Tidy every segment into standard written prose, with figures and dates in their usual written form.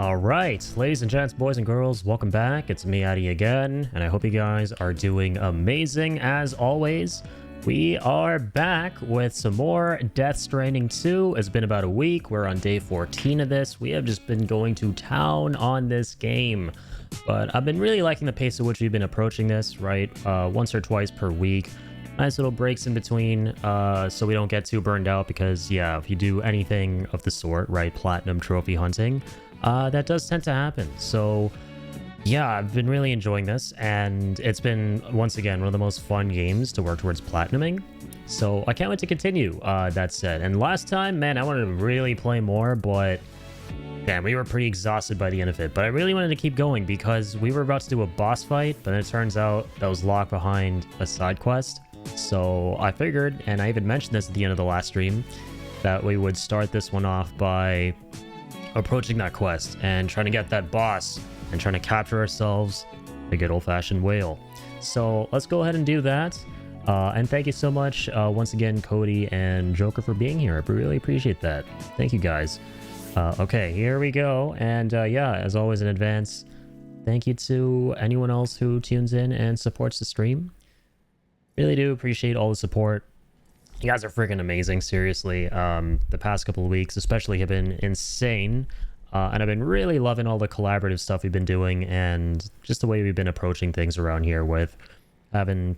Alright, ladies and gents, boys and girls, welcome back. It's me, Addy, again, and I hope you guys are doing amazing as always. We are back with some more Death Stranding 2. It's been about a week. We're on day 14 of this. We have just been going to town on this game. But I've been really liking the pace at which we've been approaching this, right? Once or twice per week. Nice little breaks in between, so we don't get too burned out because, yeah, if you do anything of the sort, right, platinum trophy hunting, that does tend to happen. So, yeah, I've been really enjoying this, and it's been, once again, one of the most fun games to work towards platinuming. So I can't wait to continue, that said. And last time, man, I wanted to really play more, but, damn, we were pretty exhausted by the end of it. But I really wanted to keep going because we were about to do a boss fight, but then it turns out that was locked behind a side quest. So I figured, and I even mentioned this at the end of the last stream, that we would start this one off by approaching that quest and trying to get that boss and trying to capture ourselves a good old-fashioned whale. So let's go ahead and do that. And thank you so much once again, Cody and Joker, for being here. I really appreciate that. Thank you guys. Okay, here we go. And yeah, as always in advance, thank you to anyone else who tunes in and supports the stream. Really do appreciate all the support. You guys are freaking amazing, seriously. The past couple of weeks especially have been insane. And I've been really loving all the collaborative stuff we've been doing and just the way we've been approaching things around here with having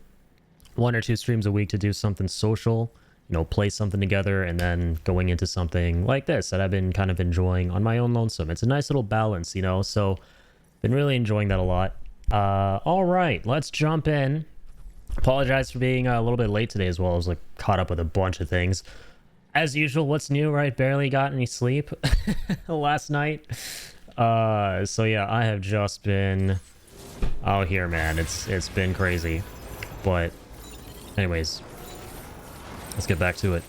1 or 2 streams a week to do something social, you know, play something together, and then going into something like this that I've been kind of enjoying on my own lonesome. It's a nice little balance, you know, so been really enjoying that a lot. All right, let's jump in. Apologize for being a little bit late today as well. I was like caught up with a bunch of things. As usual, what's new, right? Barely got any sleep last night. So yeah, I have just been out here, man. It's been crazy. But anyways, let's get back to it.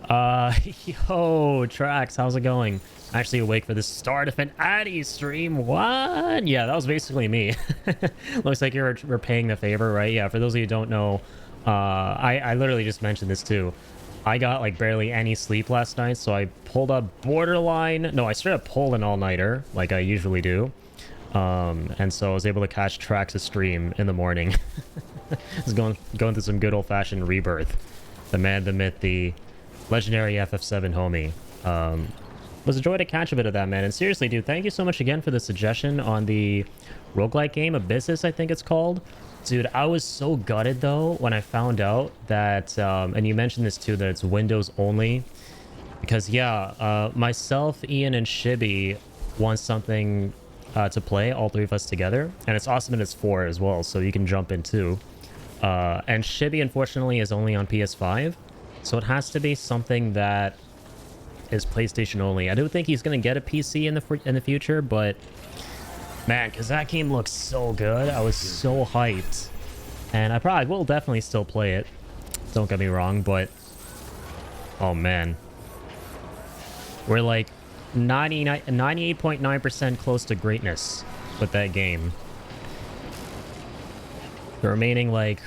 Yo, Trax, how's it going? Actually awake for the start of an Addy stream. What? Yeah, that was basically me. Looks like you're repaying the favor, right? Yeah, for those of you who don't know, I literally just mentioned this too. I got like barely any sleep last night, so I pulled up borderline. No, I straight up pulled an all-nighter like I usually do. And so I was able to catch Trax's stream in the morning. I was going through some good old-fashioned Rebirth. The man, the myth, the legendary FF7 homie. Was a joy to catch a bit of that, man. And seriously, dude, thank you so much again for the suggestion on the roguelike game, Abyssus, I think it's called. Dude, I was so gutted, though, when I found out that, and you mentioned this too, that it's Windows only. Because, yeah, myself, Ian, and Shibby want something to play, all 3 of us together. And it's awesome that it's 4 as well, so you can jump in too. And Shibby, unfortunately, is only on PS5. So it has to be something that is PlayStation only. I do think he's gonna get a PC in the future, but man, because that game looks so good, I was so hyped, and I probably will definitely still play it. Don't get me wrong, but oh man, we're like 98.9% close to greatness with that game. The remaining like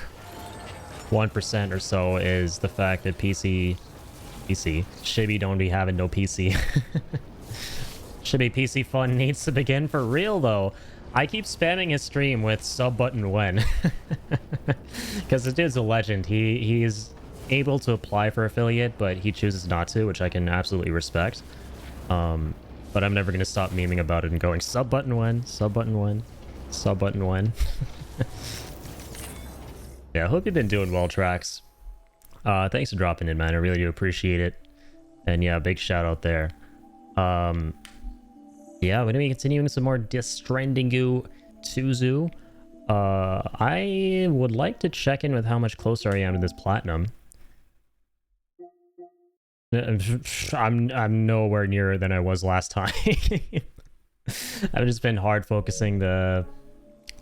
1% or so is the fact that Shibby don't be having no PC. Shibby PC fun needs to begin for real, though. I keep spamming his stream with sub button when. Because this dude's a legend. He's able to apply for affiliate, but he chooses not to, which I can absolutely respect. But I'm never going to stop memeing about it and going, sub button when, sub button when, sub button when. Yeah, I hope you've been doing well, Trax. Thanks for dropping in, man. I really do appreciate it. And yeah, big shout out there. Yeah, we're gonna be continuing some more Death Stranding 2. I would like to check in with how much closer I am to this platinum. I'm nowhere nearer than I was last time. I've just been hard focusing the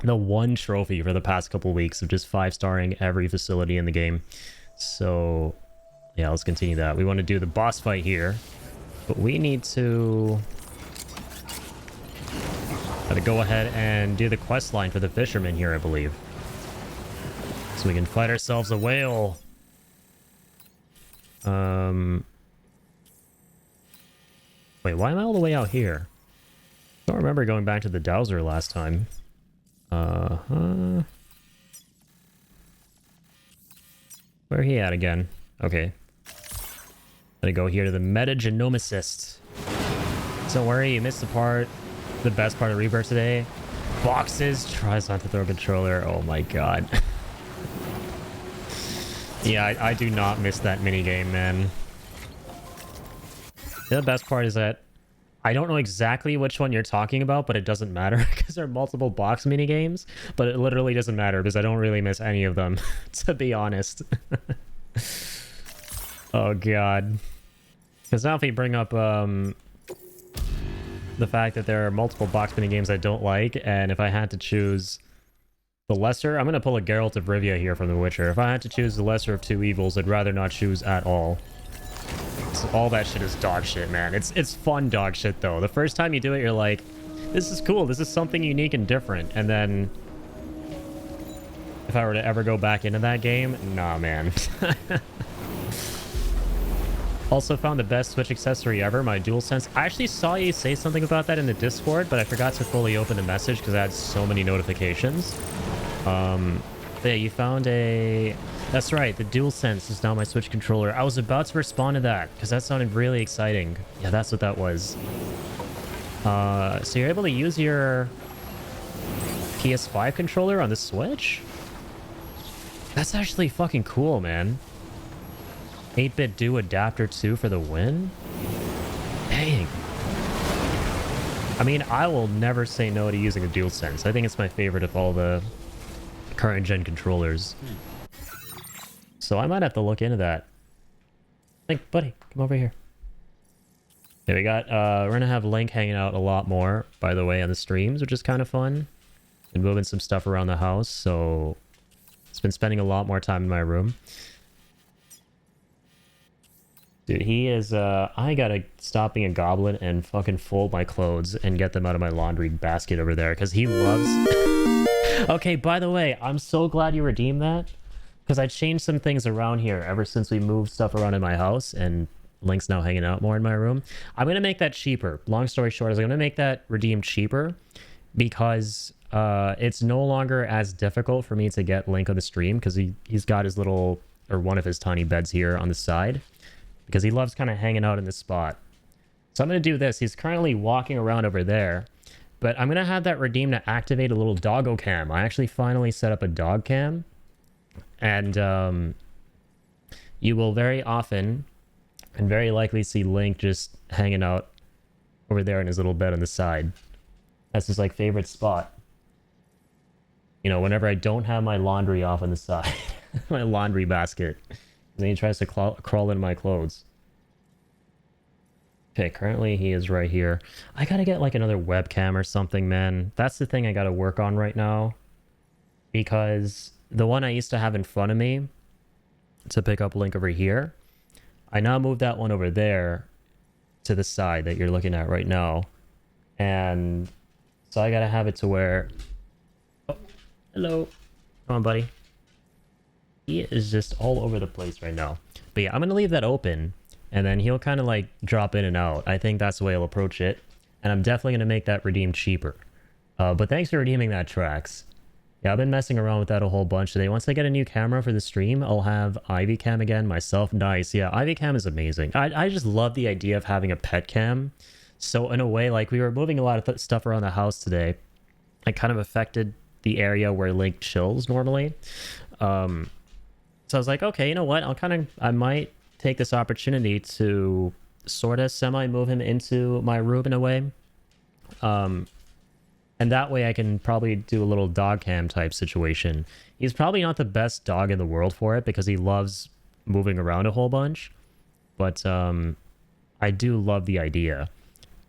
one trophy for the past couple weeks of just 5-starring every facility in the game. So yeah, let's continue that. We want to do the boss fight here, but we need to go ahead and do the quest line for the fisherman here, I believe, so we can fight ourselves a whale. Wait, why am I all the way out here? Don't remember going back to the Dowser last time. Where he at again? Okay. Gonna go here to the Metagenomicist. Don't worry, you missed the best part of Rebirth today. Boxes, tries not to throw a controller. Oh my god. Yeah, I do not miss that minigame, man. The best part is that I don't know exactly which one you're talking about, but it doesn't matter because there are multiple box minigames, but it literally doesn't matter because I don't really miss any of them, to be honest. Oh god. Because now if we bring up the fact that there are multiple box minigames I don't like, and if I had to choose the lesser, I'm going to pull a Geralt of Rivia here from The Witcher. If I had to choose the lesser of two evils, I'd rather not choose at all. So all that shit is dog shit, man. It's fun dog shit, though. The first time you do it, you're like, this is cool. This is something unique and different. And then if I were to ever go back into that game, nah, man. Also found the best Switch accessory ever, my DualSense. I actually saw you say something about that in the Discord, but I forgot to fully open the message because I had so many notifications. Yeah, you found a... That's right, the DualSense is now my Switch controller. I was about to respond to that because that sounded really exciting. Yeah, that's what that was. So you're able to use your PS5 controller on the Switch? That's actually fucking cool, man. 8-bit do adapter 2 for the win? Dang. I mean, I will never say no to using a DualSense. I think it's my favorite of all the current gen controllers. So I might have to look into that. Link, buddy, come over here. Okay, we got, we're gonna have Link hanging out a lot more, by the way, on the streams, which is kind of fun. Been moving some stuff around the house, so it's been spending a lot more time in my room. Dude, he is, I gotta stop being a goblin and fucking fold my clothes and get them out of my laundry basket over there, because he loves... Okay, by the way, I'm so glad you redeemed that, because I changed some things around here ever since we moved stuff around in my house, and Link's now hanging out more in my room. I'm gonna make that cheaper. Long story short is I'm gonna make that redeemed cheaper, because it's no longer as difficult for me to get Link on the stream, because he's got his little, or one of his tiny beds here on the side. Because he loves kind of hanging out in this spot. So I'm going to do this. He's currently walking around over there. But I'm going to have that redeem to activate a little doggo cam. I actually finally set up a dog cam. And you will very often and very likely see Link just hanging out over there in his little bed on the side. That's his like favorite spot. You know, whenever I don't have my laundry off on the side. My laundry basket. Then he tries to crawl into my clothes. Okay, currently he is right here. I gotta get like another webcam or something, man. That's the thing I gotta work on right now. Because the one I used to have in front of me to pick up Link over here, I now moved that one over there to the side that you're looking at right now. And so I gotta have it to where... Oh, hello. Come on, buddy. He is just all over the place right now. But yeah, I'm going to leave that open. And then he'll kind of like drop in and out. I think that's the way I'll approach it. And I'm definitely going to make that redeem cheaper. But thanks for redeeming that, Trax. Yeah, I've been messing around with that a whole bunch today. Once I get a new camera for the stream, I'll have Ivy Cam again myself. Nice. Yeah, Ivy Cam is amazing. I just love the idea of having a pet cam. So in a way, like we were moving a lot of stuff around the house today. It kind of affected the area where Link chills normally. So I was like, okay, you know what? I might take this opportunity to sort of semi-move him into my room in a way. And that way I can probably do a little dog cam type situation. He's probably not the best dog in the world for it because he loves moving around a whole bunch. But I do love the idea.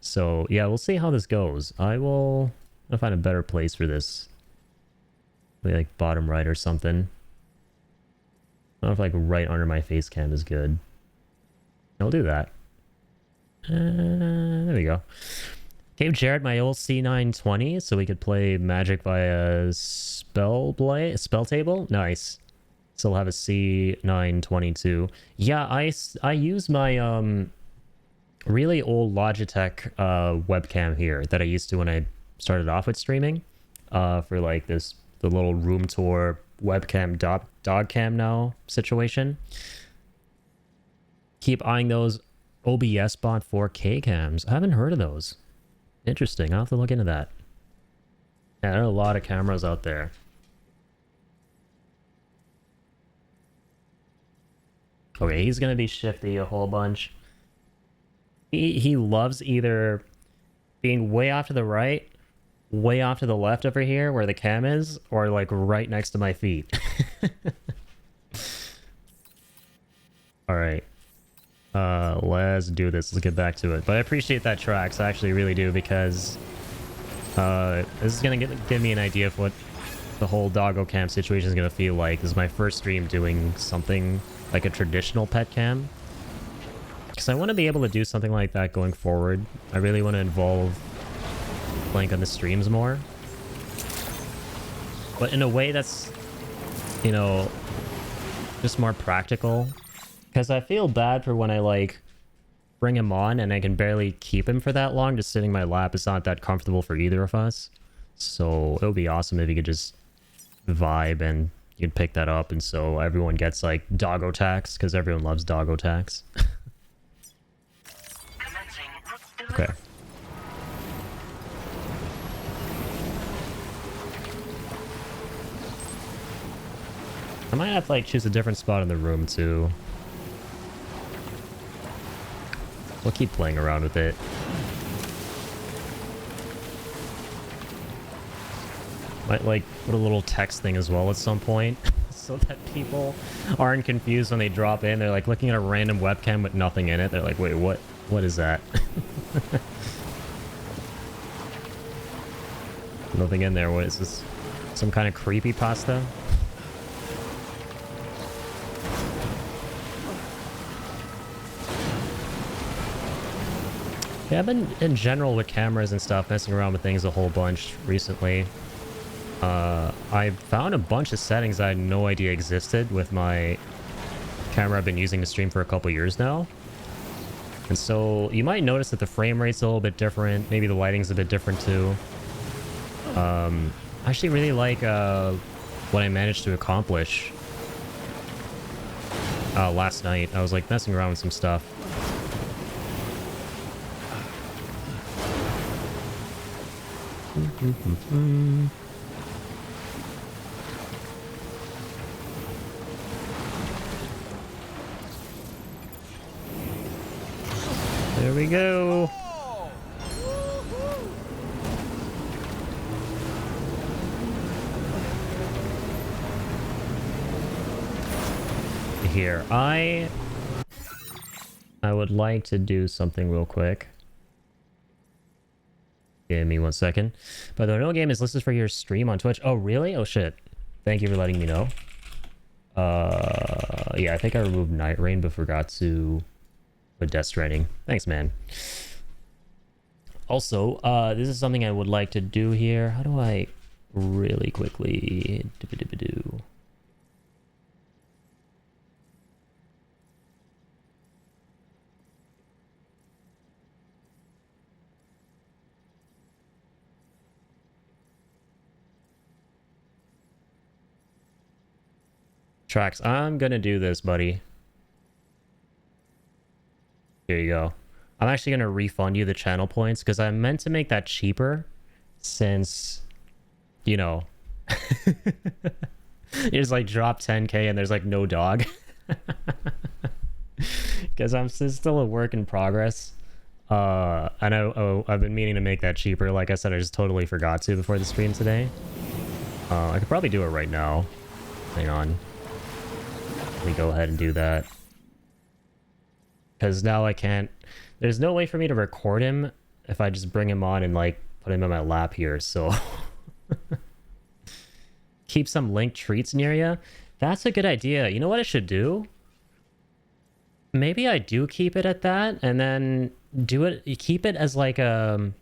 So yeah, we'll see how this goes. I'll find a better place for this. Maybe like bottom right or something. I don't know if like right under my face cam is good. I'll do that. There we go. Gave Jared my old C920 so we could play Magic via spell table. Nice. Still have a C922. Yeah, I use my really old Logitech webcam here that I used to when I started off with streaming, for like the little room tour webcam dog cam now situation. Keep eyeing those OBS bot 4K cams. I haven't heard of those. Interesting. I'll have to look into that. Yeah, there are a lot of cameras out there. Okay, he's gonna be shifty a whole bunch. He loves either being way off to the right, way off to the left over here where the cam is, or like right next to my feet. Alright. Let's do this. Let's get back to it. But I appreciate that tracks. I actually really do, because this is gonna give me an idea of what the whole doggo cam situation is gonna feel like. This is my first stream doing something like a traditional pet cam, because I want to be able to do something like that going forward. I really want to involve Blank on the streams more, but in a way that's, you know, just more practical. Because I feel bad for when I like bring him on and I can barely keep him for that long. Just sitting in my lap is not that comfortable for either of us. So it would be awesome if you could just vibe and you'd pick that up, and so everyone gets like doggo tax, because everyone loves doggo tax. Okay. I might have to like choose a different spot in the room too. We'll keep playing around with it. Might like put a little text thing as well at some point, so that people aren't confused when they drop in. They're like looking at a random webcam with nothing in it. They're like, wait, what is that? Nothing in there. What is this? Some kind of creepy pasta? Yeah, I've been in general with cameras and stuff, messing around with things a whole bunch recently. I found a bunch of settings I had no idea existed with my camera I've been using to stream for a couple years now. And so you might notice that the frame rate's a little bit different. Maybe the lighting's a bit different too. I actually really like what I managed to accomplish last night. I was like messing around with some stuff. There we go. Here, I would like to do something real quick. Give me 1 second. By the way, no game is listed for your stream on Twitch. Oh, really? Oh, shit. Thank you for letting me know. Yeah, I think I removed Night Rain, but forgot to put Death Stranding. Thanks, man. Also, this is something I would like to do here. How do I really quickly... do? Tracks, I'm gonna do this, buddy. Here you go. I'm actually gonna refund you the channel points, because I meant to make that cheaper, since, you know, you just like drop 10k and there's like no dog. Because I'm still a work in progress. I know I've been meaning to make that cheaper. Like I said, I just totally forgot to before the stream today. I could probably do it right now. Hang on. Let me go ahead and do that. Because now I can't... There's no way for me to record him if I just bring him on and like put him in my lap here, so... Keep some linked treats near you. That's a good idea. You know what I should do? Maybe I do keep it at that, and then keep it as like a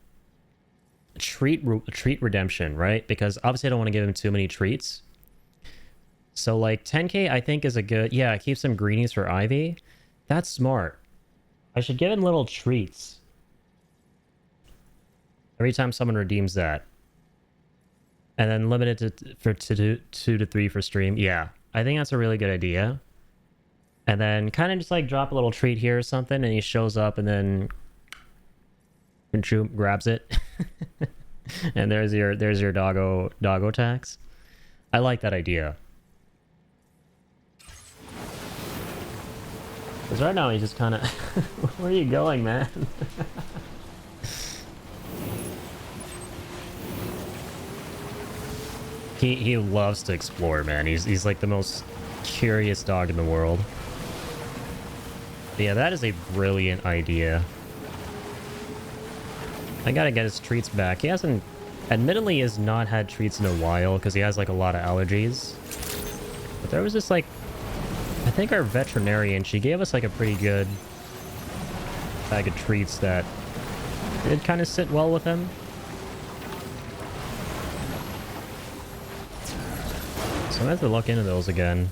treat redemption, right? Because obviously I don't want to give him too many treats. So like 10k I think is a good... Yeah, keep some greenies for Ivy. That's smart. I should give him little treats every time someone redeems that. And then limit it to 2 to 3 for stream. Yeah, I think that's a really good idea. And then kind of just like drop a little treat here or something, and he shows up and then grabs it. And there's your doggo tax. I like that idea. Because right now he's just kind of... Where are you going, man? He loves to explore, man. He's like the most curious dog in the world. But yeah, that is a brilliant idea. I gotta get his treats back. He hasn't... Admittedly, he has not had treats in a while because he has like a lot of allergies. But there was this like... I think our veterinarian, she gave us like a pretty good bag of treats that did kind of sit well with him. So I have to look into those again.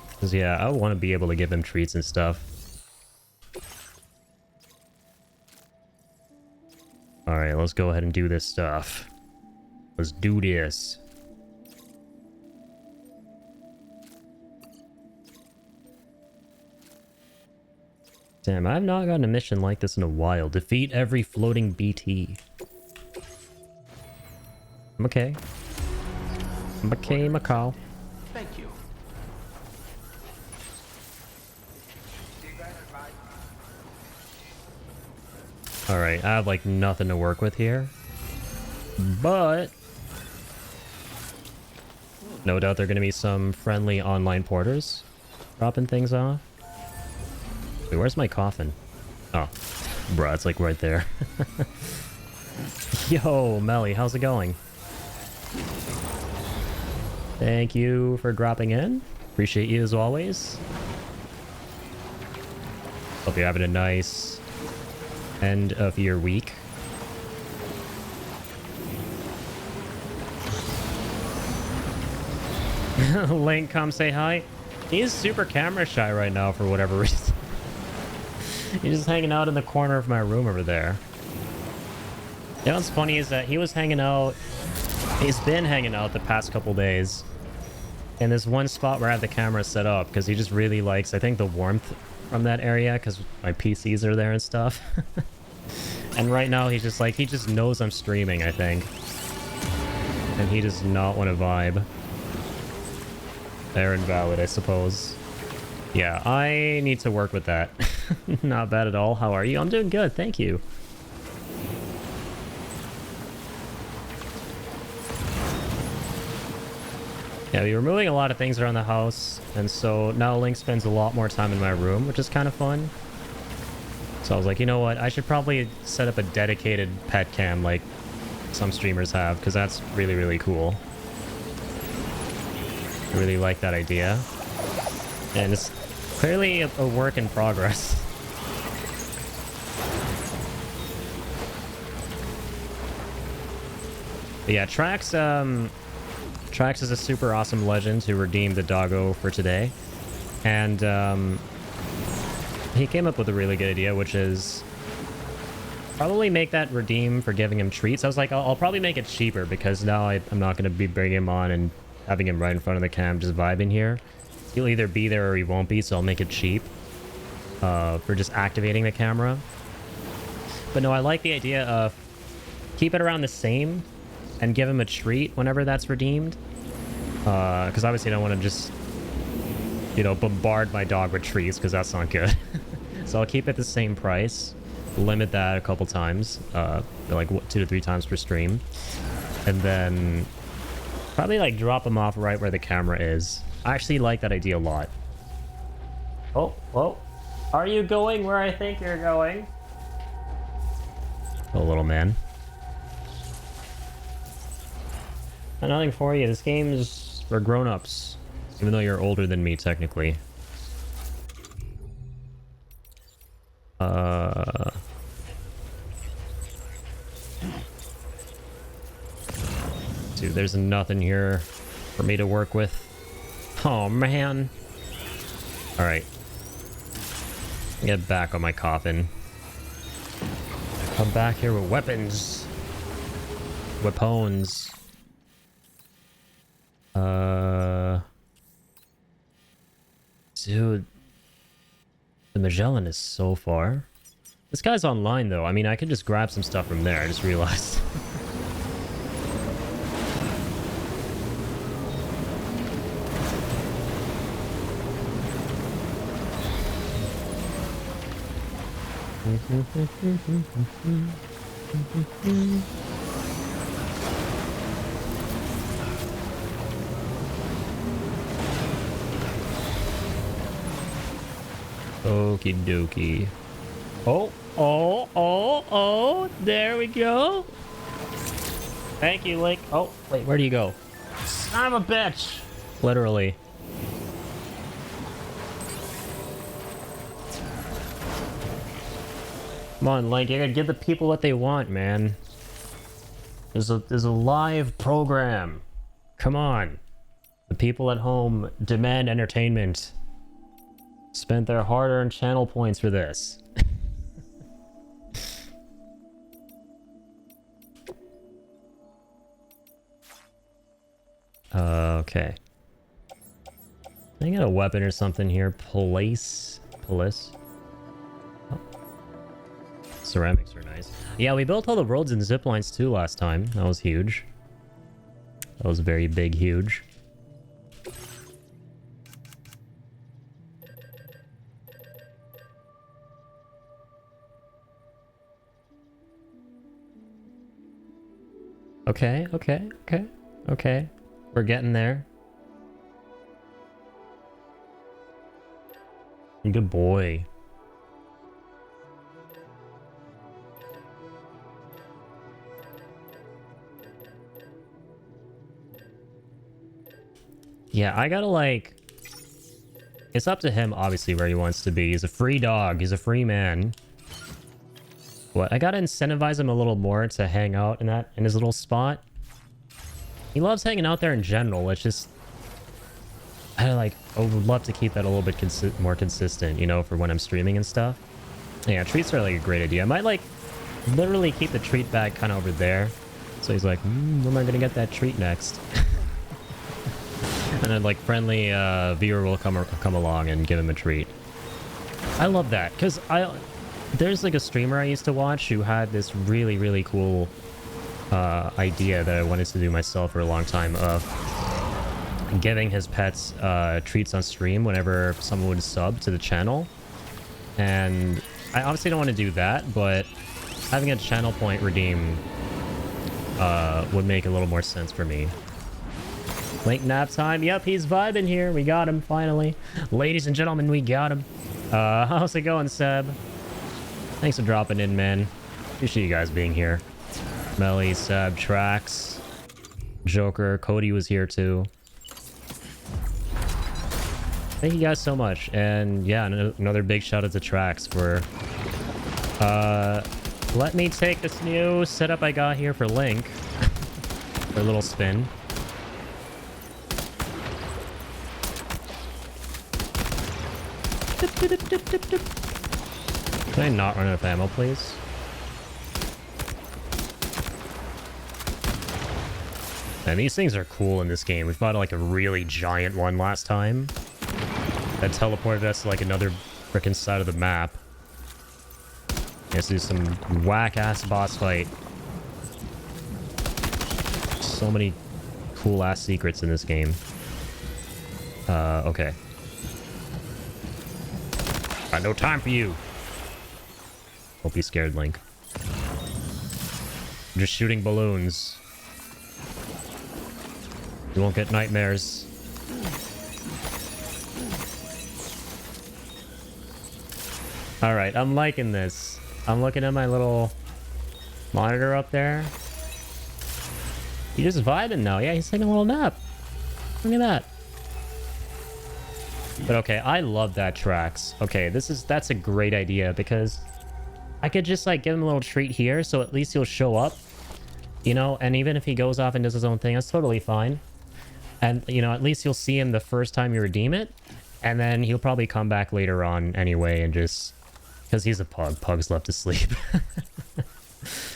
Because yeah, I want to be able to give him treats and stuff. Alright, let's go ahead and do this stuff. Let's do this. Damn, I've not gotten a mission like this in a while. Defeat every floating BT. I'm okay. I'm okay, Macau. Thank you. Alright, I have like nothing to work with here. But no doubt there are going to be some friendly online porters dropping things off. Wait, where's my coffin? Oh, bruh, it's like right there. Yo, Melly, how's it going? Thank you for dropping in. Appreciate you as always. Hope you're having a nice end of your week. Link, come say hi. He's super camera shy right now for whatever reason. He's just hanging out in the corner of my room over there. You know what's funny is that he was hanging out... He's been hanging out the past couple days in this one spot where I have the camera set up because he just really likes, I think, the warmth from that area because my PCs are there and stuff. And right now he's just like, he just knows I'm streaming, I think. And he does not want to vibe. They're invalid, I suppose. Yeah, I need to work with that. Not bad at all. How are you? I'm doing good, thank you. Yeah, we're removing a lot of things around the house, and so now Link spends a lot more time in my room, which is kind of fun. So I was like, you know what, I should probably set up a dedicated pet cam like some streamers have, because that's really, really cool. I really like that idea. And it's clearly a work in progress. But yeah, Trax is a super awesome legend who redeemed the doggo for today. And he came up with a really good idea, which is probably make that redeem for giving him treats. I was like, I'll probably make it cheaper because now I'm not going to be bringing him on and having him right in front of the cam just vibing here. He'll either be there or he won't be, so I'll make it cheap for just activating the camera. But no, I like the idea of keep it around the same and give him a treat whenever that's redeemed. Because obviously I don't want to just, you know, bombard my dog with treats because that's not good. So I'll keep it the same price, limit that a couple times, like 2 to 3 times per stream. And then probably like drop him off right where the camera is. I actually like that idea a lot. Oh, whoa. Are you going where I think you're going? Oh, little man. Nothing for you. This game is for grown-ups. Even though you're older than me, technically. Dude, there's nothing here for me to work with. Oh, man. Alright. Get back on my coffin. Come back here with weapons. Weapons. Dude. The Magellan is so far. This guy's online, though. I mean, I could just grab some stuff from there. I just realized. Okie dokie. Oh, there we go. Thank you, Link. Oh, wait, where do you go? Son of a bitch! Literally. Come on, Link, you gotta give the people what they want, man. There's a live program. Come on. The people at home demand entertainment. Spent their hard-earned channel points for this. Okay. I got a weapon or something here. Police. Oh. Ceramics are nice. Yeah, we built all the roads and zip lines too last time. That was huge. That was very big, huge. Okay. We're getting there. Good boy. Yeah, I gotta like... It's up to him, obviously, where he wants to be. He's a free dog. He's a free man. What? I gotta incentivize him a little more to hang out in his little spot. He loves hanging out there in general. It's just... I would love to keep that a little bit more consistent, you know, for when I'm streaming and stuff. Yeah, treats are like a great idea. I might like literally keep the treat bag kind of over there. So he's like, where am I gonna get that treat next? And then like friendly viewer will come along and give him a treat. I love that because there's like a streamer I used to watch who had this really cool idea that I wanted to do myself for a long time of giving his pets treats on stream whenever someone would sub to the channel. And I obviously don't want to do that, but having a channel point redeem would make a little more sense for me. Late nap time. Yep, he's vibing here. We got him, finally. Ladies and gentlemen, we got him. How's it going, Seb? Thanks for dropping in, man. Appreciate you guys being here. Melly, Seb, Trax, Joker, Cody was here too. Thank you guys so much. And yeah, another big shout out to Trax for... let me take this new setup I got here for Link. For a little spin. Can I not run out of ammo, please? And these things are cool in this game. We fought like a really giant one last time. That teleported us to like another frickin' side of the map. Let's do some whack-ass boss fight. So many cool-ass secrets in this game. Okay. Got no time for you. Don't be scared, Link. I'm just shooting balloons. You won't get nightmares. Alright, I'm liking this. I'm looking at my little monitor up there. He's just vibing now. Yeah, he's taking a little nap. Look at that. But okay, I love that Trax. Okay, that's a great idea because I could just like give him a little treat here so at least he'll show up. You know, and even if he goes off and does his own thing, that's totally fine. And, you know, at least you'll see him the first time you redeem it. And then he'll probably come back later on anyway and just Because he's a pug. Pug's left to sleep.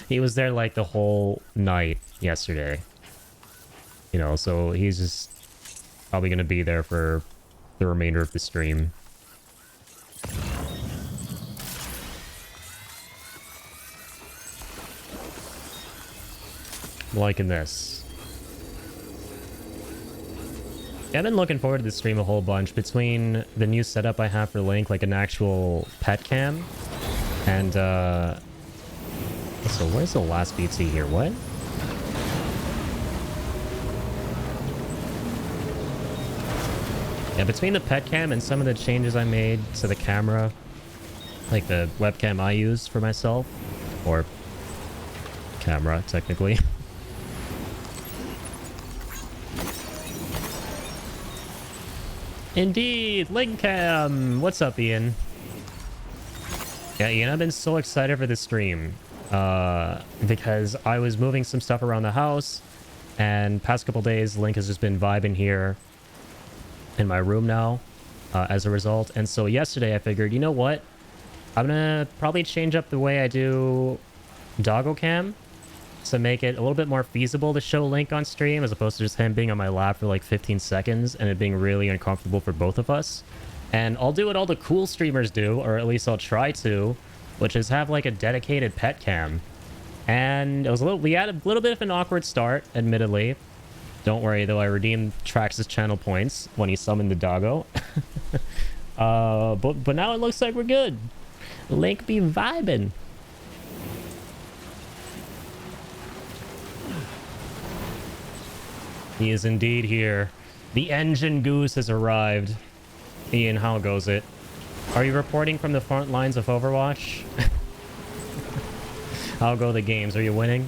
He was there like the whole night yesterday. You know, so he's just probably going to be there for the remainder of the stream. I'm liking this. Yeah, I've been looking forward to this stream a whole bunch between the new setup I have for Link, like an actual pet cam, and so where's the last BT here? What? Yeah, between the pet cam and some of the changes I made to the camera, like the webcam I use for myself, or camera technically. Indeed, Link Cam! What's up, Ian? Yeah, Ian, I've been so excited for this stream. Because I was moving some stuff around the house, and past couple days, Link has just been vibing here in my room now, as a result. And so yesterday I figured, you know what? I'm gonna probably change up the way I do Doggo Cam to make it a little bit more feasible to show Link on stream, as opposed to just him being on my lap for like 15 seconds and it being really uncomfortable for both of us. And I'll do what all the cool streamers do, or at least I'll try to, which is have like a dedicated pet cam. And it was we had a little bit of an awkward start, admittedly. Don't worry though, I redeemed Trax's channel points when he summoned the doggo. But now it looks like we're good. Link be vibing. He is indeed here. The engine goose has arrived. Ian, how goes it? Are you reporting from the front lines of Overwatch? How go the games? Are you winning?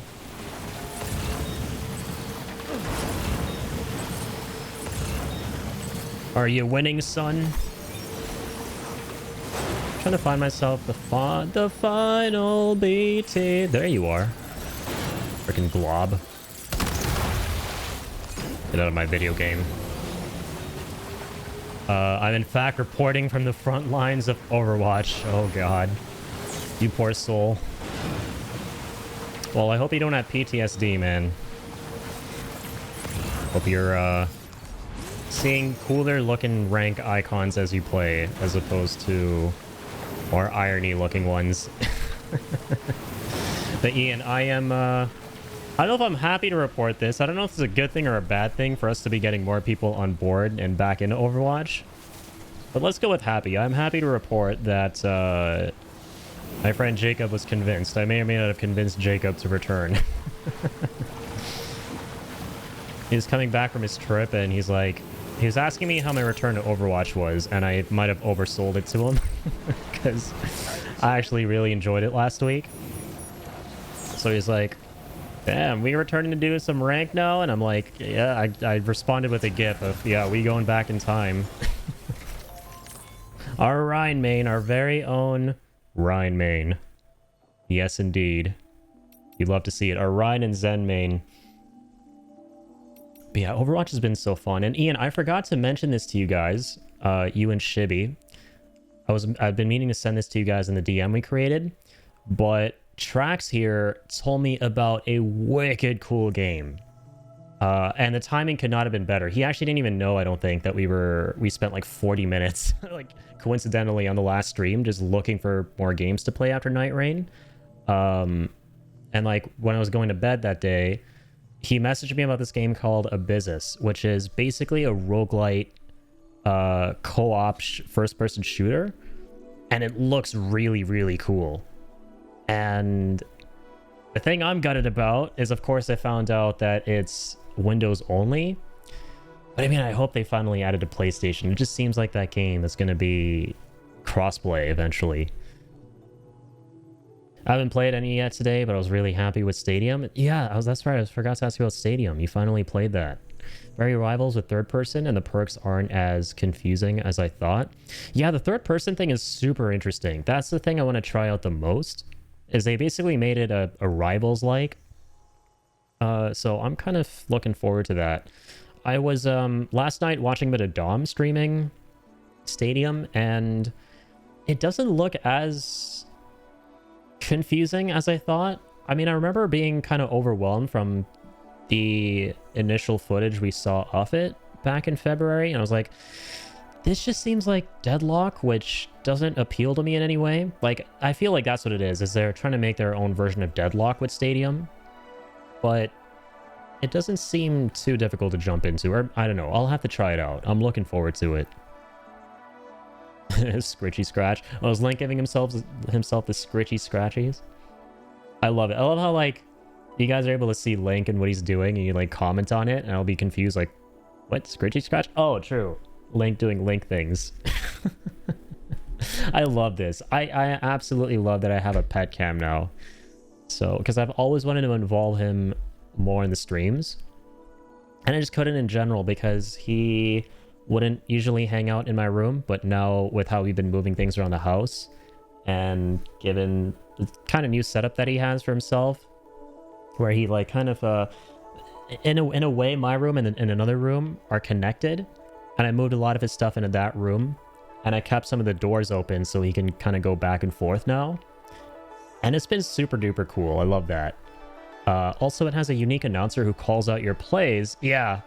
Are you winning, son? I'm trying to find myself the final BT. There you are. Freaking glob. Get out of my video game. I'm in fact reporting from the front lines of Overwatch. Oh god. You poor soul. Well, I hope you don't have PTSD, man. Hope you're, seeing cooler looking rank icons as you play, as opposed to more irony looking ones. But Ian, I am, I don't know if I'm happy to report this. I don't know if it's a good thing or a bad thing for us to be getting more people on board and back into Overwatch. But let's go with happy. I'm happy to report that my friend Jacob was convinced. I may or may not have convinced Jacob to return. He's coming back from his trip and he's like, he was asking me how my return to Overwatch was, and I might have oversold it to him because I actually really enjoyed it last week. So he's like, damn, we returning to do some rank now? And I'm like, yeah, I responded with a gif of, yeah, we going back in time. Our Rhine main, our very own Rhine main. Yes, indeed. You'd love to see it. Our Rhine and Zen main. But yeah, Overwatch has been so fun. And Ian, I forgot to mention this to you guys, you and Shibby. I've been meaning to send this to you guys in the DM we created, but Trax here told me about a wicked cool game. And the timing could not have been better. He actually didn't even know, I don't think, that we spent like 40 minutes, like coincidentally on the last stream, just looking for more games to play after Night Rain. And like when I was going to bed that day, he messaged me about this game called Abyssus, which is basically a roguelite co-op first-person shooter, and it looks really, really cool. And the thing I'm gutted about is, of course, I found out that it's Windows only. But I mean, I hope they finally added to PlayStation. It just seems like that game is going to be crossplay eventually. I haven't played any yet today, but I was really happy with Stadium. Yeah, that's right. I forgot to ask you about Stadium. You finally played that. Very rivals with third person, and the perks aren't as confusing as I thought. Yeah, the third person thing is super interesting. That's the thing I want to try out the most, is they basically made it a rivals-like. So I'm kind of looking forward to that. I was last night watching a bit of Dom streaming Stadium, and it doesn't look as confusing as I thought. I mean, I remember being kind of overwhelmed from the initial footage we saw of it back in February, and I was like, this just seems like Deadlock, which doesn't appeal to me in any way. Like, I feel like that's what it is they're trying to make their own version of Deadlock with Stadium, but it doesn't seem too difficult to jump into, or I don't know, I'll have to try it out. I'm looking forward to it. Scritchy Scratch. Oh, was Link giving himself the Scritchy Scratchies? I love it. I love how, like, you guys are able to see Link and what he's doing, and you, like, comment on it, and I'll be confused, like, what? Scritchy Scratch? Oh, true. Link doing Link things. I love this. I absolutely love that I have a pet cam now. So, because I've always wanted to involve him more in the streams. And I just couldn't in general because he wouldn't usually hang out in my room. But now with how we've been moving things around the house and given the kind of new setup that he has for himself, where he like kind of, in a way, my room and another room are connected. And I moved a lot of his stuff into that room. And I kept some of the doors open so he can kind of go back and forth now. And it's been super duper cool. I love that. Also, it has a unique announcer who calls out your plays. Yeah,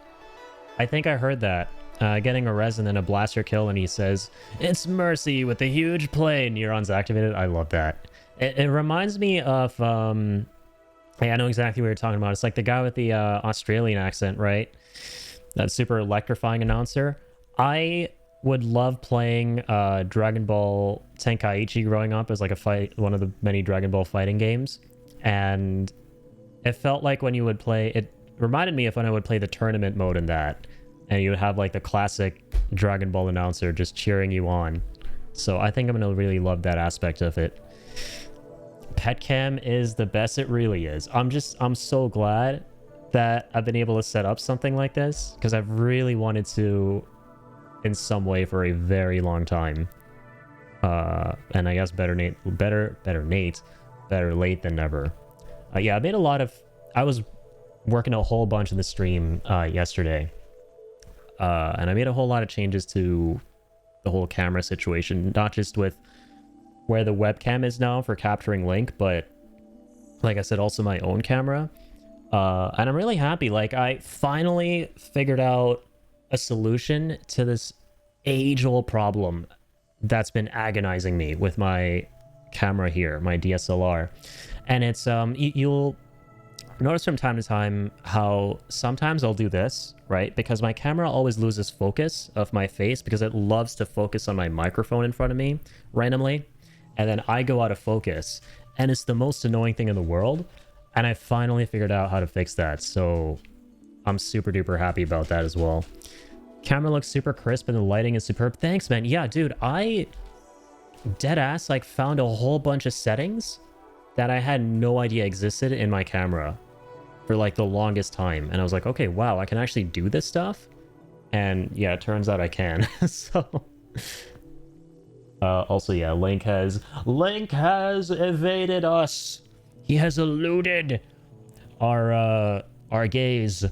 I think I heard that. Getting a res and then a blaster kill, and he says, "It's Mercy with a huge play." Neurons activated. I love that. It reminds me of... Hey, I know exactly what you're talking about. It's like the guy with the Australian accent, right? That super electrifying announcer. I would love playing Dragon Ball Tenkaichi growing up as like one of the many Dragon Ball fighting games. And it felt like when you would play, it reminded me of when I would play the tournament mode in that. And you would have like the classic Dragon Ball announcer just cheering you on. So I think I'm going to really love that aspect of it. Petcam is the best it really is. I'm so glad that I've been able to set up something like this because I've really wanted to in some way for a very long time. And I guess better late than never. Yeah, I made a lot of... I was working a whole bunch in the stream yesterday. And I made a whole lot of changes to the whole camera situation, not just with where the webcam is now for capturing Link, but like I said, also my own camera. And I'm really happy. Like, I finally figured out a solution to this age-old problem that's been agonizing me with my camera here, my DSLR. And it's you'll notice from time to time how sometimes I'll do this, right? Because my camera always loses focus of my face because it loves to focus on my microphone in front of me randomly, and then I go out of focus, and it's the most annoying thing in the world. And I finally figured out how to fix that, so I'm super duper happy about that as well. Camera looks super crisp and the lighting is superb. Thanks, man. Yeah, dude, I deadass like found a whole bunch of settings that I had no idea existed in my camera for like the longest time. And I was like, okay, wow, I can actually do this stuff. And yeah, it turns out I can. So also, yeah, Link has evaded us. He has eluded our gaze.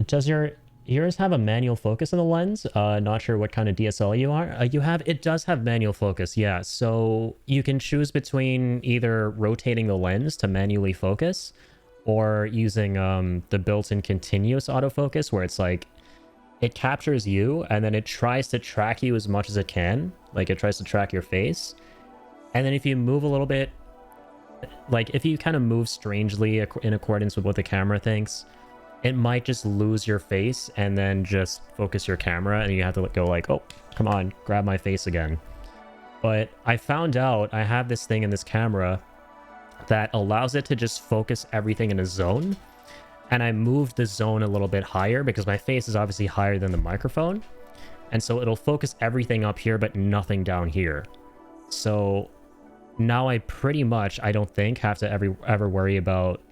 Does yours have a manual focus in the lens? Not sure what kind of DSLR you are. It does have manual focus, yeah. So you can choose between either rotating the lens to manually focus or using the built-in continuous autofocus where it's like, it captures you and then it tries to track you as much as it can. Like, it tries to track your face. And then if you move a little bit, like if you kind of move strangely in accordance with what the camera thinks, it might just lose your face and then just focus your camera and you have to go like, oh, come on, grab my face again. But I found out I have this thing in this camera that allows it to just focus everything in a zone. And I moved the zone a little bit higher because my face is obviously higher than the microphone. And so it'll focus everything up here, but nothing down here. So now I pretty much, I don't think, have to ever worry about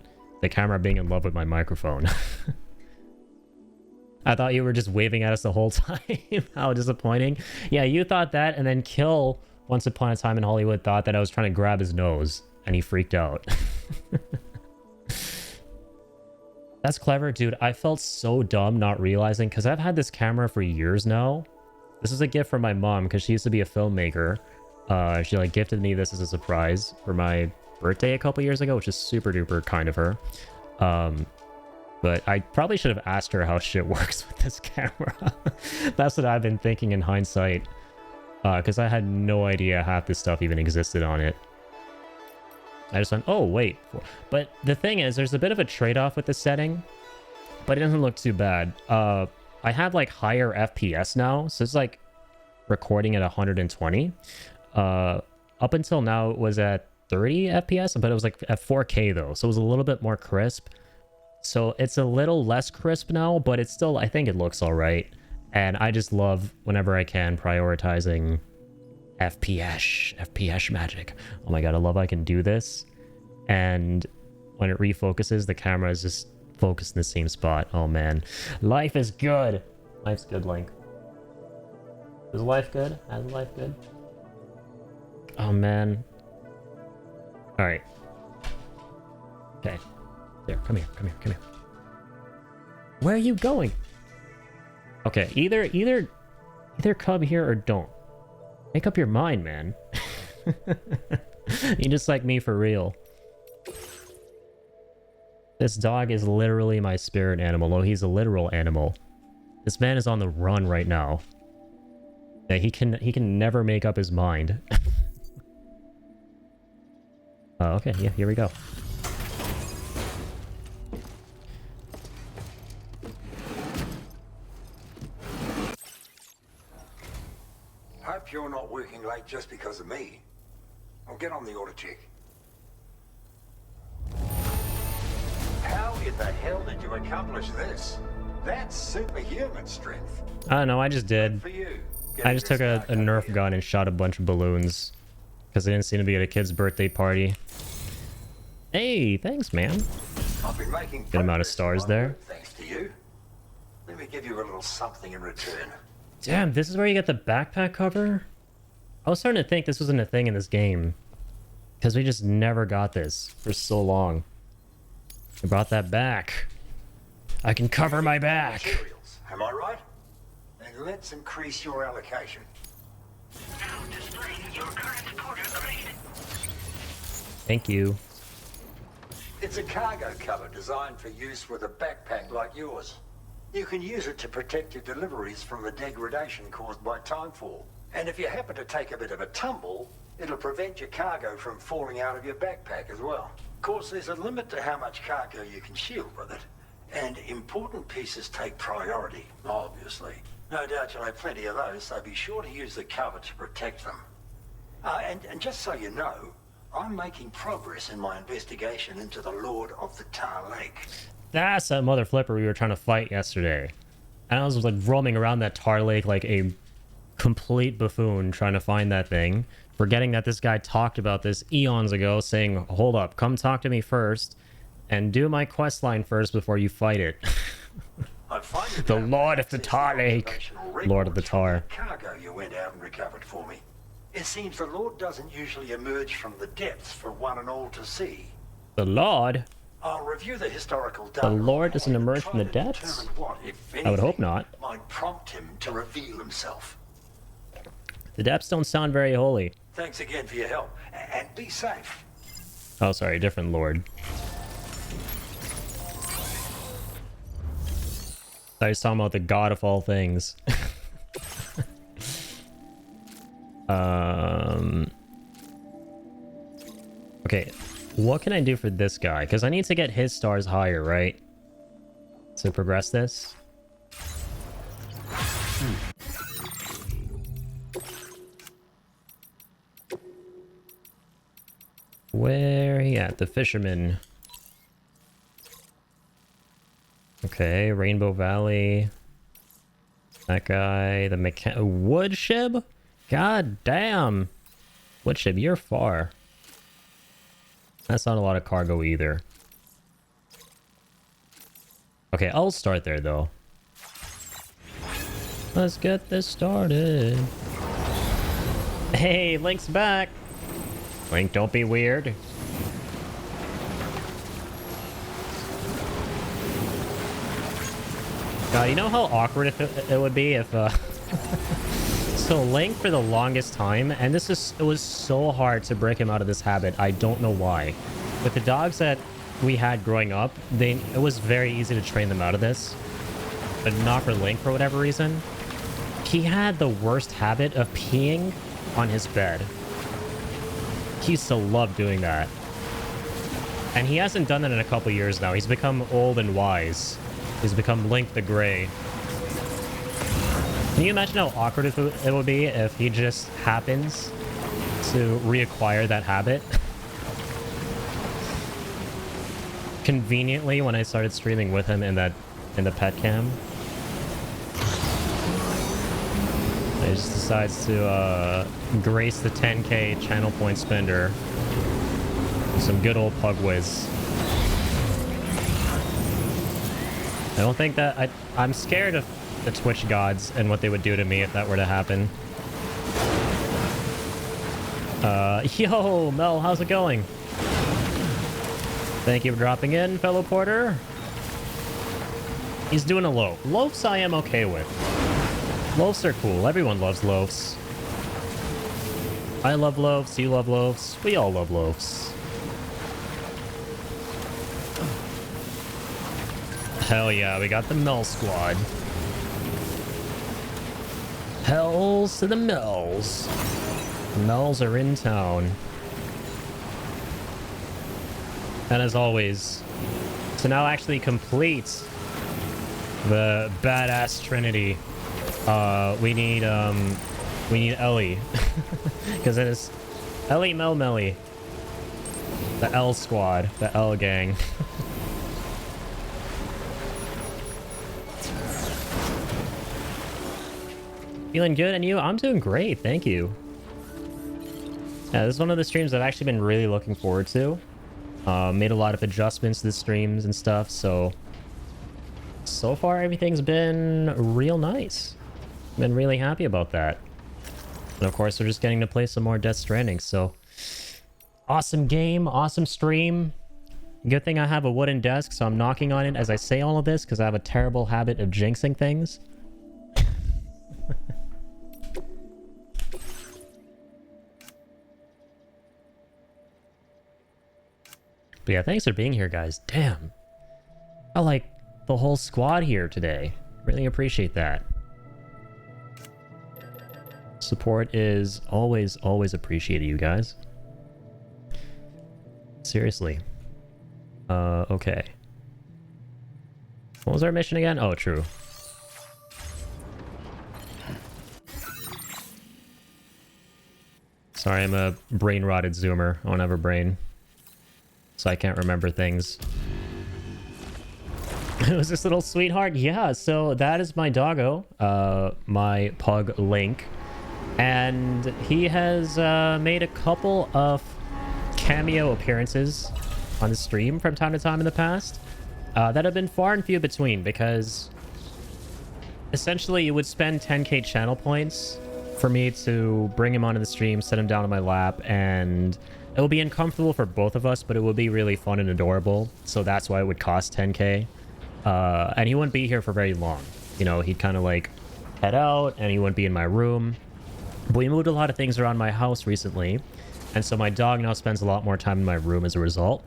the camera being in love with my microphone. I thought you were just waving at us the whole time. How disappointing. Yeah, you thought that, and then Kill, Once Upon a Time in Hollywood, thought that I was trying to grab his nose, and he freaked out. That's clever, dude. I felt so dumb not realizing, because I've had this camera for years now. This is a gift from my mom, because she used to be a filmmaker. She like gifted me this as a surprise for my birthday a couple years ago, which is super duper kind of her. But I probably should have asked her how shit works with this camera. That's what I've been thinking in hindsight. Because I had no idea half this stuff even existed on it. I just went, oh, wait. But the thing is, there's a bit of a trade-off with the setting, but it doesn't look too bad. I have, like, higher FPS now, so it's, like, recording at 120. Up until now, it was at 30 FPS, but it was, like, at 4K, though, so it was a little bit more crisp. So it's a little less crisp now, but it's still, I think it looks all right. And I just love, whenever I can, prioritizing FPS magic. Oh my god, I love I can do this. And when it refocuses, the camera is just focused in the same spot. Oh man. Life is good. Life's good, Link. Is life good? Is life good? Oh man. Alright. Okay. There, come here. Where are you going? Okay, either come here or don't. Make up your mind, man. You just like me for real. This dog is literally my spirit animal. Oh, he's a literal animal. This man is on the run right now. Yeah, he can never make up his mind. Okay, yeah, here we go. Hope you're not working late just because of me. I'll get on the auto check. How in the hell did you accomplish this? That's superhuman strength. I don't know, I just did. For you. I just took a Nerf gun and shot a bunch of balloons. Because they didn't seem to be at a kid's birthday party. Hey, thanks, man. I've been making good amount of stars there. Thanks to you. Let me give you a little something in return. Damn, this is where you get the backpack cover? I was starting to think this wasn't a thing in this game. Because we just never got this for so long. I brought that back. I can cover my back. Materials, am I right? And let's increase your allocation. Now displaying your current order grade. Thank you. It's a cargo cover designed for use with a backpack like yours. You can use it to protect your deliveries from the degradation caused by timefall. And if you happen to take a bit of a tumble, it'll prevent your cargo from falling out of your backpack as well. Of course, there's a limit to how much cargo you can shield with it. And important pieces take priority, obviously. No doubt you'll have plenty of those, so be sure to use the cover to protect them. And just so you know, I'm making progress in my investigation into the Lord of the Tar Lake. That's that mother flipper we were trying to fight yesterday. And I was like roaming around that tar lake like a complete buffoon trying to find that thing, forgetting that this guy talked about this eons ago, saying, hold up, come talk to me first and do my quest line first before you fight it. The Lord of the Tar Lake. Lord of the Tar. Cargo you went out and recovered for me. It seems the Lord doesn't usually emerge from the depths for one and all to see. The Lord? I'll review the historical data. The Lord doesn't emerge from the depths? What, if anything, I would hope not. Might prompt him to reveal himself. The depths don't sound very holy. Thanks again for your help, and be safe. Oh, sorry, different Lord. I was talking about the God of all things. Okay, what can I do for this guy? Because I need to get his stars higher, right? To progress this. Where he at? The fisherman. Okay, Rainbow Valley. That guy, the Woodshib? God damn. Woodshib, you're far. That's not a lot of cargo either. Okay, I'll start there though. Let's get this started. Hey, Link's back. Link, don't be weird. God, you know how awkward it would be if So Link for the longest time, and it was so hard to break him out of this habit. I don't know why. With the dogs that we had growing up, it was very easy to train them out of this. But not for Link for whatever reason. He had the worst habit of peeing on his bed. He used to love doing that. And he hasn't done that in a couple years now. He's become old and wise. He's become Link the Gray. Can you imagine how awkward it would be if he just happens to reacquire that habit? Conveniently, when I started streaming with him in the pet cam, he just decides to grace the 10k channel point spender with some good old pug whiz. I don't think that I'm scared of the Twitch gods and what they would do to me if that were to happen. Yo, Mel, how's it going? Thank you for dropping in, fellow porter. He's doing a loaf. Loafs I am okay with. Loafs are cool. Everyone loves loafs. I love loafs. You love loafs. We all love loafs. Hell yeah, we got the Mel squad. Hells to the Mells. Mells are in town. And as always, to now actually complete the badass trinity, we need Ellie. Because it is Ellie, Mel, Melly. The L squad, the L gang. Feeling good, and you? I'm doing great, thank you. Yeah, this is one of the streams I've actually been really looking forward to. Made a lot of adjustments to the streams and stuff, so far everything's been real nice. Been really happy about that. And of course, we're just getting to play some more Death Stranding, so awesome game, awesome stream. Good thing I have a wooden desk, so I'm knocking on it as I say all of this, because I have a terrible habit of jinxing things. But yeah, thanks for being here, guys. Damn. I like the whole squad here today. Really appreciate that. Support is always, always appreciated, you guys. Seriously. Okay. What was our mission again? Oh, true. Sorry, I'm a brain-rotted zoomer. I don't have a brain, so I can't remember things. It was this little sweetheart. Yeah, so that is my doggo, my pug Link, and he has made a couple of cameo appearances on the stream from time to time in the past that have been far and few between, because essentially you would spend 10k channel points for me to bring him onto the stream, set him down on my lap, and it will be uncomfortable for both of us, but it will be really fun and adorable. So that's why it would cost 10k. And he wouldn't be here for very long. You know, he'd kind of like head out and he wouldn't be in my room. But we moved a lot of things around my house recently, and so my dog now spends a lot more time in my room as a result.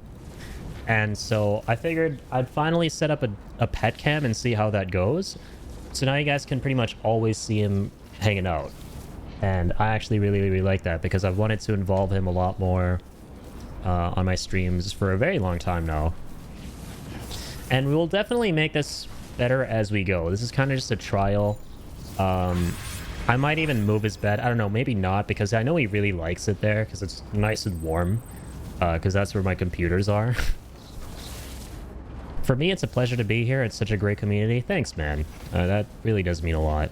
And so I figured I'd finally set up a pet cam and see how that goes. So now you guys can pretty much always see him hanging out. And I actually really, really like that, because I've wanted to involve him a lot more on my streams for a very long time now. And we will definitely make this better as we go. This is kind of just a trial. I might even move his bed. I don't know, maybe not, because I know he really likes it there, because it's nice and warm. Because that's where my computers are. For me, it's a pleasure to be here. It's such a great community. Thanks, man. That really does mean a lot.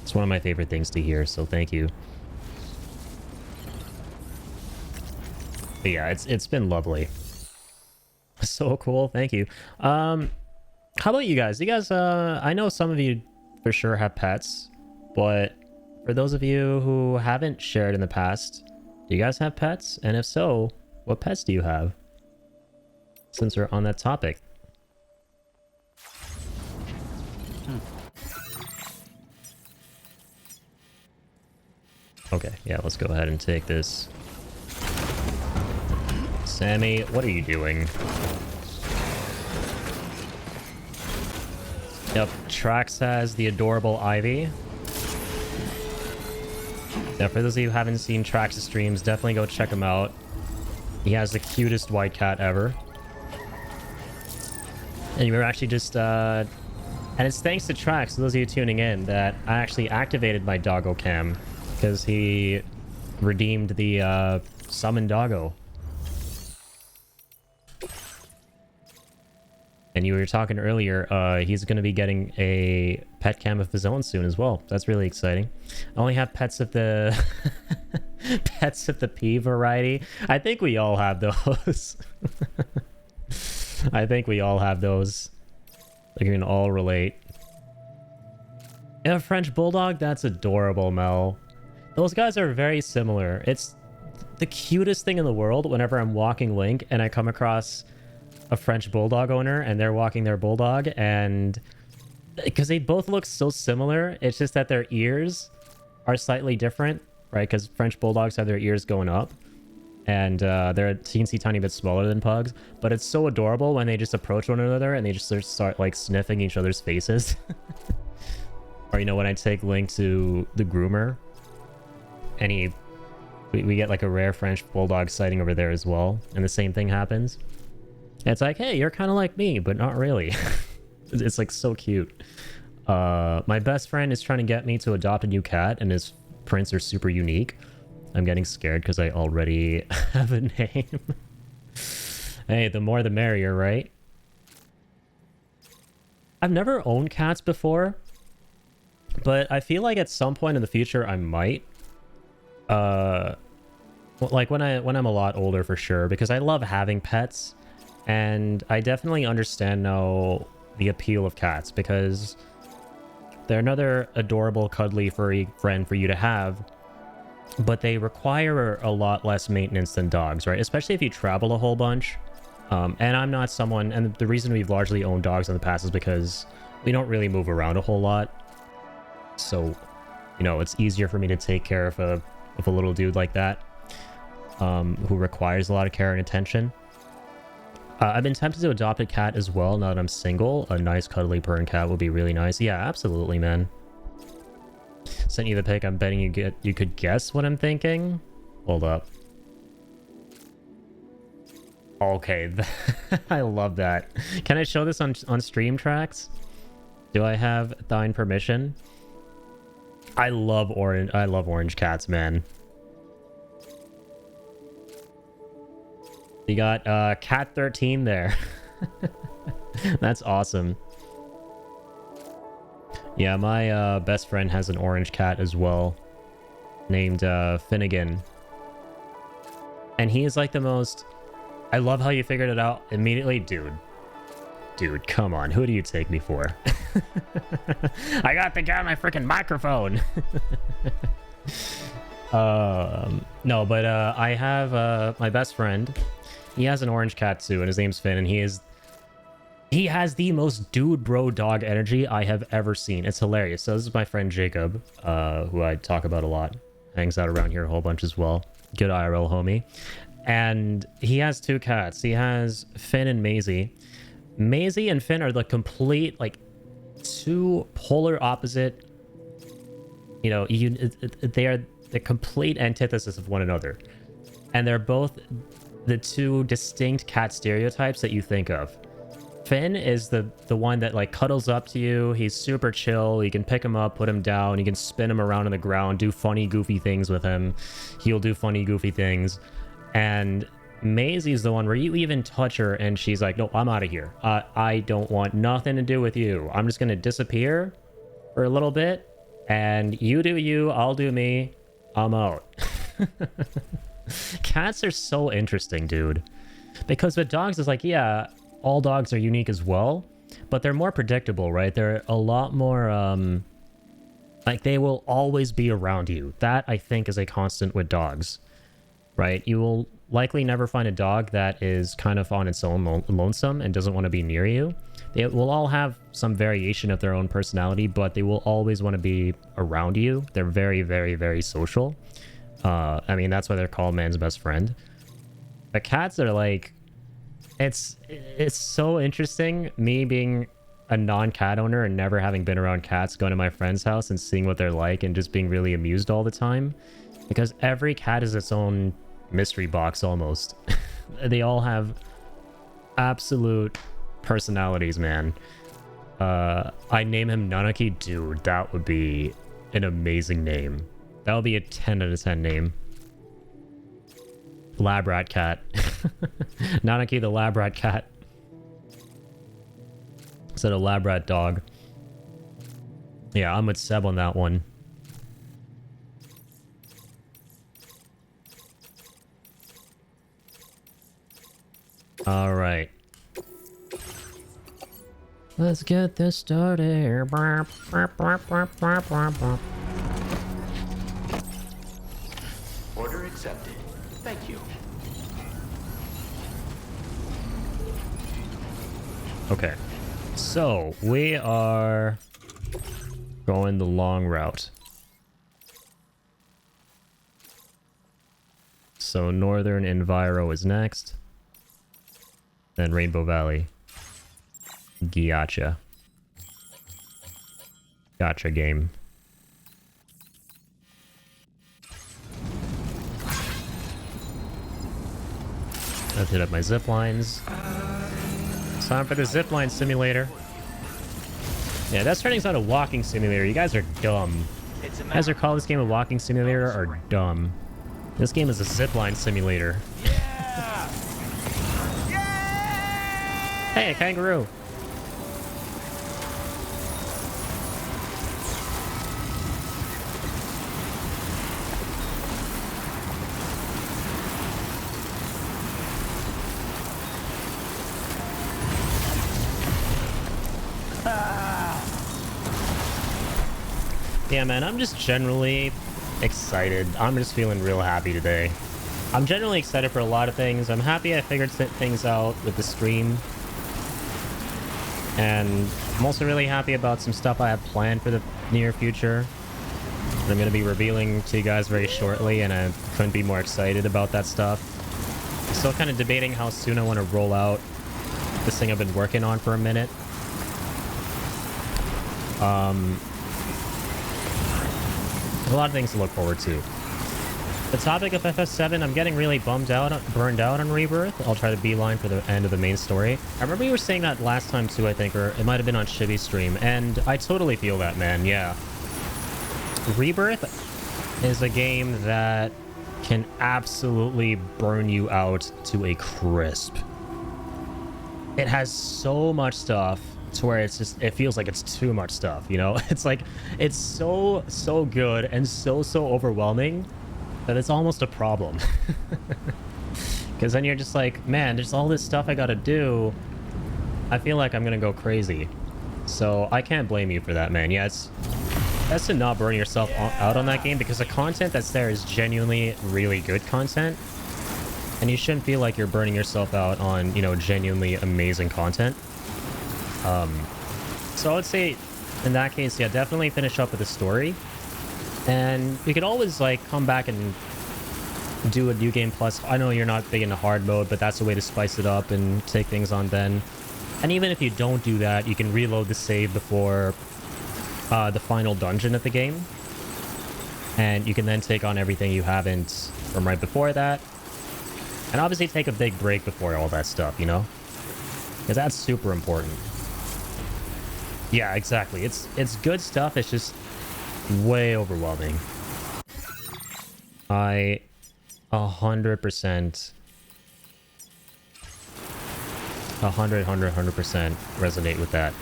It's one of my favorite things to hear, so thank you. But yeah, it's been lovely. So cool, thank you. How about you guys? You guys, I know some of you for sure have pets, but for those of you who haven't shared in the past, do you guys have pets? And if so, what pets do you have? Since we're on that topic. Okay, yeah, let's go ahead and take this. Sammy, what are you doing? Yep, Trax has the adorable Ivy. Now, for those of you who haven't seen Trax's streams, definitely go check him out. He has the cutest white cat ever. And you were actually just, and it's thanks to Trax, for those of you tuning in, that I actually activated my doggo cam, because he redeemed the summon doggo. And you were talking earlier, he's going to be getting a pet cam of his own soon as well. That's really exciting. I only have pets of the pets of the P variety. I think we all have those. I think we all have those. We can all relate. And a French Bulldog? That's adorable, Mel. Those guys are very similar. It's the cutest thing in the world whenever I'm walking Link and I come across a French Bulldog owner and they're walking their Bulldog, and because they both look so similar, it's just that their ears are slightly different, right? Because French Bulldogs have their ears going up, and they're a teensy tiny bit smaller than pugs, but it's so adorable when they just approach one another and they just start like sniffing each other's faces. Or, you know, when I take Link to the groomer and we get like a rare French Bulldog sighting over there as well, and the same thing happens. And it's like, hey, you're kind of like me, but not really. It's like so cute. My best friend is trying to get me to adopt a new cat, and his prints are super unique. I'm getting scared because I already have a name. Hey, the more the merrier, right? I've never owned cats before, but I feel like at some point in the future I might. Like when I'm a lot older for sure, because I love having pets. And I definitely understand now the appeal of cats, because they're another adorable, cuddly, furry friend for you to have, but they require a lot less maintenance than dogs, right? Especially if you travel a whole bunch. And I'm not someone, and the reason we've largely owned dogs in the past is because we don't really move around a whole lot. So, you know, it's easier for me to take care of a little dude like that, who requires a lot of care and attention. I've been tempted to adopt a cat as well now that I'm single. A nice cuddly purring cat would be really nice. Yeah, absolutely, man. Sent you the pic. I'm betting you could guess what I'm thinking. Hold up. Okay, I love that. Can I show this on stream tracks? Do I have thine permission? I love orange cats, man. You got Cat 13 there. That's awesome. Yeah, my best friend has an orange cat as well, named Finnegan. And he is like the most... I love how you figured it out immediately. Dude, come on. Who do you take me for? I got the guy on my freaking microphone. No, but I have my best friend. He has an orange cat too, and his name's Finn, and he has the most dude bro dog energy I have ever seen. It's hilarious. So this is my friend Jacob, who I talk about a lot. Hangs out around here a whole bunch as well. Good IRL homie. And he has two cats. He has Finn and Maisie. Maisie and Finn are the complete, like, two polar opposite, you know, they are the complete antithesis of one another. And they're both the two distinct cat stereotypes that you think of. Finn is the one that like cuddles up to you. He's super chill. You can pick him up, put him down. You can spin him around on the ground, do funny, goofy things with him. He'll do funny, goofy things. And Maisie's the one where you even touch her and she's like, no, I'm out of here. I don't want nothing to do with you. I'm just going to disappear for a little bit. And you do you, I'll do me. I'm out. Cats are so interesting, dude. Because with dogs, it's like, yeah, all dogs are unique as well, but they're more predictable, right? They're a lot more, like, they will always be around you. That, I think, is a constant with dogs, right? You will likely never find a dog that is kind of on its own lonesome and doesn't want to be near you. They will all have some variation of their own personality, but they will always want to be around you. They're very, very, very social. I mean, that's why they're called man's best friend. But cats are like... It's so interesting, me being a non-cat owner and never having been around cats, going to my friend's house and seeing what they're like and just being really amused all the time. Because every cat is its own mystery box almost. They all have absolute personalities, man. I name him Nanaki. Dude, that would be an amazing name. That would be a 10 out of 10 name. Lab rat cat. Nanaki the lab rat cat. Instead of lab rat dog. Yeah, I'm with Seb on that one. All right. Let's get this started. Order accepted. Thank you. Okay. So, we are going the long route. So, Northern Enviro is next. Then Rainbow Valley. Gotcha. Gotcha game. I've hit up my zip lines. Time for the zipline simulator. Yeah, Death Stranding's not a walking simulator. You guys are dumb. You guys are calling this game a walking simulator are dumb. This game is a zipline simulator. Yeah! Hey, a kangaroo. Yeah, man, I'm just generally excited. I'm just feeling real happy today. I'm generally excited for a lot of things. I'm happy I figured things out with the stream. And I'm also really happy about some stuff I have planned for the near future. I'm going to be revealing to you guys very shortly, and I couldn't be more excited about that stuff. Still kind of debating how soon I want to roll out this thing I've been working on for a minute. A lot of things to look forward to. The topic of FF7, I'm getting really burned out on Rebirth. I'll try to beeline for the end of the main story. I remember you were saying that last time too, I think, or it might have been on Chibi's stream, and I totally feel that, man, yeah. Rebirth is a game that can absolutely burn you out to a crisp. It has so much stuff to where it's just, it feels like it's too much stuff, you know? It's like, it's so good and so overwhelming that it's almost a problem. Because then you're just like, man, there's all this stuff I gotta do. I feel like I'm gonna go crazy. So I can't blame you for that, man. Yeah, it's best to not burn yourself out on that game, because the content that's there is genuinely really good content. And you shouldn't feel like you're burning yourself out on, you know, genuinely amazing content. So I would say, in that case, yeah, definitely finish up with the story. And we could always, like, come back and do a New Game Plus. I know you're not big into hard mode, but that's a way to spice it up and take things on then. And even if you don't do that, you can reload the save before the final dungeon of the game. And you can then take on everything you haven't from right before that. And obviously take a big break before all that stuff, you know? Because that's super important. Yeah, exactly. It's good stuff. It's just way overwhelming. I 100% 100% resonate with that.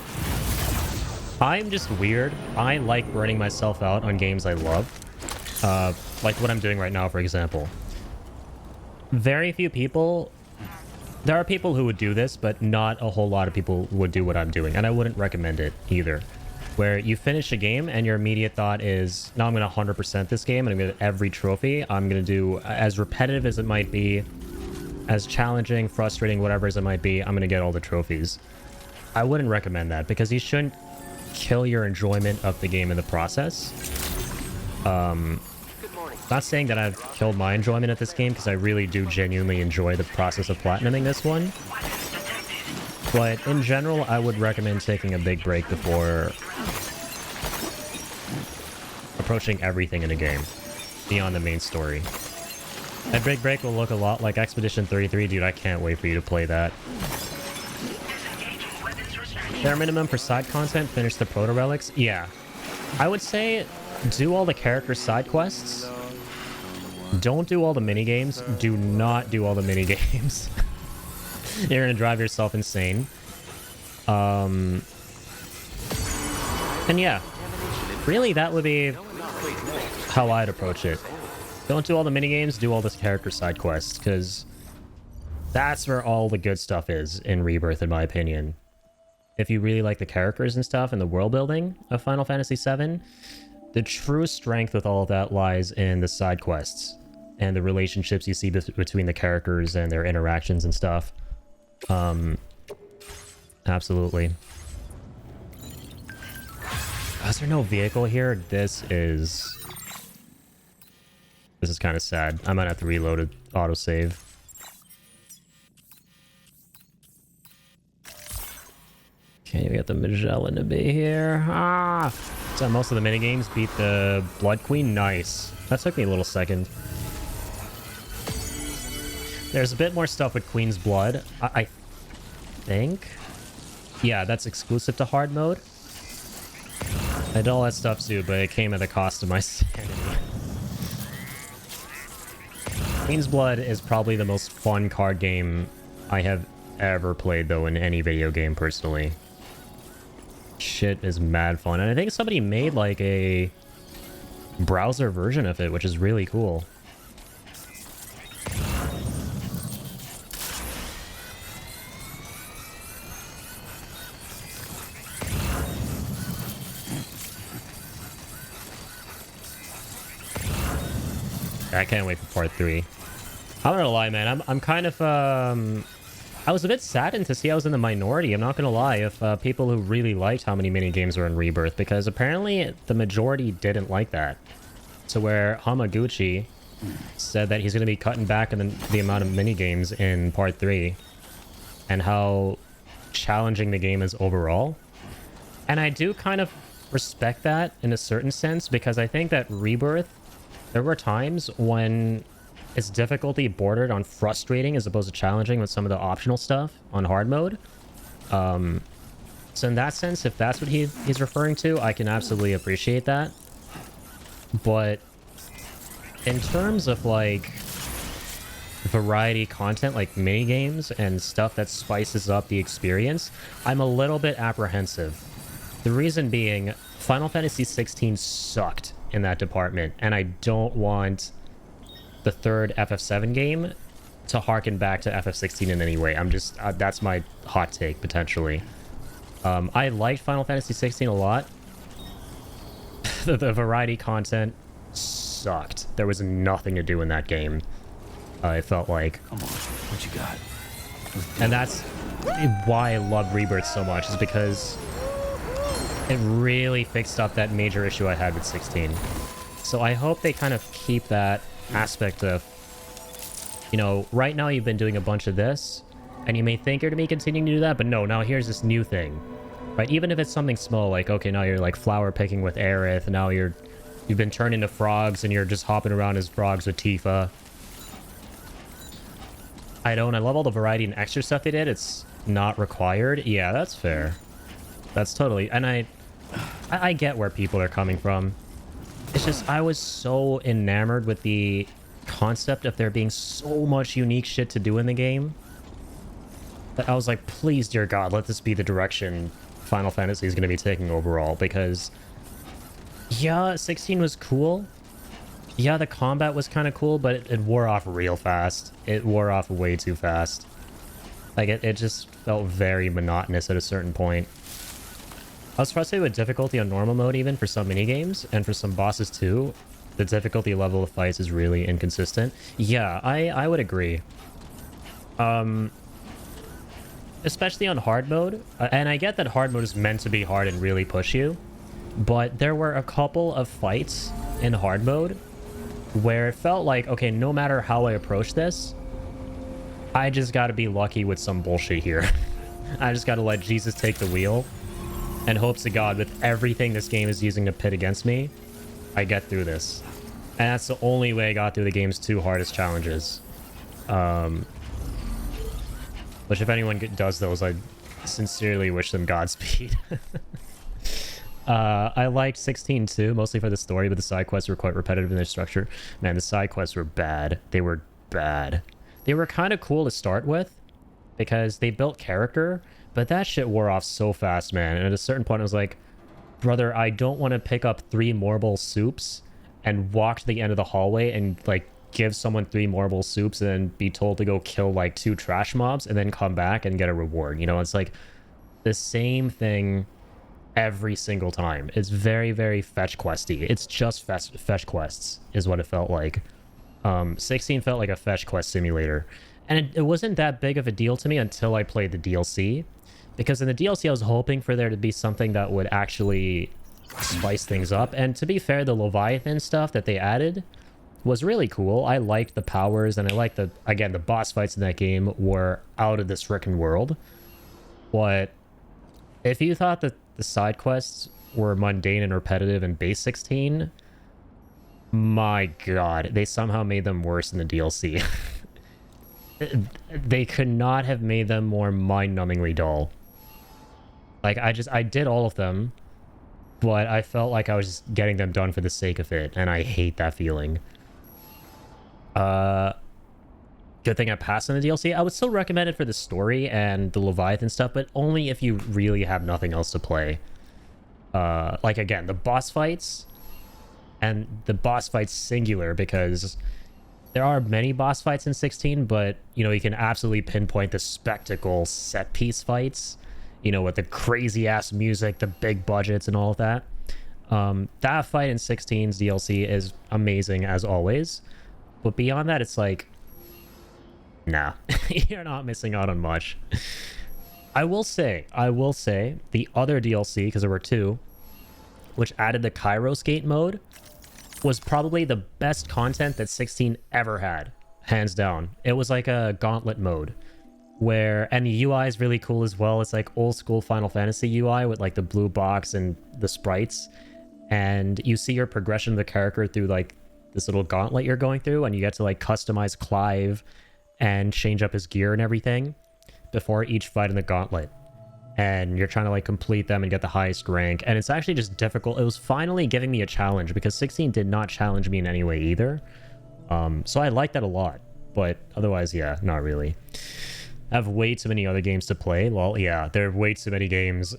I'm just weird. I like burning myself out on games I love. Like what I'm doing right now, for example. Very few people... There are people who would do this, but not a whole lot of people would do what I'm doing. And I wouldn't recommend it either. Where you finish a game and your immediate thought is, no, I'm going to 100% this game and I'm going to get every trophy. I'm going to do, as repetitive as it might be, as challenging, frustrating, whatever as it might be, I'm going to get all the trophies. I wouldn't recommend that because you shouldn't kill your enjoyment of the game in the process. Not saying that I've killed my enjoyment at this game because I really do genuinely enjoy the process of platinuming this one. But in general, I would recommend taking a big break before approaching everything in a game beyond the main story. That big break will look a lot like Expedition 33, dude. I can't wait for you to play that. Bare minimum for side content, finish the proto relics. Yeah, I would say do all the character side quests. Don't do all the mini games. Do not do all the mini games. You're gonna drive yourself insane. And yeah, really that would be how I'd approach it. Don't do all the mini games. Do all the character side quests because that's where all the good stuff is in Rebirth, in my opinion. If you really like the characters and stuff and the world building of Final Fantasy VII, the true strength with all of that lies in the side quests and the relationships you see between the characters and their interactions and stuff. Absolutely. Is there no vehicle here? This is kind of sad. I might have to reload it, autosave. Okay, we got the Magellan to be here. Ah! So most of the minigames beat the Blood Queen. Nice. That took me a little second. There's a bit more stuff with Queen's Blood, I think. Yeah, that's exclusive to hard mode. I did all that stuff too, but it came at the cost of my sanity. Queen's Blood is probably the most fun card game I have ever played, though, in any video game, personally. Shit is mad fun. And I think somebody made, like, a browser version of it, which is really cool. I can't wait for part 3. I'm not gonna lie, man. I'm kind of, I was a bit saddened to see I was in the minority. I'm not gonna lie, of people who really liked how many minigames were in Rebirth, because apparently the majority didn't like that. So where Hamaguchi said that he's gonna be cutting back on the amount of minigames in part 3, and how challenging the game is overall. And I do kind of respect that in a certain sense, because I think that Rebirth, there were times when its difficulty bordered on frustrating as opposed to challenging with some of the optional stuff on hard mode. So in that sense, if that's what he's referring to, I can absolutely appreciate that. But in terms of like variety content, like mini games and stuff that spices up the experience, I'm a little bit apprehensive. The reason being, Final Fantasy XVI sucked in that department, and I don't want the third FF7 game to harken back to FF16 in any way. I'm just that's my hot take potentially. I liked Final Fantasy 16 a lot. The variety content sucked. There was nothing to do in that game. It felt like. Come on, what you got? And that's why I love Rebirth so much, is because it really fixed up that major issue I had with 16. So I hope they kind of keep that aspect of, you know, right now you've been doing a bunch of this, and you may think you're to be continuing to do that, but no, now here's this new thing, right? Even if it's something small, like, okay, now you're like flower picking with Aerith, now you've been turned into frogs, and you're just hopping around as frogs with Tifa. I love all the variety and extra stuff they did. It's not required. Yeah, that's fair. That's totally, and I get where people are coming from. It's just, I was so enamored with the concept of there being so much unique shit to do in the game that I was like, please, dear God, let this be the direction Final Fantasy is going to be taking overall, because yeah, 16 was cool. Yeah, the combat was kind of cool, but it wore off real fast. It wore off way too fast. Like, it just felt very monotonous at a certain point. I was frustrated with difficulty on normal mode even for some minigames, and for some bosses too. The difficulty level of fights is really inconsistent. Yeah, I would agree. Especially on hard mode. And I get that hard mode is meant to be hard and really push you. But there were a couple of fights in hard mode where it felt like, okay, no matter how I approach this, I just gotta be lucky with some bullshit here. I just gotta let Jesus take the wheel and hope to God with everything this game is using to pit against me, I get through this. And that's the only way I got through the game's 2 hardest challenges. Which if anyone does those, I sincerely wish them Godspeed. I liked 16 too, mostly for the story, but the side quests were quite repetitive in their structure. Man, the side quests were bad. They were bad. They were kind of cool to start with because they built character, but that shit wore off so fast, man. And at a certain point, I was like, brother, I don't want to pick up 3 marble soups and walk to the end of the hallway and like give someone 3 marble soups and then be told to go kill like 2 trash mobs and then come back and get a reward. You know, it's like the same thing every single time. It's very, very fetch questy. It's just fetch quests is what it felt like. 16 felt like a fetch quest simulator. And it wasn't that big of a deal to me until I played the DLC. Because in the DLC, I was hoping for there to be something that would actually spice things up. And to be fair, the Leviathan stuff that they added was really cool. I liked the powers, and I liked the, again, the boss fights in that game were out of this frickin' world. But if you thought that the side quests were mundane and repetitive in base 16, my god, they somehow made them worse in the DLC. They could not have made them more mind-numbingly dull. Like, I did all of them, but I felt like I was just getting them done for the sake of it, and I hate that feeling. Good thing I passed on the DLC. I would still recommend it for the story and the Leviathan stuff, but only if you really have nothing else to play. Like, again, the boss fights, and the boss fights singular, because there are many boss fights in 16, but, you know, you can absolutely pinpoint the spectacle set-piece fights, you know, with the crazy-ass music, the big budgets, and all of that. That fight in 16's DLC is amazing, as always. But beyond that, it's like, nah, you're not missing out on much. I will say, the other DLC, because there were 2, which added the Kairos Gate mode, was probably the best content that 16 ever had, hands down. It was like a gauntlet mode, where, and the UI is really cool as well. It's like old school Final Fantasy UI with like the blue box and the sprites, and you see your progression of the character through like this little gauntlet you're going through, and you get to like customize Clive and change up his gear and everything before each fight in the gauntlet. And you're trying to like complete them and get the highest rank, and it's actually just difficult. It was finally giving me a challenge, because 16 did not challenge me in any way either. So I like that a lot, but otherwise, yeah, not really. I have way too many other games to play. Well, yeah, there are way too many games.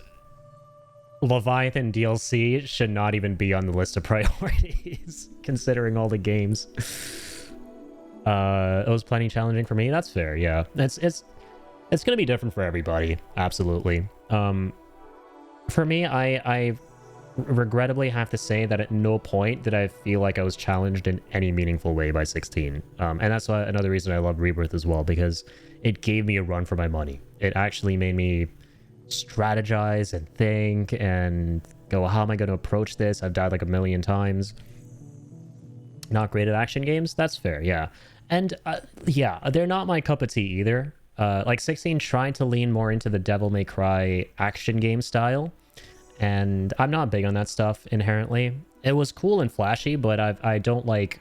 Leviathan DLC should not even be on the list of priorities, considering all the games. It was plenty challenging for me. That's fair, yeah. It's going to be different for everybody. Absolutely. For me, I regrettably have to say that at no point did I feel like I was challenged in any meaningful way by 16. And that's why another reason I love Rebirth as well, because it gave me a run for my money. It actually made me strategize and think and go, how am I going to approach this? I've died like a million times. Not great at action games? That's fair, yeah. And yeah, they're not my cup of tea either. Like 16 tried to lean more into the Devil May Cry action game style, and I'm not big on that stuff inherently. It was cool and flashy, but I don't like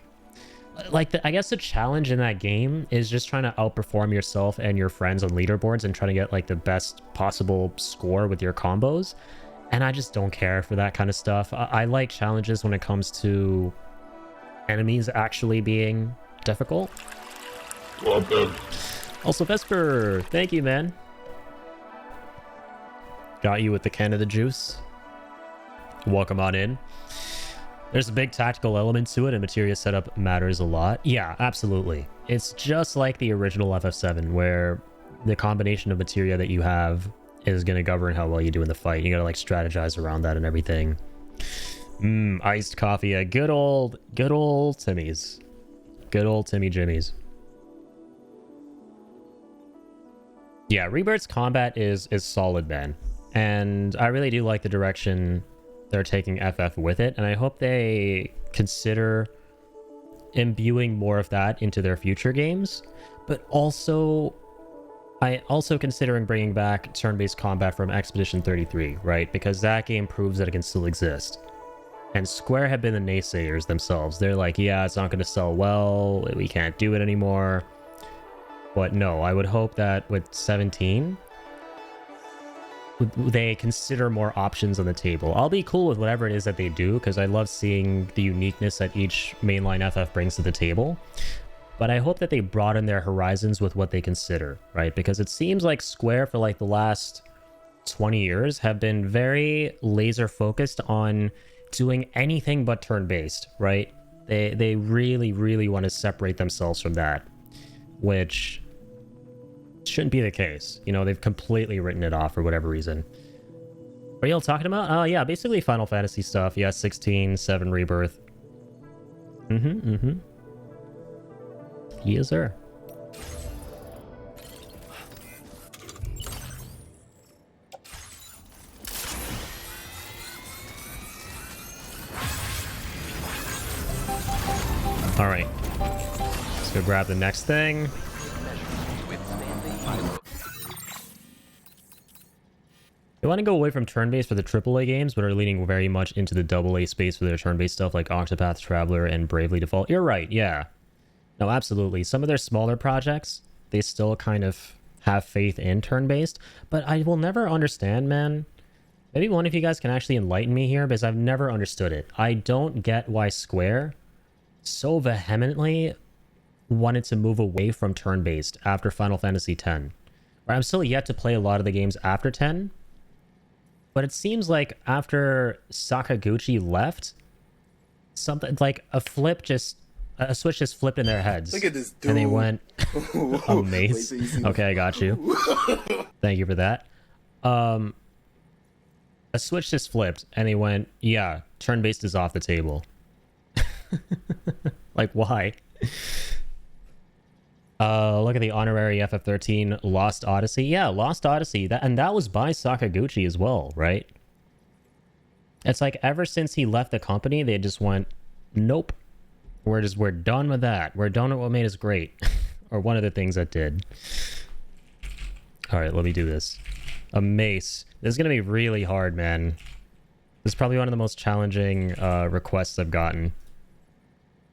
I guess the challenge in that game is just trying to outperform yourself and your friends on leaderboards and trying to get like the best possible score with your combos. And I just don't care for that kind of stuff. I like challenges when it comes to enemies actually being difficult. Welcome. Also, Vesper, thank you, man. Got you with the Canada juice. Welcome on in. There's a big tactical element to it, and materia setup matters a lot. Yeah, absolutely. It's just like the original FF7, where the combination of materia that you have is going to govern how well you do in the fight. You got to like strategize around that and everything. Iced coffee. Yeah, good old Timmy's. Good old Timmy Jimmy's. Yeah, Rebirth's combat is solid, man. And I really do like the direction they're taking FF with it, and I hope they consider imbuing more of that into their future games. But also, I also considering bringing back turn-based combat from Expedition 33, right? Because that game proves that it can still exist. And Square have been the naysayers themselves. They're like, yeah, it's not going to sell well, we can't do it anymore. But no, I would hope that with 17, they consider more options on the table. I'll be cool with whatever it is that they do, because I love seeing the uniqueness that each mainline FF brings to the table. But I hope that they broaden their horizons with what they consider, right? Because it seems like Square for like the last 20 years have been very laser focused on doing anything but turn-based, right? They really, really want to separate themselves from that, which shouldn't be the case. You know, they've completely written it off for whatever reason. What are y'all talking about? Oh, yeah, basically Final Fantasy stuff. Yeah, 16, 7 Rebirth. Yes, sir. All right. Let's go grab the next thing. They want to go away from turn-based for the AAA games, but are leaning very much into the AA space for their turn-based stuff like Octopath Traveler and Bravely Default. You're right, yeah. No, absolutely. Some of their smaller projects, they still kind of have faith in turn-based, but I will never understand, man. Maybe one of you guys can actually enlighten me here, because I've never understood it. I don't get why Square so vehemently wanted to move away from turn-based after Final Fantasy X. I'm still yet to play a lot of the games after 10, but it seems like after Sakaguchi left, something like a switch just flipped in their heads. Look at this dude. And they went, oh, Mace. Okay, I got you. Thank you for that. A switch just flipped and they went, yeah, turn-based is off the table. Like, why? Look at the honorary FF13 Lost Odyssey. Yeah, Lost Odyssey. That was by Sakaguchi as well, right? It's like ever since he left the company, they just went, nope. We're done with that. We're done with what made us great. Or one of the things that did. All right, let me do this. A mace. This is going to be really hard, man. This is probably one of the most challenging requests I've gotten.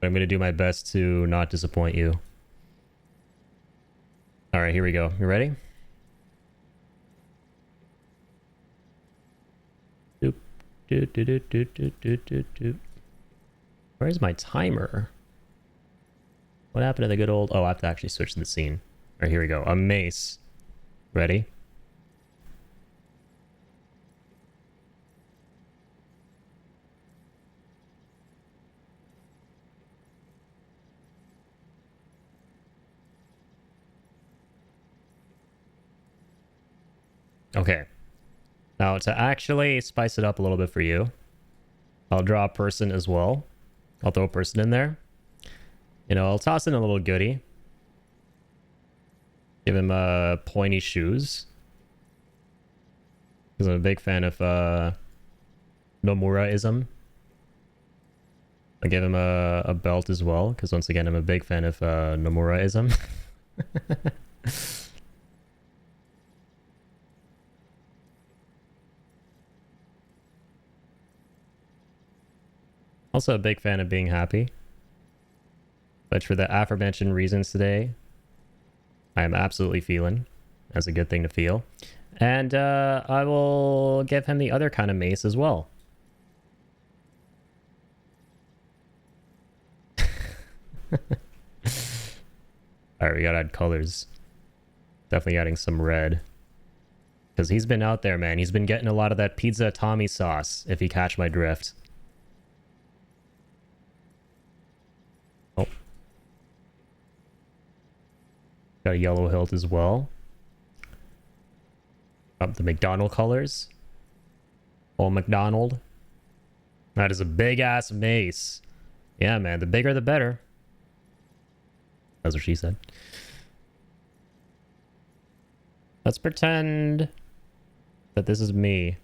But I'm going to do my best to not disappoint you. All right, here we go. You ready? Doop, doop, doop, doop, doop, doop, doop, doop. Where's my timer? What happened to the good old... Oh, I have to actually switch the scene. All right, here we go. A mace. Ready? Okay. Now, to actually spice it up a little bit for you, I'll draw a person as well. I'll throw a person in there. You know, I'll toss in a little goodie. Give him pointy shoes. Because I'm a big fan of Nomura-ism. I'll give him a belt as well. Because once again, I'm a big fan of Nomura-ism. Also a big fan of being happy. But for the aforementioned reasons today, I am absolutely feeling. That's a good thing to feel. And I will give him the other kind of mace as well. Alright, we gotta add colors. Definitely adding some red. Because he's been out there, man. He's been getting a lot of that pizza Tommy sauce, if you catch my drift. Oh. Got a yellow hilt as well. Up the McDonald colors. Old McDonald. That is a big ass mace. Yeah, man. The bigger the better. That's what she said. Let's pretend that this is me.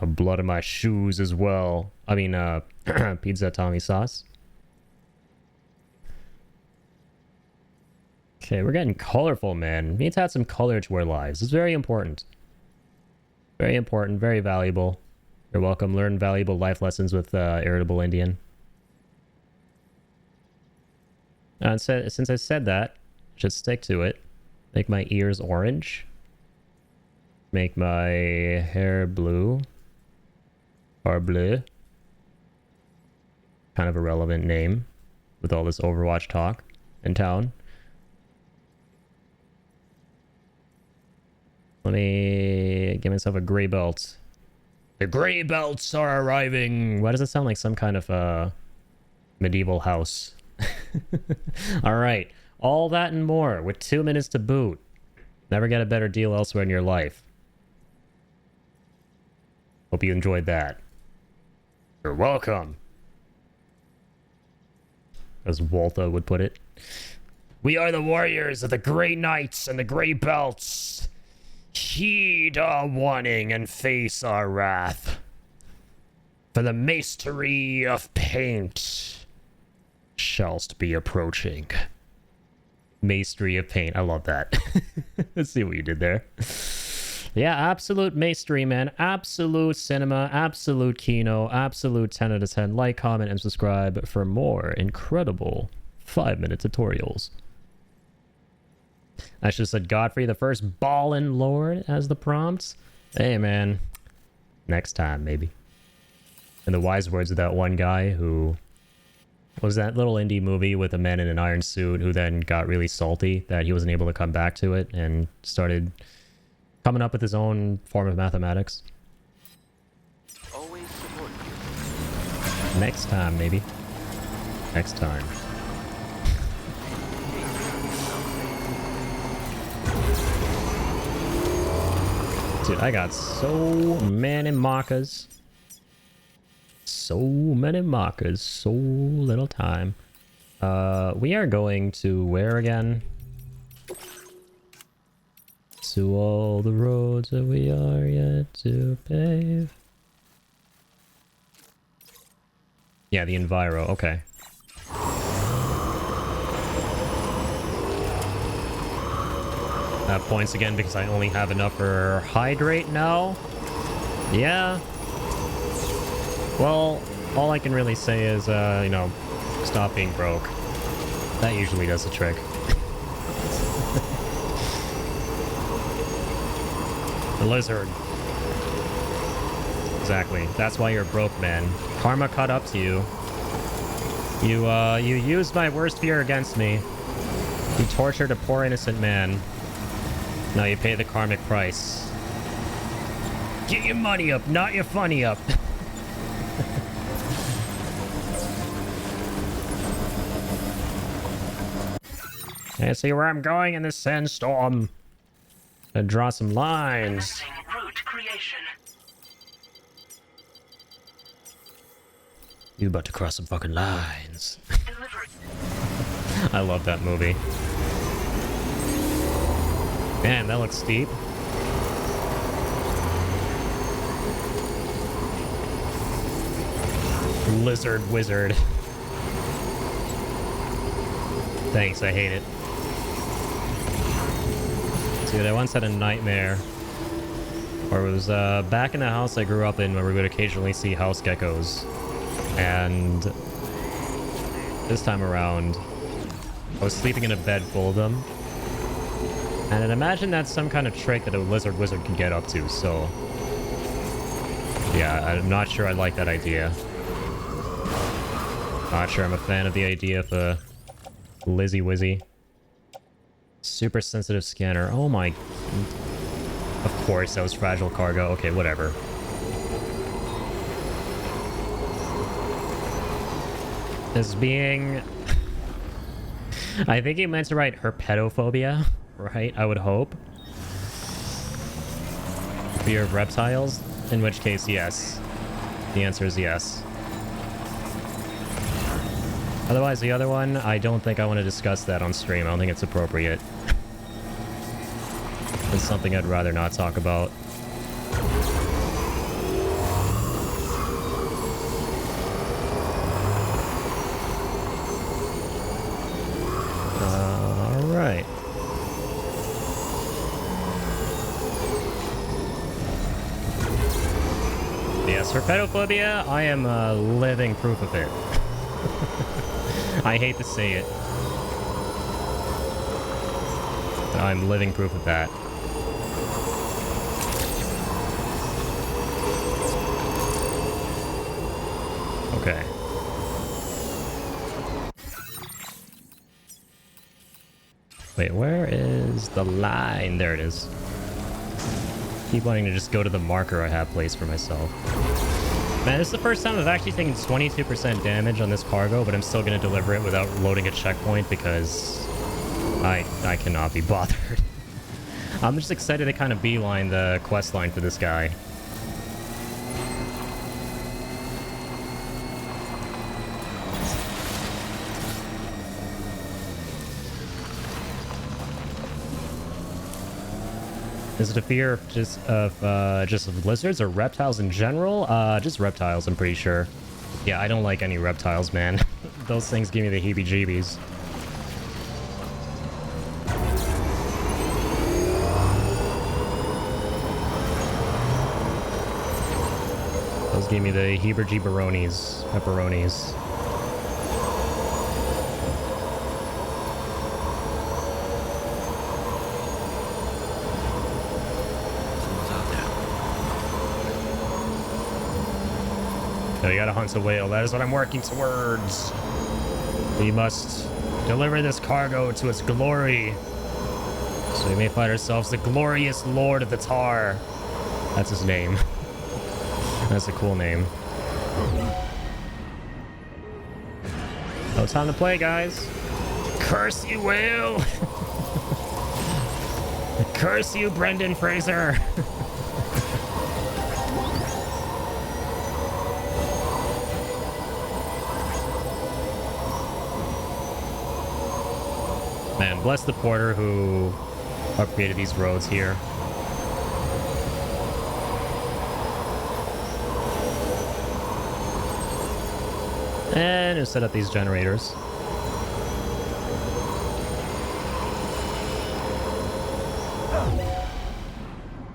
Blood in my shoes as well. I mean, pizza Tommy sauce. Okay, we're getting colorful, man. We need to add some color to our lives. It's very important. Very important, very valuable. You're welcome. Learn valuable life lessons with Irritable Indian. And since I said that, I should stick to it. Make my ears orange. Make my hair blue. Or bleu. Kind of a relevant name with all this Overwatch talk in town. Let me give myself a gray belt. The gray belts are arriving. Why does it sound like some kind of medieval house? All right. All that and more with 2 minutes to boot. Never get a better deal elsewhere in your life. Hope you enjoyed that. You're welcome. As Waltha would put it. We are the warriors of the Grey Knights and the Grey Belts. Heed our warning and face our wrath. For the mastery of paint shallst be approaching. Mastery of paint. I love that. Let's see what you did there. Yeah, absolute mastery, man. Absolute cinema. Absolute kino. Absolute 10 out of 10. Like, comment, and subscribe for more incredible 5-minute tutorials. I should have said Godfrey the First Ballin' Lord as the prompts. Hey, man. Next time, maybe. In the wise words of that one guy who... was that little indie movie with a man in an iron suit who then got really salty that he wasn't able to come back to it and started coming up with his own form of mathematics. Always support you. Next time, maybe. Next time. Dude, I got so many markers. So many markers. So little time. We are going to where again? To all the roads that we are yet to pave. Yeah, the Enviro. Okay. Points again because I only have enough for hydrate now. Yeah. Well, all I can really say is, you know, stop being broke. That usually does the trick. The lizard. Exactly. That's why you're broke, man. Karma caught up to you. You used my worst fear against me. You tortured a poor innocent man. Now you pay the karmic price. Get your money up, not your funny up. I see where I'm going in this sandstorm. Gonna draw some lines. Route creation. You about to cross some fucking lines. I love that movie. Man, that looks steep. Lizard wizard. Thanks, I hate it. Dude, I once had a nightmare where it was back in the house I grew up in where we would occasionally see house geckos. And this time around, I was sleeping in a bed full of them. And I'd imagine that's some kind of trick that a lizard wizard can get up to, so... yeah, I'm not sure I like that idea. Not sure I'm a fan of the idea of a Lizzy Wizzy. Super sensitive scanner. Oh my... of course, that was fragile cargo. Okay, whatever. This being... I think he meant to write herpetophobia, right? I would hope. Fear of reptiles? In which case, yes. The answer is yes. Otherwise, the other one, I don't think I want to discuss that on stream. I don't think it's appropriate. It's something I'd rather not talk about. Alright. Yes, for pedophobia, I am living proof of it. I hate to say it. But I'm living proof of that. Okay. Wait, where is the line? There it is. Keep wanting to just go to the marker I have placed for myself. Man, this is the first time I've actually taken 22% damage on this cargo, but I'm still going to deliver it without loading a checkpoint because I cannot be bothered. I'm just excited to kind of beeline the quest line for this guy. Is it a fear of just of lizards or reptiles in general? Just reptiles, I'm pretty sure. Yeah, I don't like any reptiles, man. Those things give me the heebie-jeebies. Those give me the heeber-jeeberonis, pepperonis. We gotta hunt a whale. That is what I'm working towards. We must deliver this cargo to its glory, so we may find ourselves the glorious Lord of the Tar. That's his name. That's a cool name. Oh, time to play, guys. Curse you, whale! Curse you, Brendan Fraser! Man, bless the porter who upgraded these roads here. And who set up these generators.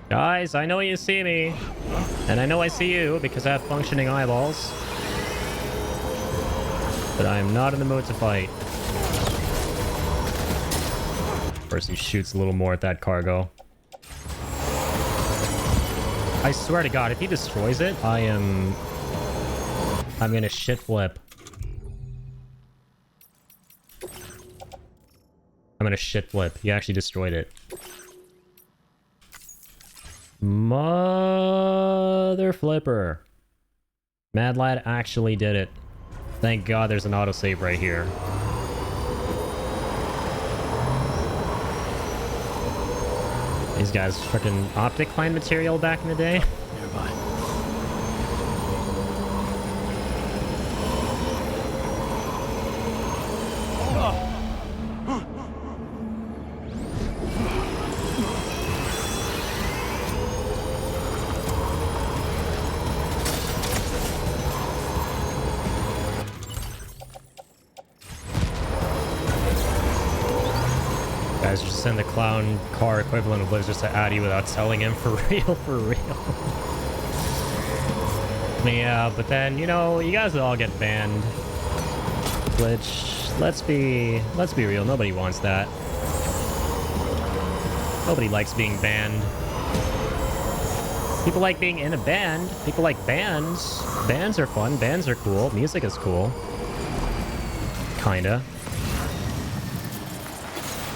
Guys, I know you see me. And I know I see you because I have functioning eyeballs. But I am not in the mood to fight. First, he shoots a little more at that cargo. I swear to God, if he destroys it, I'm gonna shit flip. I'm gonna shit flip. He actually destroyed it. Mother flipper. Mad Lad actually did it. Thank God there's an autosave right here. These guys freaking optic find material back in the day. Nearby. Guys, just send the clown car equivalent of Blizzard to Addy without telling him for real, for real. Yeah, but then, you know, you guys will all get banned. Which, let's be real, nobody wants that. Nobody likes being banned. People like being in a band. People like bands. Bands are fun, bands are cool, music is cool. Kinda.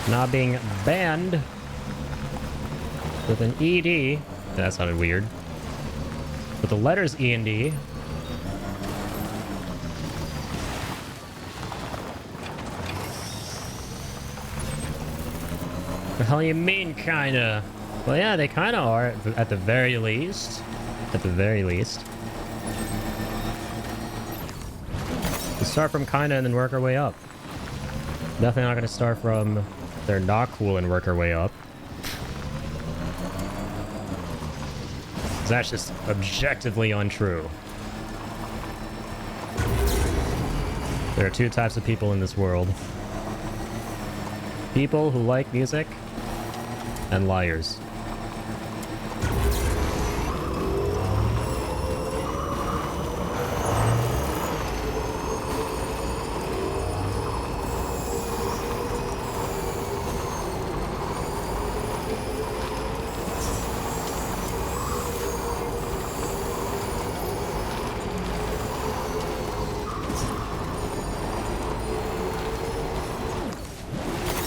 Not being banned with an ED. That sounded weird. With the letters E and D. The hell you mean, kinda? Well, yeah, they kinda are, at the very least. At the very least. Start from kinda and then work our way up. Definitely not gonna start from they're not cool and work our way up. That's just objectively untrue. There are two types of people in this world. People who like music and liars.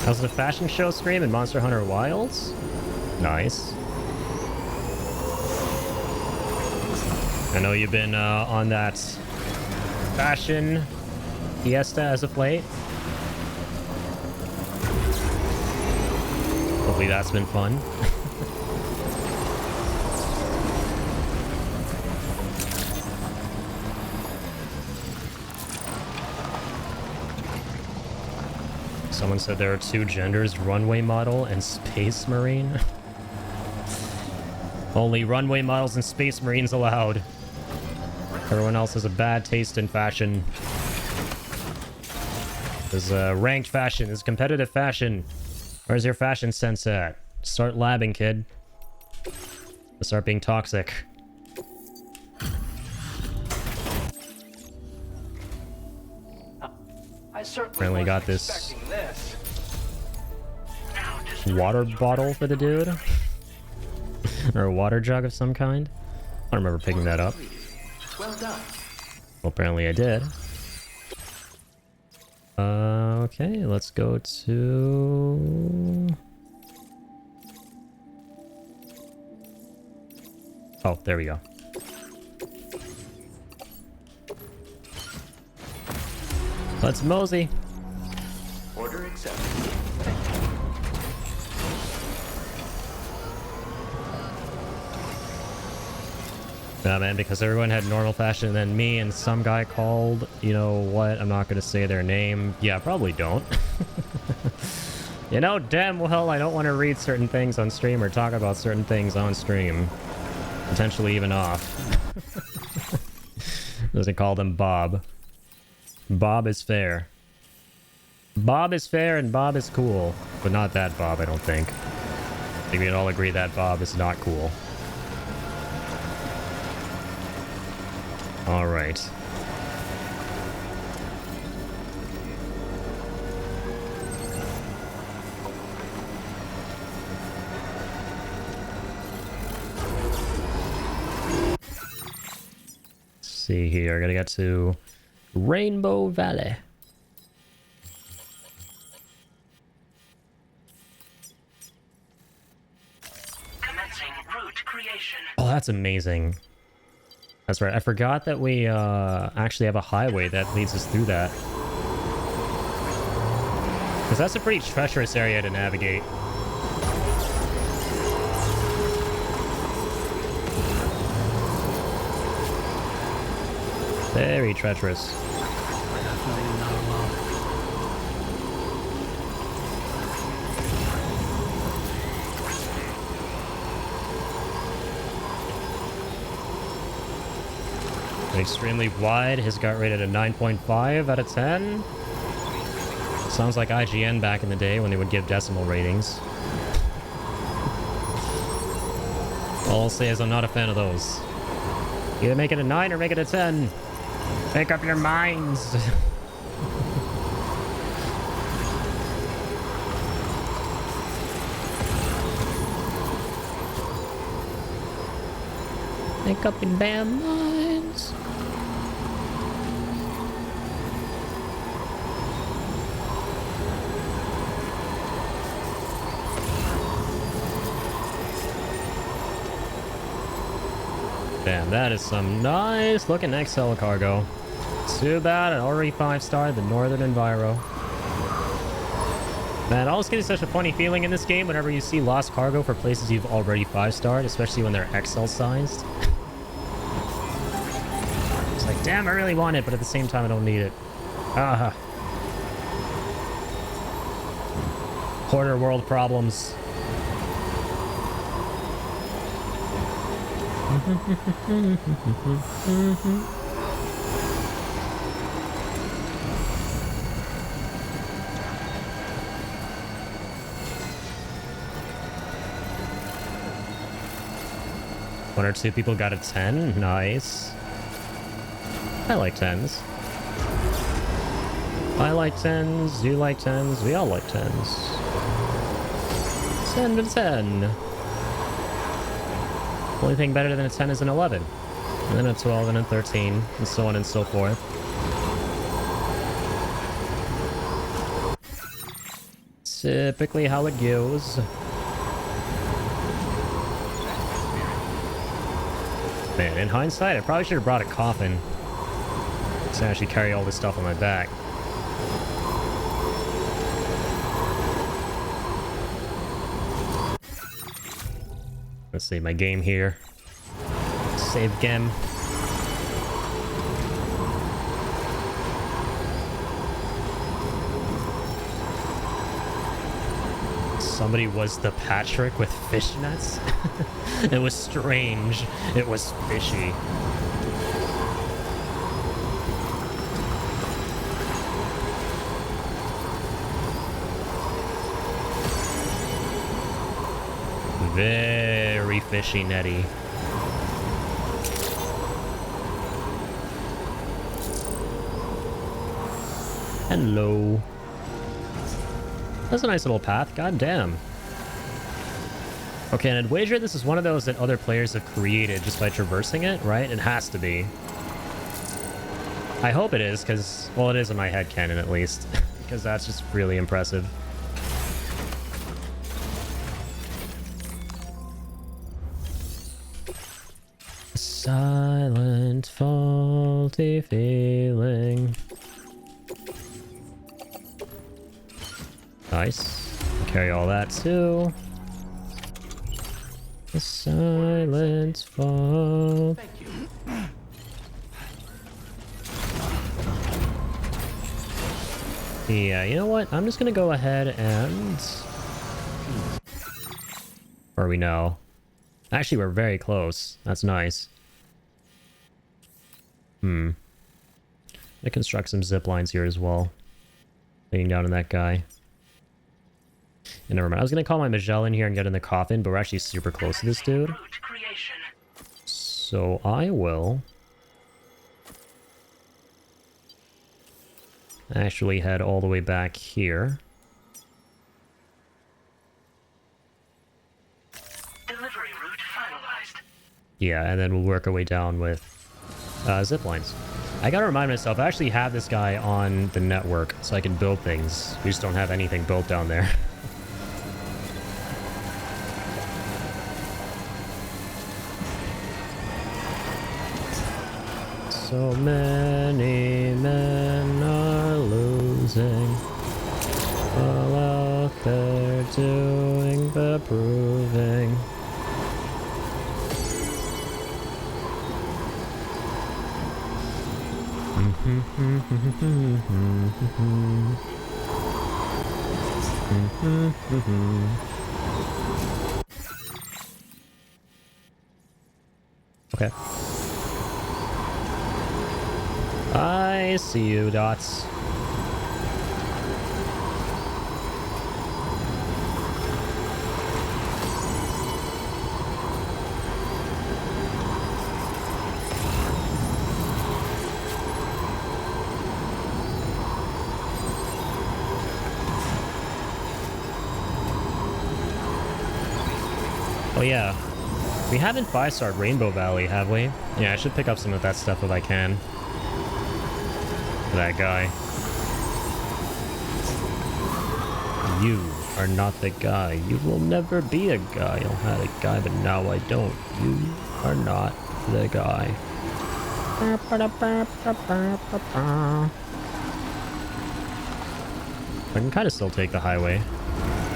How's the fashion show stream in Monster Hunter Wilds? Nice. I know you've been on that fashion fiesta as of late. Hopefully that's been fun. Someone said there are two genders, runway model and space marine. Only runway models and space marines allowed. Everyone else has a bad taste in fashion. There's ranked fashion, there's competitive fashion. Where's your fashion sense at? Start labbing, kid. Start being toxic. I certainly Apparently got wasn't this expecting this. water bottle for the dude. Or a water jug of some kind. I don't remember picking that up. Well done. Well, apparently I did. Okay, let's go to... Oh, there we go. Let's mosey. Order accepted. Nah, man, because everyone had normal fashion, and then me and some guy called, you know what, I'm not gonna say their name. Yeah, probably don't. You know damn well I don't want to read certain things on stream or talk about certain things on stream. Potentially even off. Doesn't call them Bob. Bob is fair. Bob is fair and Bob is cool. But not that Bob, I don't think. I think we'd all agree that Bob is not cool. Alright. See here, I gotta get to Rainbow Valley. Commencing route creation. Oh, that's amazing. That's right, I forgot that we actually have a highway that leads us through that. Because that's a pretty treacherous area to navigate. Very treacherous. Extremely wide. His got rated a 9.5 out of 10. Sounds like IGN back in the day when they would give decimal ratings. All I'll say is I'm not a fan of those. Either make it a 9 or make it a 10. Make up your minds. Make up your damn minds. Damn, that is some nice looking XL cargo. Too bad it already 5-starred the Northern Enviro. Man, I always get such a funny feeling in this game whenever you see lost cargo for places you've already 5-starred, especially when they're XL sized. It's like, damn, I really want it, but at the same time I don't need it. Ah. Hoarder world problems. One or two people got a 10. Nice. I like 10s. I like 10s. You like 10s. We all like 10s. 10 to 10. Only thing better than a 10 is an 11. And then a 12 and a 13. And so on and so forth. Typically how it goes. Man, in hindsight, I probably should have brought a coffin to actually carry all this stuff on my back. Let's see, my game here. Save game. Somebody was the Patrick with fishnets? It was strange. It was fishy. Very fishy netty. Hello. That's a nice little path. God damn. Okay, and I'd wager this is one of those that other players have created just by traversing it, right? It has to be. I hope it is, because, well, it is in my headcanon at least. Because that's just really impressive. Silent, faulty feeling. Nice. Carry all that too. The silent fall. Thank you. Yeah, you know what? I'm just gonna go ahead and... Or we know. Actually, we're very close. That's nice. I construct some zip lines here as well. Leading down to that guy. And never mind. I was gonna call my Magellan here and get in the coffin, but we're actually super close to this dude. So I will actually head all the way back here. Delivery route finalized. Yeah, and then we'll work our way down with zip lines. I gotta remind myself, I actually have this guy on the network, so I can build things. We just don't have anything built down there. So many men are losing while out there doing the proving. Okay. I see you, Dots. Oh yeah, we haven't 5-starred Rainbow Valley, have we? Yeah, I should pick up some of that stuff if I can. That guy. You are not the guy. You will never be a guy. I had a guy, but now I don't. You are not the guy. I can kind of still take the highway.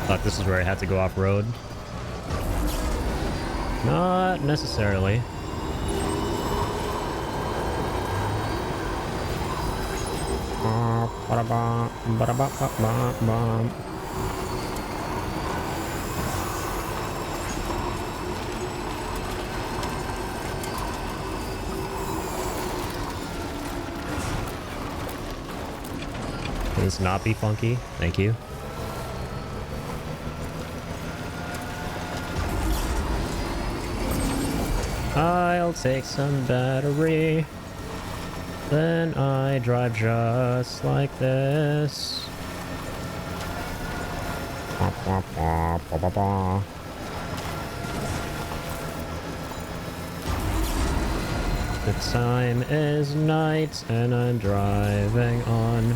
Thought this is where I had to go off-road. Not necessarily. Can this not be funky? Thank you. I'll take some battery. Then I drive just like this. The time is night and I'm driving on.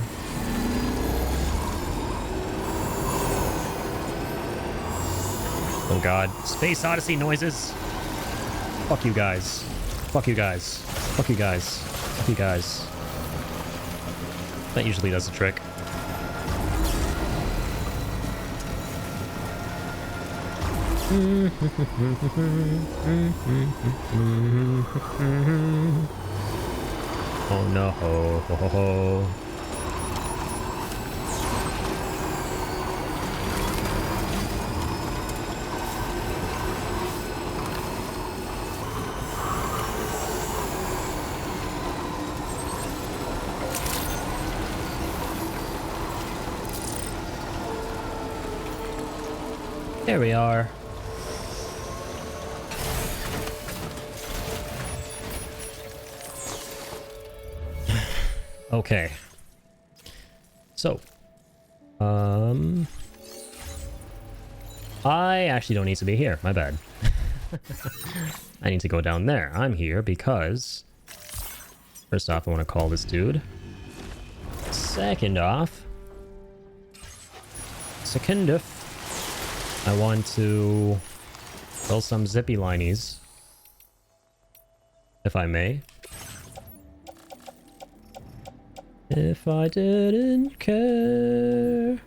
Oh god. Space Odyssey noises. Fuck you guys. Fuck you guys. Fuck you guys. Fuck you guys. That usually does the trick. Oh no. Ho, ho, ho, ho. Here we are. Okay. So, I actually don't need to be here. My bad. I need to go down there. I'm here because first off, I want to call this dude. Second off, I want to build some zippy linies, if I may. If I didn't care.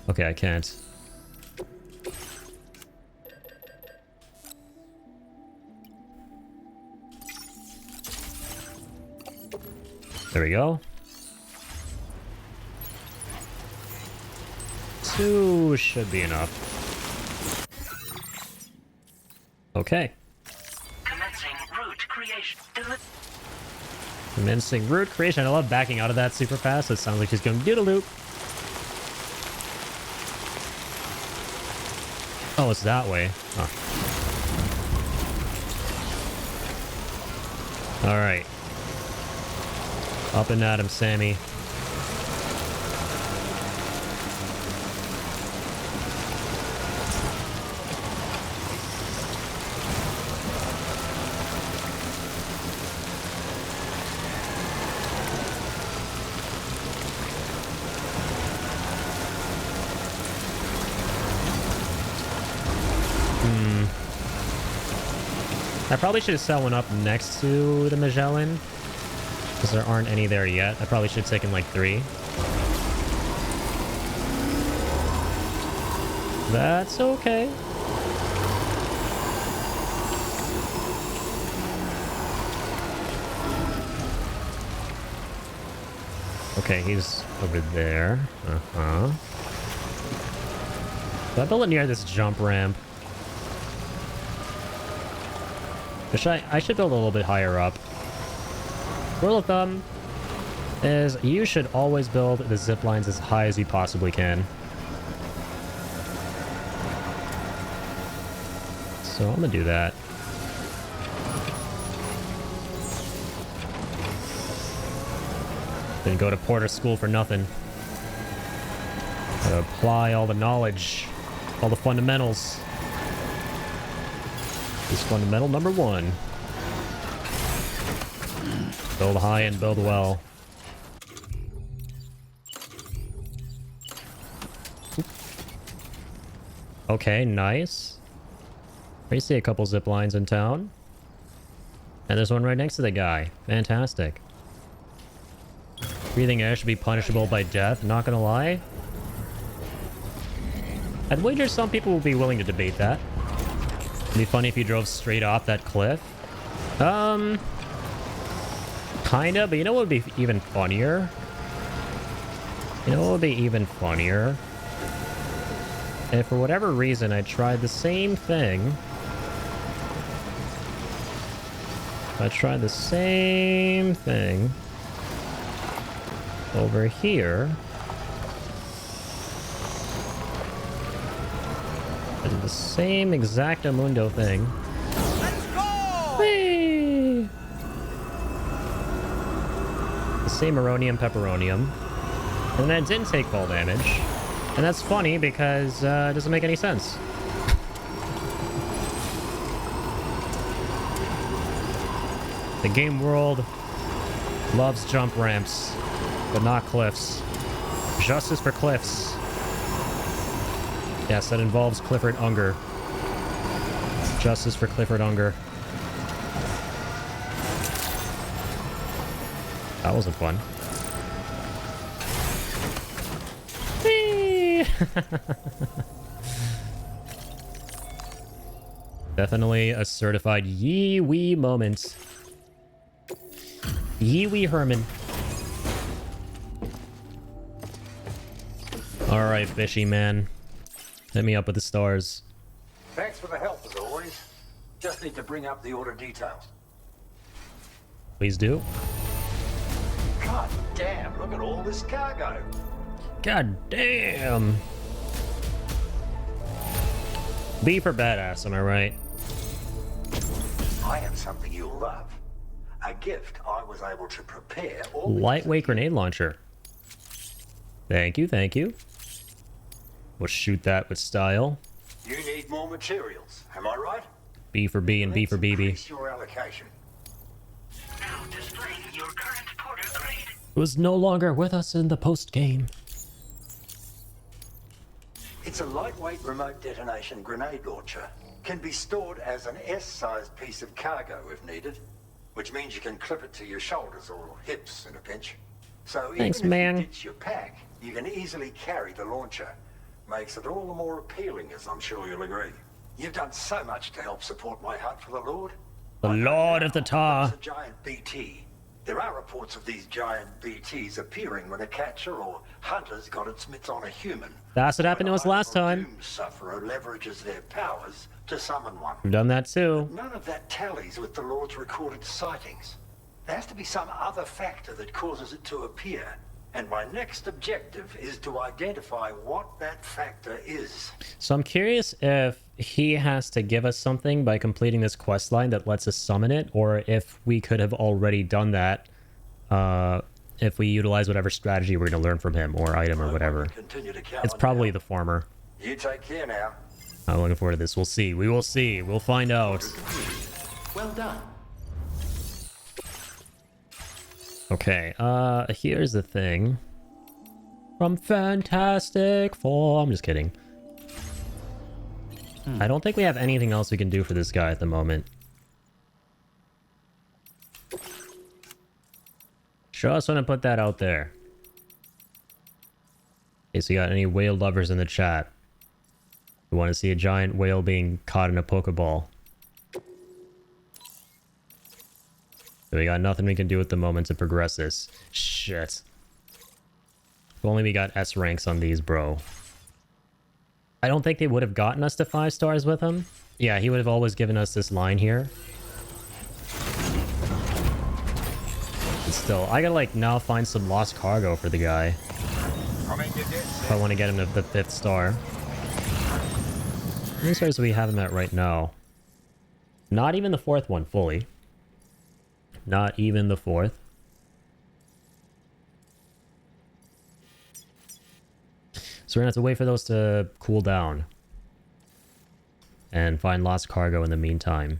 Okay, I can't. There we go. 2 should be enough. Okay. Commencing route creation. Commencing route creation. I love backing out of that super fast. It sounds like she's going doodle-loop. Oh, it's that way. Huh. Alright. Up and at him, Sammy. I probably should have set one up next to the Magellan, because there aren't any there yet. I probably should have taken like 3. That's okay. Okay, he's over there. Uh-huh. So I built it near this jump ramp. I should build a little bit higher up. Rule of thumb is you should always build the zip lines as high as you possibly can. So I'm gonna do that. Didn't go to Porter School for nothing. Gotta apply all the knowledge, all the fundamentals. This is fundamental number 1. Build high and build well. Okay, nice. I see a couple zip lines in town. And there's one right next to the guy. Fantastic. Breathing air should be punishable by death, not gonna lie. I'd wager some people will be willing to debate that. It'd be funny if you drove straight off that cliff. Kinda, but you know what would be even funnier? You know what would be even funnier? If for whatever reason I tried the same thing. I tried the same thing over here. I did the same exactamundo thing. Let's go! Whee! The same ammonium pepperonium. And then it didn't take fall damage. And that's funny because it doesn't make any sense. The game world loves jump ramps, but not cliffs. Justice for cliffs. Yes, that involves Clifford Unger. Justice for Clifford Unger. That wasn't fun. Whee! Definitely a certified yee-wee moment. Yee-wee Herman. Alright, fishy man. Hit me up with the stars. Thanks for the help, as always. Just need to bring up the order details. Please do. God damn, look at all this cargo. God damn. B for badass, am I right? I have something you'll love. A gift I was able to prepare all these- Lightweight grenade launcher. Thank you, thank you. We'll shoot that with style. You need more materials, am I right? B for B and B for BB. Increase your allocation. Now displaying your current porter grade. Was no longer with us in the post game. It's a lightweight remote detonation grenade launcher. Can be stored as an S-sized piece of cargo if needed, which means you can clip it to your shoulders or hips in a pinch. So Thanks, even man. if you ditch your pack, you can easily carry the launcher. Makes it all the more appealing, as I'm sure you'll agree. You've done so much to help support my hunt for the Lord. The Lord of the Tar. It's a giant BT. There are reports of these giant BTs appearing when a catcher or hunter's got its mitts on a human. That's what happened to us last time. Doom sufferer leverages their powers to summon one. We've done that too. None of that tallies with the Lord's recorded sightings. There has to be some other factor that causes it to appear. And my next objective is to identify what that factor is. So I'm curious if he has to give us something by completing this quest line that lets us summon it, or if we could have already done that if we utilize whatever strategy we're going to learn from him, or item, or whatever. Continue to count It's on probably you. the former. You take care now. I'm looking forward to this. We'll see. We will see. We'll find out. Well done. Okay, here's the thing. From Fantastic Four. I'm just kidding. I don't think we have anything else we can do for this guy at the moment. Just want to put that out there. Okay, so you got any whale lovers in the chat? You want to see a giant whale being caught in a Pokeball? So we got nothing we can do at the moment to progress this. Shit. If only we got S ranks on these, bro. I don't think they would have gotten us to 5 stars with him. Yeah, he would have always given us this line here. But still, I gotta like now find some lost cargo for the guy. If I want to get him to the 5th star. How many stars do we have him at right now? Not even the 4th one fully. Not even the 4th. So we're gonna have to wait for those to cool down. And find lost cargo in the meantime.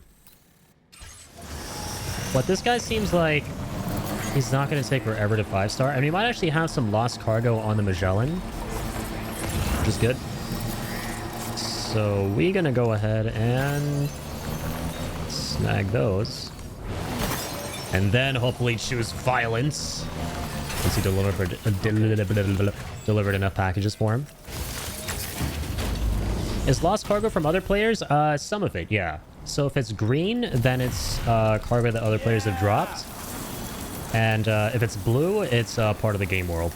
But this guy seems like he's not gonna take forever to 5 star. I mean, he might actually have some lost cargo on the Magellan, which is good. So we're gonna go ahead and snag those. And then hopefully choose violence. Once he delivered enough packages for him. Is lost cargo from other players? Some of it, yeah. So if it's green, then it's cargo that other players have dropped. And if it's blue, it's part of the game world.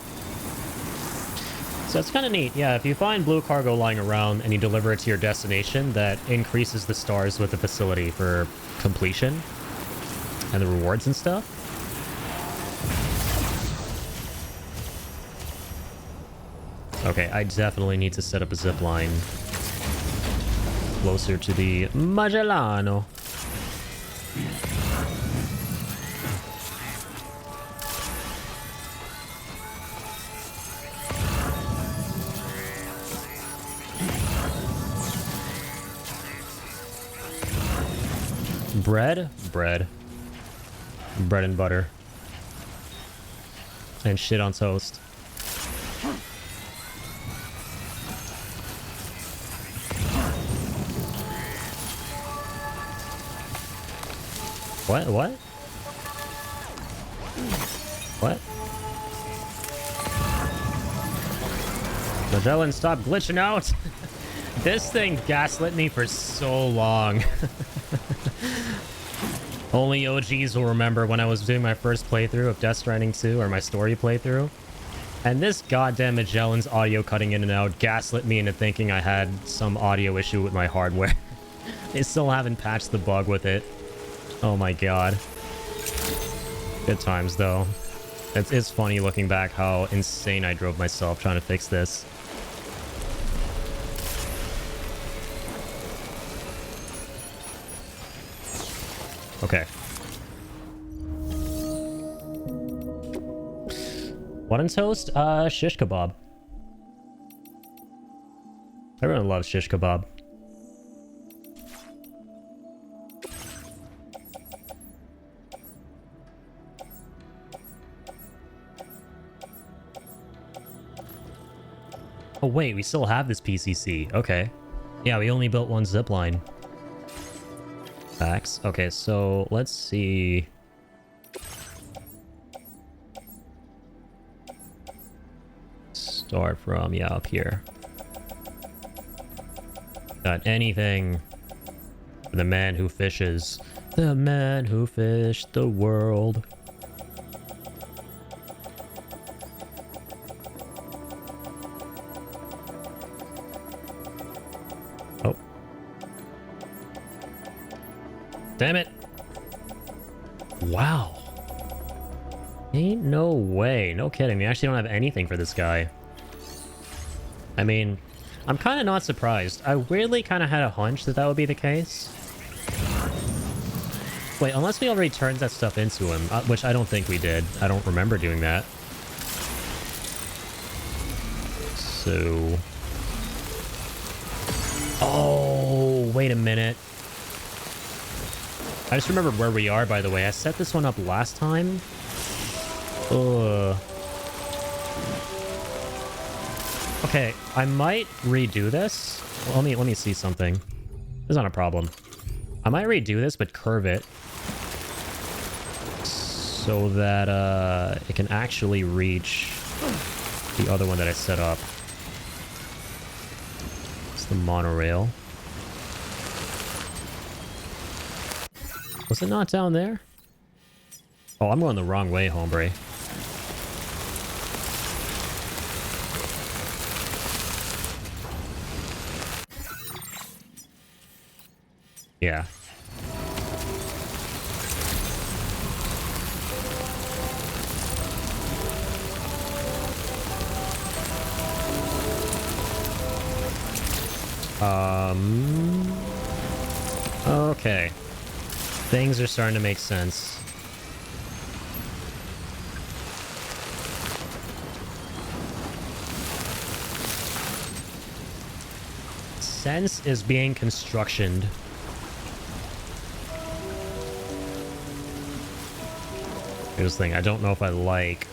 So it's kind of neat. Yeah, if you find blue cargo lying around and you deliver it to your destination, that increases the stars with the facility for completion and the rewards and stuff. Okay, I definitely need to set up a zip line closer to the Magellano. Bread and butter and shit on toast. What? Magellan, stop glitching out. This thing gaslit me for so long. Only OGs will remember when I was doing my first playthrough of Death Stranding 2, or my story playthrough. And this goddamn Magellan's audio cutting in and out gaslit me into thinking I had some audio issue with my hardware. They still haven't patched the bug with it. Oh my god. Good times, though. It's funny looking back how insane I drove myself trying to fix this. Okay. What on toast? Shish kebab. Everyone loves shish kebab. Oh wait, we still have this PCC. Okay. Yeah, we only built one zipline. Facts. Okay, so let's see. Start from, yeah, up here. Got anything for the man who fishes. The man who fished the world. Oh. Damn it. Wow. Ain't no way. No kidding. We actually don't have anything for this guy. I mean, I'm kind of not surprised. I weirdly kind of had a hunch that that would be the case. Wait, unless we already turned that stuff into him, which I don't think we did. I don't remember doing that. So... Oh, wait a minute. I just remembered where we are, by the way. I set this one up last time. Ugh. Okay, I might redo this. Well, let me see something. It's not a problem. I might redo this, but curve it so that it can actually reach the other one that I set up. It's the monorail. Was it not down there? Oh, I'm going the wrong way, hombre. Yeah. Okay. Things are starting to make sense. Sense is being constructioned. Here's the thing, I don't know if I like...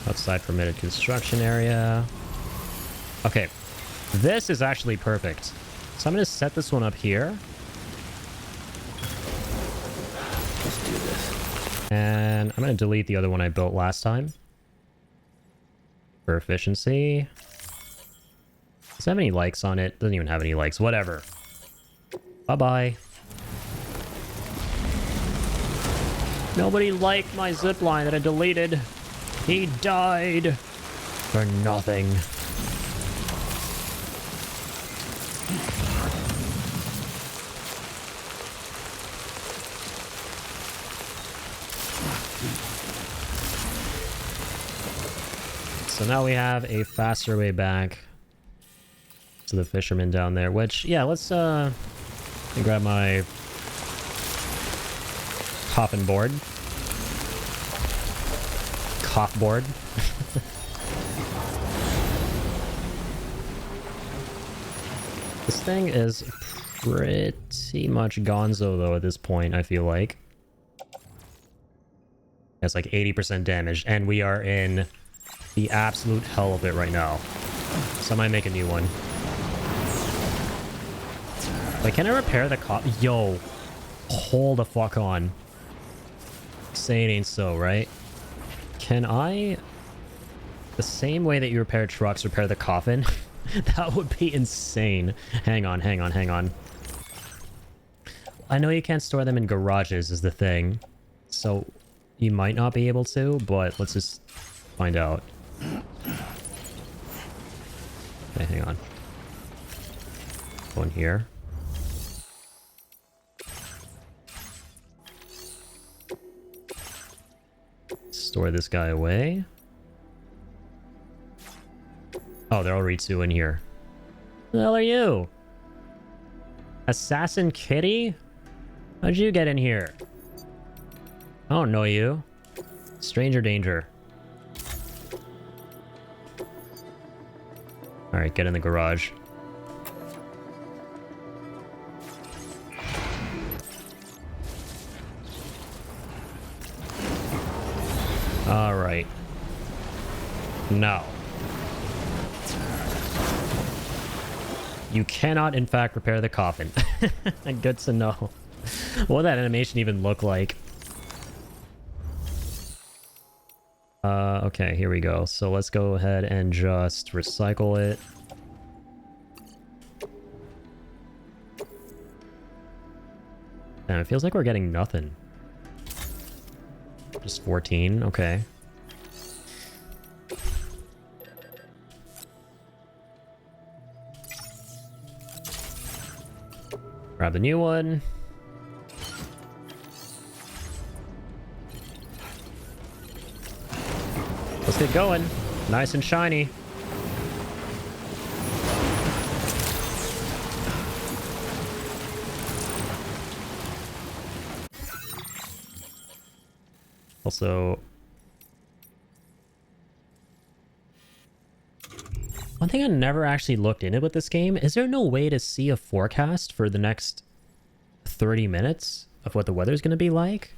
Outside permitted construction area. Okay, this is actually perfect. So I'm going to set this one up here. Let's do this. And I'm going to delete the other one I built last time. For efficiency. Does it have any likes on it? Doesn't even have any likes. Whatever. Bye-bye. Nobody liked my zipline that I deleted. He died for nothing. So now we have a faster way back to the fisherman down there, which, yeah, let's let me grab my coffin board. Cough board. This thing is pretty much gonzo though at this point, I feel like. It's like 80% damage, and we are in the absolute hell of it right now. So I might make a new one. Wait, can I repair the cop? Yo, hold the fuck on. Say it ain't so, right? Can I... The same way that you repair trucks, repair the coffin? That would be insane. Hang on, hang on, hang on. I know you can't store them in garages is the thing. So you might not be able to, but let's just find out. Okay, hang on. One here. Store this guy away. Oh, they're already two in here. Who the hell are you? Assassin Kitty? How'd you get in here? I don't know you. Stranger danger. Alright, get in the garage. Alright. No. You cannot, in fact, repair the coffin. Good to know. What would that animation even look like? Okay, here we go. So let's go ahead and just recycle it. Damn, it feels like we're getting nothing. Just 14, okay. Grab the new one. Let's get going. Nice and shiny. Also, one thing I never actually looked into with this game, is there no way to see a forecast for the next 30 minutes of what the weather's going to be like?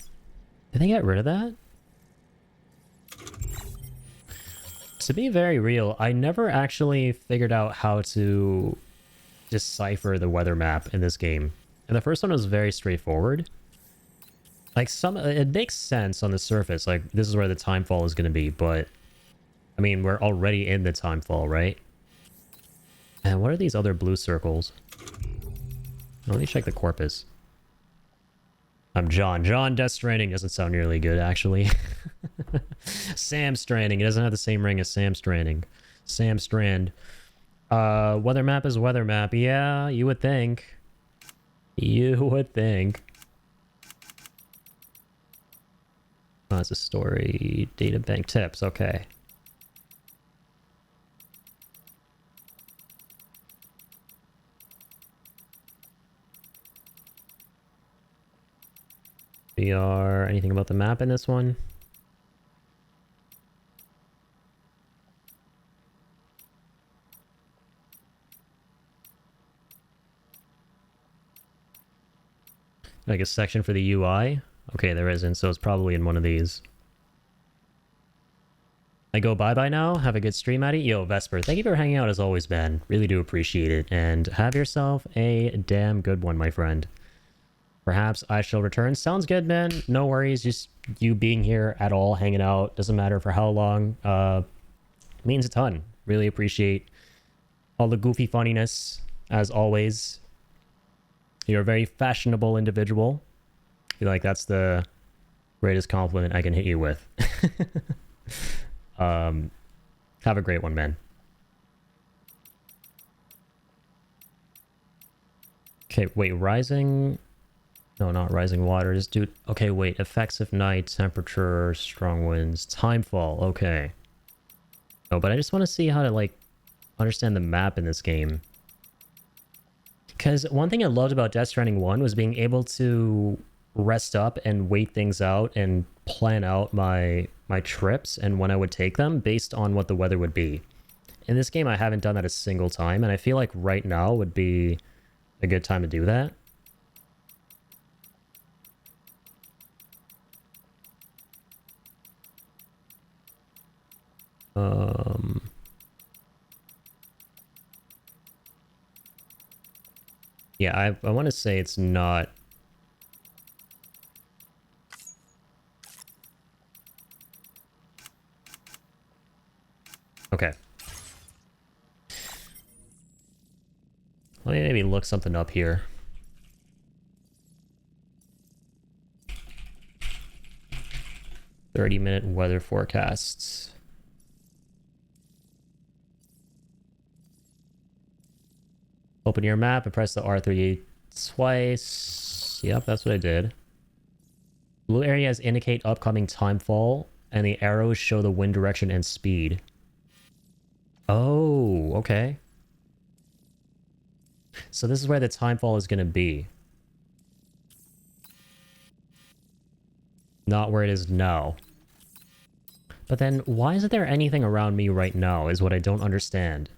Did they get rid of that? To be very real, I never actually figured out how to decipher the weather map in this game. And the first one was very straightforward. Like, it makes sense on the surface, like, this is where the timefall is going to be, but, I mean, we're already in the timefall, right? And what are these other blue circles? Let me check the corpus. I'm John. John Death Stranding doesn't sound nearly good, actually. Sam Stranding. It doesn't have the same ring as Sam Stranding. Sam Strand. Weather map is weather map. Yeah, you would think. You would think. Oh, it's a story. Data bank tips. Okay. Anything about the map in this one? Like a section for the UI? Okay, there isn't, so it's probably in one of these. I go bye-bye now. Have a good stream, Maddie. Yo, Vesper, thank you for hanging out as always, man. Really do appreciate it. And have yourself a damn good one, my friend. Perhaps I shall return. Sounds good, man. No worries. Just you being here at all, hanging out. Doesn't matter for how long. Means a ton. Really appreciate all the goofy funniness, as always. You're a very fashionable individual. I feel like that's the Greatest compliment I can hit you with. Have a great one, man. Okay, wait, rising... No, not rising water. Just do... Okay, wait. Effects of night, temperature, strong winds, timefall. Okay. No, but I just want to see how to, like, understand the map in this game. Because one thing I loved about Death Stranding 1 was being able to rest up and wait things out and plan out my trips and when I would take them based on what the weather would be. In this game, I haven't done that a single time, and I feel like right now would be a good time to do that. Yeah, I want to say it's not... Okay. Let me maybe look something up here. "30-minute weather forecasts." Open your map and press the R3 twice. Yep, that's what I did. Blue areas indicate upcoming timefall, and the arrows show the wind direction and speed. Oh, okay. So this is where the timefall is going to be. Not where it is now. But then, why isn't there anything around me right now is what I don't understand.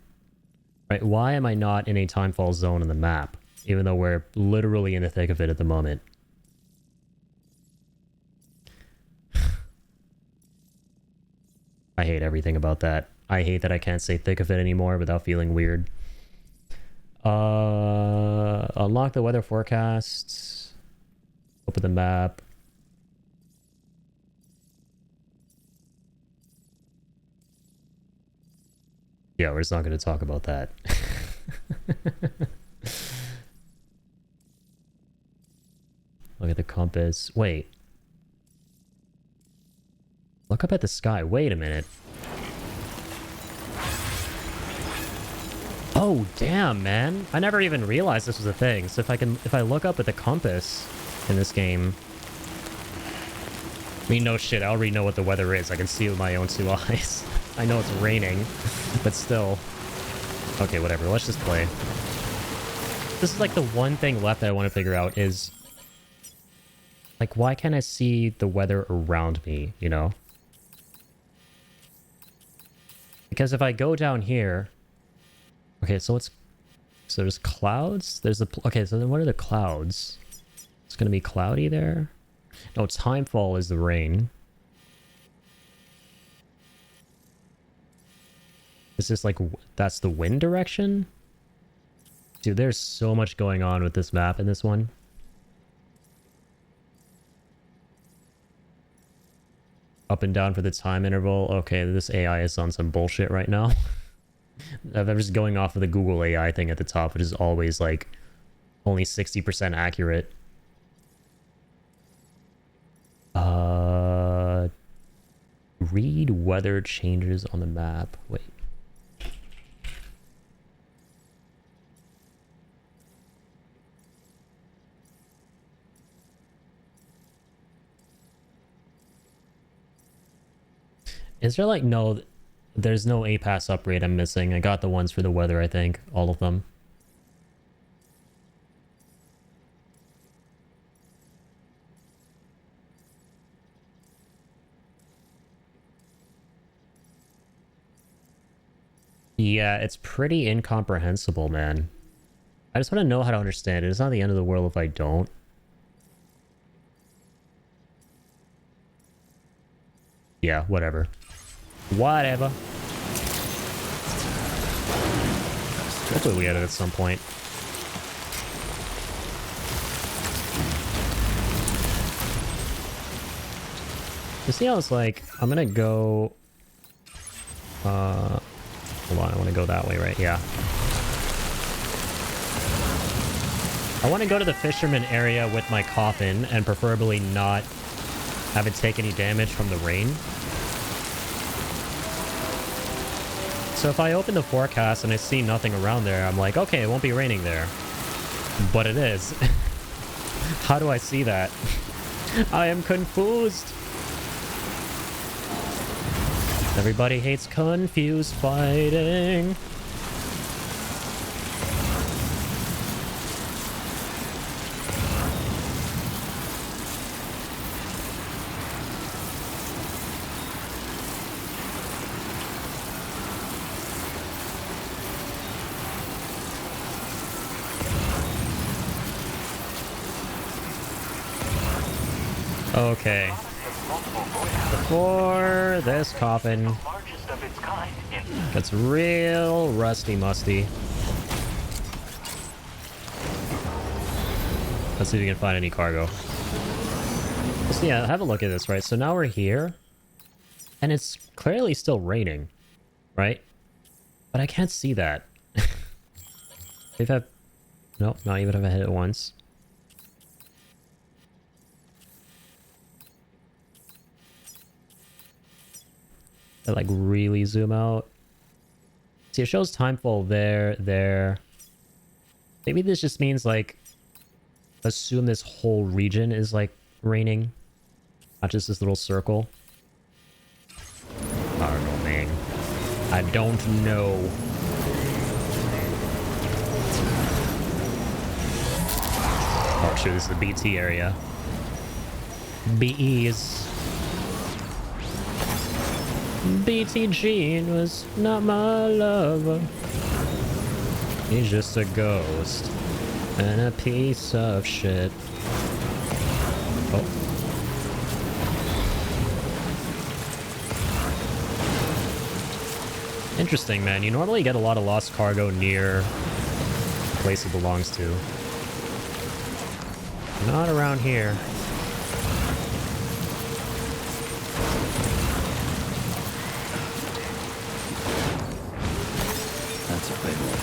Right, why am I not in a timefall zone on the map, even though we're literally in the thick of it at the moment? I hate everything about that. I hate that I can't say thick of it anymore without feeling weird. Unlock the weather forecasts. Open the map. Yeah, we're just not going to talk about that. Look at the compass. Wait. Look up at the sky. Wait a minute. Oh, damn, man. I never even realized this was a thing. So if I look up at the compass in this game... I mean, no shit, I already know what the weather is. I can see it with my own two eyes. I know it's raining, but still. Okay, whatever. Let's just play. This is like the one thing left that I want to figure out is... Like, why can't I see the weather around me, you know? Because if I go down here... Okay, so it's... So there's clouds? There's the... Okay, so then what are the clouds? It's gonna be cloudy there? No, timefall is the rain. Is this like... That's the wind direction? Dude, there's so much going on with this map in this one. Up and down for the time interval. Okay, this AI is on some bullshit right now. I'm just going off of the Google AI thing at the top, which is always like only 60% accurate. Read weather changes on the map. Wait. Is there like no... There's no A-Pass upgrade I'm missing. I got the ones for the weather, I think. All of them. Yeah, it's pretty incomprehensible, man. I just want to know how to understand it. It's not the end of the world if I don't. Yeah, whatever. Whatever. Hopefully we edit at some point. You see how it's like, I'm gonna go... Hold on, I want to go that way, right? Yeah. I want to go to the fisherman area with my coffin, and preferably not haven't taken any damage from the rain. So if I open the forecast and I see nothing around there, I'm like, okay, it won't be raining there. But it is. How do I see that? I am confused. Everybody hates confused fighting. Okay. Before this coffin gets real rusty musty. Let's see if we can find any cargo. So yeah, have a look at this, right? So now we're here. And it's clearly still raining, right? But I can't see that. We've had... Nope, not even if I hit it once. I like really zoom out. See, it shows timefall there. Maybe this just means like, assume this whole region is like raining, not just this little circle. I don't know, man. I don't know. Oh shoot, this is the BT area. BEs. BT Jean was not my lover. He's just a ghost and a piece of shit. Oh. Interesting, man. You normally get a lot of lost cargo near the place it belongs to. Not around here. That's a big one.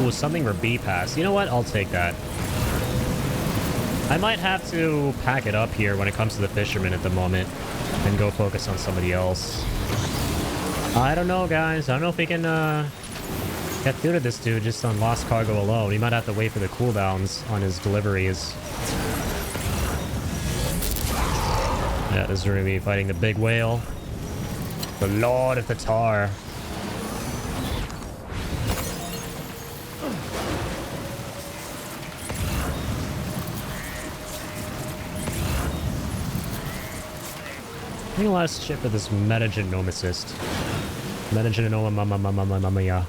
Ooh, something for B pass. You know what? I'll take that. I might have to pack it up here when it comes to the fishermen at the moment and go focus on somebody else. I don't know, guys. I don't know if we can get through to this dude just on lost cargo alone. We might have to wait for the cooldowns on his deliveries. Yeah, this is going to be fighting the big whale. The Lord of the Tar. I think a lot of shit for this metagenomicist. Metagenoma mama ya.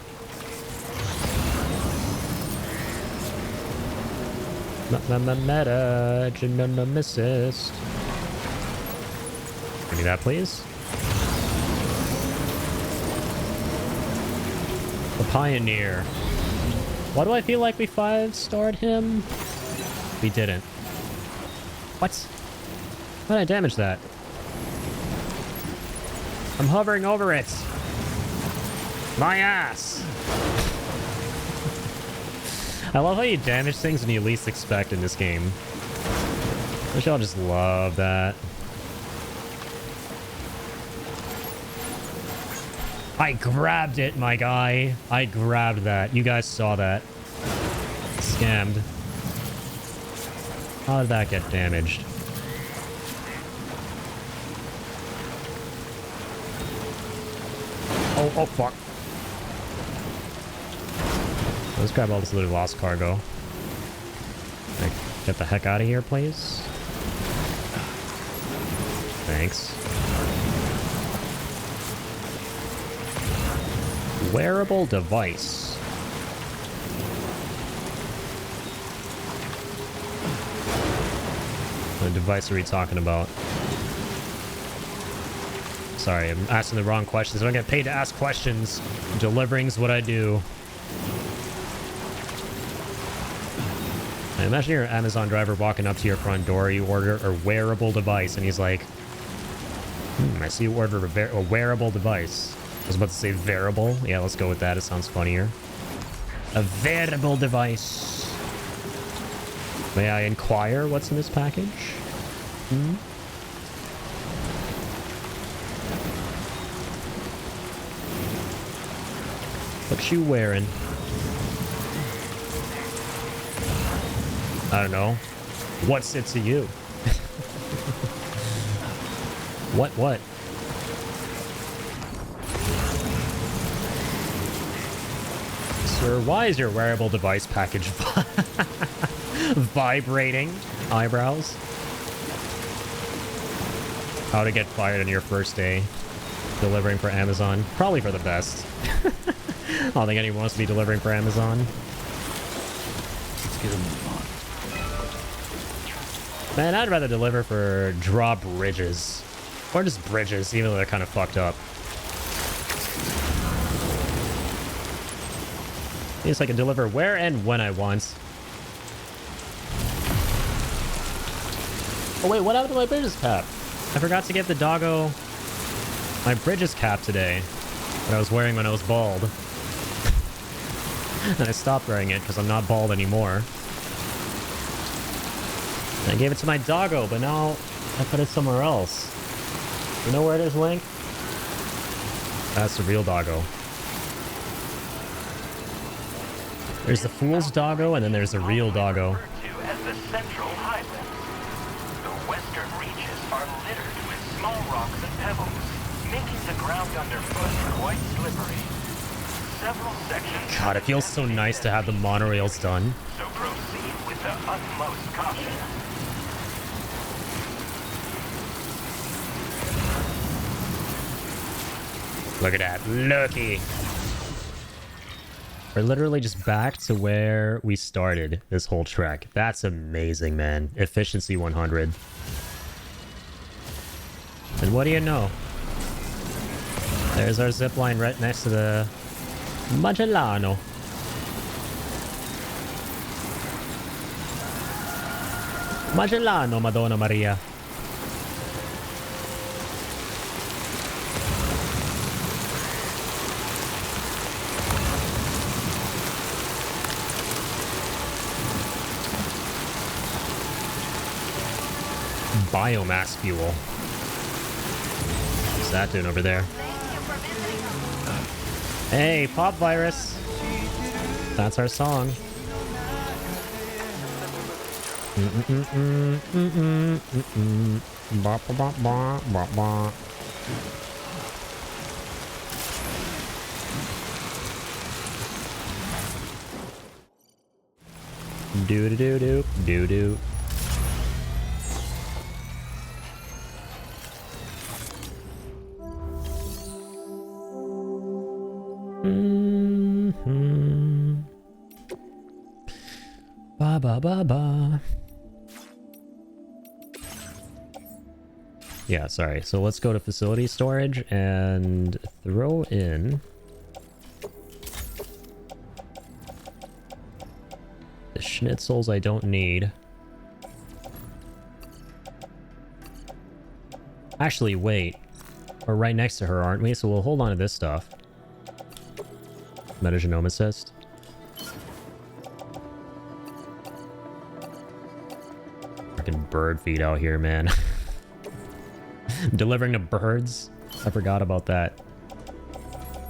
Metagenomicist. Give me that, please. The Pioneer. Why do I feel like we 5-starred him? We didn't. What? How did I damage that? I'm hovering over it. My ass. I love how you damage things when you least expect in this game. Don't y'all just love that? I grabbed it, my guy. I grabbed that. You guys saw that. Scammed. How did that get damaged? Oh, fuck. Let's grab all this little lost cargo. Like, get the heck out of here, please. Thanks. Wearable device. What device are we talking about? Sorry, I'm asking the wrong questions. I don't get paid to ask questions. Delivering's what I do. Imagine you're an Amazon driver walking up to your front door, you order a wearable device, and he's like, I see you ordered a wearable device. I was about to say variable. Yeah, let's go with that. It sounds funnier. A wearable device. May I inquire what's in this package? What you wearing? I don't know. What's it to you? What? Sir, why is your wearable device package vibrating? Eyebrows? How to get fired on your first day delivering for Amazon? Probably for the best. I don't think anyone wants to be delivering for Amazon. Let's get a move on. Man, I'd rather deliver for drawbridges. Or just bridges, even though they're kind of fucked up. Yes, I can deliver where and when I want. Oh wait, what happened to my bridges cap? I forgot to get the doggo my bridges cap today that I was wearing when I was bald. And I stopped wearing it because I'm not bald anymore. And I gave it to my doggo, but now I put it somewhere else. You know where it is, Link? That's the real doggo. There's the fool's doggo, and then there's the real doggo. As the Central Highlands. The western reaches are littered with small rocks and pebbles, making the ground underfoot quite slippery. Several sections. God, it feels so nice to have the monorails done. So proceed with the utmost caution. Look at that. Looky. We're literally just back to where we started this whole trek. That's amazing, man. Efficiency 100. And what do you know? There's our zipline right next to the Magellano. Magellano, Madonna Maria. Biomass fuel. What's that doing over there? Hey, Pop Virus. That's our song. Ba, ba, ba, ba, ba, ba. Do do do do do do. Ba ba ba ba. Yeah, sorry. So let's go to facility storage and throw in the schnitzels I don't need. Actually, wait. We're right next to her, aren't we? So we'll hold on to this stuff. Metagenomicist. Freaking bird feed out here, man. Delivering to birds? I forgot about that.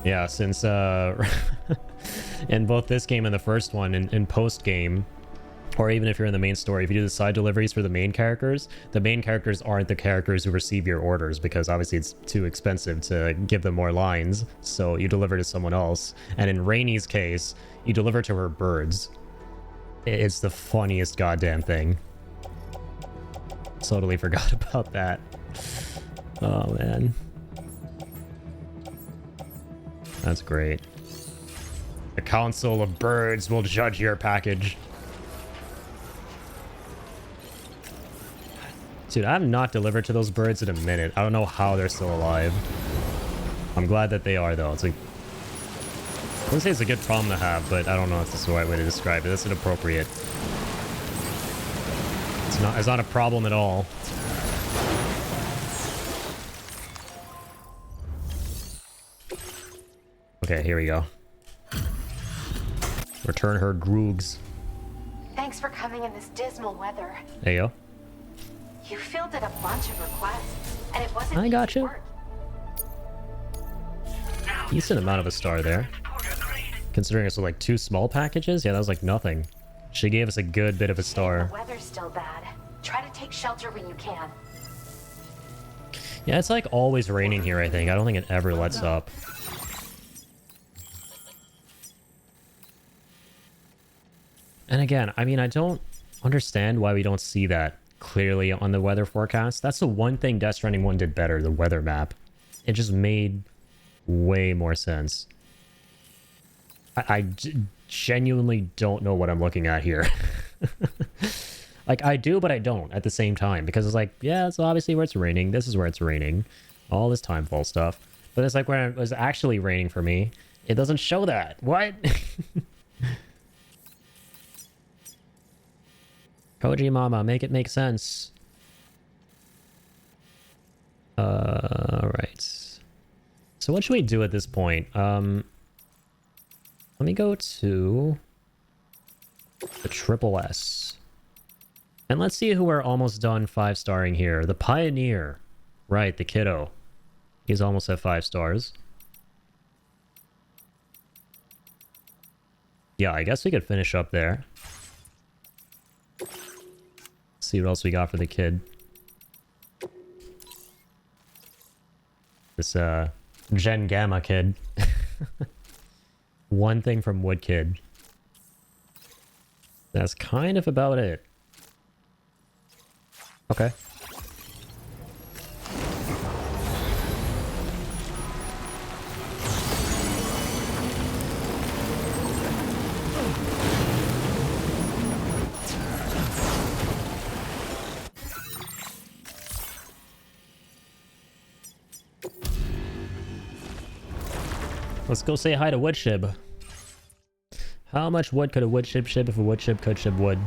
Yeah, since in both this game and the first one, in post-game, or even if you're in the main story, if you do the side deliveries for the main characters aren't the characters who receive your orders, because obviously it's too expensive to give them more lines, so you deliver to someone else. And in Rainy's case, you deliver to her birds. It's the funniest goddamn thing. Totally forgot about that. Oh, man. That's great. The Council of Birds will judge your package. Dude, I have not delivered to those birds in a minute. I don't know how they're still alive. I'm glad that they are, though. It's like... I wouldn't say it's a good problem to have, but I don't know if that's the right way to describe it. That's inappropriate. It's not a problem at all. Okay, here we go. Return her groogs. Thanks for coming in this dismal weather. There you go. You fielded a bunch of requests, and it wasn't I got easy you. work. Decent amount of a star there. Considering it's like 2 small packages, yeah, that was like nothing. She gave us a good bit of a star. The weather's still bad. Try to take shelter when you can. Yeah, it's like always raining here, I think. I don't think it ever lets up. And again, I mean, I don't understand why we don't see that clearly on the weather forecast. That's the one thing Death Stranding 1 did better, the weather map. It just made way more sense. I genuinely don't know what I'm looking at here. Like, I do, but I don't at the same time. Because it's like, yeah, it's obviously where it's raining. This is where it's raining. All this timefall stuff. But it's like when it was actually raining for me, it doesn't show that. What? Koji Mama, make it make sense. Right. So what should we do at this point? Let me go to the Triple S. And let's see who we're almost done 5-starring here. The Pioneer. Right, the kiddo. He's almost at 5 stars. Yeah, I guess we could finish up there. See what else we got for the kid. This Gen Gamma kid. One thing from Wood Kid. That's kind of about it. Okay. Let's go say hi to Woodshib. How much wood could a woodshib ship if a woodshib could ship wood?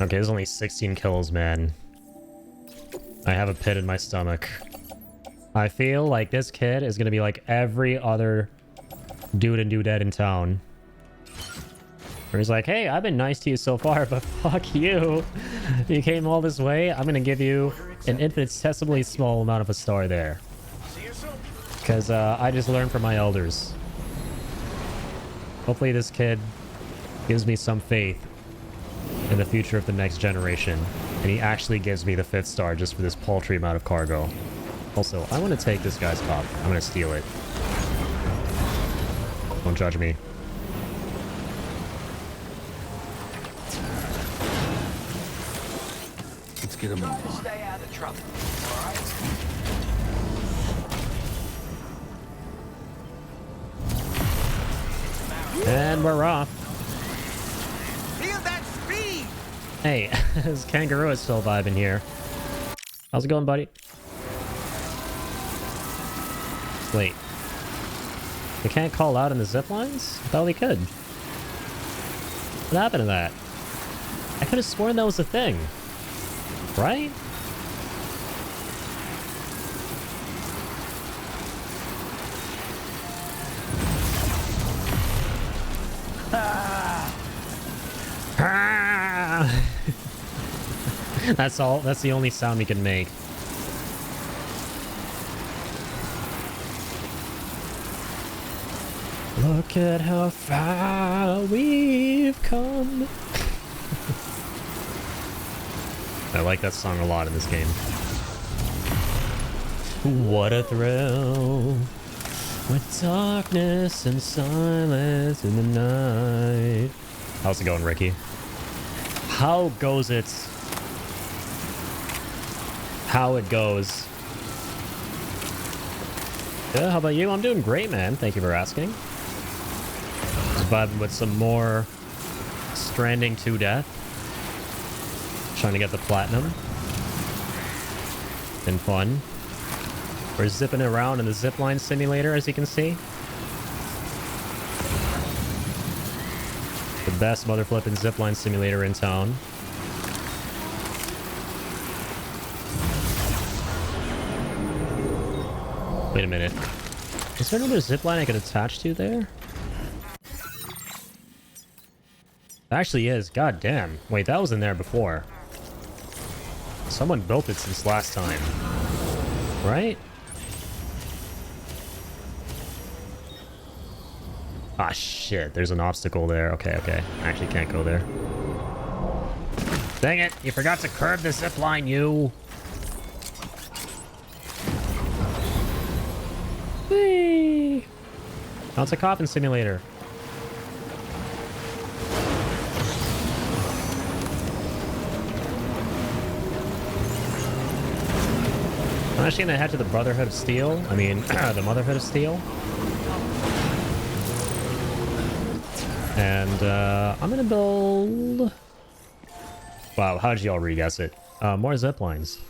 Okay, there's only 16 kills, man. I have a pit in my stomach. I feel like this kid is gonna be like every other dude and dudette in town. Where he's like, hey, I've been nice to you so far, but fuck you. You came all this way, I'm gonna give you an infinitesimally small amount of a star there. Because I just learned from my elders. Hopefully this kid gives me some faith in the future of the next generation, and he actually gives me the 5th star just for this paltry amount of cargo. Also, I want to take this guy's pop. I'm going to steal it. Don't judge me. Let's get a move on. Stay out of trouble, all right? And we're off. Feel that speed! Hey, this kangaroo is still vibing here. How's it going, buddy? Wait. We can't call out in the zip lines? I thought we could. What happened to that? I could have sworn that was a thing. Right? That's all. That's the only sound we can make. Look at how far we've come. I like that song a lot in this game. What a thrill. With darkness and silence in the night. How's it going, Ricky? How goes it? How it goes. Yeah, how about you? I'm doing great, man. Thank you for asking. Just vibing with some more Stranding to death. Trying to get the platinum. Been fun. We're zipping around in the zipline simulator, as you can see. The best mother flipping zipline simulator in town. Wait a minute. Is there another zipline I could attach to there? It actually is. God damn. Wait, that was in there before. Someone built it since last time. Right? Ah, shit. There's an obstacle there. Okay, okay. I actually can't go there. Dang it. You forgot to curb the zipline, you. Whee! Now it's a coffin simulator. I'm actually gonna head to the Brotherhood of Steel. I mean, the Motherhood of Steel. And I'm gonna build... Wow, how did y'all re-guess it? More zip lines.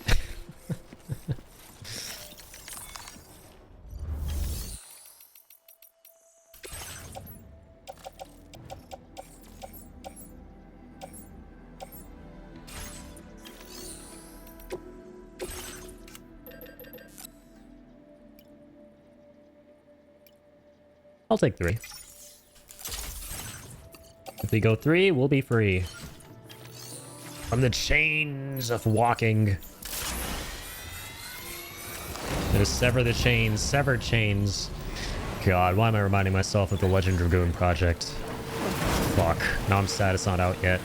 I'll take 3. If we go 3, we'll be free. From the chains of walking. Gonna sever the chains. Severed chains. God, why am I reminding myself of the Legend Dragoon project? Fuck. Now I'm sad it's not out yet.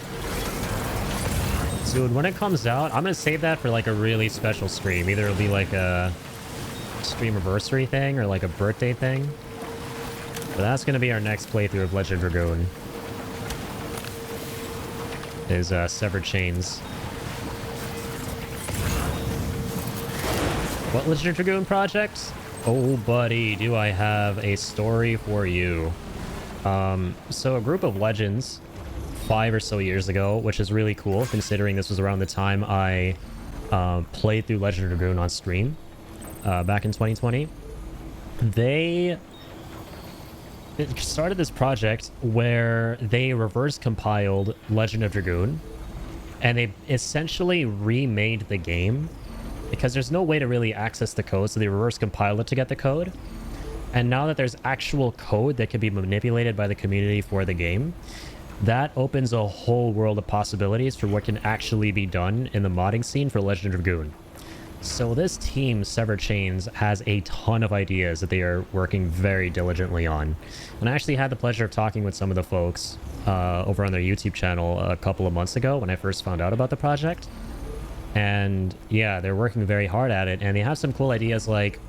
Dude, when it comes out, I'm gonna save that for like a really special stream. Either it'll be like a stream anniversary thing or like a birthday thing. But that's gonna be our next playthrough of Legend Dragoon. Is Severed Chains. What Legend Dragoon project? Oh, buddy, do I have a story for you. So a group of legends 5 or so years ago, which is really cool considering this was around the time I played through Legend Dragoon on stream back in 2020. They started this project where they reverse compiled Legend of Dragoon, and they essentially remade the game because there's no way to really access the code, so they reverse compiled it to get the code. And now that there's actual code that can be manipulated by the community for the game, that opens a whole world of possibilities for what can actually be done in the modding scene for Legend of Dragoon. So this team, Severed Chains, has a ton of ideas that they are working very diligently on. And I actually had the pleasure of talking with some of the folks over on their YouTube channel a couple of months ago when I first found out about the project. And yeah, they're working very hard at it, and they have some cool ideas like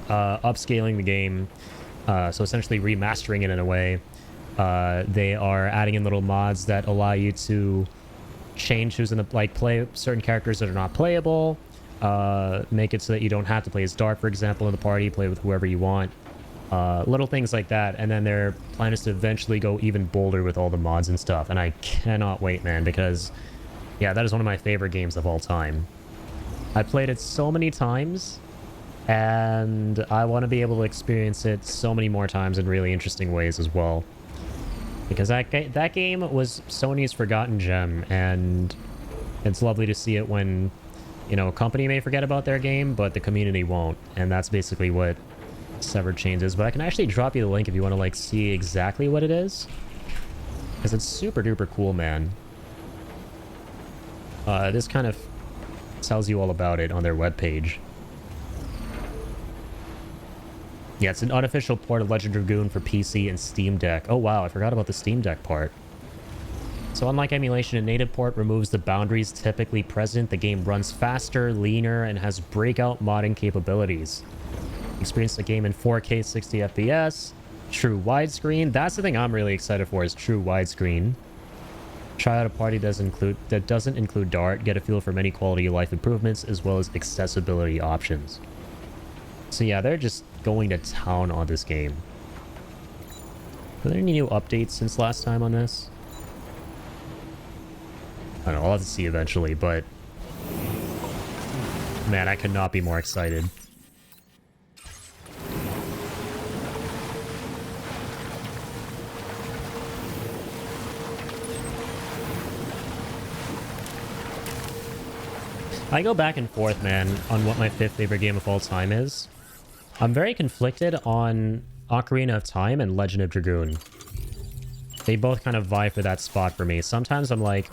upscaling the game, so essentially remastering it in a way. They are adding in little mods that allow you to change who's in the, like, play certain characters that are not playable. Make it so that you don't have to play as Dart, for example, in the party. Play with whoever you want. Little things like that. And then their plan is to eventually go even bolder with all the mods and stuff. And I cannot wait, man, because, yeah, that is one of my favorite games of all time. I played it so many times, and I want to be able to experience it so many more times in really interesting ways as well. Because that game was Sony's forgotten gem, and it's lovely to see it when, you know, a company may forget about their game, but the community won't. And that's basically what Severed Chains is. But I can actually drop you the link if you want to, like, see exactly what it is. Because it's super duper cool, man. This kind of tells you all about it on their webpage. Yeah, it's an unofficial port of Legend Dragoon for PC and Steam Deck. Oh wow, I forgot about the Steam Deck part. So unlike emulation, a native port removes the boundaries typically present. The game runs faster, leaner, and has breakout modding capabilities. Experience the game in 4K 60 FPS, true widescreen. That's the thing I'm really excited for, is true widescreen. Try out a party that doesn't include Dart. Get a feel for many quality of life improvements as well as accessibility options. So yeah, they're just going to town on this game. Are there any new updates since last time on this? I don't know, I'll have to see eventually, but... Man, I could not be more excited. I go back and forth, man, on what my 5th favorite game of all time is. I'm very conflicted on Ocarina of Time and Legend of Dragoon. They both kind of vie for that spot for me. Sometimes I'm like,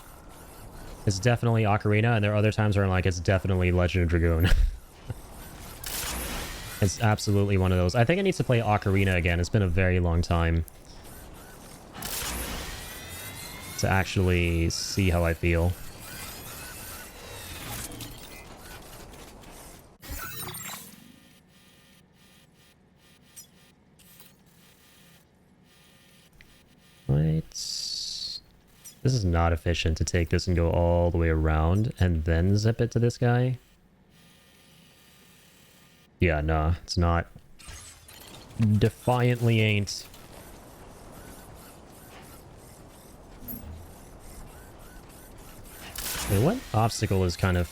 it's definitely Ocarina, and there are other times where I'm like, it's definitely Legend of Dragoon. It's absolutely one of those. I think I need to play Ocarina again. It's been a very long time to actually see how I feel. Right. This is not efficient to take this and go all the way around and then zip it to this guy. Yeah, nah, it's not. Defiantly ain't. Wait, what obstacle is kind of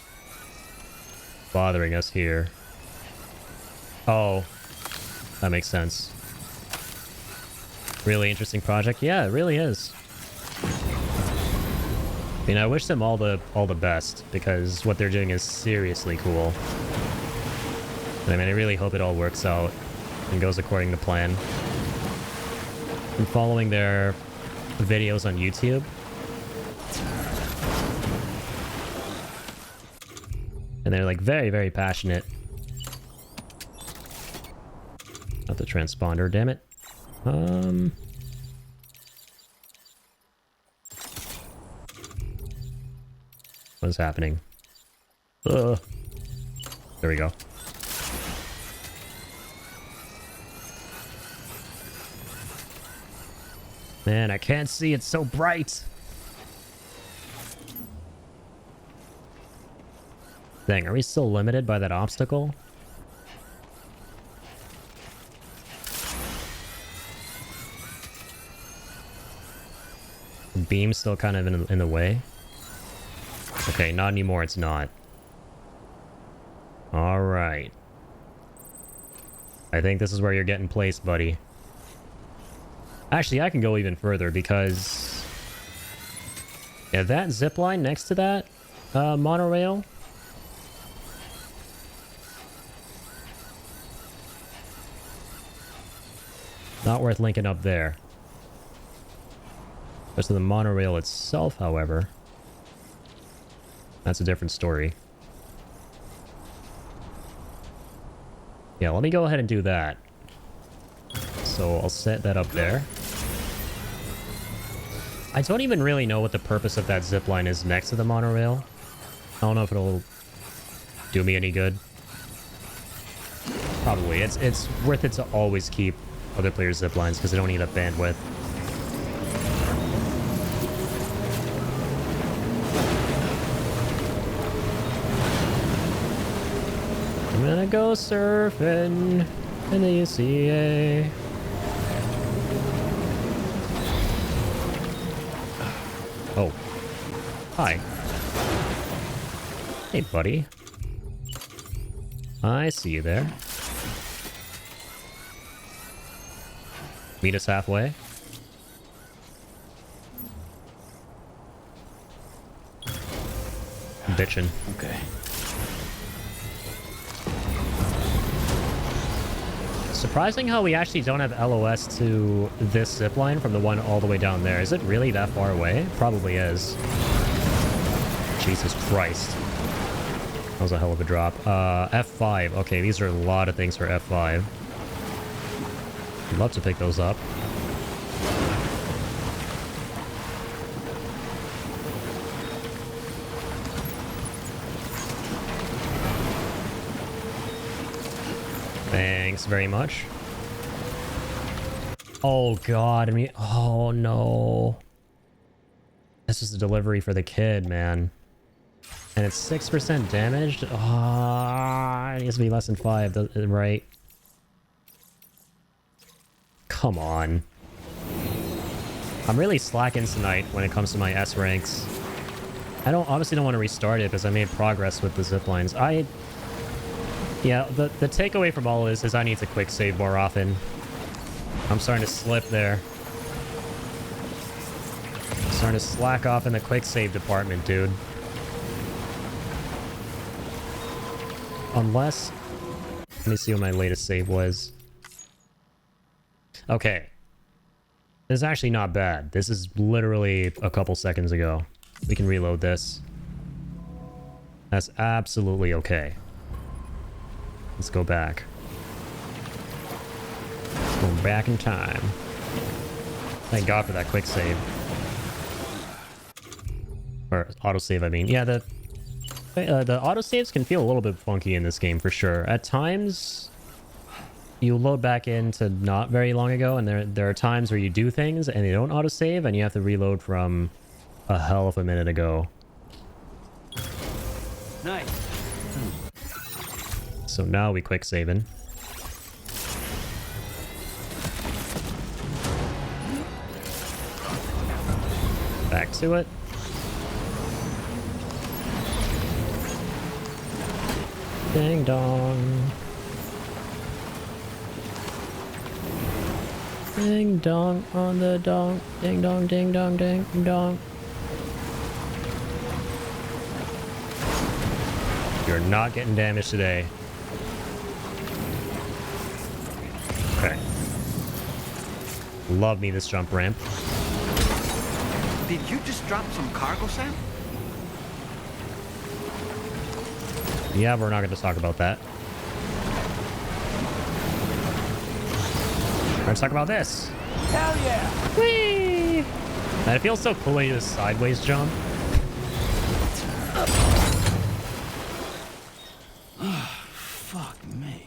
bothering us here? Oh, that makes sense. Really interesting project. Yeah, it really is. I mean, I wish them all the best, because what they're doing is seriously cool. And I mean, I really hope it all works out and goes according to plan. I'm following their videos on YouTube. And they're like very, very passionate. Not the transponder, damn it. What is happening? Ugh. There we go. Man, I can't see. It's so bright. Dang, are we still limited by that obstacle? The beam's still kind of in the way. Okay, not anymore, it's not. Alright. I think this is where you're getting placed, buddy. Actually, I can go even further because... Yeah, that zipline next to that monorail... Not worth linking up there. As to the monorail itself, however... That's a different story. Yeah, let me go ahead and do that. So I'll set that up there. I don't even really know what the purpose of that zipline is next to the monorail. I don't know if it'll do me any good. Probably. It's worth it to always keep other players' ziplines because they don't eat up bandwidth. I'm gonna go surfing in the UCA. Oh. Hi. Hey, buddy. I see you there. Meet us halfway. Bitchin'. Okay. Surprising how we actually don't have LOS to this zipline from the one all the way down there. Is it really that far away? Probably is. Jesus Christ. That was a hell of a drop. F5. Okay, these are a lot of things for F5. I'd love to pick those up. Thanks very much. Oh god, I mean, oh no. This is a delivery for the kid, man. And it's 6% damaged? Ah, it needs to be less than 5, right? Come on. I'm really slacking tonight when it comes to my S ranks. I honestly don't want to restart it because I made progress with the zip lines. Yeah, the takeaway from all of this is I need to quick save more often. I'm starting to slip there. Starting to slack off in the quick save department, dude. Unless... Let me see what my latest save was. Okay. This is actually not bad. This is literally a couple seconds ago. We can reload this. That's absolutely okay. Let's go back. Let's go back in time. Thank God for that quick save. Or autosave, I mean. Yeah, the autosaves can feel a little bit funky in this game for sure. At times, you load back into not very long ago, and there are times where you do things and they don't autosave, and you have to reload from a hell of a minute ago. Nice. So now we quick saving. Back to it. Ding dong. Ding dong on the dong. Ding dong, ding dong, ding dong. You're not getting damaged today. Okay. Love me this jump ramp. Did you just drop some cargo, Sam? Yeah, we're not going to talk about that. We're going to talk about this. Hell yeah! Whee! And it feels so cool when you do a sideways jump. Fuck me.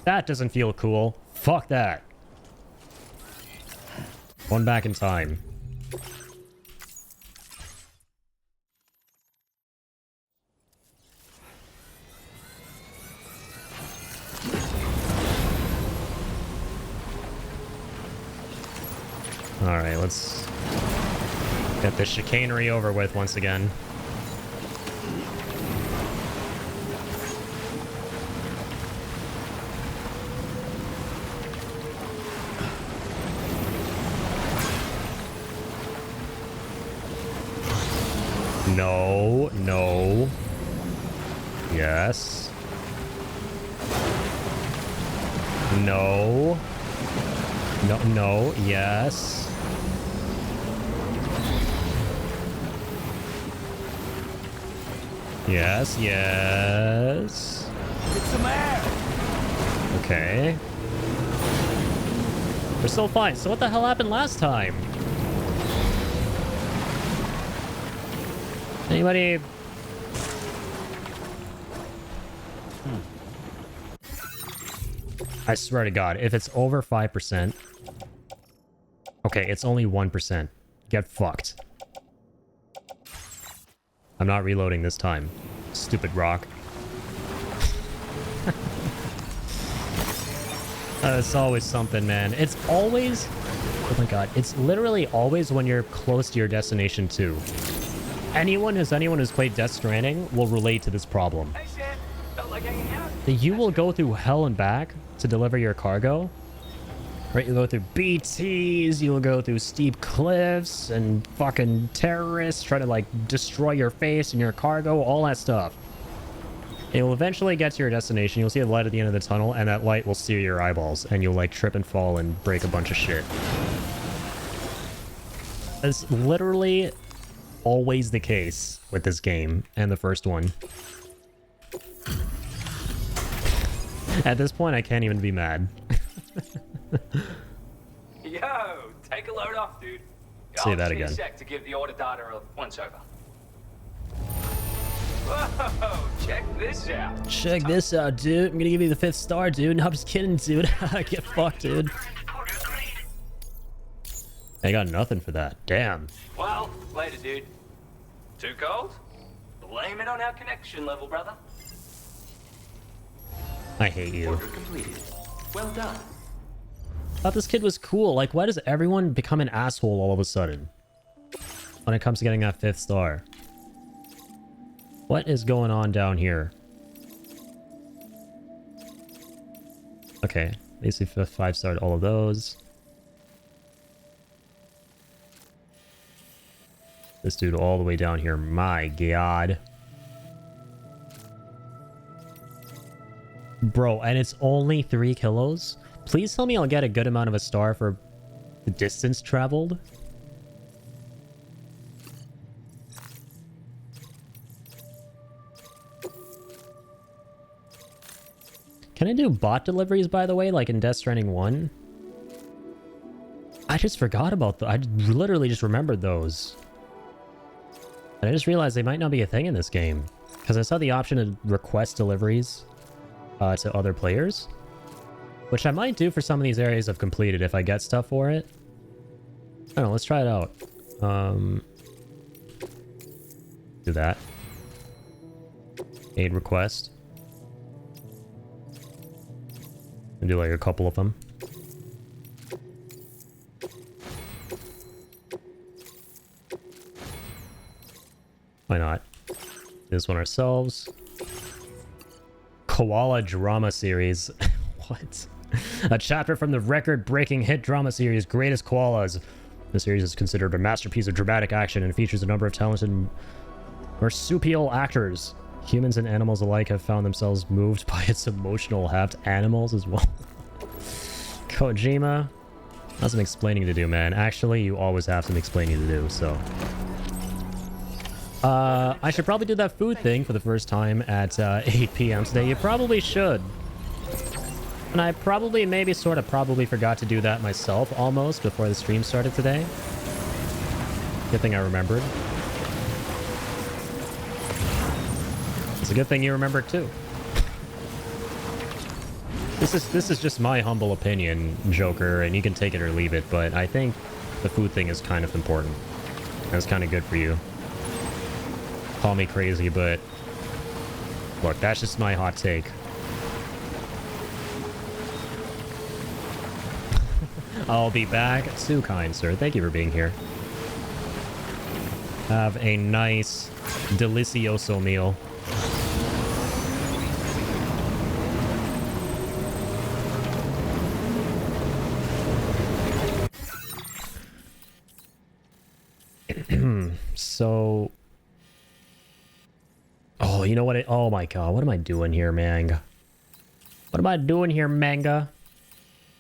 That doesn't feel cool. Fuck that. One back in time. Alright, let's get this chicanery over with once again. No, no. Yes. No. No, no, yes. Yes, yes. Get some air! Okay. We're still fine. So what the hell happened last time? Anybody? I swear to God, if it's over 5%... Okay, it's only 1%. Get fucked. I'm not reloading this time. Stupid rock. It's always something, man. It's always... Oh my God. It's literally always when you're close to your destination, too. Anyone who's played Death Stranding will relate to this problem. Hey, Sam. Felt like hanging out? You will go through hell and back to deliver your cargo. Right? You'll go through BTs, you'll go through steep cliffs, and fucking terrorists try to, like, destroy your face and your cargo, all that stuff. And you'll eventually get to your destination, you'll see a light at the end of the tunnel, and that light will sear your eyeballs, and you'll, like, trip and fall and break a bunch of shit. That's literally always the case with this game, and the first one. At this point, I can't even be mad. Yo, take a load off, dude. Say that again. I'll check to give the order data a once-over. Whoa, check this out. Check this out, dude. I'm gonna give you the 5th star, dude. No, I'm just kidding, dude. Get fucked, dude. I got nothing for that. Damn. Well, later, dude. Too cold? Blame it on our connection level, brother. I hate you. Order completed. Well done. I thought this kid was cool. Like, why does everyone become an asshole all of a sudden when it comes to getting that 5th star? What is going on down here? Okay, at least we 5-starred all of those. This dude all the way down here, my god. Bro, and it's only 3 kilos? Please tell me I'll get a good amount of a star for the distance traveled. Can I do bot deliveries, by the way, like in Death Stranding 1? I just forgot about I literally just remembered those. And I just realized they might not be a thing in this game. Because I saw the option to request deliveries to other players. Which I might do for some of these areas I've completed if I get stuff for it. I don't know, let's try it out. Do that. Aid request. And do like a couple of them. Why not? Do this one ourselves. Koala drama series. What? A chapter from the record-breaking hit drama series Greatest Koalas. The series is considered a masterpiece of dramatic action and features a number of talented marsupial actors. Humans and animals alike have found themselves moved by its emotional heft. Animals as well. Kojima. That's some explaining to do, man. Actually, you always have some explaining to do, so... I should probably do that food thing for the first time at 8 p.m. today. You probably should. And I probably, maybe sort of probably forgot to do that myself almost before the stream started today. Good thing I remembered. It's a good thing you remembered too. This is just my humble opinion, Joker, and you can take it or leave it, but I think the food thing is kind of important. That's kind of good for you. Call me crazy, but look, that's just my hot take. I'll be back. Too kind, sir. Thank you for being here. Have a nice, delicioso meal. So... Oh, you know what? Oh my god, what am I doing here, Mang? What am I doing here, Manga?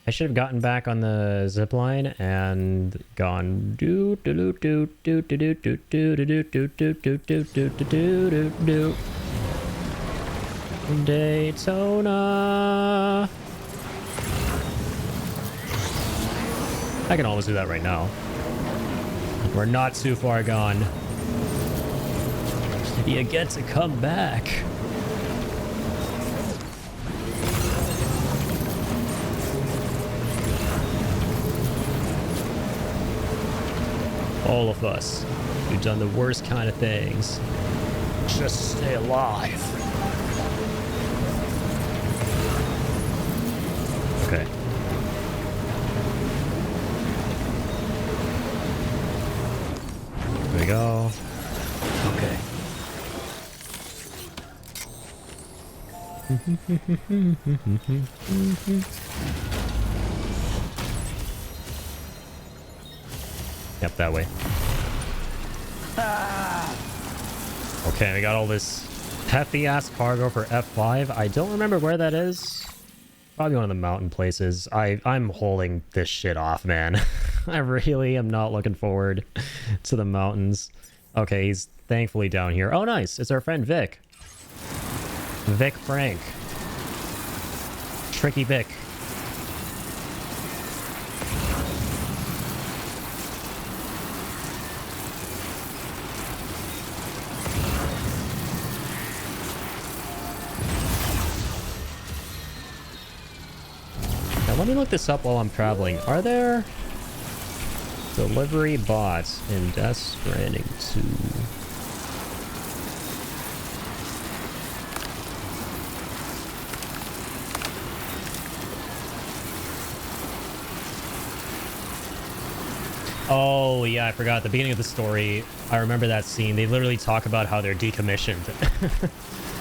I should have gotten back on the zipline and gone do do do do do do do do do do do do do do do do do do Daytona. I can always do that right now. We're not too far gone. You get to come back. All of us, we've done the worst kind of things. Just to stay alive. Okay. There we go. Okay. Yep, that way. Okay, we got all this hefty ass cargo for F5. I don't remember where that is. Probably one of the mountain places. I'm holding this shit off, man. I really am not looking forward to the mountains. Okay, he's thankfully down here. Oh, nice. It's our friend Vic. Vic Frank. Tricky Vic. Now let me look this up while I'm traveling. Are there delivery bots in Death Stranding 2? Oh, yeah, I forgot. At the beginning of the story, I remember that scene. They literally talk about how they're decommissioned.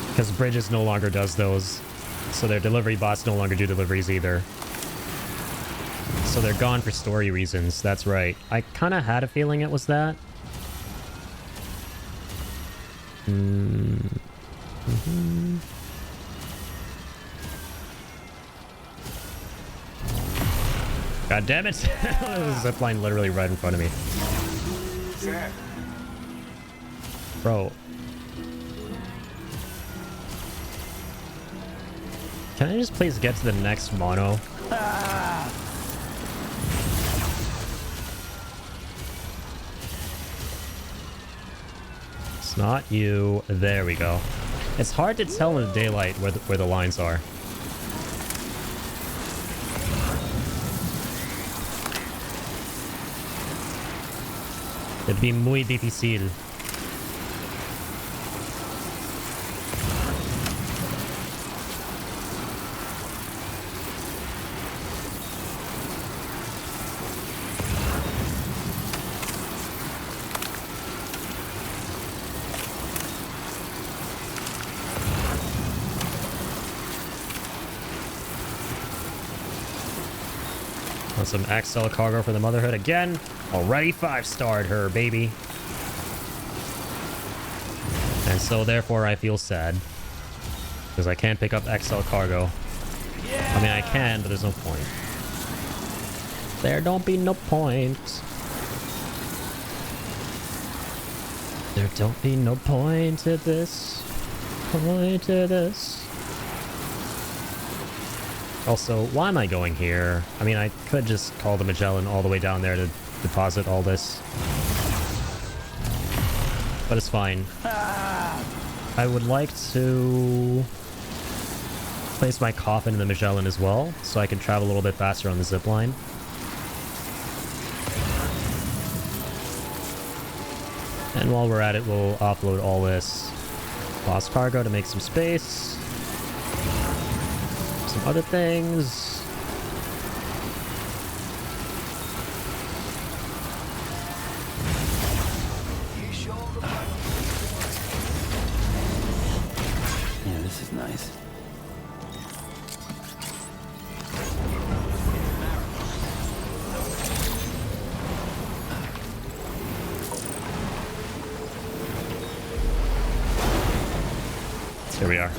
Because Bridges no longer does those. So their delivery bots no longer do deliveries either. So they're gone for story reasons. That's right. I kind of had a feeling it was that. God damn it. There's a zipline literally right in front of me. Bro. Can I just please get to the next mono? It's not you. There we go. It's hard to tell in the daylight where the lines are. It'd be muy difícil. Some XL cargo for the Motherhood again. Already 5-starred her, baby. And so therefore I feel sad. Because I can't pick up XL cargo. I mean, I can, but there's no point. There don't be no point. There don't be no point to this. Point to this. Also, why am I going here? I mean, I could just call the Magellan all the way down there to deposit all this. But it's fine. I would like to place my coffin in the Magellan as well, so I can travel a little bit faster on the zipline. And while we're at it, we'll offload all this lost cargo to make some space. Some other things. Yeah, this is nice. Here we are.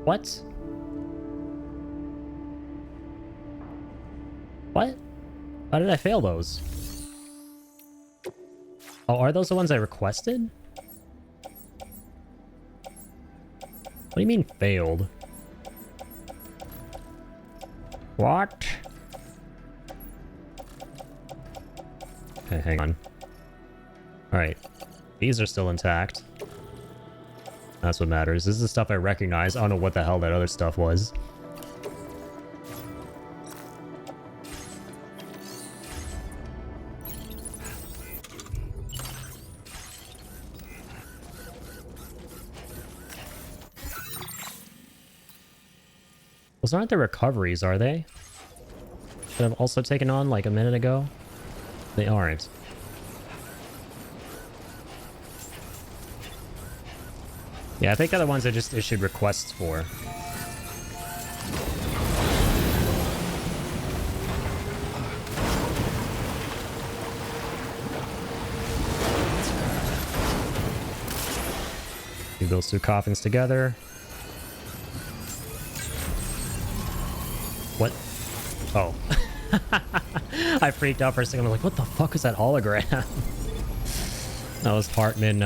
What? What? How did I fail those? Oh, are those the ones I requested? What do you mean failed? What? Okay, hang on. Alright. These are still intact. That's what matters. This is the stuff I recognize. I don't know what the hell that other stuff was. Those aren't the recoveries, are they? That I've also taken on like a minute ago? They aren't. Yeah, I think they're the ones I just issued requests for. Do those two coffins together. What? Oh. I freaked out for a second. I'm like, what the fuck is that hologram? That was Hartman,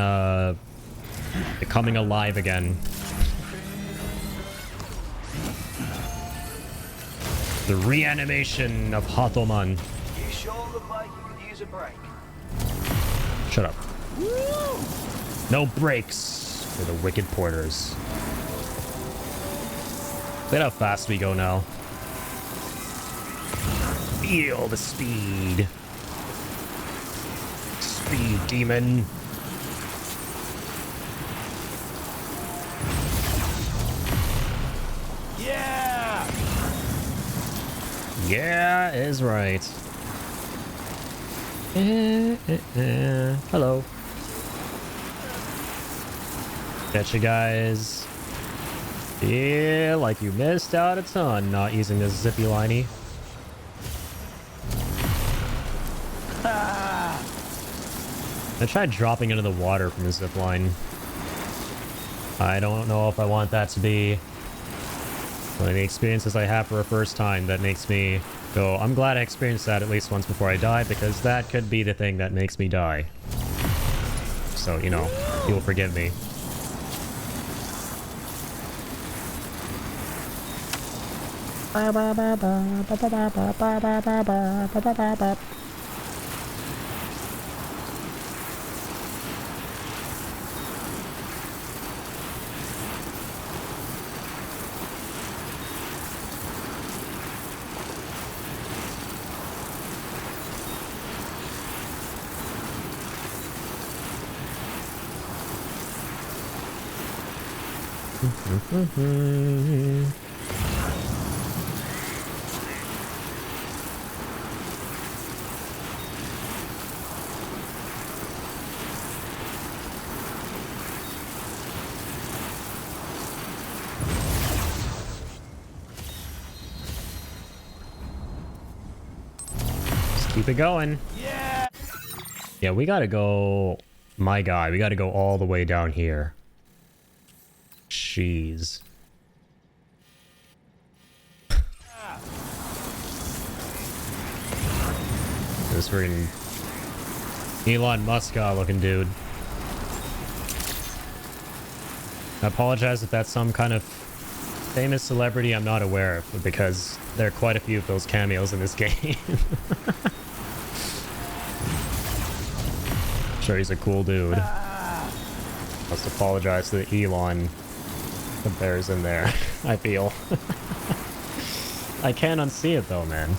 becoming alive again. The reanimation of Hatoman. You sure look like you could use a break. Shut up. No breaks for the wicked porters. Look at how fast we go now. Feel the speed. Speed demon. Yeah! Yeah, is right. Hello. Bet you guys feel like you missed out a ton not using this zippy liney. I tried dropping into the water from the zip line. I don't know if I want that to be one of the experiences I have for a first time that makes me go, I'm glad I experienced that at least once before I die, because that could be the thing that makes me die. So, you know, you'll forgive me. Just keep it going. Yeah, we gotta go... My guy, we gotta go all the way down here. Jeez. This freaking Elon Musk looking dude. I apologize if that's some kind of famous celebrity I'm not aware of, because there are quite a few of those cameos in this game. Sure, he's a cool dude. Must apologize to the Elon comparison there, I feel. I can't unsee it though, man.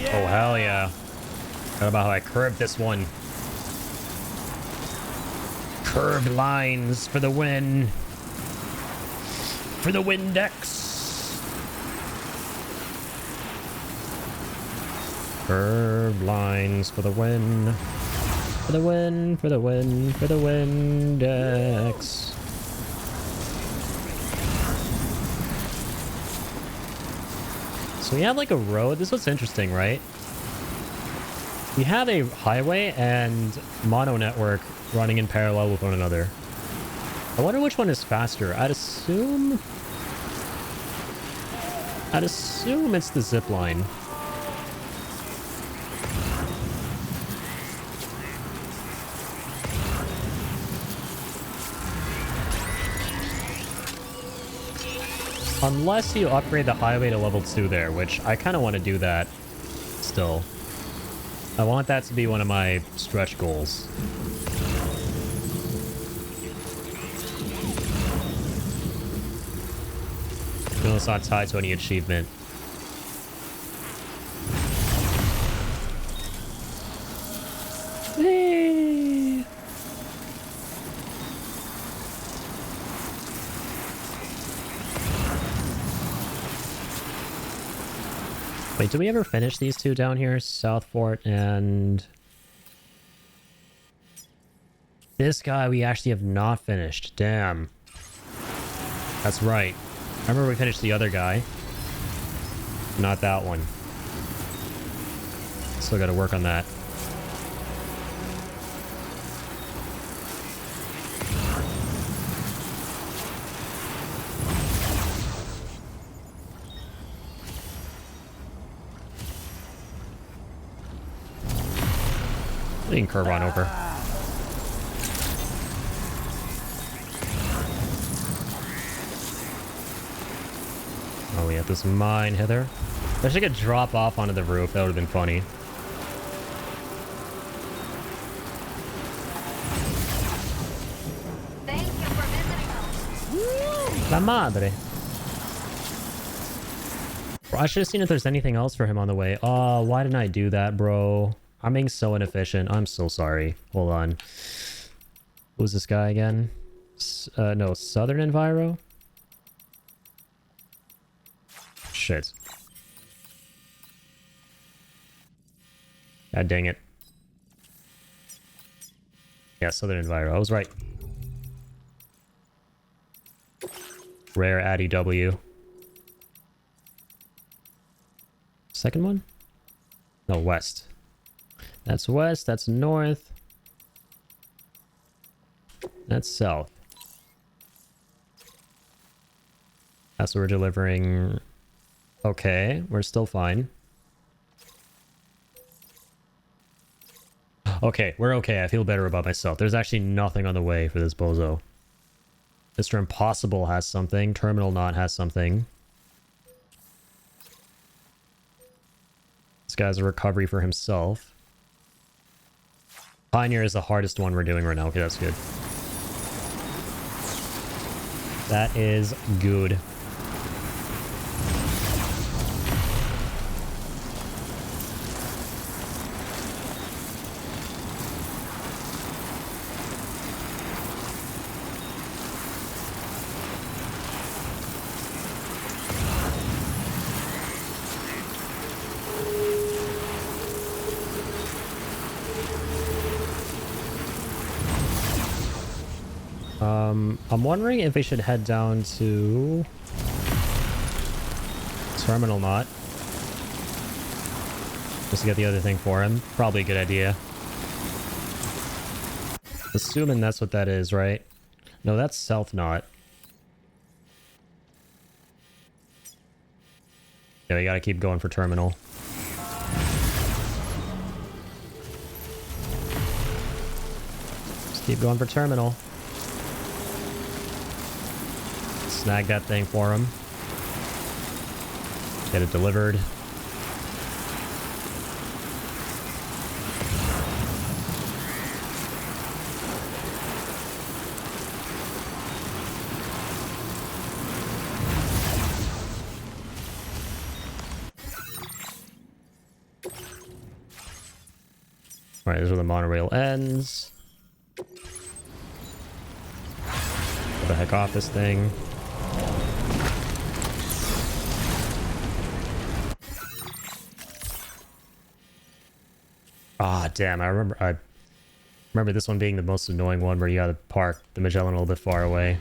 Oh, hell yeah. How about how I curved this one? Curved lines for the win. For the Windex. Curved lines for the win. For the win, for the win, for the Windex. So we have like a road. This was interesting, right? We have a highway and mono network running in parallel with one another. I wonder which one is faster. I'd assume it's the zip line. Unless you upgrade the highway to level 2 there, which I kind of want to do that still. I want that to be one of my stretch goals. Even though it's not tied to any achievement. Whee! Wait, did we ever finish these two down here? South Fort and... This guy we actually have not finished. Damn. That's right. I remember we finished the other guy. Not that one. Still gotta work on that. We can curve on over. Oh, we have this mine hither. I should get drop off onto the roof. That would have been funny. Thank you for visiting us. La madre. Bro, I should have seen if there's anything else for him on the way. Oh, why didn't I do that, bro? I'm being so inefficient. I'm so sorry. Hold on. Who's this guy again? No, Southern Enviro? Shit. God dang it. Yeah, Southern Enviro. I was right. Rare Addy W. Second one? No, west. That's west, that's north. That's south. That's what we're delivering. Okay, we're still fine. Okay, we're okay. I feel better about myself. There's actually nothing on the way for this bozo. Mr. Impossible has something. Terminal Knot has something. This guy's a recovery for himself. Pioneer is the hardest one we're doing right now. Okay, that's good. That is good. I'm wondering if we should head down to Terminal Knot. Just to get the other thing for him. Probably a good idea. Assuming that's what that is, right? No, that's South Knot. Yeah, we gotta keep going for Terminal. Just keep going for Terminal. Snag that thing for him. Get it delivered. Alright, this is where the monorail ends. Get the heck off this thing. Ah, damn, I remember this one being the most annoying one where you gotta park the Magellan a little bit far away.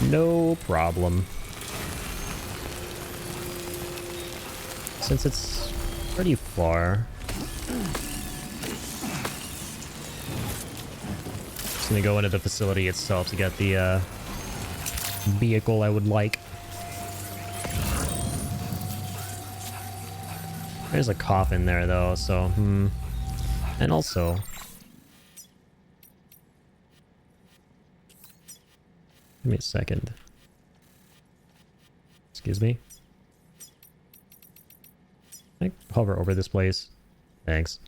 No problem. Since it's pretty far. Just gonna go into the facility itself to get the vehicle I would like. There's a coffin there though, so and also give me a second. Excuse me. I hover over this place. Thanks.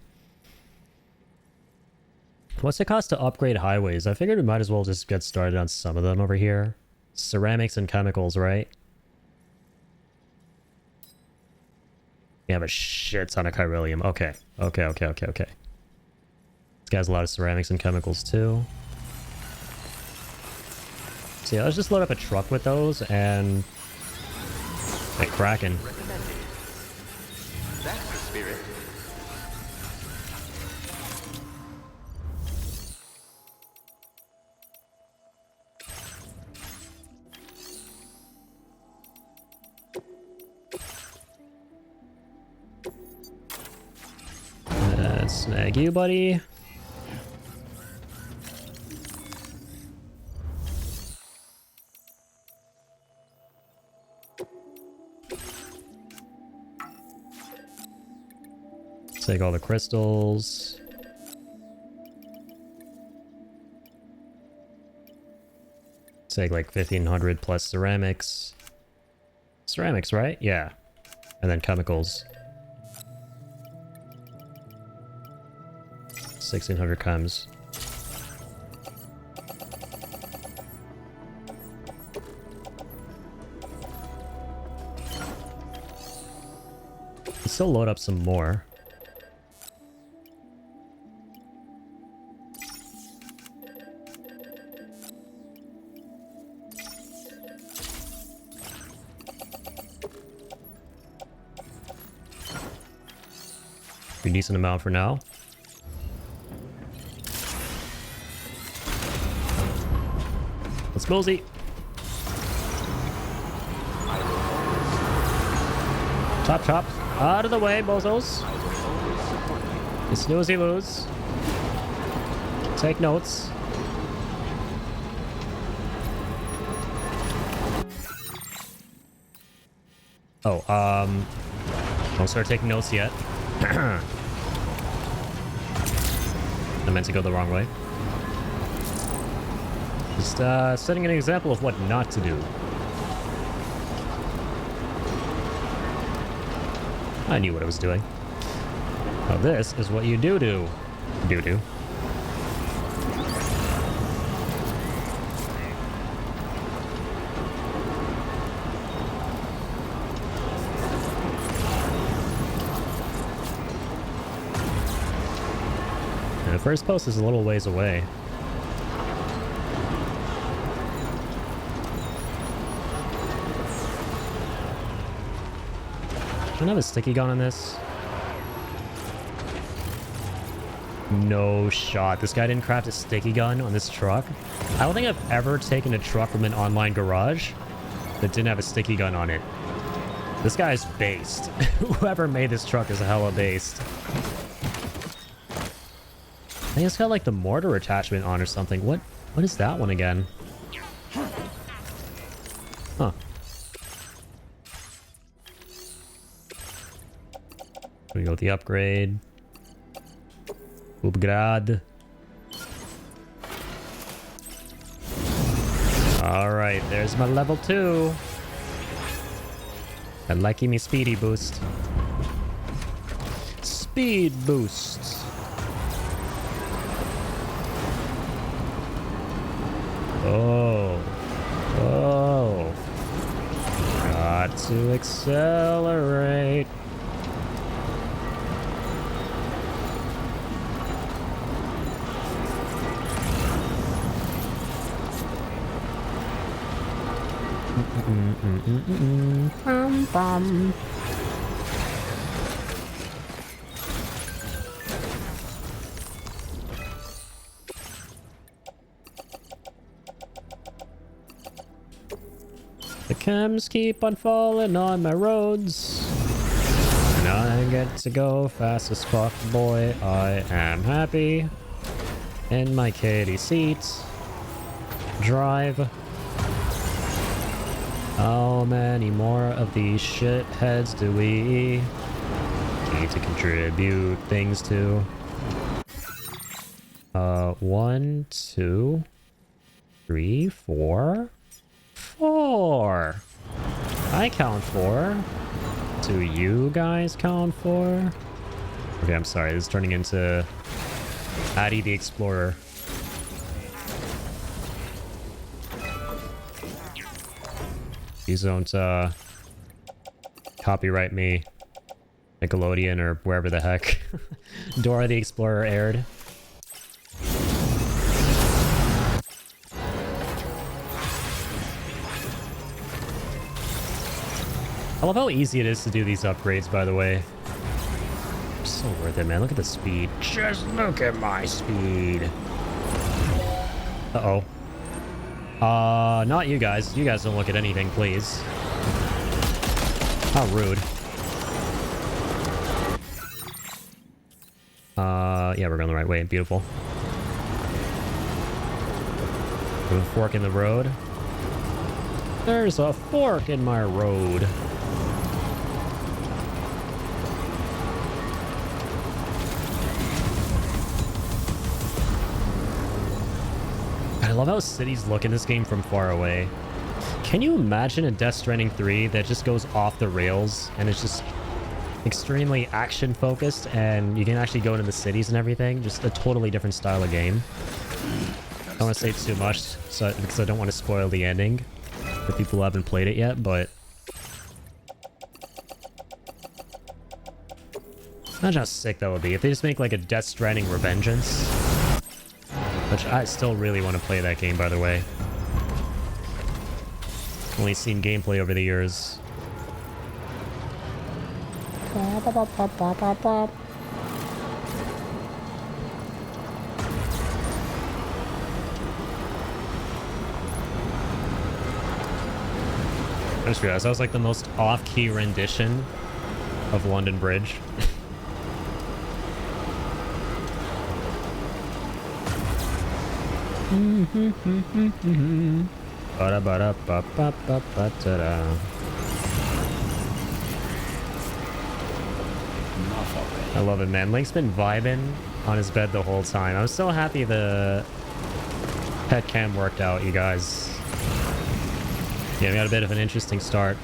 What's it cost to upgrade highways? I figured we might as well just get started on some of them over here. Ceramics and chemicals, right? We have a shit ton of chiralium. Okay. Okay. This guy has a lot of ceramics and chemicals too. So yeah, let's just load up a truck with those and get cracking. That's the spirit. Snag you, buddy. Take all the crystals. Take like 1500 plus ceramics. Ceramics, right? Yeah. And then chemicals. 1600 chems. still load up some more. A decent amount for now. Let's mosey. Chop chop. Out of the way, bozos. You snoozy lose. Take notes. Oh, don't start taking notes yet. I meant to go the wrong way. Just setting an example of what not to do. I knew what I was doing. Now this is what you do. Do. The first post is a little ways away. Can I have a sticky gun on this? No shot. This guy didn't craft a sticky gun on this truck. I don't think I've ever taken a truck from an online garage that didn't have a sticky gun on it. This guy's based. Whoever made this truck is hella based. I think it's got like the mortar attachment on or something. What is that one again? Huh. We go with the upgrade. Upgrade. Alright, there's my level 2. I like me speedy boost. Speed boost. Oh. Oh. Got to accelerate. Bum, bum. The chems keep on falling on my roads, and I get to go fast as fuck, boy. I am happy in my kitty seat. Drive. How many more of these shitheads do we need to contribute things to? 1, 2, 3, 4. 4. I count 4. Do you guys count 4? Okay, I'm sorry. This is turning into Addy the Explorer. Please don't copyright me, Nickelodeon or wherever the heck Dora the Explorer aired. I love how easy it is to do these upgrades, by the way. So worth it, man. Look at the speed. Just look at my speed. Uh-oh. Not you guys. You guys don't look at anything, please. How rude. Yeah, we're going the right way. Beautiful. There's a fork in the road. There's a fork in my road. I love how cities look in this game from far away. Can you imagine a Death Stranding 3 that just goes off the rails and it's just extremely action focused and you can actually go into the cities and everything? Just a totally different style of game. I don't want to say too much because I don't want to spoil the ending for people who haven't played it yet, but Imagine how sick that would be if they just make like a Death Stranding Revengeance. Which I still really want to play that game, by the way. Only seen gameplay over the years. I just realized that was like the most off-key rendition of London Bridge. I love it, man. Link's been vibing on his bed the whole time. I'm so happy the pet cam worked out, you guys. Yeah, we got a bit of an interesting start.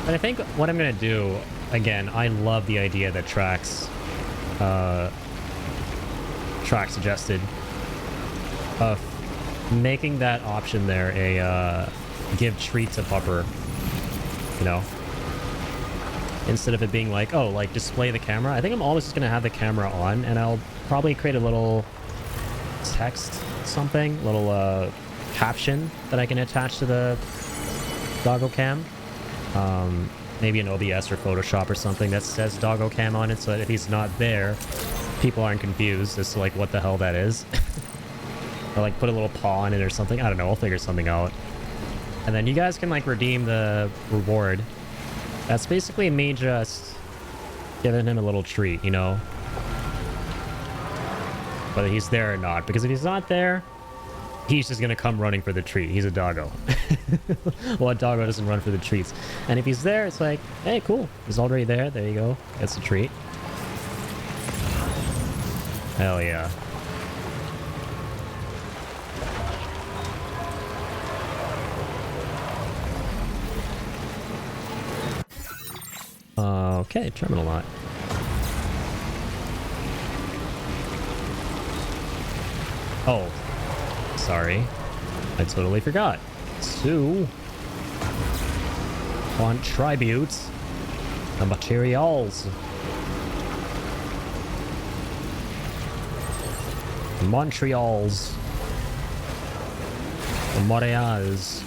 But I think what I'm going to do, again, I love the idea that Track suggested of making that option there a give treat to pupper, you know, instead of it being like, oh, like display the camera. I think I'm always just going to have the camera on, and I'll probably create a little text, something, little caption that I can attach to the doggo cam. Maybe an OBS or Photoshop or something that says doggo cam on it, so that if he's not there, people aren't confused as to like what the hell that is. Or like put a little paw on it or something. I don't know, I'll figure something out. And then you guys can like redeem the reward. That's basically me just giving him a little treat, you know, whether he's there or not, because if he's not there, he's just gonna come running for the treat. He's a doggo. Well, a doggo doesn't run for the treats. And if he's there, it's like, hey, cool, he's already there. There you go, that's a treat. Hell yeah. Okay, terminal lot. Oh, sorry. I totally forgot. To contribute the materials. Montreal's. The Montreals.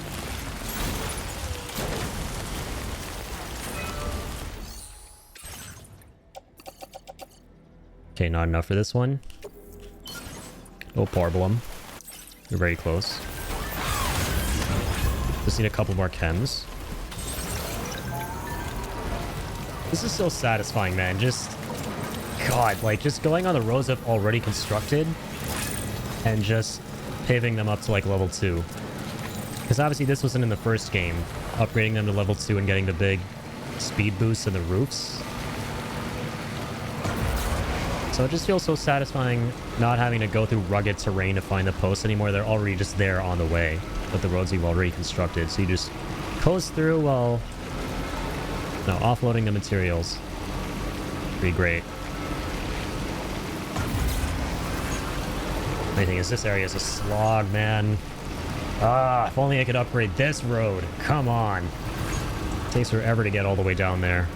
Okay, not enough for this one. No problem. We're very close. Just need a couple more chems. This is so satisfying, man. Just... God, like, just going on the roads I've already constructed and just paving them up to, like, level 2. Because obviously this wasn't in the first game. Upgrading them to level 2 and getting the big speed boosts in the roofs. So it just feels so satisfying not having to go through rugged terrain to find the posts anymore. They're already just there on the way with the roads you've already constructed. So you just coast through while... No, offloading the materials. Pretty great. The thing is, this area is a slog, man. Ah, if only I could upgrade this road. Come on. It takes forever to get all the way down there.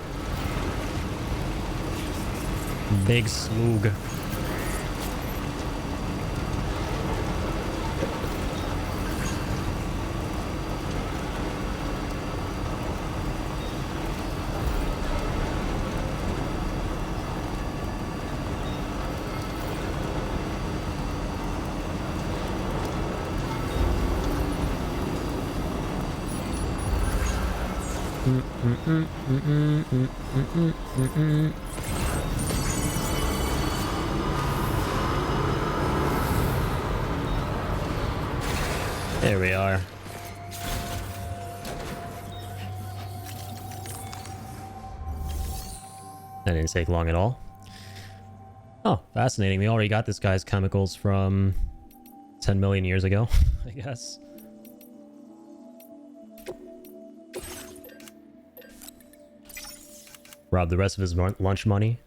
Big sloog. There we are. That didn't take long at all. Oh, fascinating. We already got this guy's chemicals from 10 million years ago, I guess. Rob the rest of his lunch money.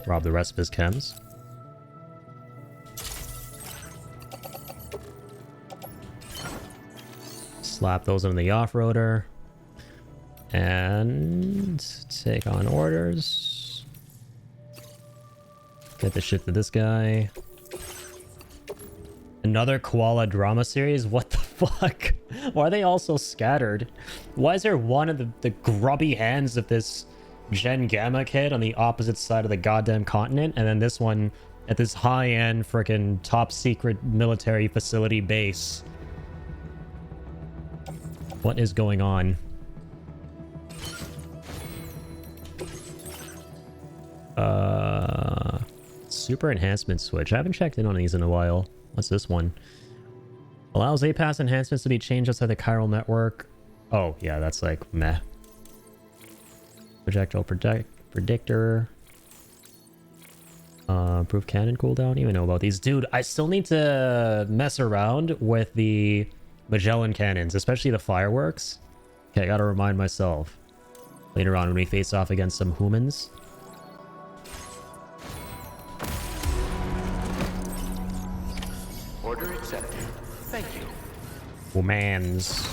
Rob the rest of his chems. Slap those on the off-roader. And take on orders. Get the shit to this guy. Another koala drama series? What the fuck? Why are they all so scattered? Why is there one of the grubby hands of this Gen Gamma kid on the opposite side of the goddamn continent, and then this one at this high-end frickin' top secret military facility base? What is going on? Super enhancement switch. I haven't checked in on these in a while. What's this one? Allows APAS enhancements to be changed outside the chiral network. Oh, yeah, that's like meh. Projectile predictor. Proof cannon cooldown. I don't even know about these. Dude, I still need to mess around with the Magellan cannons, especially the fireworks. Okay, I gotta remind myself. Later on when we face off against some humans. Order accepted. Thank you. Humans.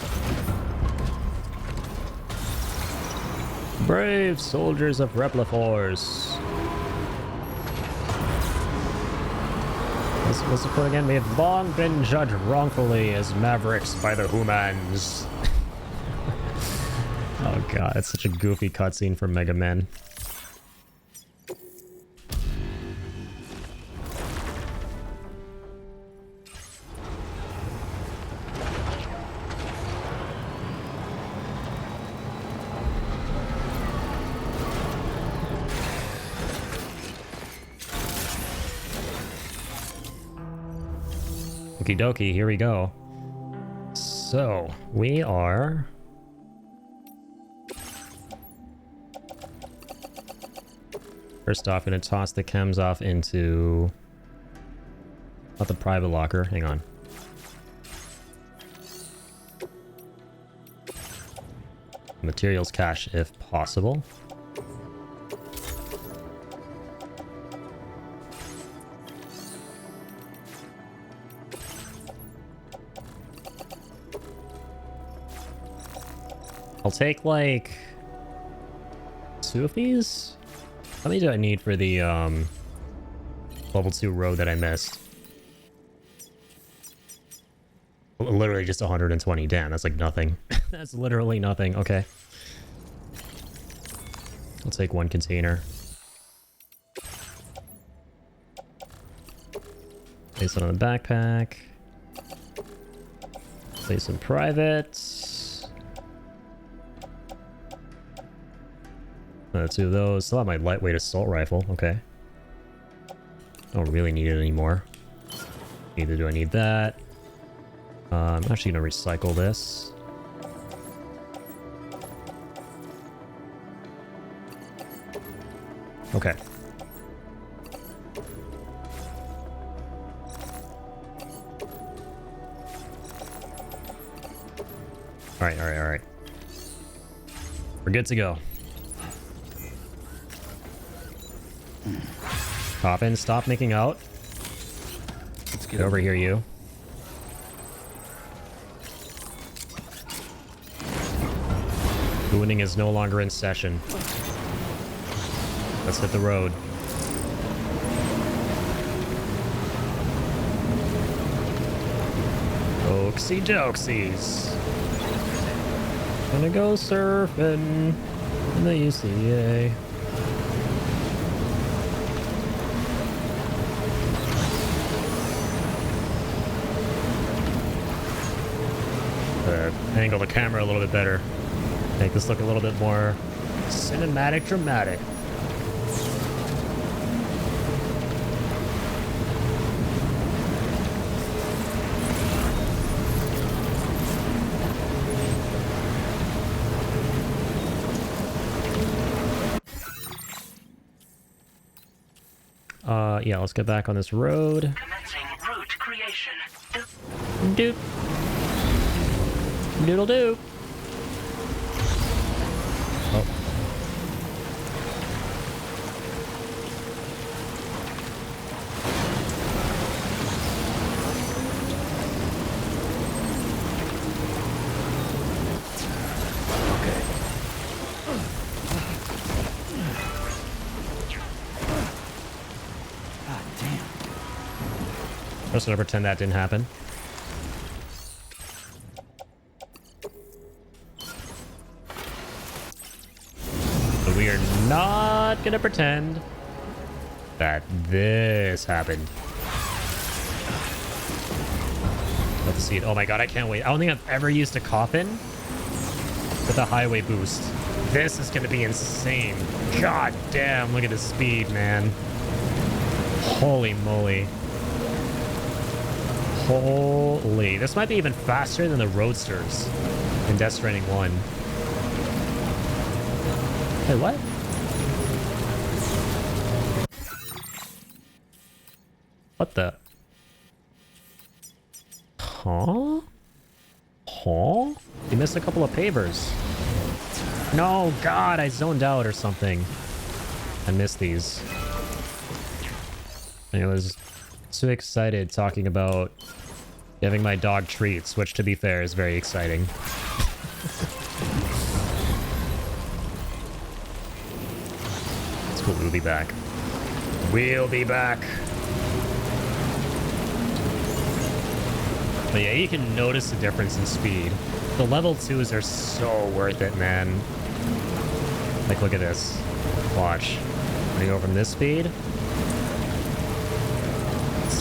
Brave soldiers of Repliforce. What's the quote again? We have long been judged wrongfully as mavericks by the humans. Oh god, it's such a goofy cutscene from Mega Man. Okie dokie, here we go. So, we are... First off, gonna toss the chems off into... Not the private locker, hang on. Materials cache if possible. I'll take, like, 2 of these? How many do I need for the, level 2 road that I missed? Literally just 120. Damn, that's like nothing. That's literally nothing. Okay. I'll take 1 container. Place it on the backpack. Place some privates. 2 of those. Still have my lightweight assault rifle. Okay. Don't really need it anymore. Neither do I need that. I'm actually gonna recycle this. Okay. Alright. We're good to go. Hop in, stop making out. Let's Get over here, you. Booning is no longer in session. Let's hit the road. Oaksy doksies. Gonna go surfing in the UCA. Angle the camera a little bit better. Make this look a little bit more cinematic, dramatic. Yeah, let's get back on this road. Commencing route creation. Doop. Doodle doop. Oh. Damn. Just gonna pretend that didn't happen. But we are not gonna pretend that this happened. Let's see it. Oh my god, I can't wait. I don't think I've ever used a coffin with a highway boost. This is gonna be insane. God damn, look at the speed, man. Holy moly. Holy. This might be even faster than the Roadsters in Death Stranding 1. Wait, what? What the? Huh? Huh? You missed a couple of pavers. No, God, I zoned out or something. I missed these. I was so excited talking about giving my dog treats, which, to be fair, is very exciting. It's cool. We'll be back. We'll be back. But yeah, you can notice the difference in speed. The level 2s are so worth it, man. Like, look at this. Watch. When you go from this speed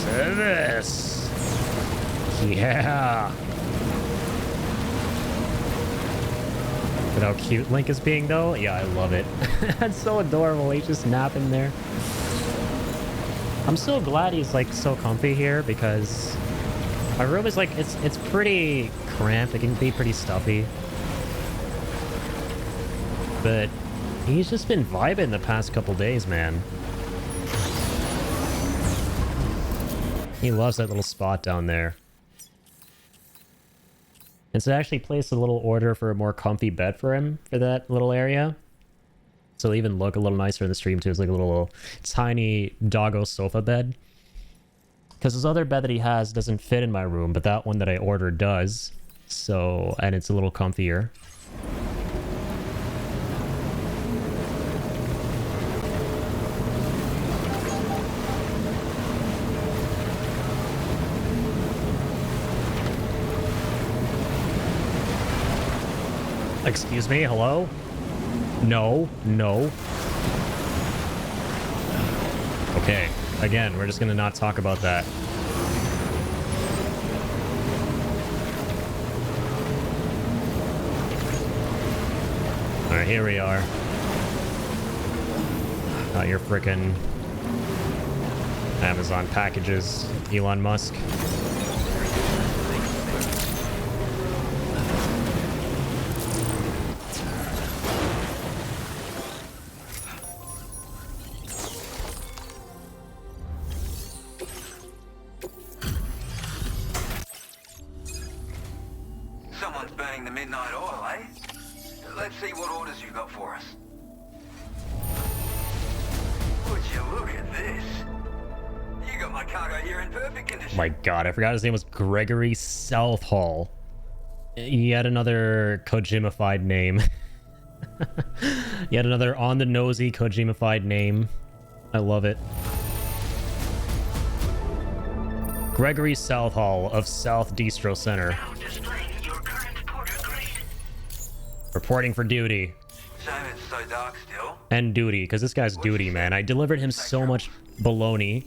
to this. Yeah. Look how cute Link is being, though. Yeah, I love it. That's so adorable. He's just napping there. I'm so glad he's, like, so comfy here, because my room is, like, it's pretty cramped. It can be pretty stuffy. But he's just been vibing the past couple days, man. He loves that little spot down there. And so I actually placed a little order for a more comfy bed for him for that little area. So it'll even look a little nicer in the stream too. It's like a little tiny doggo sofa bed. Because his other bed that he has doesn't fit in my room, but that one that I ordered does. So, and it's a little comfier. Excuse me, hello? No, no. Okay, again, we're just gonna not talk about that. Alright, here we are. Not your frickin' Amazon packages, Elon Musk. Someone's burning the midnight oil, eh? Let's see what orders you got for us. Would you look at this? You got my cargo here in perfect condition. My god, I forgot his name was Gregory Southall. Yet another Kojimified name. Yet another on-the-nosy Kojimified name. I love it. Gregory Southall of South Distro Center. Now displaying your current porter grade. Reporting for duty. Shame it's so dark still. And duty, because this guy's duty, man. I delivered him so much baloney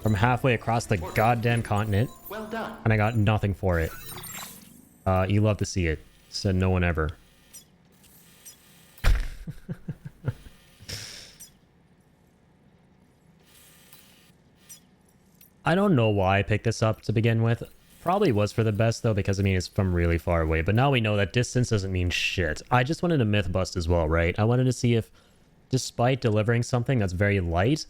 from halfway across the goddamn continent. Well done. And I got nothing for it. You love to see it. Said no one ever. I don't know why I picked this up to begin with. Probably was for the best, though, because, I mean, it's from really far away. But now we know that distance doesn't mean shit. I just wanted a myth bust as well, right? I wanted to see if, despite delivering something that's very light,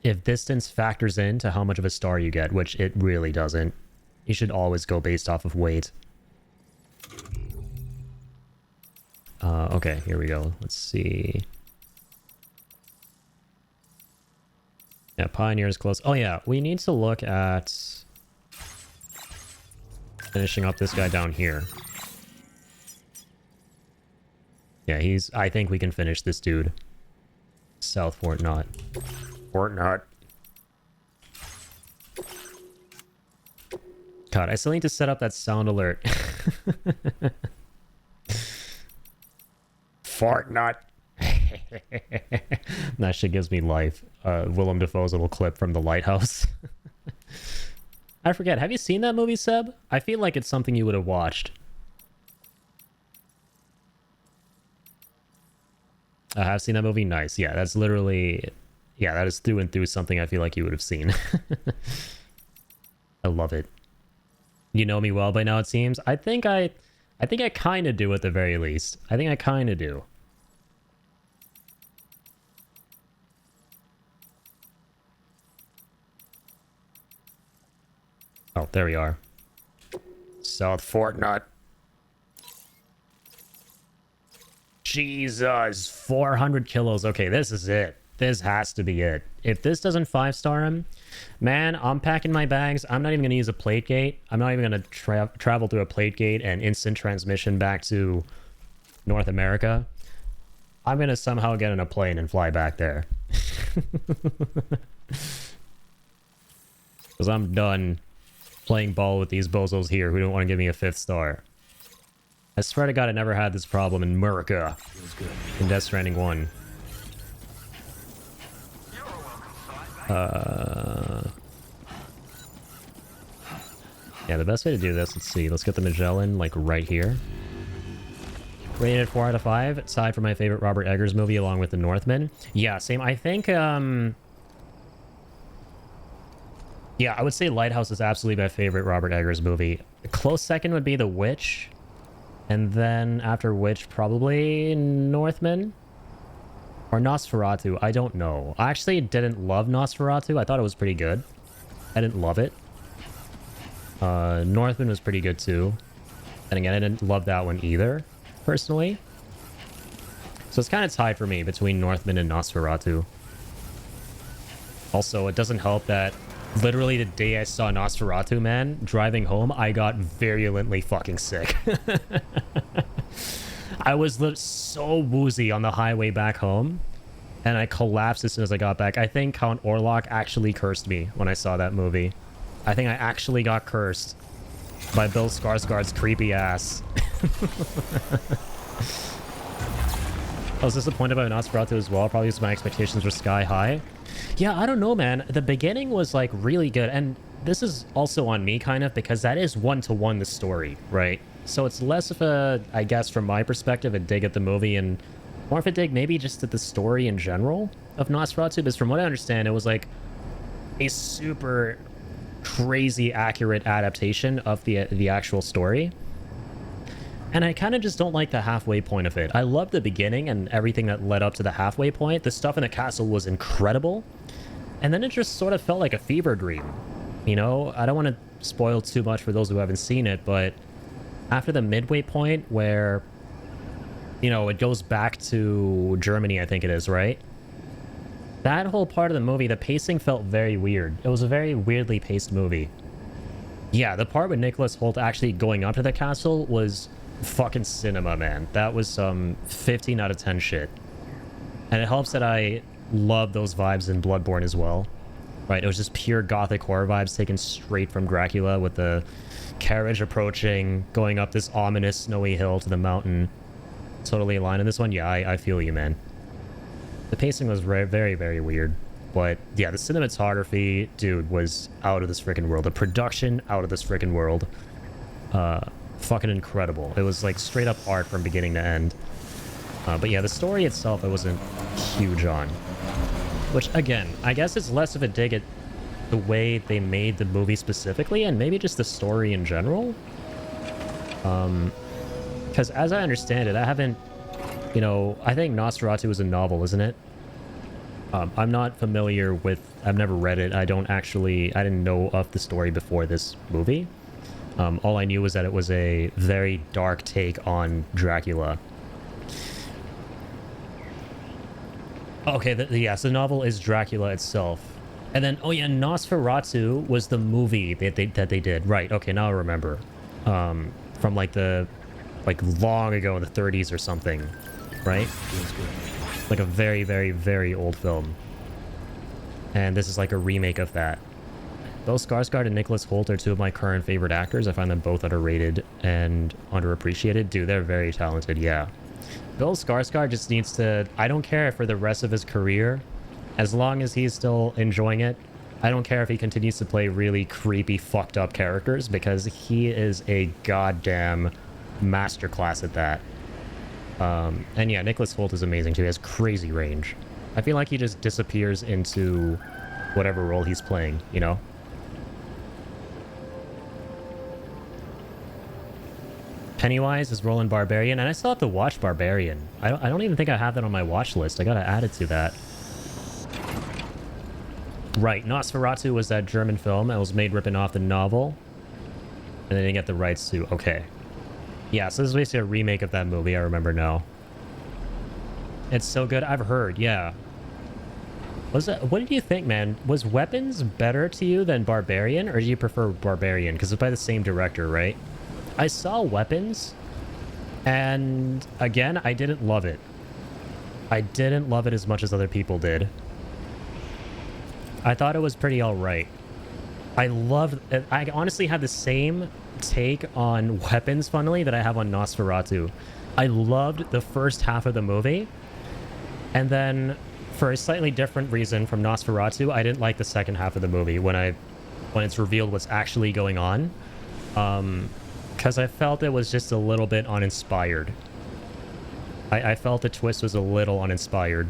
if distance factors into how much of a star you get, which it really doesn't. You should always go based off of weight. Okay, here we go. Let's see. Yeah, Pioneer is close. Oh yeah, we need to look at finishing up this guy down here. Yeah, I think we can finish this dude. South Fort Knot. Fort Knot. God, I still need to set up that sound alert. Fortnite. That shit gives me life. Willem Dafoe's little clip from The Lighthouse. I forget, have you seen that movie, Seb? I feel like it's something you would have watched. I have seen that movie. Nice. Yeah, that's literally... Yeah, that is through and through something I feel like you would have seen. I love it. You know me well by now, it seems. I think I kind of do at the very least. I think I kind of do. Oh, there we are. South Fortnite. Jesus, 400 kilos. Okay, this is it. This has to be it. If this doesn't 5-star him, man, I'm packing my bags. I'm not even going to use a plate gate. I'm not even going to travel through a plate gate and instant transmission back to North America. I'm going to somehow get in a plane and fly back there. Because I'm done playing ball with these bozos here who don't want to give me a 5th star. I swear to God, I never had this problem in America. In Death Stranding 1. Yeah, the best way to do this, let's see. Let's get the Magellan, like, right here. Rated 4 out of 5. Aside from my favorite Robert Eggers movie, along with The Northman. Yeah, same. I think, yeah, I would say Lighthouse is absolutely my favorite Robert Eggers movie. A close second would be The Witch. And then after Witch, probably Northman. Or Nosferatu. I don't know. I actually didn't love Nosferatu. I thought it was pretty good. I didn't love it. Northman was pretty good too. And again, I didn't love that one either, personally. So it's kind of tied for me between Northman and Nosferatu. Also, it doesn't help that literally the day I saw Nosferatu, man, driving home, I got virulently fucking sick. I was so woozy on the highway back home, and I collapsed as soon as I got back. I think Count Orlok actually cursed me when I saw that movie. I think I actually got cursed by Bill Skarsgård's creepy ass. I was disappointed by Nosferatu as well, probably because my expectations were sky high. Yeah, I don't know, man. The beginning was, like, really good, and this is also on me, kind of, because that is one-to-one the story, right? So it's less of a, I guess, from my perspective, a dig at the movie, and more of a dig maybe just at the story in general of Nosferatu, because from what I understand, it was, like, a super crazy accurate adaptation of the actual story. And I kind of just don't like the halfway point of it. I love the beginning and everything that led up to the halfway point. The stuff in the castle was incredible. And then it just sort of felt like a fever dream. You know, I don't want to spoil too much for those who haven't seen it, but after the midway point where, you know, it goes back to Germany, I think it is, right? That whole part of the movie, the pacing felt very weird. It was a very weirdly paced movie. Yeah, the part with Nicholas Hoult actually going up to the castle was fucking cinema, man. That was some 15 out of 10 shit. And it helps that I love those vibes in Bloodborne as well. Right, it was just pure gothic horror vibes taken straight from Dracula, with the carriage approaching, going up this ominous snowy hill to the mountain. Totally aligned in this one. Yeah, I feel you, man. The pacing was very, very, very weird. But yeah, the cinematography, dude, was out of this freaking world. The production, out of this freaking world. Fucking incredible. It was like straight up art from beginning to end. But yeah, the story itself I wasn't huge on. Which, again, I guess it's less of a dig at the way they made the movie specifically, and maybe just the story in general. Because as I understand it, I haven't, you know, I think Nosferatu is a novel, isn't it? I'm not familiar with, I've never read it. I didn't know of the story before this movie. All I knew was that it was a very dark take on Dracula. Okay, yes, the novel is Dracula itself. And then, oh yeah, Nosferatu was the movie that they did. Right, okay, now I remember. From like long ago in the 30s or something, right? Like a very, very, very old film. And this is like a remake of that. Bill Skarsgård and Nicholas Hoult are two of my current favorite actors. I find them both underrated and underappreciated. Dude, they're very talented, yeah. Bill Skarsgård just needs to... I don't care for the rest of his career. As long as he's still enjoying it, I don't care if he continues to play really creepy, fucked up characters, because he is a goddamn masterclass at that. And yeah, Nicholas Hoult is amazing too. He has crazy range. I feel like he just disappears into whatever role he's playing, you know? Pennywise is Roland Barbarian, and I still have to watch Barbarian. I don't even think I have that on my watch list. I gotta add it to that. Right, Nosferatu was that German film that was made ripping off the novel. And they didn't get the rights to... Okay. Yeah, so this is basically a remake of that movie, I remember now. It's so good. I've heard, yeah. What did you think, man? Was Weapons better to you than Barbarian, or do you prefer Barbarian? Because it's by the same director, right? I saw Weapons, and again, I didn't love it. I didn't love it as much as other people did. I thought it was pretty alright. I honestly had the same take on Weapons, funnily, that I have on Nosferatu. I loved the first half of the movie, and then, for a slightly different reason from Nosferatu, I didn't like the second half of the movie when it's revealed what's actually going on. Because I felt it was just a little bit uninspired. I felt the twist was a little uninspired.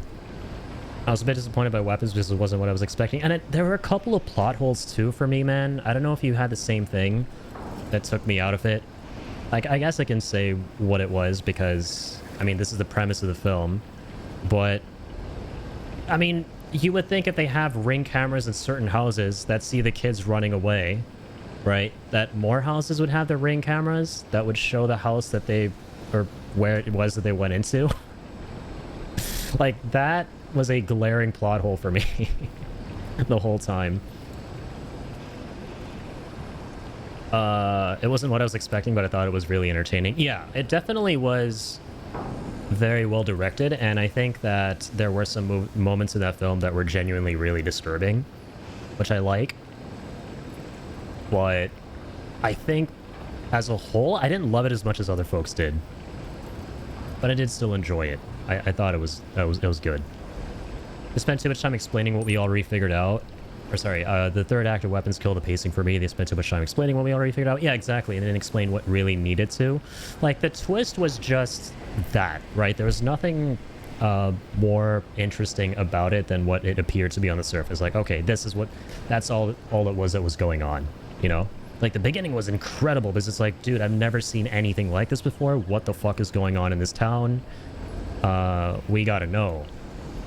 I was a bit disappointed by Weapons because it wasn't what I was expecting. And there were a couple of plot holes too for me, man. I don't know if you had the same thing that took me out of it. Like, I guess I can say what it was because, I mean, this is the premise of the film. But, I mean, you would think if they have Ring cameras in certain houses that see the kids running away, right, that more houses would have the Ring cameras that would show the house that they, or where it was that they went into. Like, that was a glaring plot hole for me the whole time. It wasn't what I was expecting, but I thought it was really entertaining. Yeah, it definitely was very well directed, and I think that there were some moments in that film that were genuinely really disturbing, which I like. But I think as a whole, I didn't love it as much as other folks did, but I did still enjoy it. I thought it was good. I spent too much time explaining what we already figured out. Or sorry, the third act of Weapons killed the pacing for me. They spent too much time explaining what we already figured out. Yeah, exactly. And they didn't explain what really needed to. Like, the twist was just that, right? There was nothing more interesting about it than what it appeared to be on the surface. Like, okay, that's all it was that was going on, you know? Like, the beginning was incredible because it's like, dude, I've never seen anything like this before. What the fuck is going on in this town? We gotta know.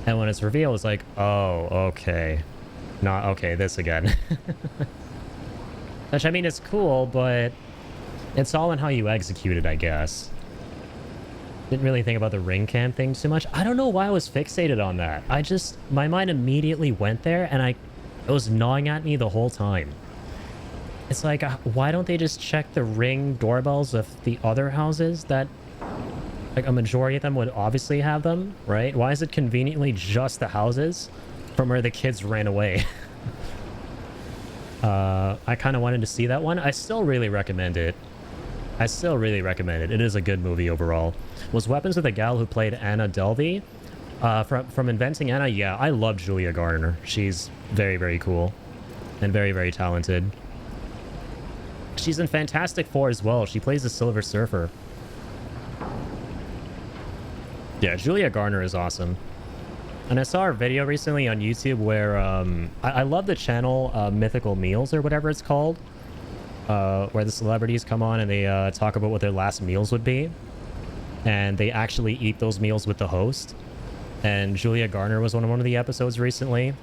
And when it's revealed, it's like, oh, okay. Not okay, this again. Which, I mean, it's cool, but it's all in how you execute it, I guess. Didn't really think about the ring cam thing too much. I don't know why I was fixated on that. My mind immediately went there, and it was gnawing at me the whole time. It's like, why don't they just check the ring doorbells of the other houses that, like, a majority of them would obviously have them, right? Why is it conveniently just the houses from where the kids ran away? I kind of wanted to see that one. I still really recommend it. It is a good movie overall. Was Weapons with the gal who played Anna Delvey? From Inventing Anna, yeah, I love Julia Garner. She's very, very cool and very, very talented. She's in Fantastic Four as well. She plays the Silver Surfer. Yeah, Julia Garner is awesome. And I saw her video recently on YouTube where I love the channel Mythical Meals or whatever it's called, where the celebrities come on and they talk about what their last meals would be, and they actually eat those meals with the host. And Julia Garner was on one of the episodes recently,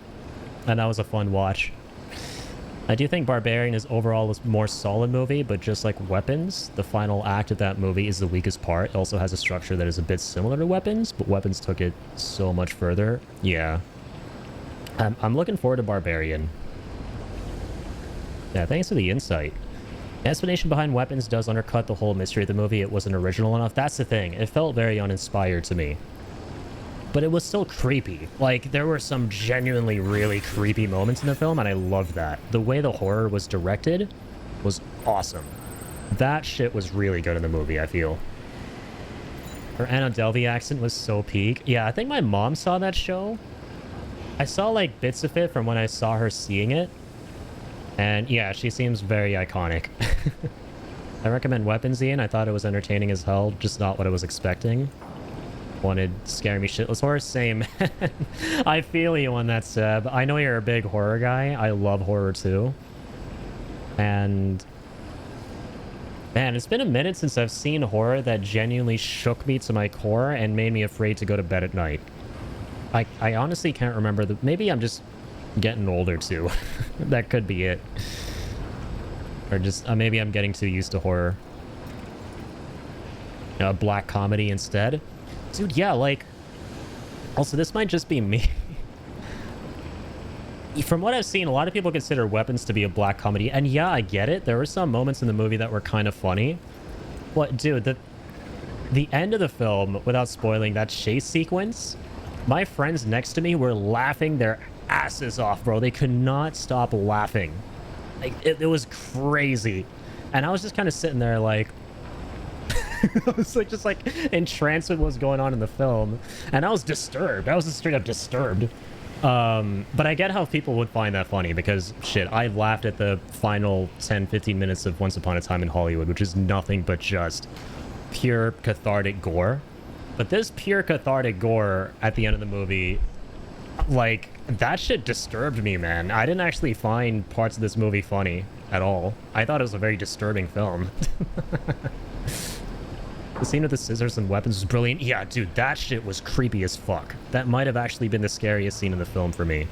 and that was a fun watch. I do think Barbarian is overall a more solid movie, but just like Weapons, the final act of that movie is the weakest part. It also has a structure that is a bit similar to Weapons, but Weapons took it so much further. Yeah. I'm looking forward to Barbarian. Yeah, thanks for the insight. The explanation behind Weapons does undercut the whole mystery of the movie. It wasn't original enough. That's the thing. It felt very uninspired to me. but it was still creepy. Like, there were some genuinely really creepy moments in the film, and I loved that. The way the horror was directed was awesome. That shit was really good in the movie, I feel. Her Anna Delvey accent was so peak. Yeah, I think my mom saw that show. I saw, like, bits of it from when I saw her seeing it. And, yeah, she seems very iconic. I recommend Weapons, Ian. I thought it was entertaining as hell, just not what I was expecting. Wanted scare me shitless horror. Same. I feel you on that, Seb. I know you're a big horror guy. I love horror too. And man, it's been a minute since I've seen horror that genuinely shook me to my core and made me afraid to go to bed at night. I honestly can't remember. Maybe I'm just getting older too. That could be it. Or just maybe I'm getting too used to horror. Black comedy instead. Dude, yeah, like... Also, this might just be me. From what I've seen, a lot of people consider Weapons to be a black comedy. And yeah, I get it. There were some moments in the movie that were kind of funny. But, dude, the end of the film, without spoiling, that chase sequence... My friends next to me were laughing their asses off, bro. They could not stop laughing. Like, it was crazy. And I was just kind of sitting there like... I was like, just like entranced with what was going on in the film, and I was disturbed. I was just straight up disturbed. But I get how people would find that funny because shit, I laughed at the final 10-15 minutes of Once Upon a Time in Hollywood, which is nothing but just pure cathartic gore. But this pure cathartic gore at the end of the movie, like, that shit disturbed me, man. I didn't actually find parts of this movie funny at all. I thought it was a very disturbing film. The scene with the scissors and weapons was brilliant. Yeah, dude, that shit was creepy as fuck. That might have actually been the scariest scene in the film for me.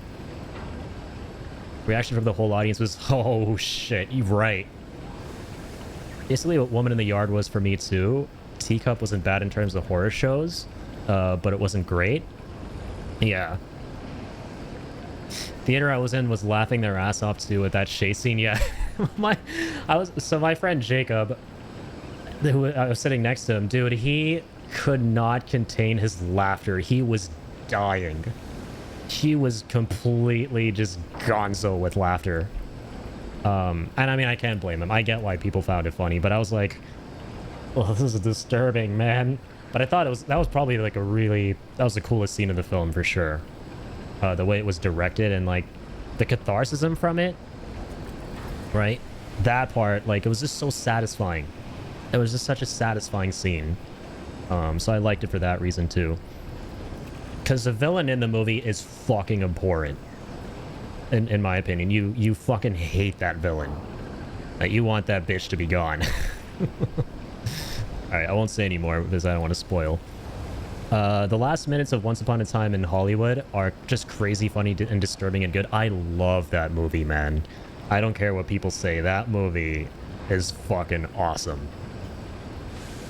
Reaction from the whole audience was, oh shit, you're right. Basically what Woman in the Yard was for me too. Teacup wasn't bad in terms of horror shows, but it wasn't great. Yeah. Theater I was in was laughing their ass off too at that chase scene. Yeah. my friend Jacob, who I was sitting next to him, dude, he could not contain his laughter. He was dying. He was completely just gonzo with laughter. And I mean, I can't blame him. I get why people found it funny, but I was like, oh, this is disturbing, man. But I thought that was probably like that was the coolest scene of the film for sure. The way it was directed and like the catharsis from it, right? That part, like, it was just so satisfying. It was just such a satisfying scene. So I liked it for that reason too. Because the villain in the movie is fucking abhorrent. In my opinion. You fucking hate that villain. You want that bitch to be gone. Alright, I won't say any more because I don't want to spoil. The last minutes of Once Upon a Time in Hollywood are just crazy funny and disturbing and good. I love that movie, man. I don't care what people say. That movie is fucking awesome.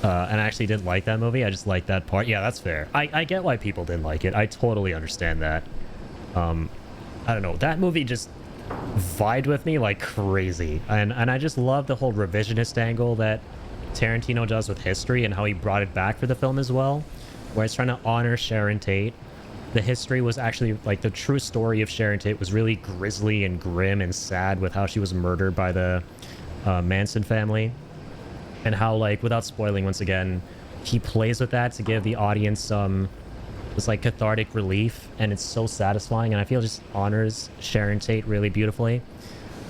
And I actually didn't like that movie. I just liked that part. Yeah, that's fair. I get why people didn't like it. I totally understand that. I don't know. That movie just vibed with me like crazy. And I just love the whole revisionist angle that Tarantino does with history and how he brought it back for the film as well. Where it's trying to honor Sharon Tate. The history was actually, like, the true story of Sharon Tate was really grisly and grim and sad with how she was murdered by the Manson family. And how, like, without spoiling once again, he plays with that to give the audience some this like cathartic relief, and it's so satisfying, and I feel it just honors Sharon Tate really beautifully.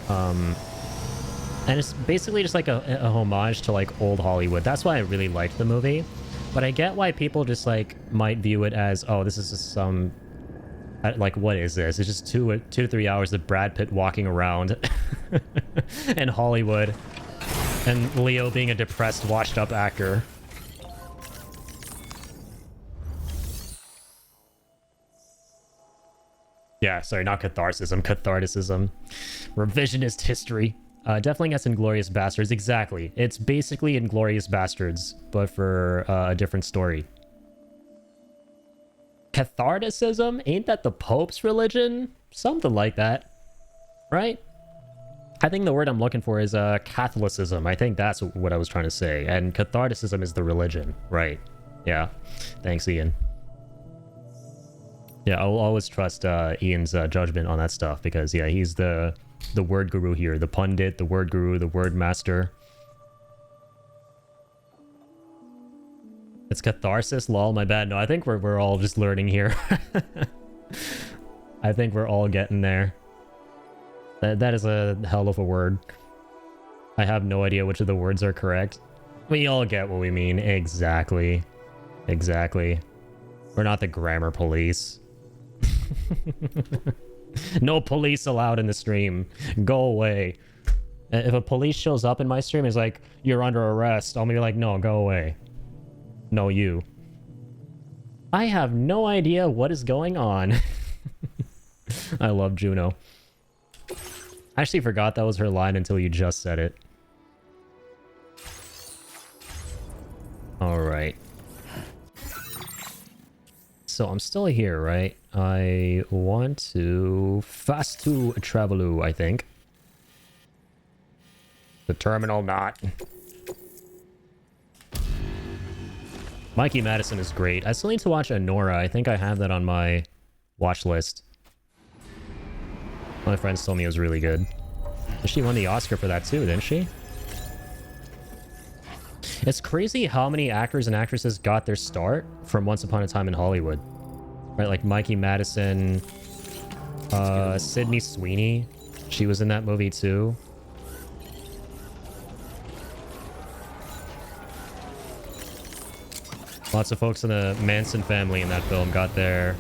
And it's basically just like a homage to like old Hollywood. That's why I really liked the movie. But I get why people just like might view it as, oh, this is just some like, what is this? It's just 2 to 3 hours of Brad Pitt walking around in Hollywood. And Leo being a depressed, washed-up actor. Yeah, sorry, not catharsis, catharticism. Revisionist history. Definitely gets Inglourious Bastards, exactly. It's basically Inglourious Bastards, but for a different story. Catharticism? Ain't that the Pope's religion? Something like that. Right? I think the word I'm looking for is Catholicism. I think that's what I was trying to say. And Catharticism is the religion. Right. Yeah. Thanks, Ian. Yeah, I'll always trust Ian's judgment on that stuff because, yeah, he's the word guru here. The pundit, the word guru, the word master. It's catharsis, lol, my bad. No, I think we're all just learning here. I think we're all getting there. That is a hell of a word. I have no idea which of the words are correct. We all get what we mean. Exactly. Exactly. We're not the grammar police. No police allowed in the stream. Go away. If a police shows up in my stream, it's like, you're under arrest. I'll be like, no, go away. No, you. I have no idea what is going on. I love Juno. I actually forgot that was her line until you just said it. Alright. So I'm still here, right? I want to fast to travel, I think. The terminal not. Mikey Madison is great. I still need to watch Anora. I think I have that on my watch list. My friends told me it was really good. She won the Oscar for that too, didn't she? It's crazy how many actors and actresses got their start from Once Upon a Time in Hollywood. Right, like Mikey Madison, Sydney Sweeney. She was in that movie too. Lots of folks in the Manson family in that film got their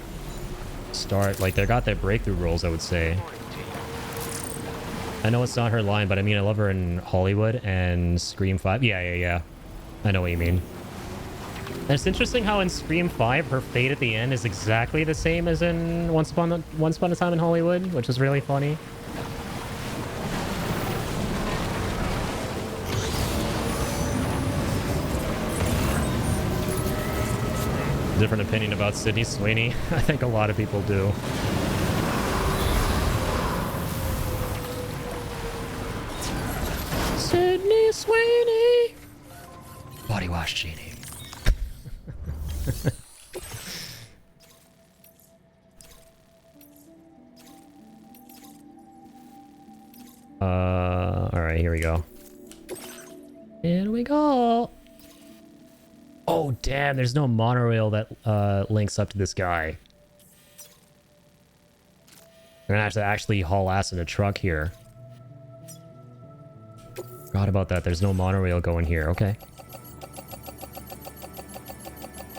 start, like they got their breakthrough roles, I would say. I know it's not her line, but I mean, I love her in Hollywood and Scream 5. Yeah. I know what you mean. And it's interesting how in Scream 5, her fate at the end is exactly the same as in Once Upon a Time in Hollywood, which is really funny. Different opinion about Sydney Sweeney. I think a lot of people do. Sydney Sweeney! Body wash genie. Alright, here we go. Here we go! Oh, damn, there's no monorail that links up to this guy. I'm gonna have to actually haul ass in a truck here. Forgot about that. There's no monorail going here. Okay.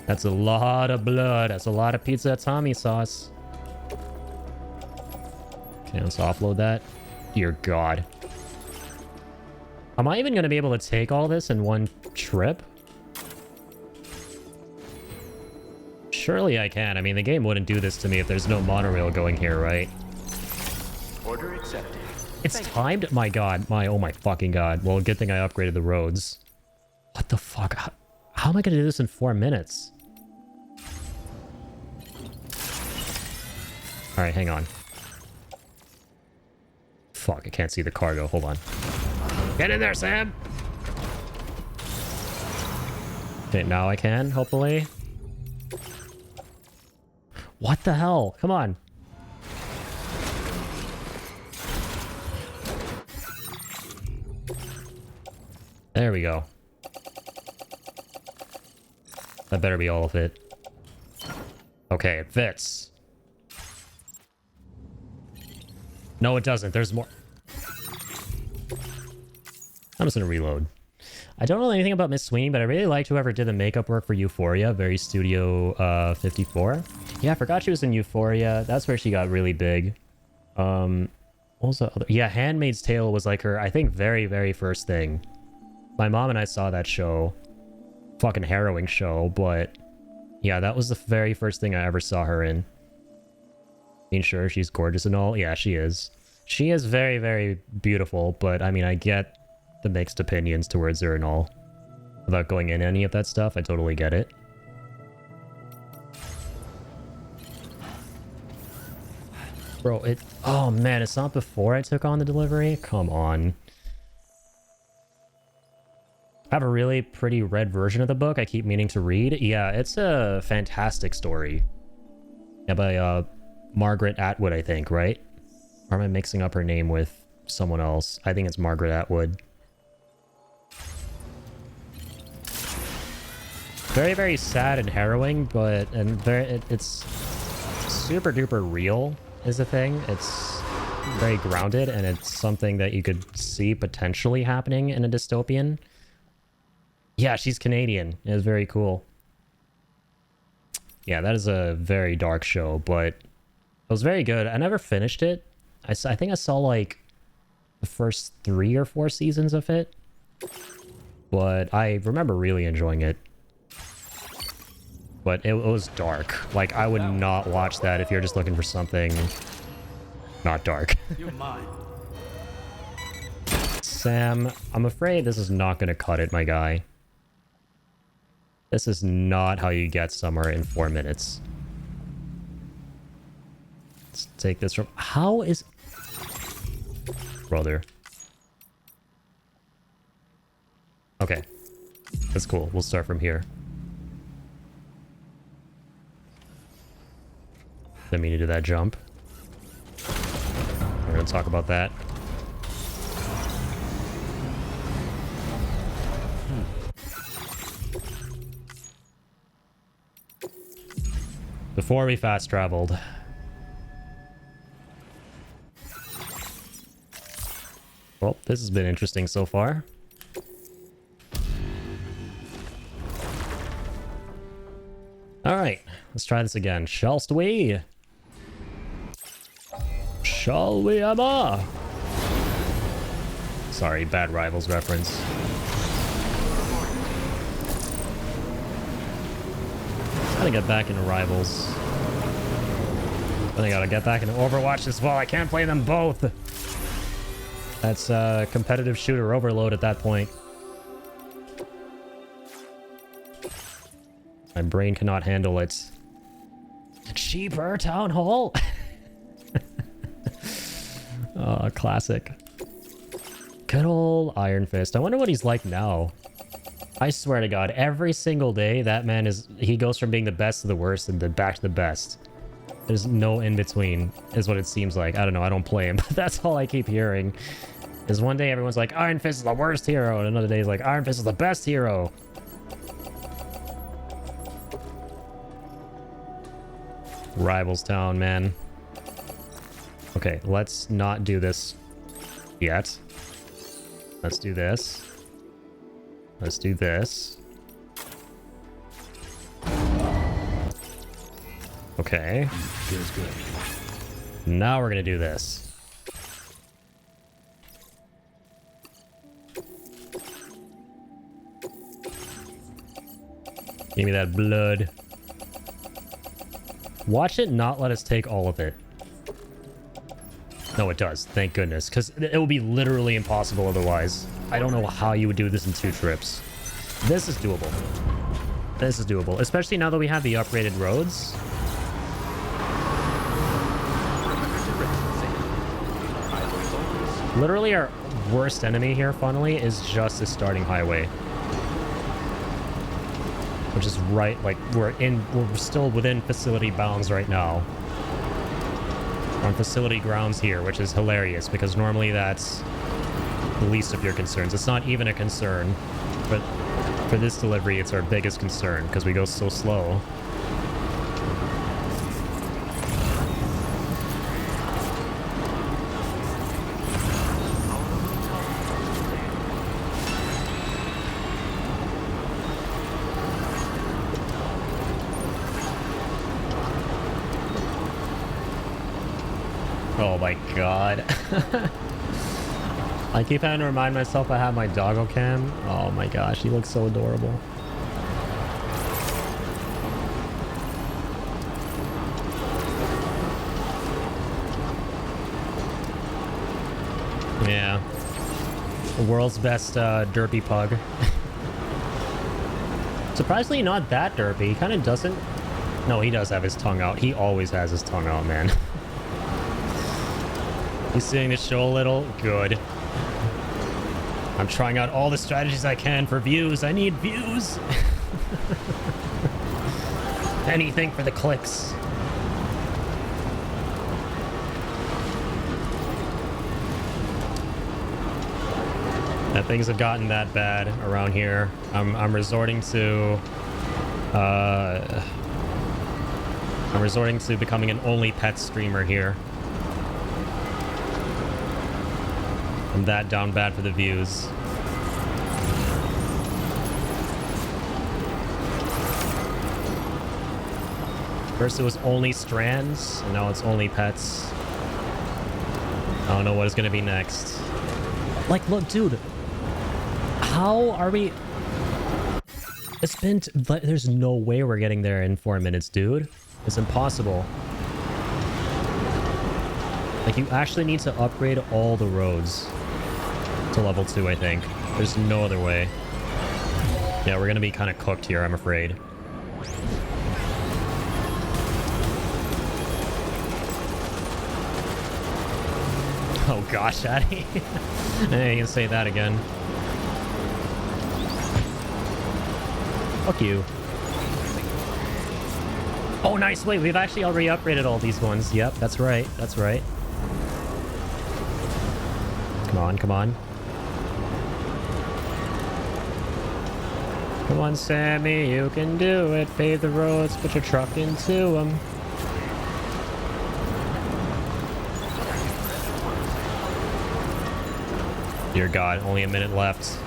That's a lot of blood. That's a lot of pizza Tommy sauce. Okay, let's offload that. Dear God. Am I even going to be able to take all this in one trip? Surely I can. I mean, the game wouldn't do this to me if there's no monorail going here, right? Order accepted. It's timed? My God. Oh my fucking God. Well, good thing I upgraded the roads. What the fuck? How am I going to do this in 4 minutes? Alright, hang on. Fuck, I can't see the cargo. Hold on. Get in there, Sam! Okay, now I can, hopefully. What the hell? Come on. There we go. That better be all of it. Okay, it fits. No, it doesn't. There's more. I'm just gonna reload. I don't know anything about Miss Sweeney, but I really liked whoever did the makeup work for Euphoria. Very Studio 54. Yeah, I forgot she was in Euphoria. That's where she got really big. What was the other? Yeah, Handmaid's Tale was like her, I think, very, very first thing. My mom and I saw that show. Fucking harrowing show, but yeah, that was the very first thing I ever saw her in. Being sure she's gorgeous and all. Yeah, she is. She is very, very beautiful, but I mean, I get the mixed opinions towards her and all. Without going in any of that stuff, I totally get it. Bro, oh man, it's not before I took on the delivery? Come on. I have a really pretty read version of the book I keep meaning to read. Yeah, it's a fantastic story. Yeah, by Margaret Atwood, I think, right? Or am I mixing up her name with someone else? I think it's Margaret Atwood. Very, very sad and harrowing, but it's super duper real is the thing. It's very grounded, and it's something that you could see potentially happening in a dystopian. Yeah, she's Canadian. It was very cool. Yeah, that is a very dark show, but it was very good. I never finished it. I think I saw like the first 3 or 4 seasons of it, but I remember really enjoying it. But it was dark. Like, I would not watch that if you're just looking for something not dark. You're mine. Sam, I'm afraid this is not going to cut it, my guy. This is not how you get somewhere in 4 minutes. Let's take this from... How is... Brother. Okay. That's cool. We'll start from here. Didn't mean to do that jump. We're gonna talk about that. Before we fast traveled. Well, this has been interesting so far. Alright, let's try this again. Shallst we? Shall we, Emma? Sorry, bad Rivals reference. Gotta get back into Rivals. Then I gotta get back into Overwatch as well. I can't play them both. That's competitive shooter overload at that point. My brain cannot handle it. Cheaper Town Hall. Oh, classic. Good old Iron Fist. I wonder what he's like now. I swear to God, every single day that man he goes from being the best to the worst and then back to the best. There's no in between, is what it seems like. I don't know, I don't play him, but that's all I keep hearing. Is one day everyone's like, Iron Fist is the worst hero, and another day is like, Iron Fist is the best hero. Rivals Town, man. Okay, let's not do this yet. Let's do this. Let's do this. Okay. Feels good. Now we're gonna do this. Give me that blood. Watch it not let us take all of it. No, it does. Thank goodness. Because it would be literally impossible otherwise. I don't know how you would do this in 2 trips. This is doable. This is doable. Especially now that we have the upgraded roads. Literally our worst enemy here, funnily, is just a starting highway. Which is right, like, we're still within facility bounds right now. We're on facility grounds here, which is hilarious, because normally that's the least of your concerns. It's not even a concern, but for this delivery, it's our biggest concern, because we go so slow. Oh my god. I keep having to remind myself I have my doggo cam. Oh my gosh, he looks so adorable. Yeah. The world's best derpy pug. Surprisingly not that derpy. He kind of doesn't... No, he does have his tongue out. He always has his tongue out, man. He's seeing the show a little? Good. I'm trying out all the strategies I can for views. I need views. Anything for the clicks. That things have gotten that bad around here. I'm resorting to becoming an only pet streamer here. I'm that down bad for the views. First it was only strands, and now it's only pets. I don't know what is gonna be next. Like, look, dude. How are we... It's been... There's no way we're getting there in 4 minutes, dude. It's impossible. Like, you actually need to upgrade all the roads to level 2, I think. There's no other way. Yeah, we're gonna be kind of cooked here, I'm afraid. Oh gosh, Addy. Hey, you can say that again. Fuck you. Oh, nice. Wait, we've actually already upgraded all these ones. Yep, that's right. That's right. Come on, come on. Come on, Sammy, you can do it. Pave the roads, put your truck into them. Dear God, only a minute left.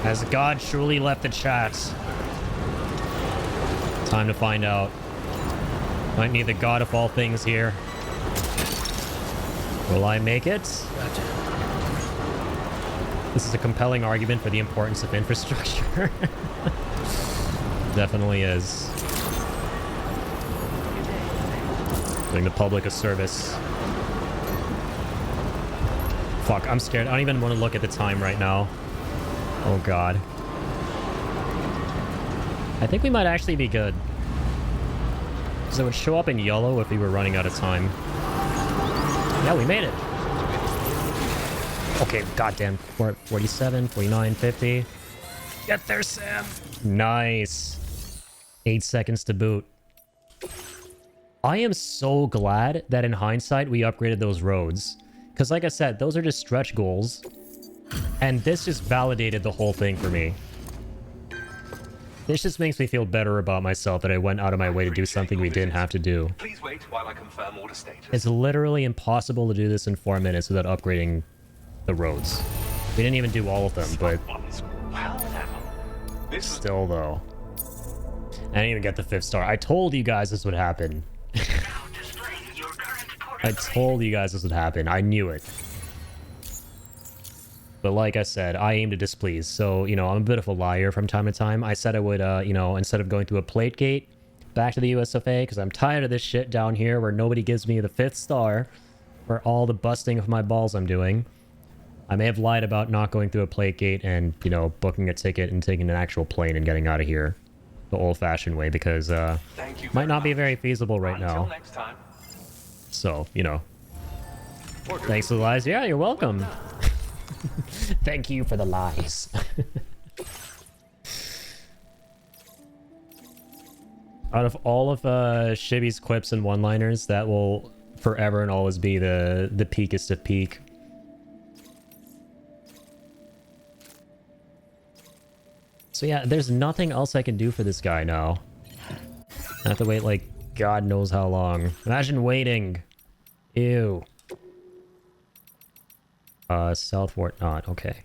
Has God truly left the chat? Time to find out. Might need the God of all things here. Will I make it? Gotcha. This is a compelling argument for the importance of infrastructure. Definitely is. Doing the public a service. Fuck, I'm scared. I don't even want to look at the time right now. Oh god. I think we might actually be good. Because it would show up in yellow if we were running out of time. Yeah, we made it. Okay, goddamn. 47, 49, 50. Get there, Sam. Nice. 8 seconds to boot. I am so glad that in hindsight we upgraded those roads. Because like I said, those are just stretch goals. And this just validated the whole thing for me. This just makes me feel better about myself that I went out of my way to do something we didn't have to do. Please wait while I confirm order status. It's literally impossible to do this in 4 minutes without upgrading the roads. We didn't even do all of them, but still though. I didn't even get the 5th star. I told you guys this would happen. I told you guys this would happen. I knew it. But like I said, I aim to displease. So, you know, I'm a bit of a liar from time to time. I said I would, you know, instead of going through a plate gate, back to the USFA, because I'm tired of this shit down here where nobody gives me the 5th star for all the busting of my balls I'm doing. I may have lied about not going through a plate gate and, you know, booking a ticket and taking an actual plane and getting out of here the old-fashioned way, because, might not be very feasible right now. Next time. So, you know. Thanks for the lies. Yeah, you're welcome. Thank you for the lies. Out of all of Shibby's quips and one-liners, that will forever and always be the peakest of peak. So yeah, there's nothing else I can do for this guy now. I have to wait like God knows how long. Imagine waiting. Ew. South Fort not. Okay.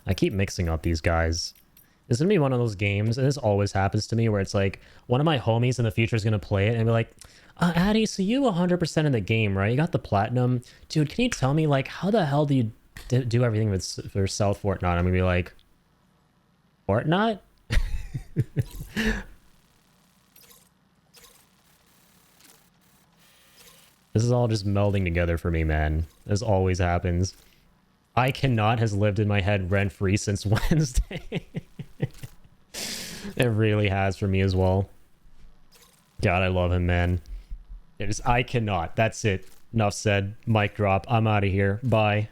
I keep mixing up these guys. This is gonna be one of those games, and this always happens to me, where it's like, one of my homies in the future is gonna play it and be like, Addy, so you 100% in the game, right? You got the platinum. Dude, can you tell me, like, how the hell do you do everything for South Fort not? I'm gonna be like, Fortnite? This is all just melding together for me, man. This always happens. I cannot has lived in my head rent-free since Wednesday. It really has for me as well. God, I love him, man. It is I cannot. That's it. Enough said. Mic drop. I'm out of here. Bye.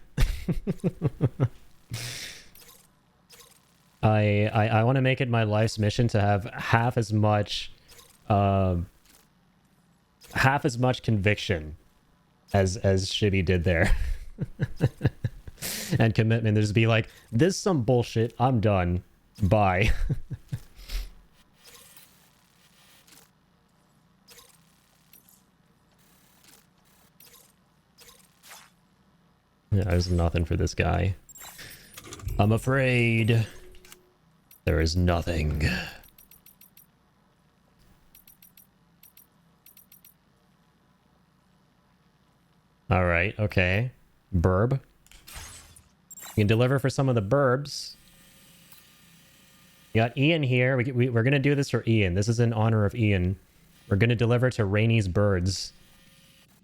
I want to make it my life's mission to have half as much conviction as Shibby did there. and commitment. There's be like, this is some bullshit. I'm done. Bye. Yeah, there's nothing for this guy. I'm afraid there is nothing. All right, okay. Burb. You can deliver for some of the burbs. You got Ian here. We're going to do this for Ian. This is in honor of Ian. We're going to deliver to Rainy's birds.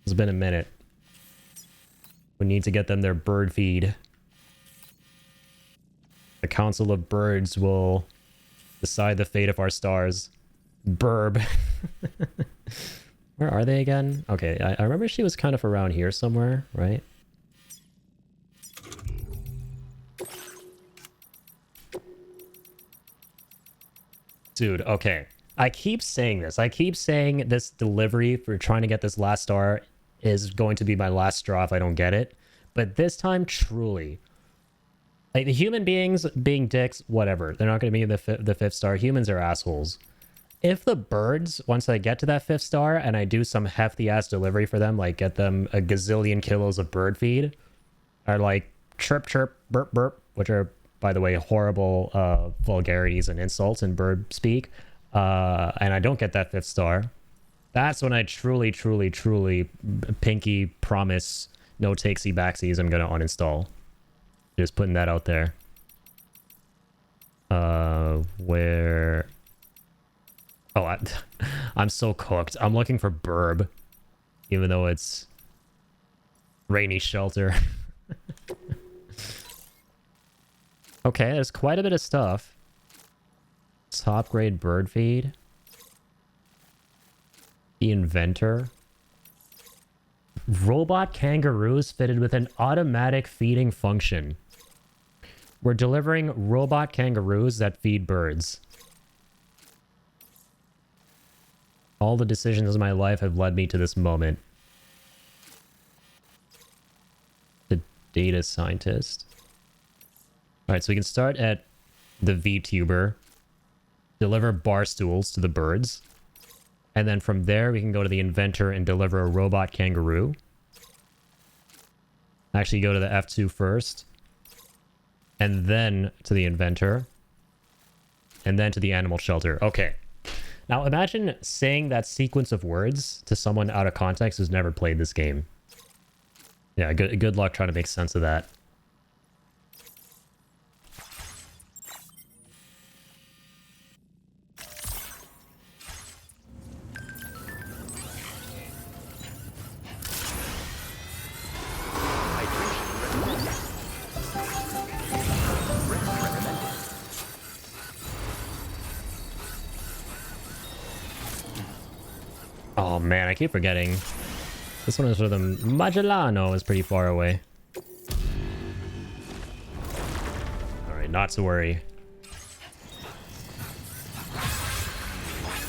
It's been a minute. We need to get them their bird feed. The Council of Birds will decide the fate of our stars. Burb. Where are they again? Okay, I remember she was kind of around here somewhere, right? Dude, okay. I keep saying this. I keep saying this delivery for trying to get this last star is going to be my last straw if I don't get it. But this time, truly. Like, the human beings being dicks, whatever. They're not going to be the fifth star. Humans are assholes. If the birds, once I get to that 5th star and I do some hefty-ass delivery for them, like get them a gazillion kilos of bird feed, are like chirp, chirp, burp, burp, which are, by the way, horrible vulgarities and insults in bird speak, and I don't get that 5th star, that's when I truly, truly, truly pinky promise no takesy backsies I'm going to uninstall. Just putting that out there. Where... Oh, I'm so cooked. I'm looking for Burb, even though it's Rainy Shelter. Okay, there's quite a bit of stuff. Top grade bird feed. The Inventor. Robot kangaroos fitted with an automatic feeding function. We're delivering robot kangaroos that feed birds. All the decisions of my life have led me to this moment. The data scientist. Alright, so we can start at the VTuber. Deliver bar stools to the birds. And then from there, we can go to the inventor and deliver a robot kangaroo. Actually, go to the F2 first. And then to the inventor. And then to the animal shelter. Okay. Now, imagine saying that sequence of words to someone out of context who's never played this game. Yeah, good luck trying to make sense of that. Oh man, I keep forgetting. This one is for the Magellano is pretty far away. Alright, not to worry.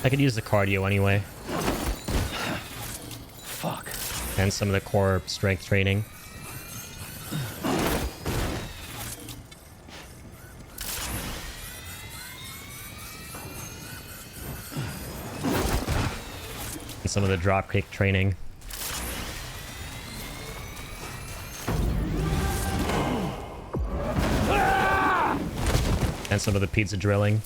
I could use the cardio anyway. Fuck. And some of the core strength training. Some of the dropkick training. And some of the pizza drilling.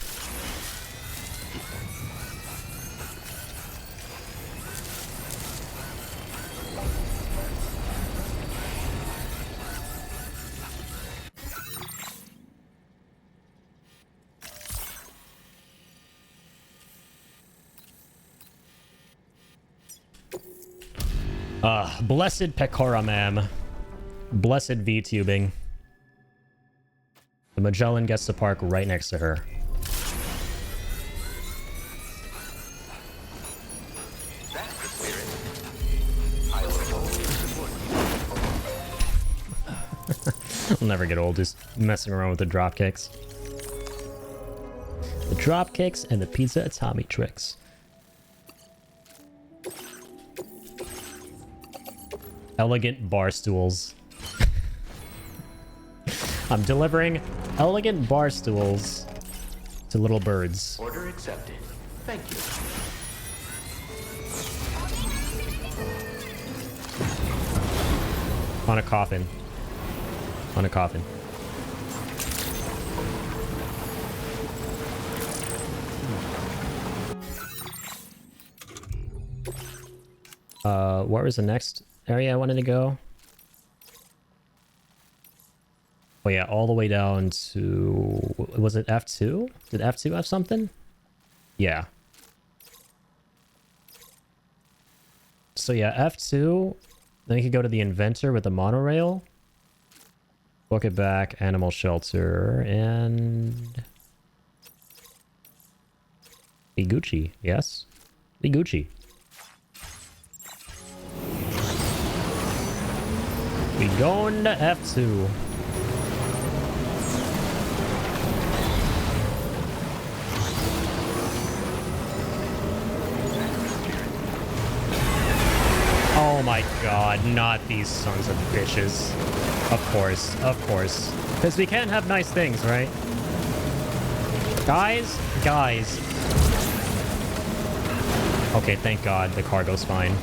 Blessed Pecoramam. Blessed VTubing. The Magellan gets to park right next to her. I'll never get old just messing around with the drop kicks. The drop kicks and the pizza atami tricks. Elegant bar stools. I'm delivering elegant bar stools to little birds. Order accepted. Thank you. On a coffin. On a coffin. Where was the next area I wanted to go? Oh yeah, all the way down to... Was it F2? Did F2 have something? Yeah. So yeah, F2. Then you could go to the inventor with the monorail. Book it back, animal shelter, and... Be Gucci, yes? Be Gucci. We going to F2. Oh my god, not these sons of bitches. Of course, of course. Because we can't have nice things, right? Guys, guys. Okay, thank god, the cargo's fine.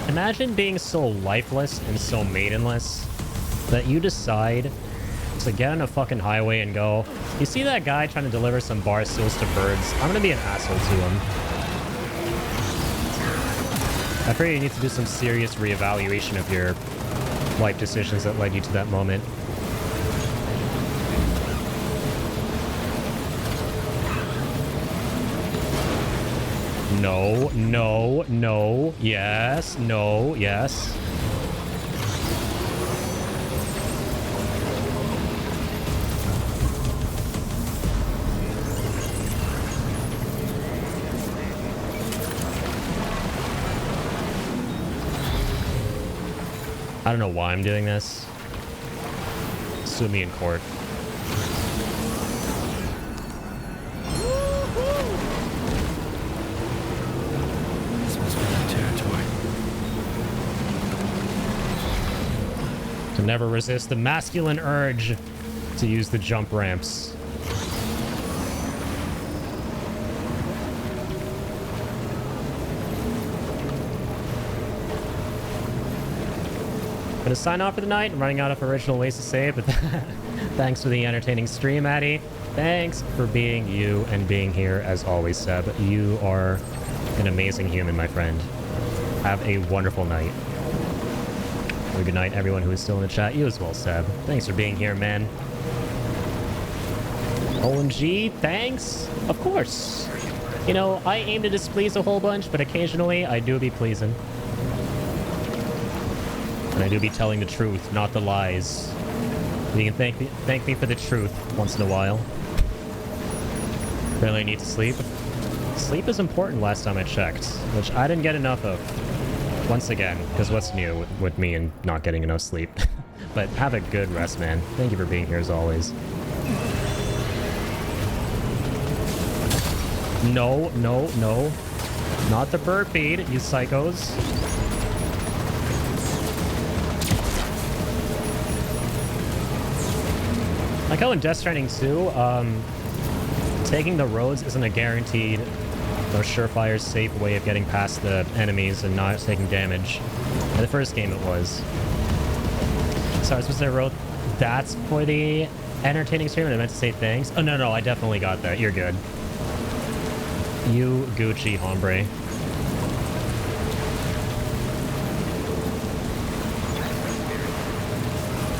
Imagine being so lifeless and so maidenless that you decide to get on a fucking highway and go, you see that guy trying to deliver some bar stools to birds? I'm gonna be an asshole to him. I figure you need to do some serious reevaluation of your life decisions that led you to that moment. No, no, no, yes, no, yes. I don't know why I'm doing this. Sue me in court. This must be their territory. To never resist the masculine urge to use the jump ramps. Gonna sign off for the night. I'm running out of original ways to say it, but thanks for the entertaining stream, Addy. Thanks for being you and being here as always, Seb. You are an amazing human, my friend. Have a wonderful night. Well, good night, everyone who is still in the chat. You as well, Seb. Thanks for being here, man. OMG, thanks. Of course. You know, I aim to displease a whole bunch, but occasionally I do be pleasing. And I do be telling the truth, not the lies. You can thank me for the truth once in a while. Really need to sleep. Sleep is important last time I checked, which I didn't get enough of. Once again, because what's new with me and not getting enough sleep? But have a good rest, man. Thank you for being here as always. No, no, no. Not the bird feed, you psychos. Like how in Death Stranding 2, taking the roads isn't a guaranteed or surefire safe way of getting past the enemies and not taking damage. In the first game it was. So I was supposed to wrote that's for the entertaining stream and I meant to say thanks. Oh no, I definitely got that. You're good. You Gucci hombre.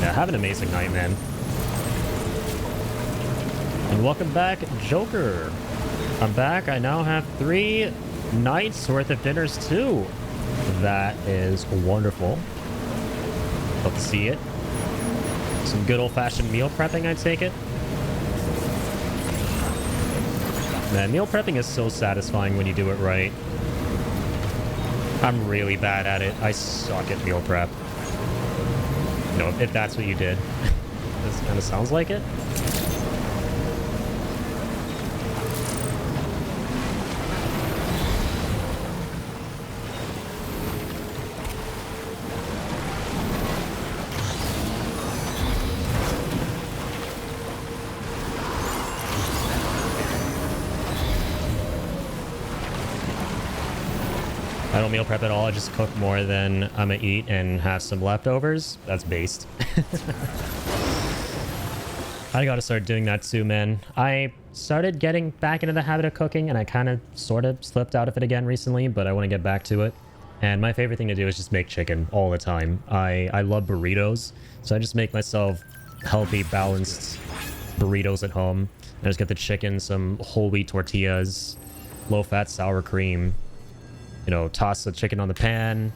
Yeah, have an amazing night, man. And welcome back, Joker. I'm back. I now have 3 nights worth of dinners too. That is wonderful. Love to see it. Some good old-fashioned meal prepping, I take it. Man, meal prepping is so satisfying when you do it right. I'm really bad at it. I suck at meal prep. No, if that's what you did. This kind of sounds like it. I don't meal prep at all. I just cook more than I'm gonna eat and have some leftovers. That's based. I gotta start doing that too, man. I started getting back into the habit of cooking, and I kind of sort of slipped out of it again recently, but I want to get back to it. And my favorite thing to do is just make chicken all the time. I love burritos, so I just make myself healthy, balanced burritos at home. I just get the chicken, some whole wheat tortillas, low-fat sour cream. You know, toss the chicken on the pan.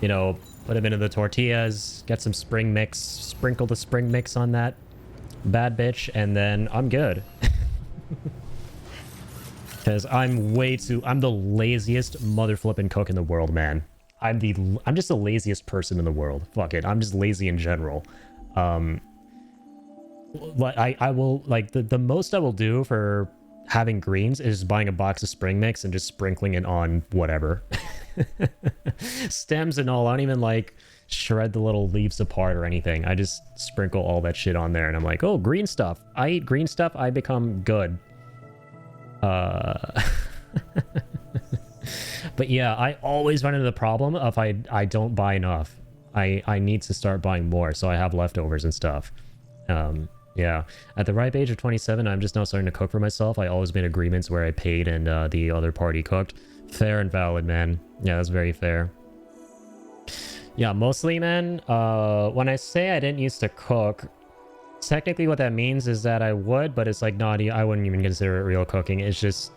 You know, put them into the tortillas. Get some spring mix. Sprinkle the spring mix on that bad bitch, and then I'm good. Because I'm the laziest mother flipping cook in the world, man. I'm just the laziest person in the world. Fuck it, I'm just lazy in general. Like I will, like, the most I will do for having greens is buying a box of spring mix and just sprinkling it on whatever. Stems and all. I don't even like shred the little leaves apart or anything. I just sprinkle all that shit on there, and I'm like, oh, green stuff. I eat green stuff, I become good. But yeah, I always run into the problem of I don't buy enough. I need to start buying more, so I have leftovers and stuff. Yeah, at the ripe age of 27, I'm just now starting to cook for myself. I always made agreements where I paid and the other party cooked. Fair and valid, man. Yeah, that's very fair. Yeah, mostly, man, when I say I didn't used to cook, technically what that means is that I would, but it's like not, I wouldn't even consider it real cooking. It's just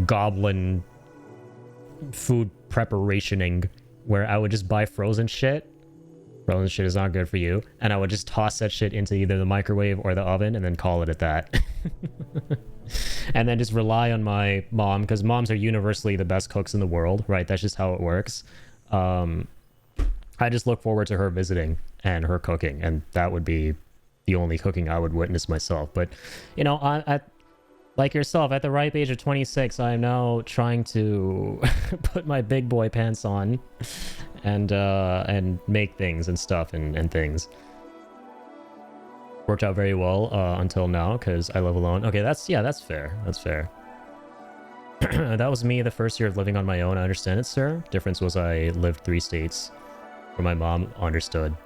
goblin food preparationing, where I would just buy frozen shit. Frozen shit is not good for you. And I would just toss that shit into either the microwave or the oven and then call it at that. And then just rely on my mom, because moms are universally the best cooks in the world, right? That's just how it works. I just look forward to her visiting and her cooking, and that would be the only cooking I would witness myself. But, you know, like yourself, at the ripe age of 26, I am now trying to put my big boy pants on and make things and stuff and things. Worked out very well until now, because I live alone. Okay, that's fair. That's fair. That was me the first year of living on my own. I understand it, sir. Difference was I lived 3 states where my mom understood.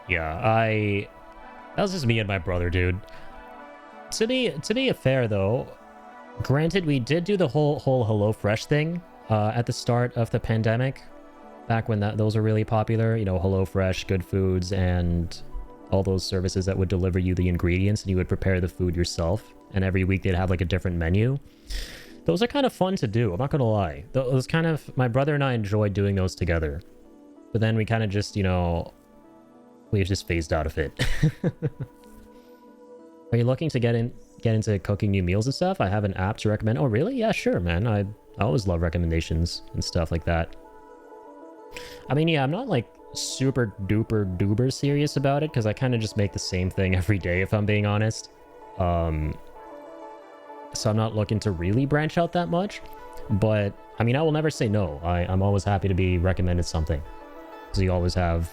Yeah, that was just me and my brother, dude. To be fair though, granted, we did do the whole HelloFresh thing at the start of the pandemic, back when those were really popular. You know, HelloFresh, Good Foods, and all those services that would deliver you the ingredients and you would prepare the food yourself. And every week they'd have like a different menu. Those are kind of fun to do, I'm not gonna lie. Those kind of, my brother and I enjoyed doing those together. But then we kind of just, you know, we've just phased out of it. Are you looking to get into cooking new meals and stuff? I have an app to recommend. Oh, really? Yeah, sure, man. I always love recommendations and stuff like that. I mean, yeah, I'm not like super duper duper serious about it, because I kind of just make the same thing every day, if I'm being honest. So I'm not looking to really branch out that much. But, I mean, I will never say no. I'm always happy to be recommended something. So you always have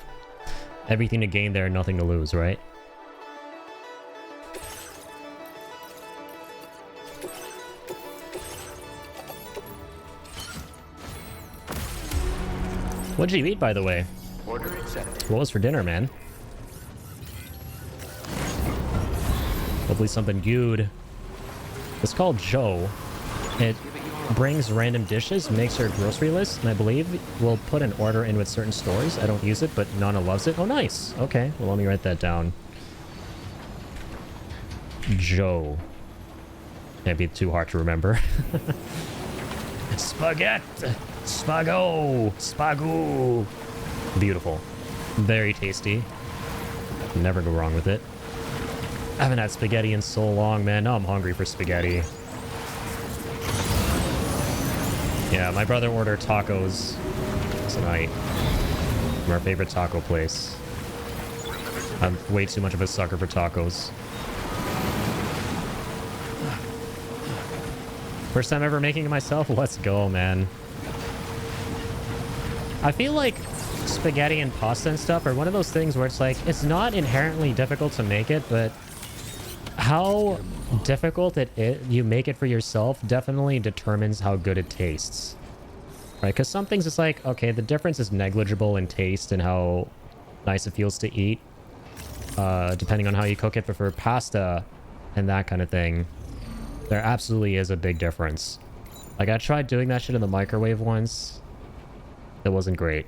everything to gain there, nothing to lose, right? What'd you eat, by the way? Order accepted. What was for dinner, man? Hopefully something good. It's called Joe. It brings random dishes, makes her grocery list, and I believe we'll put an order in with certain stores. I don't use it, but Nana loves it. Oh, nice. Okay, well, let me write that down. Joe. Can't be too hard to remember. Spaghetti! Spago! Spago! Beautiful. Very tasty. Never go wrong with it. I haven't had spaghetti in so long, man. Now I'm hungry for spaghetti. Yeah, my brother ordered tacos tonight from our favorite taco place. I'm way too much of a sucker for tacos. First time ever making it myself? Let's go, man. I feel like spaghetti and pasta and stuff are one of those things where it's like, it's not inherently difficult to make it, but how difficult you make it for yourself definitely determines how good it tastes. Right? Because some things it's like, okay, the difference is negligible in taste and how nice it feels to eat. Depending on how you cook it, but for pasta and that kind of thing, there absolutely is a big difference. Like, I tried doing that shit in the microwave once. It wasn't great.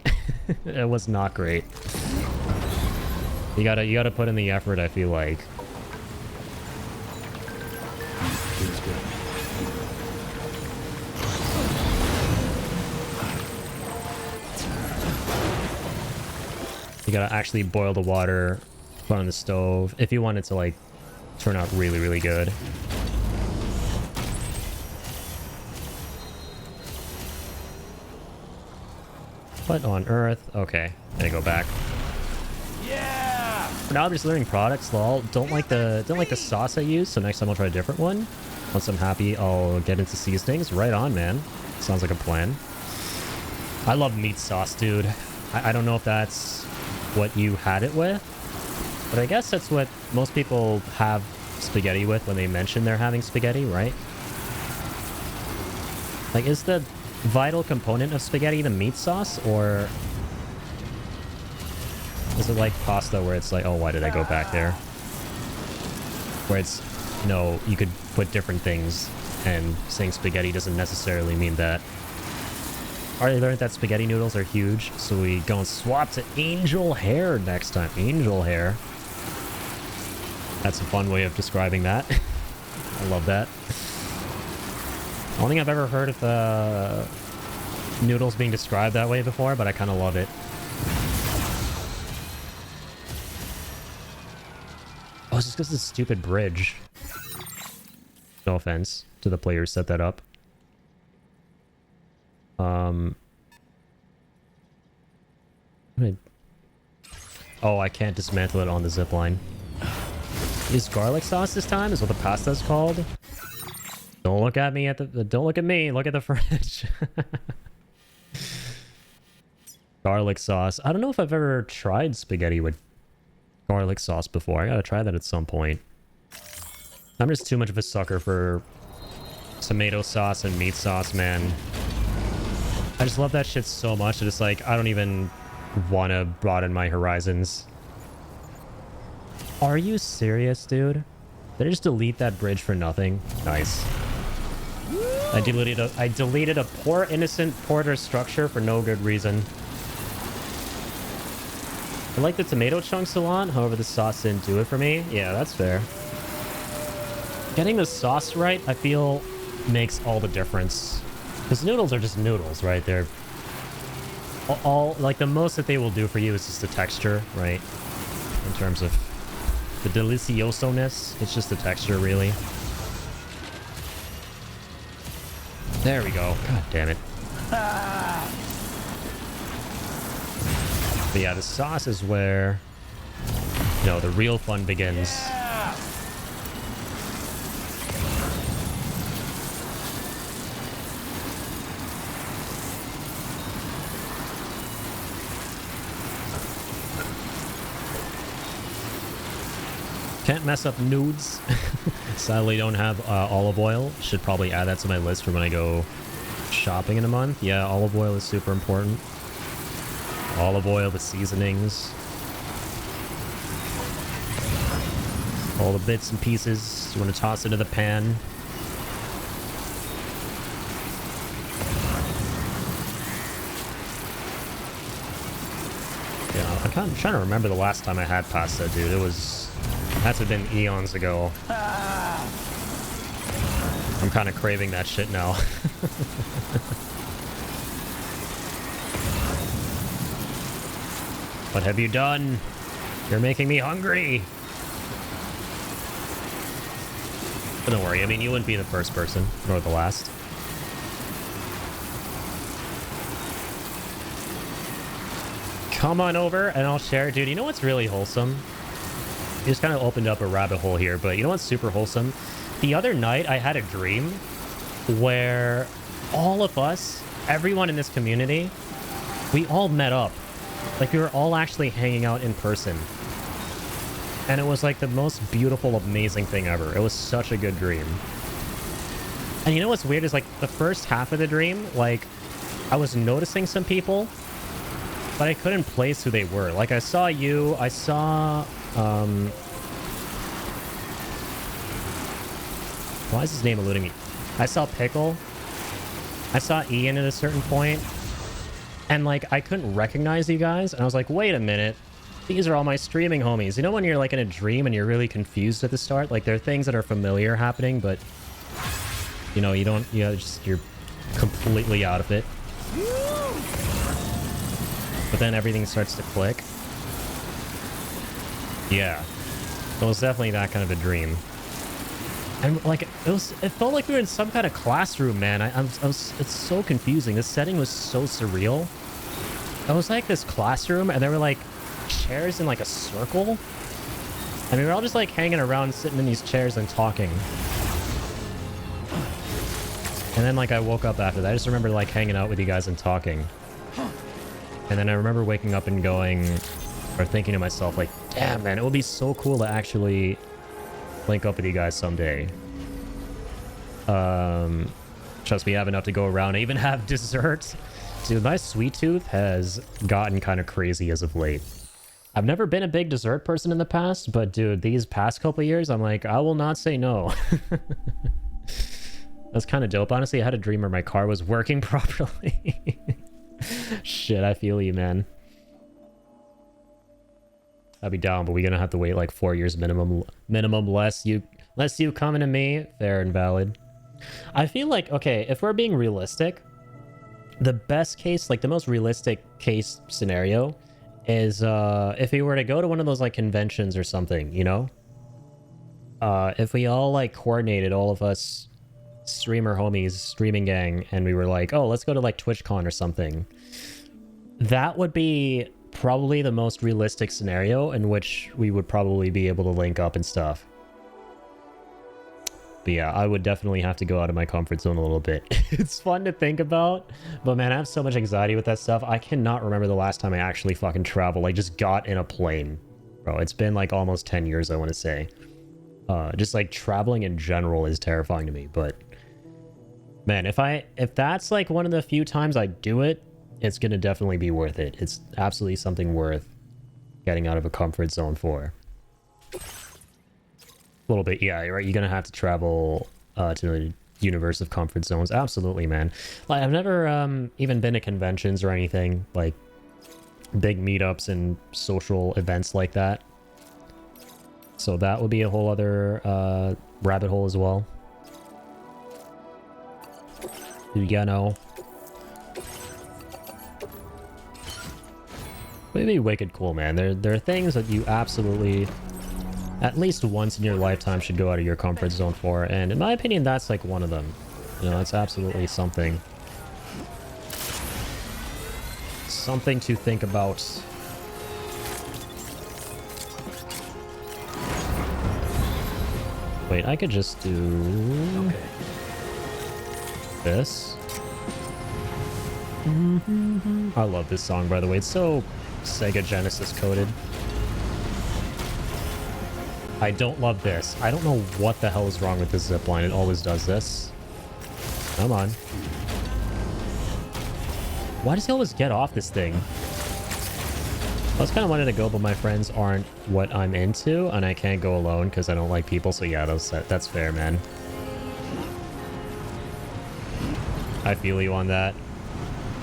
It was not great. You gotta put in the effort, I feel like. Feels good. You gotta actually boil the water, put on the stove, if you want it to, like, turn out really, really good. What on earth? Okay, gotta go back. Yeah! For now, I'm just learning products, lol. Don't like the sauce I use, so next time I'll try a different one. Once I'm happy, I'll get into seasonings. Right on, man. Sounds like a plan. I love meat sauce, dude. I don't know if that's what you had it with, but I guess that's what most people have spaghetti with when they mention they're having spaghetti, right? Like, is the vital component of spaghetti the meat sauce, or is it like pasta where it's like, oh, why did I go back there? Where it's, no, you could put different things, and saying spaghetti doesn't necessarily mean that. Already learned that spaghetti noodles are huge, so we go and swap to angel hair next time. Angel hair. That's a fun way of describing that. I love that. I don't think I've ever heard of noodles being described that way before, but I kind of love it. Oh, it's just because of this stupid bridge. No offense to the players set that up. Oh, I can't dismantle it on the zipline. Is garlic sauce this time? Is what the pasta's called? Don't look at me at the... Don't look at me. Look at the fridge. Garlic sauce. I don't know if I've ever tried spaghetti with garlic sauce before. I gotta try that at some point. I'm just too much of a sucker for tomato sauce and meat sauce, man. I just love that shit so much that it's like, I don't even want to broaden my horizons. Are you serious, dude? Did I just delete that bridge for nothing? Nice. I deleted a poor innocent porter structure for no good reason. I like the tomato chunks a lot, however the sauce didn't do it for me. Yeah, that's fair. Getting the sauce right, I feel, makes all the difference. Because noodles are just noodles, right? They're all like, the most that they will do for you is just the texture, right? In terms of the delicioso-ness, it's just the texture, really. There we go. God damn it. But yeah, the sauce is where, you know, the real fun begins. Can't mess up nudes. Sadly, don't have olive oil. Should probably add that to my list for when I go shopping in a month. Yeah, olive oil is super important. Olive oil, the seasonings. All the bits and pieces. You want to toss into the pan. Yeah, I'm trying to remember the last time I had pasta, dude. It was... That's been eons ago. I'm kind of craving that shit now. What have you done? You're making me hungry. But don't worry, I mean, you wouldn't be the first person, nor the last. Come on over and I'll share. Dude, you know what's really wholesome? You just kind of opened up a rabbit hole here, but you know what's super wholesome? The other night, I had a dream where all of us, everyone in this community, we all met up. Like, we were all actually hanging out in person. And it was like the most beautiful, amazing thing ever. It was such a good dream. And you know what's weird is, like, the first half of the dream, like, I was noticing some people, but I couldn't place who they were. Like, I saw you, I saw, why is his name eluding me? I saw Pickle. I saw Ian at a certain point, and, like, I couldn't recognize you guys, and I was like, wait a minute. These are all my streaming homies. You know when you're, like, in a dream and you're really confused at the start? Like, there are things that are familiar happening, but, you know, you're completely out of it. But then everything starts to click. Yeah. It was definitely that kind of a dream. And like it felt like we were in some kind of classroom, man. It's so confusing. This setting was so surreal. It was like this classroom, and there were like chairs in like a circle, and we were all just like hanging around, sitting in these chairs and talking. And then like I woke up after that. I just remember like hanging out with you guys and talking. And then I remember waking up and going, or thinking to myself, like, damn, man, it would be so cool to actually link up with you guys someday. Trust me, I have enough to go around. I even have dessert. Dude, my sweet tooth has gotten kind of crazy as of late. I've never been a big dessert person in the past, but dude, these past couple years, I'm like, I will not say no. That's kind of dope. Honestly, I had a dream where my car was working properly. Shit, I feel you, man. I'll be down, but we're gonna have to wait like 4 years minimum less you coming to me. Fair and valid. I feel like, okay, if we're being realistic, the best case, like the most realistic case scenario is if we were to go to one of those like conventions or something, you know? If we all like coordinated, all of us streamer homies, streaming gang, and we were like, oh, let's go to like TwitchCon or something. That would be probably the most realistic scenario in which we would probably be able to link up and stuff. But yeah, I would definitely have to go out of my comfort zone a little bit. It's fun to think about, but man, I have so much anxiety with that stuff. I cannot remember the last time I actually fucking traveled, like just got in a plane. Bro, it's been like almost 10 years, I want to say. Just like traveling in general is terrifying to me, but man, if that's like one of the few times I do it, it's gonna definitely be worth it. It's absolutely something worth getting out of a comfort zone for. A little bit, yeah, right. You're gonna have to travel to the universe of comfort zones. Absolutely, man. Like I've never even been to conventions or anything, like big meetups and social events like that. So that would be a whole other rabbit hole as well. You know. It'd be wicked cool, man. There are things that you absolutely, at least once in your lifetime, should go out of your comfort zone for, and in my opinion, that's like one of them. You know, it's absolutely something to think about. Wait, I could just do this. I love this song, by the way. It's so Sega Genesis coded. I don't love this. I don't know what the hell is wrong with this zipline. It always does this. Come on. Why does he always get off this thing? I was kind of wanting to go, but my friends aren't what I'm into, and I can't go alone because I don't like people. So yeah, that's fair, man. I feel you on that.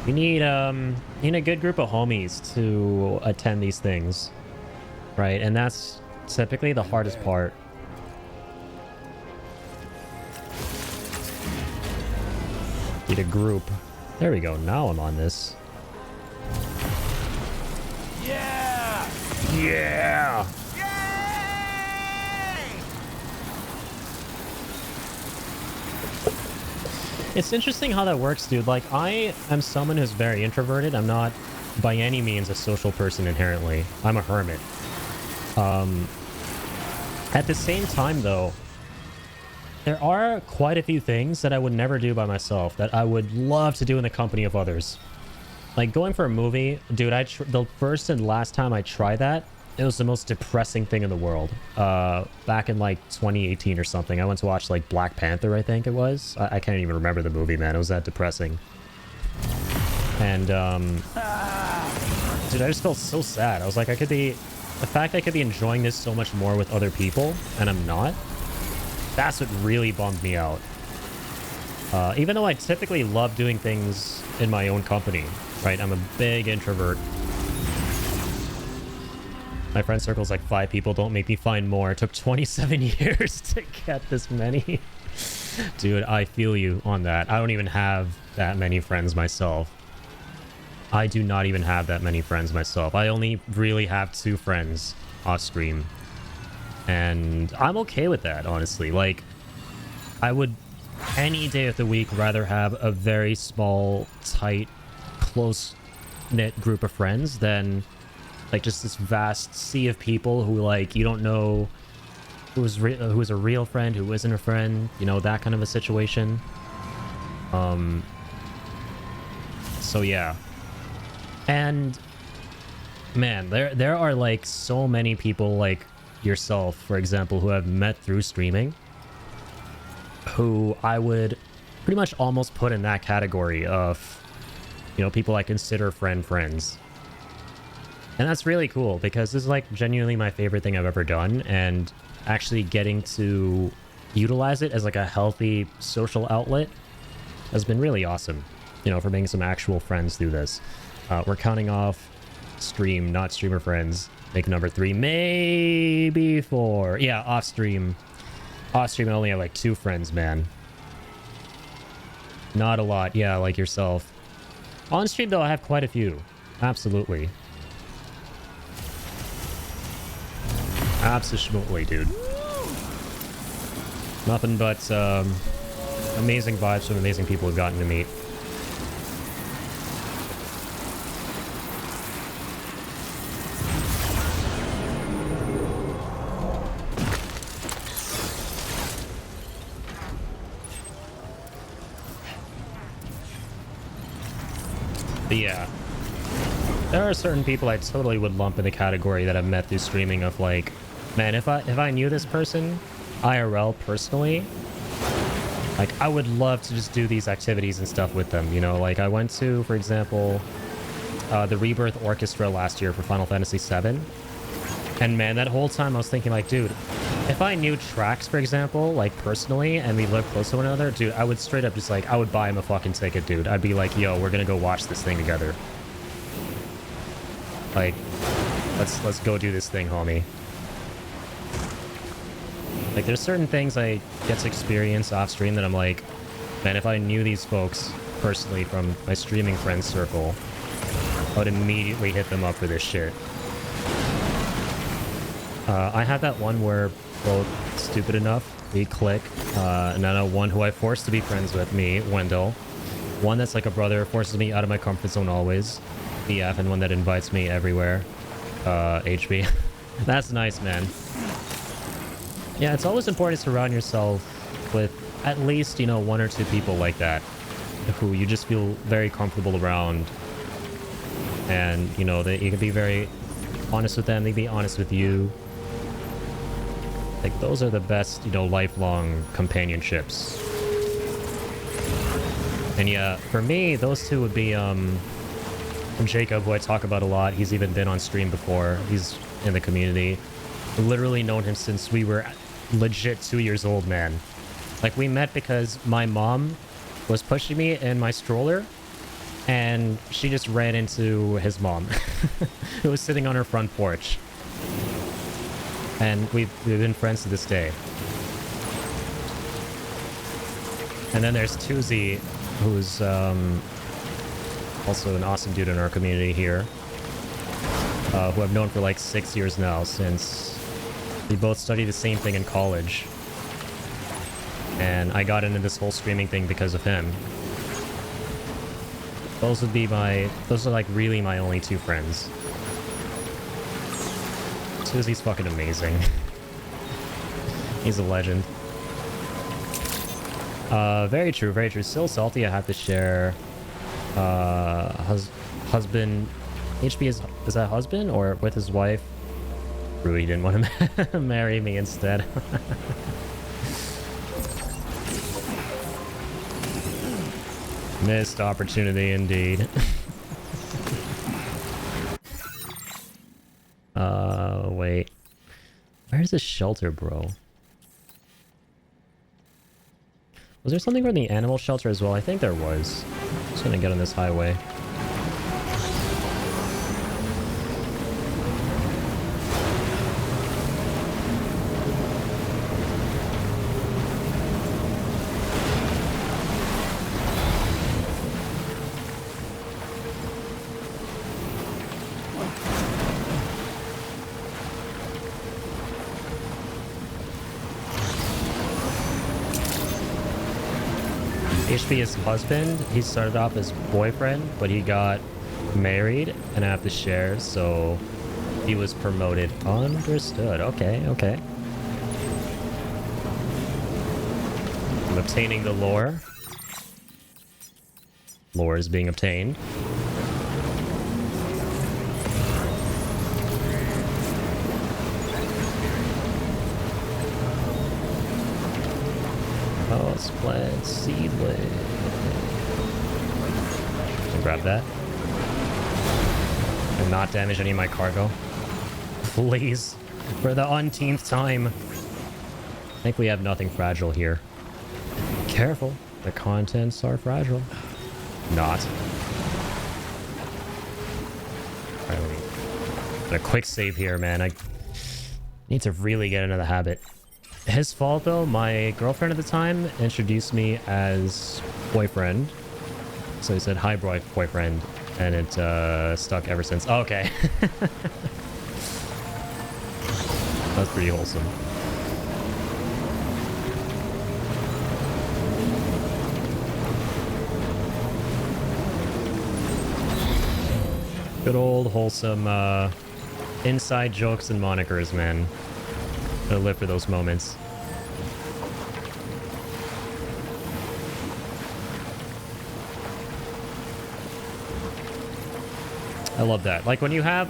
You need a good group of homies to attend these things, right? And that's typically the hardest part. Need a group. There we go. Now I'm on this. Yeah! Yeah! It's interesting how that works, dude. Like, I am someone who's very introverted. I'm not by any means a social person inherently. I'm a hermit. At the same time, though, there are quite a few things that I would never do by myself that I would love to do in the company of others. Like going for a movie, dude, the first and last time I tried that, it was the most depressing thing in the world. Back in like 2018 or something, I went to watch like Black Panther, I think it was. I can't even remember the movie, man. It was that depressing. And, dude, I just felt so sad. I was like, the fact I could be enjoying this so much more with other people, and I'm not, that's what really bummed me out. Even though I typically love doing things in my own company, right? I'm a big introvert. My friend circle's like 5 people. Don't make me find more. It took 27 years to get this many. Dude, I feel you on that. I don't even have that many friends myself. I do not even have that many friends myself. I only really have 2 friends off stream. And I'm okay with that, honestly. Like, I would any day of the week rather have a very small, tight, close-knit group of friends than like just this vast sea of people who like you don't know who is a real friend, who isn't a friend, you know, that kind of a situation. So yeah. And man, there are like so many people like yourself, for example, who I've met through streaming, who I would pretty much almost put in that category of, you know, people I consider friends. And that's really cool because this is like genuinely my favorite thing I've ever done, and actually getting to utilize it as like a healthy social outlet has been really awesome, you know, for making some actual friends through this. We're counting off stream, not streamer friends. Make number 3, maybe 4. Yeah, off stream. Off stream I only have like 2 friends, man. Not a lot, yeah, like yourself. On stream though, I have quite a few. Absolutely. Absolutely, dude. Nothing but amazing vibes from amazing people we've gotten to meet. But yeah. There are certain people I totally would lump in the category that I've met through streaming of like, man, if I knew this person IRL personally, like I would love to just do these activities and stuff with them, you know? Like I went to, for example, the Rebirth Orchestra last year for Final Fantasy VII. And man, that whole time I was thinking like, dude, if I knew Trax, for example, like personally, and we lived close to one another, dude, I would straight up just like, I would buy him a fucking ticket, dude. I'd be like, yo, we're gonna go watch this thing together. Like, let's go do this thing, homie. Like, there's certain things I get to experience off stream that I'm like, man, if I knew these folks personally from my streaming friends circle, I would immediately hit them up for this shit. I have that one where both stupid enough, we click, and then one who I forced to be friends with, me, Wendell. One that's like a brother, forces me out of my comfort zone always. BF, and one that invites me everywhere. HB. That's nice, man. Yeah, it's always important to surround yourself with at least, you know, 1 or 2 people like that who you just feel very comfortable around. And, you know, that you can be very honest with them, they be honest with you. Like, those are the best, you know, lifelong companionships. And yeah, for me, those 2 would be, Jacob, who I talk about a lot. He's even been on stream before. He's in the community. I've literally known him since we were legit 2 years old, man. Like, we met because my mom was pushing me in my stroller, and she just ran into his mom, who was sitting on her front porch. And we've been friends to this day. And then there's Tuzi, who's also an awesome dude in our community here, who I've known for like 6 years now, since we both studied the same thing in college. And I got into this whole streaming thing because of him. Those are like really my only 2 friends. Susie's fucking amazing. He's a legend. Very true, very true. Still salty I have to share husband. HB is that husband or with his wife? Rudy didn't want to marry me instead. Missed opportunity indeed. Wait. Where's the shelter, bro? Was there something from the animal shelter as well? I think there was. Just gonna get on this highway. HP's husband, he started off as boyfriend, but he got married and I have to share, so he was promoted. Understood. Okay, okay. I'm obtaining the lore. Lore is being obtained. Oh, split seedling. Grab that. And not damage any of my cargo. Please. For the umpteenth time. I think we have nothing fragile here. Careful. The contents are fragile. Not. Alright, let me get a quick save here, man. I need to really get into the habit. His fault though, my girlfriend at the time introduced me as boyfriend. So he said, hi boyfriend, and it stuck ever since. Oh, okay. That's pretty wholesome. Good old wholesome inside jokes and monikers, man. Gotta live for those moments. I love that. Like when you have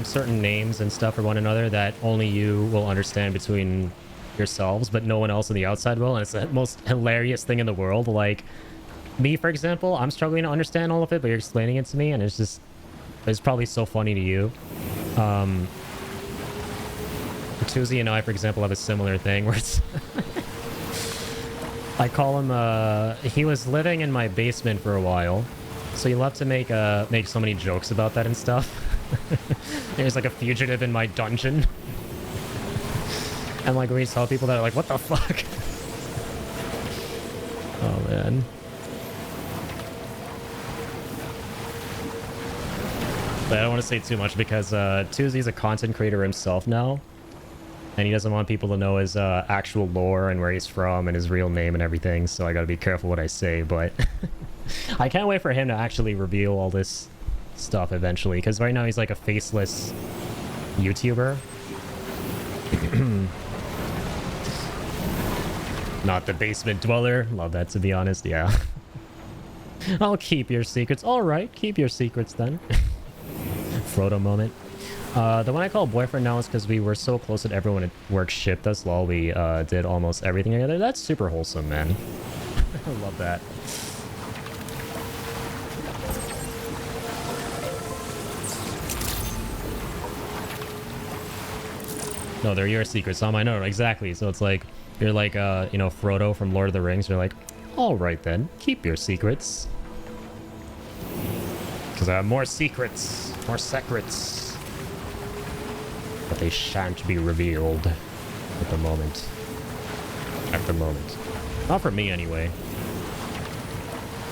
certain names and stuff for one another that only you will understand between yourselves, but no one else on the outside will, and it's the most hilarious thing in the world. Like me, for example, I'm struggling to understand all of it, but you're explaining it to me, and it's probably so funny to you. Tuzi and I, for example, have a similar thing where it's I call him, he was living in my basement for a while, so you'll have to make so many jokes about that and stuff. There's like a fugitive in my dungeon. And like when you tell people that, are like, what the fuck? Oh man. But I don't want to say too much because Tuzi's a content creator himself now. And he doesn't want people to know his actual lore and where he's from and his real name and everything. So I gotta be careful what I say, but I can't wait for him to actually reveal all this stuff eventually. Because right now he's like a faceless YouTuber. Not the basement dweller. Love that, to be honest. Yeah. I'll keep your secrets. All right, keep your secrets then. Frodo moment. The one I call boyfriend now is because we were so close that everyone at work shipped us while we did almost everything together. That's super wholesome, man. I love that. No, they're your secrets, not mine. No, exactly. So it's like, you're like, you know, Frodo from Lord of the Rings. You're like, all right then, keep your secrets. Because I have more secrets, more secrets. But they shan't be revealed at the moment. At the moment. Not for me, anyway.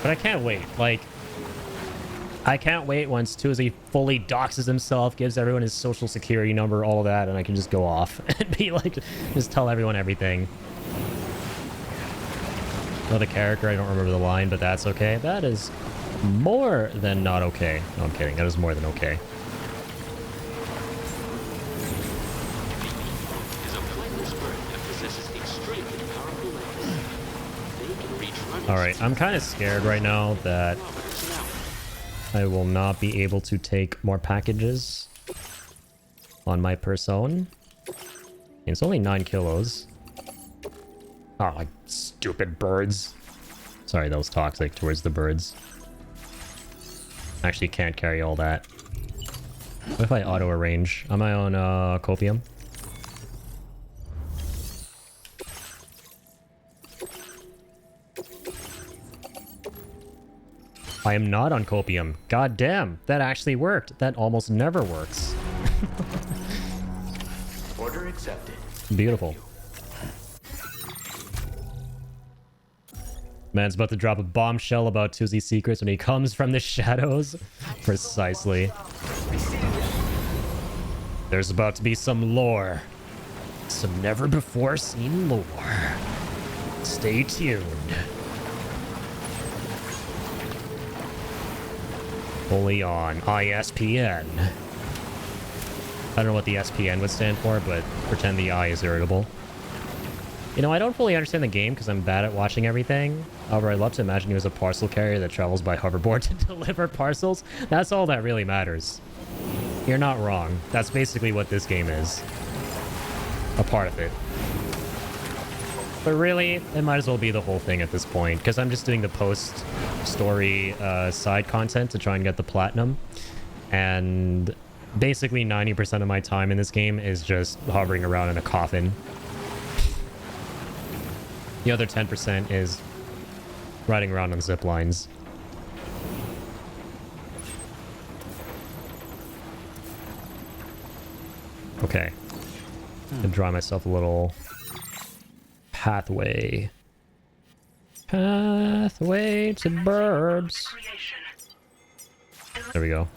But I can't wait. Like, I can't wait once Tuzi fully doxes himself, gives everyone his social security number, all of that, and I can just go off and be like, just tell everyone everything. Know the character, I don't remember the line, but that's okay. That is more than not okay. No, I'm kidding. That is more than okay. Alright, I'm kind of scared right now that I will not be able to take more packages on my person. It's only 9 kilos. Oh, like stupid birds. Sorry, that was toxic towards the birds. Actually can't carry all that. What if I auto-arrange? Am I on copium? I am not on copium. God damn, that actually worked. That almost never works. Order accepted. Beautiful. Man's about to drop a bombshell about Tuzi's secrets when he comes from the shadows. Precisely. There's about to be some lore. Some never-before-seen lore. Stay tuned. Only on ISPN. I don't know what the SPN would stand for, but pretend the I is irritable. You know, I don't fully understand the game because I'm bad at watching everything. However, I'd love to imagine he was a parcel carrier that travels by hoverboard to deliver parcels. That's all that really matters. You're not wrong. That's basically what this game is. A part of it. But really, it might as well be the whole thing at this point, because I'm just doing the post-story side content to try and get the platinum. And basically 90% of my time in this game is just hovering around in a coffin. The other 10% is riding around on zip lines. Okay. And draw myself a little pathway. Pathway to burbs. There we go.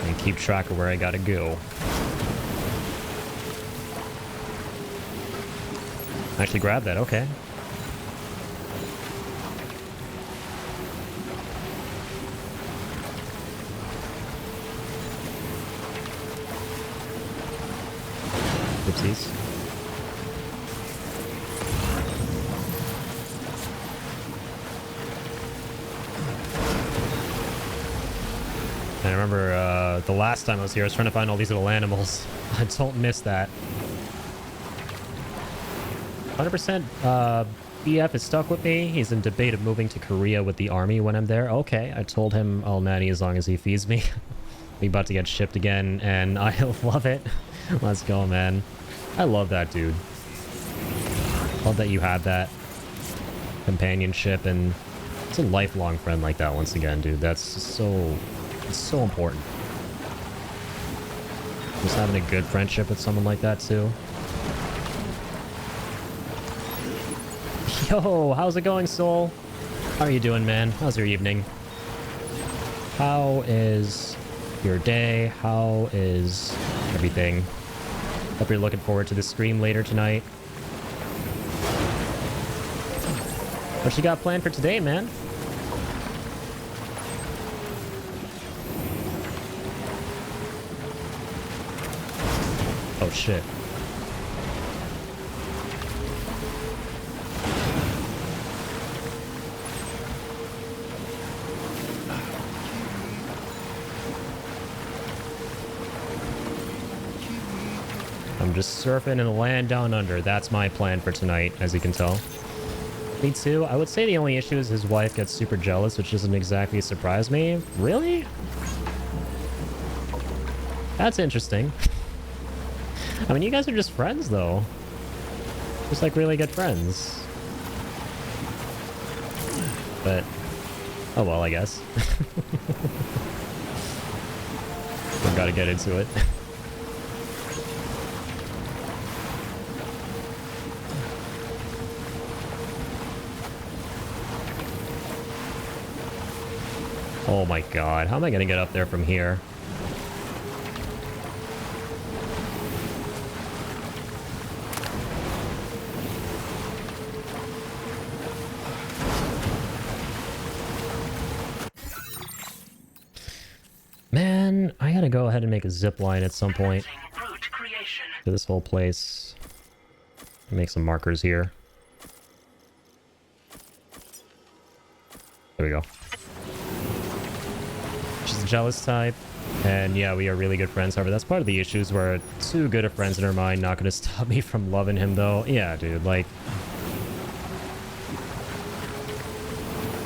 And keep track of where I gotta go. Actually grab that, okay. Oopsies. And I remember the last time I was here, I was trying to find all these little animals. I don't miss that. 100% BF is stuck with me. He's in debate of moving to Korea with the army when I'm there. Okay, I told him I'll nanny as long as he feeds me. We about to get shipped again, and I love it. Let's go, man. I love that, dude. Love that you have that companionship, and it's a lifelong friend like that once again, dude. That's so... it's so important. Just having a good friendship with someone like that, too. Yo, how's it going, Soul? How are you doing, man? How's your evening? How is your day? How is everything? Hope you're looking forward to the stream later tonight. What you got planned for today, man? Oh, shit. I'm just surfing in the land down under. That's my plan for tonight, as you can tell. Me too. I would say the only issue is his wife gets super jealous, which doesn't exactly surprise me. Really? That's interesting. I mean, you guys are just friends, though. Just, like, really good friends. But... oh, well, I guess. I've got to get into it. Oh my god, how am I gonna get up there from here? Man, I gotta go ahead and make a zip line at some point to this whole place. Make some markers here. There we go. She's a jealous type, and yeah, we are really good friends. However, that's part of the issues. We're too good of friends in her mind. Not gonna stop me from loving him, though. Yeah, dude, like...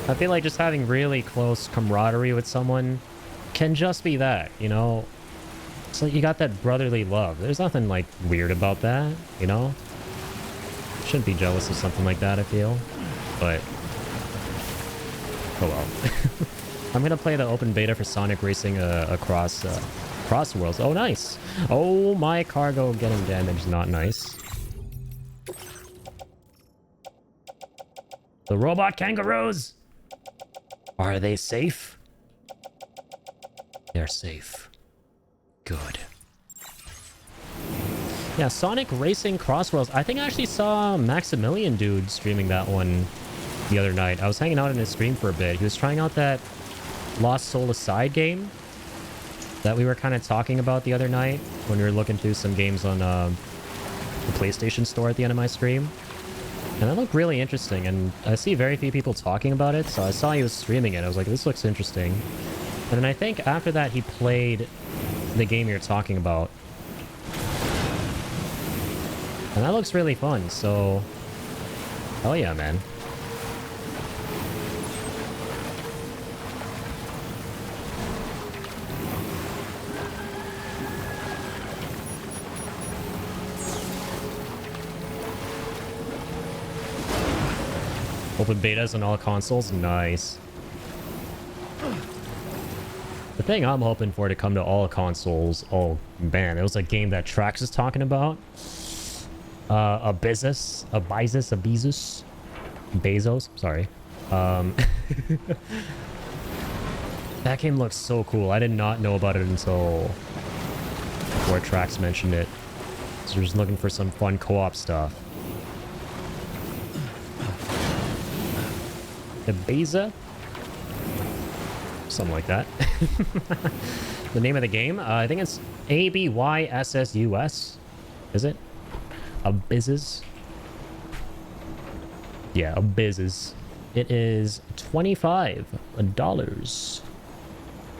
I feel like just having really close camaraderie with someone can just be that, you know? It's like you got that brotherly love. There's nothing like weird about that, you know? Shouldn't be jealous of something like that, I feel. But oh well. I'm gonna play the open beta for Sonic Racing across worlds. Oh, nice. Oh, my cargo getting damaged. Not nice. The robot kangaroos. Are they safe? They're safe. Good. Yeah, Sonic Racing Crossworlds. I think I actually saw Maximilian dude streaming that one the other night. I was hanging out in his stream for a bit. He was trying out that Lost Soul Aside game that we were kind of talking about the other night when we were looking through some games on the PlayStation Store at the end of my stream. And that looked really interesting, and I see very few people talking about it, so I saw he was streaming it. I was like, this looks interesting. And then I think after that he played the game you're talking about. And that looks really fun, so hell yeah, man. Open betas on all consoles? Nice. The thing I'm hoping for to come to all consoles... Oh, man. It was a game that Trax is talking about. Bezos? Sorry. That game looks so cool. I did not know about it until... before Trax mentioned it. So we're just looking for some fun co-op stuff. Ibiza? Something like that. The name of the game? I think it's ABYSSUS. Is it? Abizzes? Yeah, Abizzes. It is $25.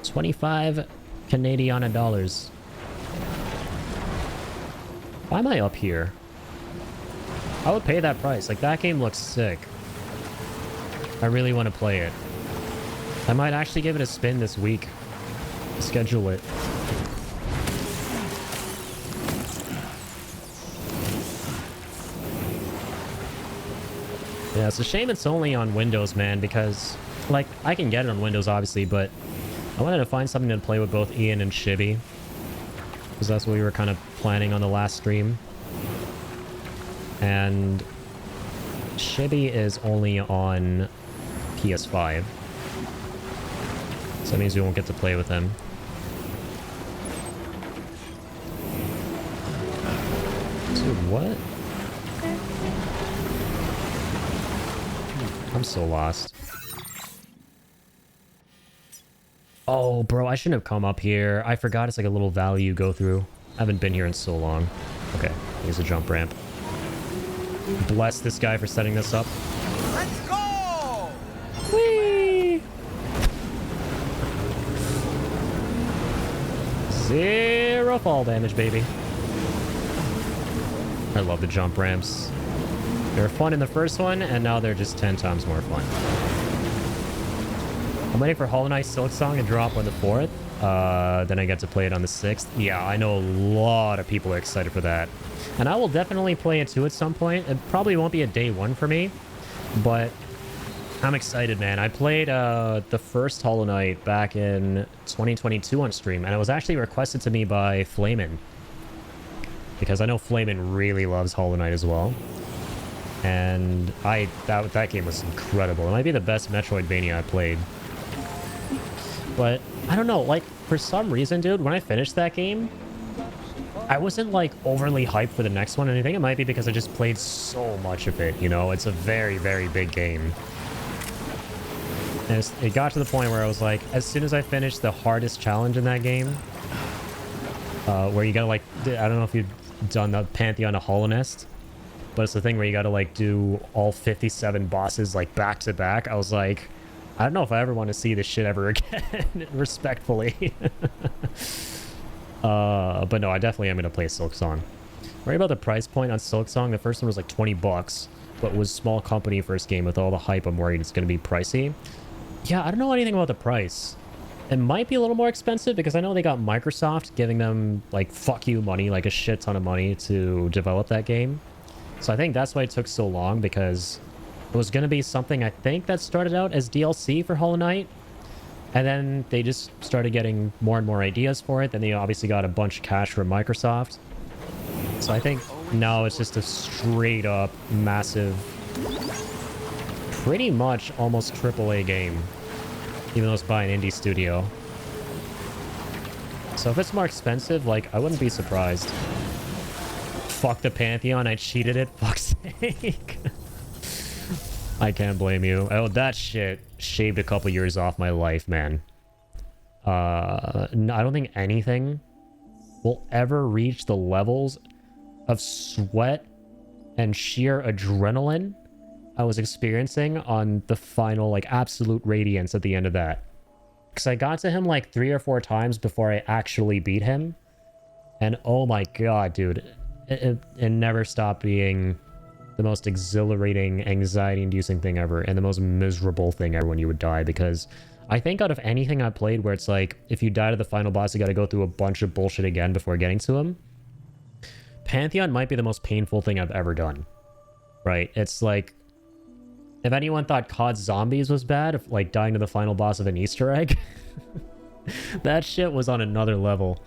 25 Canadian dollars. Why am I up here? I would pay that price. Like, that game looks sick. I really want to play it. I might actually give it a spin this week. Schedule it. Yeah, it's a shame it's only on Windows, man, because, like, I can get it on Windows, obviously, but I wanted to find something to play with both Ian and Shibby, because that's what we were kind of planning on the last stream. And Shibby is only on PS5. So that means we won't get to play with him. Dude, what? I'm so lost. Oh, bro, I shouldn't have come up here. I forgot it's like a little valley you go through. I haven't been here in so long. Okay, here's a jump ramp. Bless this guy for setting this up. Let's go! Whee! Zero fall damage, baby. I love the jump ramps. They were fun in the first one, and now they're just 10 times more fun. I'm waiting for Hollow Knight Silksong to drop on the 4th. Then I get to play it on the 6th. Yeah, I know a lot of people are excited for that. And I will definitely play it too at some point. It probably won't be a day one for me, but I'm excited, man. I played the first Hollow Knight back in 2022 on stream, and it was actually requested to me by Flamin'. Because I know Flamin' really loves Hollow Knight as well. And that game was incredible. It might be the best Metroidvania I played. But I don't know, like, for some reason, dude, when I finished that game, I wasn't, like, overly hyped for the next one. And I think it might be because I just played so much of it, you know? It's a very, very big game. And it got to the point where I was like, as soon as I finished the hardest challenge in that game, where you gotta, like, I don't know if you've done the Pantheon of Hollow Nest, but it's the thing where you gotta, like, do all 57 bosses, like, back to back. I was like, I don't know if I ever want to see this shit ever again, respectfully. But no, I definitely am going to play Silksong. Worry about the price point on Silksong. The first one was like $20. but was small company first game with all the hype. I'm worried it's going to be pricey. Yeah, I don't know anything about the price. It might be a little more expensive because I know they got Microsoft giving them like fuck you money, like a shit ton of money to develop that game. So I think that's why it took so long, because it was going to be something I think that started out as DLC for Hollow Knight. And then they just started getting more and more ideas for it. Then they obviously got a bunch of cash from Microsoft. So I think now it's just a straight up massive, pretty much almost AAA game. Even though it's by an indie studio. So if it's more expensive, like, I wouldn't be surprised. Fuck the Pantheon, I cheated it, fuck's sake. I can't blame you. Oh, that shit shaved a couple years off my life, man. I don't think anything will ever reach the levels of sweat and sheer adrenaline I was experiencing on the final, like, absolute radiance at the end of that. Because I got to him like 3 or 4 times before I actually beat him. And oh my god, dude. It never stopped being the most exhilarating, anxiety-inducing thing ever. And the most miserable thing ever when you would die. Because I think out of anything I played where it's like, if you die to the final boss, you gotta go through a bunch of bullshit again before getting to him. Pantheon might be the most painful thing I've ever done. Right? It's like, if anyone thought COD Zombies was bad, if, like, dying to the final boss of an Easter egg, that shit was on another level.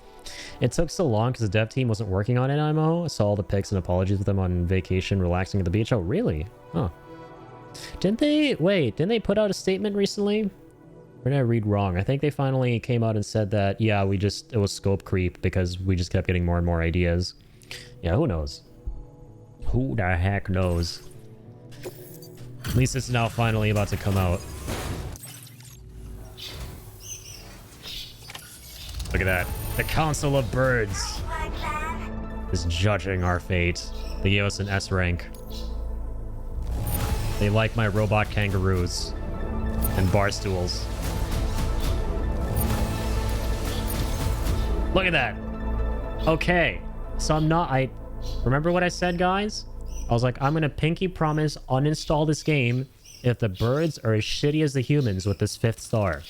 It took so long because the dev team wasn't working on it, IMO. I saw all the pics and apologies with them on vacation, relaxing at the beach. Oh, really? Huh. Didn't they put out a statement recently? Or did I read wrong? I think they finally came out and said that, yeah, it was scope creep because we just kept getting more and more ideas. Yeah, who knows? Who the heck knows? At least it's now finally about to come out. Look at that. The Council of Birds is judging our fate. They gave us an S rank. They like my robot kangaroos and bar stools. Look at that. Okay. So remember what I said, guys? I was like, I'm gonna pinky promise uninstall this game if the birds are as shitty as the humans with this 5th star.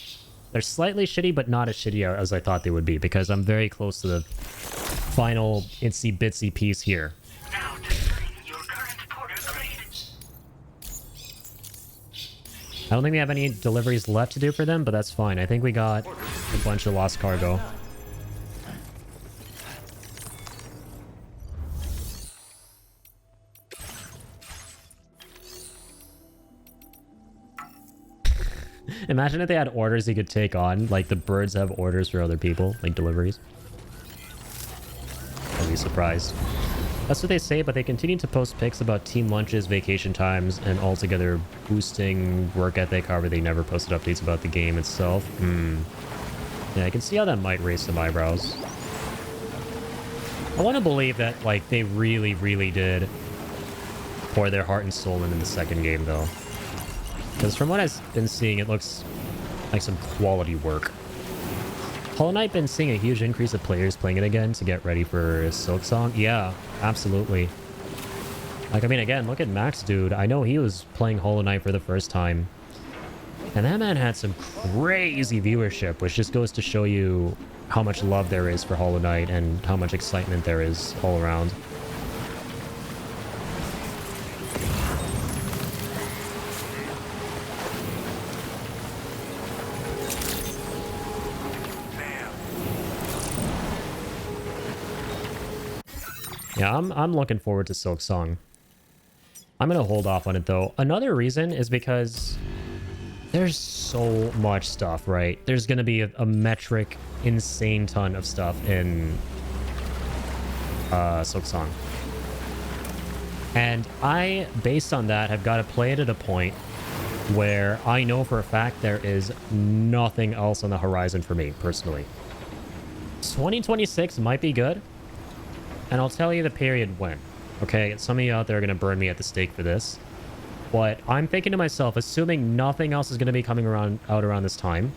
They're slightly shitty, but not as shitty as I thought they would be, because I'm very close to the final itsy bitsy piece here. I don't think we have any deliveries left to do for them, but that's fine. I think we got a bunch of lost cargo. Imagine if they had orders you could take on, like the birds have orders for other people, like deliveries. I'd be surprised. That's what they say, but they continue to post pics about team lunches, vacation times, and altogether boosting work ethic. However, they never posted updates about the game itself. Yeah, I can see how that might raise some eyebrows. I want to believe that, like, they really, really did pour their heart and soul into the second game, though. Because from what I've been seeing, it looks like some quality work. Hollow Knight been seeing a huge increase of players playing it again to get ready for Silksong. Yeah, absolutely. Like, I mean, again, look at Max, dude. I know he was playing Hollow Knight for the first time. And that man had some crazy viewership, which just goes to show you how much love there is for Hollow Knight and how much excitement there is all around. Yeah, I'm looking forward to Silksong. I'm gonna hold off on it though. Another reason is because there's so much stuff, right? There's gonna be a metric, insane ton of stuff in Silksong. And I, based on that, have got to play it at a point where I know for a fact there is nothing else on the horizon for me, personally. 2026 might be good. And I'll tell you the period when. Okay, some of you out there are going to burn me at the stake for this. But I'm thinking to myself, assuming nothing else is going to be coming out around this time,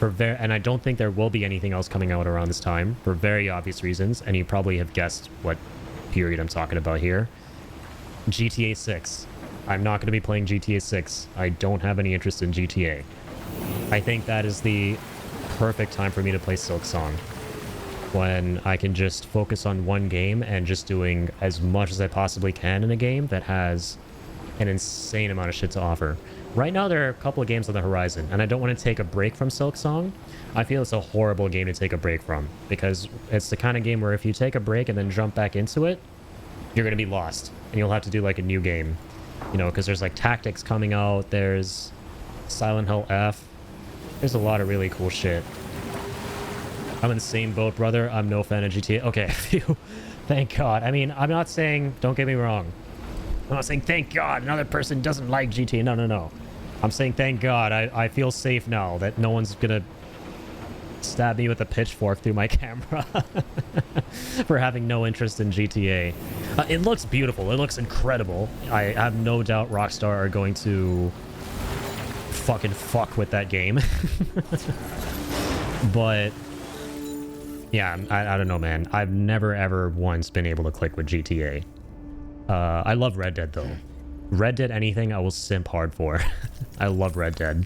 and I don't think there will be anything else coming out around this time, for very obvious reasons, and you probably have guessed what period I'm talking about here. GTA 6. I'm not going to be playing GTA 6. I don't have any interest in GTA. I think that is the perfect time for me to play Silksong, when I can just focus on one game and just doing as much as I possibly can in a game that has an insane amount of shit to offer. Right now, there are a couple of games on the horizon, and I don't want to take a break from Silksong. I feel it's a horrible game to take a break from, because it's the kind of game where if you take a break and then jump back into it, you're going to be lost, and you'll have to do like a new game. You know, because there's like Tactics coming out, there's Silent Hill F. There's a lot of really cool shit. I'm in the same boat, brother. I'm no fan of GTA. Okay, phew. Thank God. I mean, I'm not saying, don't get me wrong. I'm not saying, thank God, another person doesn't like GTA. No, no, no. I'm saying, thank God. I feel safe now that no one's gonna stab me with a pitchfork through my camera for having no interest in GTA. It looks beautiful. It looks incredible. I have no doubt Rockstar are going to fucking fuck with that game. But yeah, I don't know, man. I've never ever once been able to click with GTA. I love Red Dead though. Red Dead anything I will simp hard for. I love Red Dead.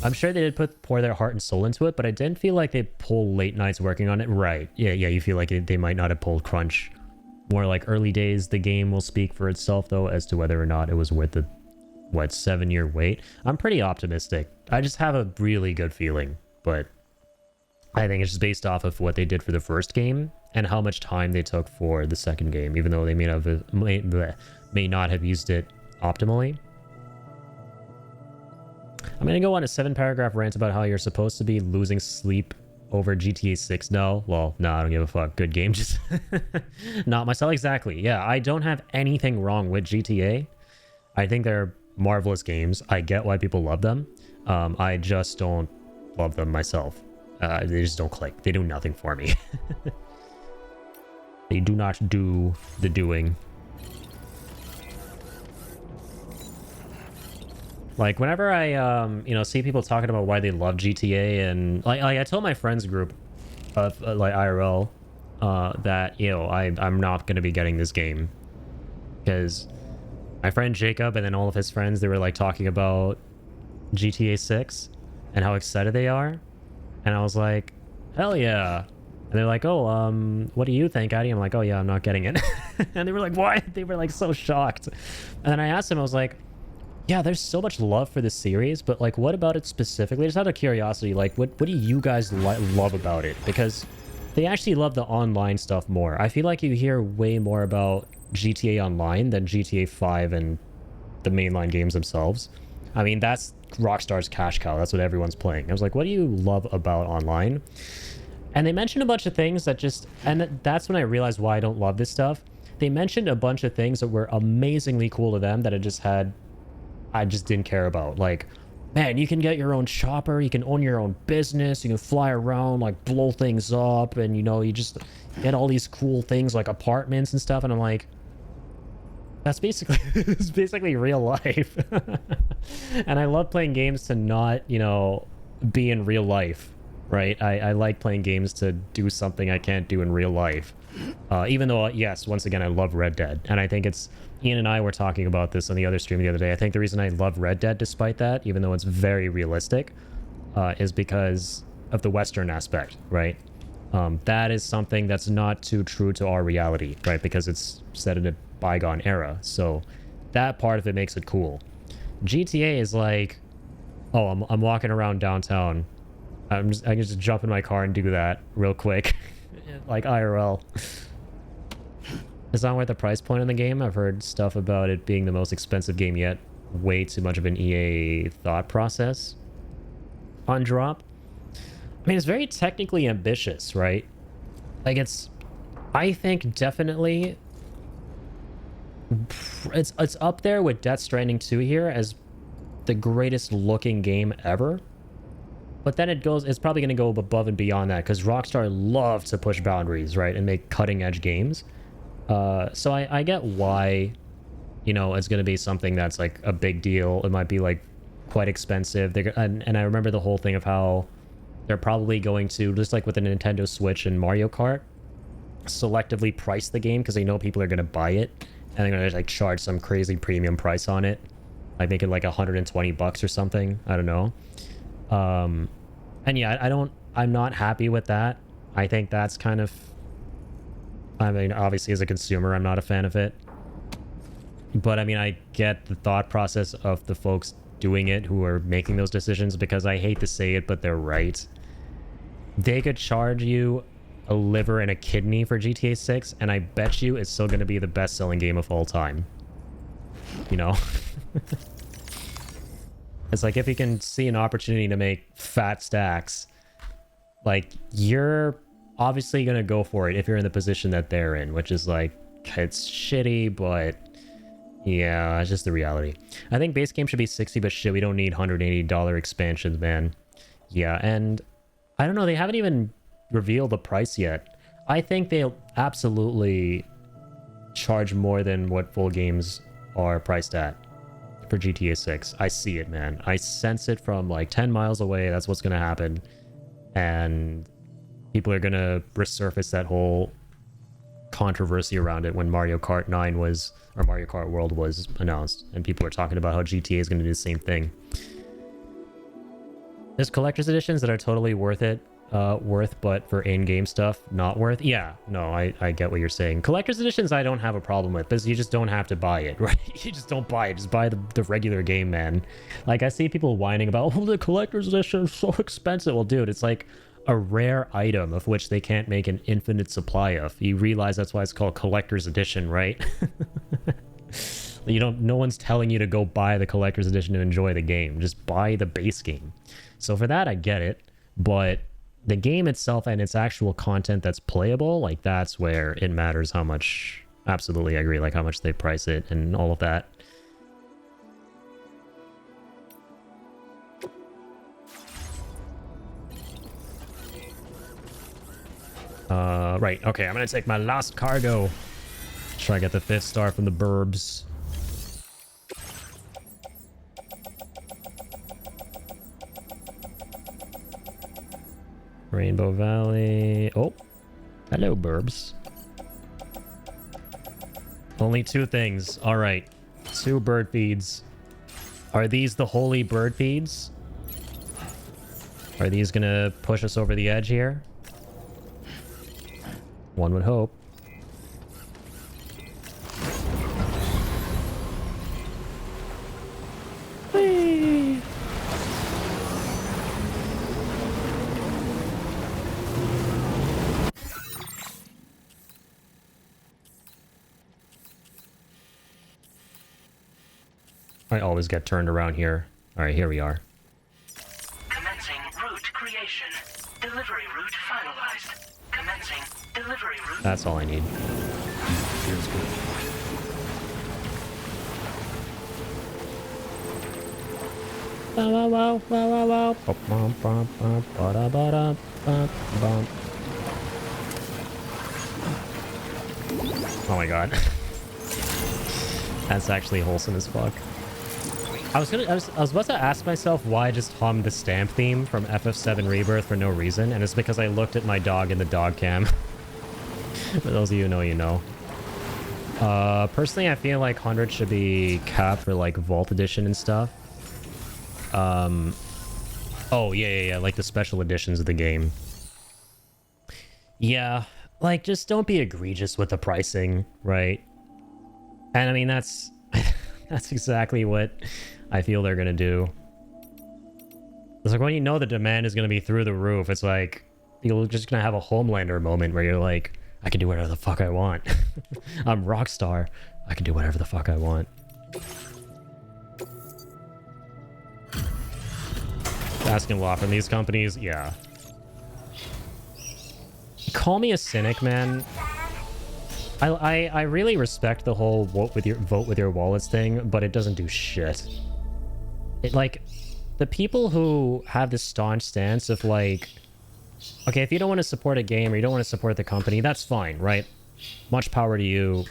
I'm sure they did pour their heart and soul into it, but I didn't feel like they pulled late nights working on it. Right. Yeah, you feel like they might not have pulled crunch. More like early days, the game will speak for itself though as to whether or not it was worth the, what, 7-year wait? I'm pretty optimistic. I just have a really good feeling, but I think it's just based off of what they did for the first game and how much time they took for the second game, even though they may not have used it optimally. I'm gonna go on a 7-paragraph rant about how you're supposed to be losing sleep over GTA 6. No, well, no, I don't give a fuck. Good game, just not myself. Exactly. Yeah, I don't have anything wrong with GTA. I think they're marvelous games. I get why people love them. I just don't love them myself. They just don't click. They do nothing for me. They do not do the doing. Like, whenever I, you know, see people talking about why they love GTA, and like I told my friends group of like IRL that, you know, I'm not going to be getting this game because my friend Jacob and then all of his friends, they were like talking about GTA 6 and how excited they are. And I was like, hell yeah. And they're like, oh, what do you think, Addy? I'm like, oh yeah, I'm not getting it. And they were like, why? They were like so shocked. And then I asked them, I was like, yeah, there's so much love for this series, but like, what about it specifically? Just out of curiosity, like, what do you guys love about it? Because they actually love the online stuff more. I feel like you hear way more about GTA Online than GTA 5 and the mainline games themselves. I mean, that's Rockstar's cash cow. That's what everyone's playing. I was like, what do you love about online? And they mentioned a bunch of things that just... And that's when I realized why I don't love this stuff. They mentioned a bunch of things that were amazingly cool to them that I just didn't care about. Like, man, you can get your own chopper, you can own your own business, you can fly around, like, blow things up, and, you know, you just get all these cool things, like apartments and stuff, and I'm like, that's basically, it's basically real life. And I love playing games to not, you know, be in real life, right? I like playing games to do something I can't do in real life. Even though, yes, once again, I love Red Dead, and I think it's... Ian and I were talking about this on the other stream the other day. I think the reason I love Red Dead despite that, even though it's very realistic, is because of the Western aspect, right? That is something that's not too true to our reality, right? Because it's set in a bygone era. So that part of it makes it cool. GTA is like, oh, I'm walking around downtown. I can just jump in my car and do that real quick. Like IRL. It's not worth the price point on the game. I've heard stuff about it being the most expensive game yet. Way too much of an EA thought process on drop. I mean, it's very technically ambitious, right? Like, it's... I think definitely... It's up there with Death Stranding 2 here as the greatest looking game ever. But then it's probably going to go above and beyond that, because Rockstar love to push boundaries, right? And make cutting edge games. So I get why, you know, it's going to be something that's like a big deal. It might be like quite expensive. And I remember the whole thing of how they're probably going to, just like with the Nintendo Switch and Mario Kart, selectively price the game because they know people are going to buy it and they're gonna like charge some crazy premium price on it, like make it like $120 or something. I don't know. And yeah, I'm not happy with that. I think that's kind of, I mean, obviously as a consumer, I'm not a fan of it. But I mean, I get the thought process of the folks doing it who are making those decisions, because I hate to say it, but they're right. They could charge you a liver and a kidney for GTA 6, and I bet you it's still going to be the best-selling game of all time. You know? It's like, if you can see an opportunity to make fat stacks, like, you're obviously going to go for it if you're in the position that they're in, which is like, it's shitty, but yeah, it's just the reality. I think base game should be 60, but shit, we don't need $180 expansions, man. Yeah, and I don't know, they haven't even revealed the price yet. I think they'll absolutely charge more than what full games are priced at for GTA 6. I see it, man. I sense it from like 10 miles away. That's what's going to happen. And people are going to resurface that whole controversy around it when Mario Kart 9 was, or Mario Kart World was announced. And people are talking about how GTA is going to do the same thing. There's collector's editions that are totally worth it. But for in-game stuff, not worth. Yeah, no, I get what you're saying. Collector's editions I don't have a problem with, because you just don't have to buy it, right? You just don't buy it. Just buy the regular game, man. Like, I see people whining about, oh, the collector's edition is so expensive. Well, dude, it's like a rare item of which they can't make an infinite supply of. You realize that's why it's called collector's edition, right? No one's telling you to go buy the collector's edition to enjoy the game. Just buy the base game. So for that, I get it. But the game itself and its actual content that's playable, like, that's where it matters how much. Absolutely, I agree, like how much they price it and all of that. Right, okay, I'm gonna take my last cargo. Try to get the 5th star from the burbs. Rainbow Valley. Oh, hello, burbs. Only 2 things. All right, 2 bird feeds. Are these the holy bird feeds? Are these gonna push us over the edge here? One would hope. Whee! I always get turned around here. All right, here we are. Commencing route creation. Delivery route finalized. Commencing delivery route. That's all I need. Feels good. Wow, wow, wow, wow, wow. Bum, bum, bum, bum, ba-da, ba-da, bum, bum. Oh my god. That's actually wholesome as fuck. I was about to ask myself why I just hummed the stamp theme from FF7 Rebirth for no reason, and it's because I looked at my dog in the dog cam. For those of you who know, you know. Personally, I feel like 100 should be capped for like Vault Edition and stuff. Oh yeah, like the special editions of the game. Yeah, like, just don't be egregious with the pricing, right? And I mean, that's that's exactly what I feel they're gonna do. It's like, when you know the demand is gonna be through the roof, it's like you're just gonna have a Homelander moment where you're like, I can do whatever the fuck I want. I'm Rockstar. I can do whatever the fuck I want. Asking a lot from these companies, yeah. Call me a cynic, man. I really respect the whole vote with your wallets thing, but it doesn't do shit. It, like, the people who have this staunch stance of like, okay, if you don't want to support a game or you don't want to support the company, that's fine, right? Much power to you.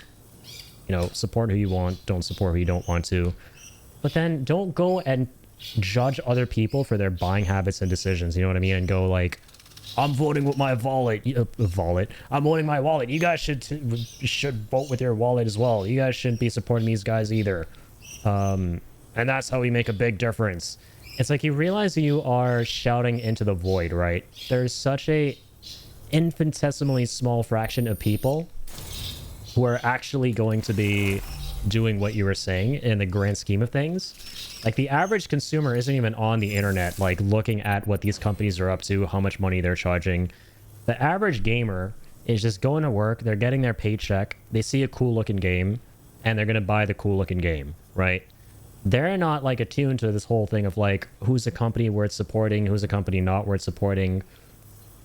You know, support who you want, don't support who you don't want to. But then don't go and judge other people for their buying habits and decisions, you know what I mean? And go like, I'm voting with my wallet. Wallet. I'm voting my wallet. You guys should vote with your wallet as well. You guys shouldn't be supporting these guys either. And that's how we make a big difference. It's like you realize you are shouting into the void, right? There's such a infinitesimally small fraction of people who are actually going to be doing what you were saying in the grand scheme of things. Like, the average consumer isn't even on the internet, like, looking at what these companies are up to, how much money they're charging. The average gamer is just going to work, they're getting their paycheck, they see a cool-looking game, and they're going to buy the cool-looking game, right? They're not, like, attuned to this whole thing of, like, who's a company worth supporting, who's a company not worth supporting.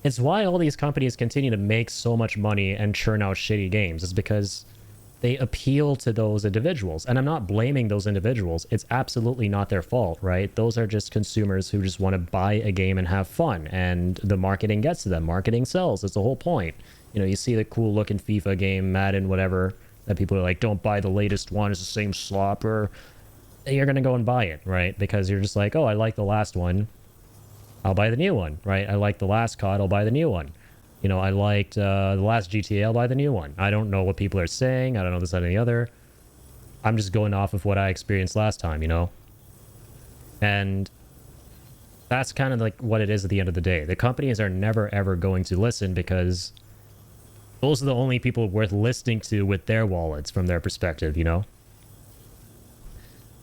It's why all these companies continue to make so much money and churn out shitty games. It's because they appeal to those individuals. And I'm not blaming those individuals. It's absolutely not their fault, right? Those are just consumers who just want to buy a game and have fun. And the marketing gets to them. Marketing sells. That's the whole point. You know, you see the cool looking FIFA game, Madden, whatever, that people are like, don't buy the latest one. It's the same slopper. You're going to go and buy it, right? Because you're just like, oh, I like the last one. I'll buy the new one, right? I like the last COD. I'll buy the new one. You know, I liked the last GTA, I'll buy the new one. I don't know what people are saying. I don't know this, that, and the other. I'm just going off of what I experienced last time, you know? And that's kind of like what it is at the end of the day. The companies are never, ever going to listen because those are the only people worth listening to with their wallets from their perspective, you know?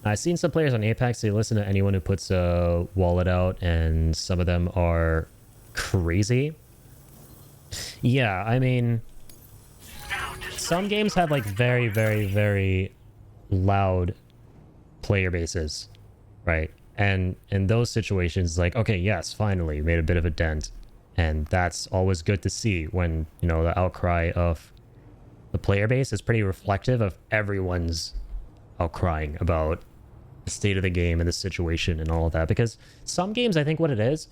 I've seen some players on Apex, they listen to anyone who puts a wallet out, and some of them are crazy. Yeah, I mean, some games have like very, very, very loud player bases, right? And in those situations, like, okay, yes, finally, we made a bit of a dent. And that's always good to see when, you know, the outcry of the player base is pretty reflective of everyone's outcrying about the state of the game and the situation and all of that. Because some games, I think what it is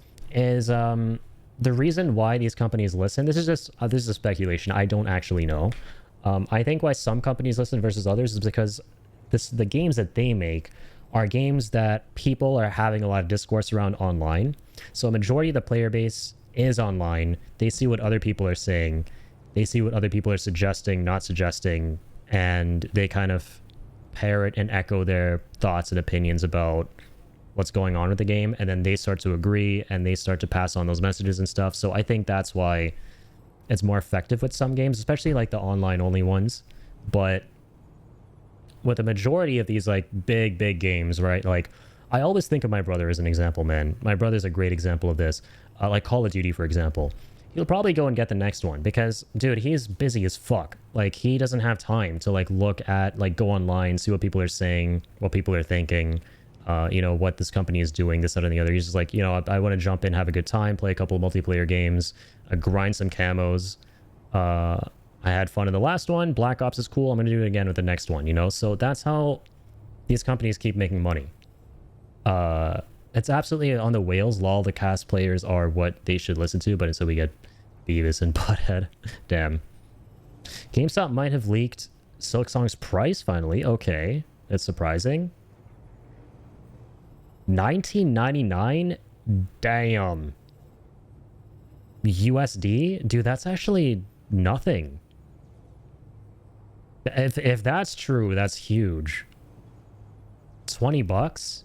the reason why these companies listen, this is a speculation, I don't actually know. I think why some companies listen versus others is because the games that they make are games that people are having a lot of discourse around online. So a majority of the player base is online. They see what other people are saying. They see what other people are suggesting, not suggesting, and they kind of parrot and echo their thoughts and opinions about what's going on with the game, and then they start to agree and they start to pass on those messages and stuff. So I think that's why it's more effective with some games, especially like the online only ones. But with the majority of these like big games, right? Like, I always think of my brother as an example, man. My brother's a great example of this. Like Call of Duty, for example. He'll probably go and get the next one because, dude, he's busy as fuck. Like, he doesn't have time to like look at, like, go online, see what people are saying, what people are thinking, you know, what this company is doing, this, that, and the other. He's just like, you know, I want to jump in, have a good time, play a couple of multiplayer games, grind some camos. I had fun in the last one. Black Ops is cool. I'm going to do it again with the next one, you know? So that's how these companies keep making money. It's absolutely on the whales. Lol, the cast players are what they should listen to, but until we get Beavis and Butthead. Damn. GameStop might have leaked Silksong's price finally. Okay. That's surprising. $19.99? Damn. USD? Dude, that's actually nothing. If that's true, that's huge. 20 bucks?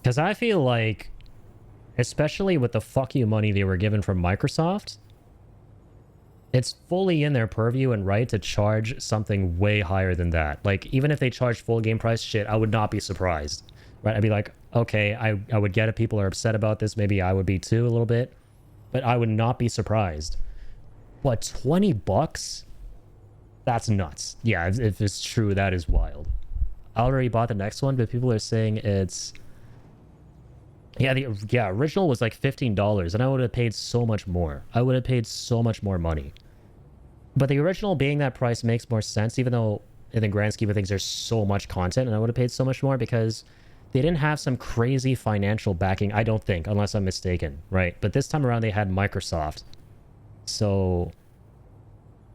Because I feel like, especially with the fuck you money they were given from Microsoft, it's fully in their purview and right to charge something way higher than that. Like, even if they charged full game price, shit, I would not be surprised. Right? I'd be like, okay, I would get it. People are upset about this. Maybe I would be too a little bit. But I would not be surprised. But 20 bucks? That's nuts. Yeah, if it's true, that is wild. I already bought the next one, but people are saying it's... Yeah, original was like $15, and I would have paid so much more. I would have paid so much more money. But the original being that price makes more sense, even though in the grand scheme of things, there's so much content, and I would have paid so much more because they didn't have some crazy financial backing, I don't think, unless I'm mistaken, right? But this time around, they had Microsoft. So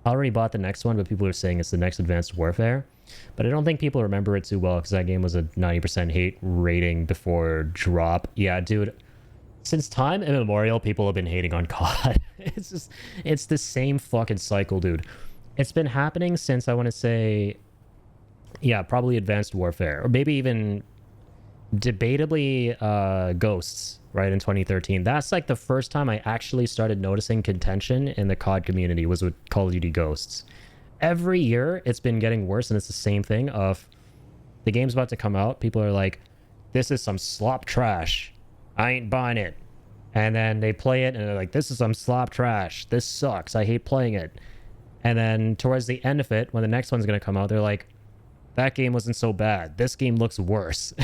I already bought the next one, but people are saying it's the next Advanced Warfare. But I don't think people remember it too well because that game was a 90% hate rating before drop. Yeah, dude, Since time immemorial, people have been hating on COD. It's the same fucking cycle, dude. It's been happening since, I want to say, yeah, probably Advanced Warfare, or maybe even debatably Ghosts, right, in 2013. That's like the first time I actually started noticing contention in the COD community was with Call of Duty Ghosts. Every year, it's been getting worse, and it's the same thing of the game's about to come out. People are like, this is some slop trash. I ain't buying it. And then they play it and they're like, this is some slop trash. This sucks. I hate playing it. And then towards the end of it, when the next one's going to come out, they're like, that game wasn't so bad. This game looks worse.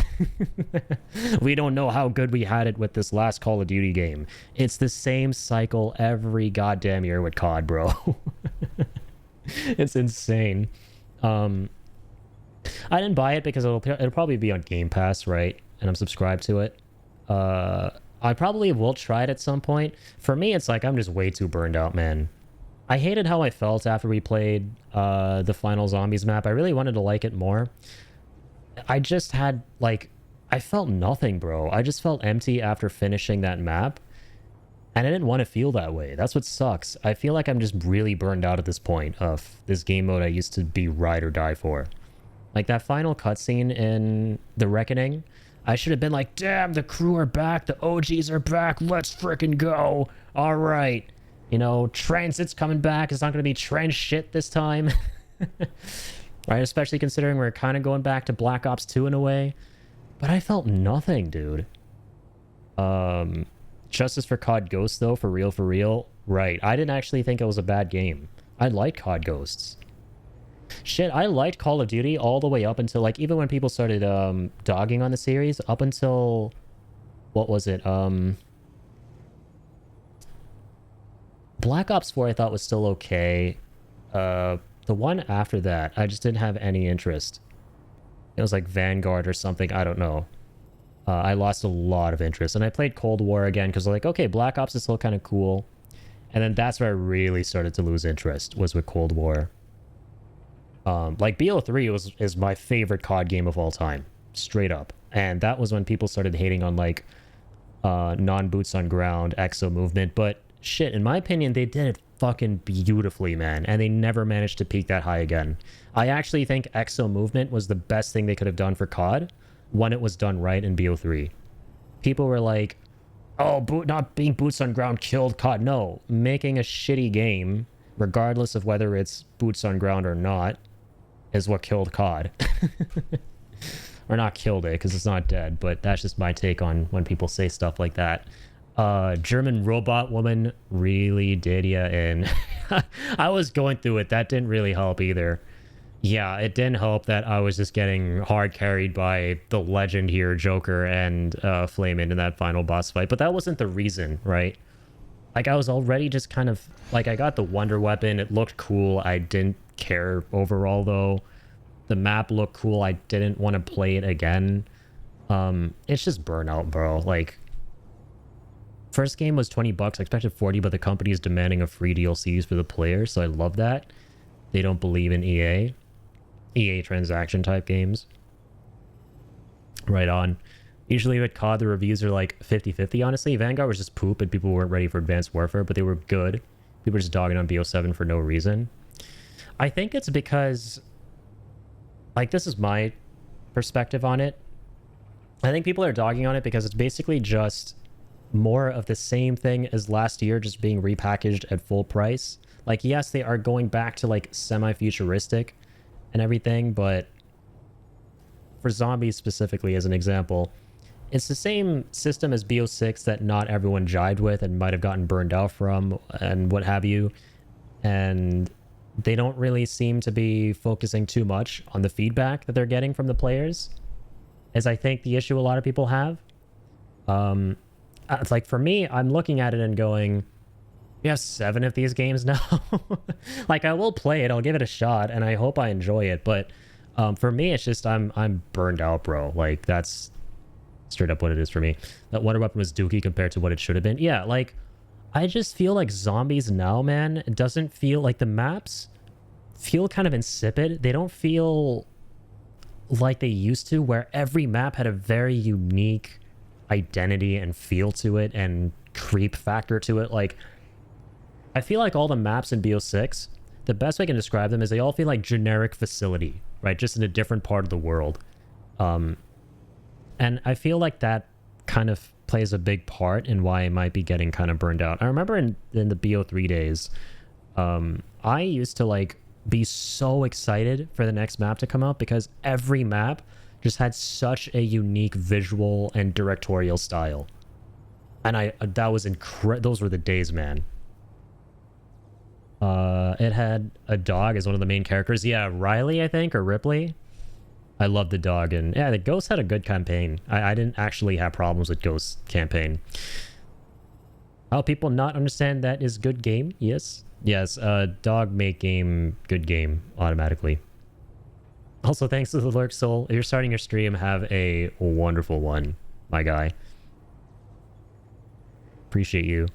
We don't know how good we had it with this last Call of Duty game. It's the same cycle every goddamn year with COD, bro. It's insane. I didn't buy it because it'll probably be on Game Pass, right? And I'm subscribed to it. I probably will try it at some point. For me, it's like I'm just way too burned out, man. I hated how I felt after we played the final Zombies map. I really wanted to like it more. I just had, like, I felt nothing, bro. I just felt empty after finishing that map. And I didn't want to feel that way. That's what sucks. I feel like I'm just really burned out at this point of this game mode I used to be ride or die for. Like that final cutscene in The Reckoning, I should have been like, damn, the crew are back, the OGs are back, let's frickin' go. All right. You know, Transit's coming back. It's not going to be trans shit this time. Right? Especially considering we're kind of going back to Black Ops 2 in a way. But I felt nothing, dude. Justice for COD Ghosts, though, for real. Right. I didn't actually think it was a bad game. I liked COD Ghosts. Shit, I liked Call of Duty all the way up until, like, even when people started dogging on the series, up until, what was it? Black Ops 4 I thought was still okay. The one after that, I just didn't have any interest. It was like Vanguard or something, I don't know. I lost a lot of interest. And I played Cold War again because like, okay, Black Ops is still kind of cool. And then that's where I really started to lose interest, was with Cold War. Like BO3 is my favorite COD game of all time, straight up. And that was when people started hating on like non-boots on ground exo movement. But shit, in my opinion, they did it fucking beautifully, man. And they never managed to peak that high again. I actually think exo movement was the best thing they could have done for COD when it was done right in BO3. People were like, oh, not being boots on ground killed COD. No, making a shitty game, regardless of whether it's boots on ground or not, is what killed COD. Or not killed it, because it's not dead, but that's just my take on when people say stuff like that. German robot woman really did ya in. I was going through it. That didn't really help either. Yeah, it didn't help that I was just getting hard carried by the legend here, Joker and Flamin' in that final boss fight. But that wasn't the reason, right? Like, I was already just kind of... Like, I got the Wonder Weapon. It looked cool. I didn't care overall, though. The map looked cool. I didn't want to play it again. It's just burnout, bro. Like, first game was $20. I expected 40, but the company is demanding a free DLCs for the players, so I love that. They don't believe in EA transaction type games. Right on. Usually with COD, the reviews are like 50-50, honestly. Vanguard was just poop and people weren't ready for Advanced Warfare, but they were good. People were just dogging on BO7 for no reason. I think it's because, like, this is my perspective on it. I think people are dogging on it because it's basically just more of the same thing as last year, just being repackaged at full price. Like, yes, they are going back to, like, semi-futuristic and everything, but for zombies specifically, as an example, it's the same system as BO6 that not everyone jived with and might have gotten burned out from and what have you. And they don't really seem to be focusing too much on the feedback that they're getting from the players, as I think the issue a lot of people have. It's like, for me, I'm looking at it and going, we have 7 of these games now. Like, I will play it, I'll give it a shot, and I hope I enjoy it, but for me, it's just I'm burned out, bro. Like, that's straight up what it is for me. That Wonder Weapon was dookie compared to what it should have been. Yeah, like, I just feel like zombies now, man, it doesn't feel like the maps feel kind of insipid. They don't feel like they used to, where every map had a very unique identity and feel to it and creep factor to it. Like, I feel like all the maps in BO6, the best way I can describe them is they all feel like generic facility, right? Just in a different part of the world. And I feel like that kind of plays a big part in why I might be getting kind of burned out. I remember in the BO3 days, I used to like be so excited for the next map to come out because every map just had such a unique visual and directorial style. And that was those were the days, man. It had a dog as one of the main characters. Yeah, Riley, I think, or Ripley. I love the dog, and yeah, the Ghost had a good campaign. I didn't actually have problems with Ghost campaign. How people not understand that is good game? Yes. Dog make game good game automatically. Also, thanks to the Lurk Soul. If you're starting your stream, have a wonderful one, my guy. Appreciate you.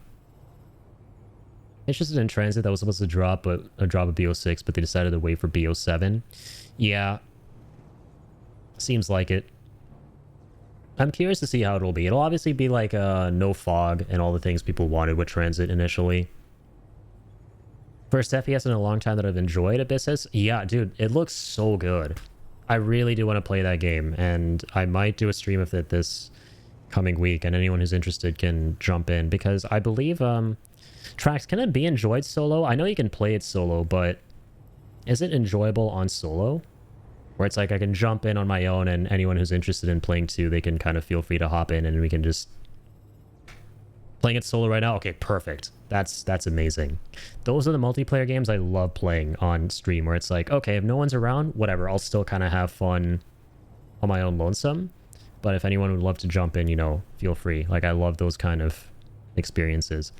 Interested in Transit that was supposed to drop, but a drop of BO6, but they decided to wait for BO7. Yeah. Seems like it. I'm curious to see how it'll be. It'll obviously be like no fog and all the things people wanted with Transit initially. First FPS in a long time that I've enjoyed Abyssus. Yeah, dude, it looks so good. I really do want to play that game, and I might do a stream of it this coming week, and anyone who's interested can jump in, because I believe Tracks, can it be enjoyed solo? I know you can play it solo, but is it enjoyable on solo? Where it's like I can jump in on my own, and anyone who's interested in playing too, they can kind of feel free to hop in, and we can just... Playing it solo right now? Okay, perfect. That's amazing. Those are the multiplayer games I love playing on stream, where it's like, okay, if no one's around, whatever, I'll still kind of have fun on my own lonesome. But if anyone would love to jump in, you know, feel free. Like, I love those kind of experiences.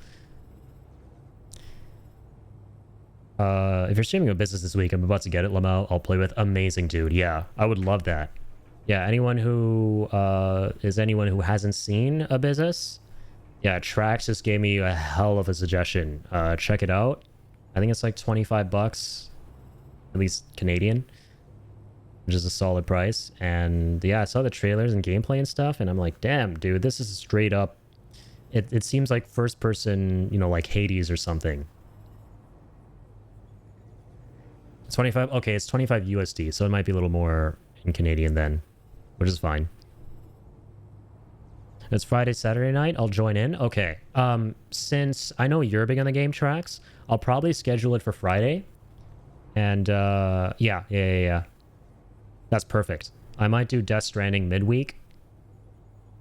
If you're streaming a business this week, I'm about to get it, Lamau. I'll play with. Amazing, dude. Yeah, I would love that. Yeah, anyone who hasn't seen a business, yeah, Trax just gave me a hell of a suggestion. Check it out. I think it's like $25, at least Canadian, which is a solid price. And yeah, I saw the trailers and gameplay and stuff, and I'm like, damn, dude, this is straight up. It seems like first person, you know, like Hades or something. 25. Okay, it's 25 USD, so it might be a little more in Canadian then, which is fine. It's Friday, Saturday night. I'll join in. Okay. Since I know you're big on the game Tracks, I'll probably schedule it for Friday. And yeah. That's perfect. I might do Death Stranding midweek.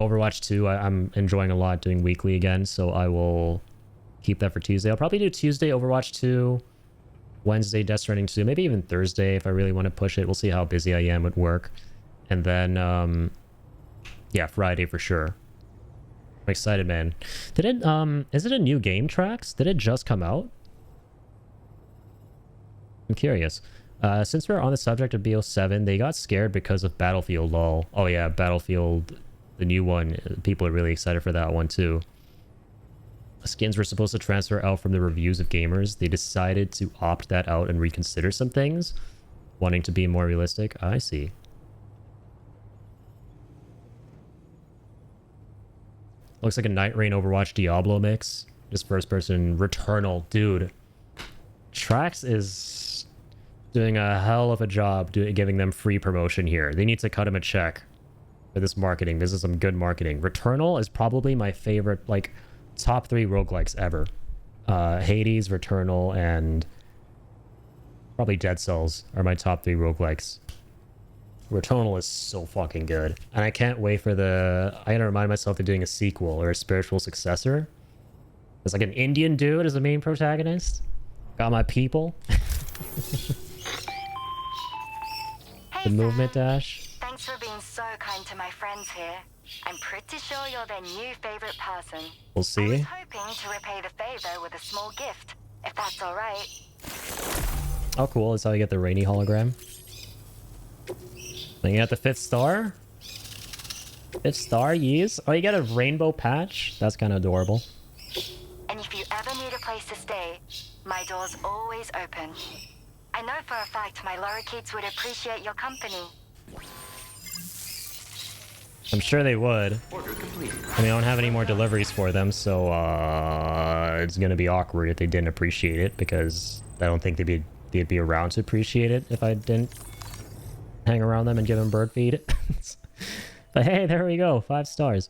Overwatch 2, I'm enjoying a lot doing weekly again, so I will keep that for Tuesday. I'll probably do Tuesday Overwatch 2. Wednesday, Death Stranding 2, maybe even Thursday if I really want to push it. We'll see how busy I am at work. And then, yeah, Friday for sure. I'm excited, man. Did it, is it a new game, Tracks? Did it just come out? I'm curious. Since we're on the subject of BO7, they got scared because of Battlefield, lol. Oh yeah, Battlefield, the new one. People are really excited for that one too. Skins were supposed to transfer out from the reviews of gamers. They decided to opt that out and reconsider some things, wanting to be more realistic. I see. Looks like a Night Rain Overwatch Diablo mix. Just first person Returnal. Dude, Trax is doing a hell of a job giving them free promotion here. They need to cut him a check for this marketing. This is some good marketing. Returnal is probably my favorite, like, top 3 roguelikes ever. Hades, Returnal, and probably Dead Cells are my top 3 roguelikes. Returnal is so fucking good. And I can't wait for I gotta remind myself they're doing a sequel or a spiritual successor. There's like an Indian dude as the main protagonist. Got my people. Hey, The movement Sam. dash. Thanks for being so kind to my friends here. I'm pretty sure you're their new favorite person. We'll I was see. hoping to repay the favor with a small gift, if that's all right. Oh, cool. That's how you get the rainy hologram. Then you got the 5th star. 5th star, yes. Oh, you got a rainbow patch. That's kind of adorable. And if you ever need a place to stay, my door's always open. I know for a fact my lorikeets would appreciate your company. I'm sure they would. I mean, I don't have any more deliveries for them, so it's gonna be awkward if they didn't appreciate it, because I don't think they'd be around to appreciate it if I didn't hang around them and give them bird feed. But hey, there we go, 5 stars.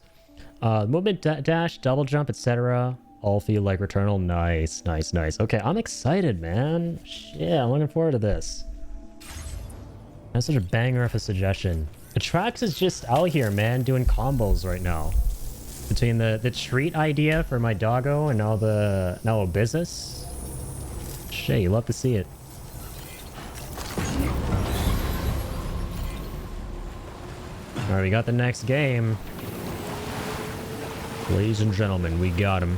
Movement, dash, double jump, etc. All feel like Returnal. Nice, nice, nice. Okay, I'm excited, man. Shit, I'm looking forward to this. That's such a banger of a suggestion. Atrax is just out here, man, doing combos right now. Between the treat idea for my doggo and now a business. Shit, you love to see it. Alright, we got the next game. Ladies and gentlemen, we got him.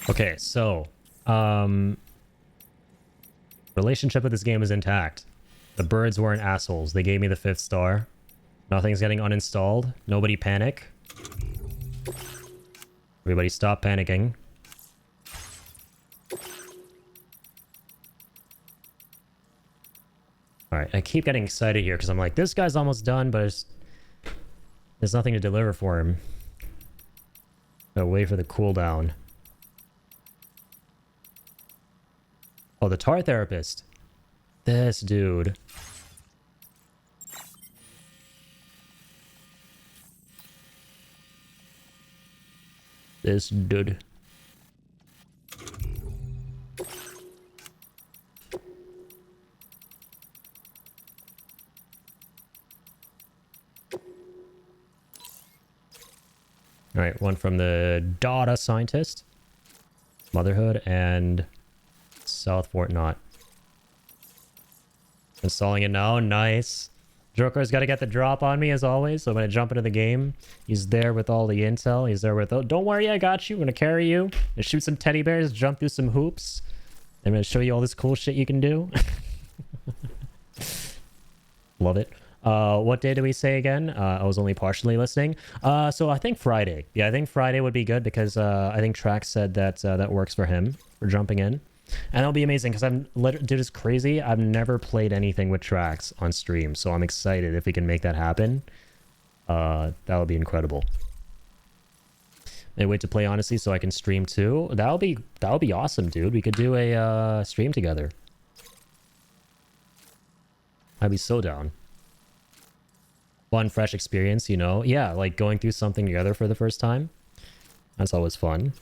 Okay, so, relationship with this game is intact. The birds weren't assholes. They gave me the 5th star. Nothing's getting uninstalled. Nobody panic. Everybody stop panicking. Alright, I keep getting excited here because I'm like, this guy's almost done, but there's nothing to deliver for him. Gotta wait for the cooldown. Oh, the tar therapist. This dude. This dude. Alright, one from the data scientist. Motherhood and South Fort Knot. Installing it now. Nice. Joker's got to get the drop on me as always, so I'm going to jump into the game. He's there with all the intel. He's there with... Oh, don't worry, I got you. I'm going to carry you. And shoot some teddy bears, jump through some hoops. I'm going to show you all this cool shit you can do. Love it. What day do we say again? I was only partially listening. So I think Friday. Yeah, I think Friday would be good because I think Trax said that that works for him for jumping in. And it'll be amazing because dude, it's crazy. I've never played anything with Trax on stream, so I'm excited if we can make that happen. That would be incredible. I wait to play Odyssey so I can stream too. That'll be awesome, dude. We could do a stream together. I'd be so down. Fun, fresh experience, you know? Yeah, like going through something together for the first time. That's always fun.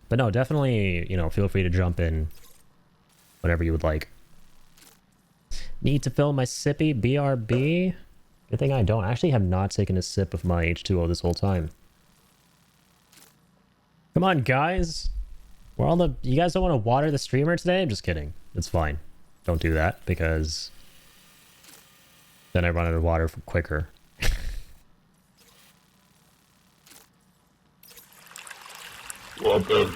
But no, definitely, you know, feel free to jump in whenever you would like. Need to fill my sippy BRB. Good thing I don't. I actually have not taken a sip of my H2O this whole time. Come on, guys. We're all the... You guys don't want to water the streamer today? I'm just kidding. It's fine. Don't do that because then I run out of water quicker. Welcome.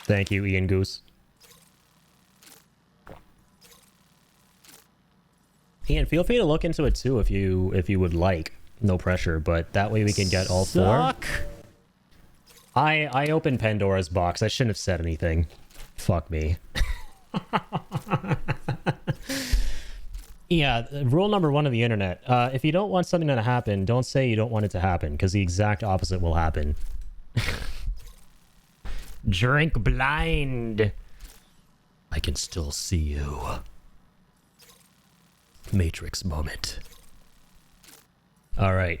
Thank you, Ian Goose. Ian, feel free to look into it too if you would like. No pressure, but that way we can get all 4. I opened Pandora's box. I shouldn't have said anything. Fuck me. Yeah, rule number 1 of the internet. If you don't want something to happen, don't say you don't want it to happen, because the exact opposite will happen. Drink blind. I can still see you. Matrix moment. All right.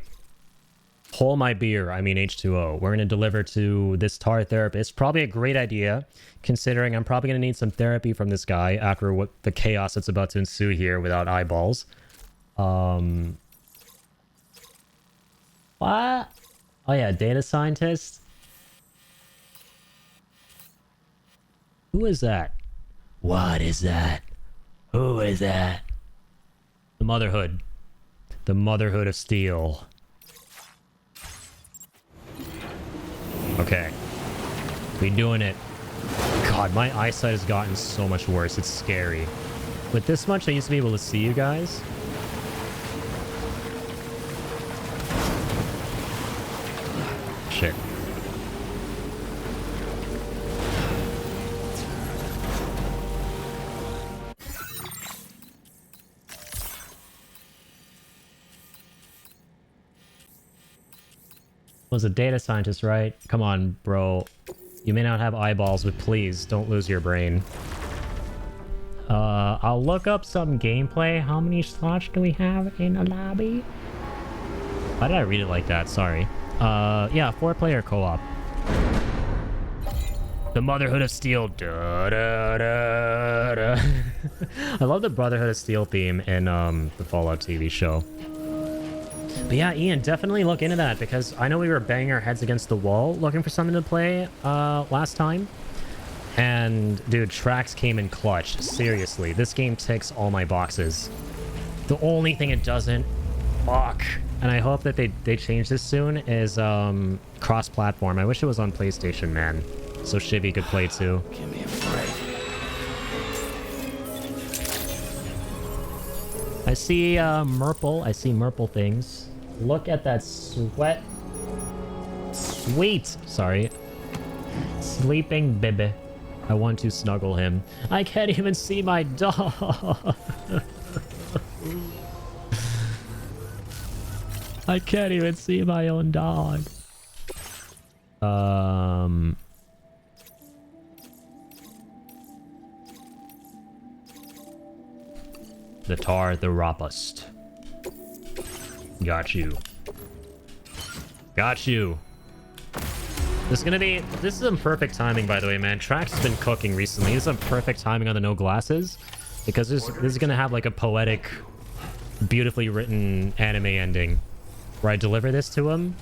Hold my beer. I mean H2O. We're going to deliver to this tar therapist. Probably a great idea, considering I'm probably going to need some therapy from this guy after what the chaos that's about to ensue here without eyeballs. What? Oh yeah, data scientist. Who is that? What is that? Who is that? The Motherhood. The Motherhood of Steel. Okay. We doing it. God, my eyesight has gotten so much worse. It's scary. With this much, I used to be able to see you guys. Shit. Was a data scientist, right? Come on, bro. You may not have eyeballs, but please don't lose your brain. I'll look up some gameplay. How many slots do we have in a lobby? Why did I read it like that? Sorry. Yeah, 4-player co-op. The Motherhood of Steel. Da, da, da, da. I love the Brotherhood of Steel theme in the Fallout TV show. But yeah, Ian, definitely look into that, because I know we were banging our heads against the wall looking for something to play last time. And dude, Trax came in clutch. Seriously, this game ticks all my boxes. The only thing it doesn't, fuck, and I hope that they change this soon, is cross-platform. I wish it was on PlayStation, man, so Shivy could play too. Give me a break. I see Merple. I see Merple things. Look at that sweat. Sweet. Sorry. Sleeping baby. I want to snuggle him. I can't even see my dog. I can't even see my own dog. The tar, the robust. Got you. Got you. This is some perfect timing, by the way, man. Trax has been cooking recently. This is some perfect timing on the no glasses, because this is gonna have like a poetic, beautifully written anime ending where I deliver this to him,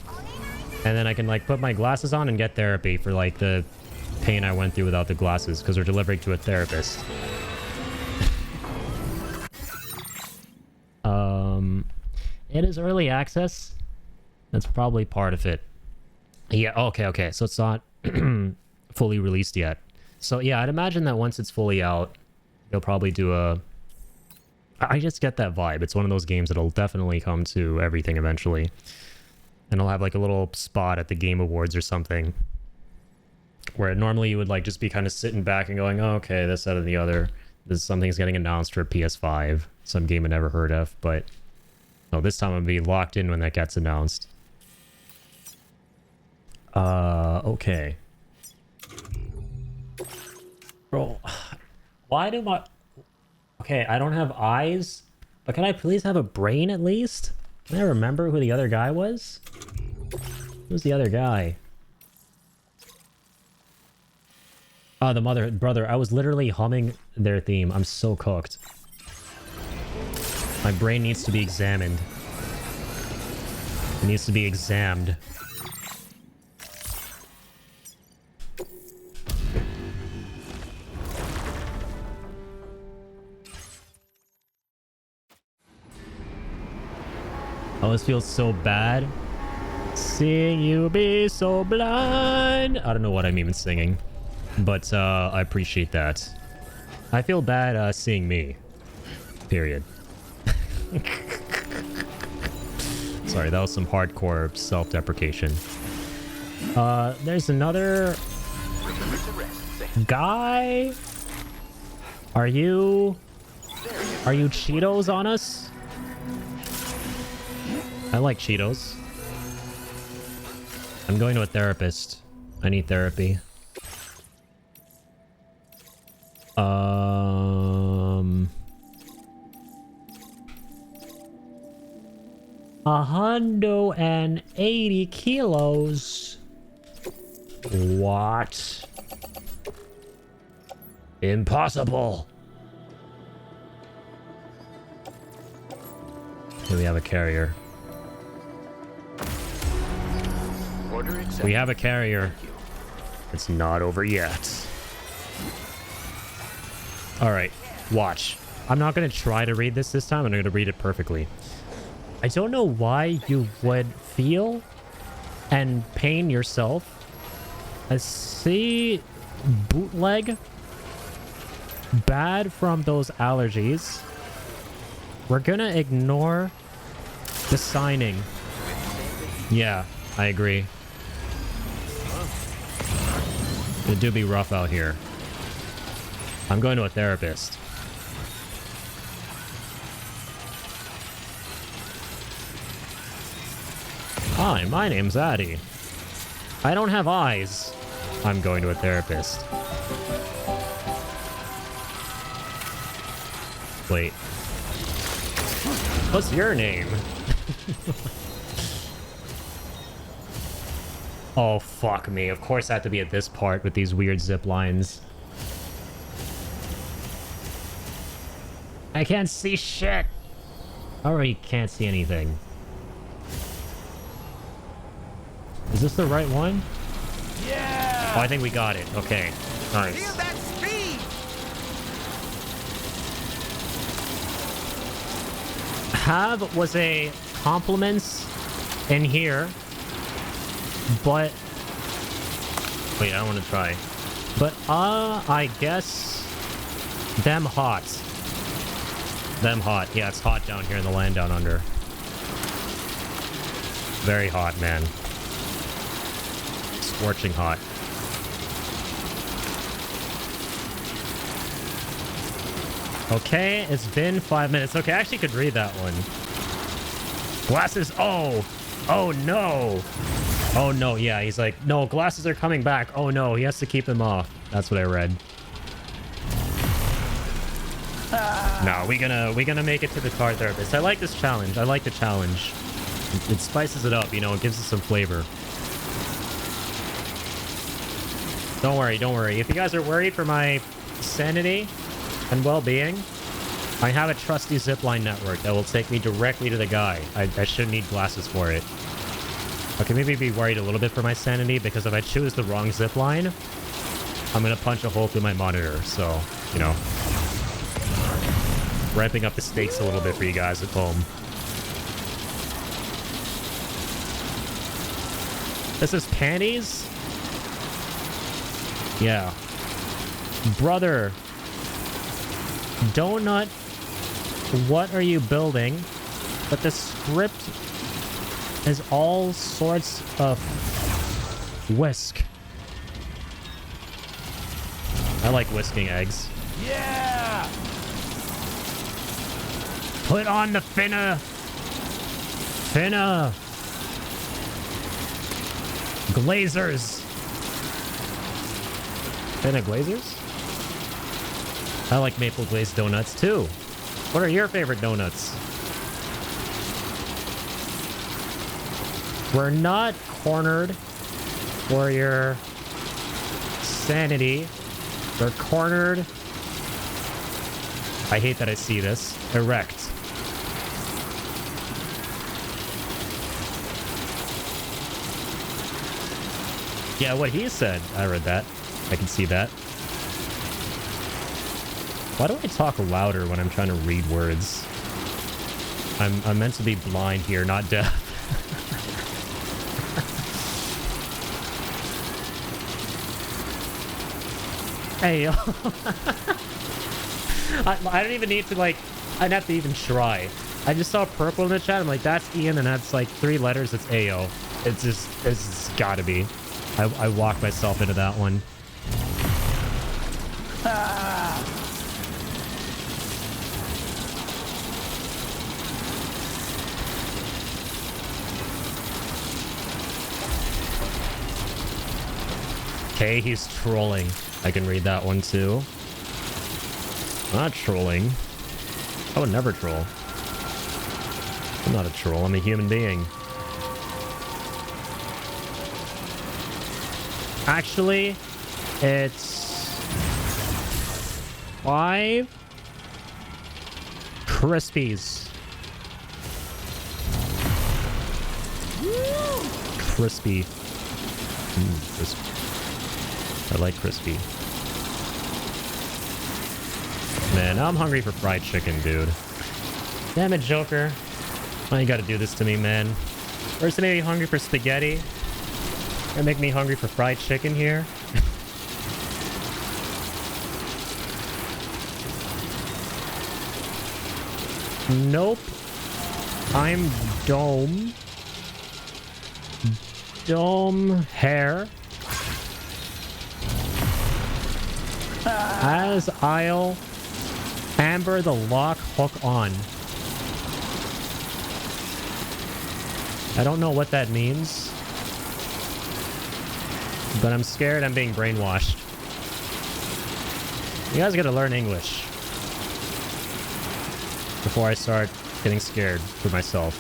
and then I can like put my glasses on and get therapy for like the pain I went through without the glasses, because we're delivering to a therapist. It is early access. That's probably part of it. Yeah, okay. So it's not fully released yet. So yeah, I'd imagine that once it's fully out, they'll probably do a... I just get that vibe. It's one of those games that'll definitely come to everything eventually. And it'll have like a little spot at the Game Awards or something, where normally you would like just be kind of sitting back and going, oh, okay, this, that, and the other. Something's getting announced for PS5. Some game I never heard of, but... No, this time I'm gonna be locked in when that gets announced. Okay. Bro, why do my... Okay, I don't have eyes, but can I please have a brain at least? Can I remember who the other guy was? Who's the other guy? Oh, the mother... Brother, I was literally humming their theme. I'm so cooked. My brain needs to be examined. It needs to be examined. Oh, this feels so bad. Seeing you be so blind. I don't know what I'm even singing, but I appreciate that. I feel bad seeing me. Period. Sorry, that was some hardcore self-deprecation. There's another guy. Are you Cheetos on us? I like Cheetos. I'm going to a therapist. I need therapy. $180 kilos. What? Impossible. Here we have a carrier. We have a carrier. It's not over yet. Alright, watch. I'm not going to try to read this time. I'm going to read it perfectly. I don't know why you would feel and pain yourself. I see bootleg. Bad from those allergies. We're going to ignore the signing. Yeah, I agree. It do be rough out here. I'm going to a therapist. Hi, my name's Addie. I don't have eyes. I'm going to a therapist. Wait. What's your name? Oh, fuck me. Of course I have to be at this part with these weird zip lines. I can't see shit. I already can't see anything. Is this the right one? Yeah! Oh, I think we got it. Okay. Nice. Feel that speed! Have was a compliments in here, but wait, I want to try. But I guess them hot. Them hot. Yeah, it's hot down here in the land down under. Very hot, man. Scorching hot. Okay, it's been 5 minutes. Okay, I actually could read that one. Glasses. Oh. Oh, no. Oh, no. Yeah, he's like, no, glasses are coming back. Oh, no. He has to keep them off. That's what I read. No, we gonna make it to the car therapist. I like this challenge. I like the challenge. It spices it up, you know. It gives us some flavor. Don't worry, don't worry. If you guys are worried for my sanity and well-being, I have a trusty zipline network that will take me directly to the guy. I shouldn't need glasses for it. Okay, maybe be worried a little bit for my sanity, because if I choose the wrong zipline, I'm gonna punch a hole through my monitor. So, you know, ramping up the stakes a little bit for you guys at home. This is panties? Yeah. Brother. Donut. What are you building? But the script is all sorts of whisk. I like whisking eggs. Yeah! Put on the finna. Finna. Glazers. Finna glazers? I like maple glazed donuts too. What are your favorite donuts? We're not cornered for your sanity. We're cornered. I hate that I see this. Erect. Yeah, what he said. I read that. I can see that. Why do I talk louder when I'm trying to read words? I'm meant to be blind here, not deaf. Hey, yo. I don't even need to, like, I'd have to even try. I just saw purple in the chat. I'm like, that's Ian, and that's like 3 letters. It's AO. It's gotta be. I walked myself into that one. Okay, he's trolling. I can read that one too. Not trolling. I would never troll. I'm not a troll. I'm a human being. Actually, it's 5 Crispies. Crispy. Crispy. I like crispy. Man, I'm hungry for fried chicken, dude. Damn it, Joker. Why you gotta do this to me, man? First it made me hungry for spaghetti. Gonna make me hungry for fried chicken here. Nope. I'm dome. Dome hair. As I'll hammer the lock hook on. I don't know what that means. But I'm scared I'm being brainwashed. You guys gotta learn English before I start getting scared for myself.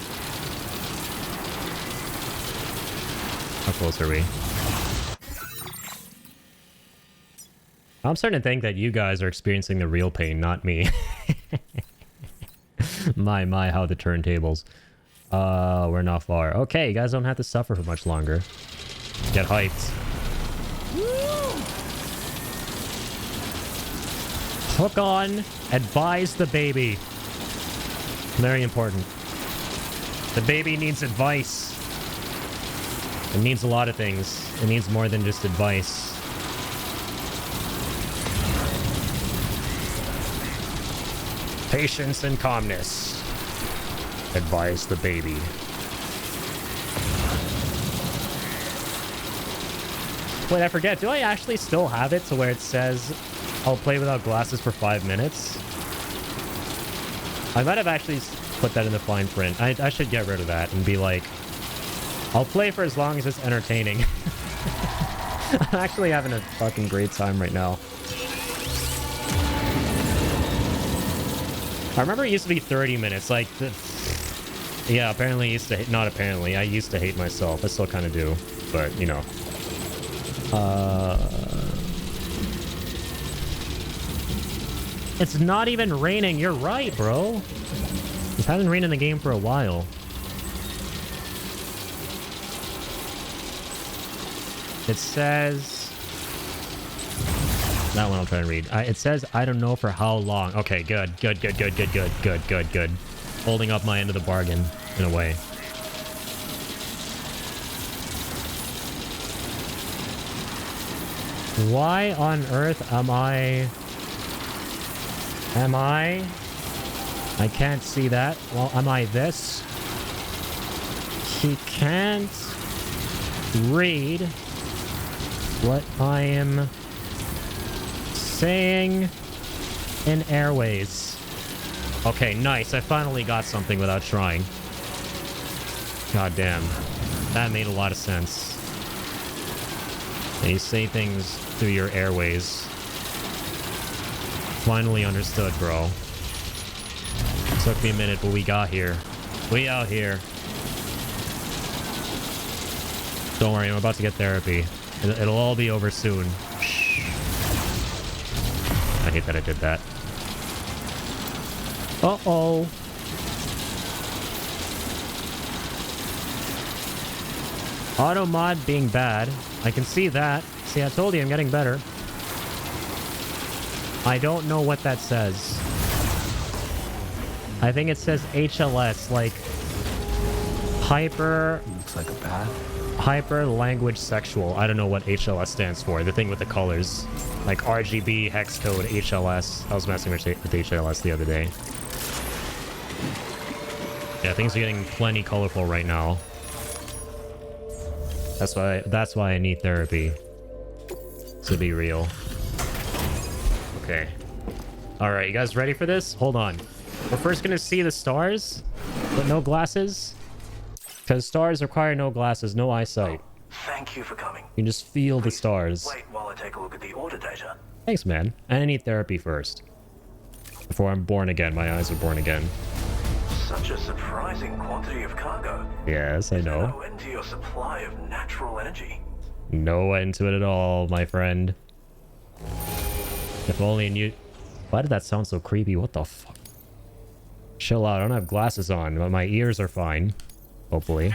How close are we? I'm starting to think that you guys are experiencing the real pain, not me. My, how the turntables. We're not far. Okay, you guys don't have to suffer for much longer. Get hyped. Hook on. Advise the baby. Very important. The baby needs advice. It needs a lot of things. It needs more than just advice. Patience and calmness. Advise the baby. Wait, I forget. Do I actually still have it to where it says I'll play without glasses for 5 minutes? I might have actually put that in the fine print. I should get rid of that and be like, I'll play for as long as it's entertaining. I'm actually having a fucking great time right now. I remember it used to be 30 minutes. Like, yeah, apparently I used to... Not apparently. I used to hate myself. I still kind of do. But, you know. It's not even raining. You're right, bro. It hasn't rained in the game for a while. It says... That one I'll try and read. It says, I don't know for how long. Okay, good. Good. Holding up my end of the bargain, in a way. Why on earth am I... I can't see that. Well, am I this? He can't read what I am saying in airways. Okay, nice. I finally got something without trying. God damn. That made a lot of sense. And you say things through your airways. Finally understood, bro. Took me a minute, but we got here. We out here. Don't worry, I'm about to get therapy. It'll all be over soon. Shh. I hate that I did that. Uh-oh. Auto mod being bad. I can see that. See, I told you I'm getting better. I don't know what that says. I think it says HLS, like hyper... Looks like a path. Hyper language sexual. I don't know what HLS stands for. The thing with the colors. Like RGB, hex code, HLS. I was messing with HLS the other day. Yeah, things are getting plenty colorful right now. That's why I need therapy. To be real. Okay. Alright, you guys ready for this? Hold on. We're first gonna see the stars, but no glasses. Because stars require no glasses, no eyesight. Thank you for coming. You can just feel the stars. Wait while I take a look at the order data. Thanks, man. I need therapy first. Before I'm born again, my eyes are born again. Such a surprising quantity of cargo. Yes, I know. No end to your supply of natural energy. No end to it at all, my friend. If only you... Why did that sound so creepy? What the fuck? Chill out. I don't have glasses on, but my ears are fine. Hopefully.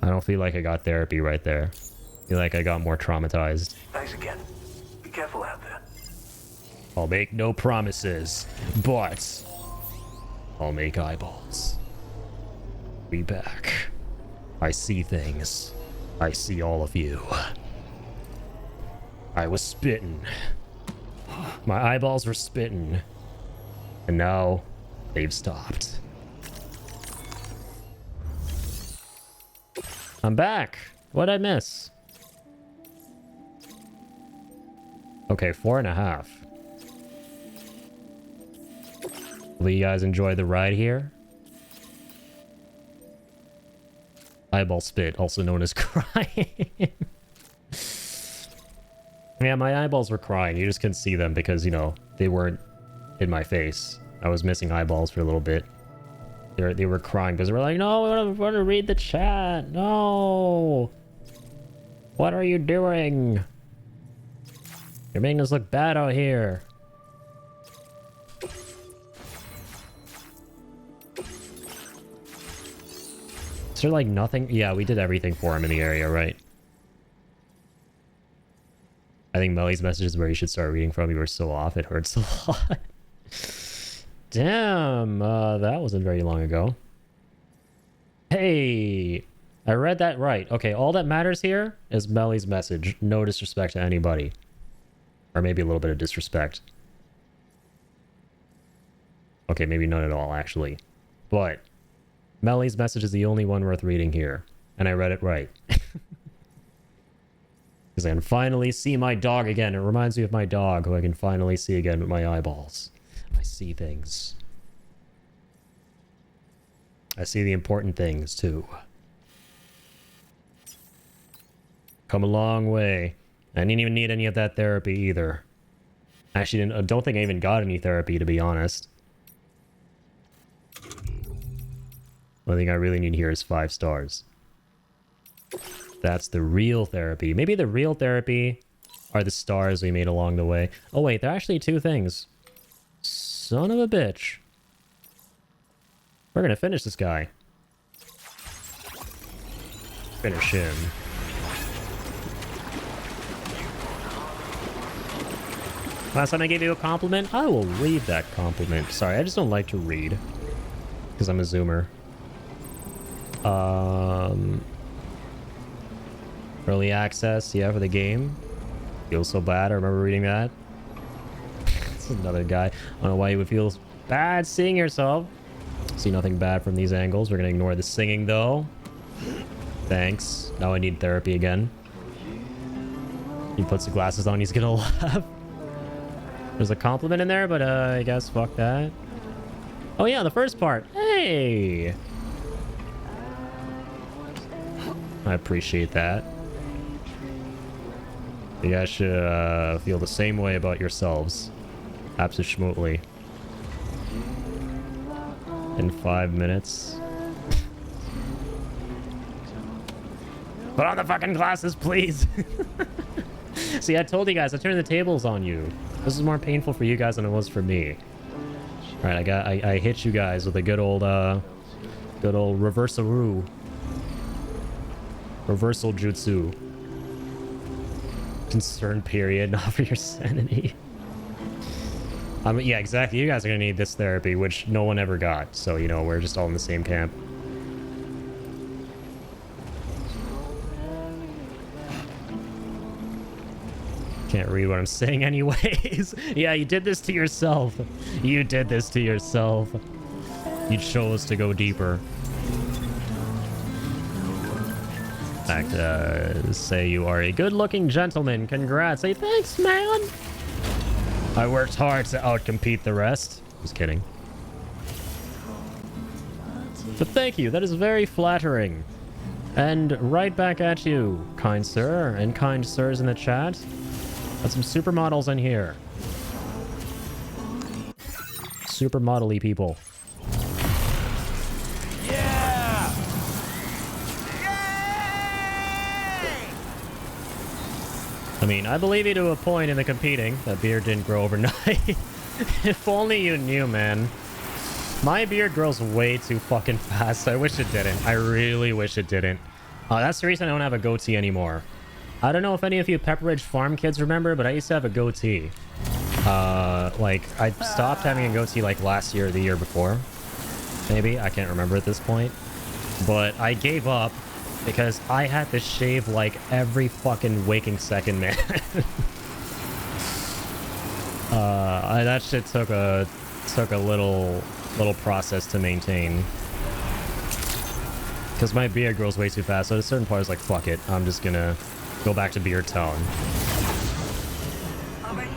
I don't feel like I got therapy right there. I feel like I got more traumatized. Thanks again. Be careful out there. I'll make no promises, but I'll make eyeballs. Be back. I see things. I see all of you. I was spitting. My eyeballs were spitting. And now they've stopped. I'm back. What'd I miss? Okay, 4.5. Will you guys enjoy the ride here? Eyeball spit, also known as crying. Yeah, my eyeballs were crying. You just couldn't see them because, you know, they weren't in my face. I was missing eyeballs for a little bit. They were crying because they were like, no, we want to read the chat. No. What are you doing? You're making us look bad out here. Is there like nothing? Yeah, we did everything for him in the area, right? I think Melly's message is where you should start reading from. You were so off, it hurts a lot. Damn, that wasn't very long ago. Hey, I read that right. Okay, all that matters here is Melly's message. No disrespect to anybody. Or maybe a little bit of disrespect. Okay, maybe none at all, actually. But Melly's message is the only one worth reading here. And I read it right. Because I can finally see my dog again. It reminds me of my dog, who I can finally see again with my eyeballs. I see things. I see the important things, too. Come a long way. I didn't even need any of that therapy, either. Actually, I don't think I even got any therapy, to be honest. The only thing I really need here is 5 stars. That's the real therapy. Maybe the real therapy are the stars we made along the way. Oh wait, there are actually 2 things. Son of a bitch. We're gonna finish this guy. Finish him. Last time I gave you a compliment, I will read that compliment. Sorry, I just don't like to read. Because I'm a zoomer. Early access, yeah, for the game. Feels so bad, I remember reading that. This is another guy. I don't know why you would feel bad seeing yourself. See nothing bad from these angles. We're gonna ignore the singing, though. Thanks. Now I need therapy again. He puts the glasses on, he's gonna laugh. There's a compliment in there, but I guess fuck that. Oh yeah, the first part. Hey! I appreciate that. You guys should feel the same way about yourselves. Absolutely. In 5 minutes. Put on the fucking glasses, please! See, I told you guys, I turned the tables on you. This is more painful for you guys than it was for me. Alright, I hit you guys with a good old reversal jutsu. Concern period, not for your sanity. Yeah, exactly. You guys are gonna need this therapy, which no one ever got. So, you know, we're just all in the same camp. Can't read what I'm saying anyways. Yeah, you did this to yourself. You did this to yourself. You chose to go deeper. In fact, say you are a good-looking gentleman. Congrats. Say thanks, man. I worked hard to outcompete the rest. Just kidding. But thank you. That is very flattering. And right back at you, kind sir, and kind sirs in the chat. Got some supermodels in here. Supermodel-y people. Yeah! I mean, I believe you to a point in the competing. That beard didn't grow overnight. If only you knew, man. My beard grows way too fucking fast. I wish it didn't. I really wish it didn't. That's the reason I don't have a goatee anymore. I don't know if any of you Pepperidge Farm kids remember, but I used to have a goatee. Like, I stopped having a goatee like last year or the year before. Maybe. I can't remember at this point. But I gave up because I had to shave like every fucking waking second, man. That shit took a little process to maintain. Because my beard grows way too fast, so at a certain point I was like, fuck it, I'm just gonna go back to beard tone. I mean,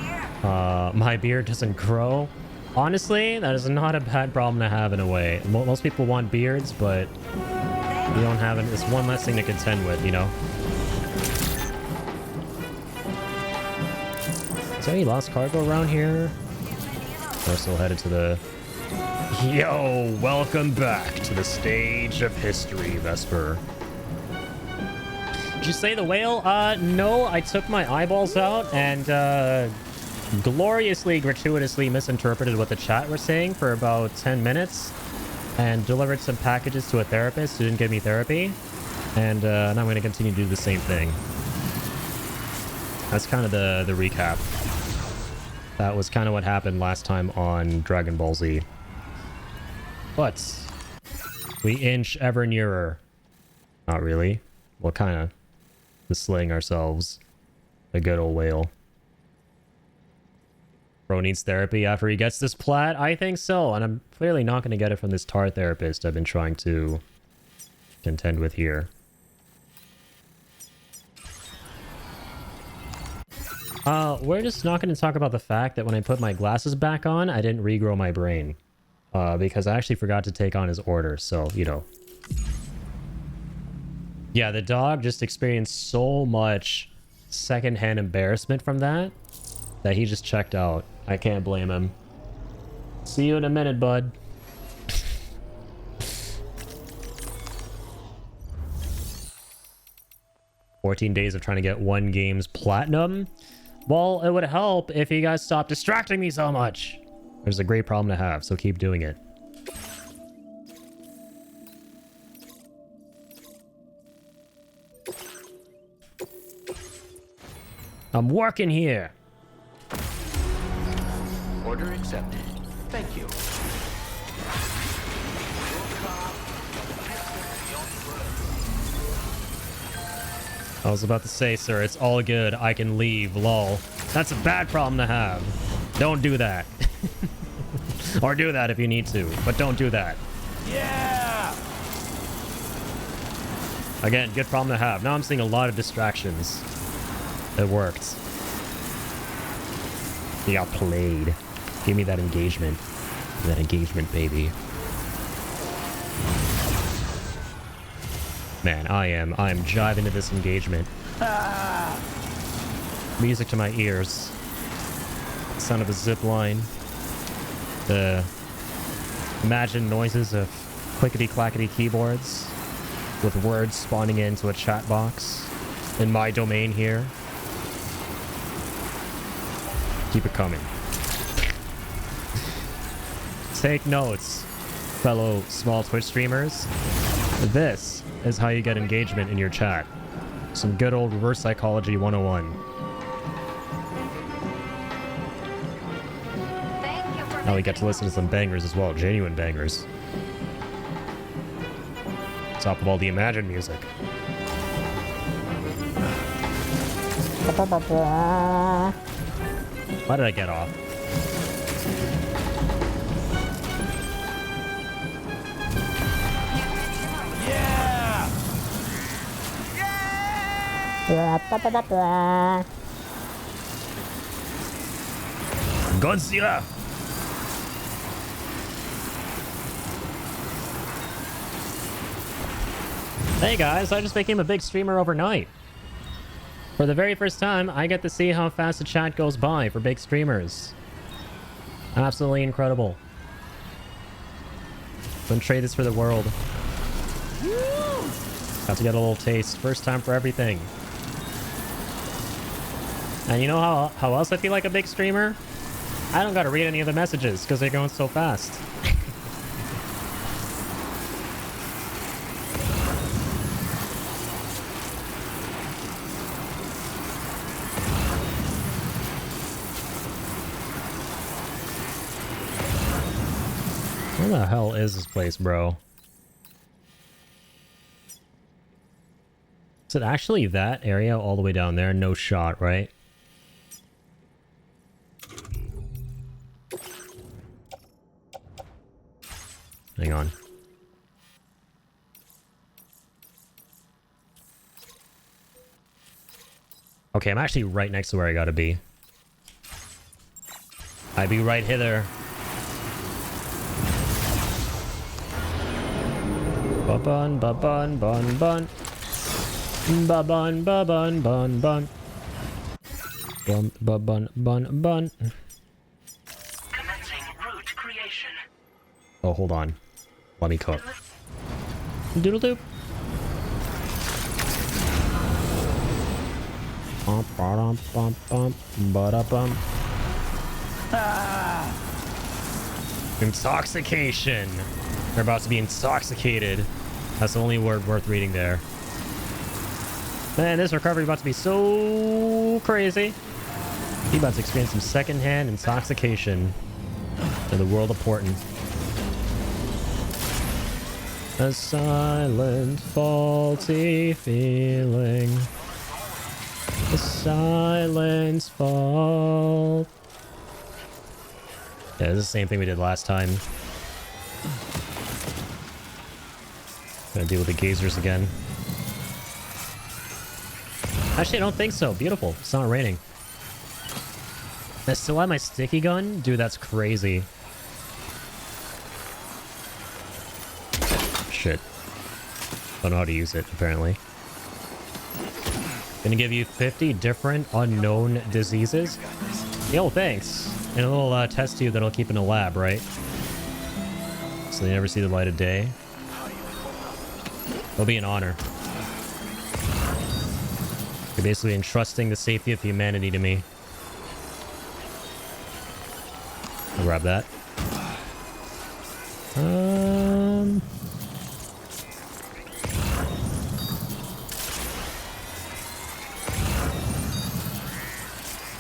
My beard doesn't grow. Honestly, that is not a bad problem to have in a way. Most people want beards, but you don't have it. It's one less thing to contend with, you know? Is there any lost cargo around here? We're still headed to the... Yo, welcome back to the stage of history, Vesper. Did you say the whale? No, I took my eyeballs out and, gloriously, gratuitously misinterpreted what the chat was saying for about 10 minutes and delivered some packages to a therapist who didn't give me therapy. And now I'm going to continue to do the same thing. That's kind of the recap. That was kind of what happened last time on Dragon Ball Z. But we inch ever nearer. Not really. Well, kind of. To slaying ourselves. A good old whale. Bro needs therapy after he gets this plat? I think so, and I'm clearly not going to get it from this tar therapist I've been trying to contend with here. We're just not going to talk about the fact that when I put my glasses back on, I didn't regrow my brain. Because I actually forgot to take on his order, so, you know. Yeah, the dog just experienced so much secondhand embarrassment from that he just checked out. I can't blame him. See you in a minute, bud. "14 days of trying to get one game's platinum? Well, it would help if you guys stopped distracting me so much. There's a great problem to have, so keep doing it. I'm working here. Order accepted. Thank you. I was about to say, sir, it's all good. I can leave, lol. That's a bad problem to have. Don't do that. Or do that if you need to, but don't do that. Yeah! Again, good problem to have. Now I'm seeing a lot of distractions. It worked. You got played. Give me that engagement. That engagement, baby. Man, I am jiving to this engagement. Music to my ears. Sound of a zip line. The imagined noises of clickety-clackety keyboards with words spawning into a chat box in my domain here. Keep it coming. Take notes, fellow small Twitch streamers. This is how you get engagement in your chat. Some good old reverse psychology 101. Now we get to listen to some bangers as well, genuine bangers. Top of all the Imagine music. Why did I get off? Yeah! Godzilla! Hey guys, I just became a big streamer overnight. For the very first time, I get to see how fast the chat goes by for big streamers. Absolutely incredible. Wouldn't trade this for the world. Got to get a little taste. First time for everything. And you know how else I feel like a big streamer? I don't gotta read any of the messages because they're going so fast. Where the hell is this place, bro? Is it actually that area all the way down there? No shot, right? Hang on. Okay, I'm actually right next to where I gotta be. I be right hither. Ba-bun, ba-bun, bun, bun. Ba-bun, ba-bun, bun, bun. Bun, ba-bun, bun, bun. Commencing route creation. Oh, hold on. Let me cook. Doodle-doop. Bump, ba-dum, bump, bump, ba-da-bum. Intoxication. They're about to be intoxicated. That's the only word worth reading there. Man, this recovery is about to be so crazy. He's about to experience some secondhand intoxication in the world of portent. A silent, faulty feeling. A silent fault. Yeah, this is the same thing we did last time. Gonna deal with the gazers again. Actually, I don't think so. Beautiful. It's not raining. I still have my sticky gun? Dude, that's crazy. Shit. Don't know how to use it, apparently. Gonna give you 50 different unknown diseases. Yo, thanks. And a little test tube that I'll keep in a lab, right? So they never see the light of day. It'll be an honor. You're basically entrusting the safety of humanity to me. I'll grab that.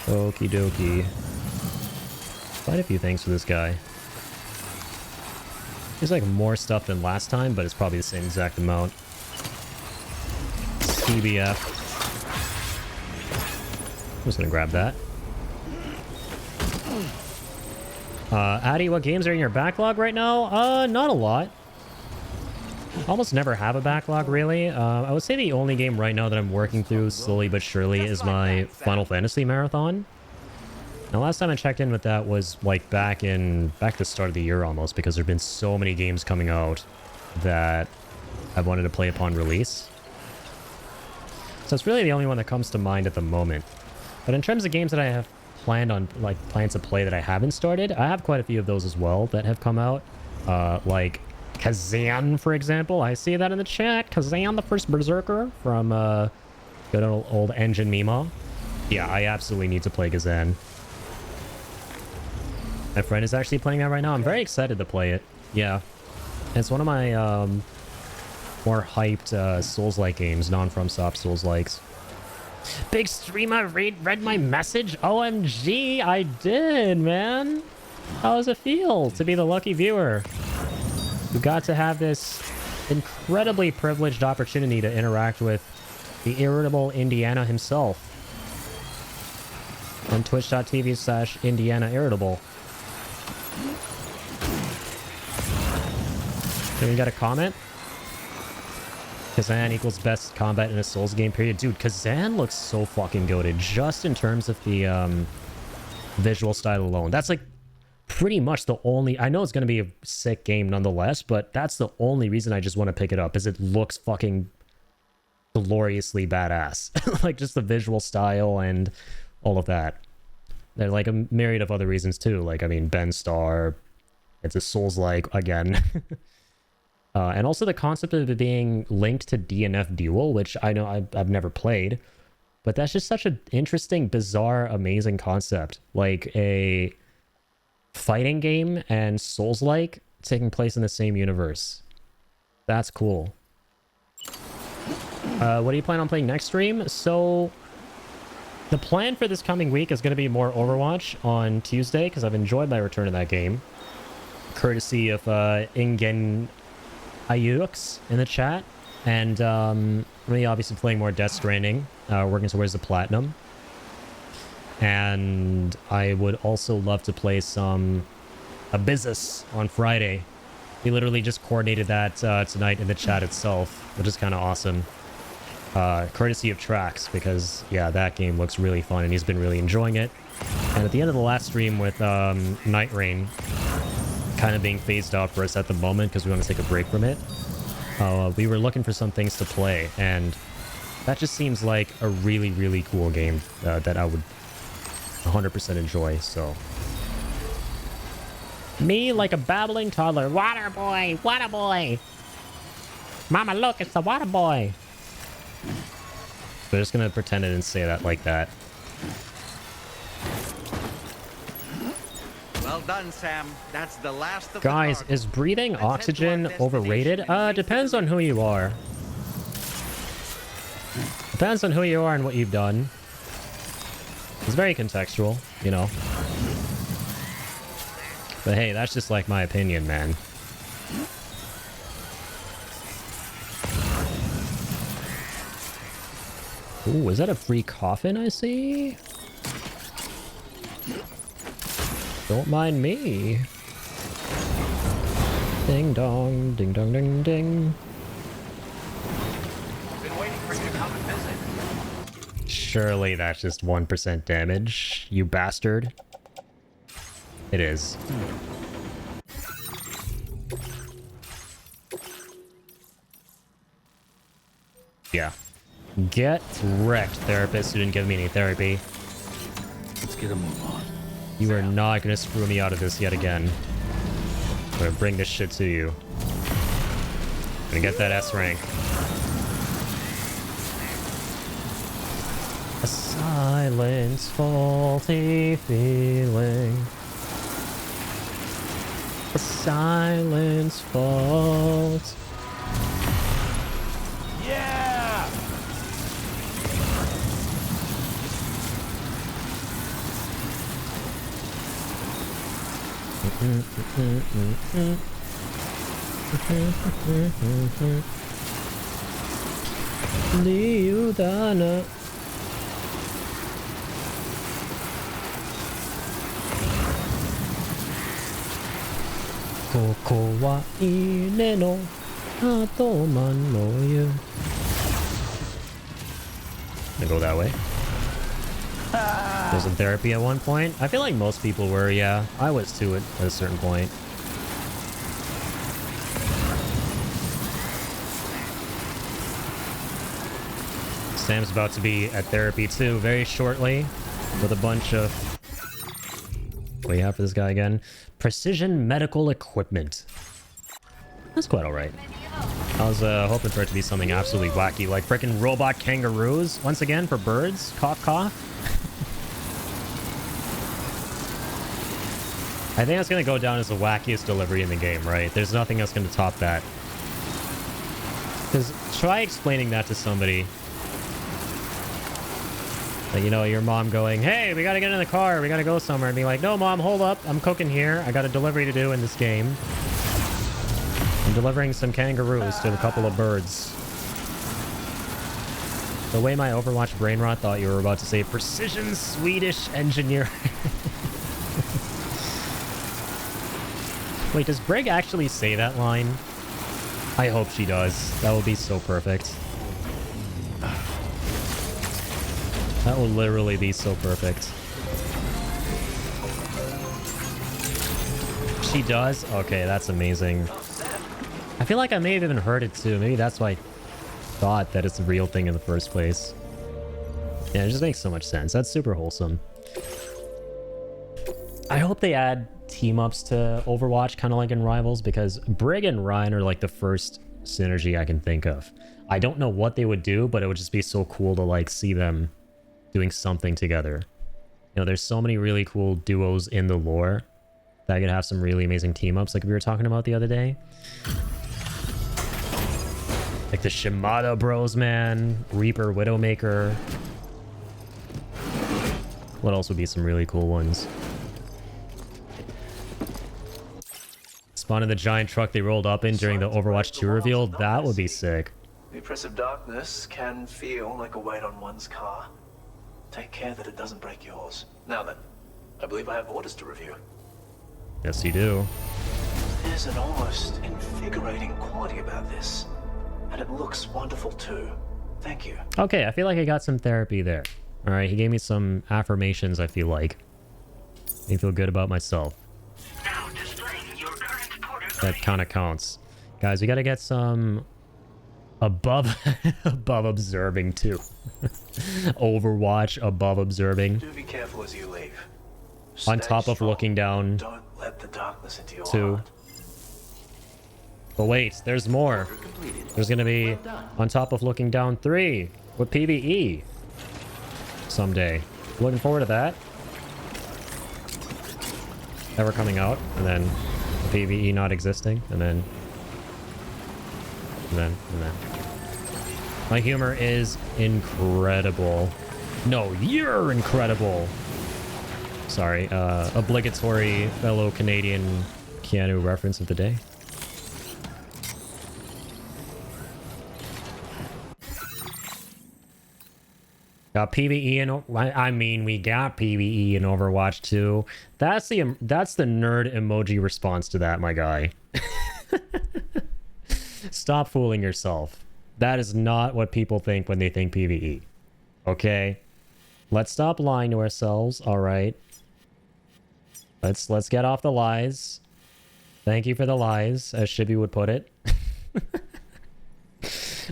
Okie dokie. Quite a few things for this guy. There's like more stuff than last time, but it's probably the same exact amount. CBF. I'm just gonna grab that. Addy, what games are in your backlog right now? Not a lot. Almost never have a backlog, really. I would say the only game right now that I'm working through slowly but surely is my Final Fantasy marathon. Now, last time I checked in with that was like back at the start of the year almost, because there've been so many games coming out that I wanted to play upon release. So it's really the only one that comes to mind at the moment. But in terms of games that I have planned to play that I haven't started, I have quite a few of those as well that have come out. Like Kazan, for example. I see that in the chat. Kazan, the first Berserker from good old Engine Mima. Yeah, I absolutely need to play Kazan. My friend is actually playing that right now. I'm very excited to play it. Yeah. It's one of my more hyped Souls-like games, non-FromSoft Souls-likes. Big streamer read my message? OMG, I did, man. How does it feel to be the lucky viewer? You got to have this incredibly privileged opportunity to interact with the irritable Indiana himself on twitch.tv/IndianaIrritable. Can we get a comment? Kazan equals best combat in a Souls game, period. Dude, Kazan looks so fucking goated, just in terms of the visual style alone. That's like pretty much the only... I know it's going to be a sick game nonetheless, but that's the only reason I just want to pick it up, is it looks fucking gloriously badass. Like, just the visual style and all of that. There's like a myriad of other reasons too. Like, I mean, Ben Starr, it's a Souls-like again. And also the concept of it being linked to DNF Duel, which I know I've never played, but that's just such an interesting, bizarre, amazing concept. Like a fighting game and Souls-like taking place in the same universe. That's cool. What do you plan on playing next stream? So the plan for this coming week is going to be more Overwatch on Tuesday, because I've enjoyed my return to that game. Courtesy of Ingen Ayux in the chat. And really obviously playing more Death Stranding, working towards the Platinum. And I would also love to play some Abyssus on Friday. We literally just coordinated that tonight in the chat itself, which is kind of awesome. Courtesy of Trax, because yeah, that game looks really fun and he's been really enjoying it. And at the end of the last stream with Night Rain kind of being phased out for us at the moment because we want to take a break from it, we were looking for some things to play, and that just seems like a really, really cool game that I would 100% enjoy, so... Me like a babbling toddler. Water boy! Water boy! Mama, look, it's the water boy! They're just gonna pretend I didn't say that like that. Well done, Sam. That's the last of Guys, the is breathing oxygen overrated? Depends on who you are. Depends on who you are and what you've done. It's very contextual, you know. But hey, that's just like my opinion, man. Ooh, is that a free coffin I see? Don't mind me. Ding dong, ding dong, ding ding. Been waiting for you to come and visit. Surely that's just 1% damage, you bastard. It is. Yeah. Get wrecked, therapist who didn't give me any therapy. Let's get a move on. You are not gonna screw me out of this yet again. I'm gonna bring this shit to you. I'm gonna get that S rank. A silence, faulty feeling. A silence fault. Yeah! Liudana. ここは稲の後間の湯 I go that way. Was in therapy at one point. I feel like most people were, yeah. I was too at a certain point. Sam's about to be at therapy too very shortly with a bunch of... What do you have for this guy again? Precision medical equipment. That's quite alright. I was hoping for it to be something absolutely wacky, like frickin' robot kangaroos, once again, for birds. Cough, cough. I think that's gonna go down as the wackiest delivery in the game, right? There's nothing else gonna top that. Because try explaining that to somebody. Like, you know, your mom going, hey, we gotta get in the car, we gotta go somewhere, and be like, no, mom, hold up, I'm cooking here, I got a delivery to do in this game. I'm delivering some kangaroos to a couple of birds. The way my Overwatch brain rot thought you were about to say precision Swedish engineer. Wait, does Brig actually say that line? I hope she does. That would be so perfect. That will literally be so perfect. She does? Okay, that's amazing. I feel like I may have even heard it too. Maybe that's why I thought that it's a real thing in the first place. Yeah, it just makes so much sense. That's super wholesome. I hope they add team-ups to Overwatch, kind of like in Rivals, because Brig and Ryan are like the first synergy I can think of. I don't know what they would do, but it would just be so cool to like see them doing something together. You know, there's so many really cool duos in the lore that could have some really amazing team-ups like we were talking about the other day. Like the Shimada Bros, man. Reaper, Widowmaker. What else would be some really cool ones? Spawn in the giant truck they rolled up in during the Overwatch 2 reveal. That would be sick. The oppressive darkness can feel like a weight on one's car. Take care that it doesn't break yours. Now then, I believe I have orders to review. Yes, you do. There's an almost invigorating quality about this. And it looks wonderful too. Thank you. Okay, I feel like I got some therapy there. Alright, he gave me some affirmations, I feel like. I feel good about myself. Now displaying your current port of That kind of counts. Guys, we gotta get some above above observing too. Overwatch above observing. Do be careful as you leave. On Stay top of strong. looking down. Don't let the darkness into your Two. heart. But wait, there's more. There's gonna be on top of looking down 3 with PvE someday. Looking forward to that. Ever coming out, and then PvE not existing, and then. My humor is incredible. No, you're incredible. Sorry, obligatory fellow Canadian Keanu reference of the day. Got PvE and I mean we got PvE in Overwatch 2. That's the nerd emoji response to that, my guy. Stop fooling yourself. That is not what people think when they think PvE. Okay? Let's stop lying to ourselves, all right? Let's get off the lies. Thank you for the lies, as Shibby would put it.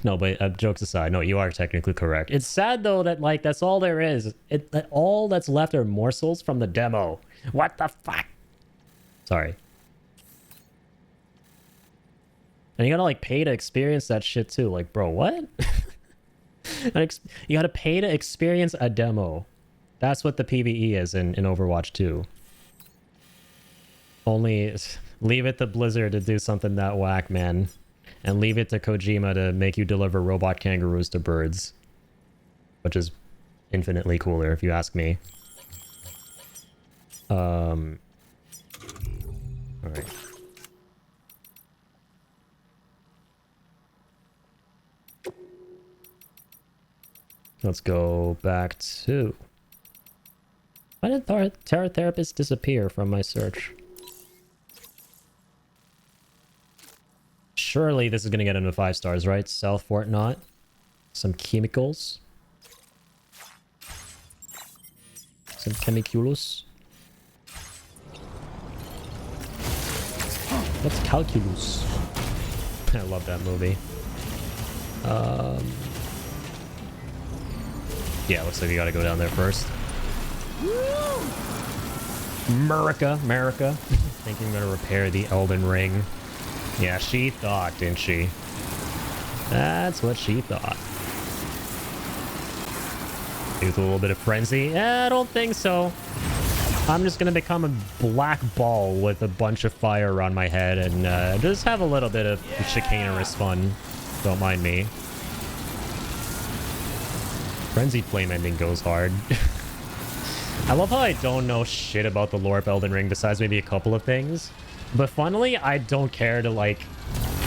No, but jokes aside, no, you are technically correct. It's sad though that like that's all there is. That all that's left are morsels from the demo. What the fuck? Sorry. And you gotta like pay to experience that shit too. Like, bro, what? You gotta pay to experience a demo. That's what the PvE is in Overwatch 2. Only leave it to Blizzard to do something that whack, man. And leave it to Kojima to make you deliver robot kangaroos to birds. Which is infinitely cooler, if you ask me. Alright. Let's go back to... Why did Terra Therapist disappear from my search? Surely this is going to get into 5 stars, right? South Fort Knot. Some chemicals. Some chemiculus. What's calculus? I love that movie. Yeah, looks like you gotta go down there first. America. Thinking I'm gonna repair the Elden Ring. Yeah, she thought, didn't she? That's what she thought. With a little bit of frenzy? I don't think so. I'm just gonna become a black ball with a bunch of fire around my head and just have a little bit of chicanerous fun. Don't mind me. Frenzied Flame ending goes hard. I love how I don't know shit about the lore of Elden Ring besides maybe a couple of things. But funnily, I don't care to, like,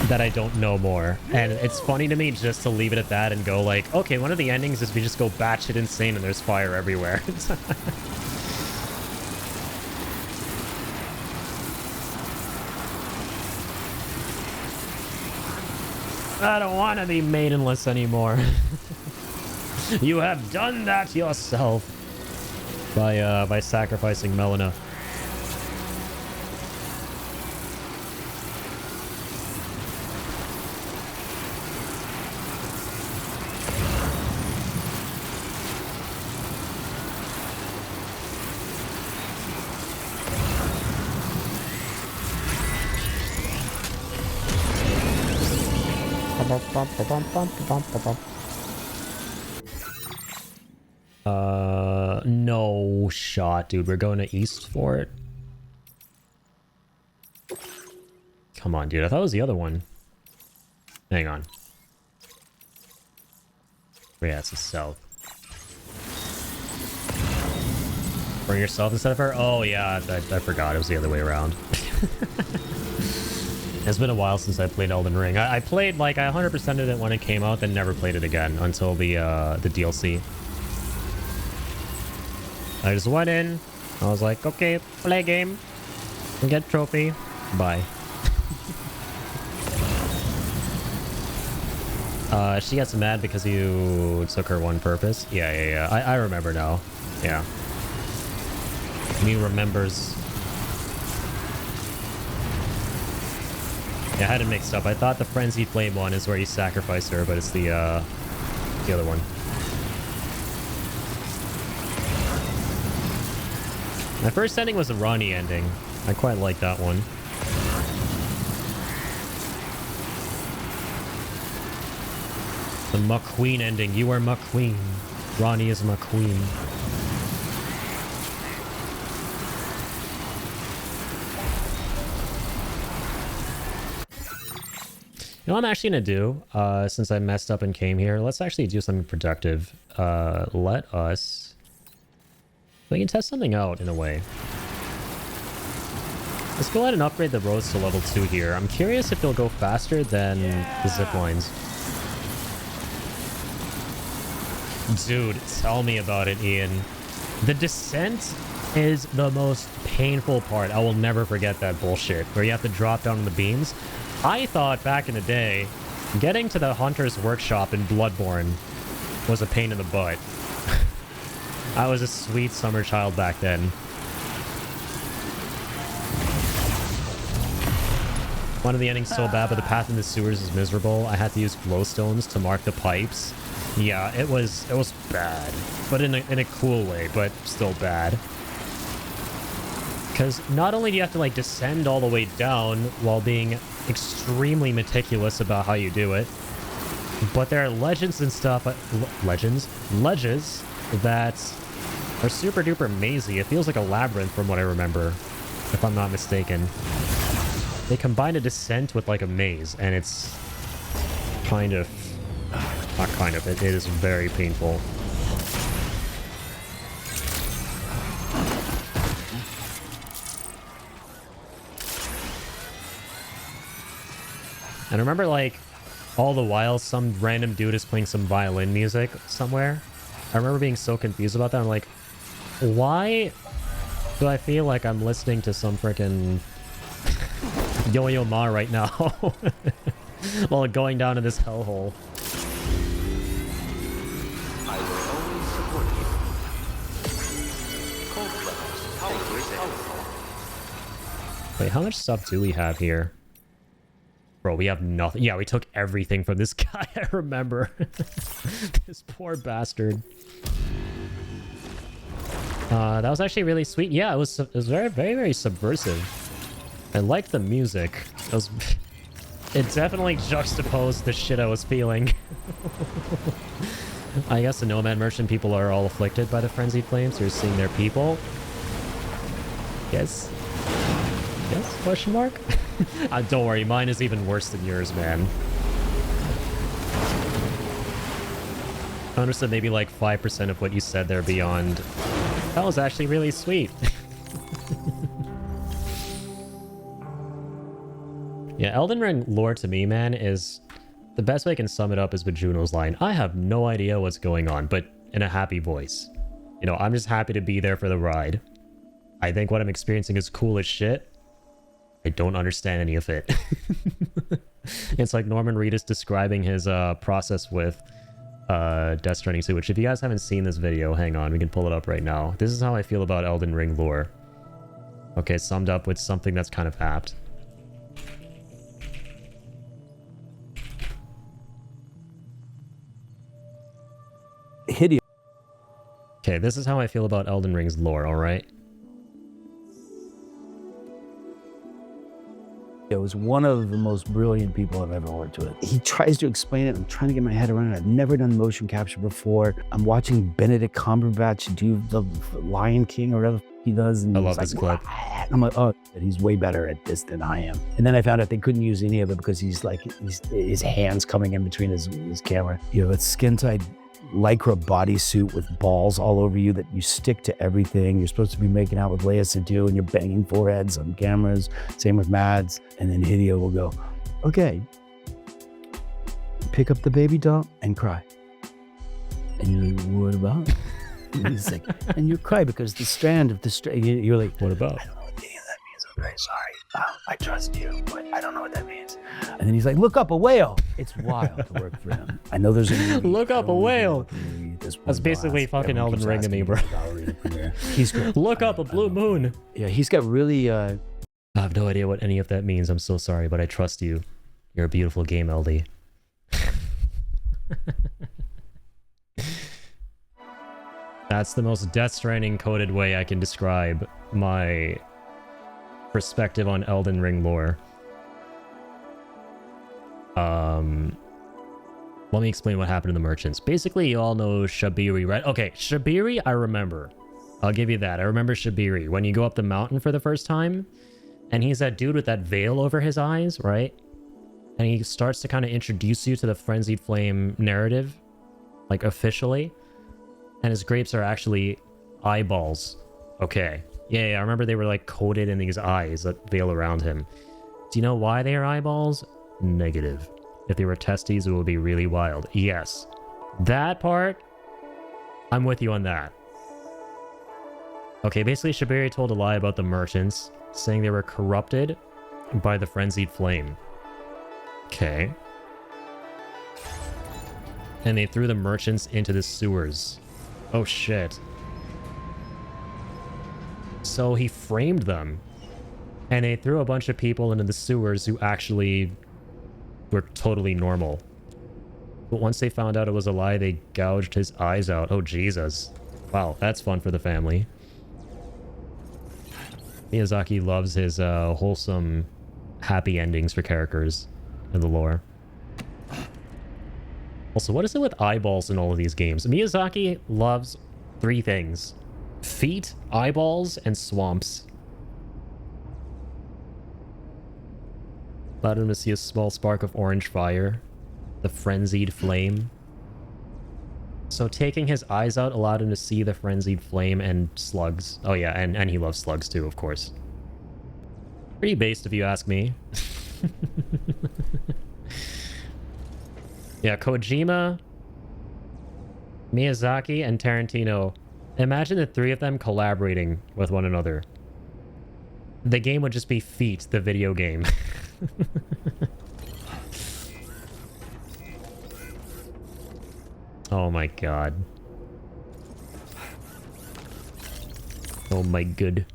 that I don't know more. And it's funny to me just to leave it at that and go, like, okay, one of the endings is we just go batshit insane and there's fire everywhere. I don't want to be maidenless anymore. You have done that yourself by sacrificing Melina. No shot, dude. We're going to East for it. Come on, dude. I thought it was the other one. Hang on. Yeah, it's the south. Bring yourself instead of her? Oh, yeah. I forgot. It was the other way around. It's been a while since I played Elden Ring. I played, like, I 100%ed it when it came out, then never played it again until the DLC. I just went in. I was like, okay, play game. Get trophy. Bye. She gets mad because you took her one purpose. Yeah. I remember now. Yeah. Me remembers. Yeah, I had it mixed up. I thought the Frenzied Flame one is where you sacrifice her, but it's the other one. My first ending was the Ronnie ending. I quite like that one. The McQueen ending. You are McQueen. Ronnie is McQueen. You know what I'm actually going to do, since I messed up and came here? Let's actually do something productive. Let us... We can test something out, in a way. Let's go ahead and upgrade the roads to level 2 here. I'm curious if they'll go faster than the zip lines. Dude, tell me about it, Ian. The descent is the most painful part. I will never forget that bullshit, where you have to drop down on the beams. I thought back in the day, getting to the Hunter's Workshop in Bloodborne was a pain in the butt. I was a sweet summer child back then. One of the endings so bad, but the path in the sewers is miserable. I had to use glowstones to mark the pipes. Yeah, it was bad, but in a cool way, but still bad. Because not only do you have to like descend all the way down while being extremely meticulous about how you do it, but there are legends and stuff, ledges that are super duper mazy. It feels like a labyrinth from what I remember, if I'm not mistaken. They combine a descent with like a maze, and it's kind of, not kind of, it is very painful. And I remember, like, all the while, some random dude is playing some violin music somewhere. I remember being so confused about that. I'm like, why do I feel like I'm listening to some freaking Yo-Yo Ma right now while going down to this hellhole? I will always support you. Cold flowers, powerful. Wait, how much stuff do we have here? Bro, we have nothing. Yeah, we took everything from this guy, I remember. This poor bastard. That was actually really sweet. Yeah, it was very, very, very subversive. I liked the music. It definitely juxtaposed the shit I was feeling. I guess the Nomad Merchant people are all afflicted by the Frenzied Flames. They're seeing their people. Yes? Yes? Question mark? Don't worry, mine is even worse than yours, man. I understood maybe like 5% of what you said there beyond. That was actually really sweet. Yeah, Elden Ring lore to me, man, is... The best way I can sum it up is with Juno's line. I have no idea what's going on, but in a happy voice. You know, I'm just happy to be there for the ride. I think what I'm experiencing is cool as shit. I don't understand any of it. It's like Norman Reedus describing his process with Death Stranding 2, which if you guys haven't seen this video, hang on, we can pull it up right now. This is how I feel about Elden Ring lore. Okay, summed up with something that's kind of apt. Hideous. Okay, this is how I feel about Elden Ring's lore, alright? It was one of the most brilliant people I've ever worked with. He tries to explain it. I'm trying to get my head around it. I've never done motion capture before. I'm watching Benedict Cumberbatch do the Lion King or whatever he does. And I love this clip. I'm like, oh, he's way better at this than I am. And then I found out they couldn't use any of it because his hands coming in between his camera. You have a skin-tight Lycra bodysuit with balls all over you that you stick to everything. You're supposed to be making out with Lea Seydoux and you're banging foreheads on cameras. Same with Mads. And then Hideo will go, okay, pick up the baby doll and cry. And you're like, what about? And he's like, and you cry because the strand of the you're like, what about? I don't know what any of that means. I'm very sorry. I trust you, but I don't know what that means. And then he's like, look up a whale. It's wild to work for him. I know there's a movie. Look up a whale. this one. That's basically fucking Elden Ring to me, bro. He's great. Look up a blue moon. Yeah, he's got really. I have no idea what any of that means. I'm so sorry, but I trust you. You're a beautiful game, LD. That's the most Death Stranding coded way I can describe my perspective on Elden Ring lore. Let me explain what happened to the merchants. Basically, you all know Shabiri, right? Okay, Shabiri, I remember. I'll give you that. I remember Shabiri. When you go up the mountain for the first time, and he's that dude with that veil over his eyes, right? And he starts to kind of introduce you to the Frenzied Flame narrative, like officially. And his grapes are actually eyeballs. Okay. Yeah, I remember they were like coated in these eyes that veil around him. Do you know why they are eyeballs? Negative. If they were testes, it would be really wild. Yes. That part, I'm with you on that. Okay, basically Shabiri told a lie about the merchants, saying they were corrupted by the Frenzied Flame. Okay. And they threw the merchants into the sewers. Oh shit. So he framed them. And they threw a bunch of people into the sewers who actually were totally normal. But once they found out it was a lie, they gouged his eyes out. Oh Jesus. Wow, that's fun for the family. Miyazaki loves his wholesome, happy endings for characters in the lore. Also, what is it with eyeballs in all of these games? Miyazaki loves 3 things. Feet, eyeballs, and swamps. Allowed him to see a small spark of orange fire. The Frenzied Flame. So taking his eyes out allowed him to see the Frenzied Flame and slugs. Oh yeah, and he loves slugs too, of course. Pretty based if you ask me. Yeah, Kojima, Miyazaki, and Tarantino. Imagine the 3 of them collaborating with one another. The game would just be Feet, the video game. Oh my god. Oh my good.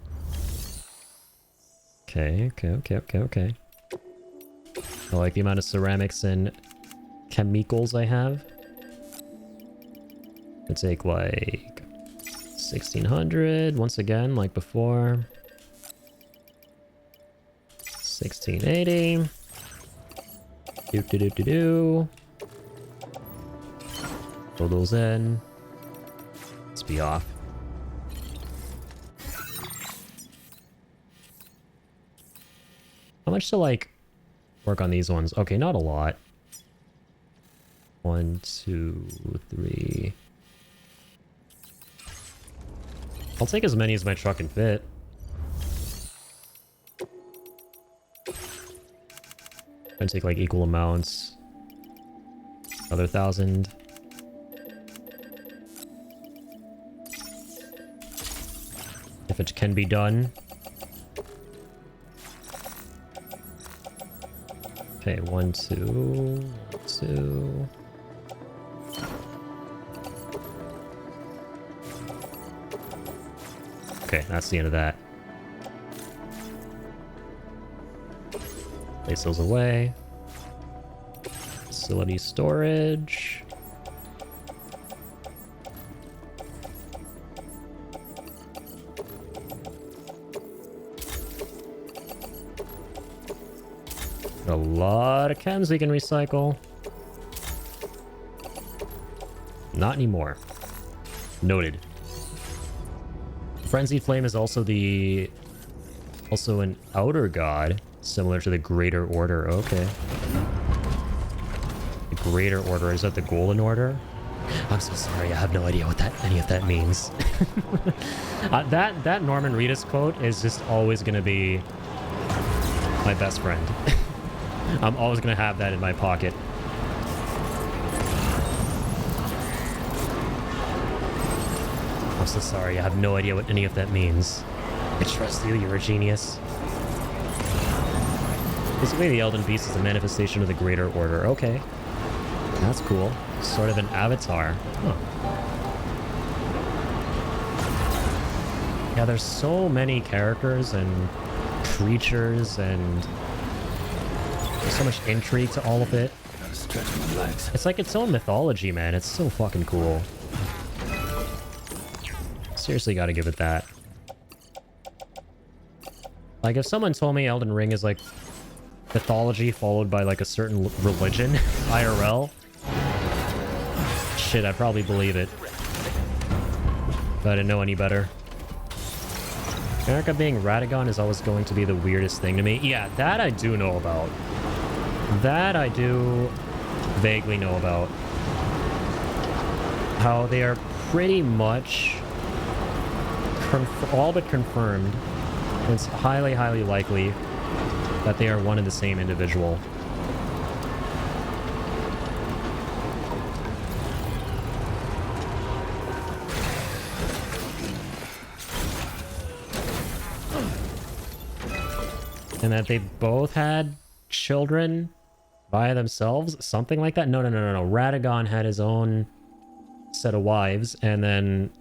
Okay. I like the amount of ceramics and chemicals I have. I take like 1600 once again, like before. 1680. Do. Throw those in. Let's be off. How much to like work on these ones? Okay, not a lot. 1, 2, 3. I'll take as many as my truck can fit. And take like equal amounts. Another 1,000. If it can be done. Okay, 1, 2, 2. Okay, that's the end of that. Place those away. Facility storage. A lot of chems we can recycle. Not anymore. Noted. Frenzied Flame is also an outer god, similar to the Greater Order. Okay. The Greater Order, is that the Golden Order? I'm so sorry, I have no idea what any of that means. That Norman Reedus quote is just always gonna be my best friend. I'm always gonna have that in my pocket. I'm so sorry, I have no idea what any of that means. I trust you, you're a genius. Basically, the Elden Beast is a manifestation of the Greater Order. Okay. That's cool. Sort of an avatar. Huh. Yeah, there's so many characters and creatures, and there's so much intrigue to all of it. Gotta stretch my legs. It's like its own mythology, man. It's so fucking cool. Seriously gotta give it that. Like, if someone told me Elden Ring is like mythology followed by like a certain religion, IRL, shit, I'd probably believe it. But I didn't know any better. America being Radagon is always going to be the weirdest thing to me. Yeah, that I do know about. That I do vaguely know about. How they are pretty much all but confirmed. It's highly, highly likely that they are one and the same individual. And that they both had children by themselves? Something like that? No. Radagon had his own set of wives, and then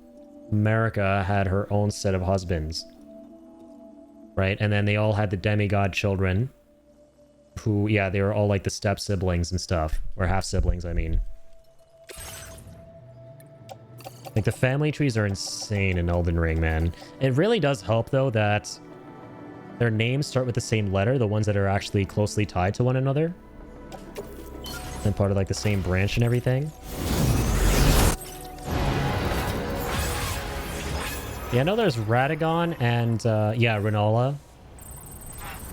America had her own set of husbands. Right? And then they all had the demigod children. Who, yeah, they were all like the step-siblings and stuff. Or half-siblings, I mean. Like, the family trees are insane in Elden Ring, man. It really does help, though, that their names start with the same letter, the ones that are actually closely tied to one another. And part of, like, the same branch and everything. Yeah, I know there's Radagon and, yeah, Rinola.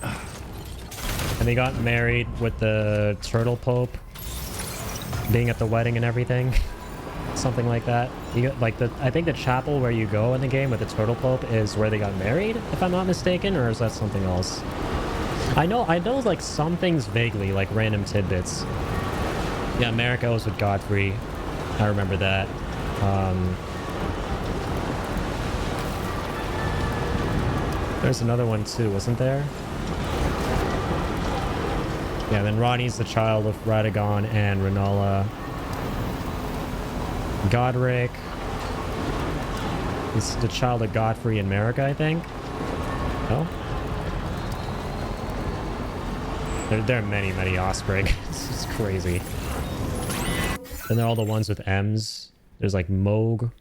And they got married with the Turtle Pope being at the wedding and everything. Something like that. You get, like, I think the chapel where you go in the game with the Turtle Pope is where they got married, if I'm not mistaken, or is that something else? I know, like, some things vaguely, like random tidbits. Yeah, America was with Godfrey. I remember that. There's another one too, wasn't there? Yeah, then Ronnie's the child of Radagon and Rinola. Godric is the child of Godfrey and Marika, I think. No? There are many, many offspring. It's just crazy. And then all the ones with M's. There's like Moog.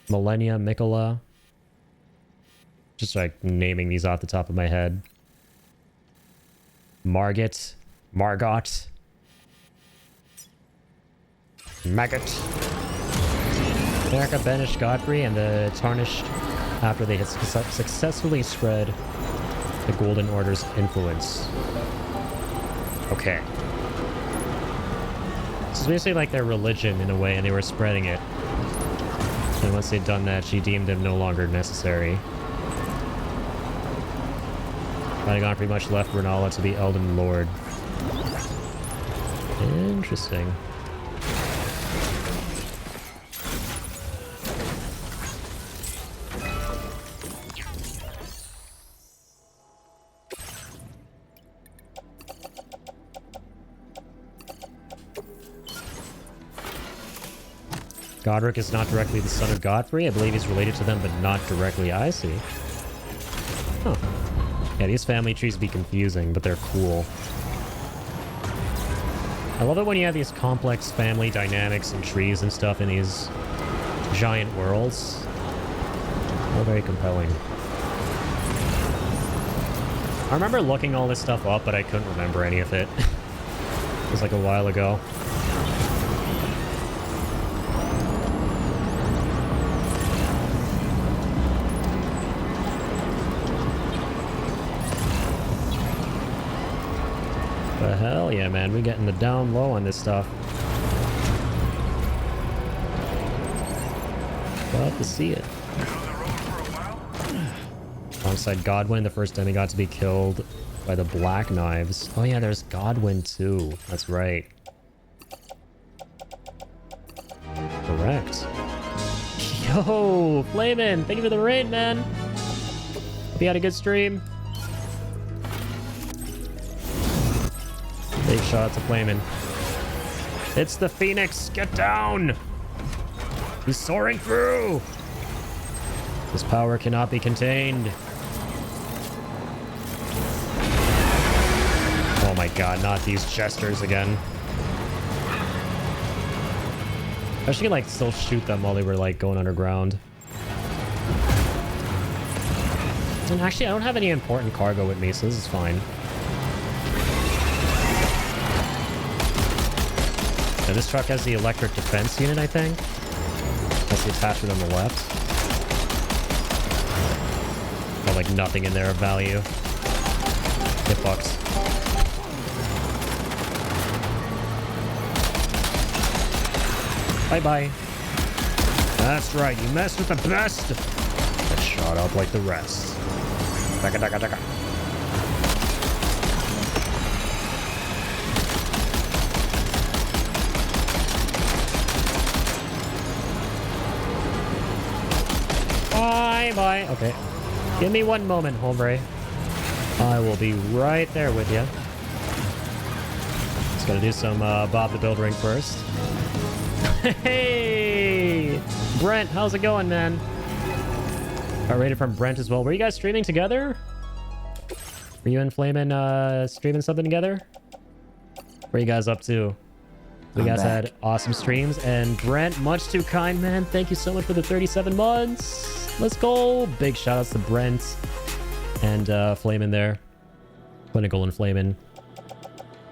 Millennia, Mikola. Just like naming these off the top of my head. Margot. Maggot. Marika banished Godfrey and the Tarnished after they had successfully spread the Golden Order's influence. Okay. So it's basically like their religion in a way, and they were spreading it. And once they'd done that, she deemed them no longer necessary. Radagon pretty much left Rinola to be Elden Lord. Interesting. Godric is not directly the son of Godfrey. I believe he's related to them, but not directly. I see. Huh. Yeah, these family trees be confusing, but they're cool. I love it when you have these complex family dynamics and trees and stuff in these giant worlds. All very compelling. I remember looking all this stuff up, but I couldn't remember any of it. It was like a while ago. But hell yeah, man, we're getting the down low on this stuff. Glad to see it. Alongside Godwyn, the first demigod to be killed by the Black Knives. Oh yeah, there's Godwyn too. That's right. Correct. Yo, Flamin', thank you for the raid, man. Hope you had a good stream. Big shout out to Flamin'. It's the Phoenix. Get down. He's soaring through! His power cannot be contained. Oh my god, not these chesters again. I wish you could, like, still shoot them while they were, like, going underground. And actually, I don't have any important cargo with me, so this is fine. Now, this truck has the electric defense unit, I think. That's the attachment on the left. Oh, like, nothing in there of value. Get fucked. Bye-bye. That's right, you messed with the best. Get shot up like the rest. Daka daka daka. Bye-bye. Okay. Give me one moment, hombre. I will be right there with you. Just gotta do some Bob the Build Ring first. Hey! Brent, how's it going, man? Rated from Brent as well. Were you guys streaming together? Were you and Flamin' streaming something together? What are you guys up to? You guys had awesome streams. And Brent, much too kind, man. Thank you so much for the 37 months. Let's go. Big shout outs to Brent and Flamin' there. Clinical and Flamin'.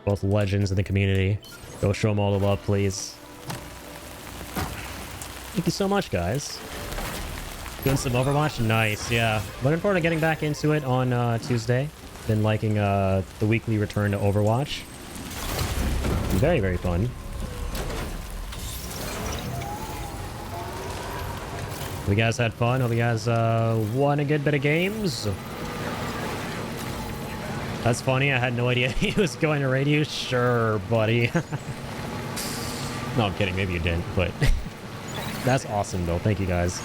Both legends in the community. Go show them all the love, please. Thank you so much, guys. Doing some Overwatch? Nice, yeah. Looking forward to getting back into it on Tuesday. Been liking the weekly return to Overwatch. Very, very fun. Hope you guys had fun. Hope you guys won a good bit of games. That's funny. I had no idea he was going to raid you. Sure, buddy. No, I'm kidding. Maybe you didn't, but... That's awesome, though. Thank you, guys.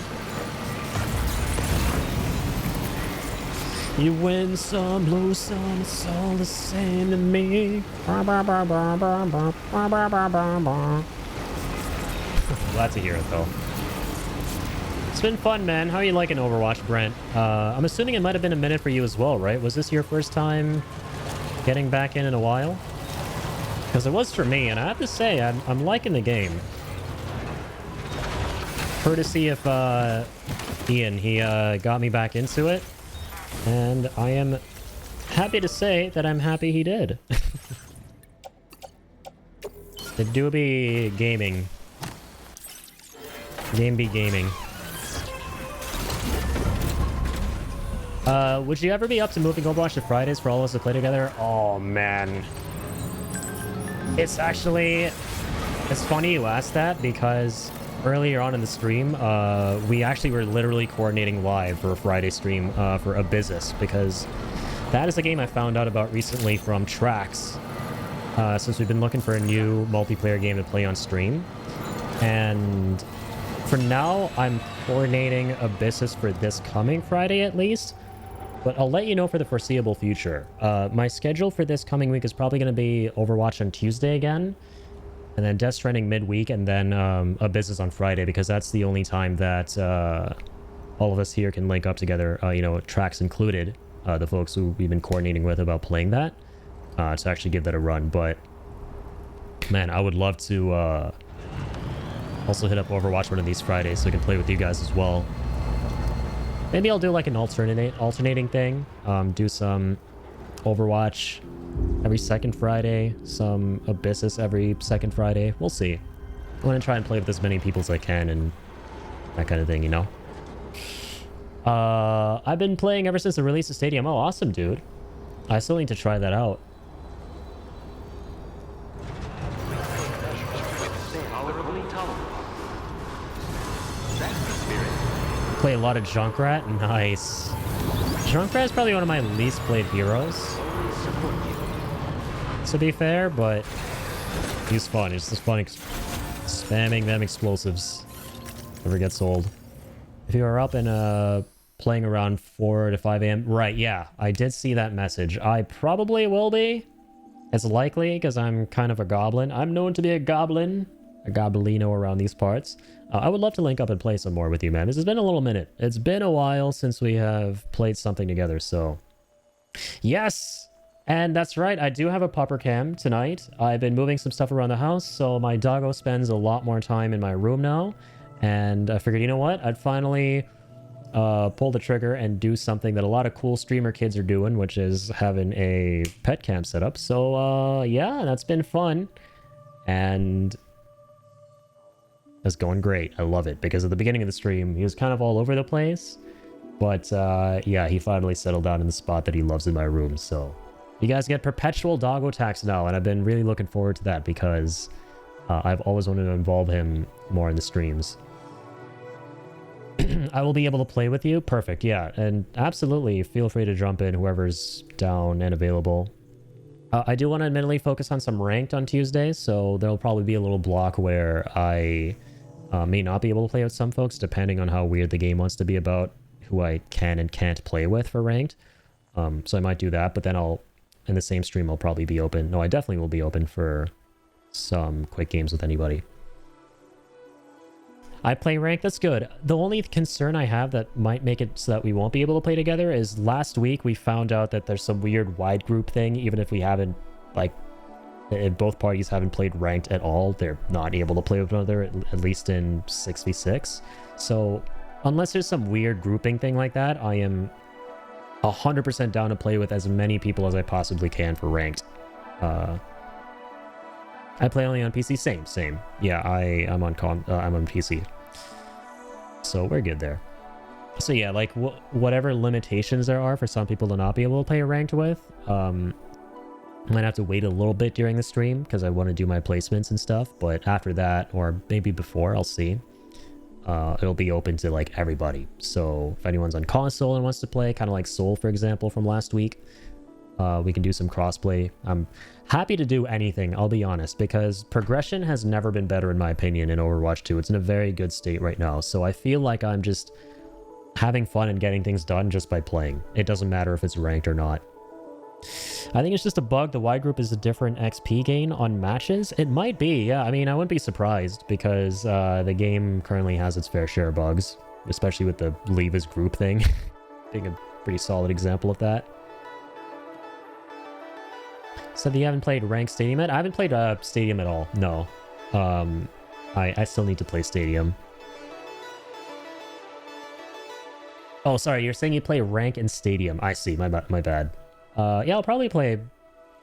You win some, lose some, it's all the same to me. Glad to hear it, though. It's been fun, man. How are you liking Overwatch, Brent? I'm assuming it might have been a minute for you as well, right? Was this your first time getting back in a while? Because it was for me, and I have to say, I'm liking the game. Courtesy of Ian, he got me back into it, and I am happy to say that I'm happy he did. The Doobie Gaming. Game be gaming. Would you ever be up to moving Overwatch to Fridays for all of us to play together? Oh, man. It's actually... It's funny you asked that, because... Earlier on in the stream, we actually were literally coordinating live for a Friday stream for Abyssus, because that is a game I found out about recently from Trax, since we've been looking for a new multiplayer game to play on stream. And for now, I'm coordinating Abyssus for this coming Friday at least, but I'll let you know for the foreseeable future. My schedule for this coming week is probably going to be Overwatch on Tuesday again, and then Death Stranding midweek, and then Abyssus on Friday, because that's the only time that all of us here can link up together, you know, Trax included, the folks who we've been coordinating with about playing that, to actually give that a run. But, man, I would love to also hit up Overwatch one of these Fridays so I can play with you guys as well. Maybe I'll do like an alternating thing, do some Overwatch every second Friday, some Abyssus every second Friday. We'll see. I want to try and play with as many people as I can and that kind of thing, you know? I've been playing ever since the release of Stadium. Oh, awesome, dude. I still need to try that out. Play a lot of Junkrat? Nice. Junkrat is probably one of my least played heroes, to be fair, but he's fun. It's just fun spamming them explosives. Never gets old. If you are up and playing around 4 to 5 a.m. Right, yeah. I did see that message. I probably will be. It's likely, because I'm kind of a goblin. I'm known to be a goblin. a Gobelino around these parts. I would love to link up and play some more with you, man. This has been a little minute. It's been a while since we have played something together, so... Yes! And that's right, I do have a pupper cam tonight. I've been moving some stuff around the house, so my doggo spends a lot more time in my room now. And I figured, you know what? I'd finally pull the trigger and do something that a lot of cool streamer kids are doing, which is having a pet cam set up. So, yeah, that's been fun. And... it's going great. I love it, because at the beginning of the stream, he was kind of all over the place. But, yeah, he finally settled down in the spot that he loves in my room, so... you guys get perpetual doggo attacks now, and I've been really looking forward to that, because I've always wanted to involve him more in the streams. I will be able to play with you? Perfect, yeah. And absolutely, feel free to jump in, whoever's down and available. I do want to admittedly focus on some ranked on Tuesdays, so there'll probably be a little block where I may not be able to play with some folks, depending on how weird the game wants to be about who I can and can't play with for ranked. So I might do that, but then in the same stream, I'll probably be open. No, I definitely will be open for some quick games with anybody. I play ranked, that's good. The only concern I have that might make it so that we won't be able to play together is last week we found out that there's some weird wide group thing, even if we haven't, like, if both parties haven't played ranked at all, they're not able to play with one another, at least in 6v6. So, unless there's some weird grouping thing like that, I am 100% down to play with as many people as I possibly can for ranked. I play only on PC. Same. Yeah, I'm on PC. So we're good there. So yeah, like whatever limitations there are for some people to not be able to play ranked with, I might have to wait a little bit during the stream because I want to do my placements and stuff. But after that, or maybe before, I'll see. It'll be open to like everybody. So if anyone's on console and wants to play, kind of like Soul, for example, from last week, we can do some crossplay. I'm happy to do anything, I'll be honest, because progression has never been better in my opinion in Overwatch 2. It's in a very good state right now. So I feel like I'm just having fun and getting things done just by playing. It doesn't matter if it's ranked or not. I think it's just a bug. The wide group is a different XP gain on matches. It might be, yeah. I mean, I wouldn't be surprised because the game currently has its fair share of bugs, especially with the leave as group thing being a pretty solid example of that. So you haven't played Ranked Stadium yet? I haven't played Stadium at all, no. I still need to play Stadium. Oh, sorry, you're saying you play Rank and Stadium. I see, my bad. Yeah, I'll probably play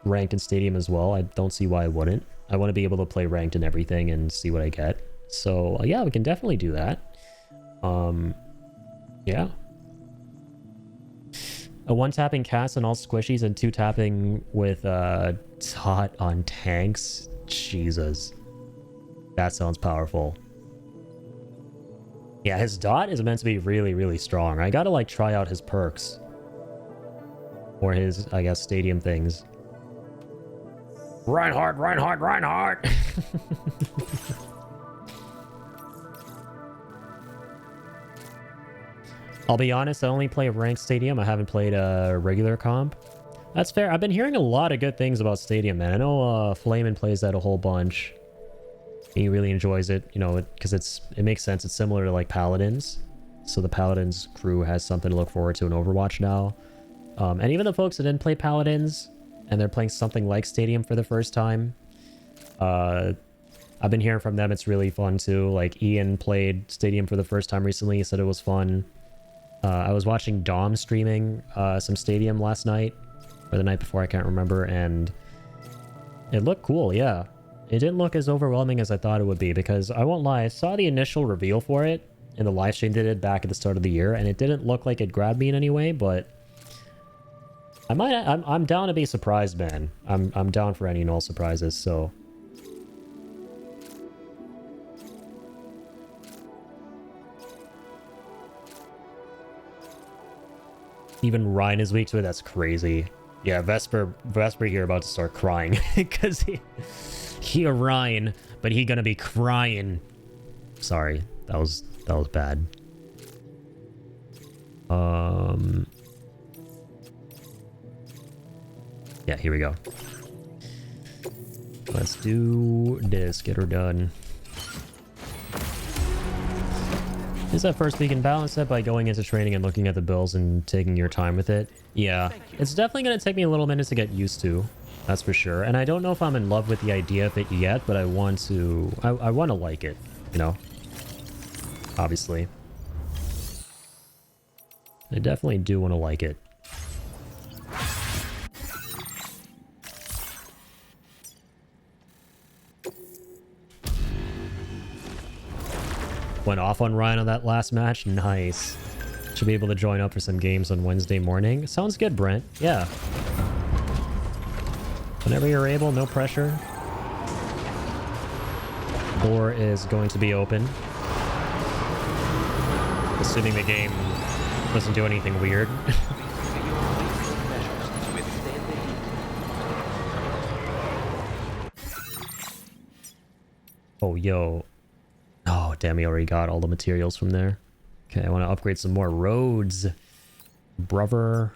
Ranked and Stadium as well. I don't see why I wouldn't. I want to be able to play Ranked and everything and see what I get. So, yeah, we can definitely do that. Yeah. A one-tapping cast on all squishies and two-tapping with dot on tanks? Jesus. That sounds powerful. Yeah, his dot is meant to be really, really strong. I gotta, like, try out his perks. Or his, I guess, stadium things. Reinhardt! I'll be honest, I only play Ranked Stadium. I haven't played a regular comp. That's fair. I've been hearing a lot of good things about Stadium, man. I know Flamin plays that a whole bunch. He really enjoys it, you know, because it makes sense. It's similar to, like, Paladins. So the Paladins crew has something to look forward to in Overwatch now. And even the folks that didn't play Paladins, and they're playing something like Stadium for the first time, I've been hearing from them it's really fun too. Like, Ian played Stadium for the first time recently. He said it was fun. I was watching Dom streaming some Stadium last night, or the night before, I can't remember, and it looked cool, yeah. It didn't look as overwhelming as I thought it would be, because I won't lie, I saw the initial reveal for it in the live stream they did back at the start of the year, and it didn't look like it grabbed me in any way, but I'm down to be surprised, man. I'm down for any and all surprises, so. Even Ryan is weak to it. That's crazy. Yeah, Vesper here about to start crying because he a Ryan, but he gonna be crying. Sorry, that was bad. Yeah, here we go. Let's do this. Get her done. Is at first we can balance that by going into training and looking at the builds and taking your time with it. Yeah, it's definitely going to take me a little minute to get used to. That's for sure. And I don't know if I'm in love with the idea of it yet, but I want to... I want to like it, you know? Obviously. I definitely do want to like it. Went off on Ryan on that last match. Nice. Should be able to join up for some games on Wednesday morning. Sounds good, Brent. Yeah. Whenever you're able, no pressure. Door is going to be open. Assuming the game doesn't do anything weird. Oh, yo. Oh, damn, we already got all the materials from there. Okay, I want to upgrade some more roads. Brother.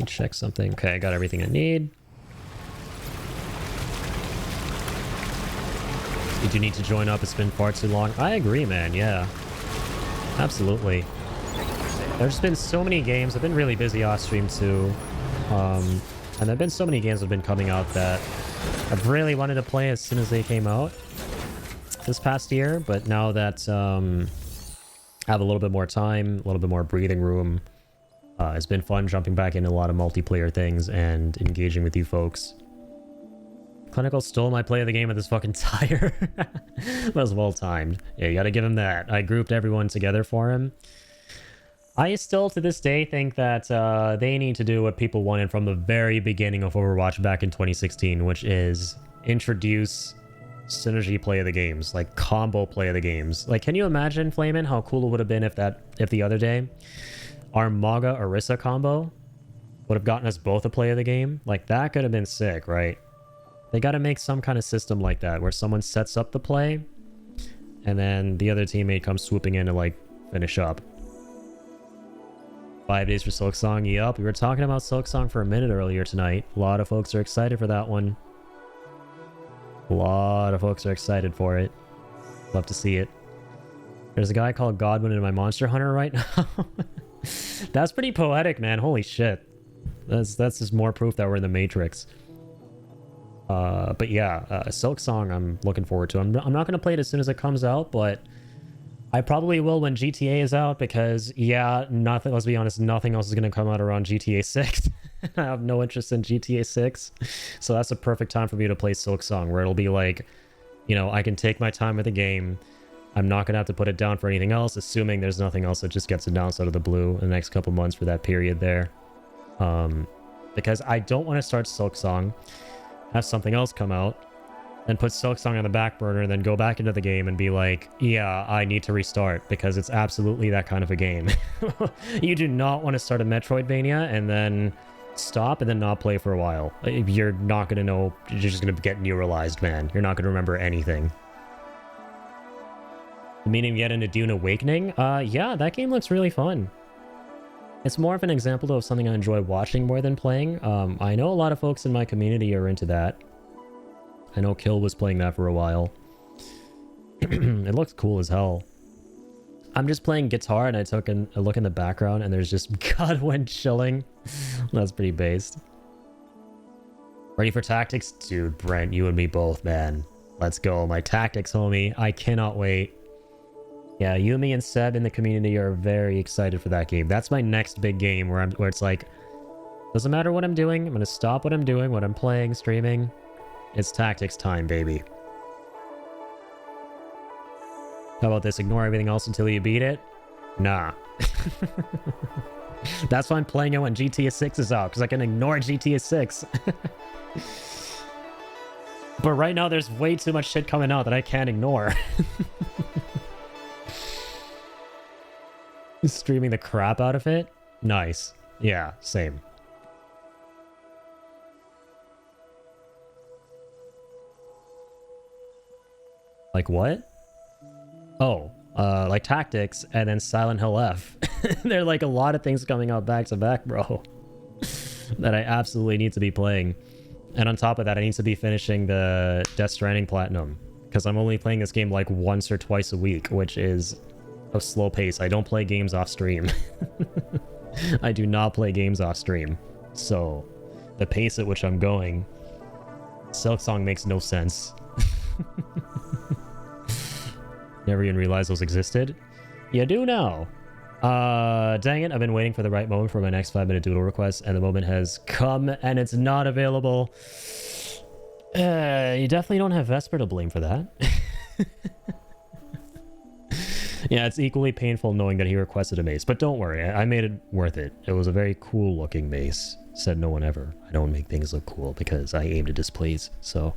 Check something. Okay, I got everything I need. Did you need to join up? It's been far too long. I agree, man. Yeah. Absolutely. There's been so many games. I've been really busy off stream too. And there've been so many games that have been coming out that I've really wanted to play as soon as they came out this past year. But now that I have a little bit more time, a little bit more breathing room, it's been fun jumping back into a lot of multiplayer things and engaging with you folks. Clinical stole my play of the game with this fucking tire. That was well timed. Yeah, you gotta give him that. I grouped everyone together for him. I still, to this day, think that they need to do what people wanted from the very beginning of Overwatch back in 2016, which is introduce synergy play of the games, like combo play of the games. Like, can you imagine, Flamin', how cool it would have been if the other day our Maga Orisa combo would have gotten us both a play of the game? Like, that could have been sick, right? They got to make some kind of system like that where someone sets up the play and then the other teammate comes swooping in to like finish up. 5 days for Silksong. Yup, we were talking about Silksong for a minute earlier tonight. A lot of folks are excited for that one. A lot of folks are excited for it. Love to see it. There's a guy called Godwin in my Monster Hunter right now. That's pretty poetic, man. Holy shit. That's just more proof that we're in the Matrix. But yeah, Silksong I'm looking forward to. I'm not going to play it as soon as it comes out, but I probably will when GTA is out because, yeah, let's be honest, nothing else is going to come out around GTA 6. I have no interest in GTA 6. So that's a perfect time for me to play Silksong, where it'll be like, you know, I can take my time with the game. I'm not going to have to put it down for anything else, assuming there's nothing else that just gets announced out of the blue in the next couple months for that period there. Because I don't want to start Silksong, have something else come out, and put Silksong on the back burner, and then go back into the game and be like, yeah, I need to restart, because it's absolutely that kind of a game. You do not want to start a Metroidvania and then stop and then not play for a while. You're not going to know, you're just going to get neuralized, man. You're not going to remember anything. Meaning to get into Dune Awakening? Yeah, that game looks really fun. It's more of an example of something I enjoy watching more than playing. I know a lot of folks in my community are into that. I know Kill was playing that for a while. It looks cool as hell. I'm just playing guitar and I took a look in the background and there's just Godwin chilling. That's pretty based. Ready for tactics? Dude, Brent, you and me both, man. Let's go. My tactics, homie. I cannot wait. Yeah, Yumi and Seb in the community are very excited for that game. That's my next big game where it's like, doesn't matter what I'm doing. I'm going to stop what I'm doing, what I'm playing, streaming. It's tactics time, baby. How about this? Ignore everything else until you beat it? Nah. That's why I'm playing it when GTA 6 is out, because I can ignore GTA 6. But right now, there's way too much shit coming out that I can't ignore. Streaming the crap out of it? Nice. Yeah, same. Like what? Oh, like Tactics and then Silent Hill F. There are like a lot of things coming out back to back, bro, that I absolutely need to be playing. And on top of that, I need to be finishing the Death Stranding Platinum, because I'm only playing this game like once or twice a week, which is a slow pace. I don't play games off stream. I do not play games off stream. So the pace at which I'm going, Silksong makes no sense. Never even realized those existed. You do now. Dang it, I've been waiting for the right moment for my next 5-minute doodle request, and the moment has come, and it's not available. You definitely don't have Vesper to blame for that. Yeah, it's equally painful knowing that he requested a mace, but don't worry, I made it worth it. It was a very cool looking mace. Said no one ever. I don't make things look cool because I aim to displease, so...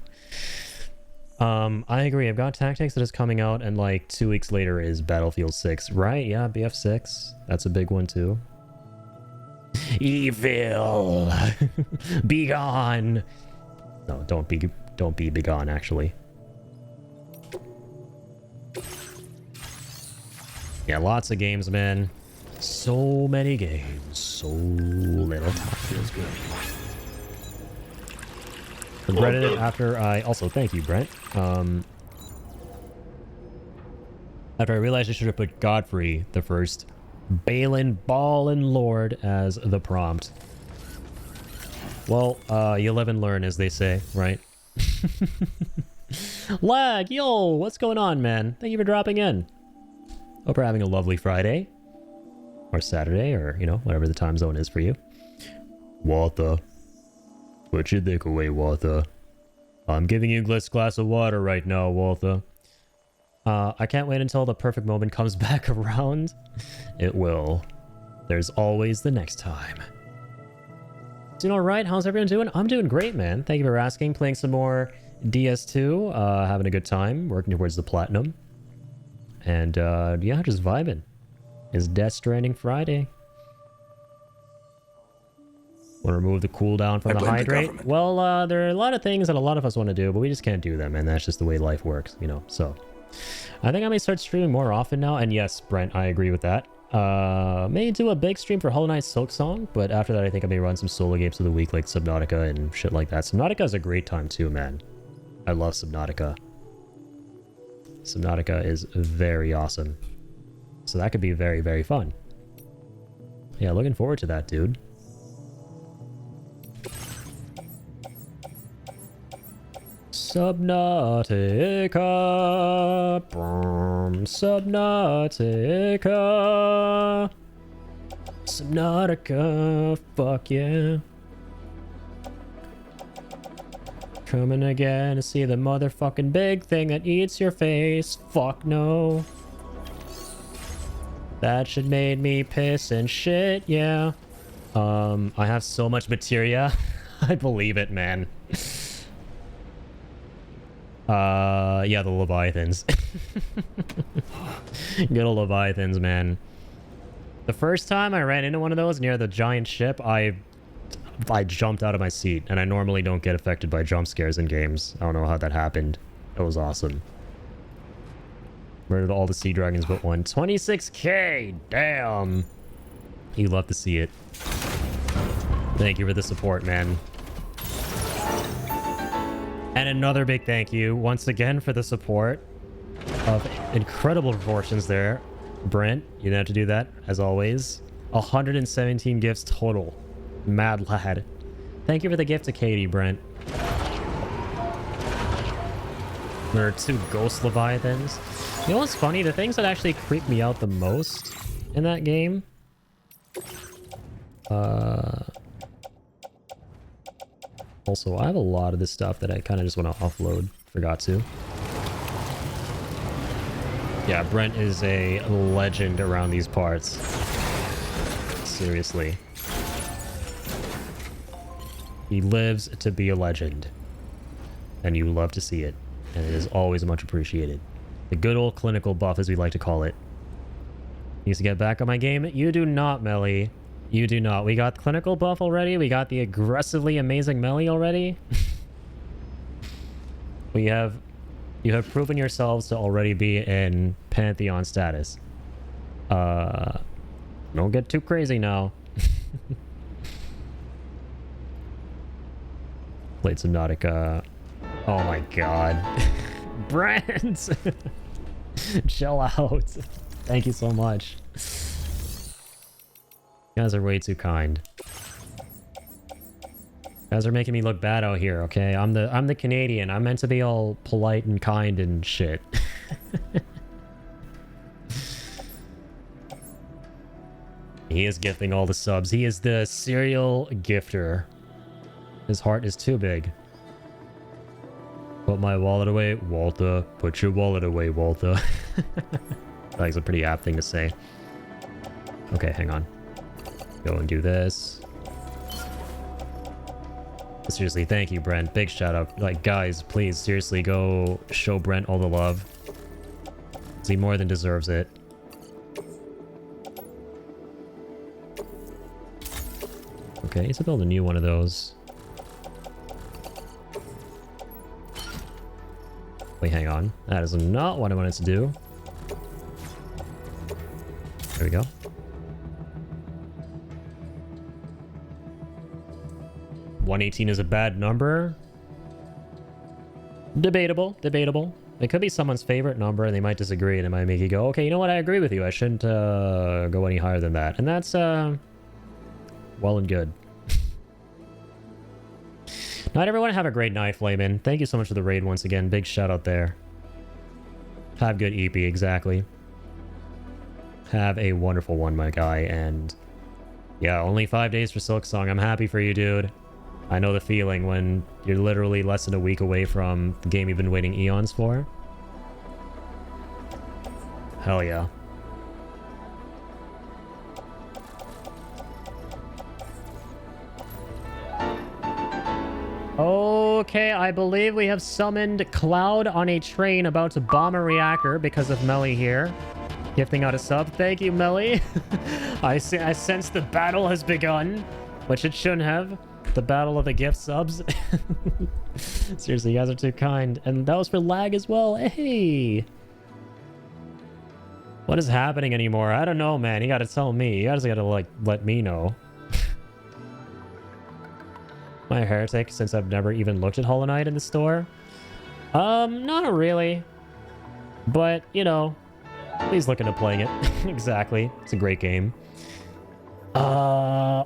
I agree. I've got Tactics that is coming out, and like 2 weeks later is Battlefield 6. Right? Yeah, BF6. That's a big one too. Evil! Be gone! No, don't be begone, actually. Yeah, lots of games, man. So many games. So little time. Feels good. Regretted it after I... Also, thank you, Brent. After I realized I should have put Godfrey, the first Balin Ballin Lord, as the prompt. Well, you live and learn, as they say, right? Lag, yo, what's going on, man? Thank you for dropping in. Hope you're having a lovely Friday. Or Saturday, or, you know, whatever the time zone is for you. Walther. Put your dick away, Walther. I'm giving you a glass of water right now, Walther. I can't wait until the perfect moment comes back around. It will. There's always the next time. Doing alright? How's everyone doing? I'm doing great, man. Thank you for asking. Playing some more DS2. Having a good time. Working towards the platinum. And, yeah, just vibing. It's Death Stranding Friday. Want to remove the cooldown from the hydrate? Well, there are a lot of things that a lot of us want to do, but we just can't do them, and that's just the way life works, you know, so. I think I may start streaming more often now, and yes, Brent, I agree with that. May do a big stream for Hollow Knight Silksong, but after that I think I may run some solo games of the week like Subnautica and shit like that. Subnautica is a great time too, man. I love Subnautica. Subnautica is very awesome. So that could be very, very fun. Yeah, looking forward to that, dude. Subnautica, Subnautica, Subnautica, fuck yeah. Coming again to see the motherfucking big thing that eats your face, fuck no. That should made me piss and shit, yeah. I have so much materia, I believe it, man. Yeah, the Leviathans. Good old Leviathans, man. The first time I ran into one of those near the giant ship, I jumped out of my seat, and I normally don't get affected by jump scares in games. I don't know how that happened. It was awesome. Murdered all the sea dragons but one. 26k! Damn! You love to see it. Thank you for the support, man. And another big thank you once again for the support of incredible proportions there. Brent, you didn't have to do that, as always. 117 gifts total. Mad lad. Thank you for the gift to Katie, Brent. There are 2 ghost Leviathans. You know what's funny? The things that actually creep me out the most in that game... Also, I have a lot of this stuff that I kind of just want to offload. Forgot to. Yeah, Brent is a legend around these parts. Seriously. He lives to be a legend. And you love to see it. And it is always much appreciated. The good old clinical buff, as we like to call it. Needs to get back on my game. You do not, Melly. You do not. We got clinical buff already. We got the aggressively amazing Melly already. We have You have proven yourselves to already be in Pantheon status. Don't get too crazy now. Played Subnautica. Oh my god. Brent! Chill out. Thank you so much. You guys are way too kind. You guys are making me look bad out here, okay? I'm the Canadian. I'm meant to be all polite and kind and shit. He is gifting all the subs. He is the serial gifter. His heart is too big. Put my wallet away, Walter. Put your wallet away, Walter. That's a pretty apt thing to say. Okay, hang on. Go and do this. Seriously, thank you, Brent. Big shout out. Like, guys, please, seriously, go show Brent all the love. He more than deserves it. Okay, I need to build a new one of those. Wait, hang on. That is not what I wanted to do. There we go. 118 is a bad number. Debatable, debatable. It could be someone's favorite number and they might disagree and it might make you go, okay, you know what, I agree with you. I shouldn't go any higher than that. And that's well and good. Not everyone have a great night, Flamin. Thank you so much for the raid once again. Big shout out there. Have good EP, exactly. Have a wonderful one, my guy. And yeah, only 5 days for Silksong. I'm happy for you, dude. I know the feeling when you're literally less than a week away from the game you've been waiting eons for. Hell yeah. Okay, I believe we have summoned Cloud on a train about to bomb a reactor because of Melly here. Gifting out a sub. Thank you, Melly. I sense the battle has begun, which it shouldn't have. The battle of the gift subs. Seriously, you guys are too kind. And that was for lag as well. Hey! What is happening anymore? I don't know, man. You gotta tell me. You guys gotta, like, let me know. Am I a heretic since I've never even looked at Hollow Knight in the store? Not really. But, you know, please look into playing it. Exactly. It's a great game.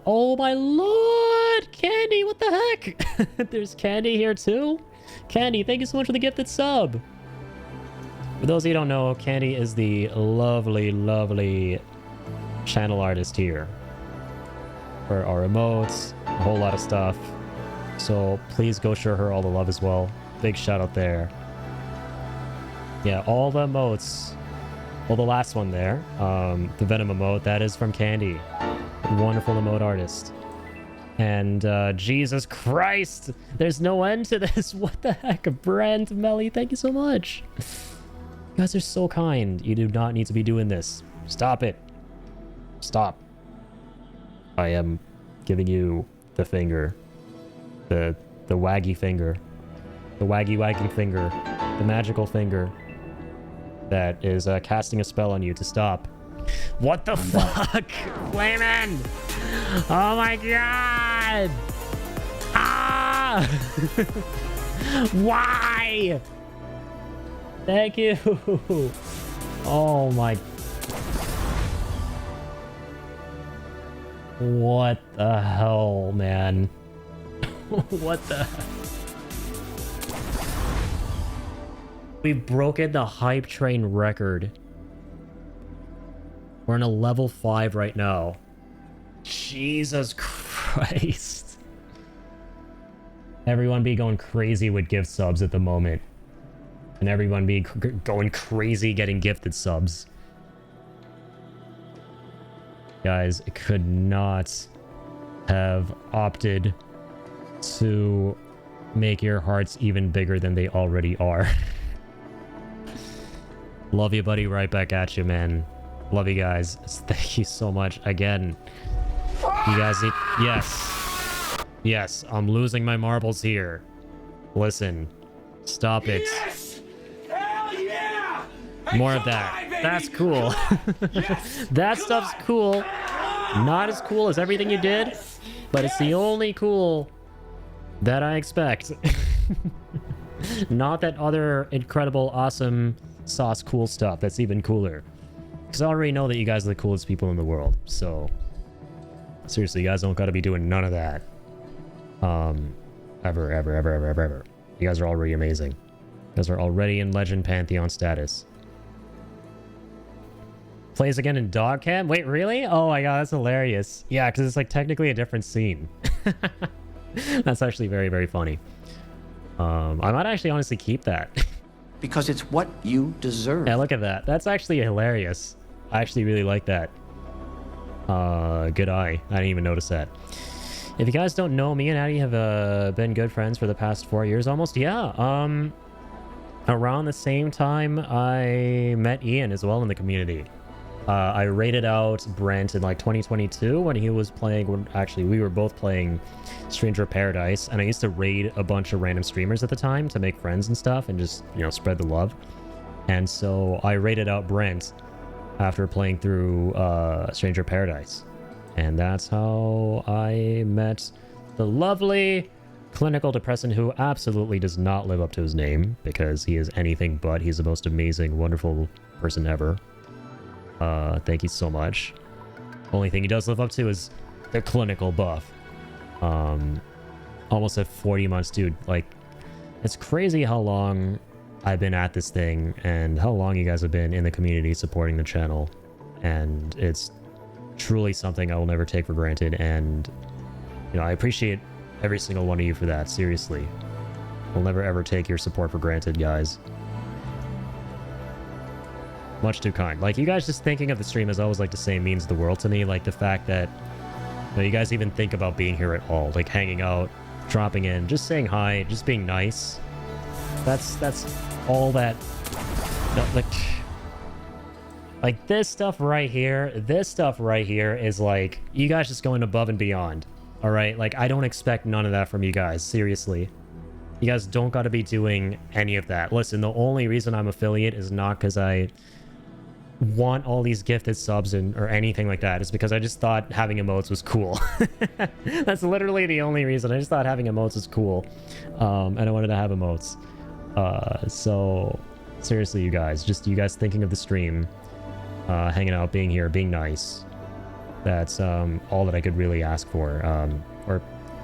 Oh my lord! Candy, what the heck? There's Candy here too? Candy, thank you so much for the gifted sub. For those of you who don't know, Candy is the lovely, lovely channel artist here. For our emotes, a whole lot of stuff. So please go show her all the love as well. Big shout out there. Yeah, all the emotes. Well, the last one there, the Venom emote, that is from Candy. Wonderful emote artist. And Jesus Christ, there's no end to this. What the heck? Brent, Melly, thank you so much. You guys are so kind. You do not need to be doing this. Stop it. Stop. I am giving you the finger. The waggy finger. The waggy finger. The magical finger that is casting a spell on you to stop. What the fuck? Flamin'! Oh my god! Ah! Why? Thank you. Oh my. What the hell, man? What the heck? We've broken the hype train record. We're in a level 5 right now. Jesus Christ. Everyone be going crazy with gift subs at the moment. And everyone be going crazy getting gifted subs. Guys, could not have opted to make your hearts even bigger than they already are. Love you, buddy. Right back at you, man. Love you guys. Thank you so much again. You guys need... Yes. Yes, I'm losing my marbles here. Listen. Stop it. Yes! More of that. That's cool. That stuff's cool. Not as cool as everything you did, but it's the only cool that I expect. Not that other incredible, awesome, sauce cool stuff that's even cooler. Because I already know that you guys are the coolest people in the world, so... Seriously, you guys don't gotta be doing none of that. Ever. You guys are already amazing. You guys are already in Legend Pantheon status. Plays again in Dog Cam? Wait, really? Oh my god, that's hilarious. Yeah, because it's like technically a different scene. That's actually very, very funny. I might actually honestly keep that. Because it's what you deserve. Yeah, look at that. That's actually hilarious. I actually really like that. Good eye. I didn't even notice that. If you guys don't know, me and Addie have been good friends for the past 4 years almost. Yeah. Around the same time, I met Ian as well in the community. I raided out Brent in like 2022 when he was playing, actually we were both playing Stranger Paradise, and I used to raid a bunch of random streamers at the time to make friends and stuff and just, you know, spread the love. And so I raided out Brent after playing through Stranger Paradise. And that's how I met the lovely clinical depressant who absolutely does not live up to his name because he is anything but. He's the most amazing, wonderful person ever. Thank you so much. Only thing he does live up to is the clinical buff. Almost at 40 months, dude. Like, it's crazy how long I've been at this thing and how long you guys have been in the community supporting the channel. And it's truly something I will never take for granted. And, you know, I appreciate every single one of you for that. Seriously. I'll never ever take your support for granted, guys. Much too kind. Like, you guys just thinking of the stream, as I always like to say, means the world to me. Like, the fact that, you know, you guys even think about being here at all. Like, hanging out, dropping in, just saying hi, just being nice. That's all that... No, like, this stuff right here is, like, you guys just going above and beyond. Alright? Like, I don't expect none of that from you guys. Seriously. You guys don't gotta be doing any of that. Listen, the only reason I'm affiliate is not because I want all these gifted subs or anything like that. It's because I just thought having emotes was cool. That's literally the only reason. I just thought having emotes was cool. And I wanted to have emotes. So seriously, you guys thinking of the stream, hanging out, being here, being nice. That's all that I could really ask for. Or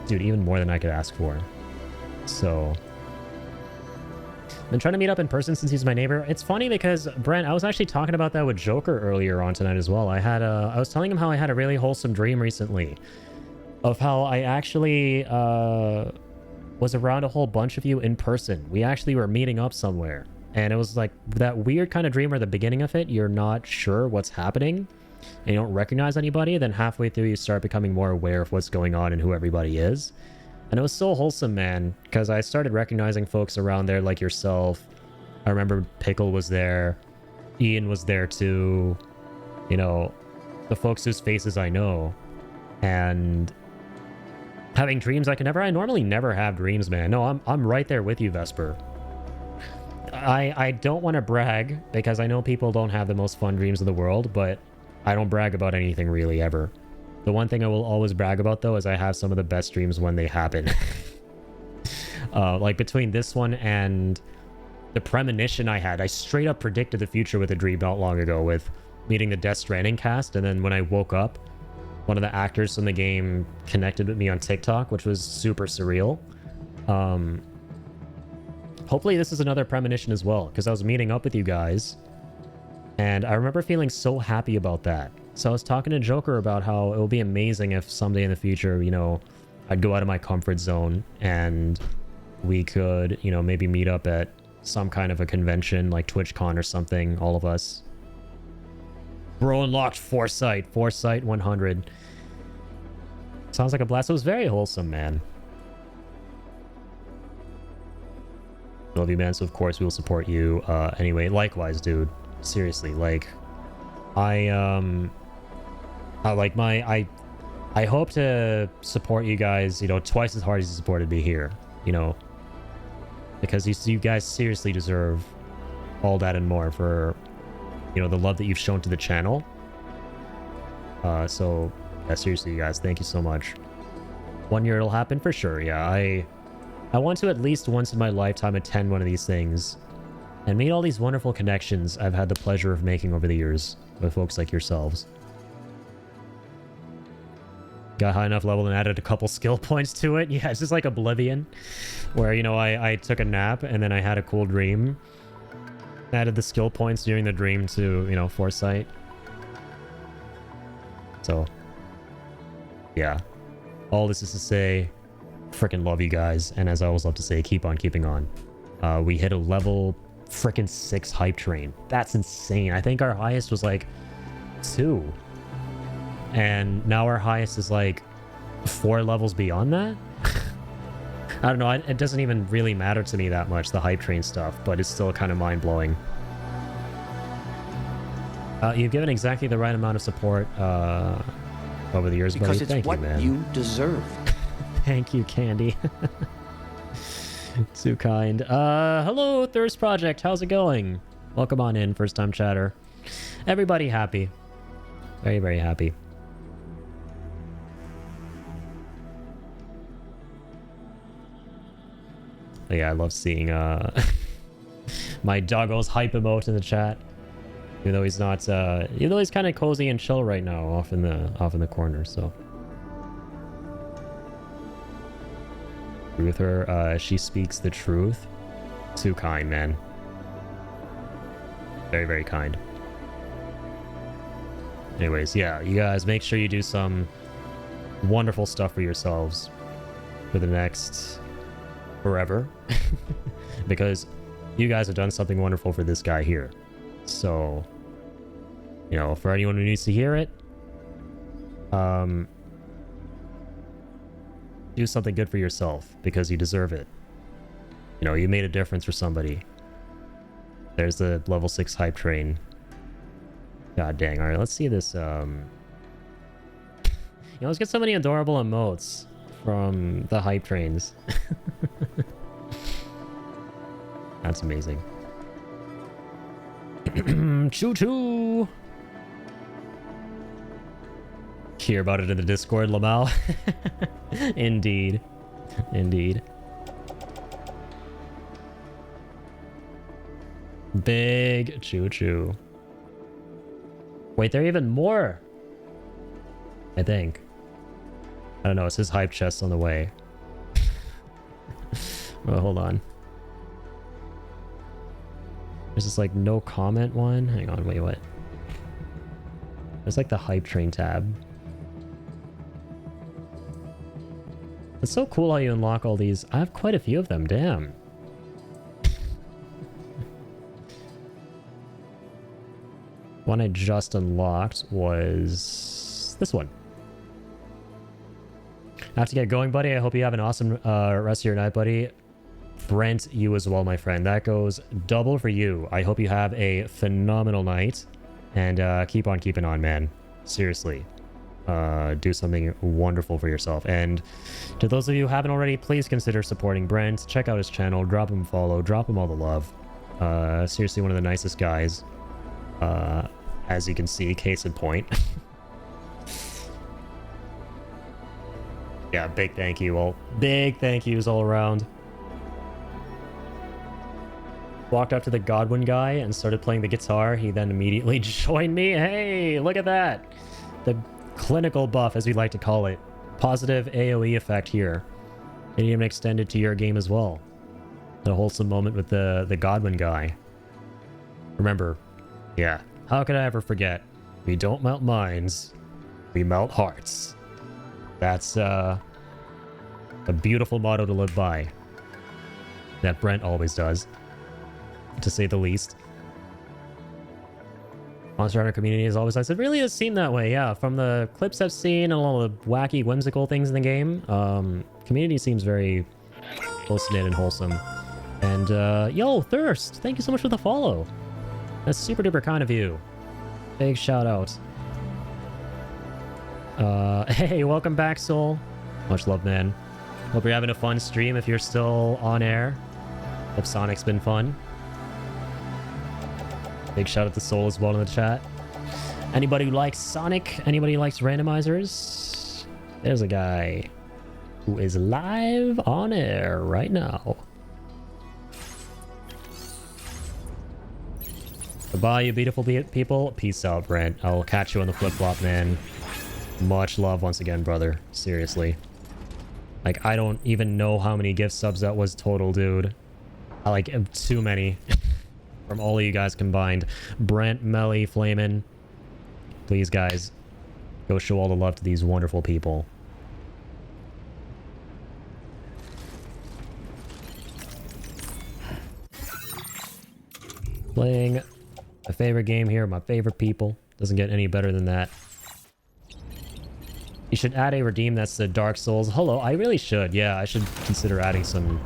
dude, even more than I could ask for. So been trying to meet up in person since he's my neighbor. It's funny because, Brent, I was actually talking about that with Joker earlier on tonight as well. I was telling him how I had a really wholesome dream recently of how I actually was around a whole bunch of you in person. We actually were meeting up somewhere, and it was like that weird kind of dream where at the beginning of it, you're not sure what's happening and you don't recognize anybody. Then halfway through, you start becoming more aware of what's going on and who everybody is. And it was so wholesome, man, because I started recognizing folks around there like yourself. I remember Pickle was there. Ian was there too. You know, the folks whose faces I know. And having dreams I normally never have dreams, man. No, I'm right there with you, Vesper. I don't want to brag because I know people don't have the most fun dreams in the world, but I don't brag about anything really ever. The one thing I will always brag about, though, is I have some of the best dreams when they happen. Like, between this one and the premonition I had, I straight up predicted the future with a dream not long ago with meeting the Death Stranding cast, and then when I woke up, one of the actors from the game connected with me on TikTok, which was super surreal. Hopefully this is another premonition as well, because I was meeting up with you guys, and I remember feeling so happy about that. So I was talking to Joker about how it would be amazing if someday in the future, you know, I'd go out of my comfort zone and we could, you know, maybe meet up at some kind of a convention like TwitchCon or something, all of us. Bro unlocked Foresight 100. Sounds like a blast. It was very wholesome, man. Love you, man. So of course we will support you. Anyway, likewise, dude. Seriously, like, I hope to support you guys, you know, twice as hard as you supported me here, you know, because you guys seriously deserve all that and more for you know, the love that you've shown to the channel. So yeah, seriously, you guys, thank you so much. 1 year it'll happen for sure. Yeah, I want to at least once in my lifetime attend one of these things and meet all these wonderful connections I've had the pleasure of making over the years with folks like yourselves. Got high enough level and added a couple skill points to it. Yeah, it's just like Oblivion, where, you know, I took a nap and then I had a cool dream. Added the skill points during the dream to, you know, foresight. So, yeah. All this is to say, freaking love you guys. And as I always love to say, keep on keeping on. We hit a level freaking 6 hype train. That's insane. I think our highest was like 2. And now our highest is like 4 levels beyond that. I don't know. It doesn't even really matter to me that much, the hype train stuff, but it's still kind of mind-blowing. You've given exactly the right amount of support over the years, because buddy. it's Thank what you, man. you deserve. Thank you, Candy. Too kind. Hello, Thirst Project. How's it going? Welcome on in, first time chatter. Everybody happy. Very, very happy. But yeah, I love seeing my doggo's hype emote in the chat. Even though he's not even though he's kind of cozy and chill right now off in the corner, so. With her, she speaks the truth. Too kind, man. Very, very kind. Anyways, yeah, you guys make sure you do some wonderful stuff for yourselves for the next forever. Because you guys have done something wonderful for this guy here. So, you know, for anyone who needs to hear it, do something good for yourself because you deserve it. You know, you made a difference for somebody. There's the level 6 hype train. God dang. Alright, let's see this. You know, let's get so many adorable emotes from the hype trains. That's amazing. Choo choo! Hear about it in the Discord, Lamal. Indeed. Indeed. Big choo choo. Wait, there are even more. I think. I don't know, it's his hype chest on the way. Well, hold on. There's this like no comment one. Hang on, wait, what? There's like the hype train tab. It's so cool how you unlock all these. I have quite a few of them, damn. One I just unlocked was this one. I have to get going, buddy. I hope you have an awesome rest of your night, buddy. Brent, you as well, my friend. That goes double for you. I hope you have a phenomenal night. And keep on keeping on, man. Seriously. Do something wonderful for yourself. And to those of you who haven't already, please consider supporting Brent. Check out his channel. Drop him a follow. Drop him all the love. Seriously, one of the nicest guys. As you can see, case in point. Yeah, big thank you all. Big thank yous all around. Walked up to the Godwin guy and started playing the guitar. He then immediately joined me. Hey, look at that. The clinical buff, as we like to call it. Positive AoE effect here. And even extended to your game as well. The wholesome moment with the Godwin guy. Remember, yeah, how could I ever forget? We don't melt minds, we melt hearts. That's a beautiful motto to live by. That Brent always does, to say the least. Monster Hunter community is always nice. It really does seem that way, yeah. From the clips I've seen and all the wacky, whimsical things in the game, community seems very close-knit and wholesome. And, yo, Thirst, thank you so much for the follow. That's super duper kind of you. Big shout out. Hey, welcome back, Soul. Much love, man. Hope you're having a fun stream if you're still on air. Hope Sonic's been fun. Big shout out to Soul as well in the chat. Anybody who likes Sonic? Anybody who likes randomizers? There's a guy who is live on air right now. Goodbye, you beautiful people. Peace out, Brent. I'll catch you on the flip-flop, man. Much love once again, brother. Seriously. Like, I don't even know how many gift subs that was total, dude. I like too many. From all of you guys combined. Brent, Melly, Flamin'. Please, guys. Go show all the love to these wonderful people. Playing my favorite game here, my favorite people. Doesn't get any better than that. You should add a redeem that's the Dark Souls. Hello, I really should. Yeah, I should consider adding some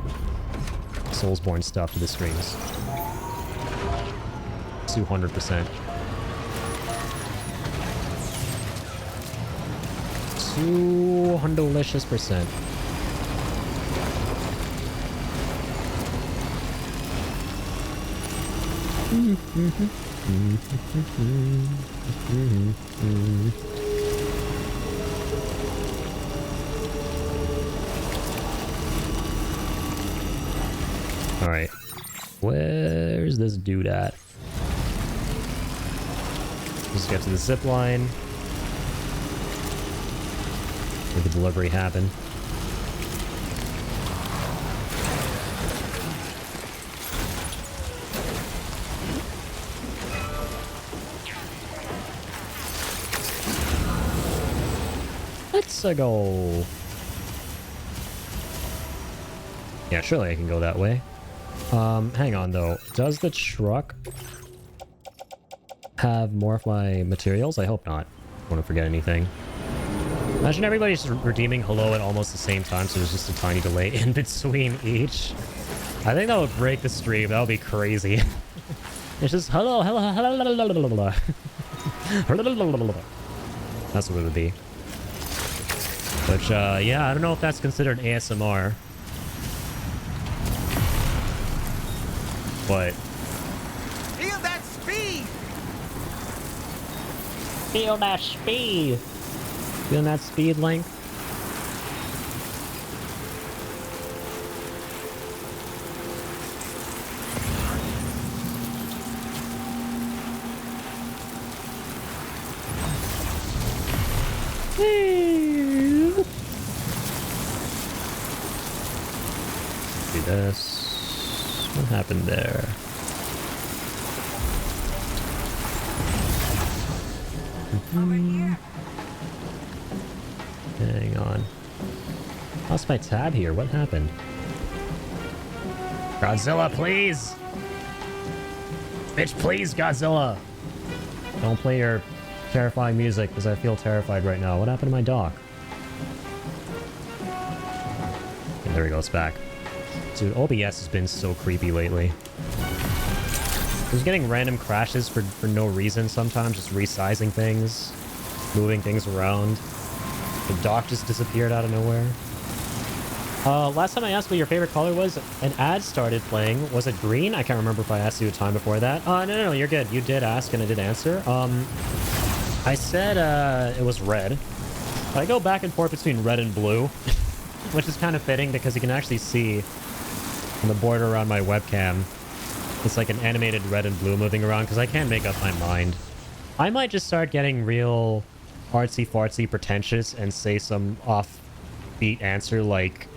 Soulsborne stuff to the streams. 200%. 200%. Alright. Where's this dude at? Just get to the zip line. Where the delivery happened. Let's go. Yeah, surely I can go that way. Hang on though. Does the truck have more of my materials? I hope not. I don't want to forget anything. Imagine everybody's redeeming hello at almost the same time, so there's just a tiny delay in between each. I think that would break the stream. That would be crazy. It's just hello, hello, hello, hello. That's what it would be. Which, yeah, I don't know if that's considered ASMR. But... Feel that speed! Feel that speed! Feeling that speed, Link? Do this. What happened there? Hang on. Lost my tab here. What happened? Godzilla, please! Bitch, please, Godzilla! Don't play your terrifying music, because I feel terrified right now. What happened to my dock? And there we go, it's back. Dude, OBS has been so creepy lately. Just getting random crashes for no reason sometimes, just resizing things, moving things around. The dock just disappeared out of nowhere. Last time I asked what your favorite color was, an ad started playing. Was it green? I can't remember if I asked you a time before that. No, you're good. You did ask and I did answer. I said it was red. I go back and forth between red and blue, which is kind of fitting because you can actually see on the border around my webcam, it's like an animated red and blue moving around because I can't make up my mind. I might just start getting real artsy-fartsy pretentious and say some offbeat answer like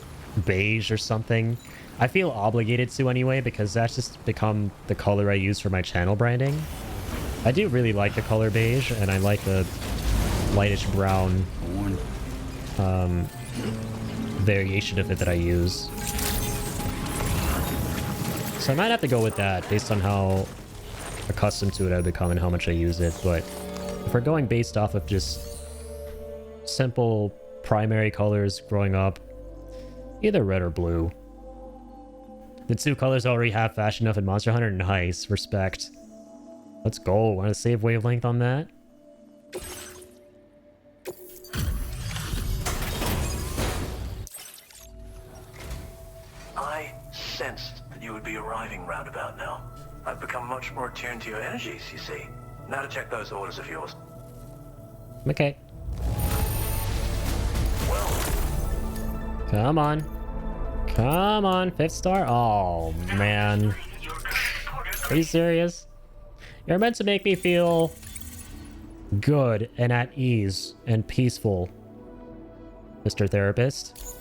beige or something. I feel obligated to anyway because that's just become the color I use for my channel branding. I do really like the color beige and I like the lightish brown variation of it that I use. So I might have to go with that based on how accustomed to it I've become and how much I use it, but if we're going based off of just simple primary colors growing up, either red or blue. The two colors already have fashion enough in Monster Hunter. Nice, respect. Let's go. Want to save wavelength on that? I sensed that you would be arriving roundabout now. I've become much more attuned to your energies, you see. Now to check those orders of yours. Okay. Come on. Come on, 5th star. Oh, man. Are you serious? You're meant to make me feel good and at ease and peaceful, Mr. Therapist.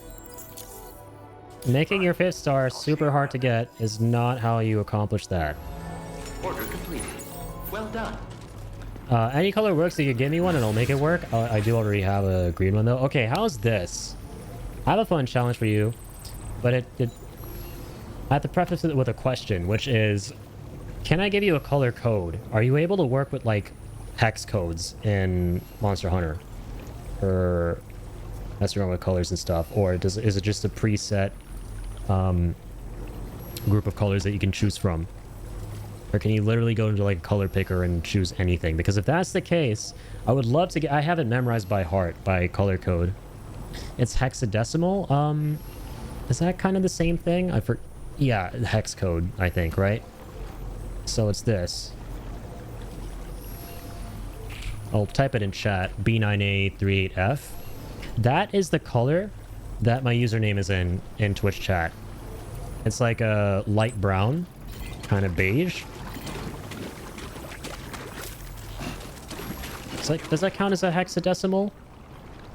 Making your 5th star super hard to get is not how you accomplish that. Order completed. Well done. Any color works. You can give me one and I'll make it work. I do already have a green one though. Okay, how's this? I have a fun challenge for you, but I have to preface it with a question, which is, can I give you a color code? Are you able to work with like hex codes in Monster Hunter? Or messing around with colors and stuff? Or is it just a preset group of colors that you can choose from? Or can you literally go into like a color picker and choose anything? Because if that's the case, I would love to get... I have it memorized by heart by color code. It's hexadecimal. Is that kind of the same thing? Yeah, hex code, I think, right? So it's this. I'll type it in chat. B9A38F. That is the color that my username is in Twitch chat. It's like a light brown, kind of beige. It's like, does that count as a hexadecimal?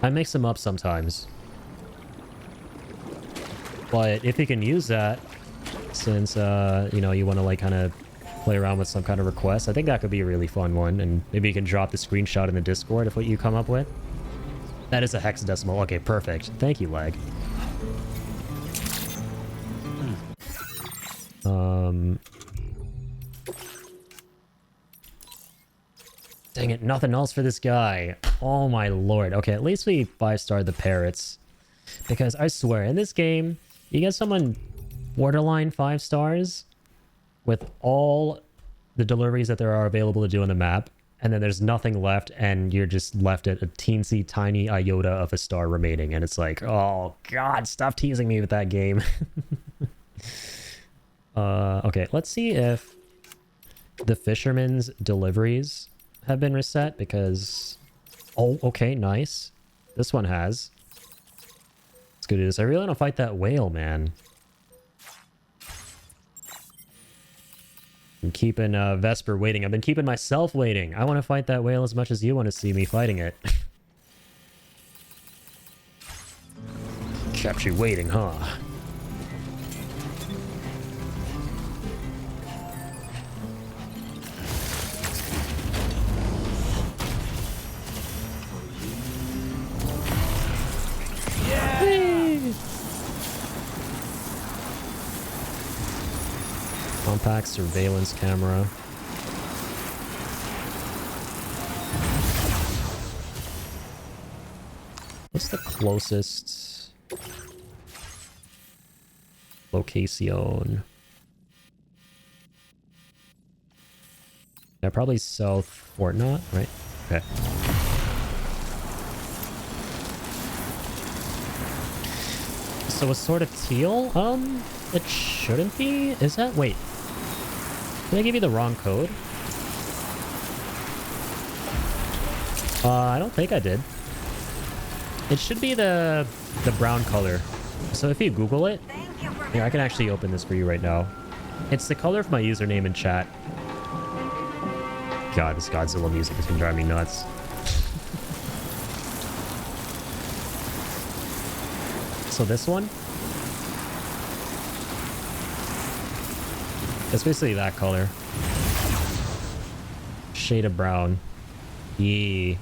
I mix them up sometimes. But if you can use that, since, you know, you want to, like, kind of play around with some kind of request, I think that could be a really fun one. And maybe you can drop the screenshot in the Discord of what you come up with. That is a hexadecimal. Okay, perfect. Thank you, Lag. Dang it, nothing else for this guy. Oh my lord. Okay, at least we 5-starred the parrots. Because I swear, in this game, you get someone borderline 5 stars with all the deliveries that there are available to do on the map, and then there's nothing left, and you're just left at a teensy tiny iota of a star remaining, and it's like, oh god, stop teasing me with that game. Okay, let's see if the fisherman's deliveries have been reset, because... Oh, okay, nice. This one has. Let's go do this. I really want to fight that whale, man. I'm keeping Vesper waiting. I've been keeping myself waiting. I want to fight that whale as much as you want to see me fighting it. Kept you waiting, huh? Compact surveillance camera. What's the closest location? Yeah, probably South Fort Knott, right? Okay. So a sort of teal? It shouldn't be? Is that? Wait. Did I give you the wrong code? I don't think I did. It should be the brown color. So if you Google it... Here, I can actually open this for you right now. It's the color of my username in chat. God, this Godzilla music is gonna drive me nuts. So this one? It's basically that color. Shade of brown. Yeah.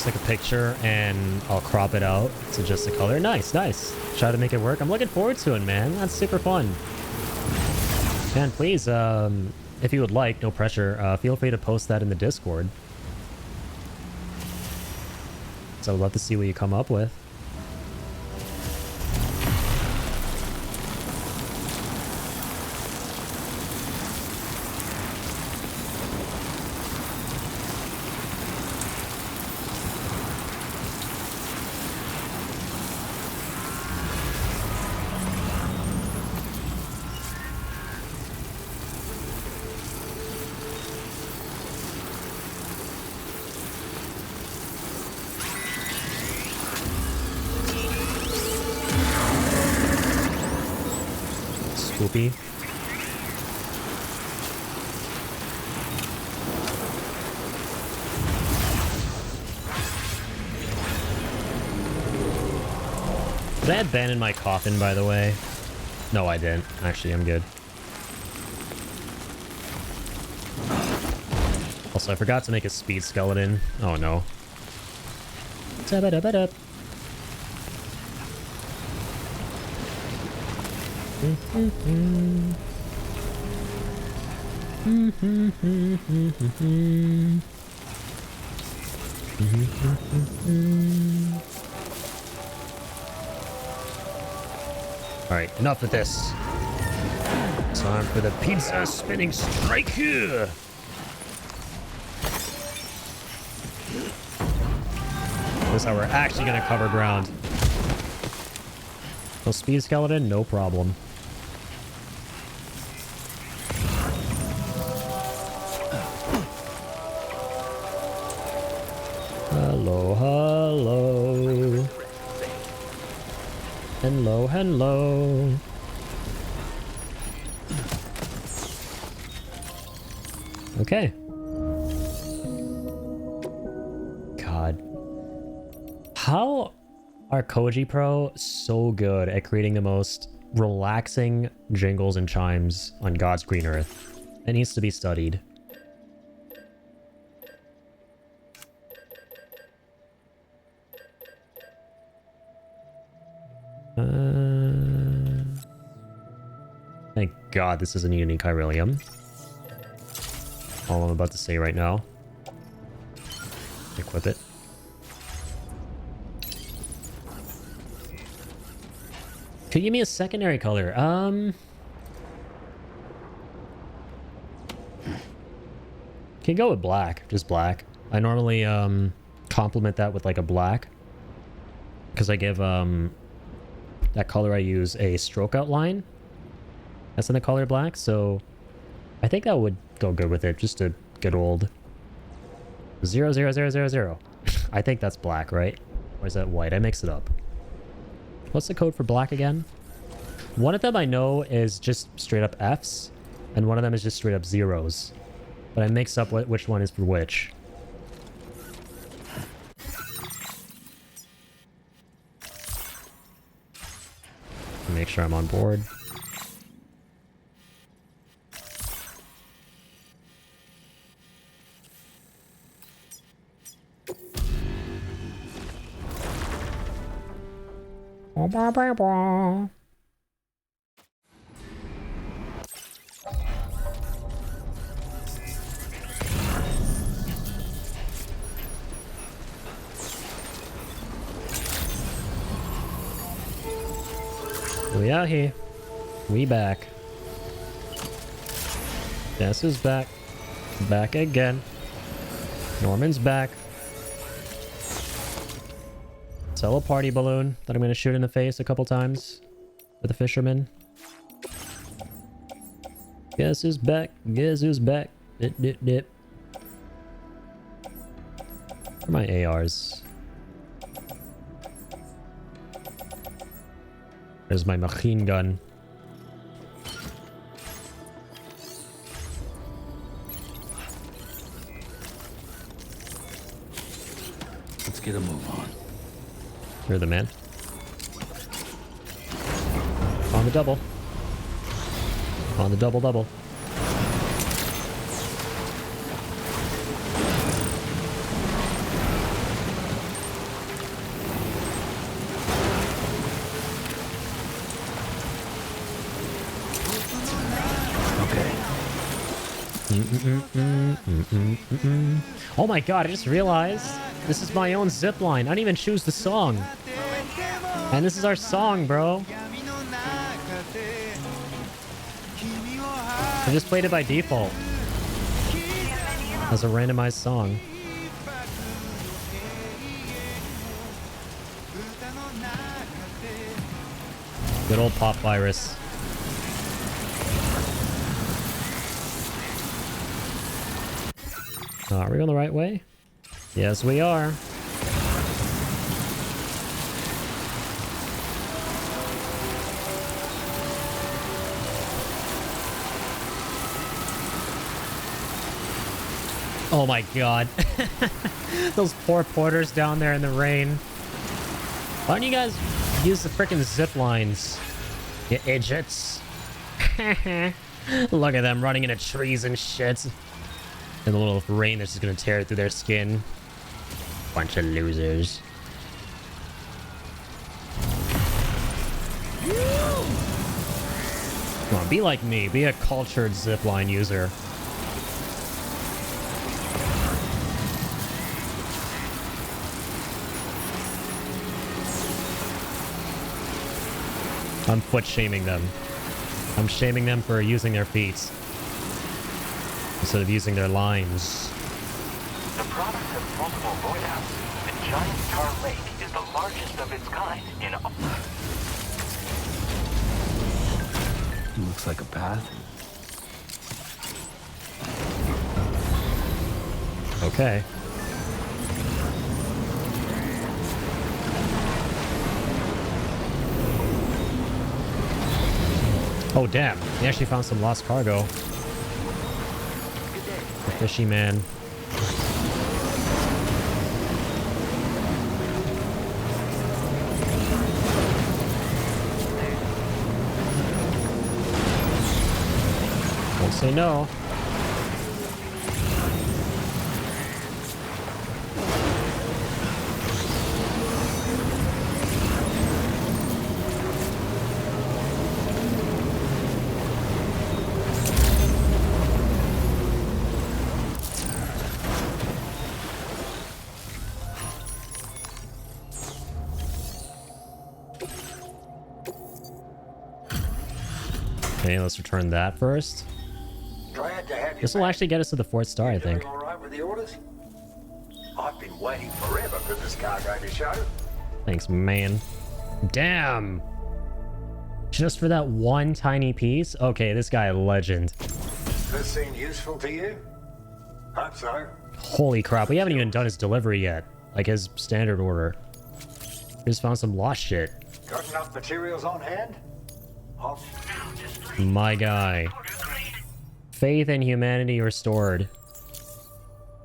Like a picture and I'll crop it out to just the color. Nice, nice. Try to make it work. I'm looking forward to it, man. That's super fun. Man, please, if you would like, no pressure, feel free to post that in the Discord. So I'd love to see what you come up with. poopy. Did I abandon my coffin, by the way? No, I didn't. Actually, I'm good. Also, I forgot to make a speed skeleton. Oh, no. Ta-ba-da-ba-da. Alright, enough of this. Time for the pizza spinning strike here. This is how we're actually gonna cover ground. No speed skeleton, no problem. Hello, hello. Hello, hello. Okay. God. How are Koji Pro so good at creating the most relaxing jingles and chimes on God's green earth? It needs to be studied. Thank God this isn't a unique Hyrillium. All I'm about to say right now. Equip it. Could you give me a secondary color? Can you go with black? Just black. I normally complement that with like a black. Because I give that color I use a stroke outline. That's in the color black, so I think that would go good with it. Just a good old 00000. I think that's black, right? Or is that white? I mix it up. What's the code for black again? One of them I know is just straight up Fs, and one of them is just straight up zeros. But I mix up which one is for which. Make sure I'm on board. We out here. We back. Guess who's back? Back again. Norman's back. Sell a party balloon that I'm going to shoot in the face a couple times for the fisherman. Guess who's back? Guess who's back? Dip, dip, dip. Where are my ARs? There's my machine gun. Let's get a move on. You're the man. On the double. On the double double. Oh my god, I just realized this is my own zip line. I didn't even choose the song. And this is our song, bro. I just played it by default. As a randomized song. Good old pop virus. Are we on the right way? Yes, we are. Oh my god. Those poor porters down there in the rain. Why don't you guys use the frickin' zip lines? You idiots. Look at them running into trees and shit. And the little rain that's just gonna tear through their skin. Bunch of losers. Come on, be like me. Be a cultured zipline user. I'm foot shaming them. I'm shaming them for using their feet instead of using their lines. The product of multiple voidouts, the giant tar lake is the largest of its kind in all. Looks like a path. Okay. Oh damn, we actually found some lost cargo. The fishy man. Don't say no. Okay, let's return that first. Glad to have you. This will actually get us to the 4th star, I think. All right with the orders? I've been waiting forever for this cargo to show. Thanks, man. Damn! Just for that one tiny piece? Okay, this guy a legend. This seem useful to you? Hope so. Holy crap, we haven't even done his delivery yet. Like his standard order. We just found some lost shit. Got enough materials on hand? My guy. Faith and humanity restored.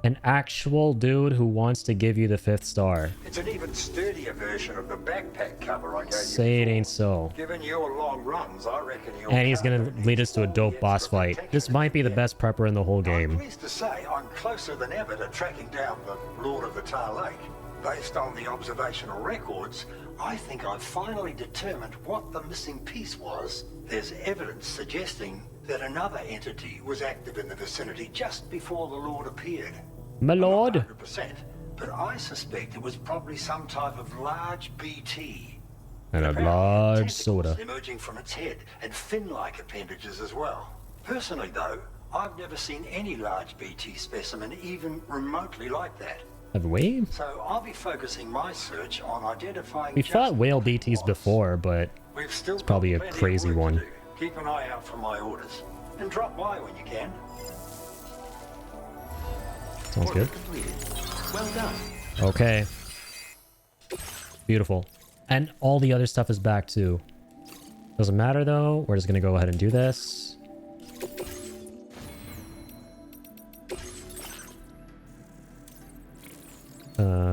An actual dude who wants to give you the 5th star. It's an even sturdier version of the backpack cover I gave you. Say it ain't so. Given your long runs, I reckon you'll. And he's gonna lead us to a dope boss fight. This might be the best prepper in the whole game. I'm pleased to say I'm closer than ever to tracking down the Lord of the Tar Lake. Based on the observational records, I think I've finally determined what the missing piece was. There's evidence suggesting that another entity was active in the vicinity just before the Lord appeared. My lord. 100%, but I suspect it was probably some type of large BT. And a large soda. Emerging from its head and fin-like appendages as well. Personally, though, I've never seen any large BT specimen even remotely like that. Have we? So I'll be focusing my search on identifying. We fought whale BTs before, but it's probably a crazy one. Keep an eye out for my orders and drop by when you can. Sounds good. Well done. Okay. Beautiful. And all the other stuff is back too. Doesn't matter though. We're just gonna go ahead and do this.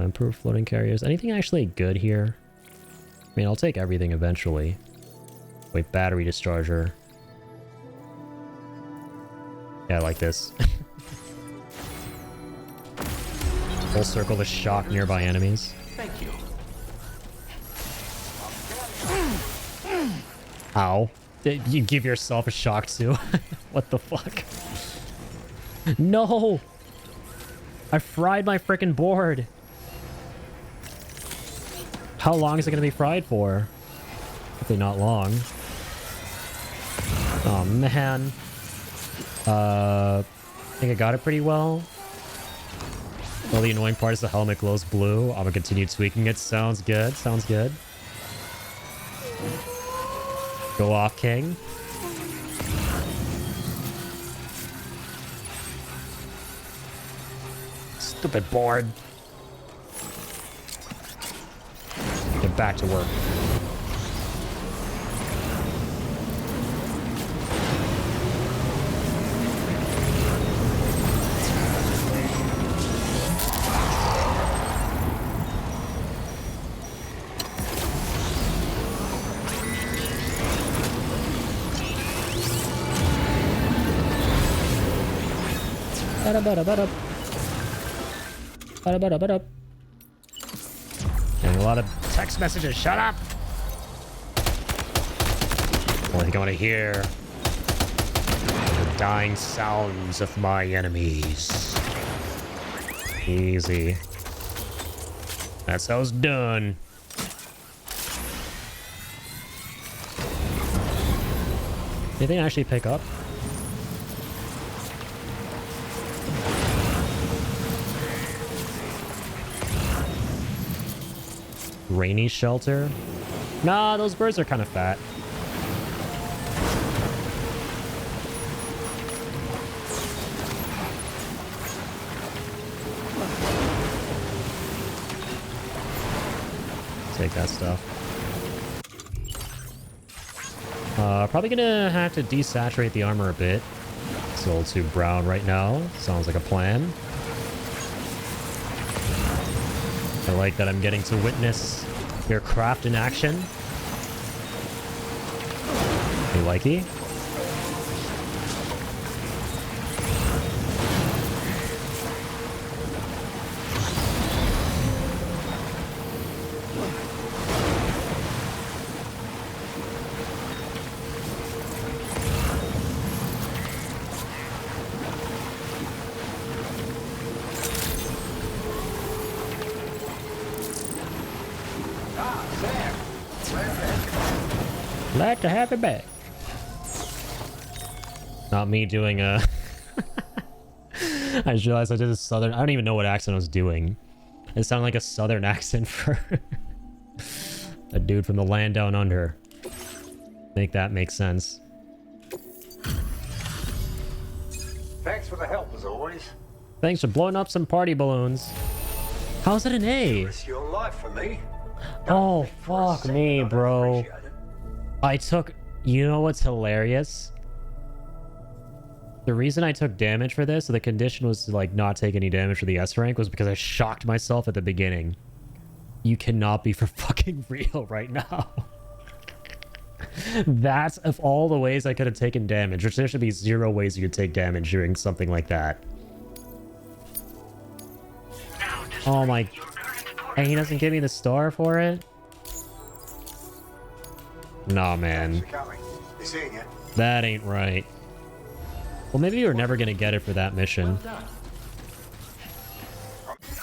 Improved floating carriers. Anything actually good here? I mean, I'll take everything eventually. Wait, battery discharger. Yeah, I like this. Full circle to shock nearby enemies. Thank you. Ow. Did you give yourself a shock too? What the fuck? No! I fried my frickin' board. How long is it gonna be fried for? Hopefully not long. Oh man. I think I got it pretty well. Well, the annoying part is the helmet glows blue. I'm gonna continue tweaking it. Sounds good. Sounds good. Go off, King. Stupid board. Get back to work. Ba-da-ba-da-ba-da. Ba-da-ba-da-ba-da. Getting a lot of text messages. Shut up! I think I want to hear the dying sounds of my enemies. Easy. That's how it's done. Anything actually pick up? Rainy shelter? Nah, those birds are kind of fat. Take that stuff. Probably gonna have to desaturate the armor a bit. It's a little too brown right now. Sounds like a plan. I like that I'm getting to witness your craft in action. Hey, likey. Glad to have it back. Not me doing a... I just realized I did a southern... I don't even know what accent I was doing. It sounded like a southern accent for a dude from the land down under. Make that make sense. Thanks for the help as always. Thanks for blowing up some party balloons. How's it an A? It's your life for me. Oh, fuck me, bro. I took... You know what's hilarious? The reason I took damage for this, so the condition was to, like, not take any damage for the S rank, was because I shocked myself at the beginning. You cannot be for fucking real right now. That's of all the ways I could have taken damage, which there should be 0 ways you could take damage during something like that. Oh my... And he doesn't give me the star for it? Nah, man. That ain't right. Well, maybe you're never gonna get it for that mission.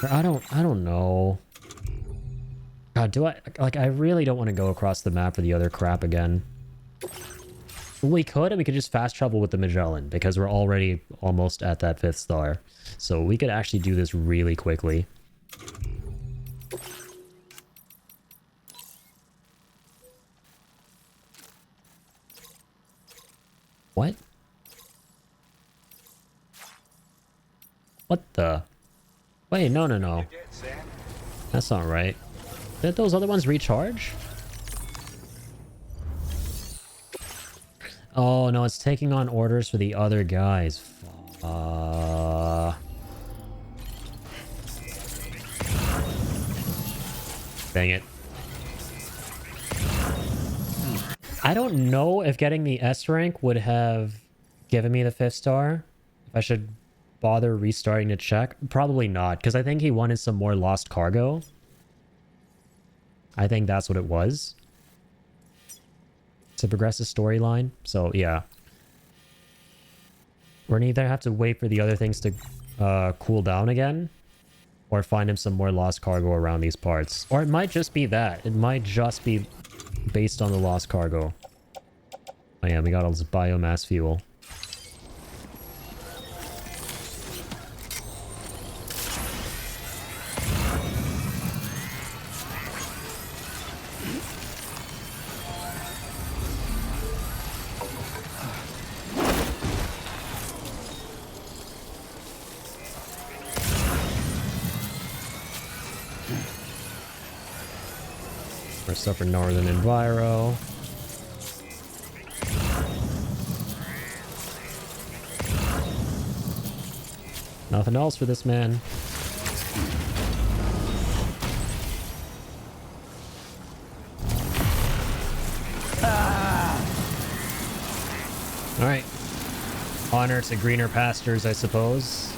I don't know. God, do I... Like, I really don't want to go across the map for the other crap again. We could, and we could just fast travel with the Magellan, because we're already almost at that 5th star. So we could actually do this really quickly. What? What the? Wait, no. That's not right. Did those other ones recharge? Oh, no, it's taking on orders for the other guys. Dang it. I don't know if getting the S rank would have given me the 5th star. If I should bother restarting to check. Probably not, because I think he wanted some more lost cargo. I think that's what it was. To progress the storyline. So, yeah. We're gonna either have to wait for the other things to cool down again, or find him some more lost cargo around these parts. Or it might just be that. It might just be based on the lost cargo. Oh yeah, we got all this biomass fuel. More stuff for Northern Enviro. Nothing else for this man. Alright. Honor to greener pastures, I suppose.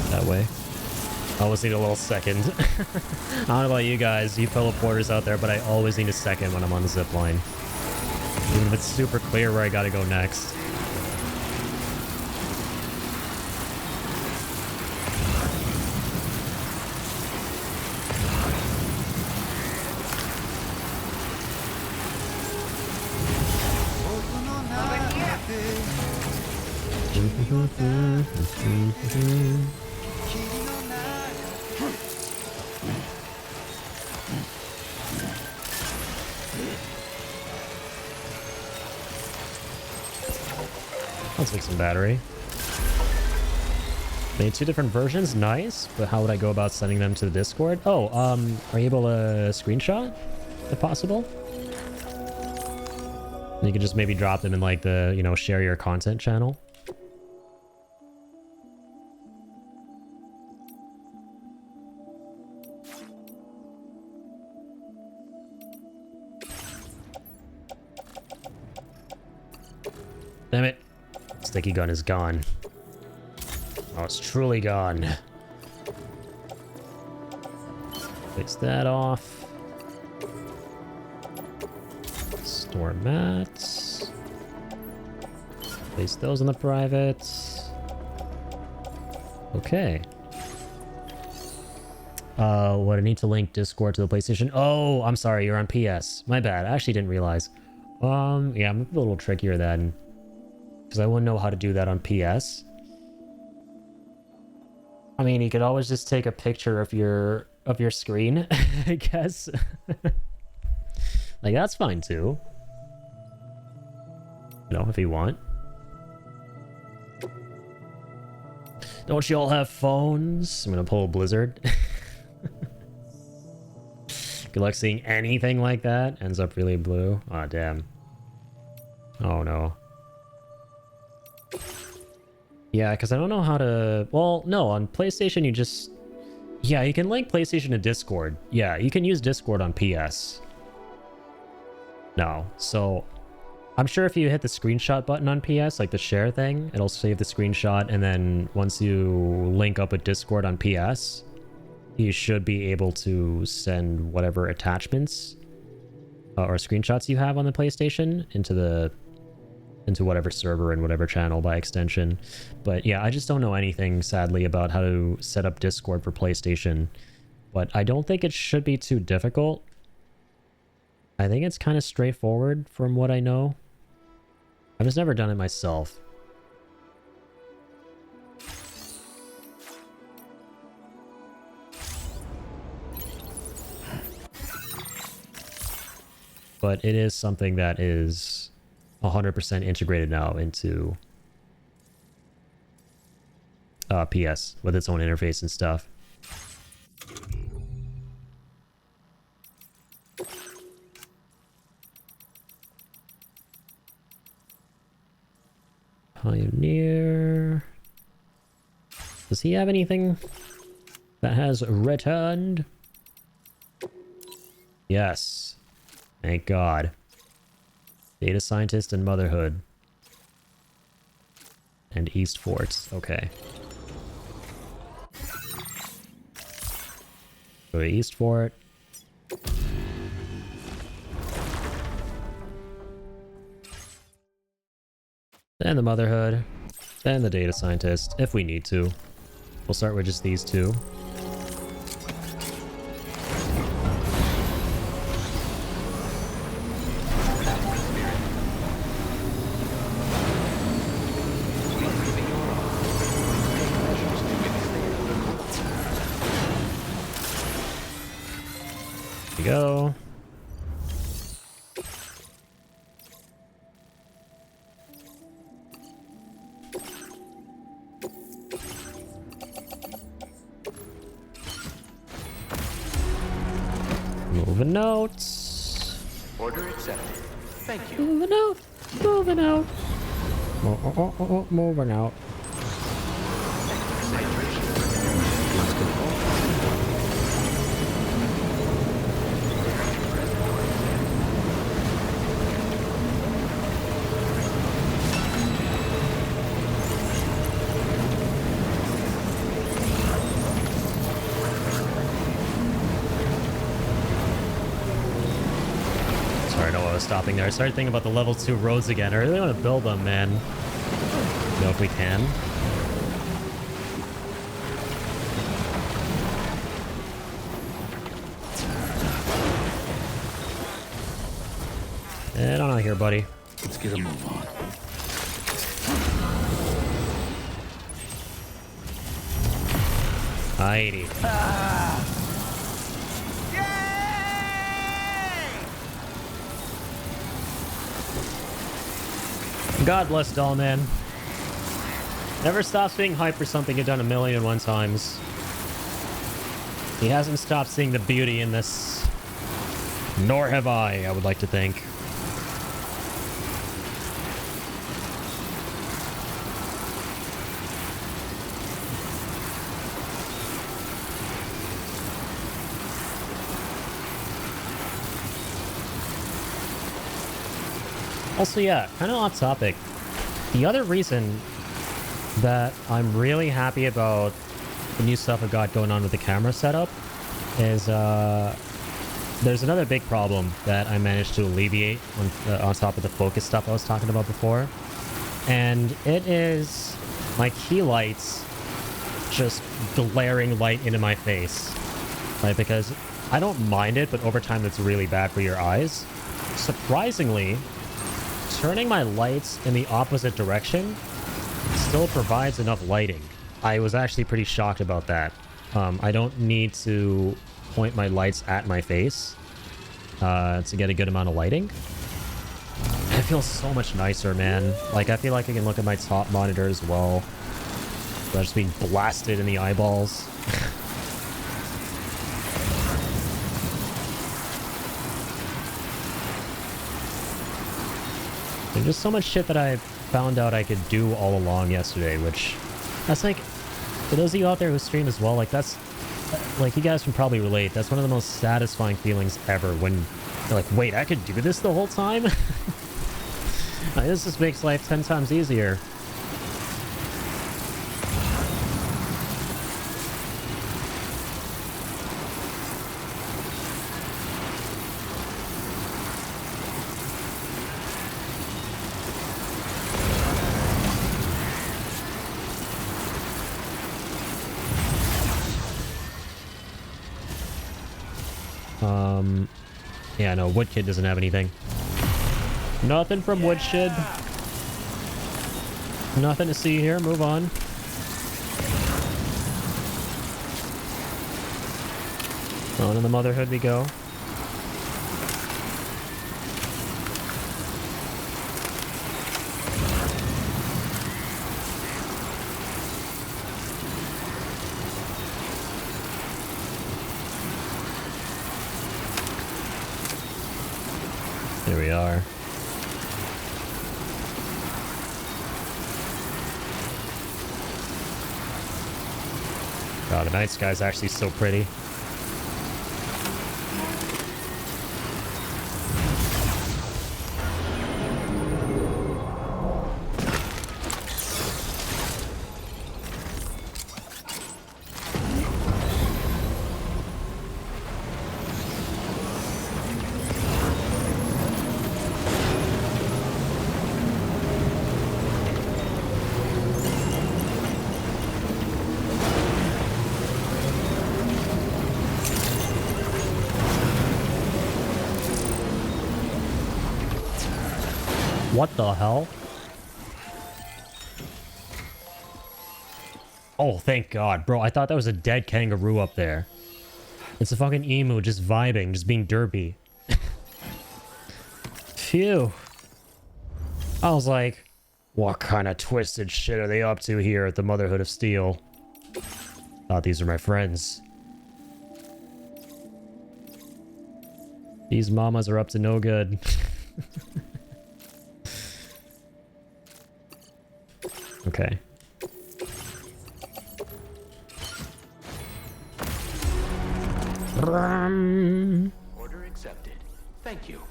That way. I always need a little second. I don't know about you guys, you fellow porters out there, but I always need a second when I'm on the zip line. Even if it's super clear where I gotta go next. I'll take some battery. Made 2 different versions, nice. But how would I go about sending them to the Discord? Oh, are you able to screenshot, if possible? You could just maybe drop them in like the, you know, share your content channel. Damn it. Sticky gun is gone. Oh, it's truly gone. Place that off. Store mats. Place those in the private. Okay. What, I need to link Discord to the PlayStation? Oh, I'm sorry, you're on PS. My bad. I actually didn't realize. Yeah, I'm a little trickier then. Because I wouldn't know how to do that on PS. I mean, you could always just take a picture of your screen, I guess. Like, that's fine too. You know, if you want. Don't you all have phones? I'm gonna pull a Blizzard. Good luck seeing anything like that. Ends up really blue. Aw, damn. Oh no. Yeah, because I don't know how to... Well, no, on PlayStation you just... Yeah, you can link PlayStation to Discord. Yeah, you can use Discord on PS. No, so... I'm sure if you hit the screenshot button on PS, like the share thing, it'll save the screenshot, and then once you link up with Discord on PS, you should be able to send whatever attachments or screenshots you have on the PlayStation into whatever server and whatever channel by extension. But yeah, I just don't know anything, sadly, about how to set up Discord for PlayStation. But I don't think it should be too difficult. I think it's kind of straightforward from what I know. I've just never done it myself. But it is something that is 100% integrated now into PS with its own interface and stuff. Pioneer. Does he have anything that has returned? Yes. Thank God. Data scientist and motherhood. And East Forts. Okay. Go to East Fort. Then the motherhood. Then the data scientist, if we need to. We'll start with just these two. Go. Moving out. Order accepted. Thank you. Moving out. Moving out. Moving out. Sorry, I know I was stopping there. I started thinking about the level 2 roads again. I really want to build them, man. You know, if we can. Head on out here, buddy. Let's get a move on. Alrighty. God bless Doll Man. Never stops being hyped for something you've done 1,000,001 times. He hasn't stopped seeing the beauty in this. Nor have I would like to think. Also, yeah, kind of off topic. The other reason that I'm really happy about the new stuff I've got going on with the camera setup is there's another big problem that I managed to alleviate on top of the focus stuff I was talking about before. And it is my key lights just glaring light into my face. Right? Because I don't mind it, but over time that's really bad for your eyes. Surprisingly, turning my lights in the opposite direction still provides enough lighting. I was actually pretty shocked about that. I don't need to point my lights at my face to get a good amount of lighting. It feels so much nicer, man. Like, I feel like I can look at my top monitor as well without just being blasted in the eyeballs. There's just so much shit that I found out I could do all along yesterday, which that's like, for those of you out there who stream as well, like that's, like you guys can probably relate. That's one of the most satisfying feelings ever when you're like, wait, I could do this the whole time? Like, this just makes life 10 times easier. Yeah, no, Woodkid doesn't have anything. Nothing from Woodshid. Nothing to see here. Move on. On to the Motherhood we go. Here we are. God, the night sky is actually so pretty. What the hell? Oh, thank God, bro. I thought that was a dead kangaroo up there. It's a fucking emu just vibing, just being derpy. Phew. I was like, what kind of twisted shit are they up to here at the Motherhood of Steel? Thought these were my friends. These mamas are up to no good. Okay. Order accepted. Thank you.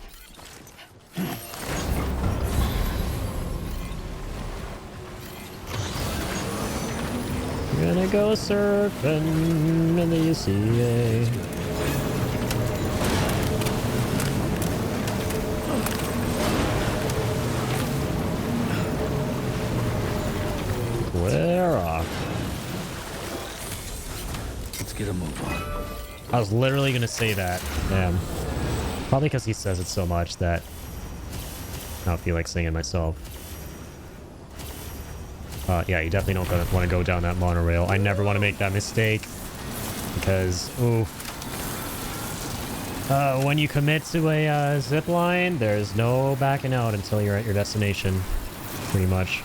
Gonna go surfing in the UCA. I was literally gonna say that. Damn. Probably because he says it so much that I don't feel like saying it myself. Yeah, you definitely don't want to go down that monorail. I never want to make that mistake. Because, ooh. When you commit to a zip line, there's no backing out until you're at your destination. Pretty much.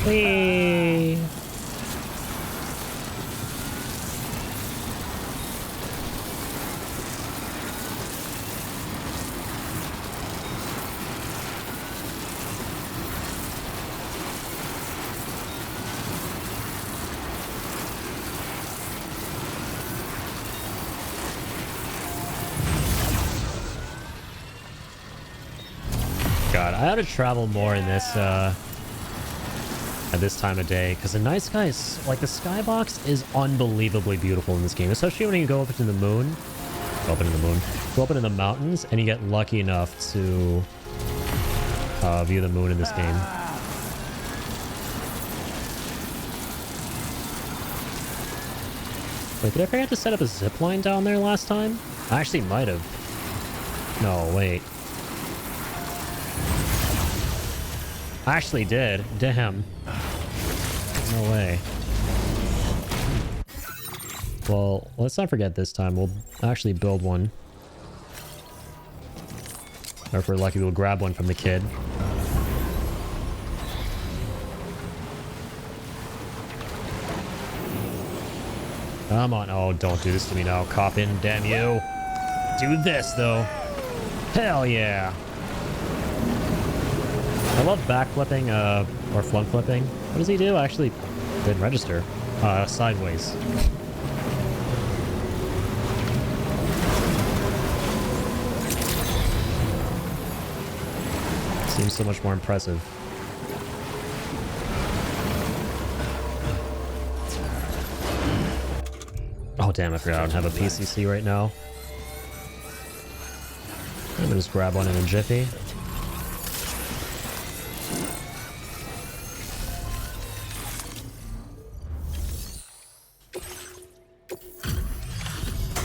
Whee! God, I ought to travel more in this, at this time of day, because the night sky is, like, the skybox is unbelievably beautiful in this game, especially when you go up into the moon. Go up into the mountains, and you get lucky enough to view the moon in this game. Wait, did I forget to set up a zip line down there last time? I actually might have. No, wait. I actually did. Damn. No way. Well, let's not forget this time. We'll actually build one. Or if we're lucky, we'll grab one from the kid. Come on. Oh, don't do this to me now. Cop in, damn you. Do this, though. Hell yeah. I love backflipping, or front flipping. What does he do? I actually didn't register. Sideways. Seems so much more impressive. Oh damn, I forgot I don't have a PCC right now. I'm gonna just grab one in a jiffy.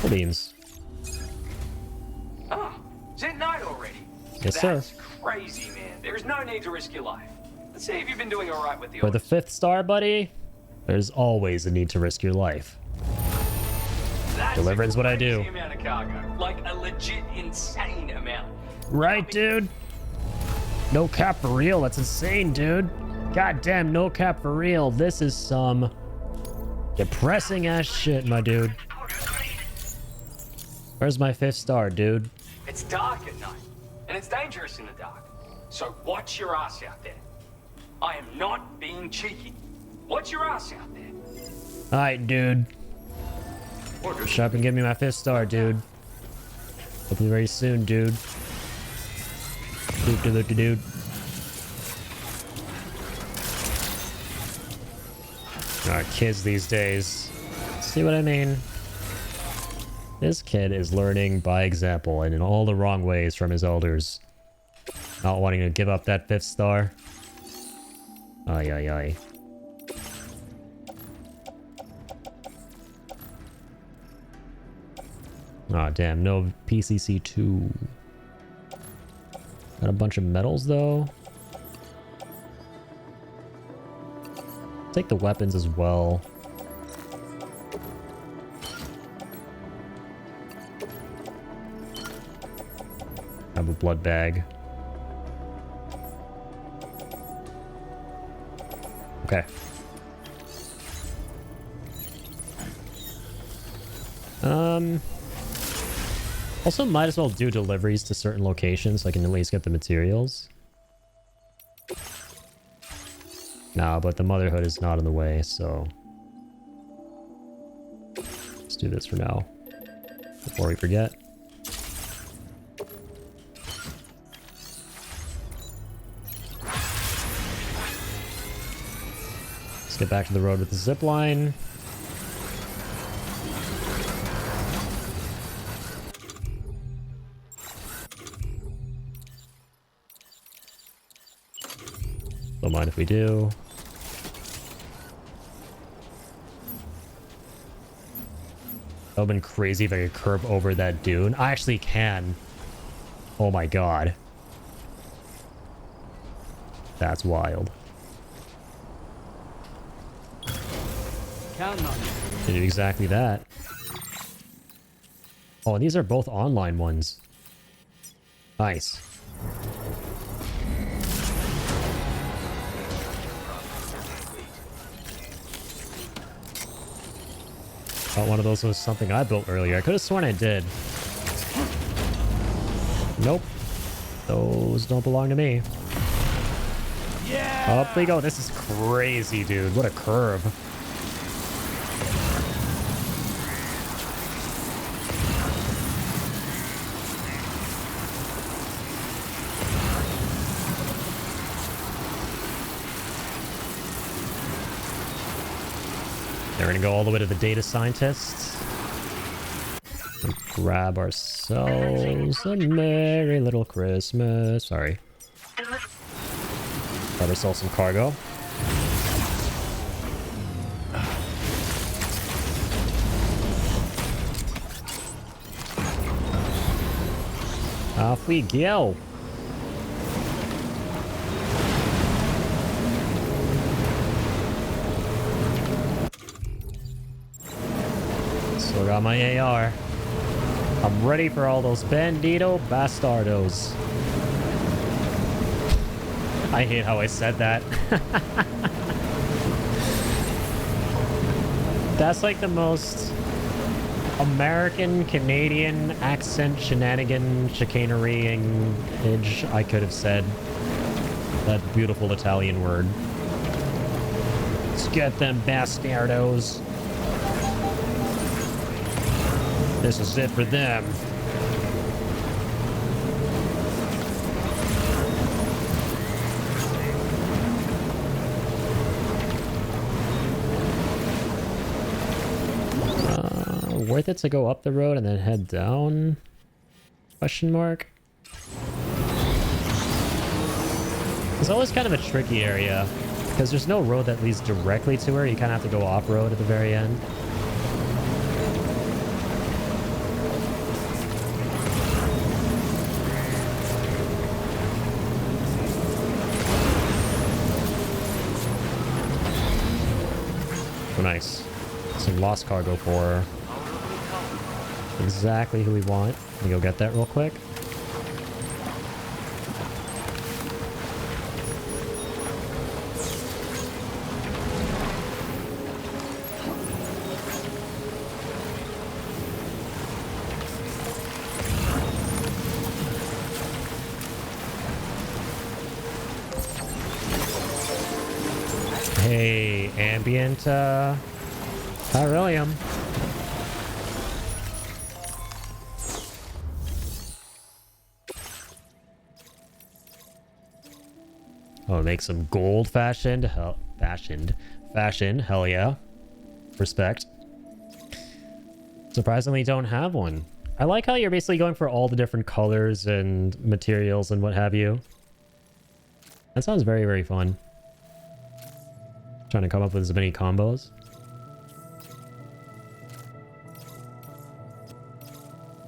Beans. Ah, is it night already? Yes, sir. That's crazy, man. There's no need to risk your life. Let's see if you've been doing all right with the For the 5th star, buddy, there's always a need to risk your life. Delivering's what I do. Amount of cargo. Like a legit insane amount. Right, dude? No cap for real. That's insane, dude. God damn, no cap for real. This is some depressing ass shit, my dude. Where's my 5th star, dude? It's dark at night, and it's dangerous in the dark. So watch your ass out there. I am not being cheeky. Watch your ass out there. Alright, dude. Shut up and give me my 5th star, dude. Hopefully very soon, dude. Dude. Kids these days. See what I mean? This kid is learning by example and in all the wrong ways from his elders. Not wanting to give up that 5th star. Ay, ay, ay. Aw, damn, no PCC2. Got a bunch of medals, though. Take the weapons as well. Have a blood bag. Okay. Also might as well do deliveries to certain locations so I can at least get the materials. Nah, but the motherhood is not in the way, so let's do this for now before we forget. Let's get back to the road with the zip line. Don't mind if we do. That would have been crazy if I could curve over that dune. I actually can. Oh my god. That's wild. Counting on you. To do exactly that. Oh, and these are both online ones. Nice. Thought one of those was something I built earlier. I could have sworn I did. Nope. Those don't belong to me. Yeah! Up we go. This is crazy, dude. What a curve. We're gonna go all the way to the data scientists. And grab ourselves a merry little Christmas. Sorry. Grab ourselves some cargo. Off we go. Still got my AR. I'm ready for all those bandito bastardos. I hate how I said that. That's like the most American, Canadian accent shenanigan, chicanerying-age I could have said. That beautiful Italian word. Let's get them bastardos. This is it for them. Worth it to go up the road and then head down? Question mark. It's always kind of a tricky area because there's no road that leads directly to her. You kind of have to go off-road at the very end. Nice. Some lost cargo for her. Exactly who we want. Let me go get that real quick. Hey, ambient, beryllium. Oh, make some gold fashioned, fashion, hell yeah. Respect. Surprisingly don't have one. I like how you're basically going for all the different colors and materials and what have you. That sounds very, very fun. Trying to come up with as many combos.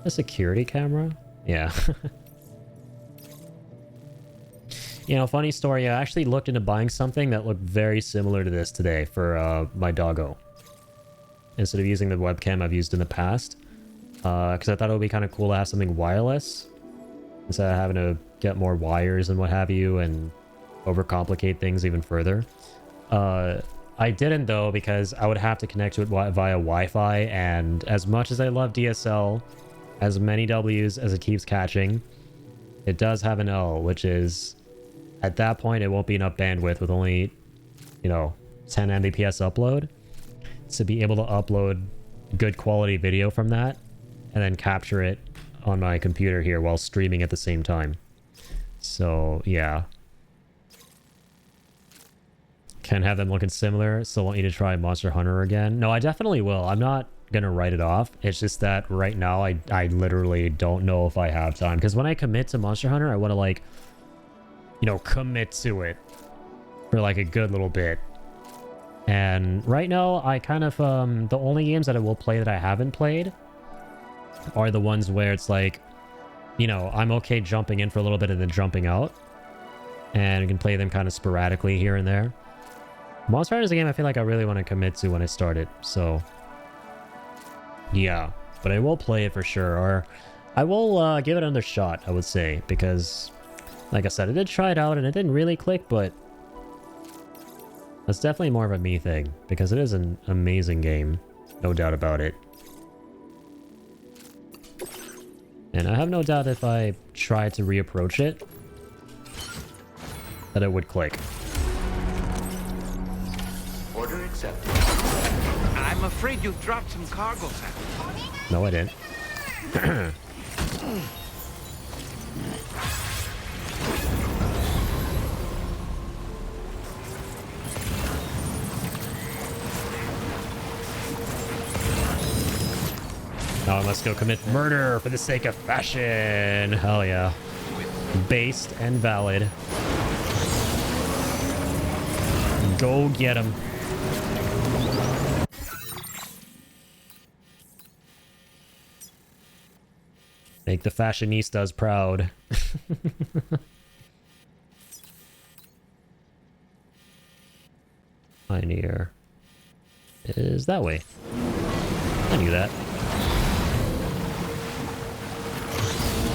A security camera? Yeah. You know, funny story, I actually looked into buying something that looked very similar to this today for my doggo. Instead of using the webcam I've used in the past. Because I thought it would be kind of cool to have something wireless. Instead of having to get more wires and what have you and overcomplicate things even further. I didn't though because I would have to connect to it via Wi-Fi, and as much as I love DSL, as many W's as it keeps catching, it does have an L, which is, at that point, it won't be enough bandwidth with only, you know, 10 Mbps upload to be able to upload good quality video from that and then capture it on my computer here while streaming at the same time. So, yeah. Can't have them looking similar. Still want you to try Monster Hunter again. No, I definitely will. I'm not gonna write it off. It's just that right now I literally don't know if I have time. Because when I commit to Monster Hunter, I want to like, you know, commit to it for like a good little bit. And right now, I kind of, the only games that I will play that I haven't played are the ones where it's like, you know, I'm okay jumping in for a little bit and then jumping out. And I can play them kind of sporadically here and there. Monster Hunter is a game I feel like I really want to commit to when I start it, so... yeah, but I will play it for sure, or I will give it another shot, I would say, because, like I said, I did try it out and it didn't really click, but that's definitely more of a me thing, because it is an amazing game, no doubt about it. And I have no doubt if I tried to reapproach it, that it would click. Order accepted. I'm afraid you dropped some cargo, Sam. No, I didn't. Now I must go commit murder for the sake of fashion. Hell yeah. Based and valid. Go get him. Make the fashionistas proud. Pioneer is that way. I knew that.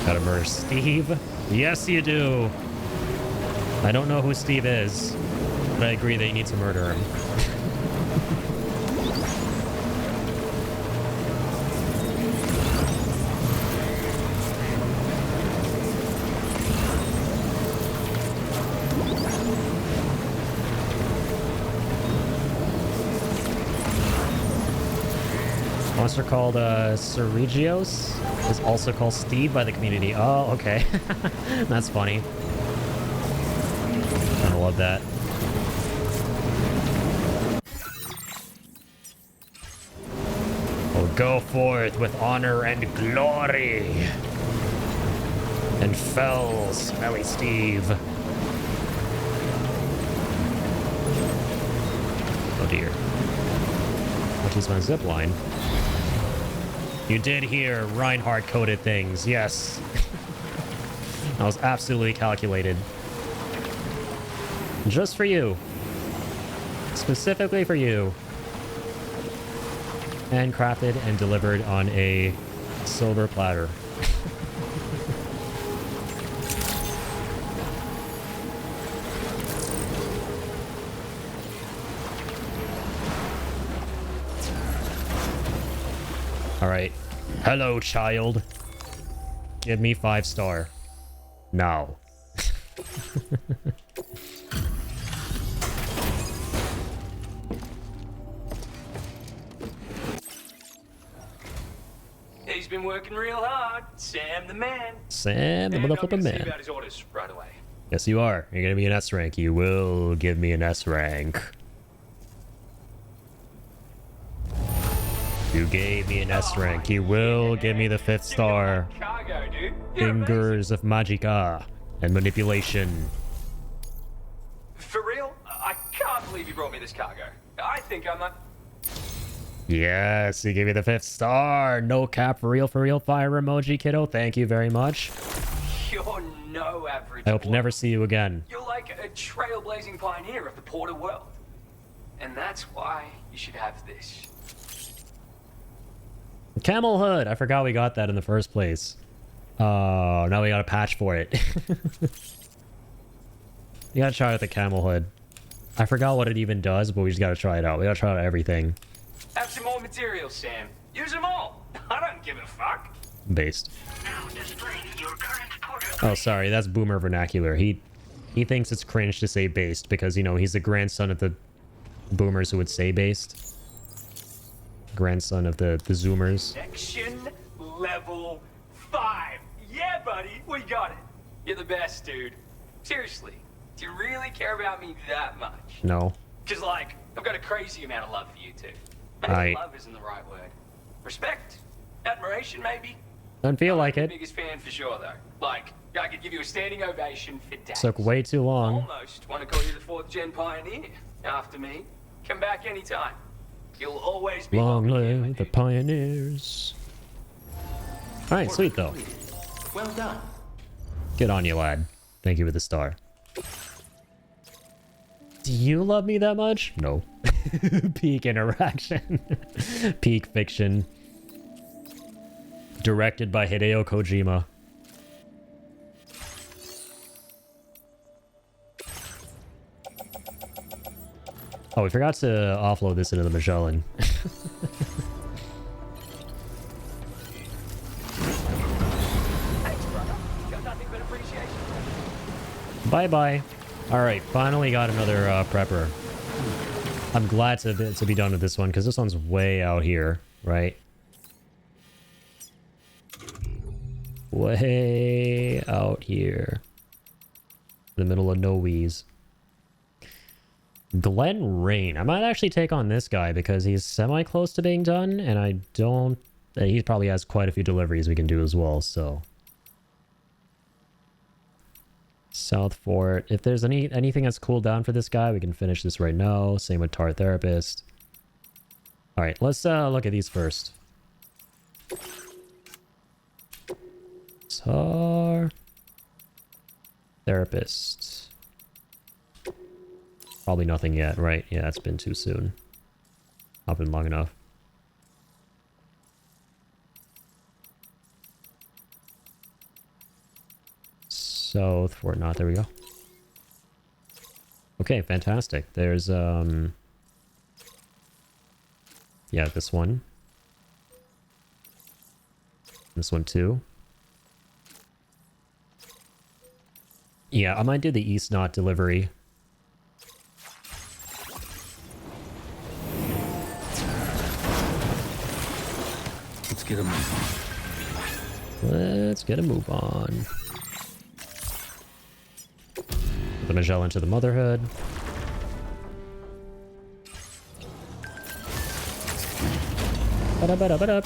Gotta murder Steve. Yes, you do. I don't know who Steve is, but I agree that you need to murder him. Monster called Ceregios is also called Steve by the community. Oh, okay. That's funny. I love that. Oh, go forth with honor and glory. And fell, smelly Steve. Oh dear. I'll use my zip line. You did hear Reinhardt coded things, yes. That was absolutely calculated. Just for you. Specifically for you. Handcrafted and delivered on a silver platter. Alright. Hello, child. Give me 5-star. Now. He's been working real hard. Sam the man. Sam the motherfucking man. See about his orders right away. Yes, you are. You're gonna be an S rank. You will give me an S rank. You gave me an S rank. You will give me the 5th star. Cargo, dude. Fingers of Magica and manipulation. For real? I can't believe you brought me this cargo. I think I'm not... Yes, you gave me the 5th star. No cap, for real fire emoji, kiddo. Thank you very much. You're no average. I hope to never see you again. You're like a trailblazing pioneer of the Porter world. And that's why you should have this. Camel hood. I forgot we got that in the first place. Oh, now we got a patch for it. You gotta try out the camel hood. I forgot what it even does, but we just gotta try it out. We gotta try out everything. Have some more materials, Sam. Use them all. I don't give a fuck. Based. Oh, sorry. That's boomer vernacular. He thinks it's cringe to say based because, you know, he's the grandson of the boomers who would say based. Grandson of the zoomers. Section level 5. Yeah, buddy. We got it. You're the best, dude. Seriously. Do you really care about me that much? No. Because, like, I've got a crazy amount of love for you two. I Love isn't the right word. Respect? Admiration, maybe? don't feel like I'm it. the biggest fan for sure, though. Like, I could give you a standing ovation for days. Took way too long. Almost want to call you the 4th gen pioneer. After me, come back anytime. You'll always be Long welcome here, live the pioneers. Alright, sweet though. Well done. Good on you, lad. Thank you for the star. Do you love me that much? No. Peak interaction. Peak fiction. Directed by Hideo Kojima. Oh, we forgot to offload this into the Magellan. Thanks, brother. Got nothing but appreciation. Bye-bye. Alright, finally got another prepper. I'm glad to be done with this one, because this one's way out here, right? Way out here. In the middle of nowheres. Glen Rain. I might actually take on this guy, because he's semi-close to being done, and I don't... He probably has quite a few deliveries we can do as well, so... South Fort. If there's anything that's cooled down for this guy, we can finish this right now. Same with Tar Therapist. Alright, let's look at these first. Tar Therapist. Probably nothing yet, right? Yeah, it's been too soon. Not been long enough. South Fort Knot, there we go. Okay, fantastic. There's yeah, this one. This one too. Yeah, I might do the East Knot delivery. Let's get a move on. Let's get a move on. The Magellan to the Motherhood. Ba-da-ba-da-ba-da.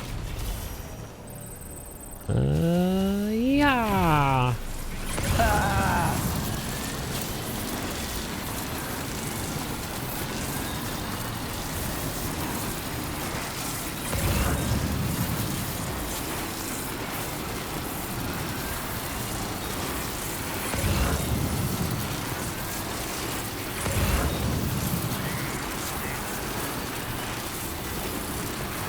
Yeah.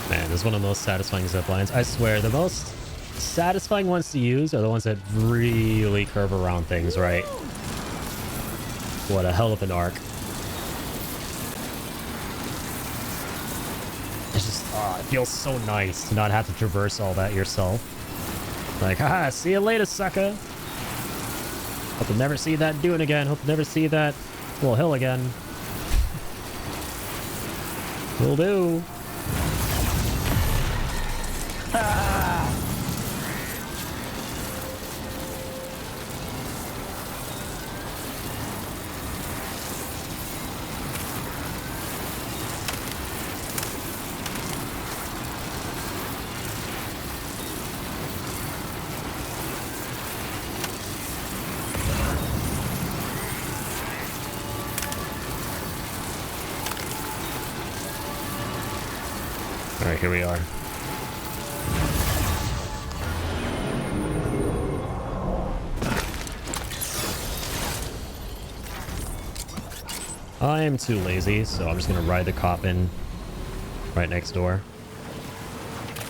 Man, this is one of the most satisfying zip lines. I swear, the most satisfying ones to use are the ones that really curve around things, right? What a hell of an arc. It's just, it feels so nice to not have to traverse all that yourself. Like, haha, see you later, sucker. Hope to never see that dune again. Hope to never see that little hill again. Will do. All right, here we are. I am too lazy, so I'm just gonna ride the coffin right next door.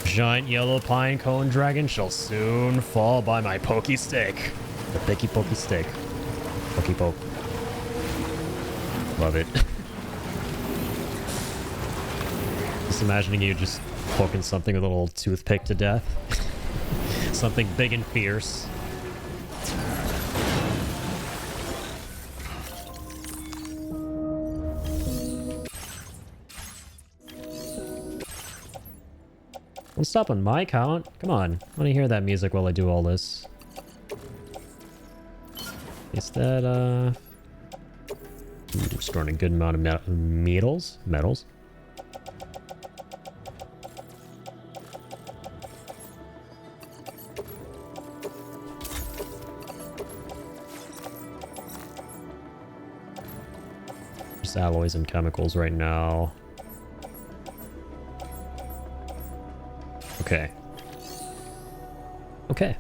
Giant yellow pine cone dragon shall soon fall by my pokey stick. The picky pokey stick. Pokey poke. Love it. Just imagining you just poking something with a little toothpick to death. Something big and fierce. Don't stop on my count. Come on. I want to hear that music while I do all this. Is that, Ooh, storing a good amount of metals. Just alloys and chemicals right now. Okay. Okay.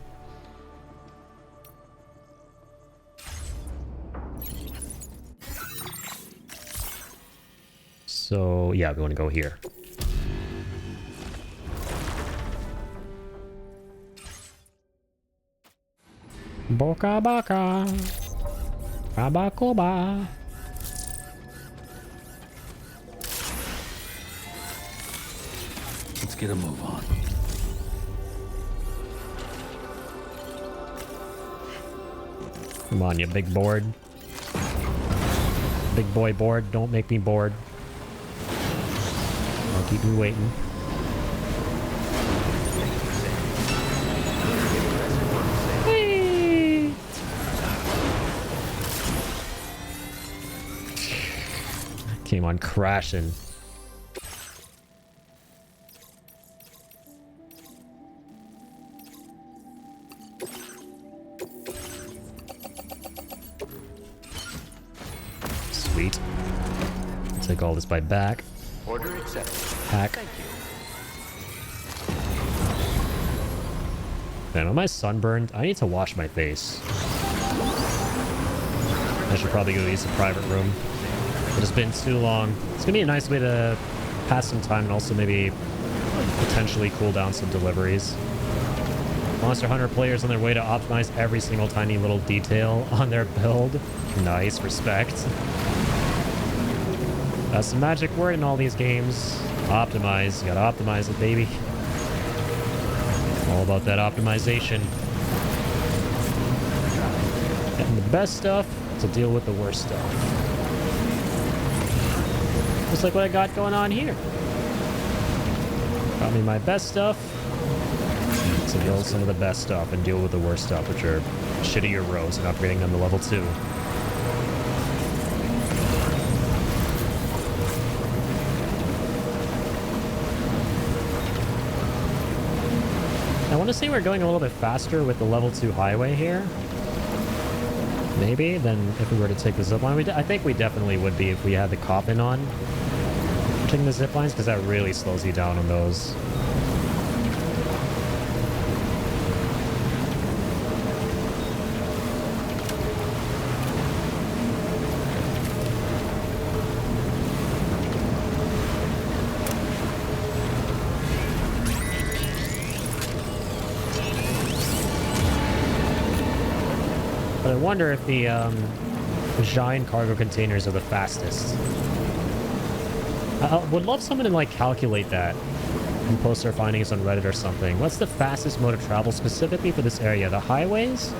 So, yeah, we want to go here. Boka baka. Abakoba. Let's get a move on. Come on, you big board. Big boy board, don't make me bored. Don't keep me waiting. Whee! Came on crashing. Sweet. I'll take all this by back. Order accepted. Hack. Thank you. Man, am I sunburned? I need to wash my face. I should probably go use the private room. It has been too long. It's gonna be a nice way to pass some time and also maybe potentially cool down some deliveries. Monster Hunter players on their way to optimize every single tiny little detail on their build. Nice, respect. That's the magic word in all these games. Optimize. You gotta optimize it, baby. All about that optimization. Getting the best stuff to deal with the worst stuff. Just like what I got going on here. Got me my best stuff to build some of the best stuff and deal with the worst stuff, which are shittier rows and upgrading them to level 2. I want to say we're going a little bit faster with the level 2 highway here. Maybe than if we were to take the zipline. I think we definitely would be if we had the coffin on. Taking the ziplines, because that really slows you down on those. But I wonder if the giant cargo containers are the fastest. I would love someone to like calculate that and post their findings on Reddit or something. What's the fastest mode of travel specifically for this area? The highways,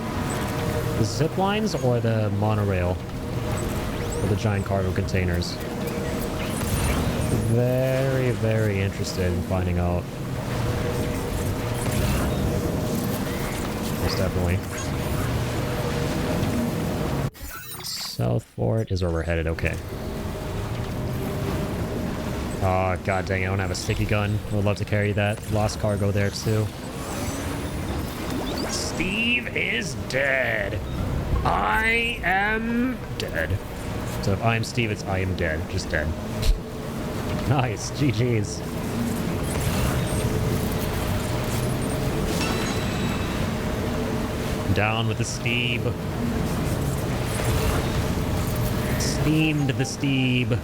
the zip lines, or the monorail for the giant cargo containers? Very, very interested in finding out. Most definitely. South Fort is where we're headed. Okay. Oh, god dang it, I don't have a sticky gun. I would love to carry that lost cargo there, too. Steve is dead. I am dead. So if I'm Steve, it's I am dead. Just dead. Nice. GG's. Down with the Steve. Steamed the Steve.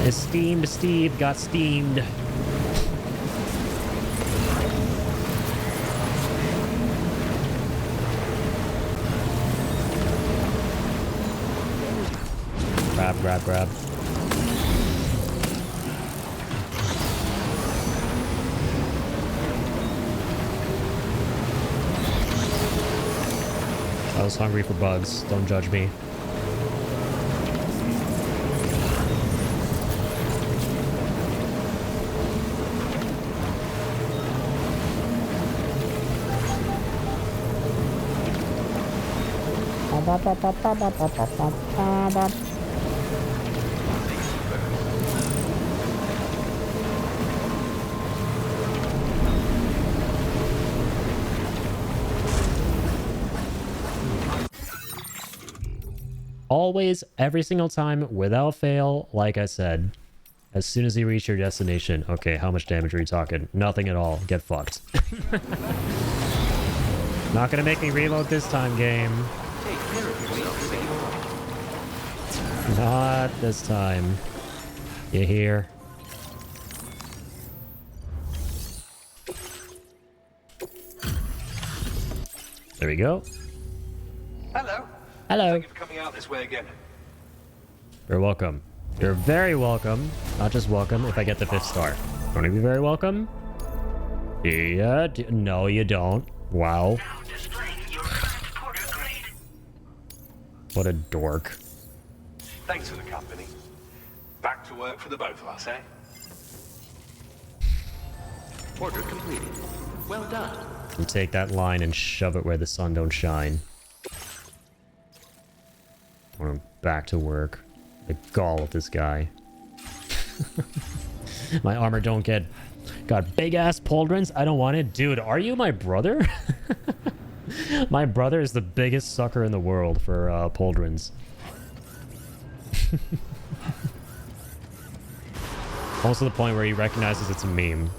Esteemed Steve got steamed. Grab, grab, grab. I was hungry for bugs. Don't judge me. Always, every single time, without fail, like I said, as soon as you reach your destination. Okay, how much damage are you talking? Nothing at all. Get fucked. Not gonna make me reload this time, game. Not this time. You hear? There we go. Hello. Hello. Thank you for coming out this way again. You're welcome. You're very welcome. Not just welcome if I get the 5th star. Don't you be very welcome? Yeah. No, you don't. Wow. What a dork. Thanks for the company. Back to work for the both of us, eh? Order completed. Well done. You take that line and shove it where the sun don't shine. I'm back to work. The gall of this guy. My armor don't get... Got big ass pauldrons. I don't want it. Dude, are you my brother? My brother is the biggest sucker in the world for pauldrons. Almost to the point where he recognizes it's a meme.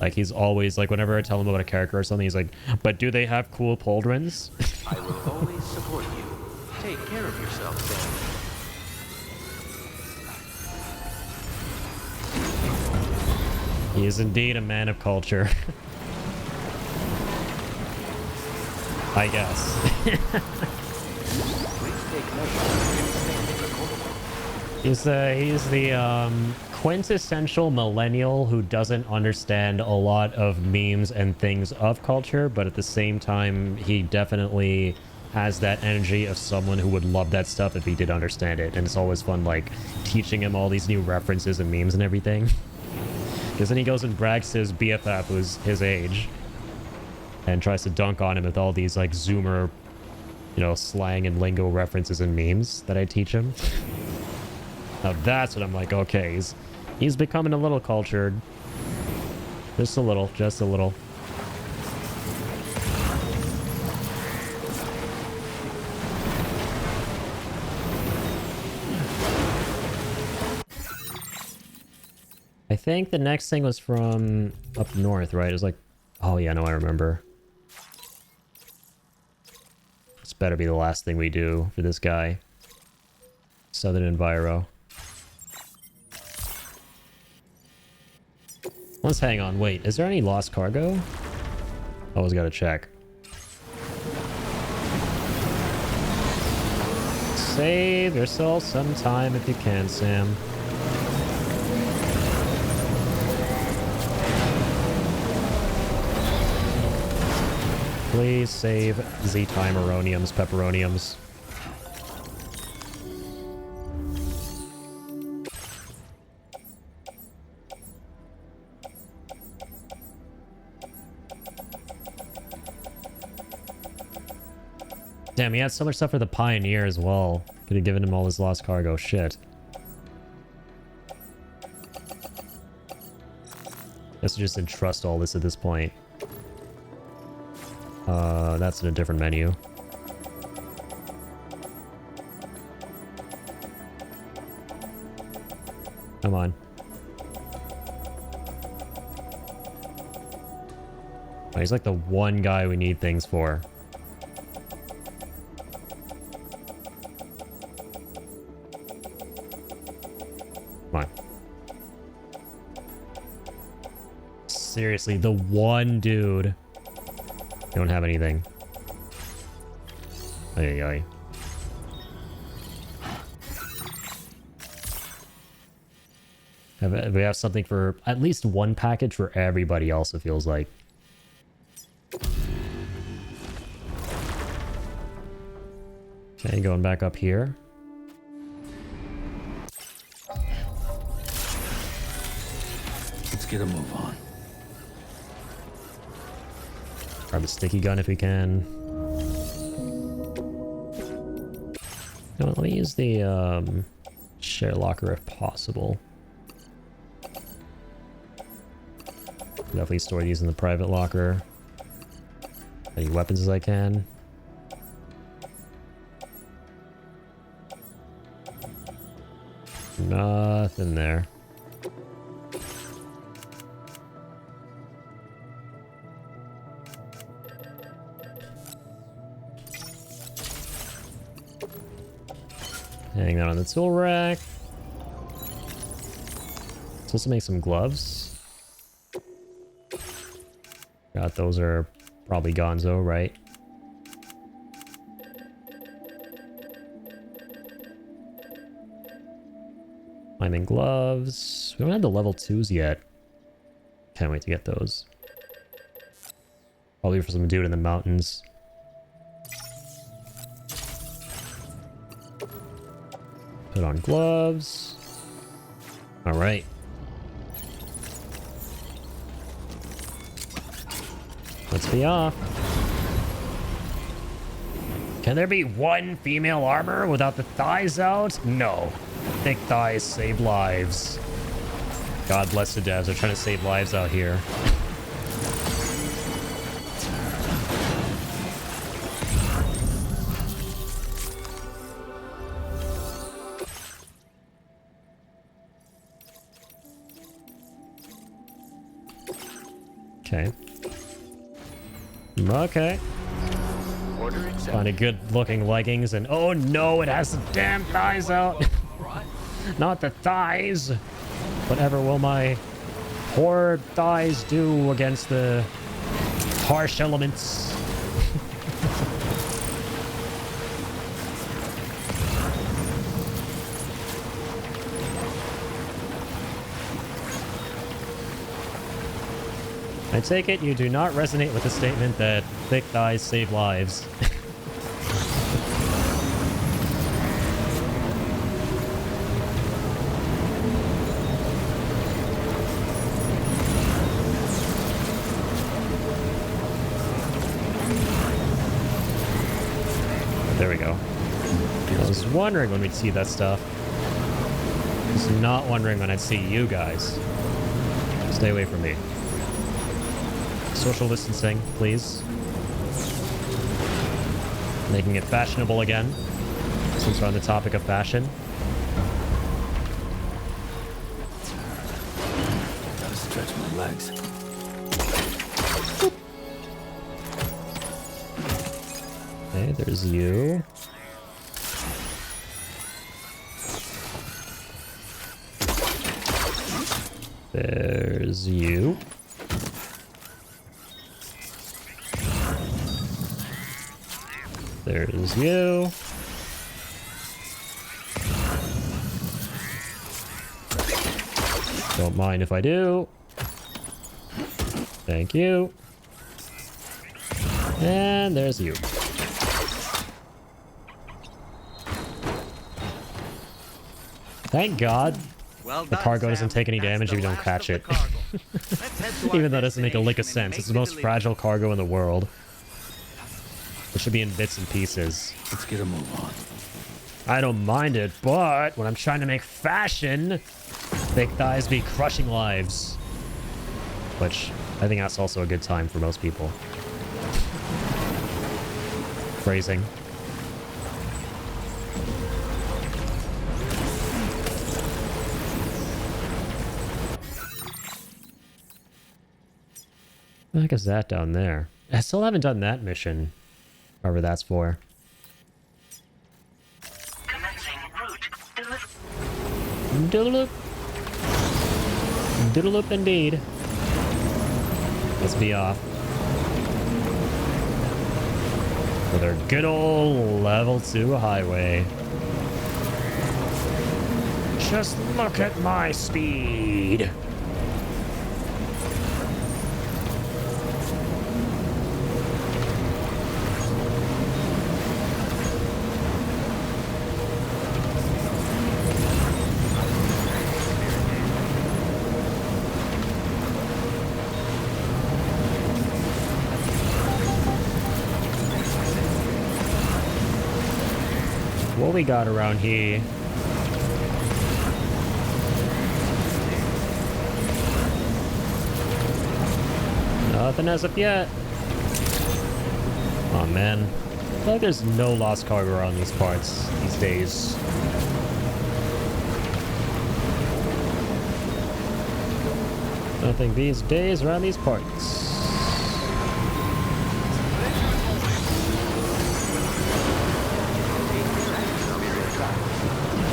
Like, he's always, like, whenever I tell him about a character or something, he's like, but do they have cool pauldrons? I will always support you. Take care of yourself, Sam. He is indeed a man of culture. I guess. He's the quintessential millennial who doesn't understand a lot of memes and things of culture, but at the same time, he definitely has that energy of someone who would love that stuff if he did understand it. And it's always fun, like, teaching him all these new references and memes and everything. Because then he goes and brags to his BFF, who's his age, and tries to dunk on him with all these, like, Zoomer, you know, slang and lingo references and memes that I teach him. Now that's what I'm like, okay, he's becoming a little cultured. Just a little, just a little. I think the next thing was from up north, right? It was like, oh yeah, no, I remember. This better be the last thing we do for this guy. Southern Enviro. Let's hang on. Wait, is there any lost cargo? Always gotta check. Save yourself some time if you can, Sam. Please save Z-Timeroniums, Pepperoniums. Damn, he had so much stuff for the Pioneer as well. Could have given him all his lost cargo. Shit. Guess just entrust all this at this point. That's in a different menu. Come on. Oh, he's like the one guy we need things for. Come on. Seriously, the one dude. Don't have anything. Ay, ay. We have something for at least one package for everybody else, it feels like. Okay, going back up here. Let's get a move on. Grab a sticky gun if we can. No, let me use the share locker if possible. Definitely store these in the private locker. Any weapons as I can. Nothing there. Hang that on the tool rack. Supposed to make some gloves. God, those are probably gonzo, right? Climbing gloves. We don't have the level 2s yet. Can't wait to get those. Probably for some dude in the mountains. Put on gloves. All right. Let's be off. Can there be one female armor without the thighs out? No. Thick thighs save lives. God bless the devs. They're trying to save lives out here. Okay. Okay. Find a good looking leggings and oh no, it has the damn thighs out. Not the thighs. Whatever will my poor thighs do against the harsh elements? I take it you do not resonate with the statement that thick thighs save lives. There we go. I was wondering when we'd see that stuff. I was not wondering when I'd see you guys. Stay away from me. Social distancing, please. Making it fashionable again, since we're on the topic of fashion. Gotta stretch my legs. Okay, there's you. There's you. There's you. Don't mind if I do. Thank you. And there's you. Thank God the cargo doesn't take any damage if you don't catch it. Even though it doesn't make a lick of sense. It's the most fragile cargo in the world. It should be in bits and pieces. Let's get a move on. I don't mind it, but when I'm trying to make fashion, thick thighs be crushing lives. Which, I think that's also a good time for most people. Phrasing. What the heck is that down there? I still haven't done that mission. Whatever that's for. Doodle-loop. Doodle-loop indeed. Let's be off. With our good old level 2 highway. Just look at my speed. what we got around here? Nothing as of yet. Oh man. I feel like there's no lost cargo around these parts these days. Nothing these days around these parts.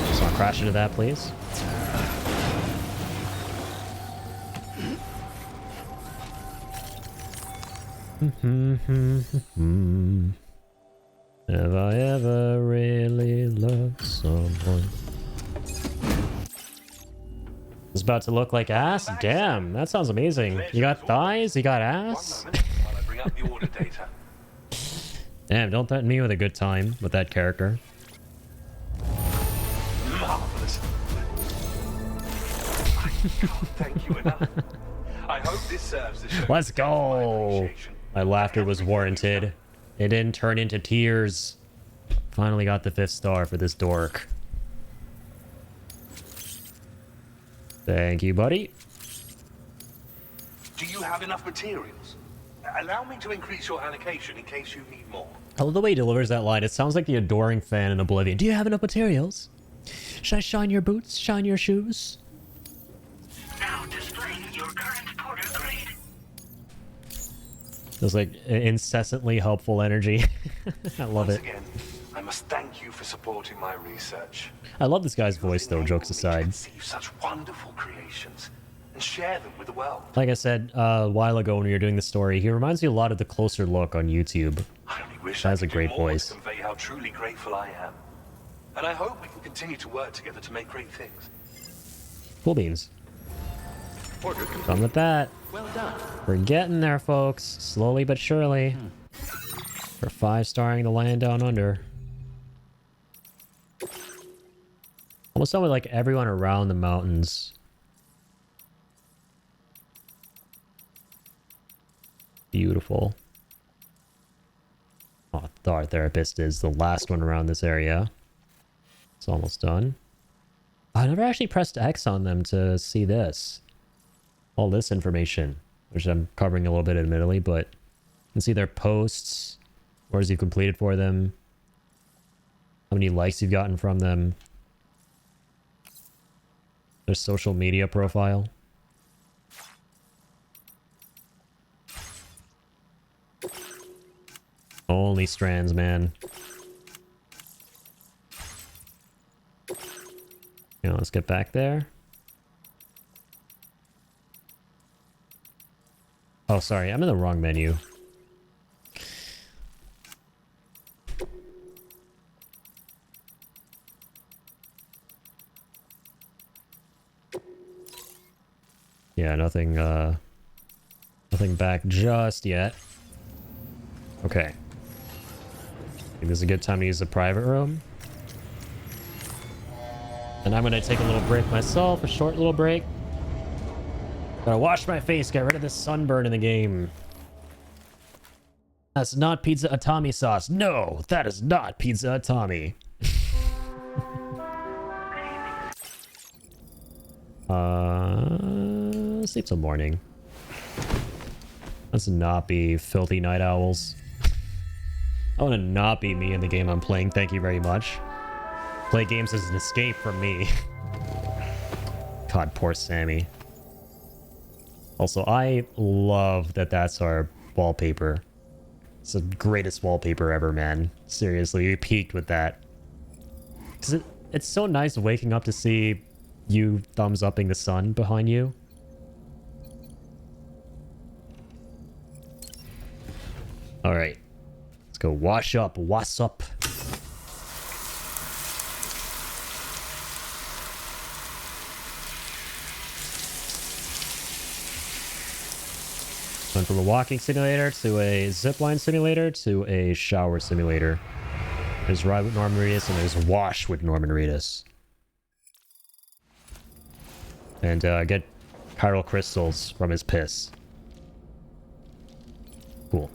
Let's not crash into that, please. Have I ever really loved someone? It's about to look like ass? Damn, that sounds amazing. You got thighs? You got ass? Damn, don't threaten me with a good time with that character. Marvelous. I can't thank you enough. I hope this serves to show. Let's go. My laughter was warranted. It didn't turn into tears. Finally got the 5th star for this dork. Thank you, buddy. Do you have enough materials? Allow me to increase your allocation in case you need more. I love the way he delivers that line. It sounds like the adoring fan in Oblivion. Do you have enough materials? Should I shine your boots? Shine your shoes? Now displaying your current porter grade. There's like incessantly helpful energy. I love Once it. Again, I must thank you for supporting my research. I love this guy's voice though, jokes aside. Conceive such wonderful creations and share them with the world. Like I said a while ago when we were doing the story, he reminds me a lot of the Closer Look on YouTube. I only wish That has I a could great do more voice. to convey how truly grateful I am. And I hope we can continue to work together to make great things. Cool beans. Done with that. Well done. We're getting there, folks. Slowly but surely. We're 5-starring the land down under. Almost done with like everyone around the mountains. Beautiful. Oh, the art therapist is the last one around this area. It's almost done. I never actually pressed X on them to see this. All this information, which I'm covering a little bit admittedly, but you can see their posts, whereas you've completed for them, how many likes you've gotten from them, their social media profile. Only strands, man. Yeah, let's get back there. Oh, sorry, I'm in the wrong menu. Yeah, nothing back just yet. Okay. I think this is a good time to use the private room. And I'm gonna take a little break myself, a short little break. Gotta wash my face, get rid of this sunburn in the game. That's not pizza Atami sauce. No, that is not pizza Atami. Sleep till morning. Let's not be filthy night owls. I want to not be me in the game I'm playing, thank you very much. Play games as an escape from me. God, poor Sammy. Also, I love that that's our wallpaper. It's the greatest wallpaper ever, man. Seriously, we peaked with that. 'Cause it's so nice waking up to see you thumbs upping the sun behind you. Alright. Let's go wash up. What's up? Went from a walking simulator to a zipline simulator to a shower simulator. There's Ride with Norman Reedus and there's Wash with Norman Reedus. And get chiral crystals from his piss. Cool.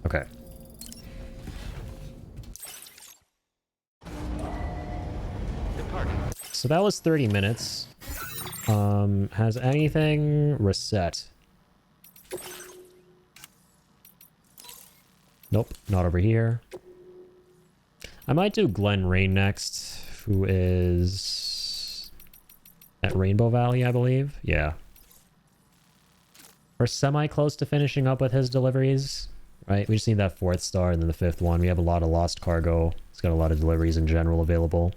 Okay. so that was 30 minutes. Has anything reset? Nope, not over here. I might do Glen Rain next, who is at Rainbow Valley, I believe. Yeah. We're semi-close to finishing up with his deliveries, right? We just need that 4th star and then the 5th one. We have a lot of lost cargo. It's got a lot of deliveries in general available.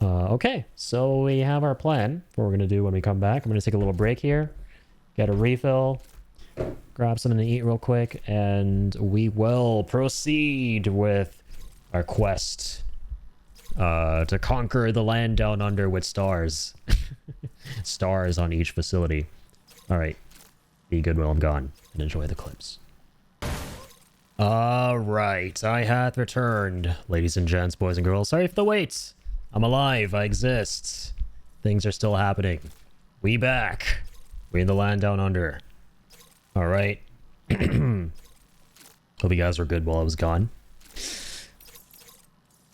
Okay, so we have our plan for what we're going to do when we come back. I'm going to take a little break here, get a refill, grab something to eat real quick, and we will proceed with our quest to conquer the land down under with stars. Stars on each facility. All right. Be good while I'm gone and enjoy the clips. All right. I hath returned, ladies and gents, boys and girls. Sorry for the wait. I'm alive. I exist. Things are still happening. We back. We in the land down under. All right. Hope you guys were good while I was gone.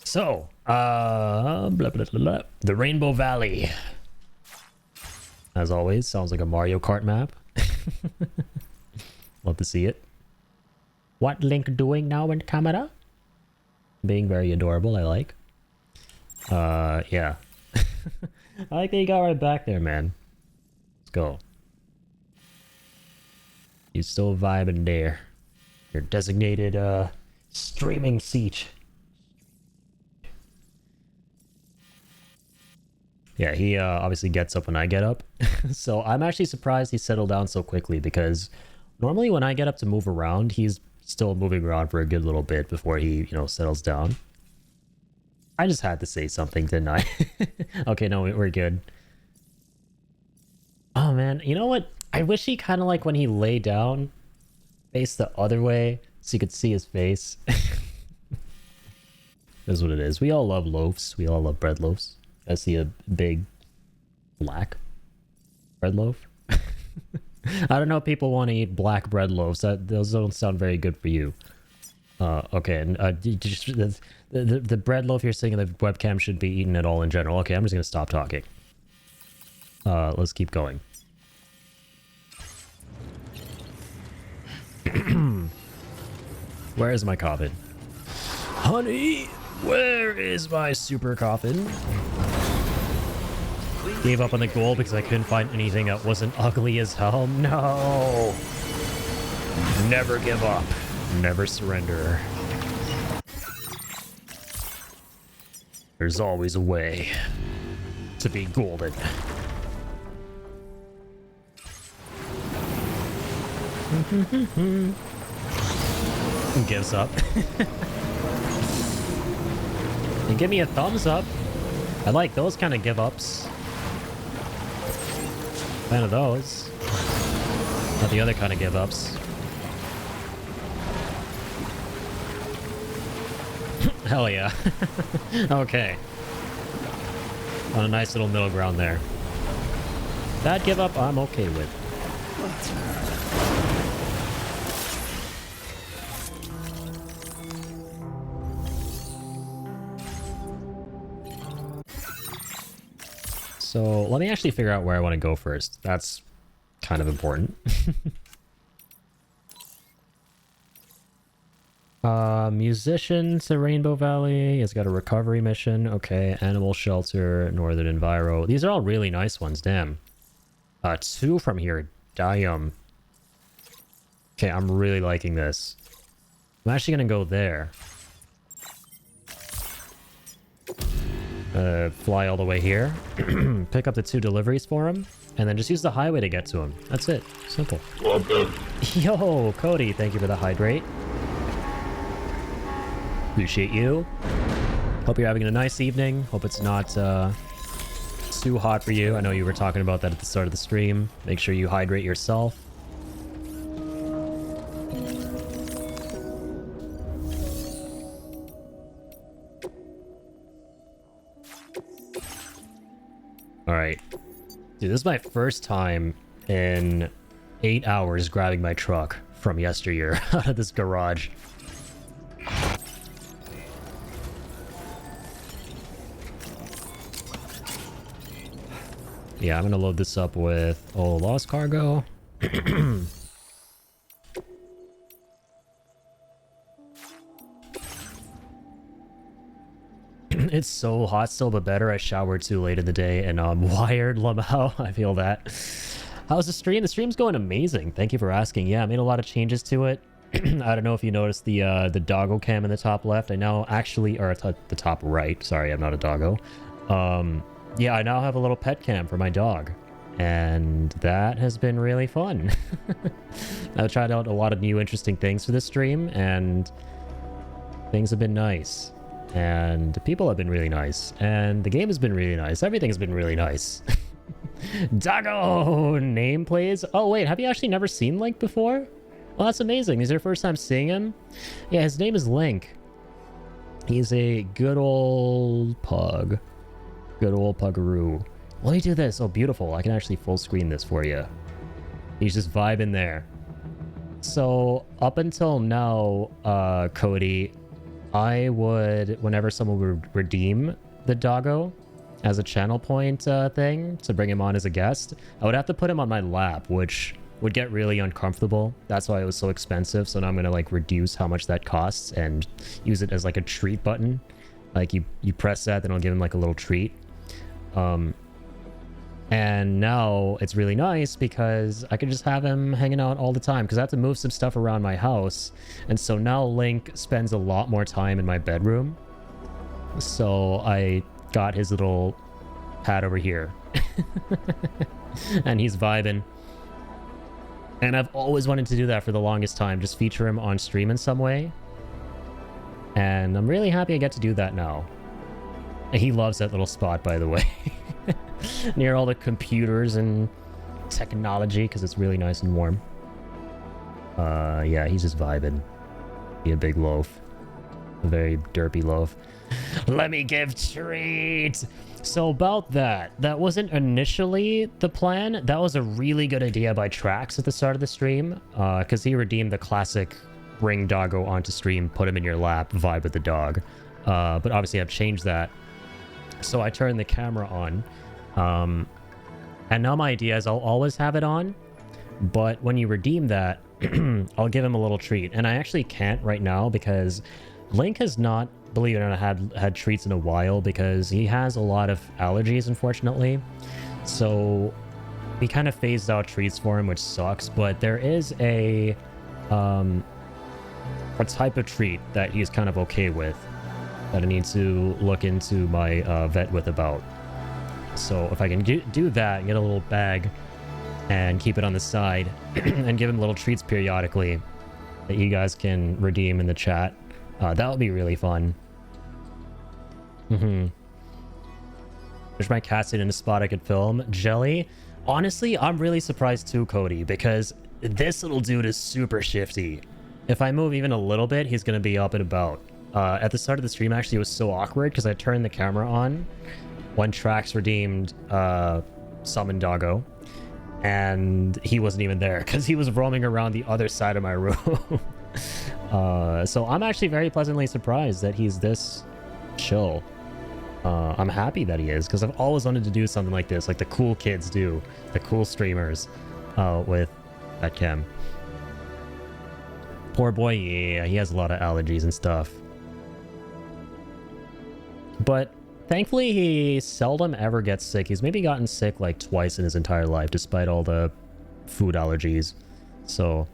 So, blah, blah, blah, blah. The Rainbow Valley. As always, sounds like a Mario Kart map. Love to see it. What Link doing now in camera? Being very adorable, I like. Yeah. I like that you got right back there, man. Let's go. You still vibing there. Your designated, streaming seat. Yeah, he obviously gets up when I get up. So I'm actually surprised he settled down so quickly, because normally when I get up to move around, he's still moving around for a good little bit before he, you know, settles down. I just had to say something, didn't I? Okay, no, we're good. Oh man, you know what? I wish he kind of like when he lay down, faced the other way so you could see his face. That's what it is. We all love loaves. We all love bread loaves. I see a big black bread loaf. I don't know if people want to eat black bread loaves. Those don't sound very good for you. Okay, and the bread loaf you're seeing in the webcam should be eaten at all in general. Okay, I'm just gonna stop talking. Let's keep going. Where is my coffin? Honey, where is my super coffin? Gave up on the goal because I couldn't find anything that wasn't ugly as hell. No! Never give up. Never surrender. There's always a way to be golden. Gives up. And give me a thumbs up. I like those kind of give-ups. Fan of those. Not the other kind of give-ups. Hell yeah. Okay. On a nice little middle ground there. That give-up I'm okay with. So let me actually figure out where I want to go first. That's kind of important. Musician to Rainbow Valley. It's got a recovery mission. Okay, animal shelter, Northern Enviro. These are all really nice ones, damn. 2 from here. Damn. Okay, I'm really liking this. I'm actually gonna go there. Fly all the way here. Pick up the 2 deliveries for him. And then just use the highway to get to him. That's it. Simple. Well done. Yo, Cody, thank you for the hydrate. Appreciate you. Hope you're having a nice evening. Hope it's not too hot for you. I know you were talking about that at the start of the stream. Make sure you hydrate yourself. Alright. Dude, this is my first time in 8 hours grabbing my truck from yesteryear out of this garage. Yeah, I'm gonna load this up with lost cargo. It's so hot still, but better. I showered too late in the day and I'm wired, Lamau. I feel that. How's the stream? The stream's going amazing. Thank you for asking. Yeah, I made a lot of changes to it. I don't know if you noticed the doggo cam in the top left. I now actually, or the top right. Sorry, I'm not a doggo. Yeah, I now have a little pet cam for my dog. And that has been really fun. I've tried out a lot of new interesting things for this stream, and things have been nice. And people have been really nice. And the game has been really nice. Everything's been really nice. Doggo name plays. Oh, wait. Have you actually never seen Link before? Well, that's amazing. This is your first time seeing him? Yeah, his name is Link. He's a good old pug. Good old puggaroo. Let me do this. Oh, beautiful. I can actually full screen this for you. He's just vibing there. So, up until now, Cody, I would, whenever someone would redeem the doggo as a channel point thing to bring him on as a guest, I would have to put him on my lap, which would get really uncomfortable. That's why it was so expensive. So now I'm going to like reduce how much that costs and use it as like a treat button. Like you press that, then I'll give him like a little treat. And now it's really nice because I can just have him hanging out all the time because I have to move some stuff around my house. And so now Link spends a lot more time in my bedroom. So I got his little pad over here. And he's vibing. And I've always wanted to do that for the longest time. Just feature him on stream in some way. And I'm really happy I get to do that now. And he loves that little spot, by the way. Near all the computers and technology, because it's really nice and warm. Yeah, he's just vibing. Be a big loaf. A very derpy loaf. Let me give treat! So about that wasn't initially the plan. That was a really good idea by Trax at the start of the stream, because he redeemed the classic bring doggo onto stream, put him in your lap, vibe with the dog. But obviously I've changed that. So I turned the camera on. And now my idea is I'll always have it on, but when you redeem that, I'll give him a little treat. And I actually can't right now because Link has not, believe it or not, had treats in a while because he has a lot of allergies, unfortunately. So we kind of phased out treats for him, which sucks, but there is a type of treat that he's kind of okay with that I need to look into my vet with about. So if I can do that and get a little bag and keep it on the side and give him little treats periodically that you guys can redeem in the chat, that would be really fun. There's my cat sitting in a spot I could film. Jelly? Honestly, I'm really surprised too, Cody, because this little dude is super shifty. If I move even a little bit, he's going to be up and about. At the start of the stream, actually, it was so awkward because I turned the camera on when Trax redeemed Summon Doggo, and he wasn't even there because he was roaming around the other side of my room. So I'm actually very pleasantly surprised that he's this chill. I'm happy that he is because I've always wanted to do something like this, like the cool kids do, the cool streamers with that cam. Poor boy, yeah, he has a lot of allergies and stuff. But thankfully, he seldom ever gets sick. He's maybe gotten sick like twice in his entire life, despite all the food allergies. So,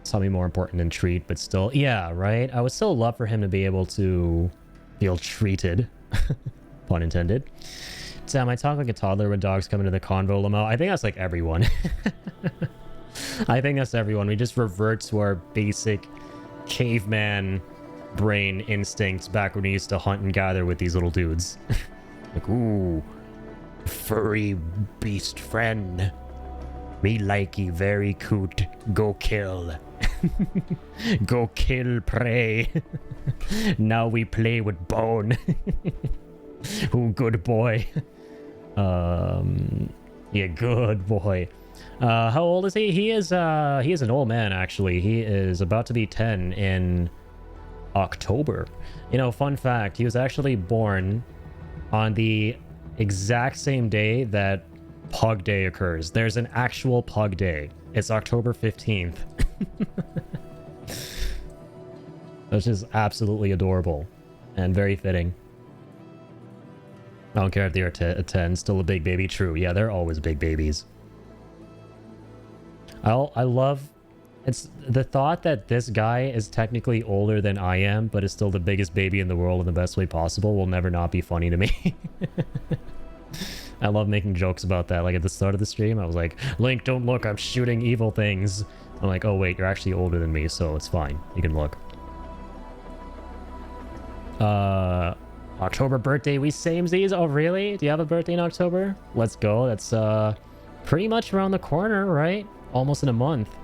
something more important than treat, but still, yeah, right? I would still love for him to be able to feel treated. Pun intended. Damn, I talk like a toddler when dogs come into the convo, Lamo. I think that's like everyone. I think that's everyone. We just revert to our basic caveman brain instincts back when we used to hunt and gather with these little dudes. Like, ooh, furry beast friend. Me likey, very cute. Go kill. Go kill prey. Now we play with bone. Ooh, good boy. Yeah, good boy. How old is he? He is an old man, actually. He is about to be 10 in October. You know, fun fact, he was actually born on the exact same day that Pug Day occurs. There's an actual Pug Day. It's October 15th. Which is absolutely adorable and very fitting. I don't care if they're a 10, still a big baby. True, yeah, they're always big babies. I love... It's the thought that this guy is technically older than I am, but is still the biggest baby in the world in the best way possible will never not be funny to me. I love making jokes about that. Like at the start of the stream, I was like, Link, don't look, I'm shooting evil things. I'm like, oh wait, you're actually older than me, so it's fine. You can look. October birthday, we samesies. Oh really? Do you have a birthday in October? Let's go. That's pretty much around the corner, right? Almost in a month.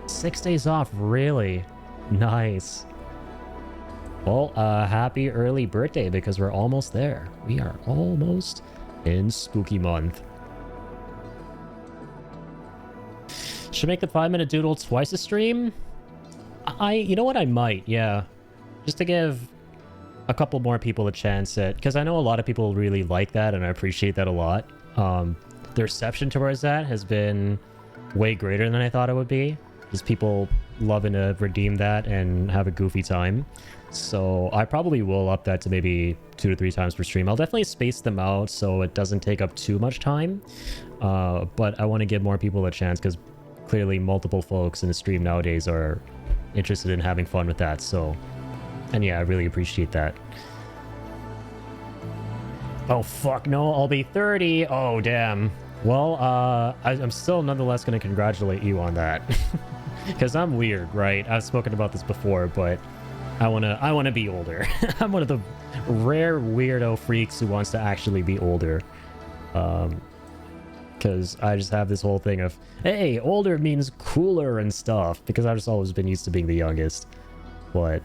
6 days off, really? Nice. Well, happy early birthday because we're almost there. We are almost in spooky month. Should make the 5-minute doodle twice a stream? You know what, I might, yeah. Just to give a couple more people a chance at, because I know a lot of people really like that and I appreciate that a lot. The reception towards that has been way greater than I thought it would be. Just people loving to redeem that and have a goofy time. So I probably will up that to maybe 2 to 3 times per stream. I'll definitely space them out so it doesn't take up too much time. But I want to give more people a chance because clearly multiple folks in the stream nowadays are interested in having fun with that. So, and yeah, I really appreciate that. Oh, fuck no, I'll be 30. Oh, damn. Well, I'm still nonetheless going to congratulate you on that. Because I'm weird, right? I've spoken about this before, but I wanna be older. I'm one of the rare weirdo freaks who wants to actually be older. Because I just have this whole thing of, hey, older means cooler and stuff. Because I've just always been used to being the youngest. But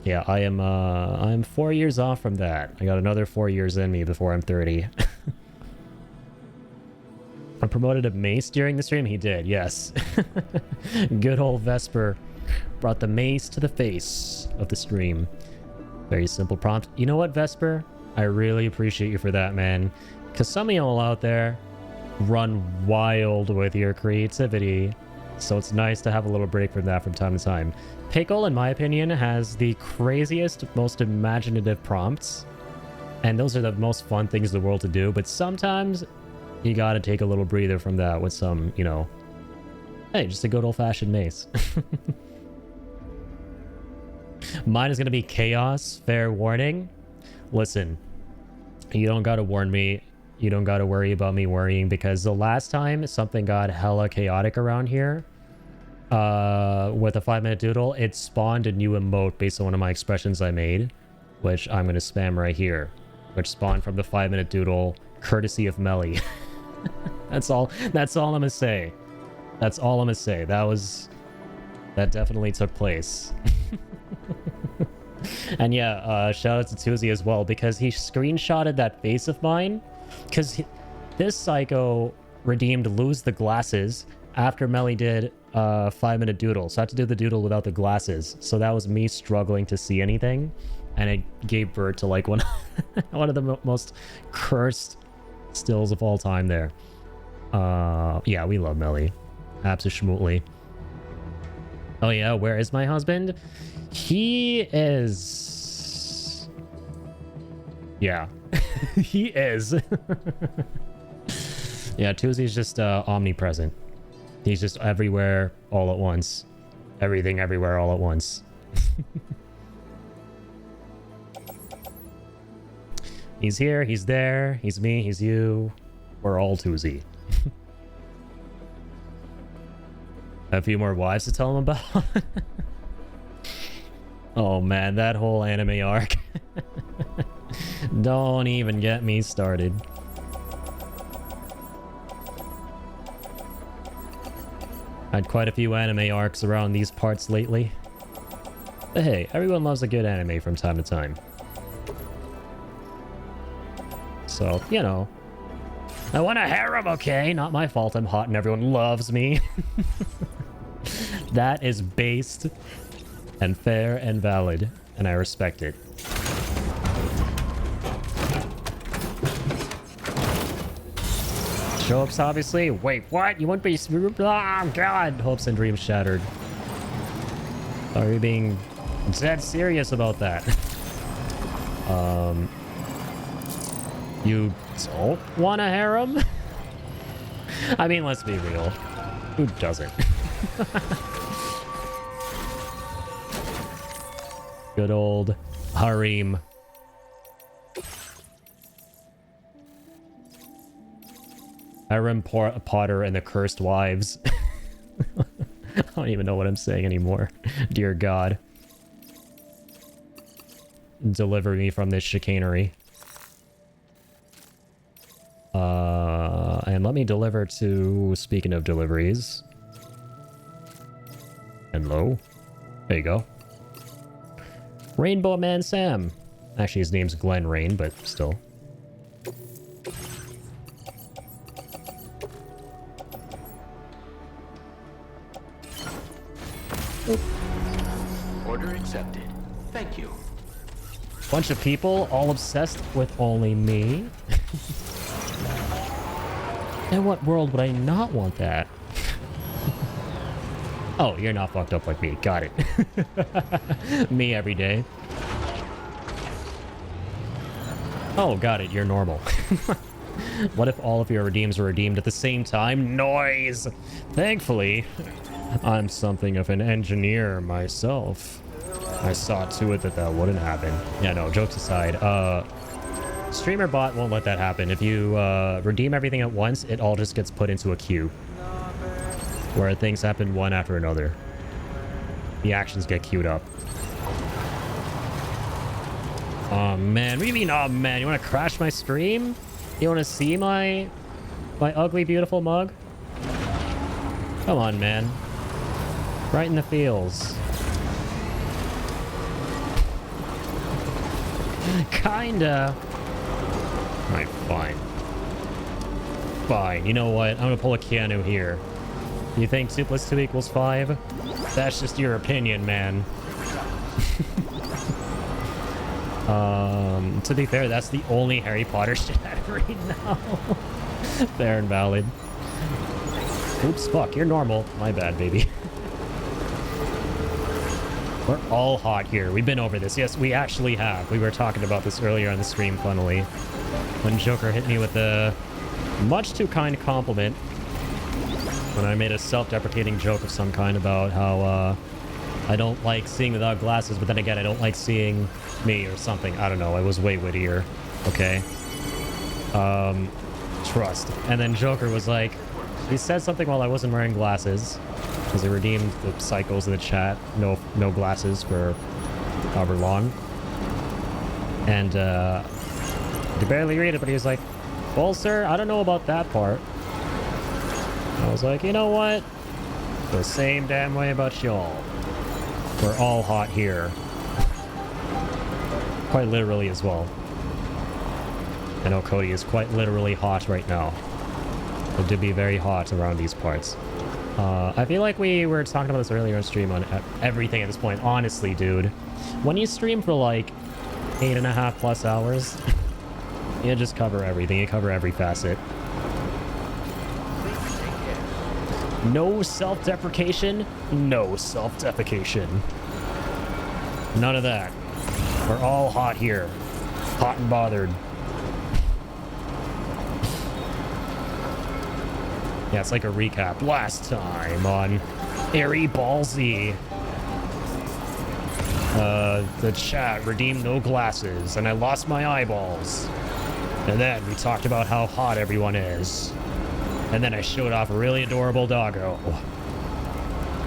yeah, I'm 4 years off from that. I got another 4 years in me before I'm 30. I promoted a mace during the stream? He did, yes. Good old Vesper brought the mace to the face of the stream. Very simple prompt. You know what, Vesper? I really appreciate you for that, man. Because some of y'all out there run wild with your creativity. So it's nice to have a little break from that from time to time. Pickle, in my opinion, has the craziest, most imaginative prompts. And those are the most fun things in the world to do. But sometimes you gotta take a little breather from that with some, you know, hey, just a good old-fashioned mace. Mine is gonna be chaos, fair warning. Listen, you don't gotta warn me. You don't gotta worry about me worrying because the last time something got hella chaotic around here, with a 5-minute doodle, it spawned a new emote based on one of my expressions I made, which I'm gonna spam right here, which spawned from the 5-minute doodle, courtesy of Melly. That's all I'm gonna say. That's all I'm gonna say. That definitely took place. And yeah, shout out to Tuesday as well, because he screenshotted that face of mine, because this psycho redeemed lose the glasses after Melly did 5-minute doodle, so I had to do the doodle without the glasses. So that was me struggling to see anything, and it gave birth to like one of the most cursed stills of all time there. Yeah, we love Melly. Absolutely. Oh yeah, where is my husband? He is... Yeah. He is. Yeah, Tuesday's just omnipresent. He's just everywhere all at once. Everything everywhere all at once. He's here, he's there, he's me, he's you. We're all Tuesday. A few more wives to tell him about. Oh man, that whole anime arc. Don't even get me started. Had quite a few anime arcs around these parts lately. But hey, everyone loves a good anime from time to time. So, you know. I want a harem, okay? Not my fault I'm hot and everyone loves me. That is based and fair and valid, and I respect it. Jokes, obviously. Wait, what? You won't be... Oh, God. Hopes and dreams shattered. Are you being dead serious about that? You don't want a harem? I mean, let's be real. Who doesn't? Good old harem. Harem Potter and the Cursed Wives. I don't even know what I'm saying anymore. Dear God. Deliver me from this chicanery. And let me deliver to... Speaking of deliveries. Hello. There you go. Rainbow Man Sam. Actually, his name's Glenn Rain, but still. Order accepted. Thank you. Bunch of people all obsessed with only me. In what world would I not want that? Oh, you're not fucked up like me. Got it. Me every day. Oh, got it. You're normal. What if all of your redeems were redeemed at the same time? Noise! Thankfully, I'm something of an engineer myself. I saw to it that that wouldn't happen. Yeah, no, jokes aside. Streamer bot won't let that happen. If you redeem everything at once, it all just gets put into a queue. Where things happen one after another. The actions get queued up. Oh man, what do you mean, oh man? You want to crash my stream? You want to see my ugly, beautiful mug? Come on, man. Right in the feels. Kinda. Alright, fine. Fine, you know what? I'm gonna pull a Keanu here. You think 2 + 2 = 5? That's just your opinion, man. To be fair, that's the only Harry Potter shit I read now. Fair and valid. Oops, fuck, you're normal. My bad, baby. We're all hot here. We've been over this. Yes, we actually have. We were talking about this earlier on the stream, funnily. When Joker hit me with a much too kind compliment. When I made a self-deprecating joke of some kind about how, I don't like seeing without glasses, but then again, I don't like seeing me or something. I don't know. It was way wittier. Okay. Trust. And then Joker was like, he said something while I wasn't wearing glasses. Because he redeemed the psychos in the chat. No glasses for however long. And, I could barely read it, but he was like, well, sir, I don't know about that part. I was like, you know what? The same damn way about y'all. We're all hot here. Quite literally as well. I know Cody is quite literally hot right now. It did be very hot around these parts. I feel like we were talking about this earlier on stream on everything at this point. Honestly, dude. When you stream for like 8.5+ hours, you just cover everything. You cover every facet. No self-deprecation. No self-deprecation. None of that. We're all hot here. Hot and bothered. Yeah, it's like a recap. Last time on Airy Ballsy. The chat redeemed no glasses, and I lost my eyeballs. And then we talked about how hot everyone is. And then I showed off a really adorable doggo.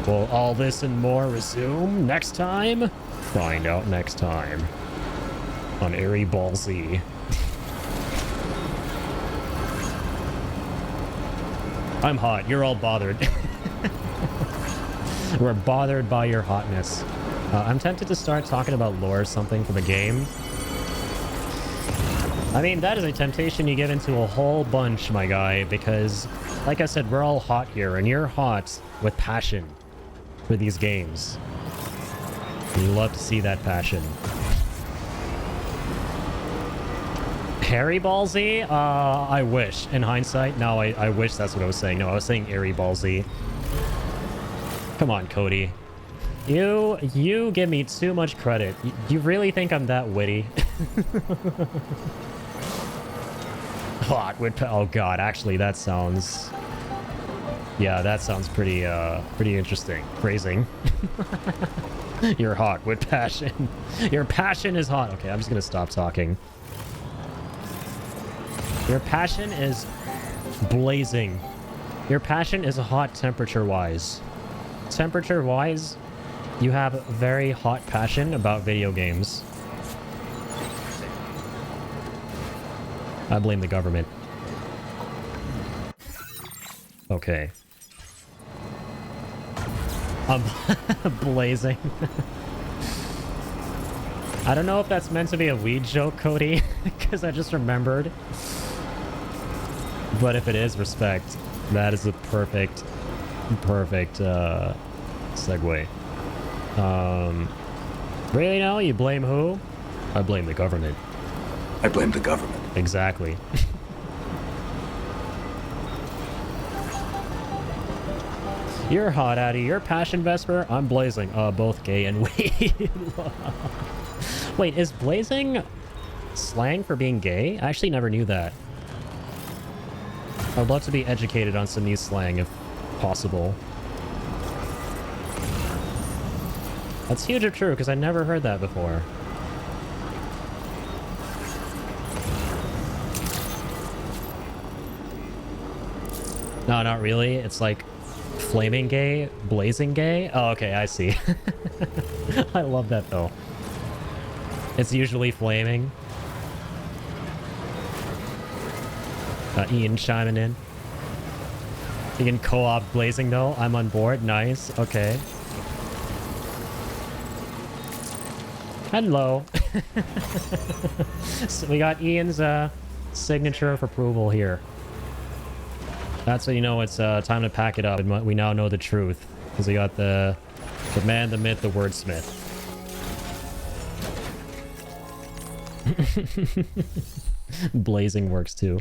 Will all this and more resume next time? Find out next time on Airy Ballsy. I'm hot. You're all bothered. We're bothered by your hotness. I'm tempted to start talking about lore or something for the game. I mean, that is a temptation you get into a whole bunch, my guy, because, like I said, we're all hot here, and you're hot with passion for these games. And you love to see that passion. Harry Ballsy? I wish. In hindsight, no, I wish that's what I was saying. No, I was saying Harry Ballsy. Come on, Cody. You give me too much credit. You really think I'm that witty? Hot with... Oh god, actually that sounds... Yeah, that sounds pretty interesting. Phrasing. You're hot with passion. Your passion is hot. Okay, I'm just gonna stop talking. Your passion is blazing. Your passion is hot temperature-wise. Temperature-wise, you have a very hot passion about video games. I blame the government. Okay. I'm blazing. I don't know if that's meant to be a weed joke, Cody, because I just remembered. But if it is, respect. That is a perfect segue. Really now? You blame who? I blame the government. I blame the government. Exactly. You're hot, Addy. You're passion Vesper. I'm blazing. Both gay and weed. Wait, is blazing slang for being gay? I actually never knew that. I would love to be educated on some new slang if possible. That's huge or true, because I never heard that before. No, not really. It's like flaming gay, blazing gay. Oh, okay, I see. I love that though. It's usually flaming. Ian chiming in. You can co-op blazing though. I'm on board. Nice. Okay. Hello. So we got Ian's signature of approval here. That's when you know it's time to pack it up. And we now know the truth. Because we got the man, the myth, the wordsmith. Blazing works too.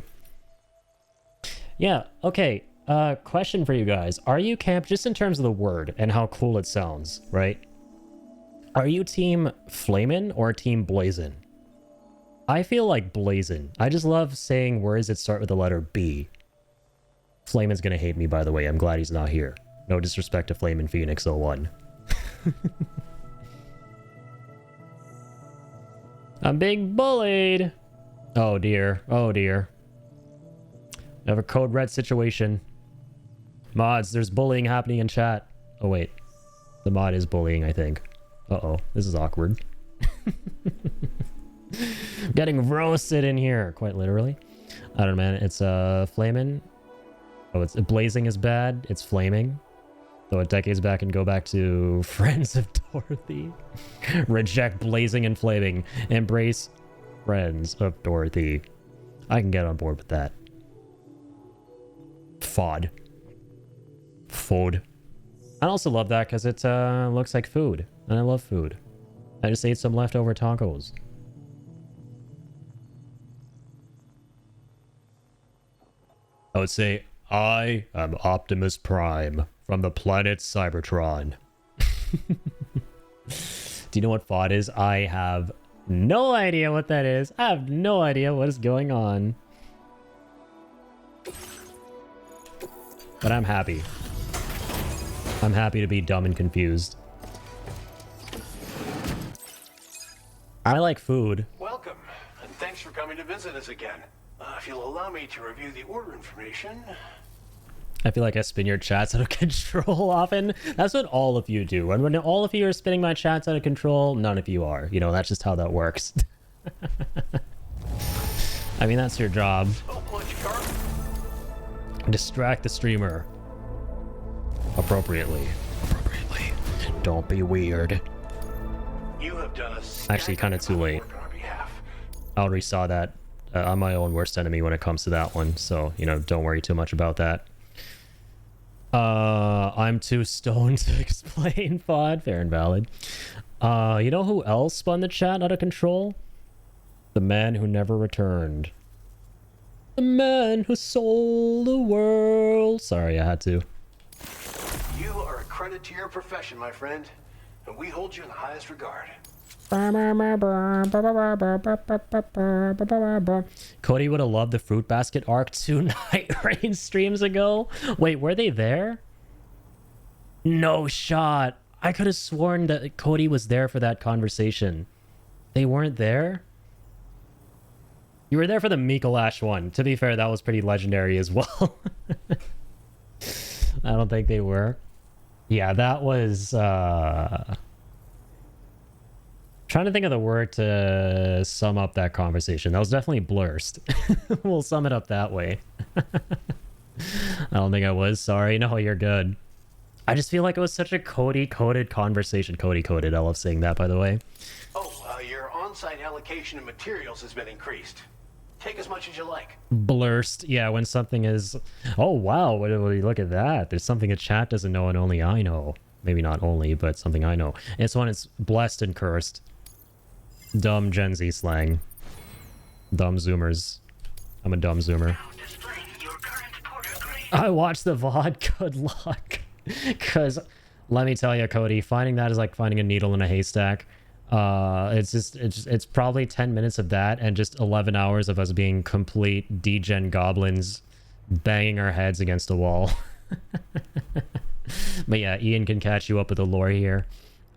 Yeah, okay. Question for you guys. Are you camp just in terms of the word and how cool it sounds, right? Are you team flamin' or team blazin'? I feel like blazin'. I just love saying words that start with the letter B. Flamin's gonna hate me, by the way. I'm glad he's not here. No disrespect to Flamin' Phoenix 01. I'm being bullied. Oh dear. Oh dear. I have a code red situation. Mods, there's bullying happening in chat. Oh wait. The mod is bullying, I think. Uh-oh. This is awkward. Getting roasted in here, quite literally. I don't know, man. It's flamin'. Oh, it's blazing is bad. It's flaming. So it decades back and go back to Friends of Dorothy. Reject blazing and flaming. Embrace Friends of Dorothy. I can get on board with that. FOD. Food. I also love that because it looks like food. And I love food. I just ate some leftover tacos. I would say, I am Optimus Prime from the planet Cybertron. Do you know what FOD is? I have no idea what that is. I have no idea what is going on. But I'm happy. I'm happy to be dumb and confused. I like food. Welcome, and thanks for coming to visit us again. If you'll allow me to review the order information... I feel like I spin your chats out of control often. That's what all of you do. And when all of you are spinning my chats out of control, none of you are. You know, that's just how that works. I mean, that's your job. Distract the streamer. Appropriately. Appropriately. Don't be weird. You have done a actually kind of too late. I already saw that. I'm my own worst enemy when it comes to that one. So, you know, don't worry too much about that. I'm too stoned to explain FOD. Fair and valid. You know who else spun the chat out of control? The man who never returned. The man who sold the world. Sorry, I had to. You are a credit to your profession, my friend, and we hold you in the highest regard. Cody would have loved the Fruit Basket arc 2 Night Rain streams ago. Wait, were they there? No shot. I could have sworn that Cody was there for that conversation. They weren't there? You were there for the Mikolash one. To be fair, that was pretty legendary as well. I don't think they were. Yeah, that was... Trying to think of the word to sum up that conversation. That was definitely blurst. We'll sum it up that way. I don't think I was. Sorry. No, you're good. I just feel like it was such a Cody-coded conversation. Cody-coded. I love saying that, by the way. Oh, your on-site allocation of materials has been increased. Take as much as you like. Blurst. Yeah, when something is... Oh, wow. What do you look at that? There's something a chat doesn't know and only I know. Maybe not only, but something I know. It's when it's blessed and cursed. Dumb Gen Z slang. Dumb Zoomers. I'm a dumb Zoomer. I watched the VOD. Good luck. Because, let me tell you, Cody, finding that is like finding a needle in a haystack. It's probably 10 minutes of that and just 11 hours of us being complete degen goblins banging our heads against a wall. But yeah, Ian can catch you up with the lore here.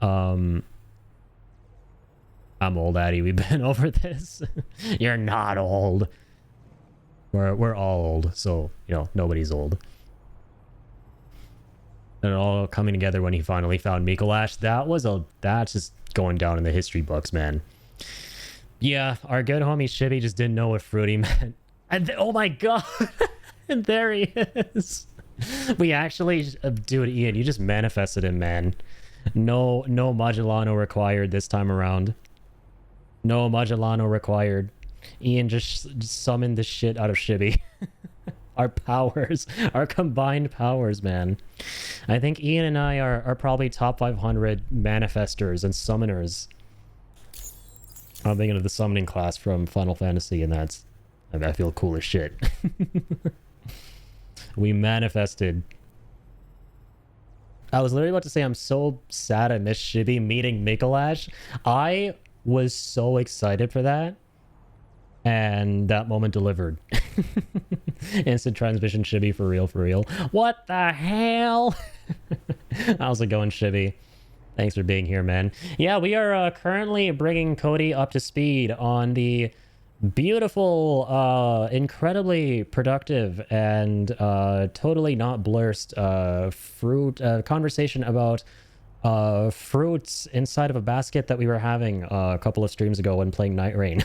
I'm old, Addy. We've been over this. You're not old. We're all old, so you know nobody's old. And it all coming together when he finally found Mikolash. That's just going down in the history books, man. Yeah, our good homie Shibby just didn't know what fruity meant. And oh my god, and there he is. We actually, dude, Ian, you just manifested him, man. No Magellano required this time around. No Magellano required. Ian just summoned the shit out of Shibby. Our powers, our combined powers, man. I think Ian and I are probably top 500 manifestors and summoners. I'm thinking of the summoning class from Final Fantasy, and I feel cool as shit. We manifested. I was literally about to say I'm so sad I missed Shibby meeting Mikolash. I was so excited for that. And that moment delivered. Instant transmission Shibby for real, for real. What the hell? How's it going, Shibby? Thanks for being here, man. Yeah, we are currently bringing Cody up to speed on the beautiful, incredibly productive, and totally not blurst conversation about fruits inside of a basket that we were having a couple of streams ago when playing Night Rain.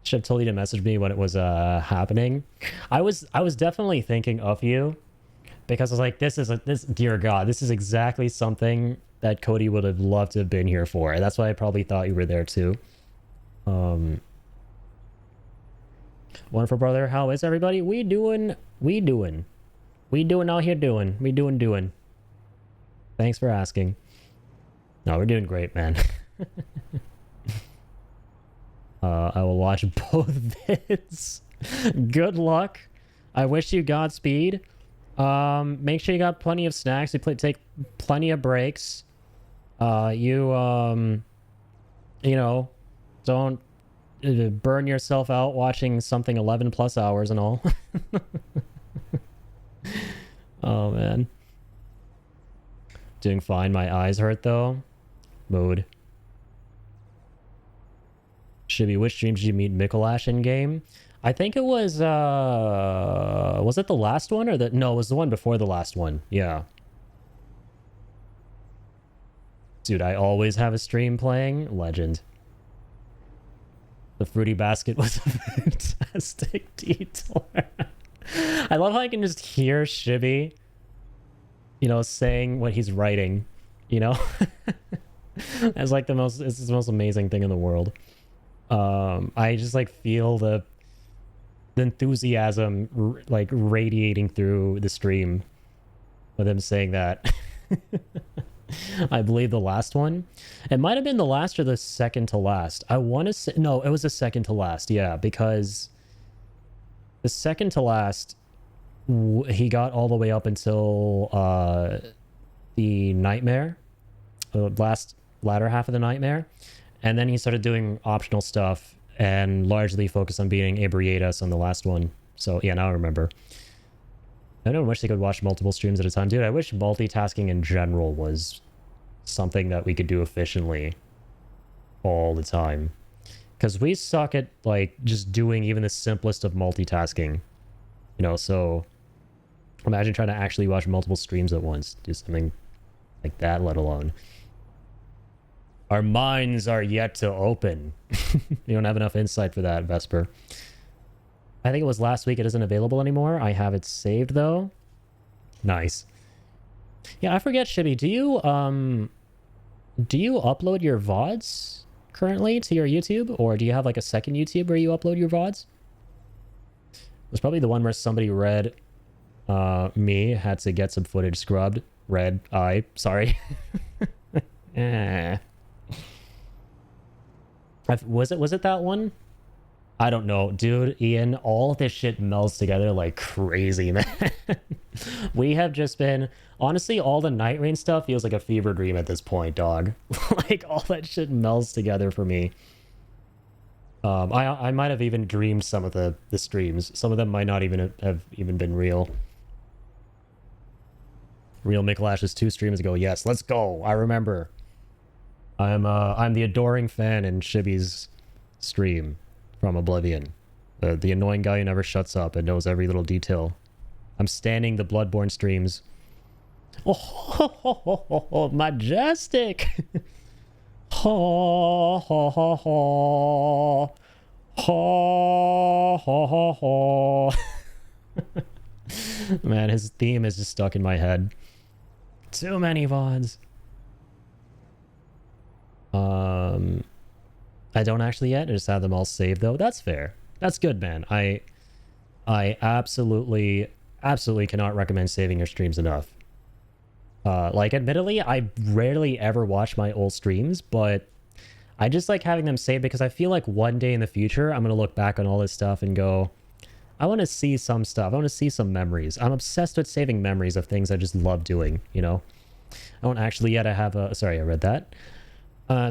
Should have told you to message me when it was happening. I was definitely thinking of you because I was like, this dear God, this is exactly something that Cody would have loved to have been here for. That's why I probably thought you were there too. Wonderful brother, how is everybody? We doing out here doing. We doing. Thanks for asking. No, we're doing great, man. I will watch both vids. Good luck. I wish you Godspeed. Make sure you got plenty of snacks. You take plenty of breaks. You know, don't burn yourself out watching something 11 plus hours and all. Oh man. Doing fine. My eyes hurt though. Mood. Shibby, which streams did you meet Mikolash in game? I think it was it the last one or no, it was the one before the last one. Yeah. Dude, I always have a stream playing. Legend. The fruity basket was a fantastic detour. I love how I can just hear Shibby, you know, saying what he's writing, you know? It's like it's the most amazing thing in the world. I just like feel the enthusiasm like radiating through the stream with him saying that. I believe the last one. It might have been the last or the second to last. I want to say... No, it was the second to last. Yeah, because the second to last, he got all the way up until the nightmare. The latter half of the nightmare. And then he started doing optional stuff and largely focused on beating Abrietas on the last one. So, yeah, now I remember. I don't wish they could watch multiple streams at a time. Dude, I wish multitasking in general was something that we could do efficiently all the time. Because we suck at, like, just doing even the simplest of multitasking. You know, so imagine trying to actually watch multiple streams at once. Do something like that, let alone. Our minds are yet to open. You don't have enough insight for that, Vesper. I think it was last week. It isn't available anymore. I have it saved, though. Nice. Yeah, I forget, Shibby. Do you upload your VODs currently to your YouTube? Or do you have, like, a second YouTube where you upload your VODs? It was probably the one where somebody read me, had to get some footage scrubbed. Red eye. Sorry. Was it that one? I don't know, dude. Ian, all this shit melds together like crazy, man. We have just been, honestly, all the Night Rain stuff feels like a fever dream at this point, dog. Like, all that shit melds together for me. I might have even dreamed some of the streams. Some of them might not even have even been real. Real Mikolash's 2 streams ago. Yes, let's go. I remember. I'm the adoring fan in Shibby's stream from Oblivion. The annoying guy who never shuts up and knows every little detail. I'm standing the Bloodborne streams. Oh, majestic! Ho, ho, ho, ho. Ho, ho, ho, ho. Man, his theme is just stuck in my head. Too many VODs. I don't actually yet. I just have them all saved, though. That's fair. That's good, man. I absolutely cannot recommend saving your streams enough. Like, admittedly, I rarely ever watch my old streams, but I just like having them saved because I feel like one day in the future, I'm going to look back on all this stuff and go, I want to see some stuff. I want to see some memories. I'm obsessed with saving memories of things I just love doing, you know? I don't actually yet. I have a... Sorry, I read that.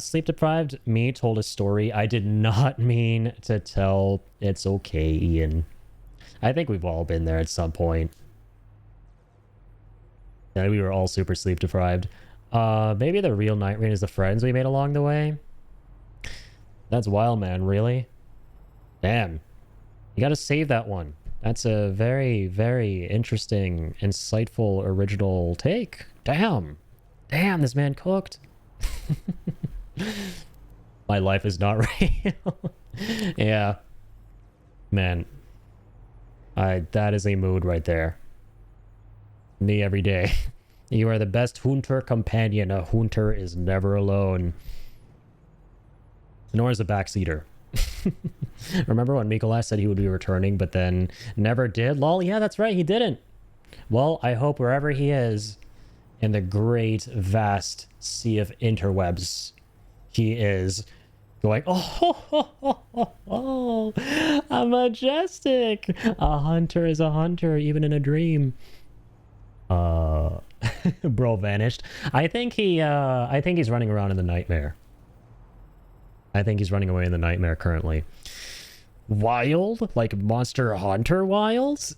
Sleep deprived me told a story I did not mean to tell. It's okay, Ian. I think we've all been there at some point. Yeah, we were all super sleep deprived. Maybe the real Night Rain is the friends we made along the way. That's wild, man. Really? Damn. You gotta save that one. That's a very, very interesting, insightful, original take. Damn. Damn, this man cooked. My life is not real. Yeah. Man. That is a mood right there. Me every day. You are the best hunter companion. A hunter is never alone. Nor is a backseater. Remember when Mikolas said he would be returning, but then never did? Lol, yeah, that's right, he didn't. Well, I hope wherever he is, in the great, vast sea of interwebs, he is going, oh, a majestic. A hunter is a hunter, even in a dream. Bro vanished. I think he's running around in the nightmare. I think he's running away in the nightmare currently. Wild? Like Monster Hunter Wilds?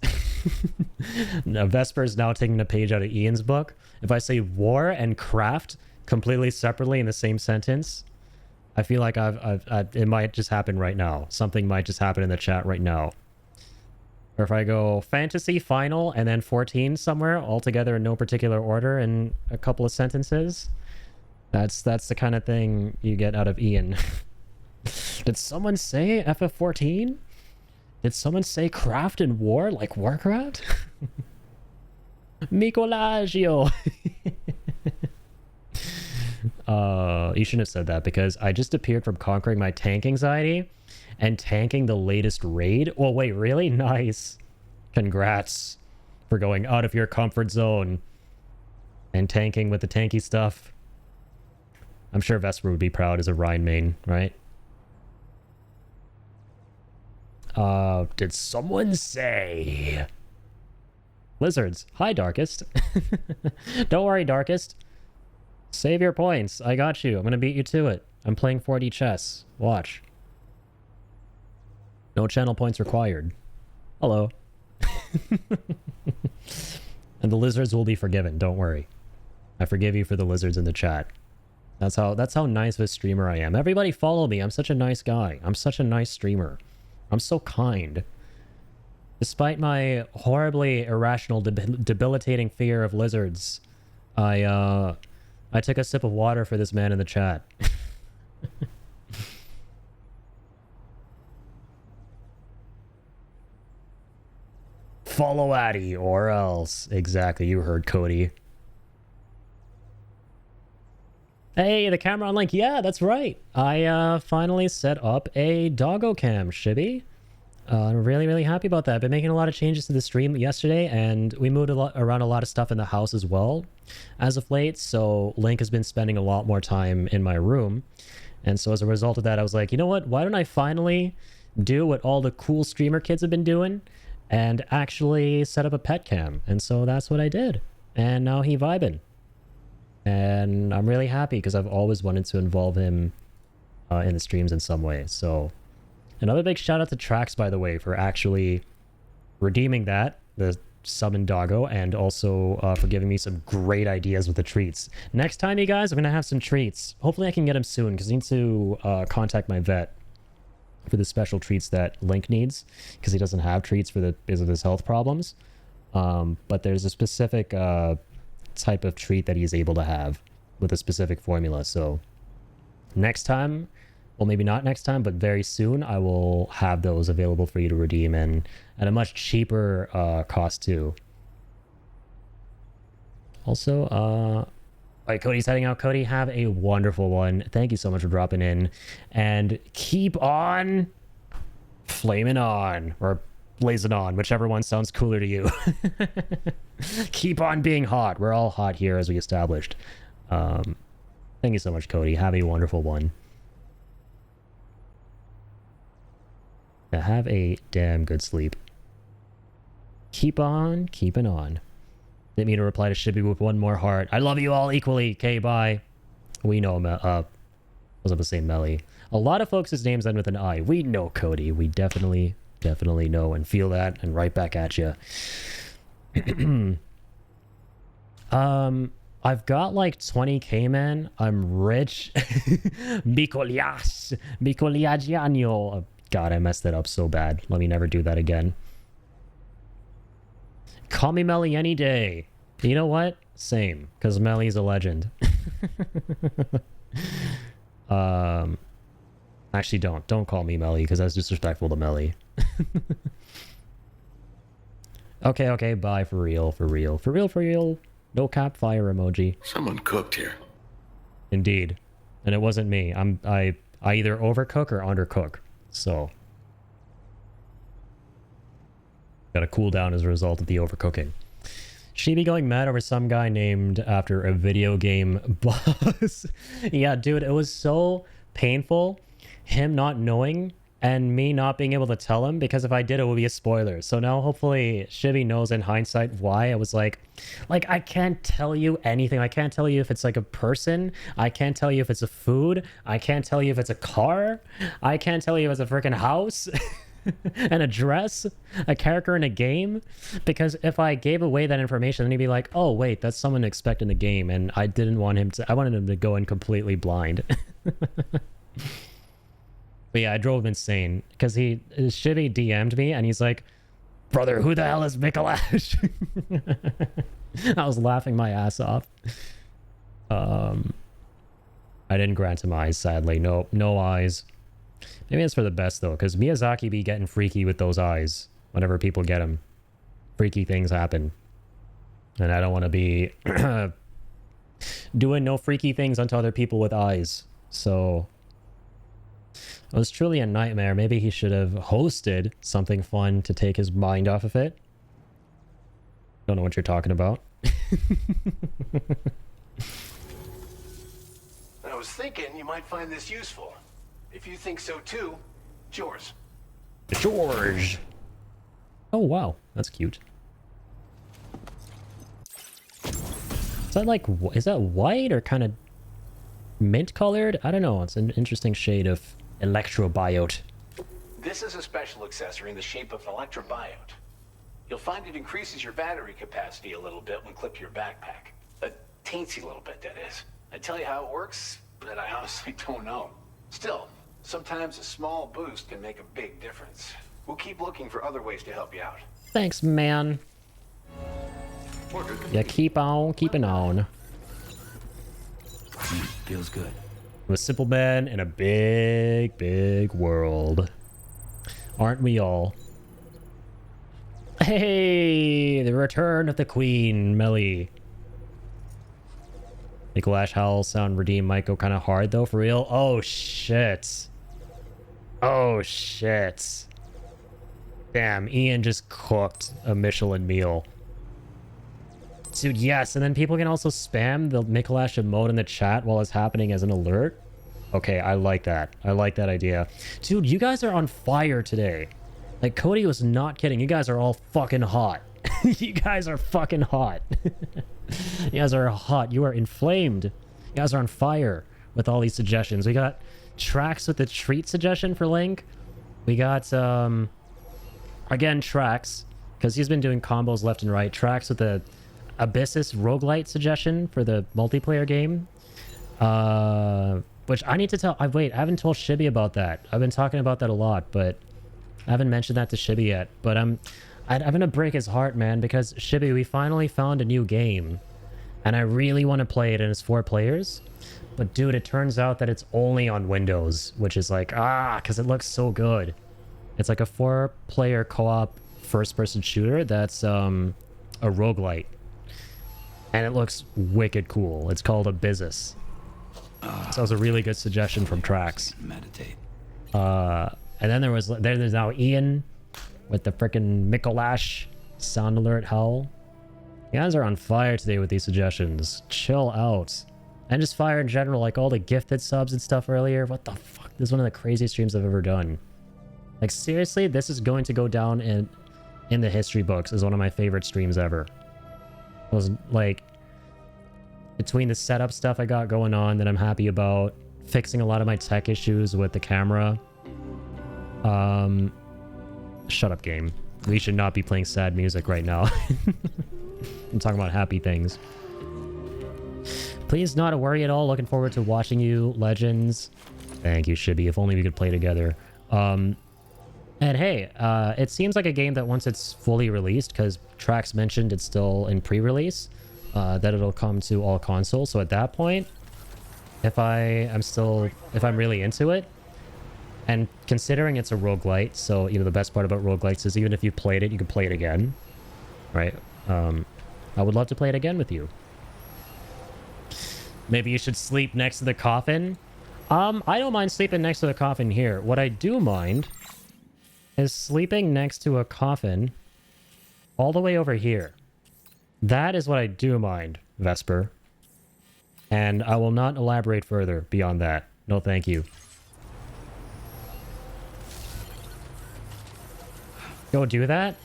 No, Vesper's now taking a page out of Ian's book. If I say war and craft completely separately in the same sentence, I feel like it might just happen right now. Something might just happen in the chat right now. Or if I go fantasy final and then 14 somewhere all together in no particular order in a couple of sentences, that's the kind of thing you get out of Ian. Did someone say FF14? Did someone say craft and war like Warcraft? Micolagio. You shouldn't have said that because I just appeared from conquering my tank anxiety and tanking the latest raid. Oh, wait, really? Nice. Congrats for going out of your comfort zone and tanking with the tanky stuff. I'm sure Vesper would be proud as a Rhine main, right? Did someone say... Lizards. Hi, Darkest. Don't worry, Darkest. Save your points. I got you. I'm gonna beat you to it. I'm playing 4D chess. Watch. No channel points required. Hello. And the lizards will be forgiven. Don't worry. I forgive you for the lizards in the chat. That's how nice of a streamer I am. Everybody follow me. I'm such a nice guy. I'm such a nice streamer. I'm so kind. Despite my horribly irrational, debilitating fear of lizards, I took a sip of water for this man in the chat. Follow Addy or else. Exactly, you heard Cody. Hey, the camera on link. Yeah, that's right. I finally set up a doggo cam, Shibby. I'm really, really happy about that. I've been making a lot of changes to the stream yesterday, and we moved around a lot of stuff in the house as well as of late, so Link has been spending a lot more time in my room. And so as a result of that, I was like, you know what? Why don't I finally do what all the cool streamer kids have been doing and actually set up a pet cam? And so that's what I did. And now he vibing. And I'm really happy because I've always wanted to involve him in the streams in some way. So another big shout out to Trax, by the way, for actually redeeming that, the summon doggo, and also for giving me some great ideas with the treats. Next time, you guys, I'm going to have some treats. Hopefully I can get them soon because I need to contact my vet for the special treats that Link needs because he doesn't have treats because of his health problems. But there's a specific type of treat that he's able to have with a specific formula. So next time, well, maybe not next time, but very soon, I will have those available for you to redeem and at a much cheaper cost too. Also, all right, Cody's heading out. Cody, have a wonderful one. Thank you so much for dropping in, and keep on flaming on, or blazing on, whichever one sounds cooler to you. Keep on being hot. We're all hot here, as we established. Thank you so much, Cody. Have a wonderful one. Have a damn good sleep. Keep on keeping on. Didn't mean to reply to Shibby with one more heart. I love you all equally. Okay, bye. We know, I was about to say Melly. A lot of folks' names end with an I. We know, Cody. We definitely know and feel that, and right back at you. I've got like 20k, man. I'm rich. Bicolias. Bicoliagiano. God, I messed that up so bad. Let me never do that again. Call me Melly any day. You know what? Same, because Melly's a legend. Actually, don't call me Melly, because that's disrespectful to Melly. Okay, bye, for real. No cap fire emoji. Someone cooked here. Indeed. And it wasn't me. I either overcook or undercook. So gotta cool down as a result of the overcooking. She be going mad over some guy named after a video game boss. Yeah, dude, it was so painful, him not knowing and me not being able to tell him, because if I did, it would be a spoiler. So now hopefully Shibby knows in hindsight why I was like I can't tell you anything. I can't tell you if it's like a person. I can't tell you if it's a food. I can't tell you if it's a car. I can't tell you if it's a freaking house. An address, a character in a game, because if I gave away that information, then he'd be like, oh wait, that's someone to expect in the game, and I didn't want him to. I wanted him to go in completely blind. But yeah, I drove him insane because Shibby DM'd me and he's like, brother, who the hell is Mikolash? I was laughing my ass off. I didn't grant him eyes, sadly. No eyes. Maybe that's for the best though, because Miyazaki be getting freaky with those eyes whenever people get him. Freaky things happen. And I don't want to be doing no freaky things onto other people with eyes. So it was truly a nightmare. Maybe he should have hosted something fun to take his mind off of it. Don't know what you're talking about. I was thinking you might find this useful. If you think so too, it's yours. George. Oh, wow. That's cute. Is that like, is that white or kind of mint colored? I don't know. It's an interesting shade of electrobiote. This is a special accessory in the shape of an electrobiote. You'll find it increases your battery capacity a little bit when clipped to your backpack. A teensy little bit, that is. I tell you how it works, but I honestly don't know. Still, sometimes a small boost can make a big difference. We'll keep looking for other ways to help you out. Thanks, man. Yeah, keep on keeping on. Feels good. I'm a simple man in a big, big world. Aren't we all? Hey, the return of the queen, Melly. Nickolash Howl sound redeem might go kind of hard though, for real. Oh shit. Oh shit. Damn, Ian just cooked a Michelin meal. Dude, yes, and then people can also spam the Nickolash emote in the chat while it's happening as an alert. Okay, I like that. I like that idea. Dude, you guys are on fire today. Like, Cody was not kidding. You guys are all fucking hot. You guys are fucking hot. You guys are hot. You are inflamed. You guys are on fire with all these suggestions. We got Trax with the treat suggestion for Link. We got, again, Trax, because he's been doing combos left and right. Trax with the Abyssus roguelite suggestion for the multiplayer game. Which I need to tell... Wait, I haven't told Shibby about that. I've been talking about that a lot, but I haven't mentioned that to Shibby yet. But I'm gonna break his heart, man, because Shibby, we finally found a new game. And I really want to play it, and it's 4 players. But dude, it turns out that it's only on Windows, which is like, because it looks so good. It's like a 4-player co-op first-person shooter that's a roguelite. And it looks wicked cool. It's called Abyssus. So that was a really good suggestion from Trax. Meditate. And then there's now Ian with the frickin' Nickolash sound alert howl. You guys are on fire today with these suggestions. Chill out. And just fire in general, like all the gifted subs and stuff earlier. What the fuck? This is one of the craziest streams I've ever done. Like, seriously, this is going to go down in the history books as one of my favorite streams ever. It was like, between the setup stuff I got going on that I'm happy about, fixing a lot of my tech issues with the camera. Shut up, game. We should not be playing sad music right now. I'm talking about happy things. Please, not a worry at all. Looking forward to watching you, Legends. Thank you, Shibby. If only we could play together. And hey, it seems like a game that once it's fully released, because Trax mentioned it's still in pre-release, that it'll come to all consoles. So at that point, if I'm really into it, and considering it's a roguelite, so, you know, the best part about roguelites is even if you played it, you can play it again, right? I would love to play it again with you. Maybe you should sleep next to the coffin. I don't mind sleeping next to the coffin here. What I do mind is sleeping next to a coffin all the way over here. That is what I do mind, Vesper. And I will not elaborate further beyond that. No, thank you. Go do that?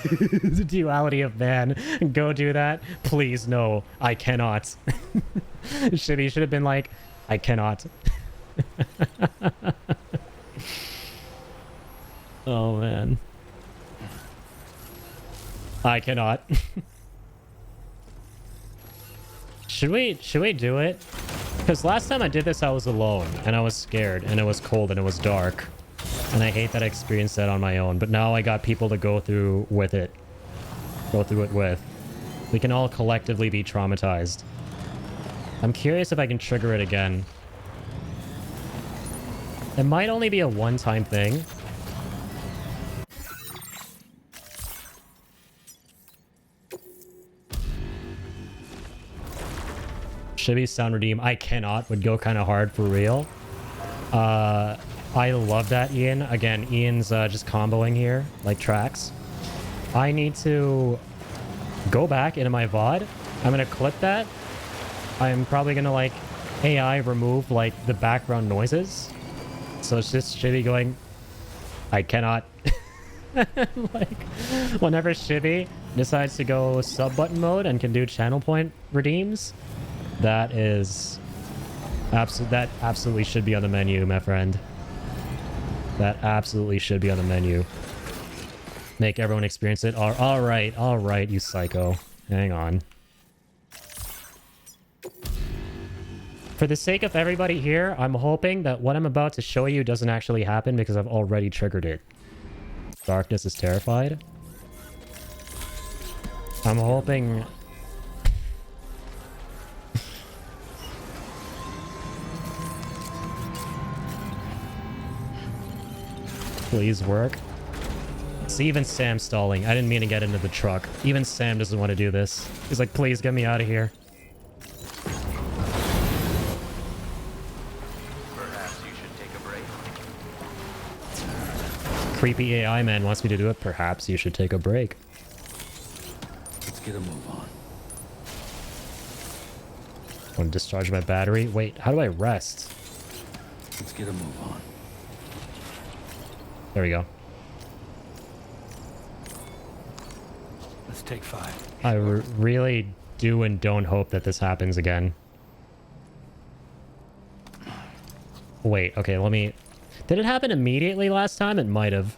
The duality of man. Go do that? Please, no. I cannot. Shibby should have been like, I cannot. Oh, man. I cannot. Should we do it? Because last time I did this, I was alone, and I was scared, and it was cold, and it was dark. And I hate that I experienced that on my own, but now I got people to go through it with. We can all collectively be traumatized. I'm curious if I can trigger it again. It might only be a one-time thing. Shibby's sound redeem, I cannot, would go kind of hard for real. I love that, Ian. Again, Ian's just comboing here, like Trax. I need to go back into my VOD. I'm going to clip that. I'm probably going to, like, AI remove like the background noises. So it's just Shibby going, I cannot. Like, whenever Shibby decides to go sub-button mode and can do channel point redeems, that is... that absolutely should be on the menu, my friend. That absolutely should be on the menu. Make everyone experience it. Alright, you psycho. Hang on. For the sake of everybody here, I'm hoping that what I'm about to show you doesn't actually happen because I've already triggered it. Darkness is terrified. I'm hoping... Please work. See, even Sam's stalling. I didn't mean to get into the truck. Even Sam doesn't want to do this. He's like, please get me out of here. Perhaps you should take a break. Creepy AI man wants me to do it. Perhaps you should take a break. Let's get a move on. I want to discharge my battery. Wait, how do I rest? Let's get a move on. There we go. Let's take 5. I really do and don't hope that this happens again. Wait, okay, let me... Did it happen immediately last time? It might have.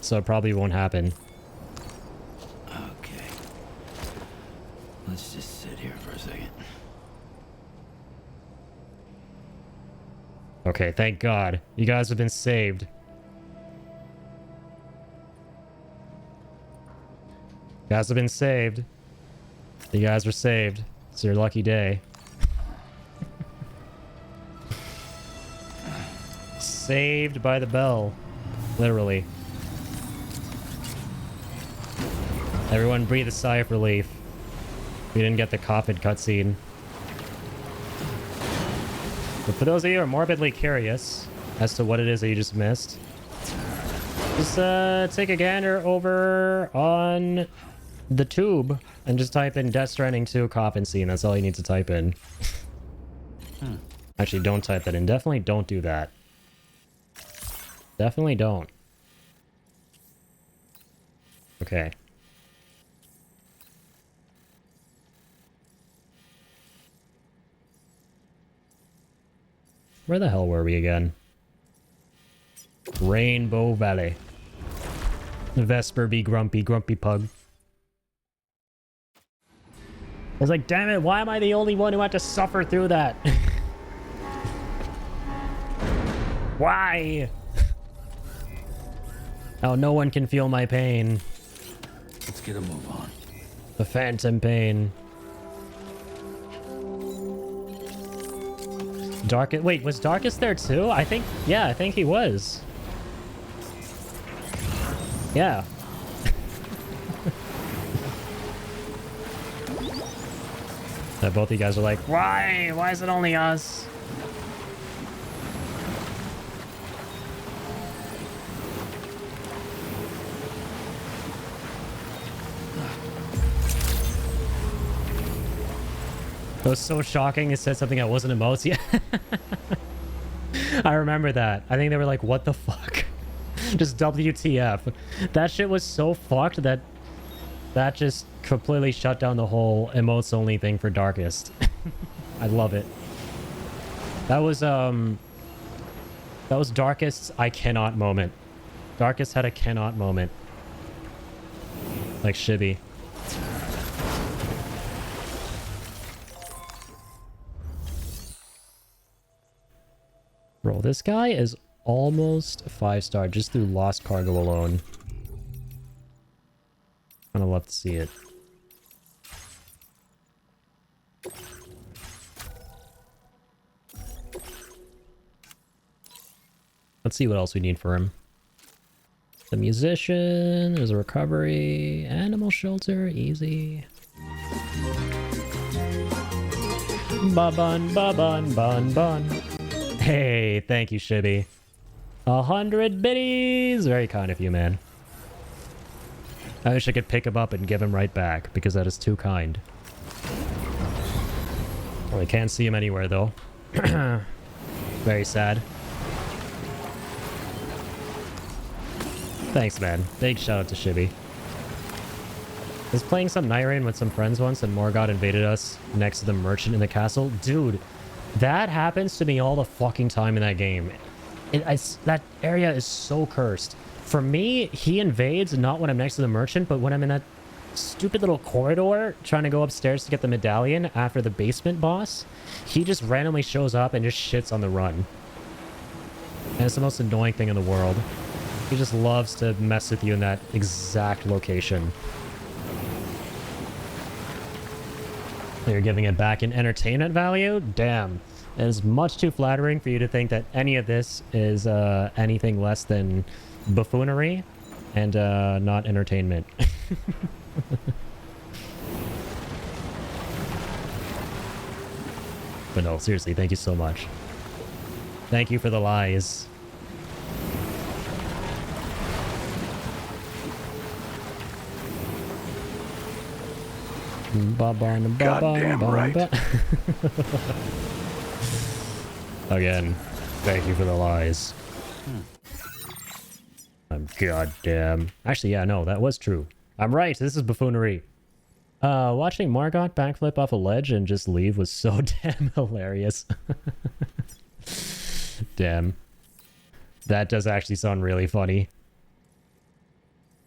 So it probably won't happen. Okay. Let's just sit here for a second. Okay, thank God. You guys have been saved. You guys have been saved. You guys were saved. It's your lucky day. Saved by the bell. Literally. Everyone breathe a sigh of relief. We didn't get the coffin cutscene. But for those of you who are morbidly curious as to what it is that you just missed, just take a gander over on the tube and just type in Death Stranding 2 coffin scene. That's all you need to type in. Actually, don't type that in. Definitely don't do that. Definitely don't. Okay. Where the hell were we again? Rainbow Valley. Vesper be grumpy, grumpy pug. I was like, damn it, why am I the only one who had to suffer through that? Why? Oh, no one can feel my pain. Let's get a move on. The phantom pain. Darkest... Wait, was Darkest there too? I think... Yeah, I think he was. Yeah. Both of you guys are like, why? Why is it only us? It was so shocking. It said something that wasn't emotes. Yeah. I remember that. I think they were like, what the fuck? Just WTF. That shit was so fucked that that just completely shut down the whole emotes only thing for Darkest. I love it. That was Darkest's I cannot moment. Darkest had a cannot moment. Like Shibby. Bro, this guy is almost 5-star just through lost cargo alone. I'd love to see it. Let's see what else we need for him. The musician, there's a recovery, animal shelter, easy. Ba-bun, ba-bun, bun, bun. Hey, thank you, Shibby. 100 biddies! Very kind of you, man. I wish I could pick him up and give him right back, because that is too kind. Well, I can't see him anywhere, though. Very sad. Thanks, man. Big shout out to Shibby. I was playing some Night Rain with some friends once, and Morgoth invaded us next to the merchant in the castle. Dude, that happens to me all the fucking time in that game. That area is so cursed. For me, he invades not when I'm next to the merchant, but when I'm in that stupid little corridor trying to go upstairs to get the medallion after the basement boss. He just randomly shows up and just shits on the run. And it's the most annoying thing in the world. He just loves to mess with you in that exact location. You're giving it back in entertainment value? Damn. It is much too flattering for you to think that any of this is anything less than buffoonery and not entertainment. But no, seriously, thank you so much. Thank you for the lies. Goddamn right. Again, thank you for the lies. I'm goddamn. Actually, yeah, no, that was true. I'm right. This is buffoonery. Watching Morgoth backflip off a ledge and just leave was so damn hilarious. Damn. That does actually sound really funny.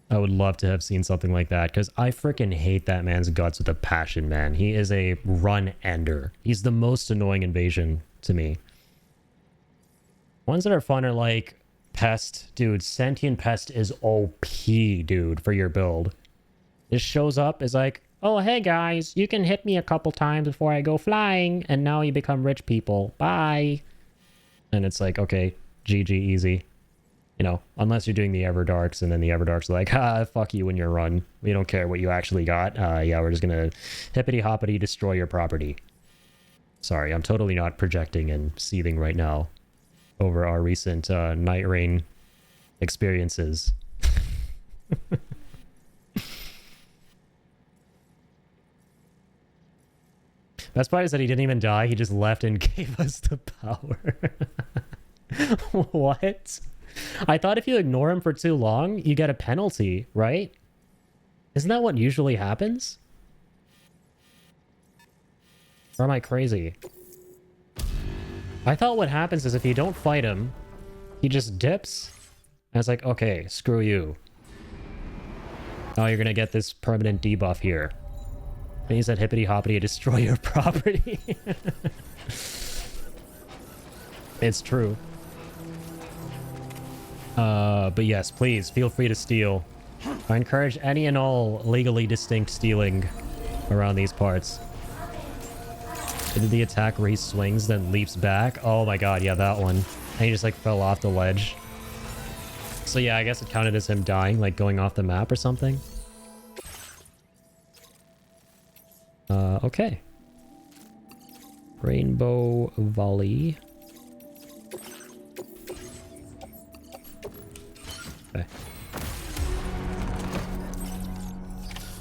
I would love to have seen something like that, because I freaking hate that man's guts with a passion, man. He is a run-ender. He's the most annoying invasion to me. Ones that are fun are like Pest. Dude, Sentient Pest is OP, dude, for your build. It shows up as like, oh, hey guys, you can hit me a couple times before I go flying, and now you become rich people. Bye. And it's like, okay, GG, easy. You know, unless you're doing the Everdarks, and then the Everdarks are like, fuck you when you're run. We don't care what you actually got. Yeah, we're just gonna hippity-hoppity destroy your property. Sorry, I'm totally not projecting and seething right now over our recent Night Rain experiences. Best part is that he didn't even die. He just left and gave us the power. What? I thought if you ignore him for too long, you get a penalty, right? Isn't that what usually happens? Or am I crazy? I thought what happens is if you don't fight him, he just dips. And it's like, okay, screw you. Oh, you're gonna get this permanent debuff here. And he said hippity hoppity destroy your property. It's true. But yes, please feel free to steal. I encourage any and all legally distinct stealing around these parts. Did the attack where he swings then leaps back? Oh my god, yeah, that one. And he just like fell off the ledge. So yeah, I guess it counted as him dying, like going off the map or something. Okay. Rainbow Volley. Okay.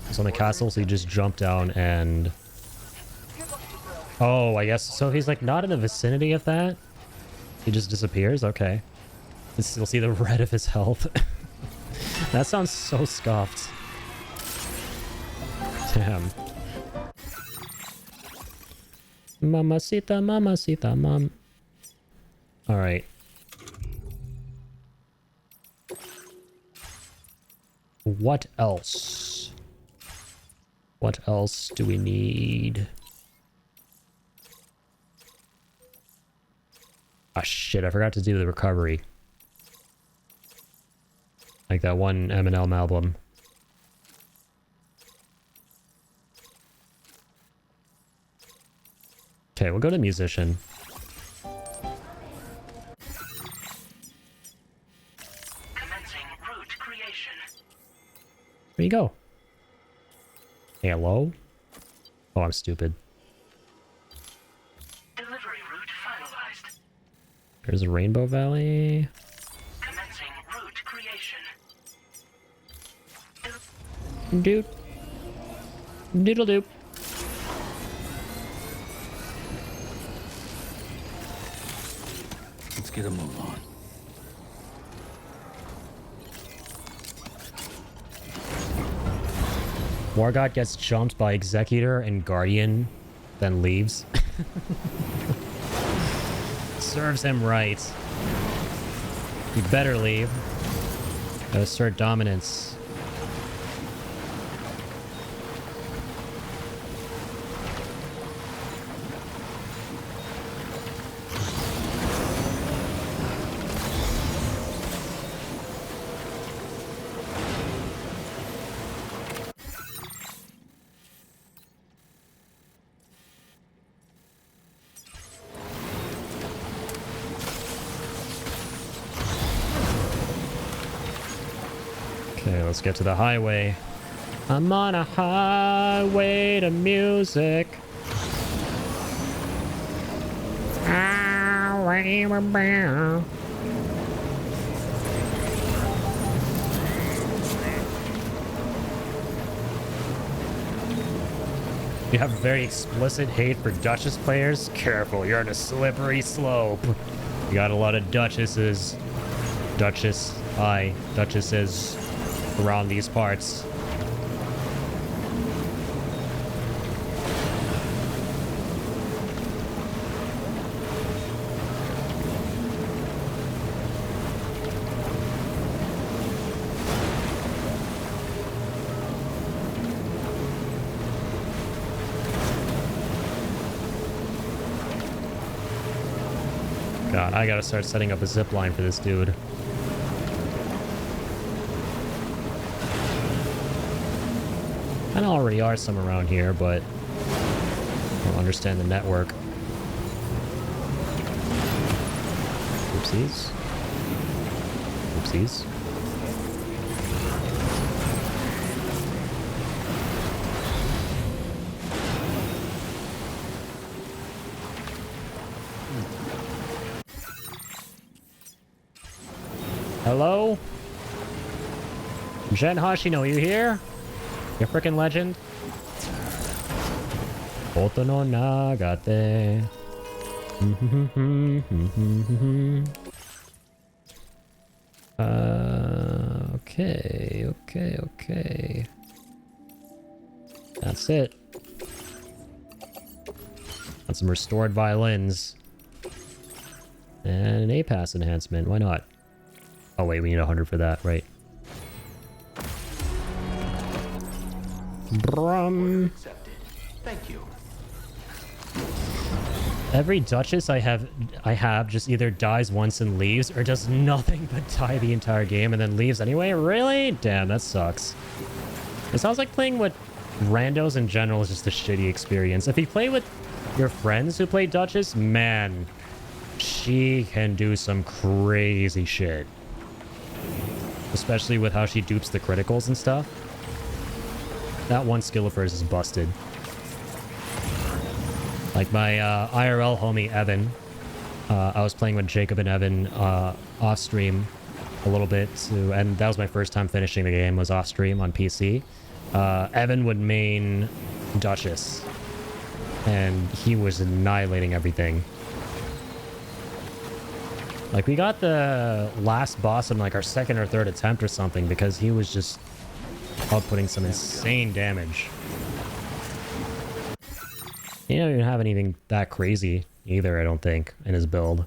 He's on the castle, so he just jumped down and... Oh, I guess... So he's like not in the vicinity of that? He just disappears? Okay. You'll see the red of his health. That sounds so scuffed. Damn. Mamacita, mamacita, mom. Alright. What else? What else do we need? Ah, shit, I forgot to do the recovery. Like that one Eminem album. Okay, we'll go to musician. Commencing route creation. Where you go? Hello? Oh, I'm stupid. Delivery route finalized. There's a Rainbow Valley. Commencing route creation. Doot. Doodle doop. Let's get a move on. Morgoth gets jumped by Executor and Guardian, then leaves. Serves him right. You better leave. Assert dominance. Okay, let's get to the highway. I'm on a highway to music. You have very explicit hate for Duchess players? Careful, you're on a slippery slope. You got a lot of Duchesses. Duchesses around these parts. God, I gotta start setting up a zip line for this dude. I know already are some around here, but I don't understand the network. Oopsies. Oopsies. Hello? Jen Hashino, you here? You freaking legend? Oto no nagate. Okay. That's it. Got some restored violins. And an A-Pass enhancement, why not? Oh wait, we need 100 for that, right. Brum. Thank you. Every Duchess I have just either dies once and leaves, or does nothing but die the entire game and then leaves anyway. Really? Damn, that sucks. It sounds like playing with randos in general is just a shitty experience. If you play with your friends who play Duchess, man, she can do some crazy shit. Especially with how she dupes the criticals and stuff. That one skill of hers is busted. Like my IRL homie Evan, I was playing with Jacob and Evan off stream a little bit too, and that was my first time finishing the game, was off stream on PC. Evan would main Duchess, and he was annihilating everything. Like, we got the last boss in like our second or third attempt or something because he was just outputting some insane damage. He didn't even have anything that crazy either, I don't think, in his build.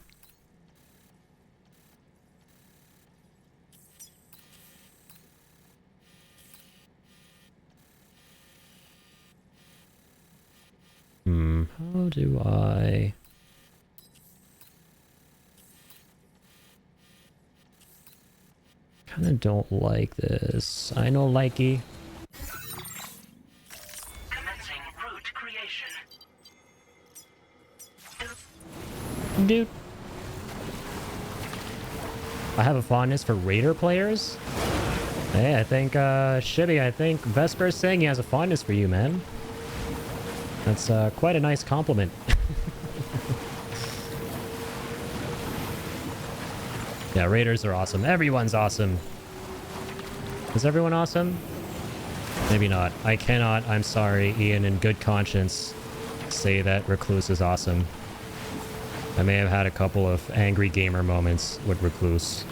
How do I... Kinda don't like this. I know likey. Commencing route creation. Dude. I have a fondness for Raider players. Hey, I think, Shibby, I think Vesper's saying he has a fondness for you, man. That's, quite a nice compliment. Yeah, Raiders are awesome. Everyone's awesome. Is everyone awesome? Maybe not. I cannot, I'm sorry, Ian, in good conscience, say that Recluse is awesome. I may have had a couple of angry gamer moments with Recluse.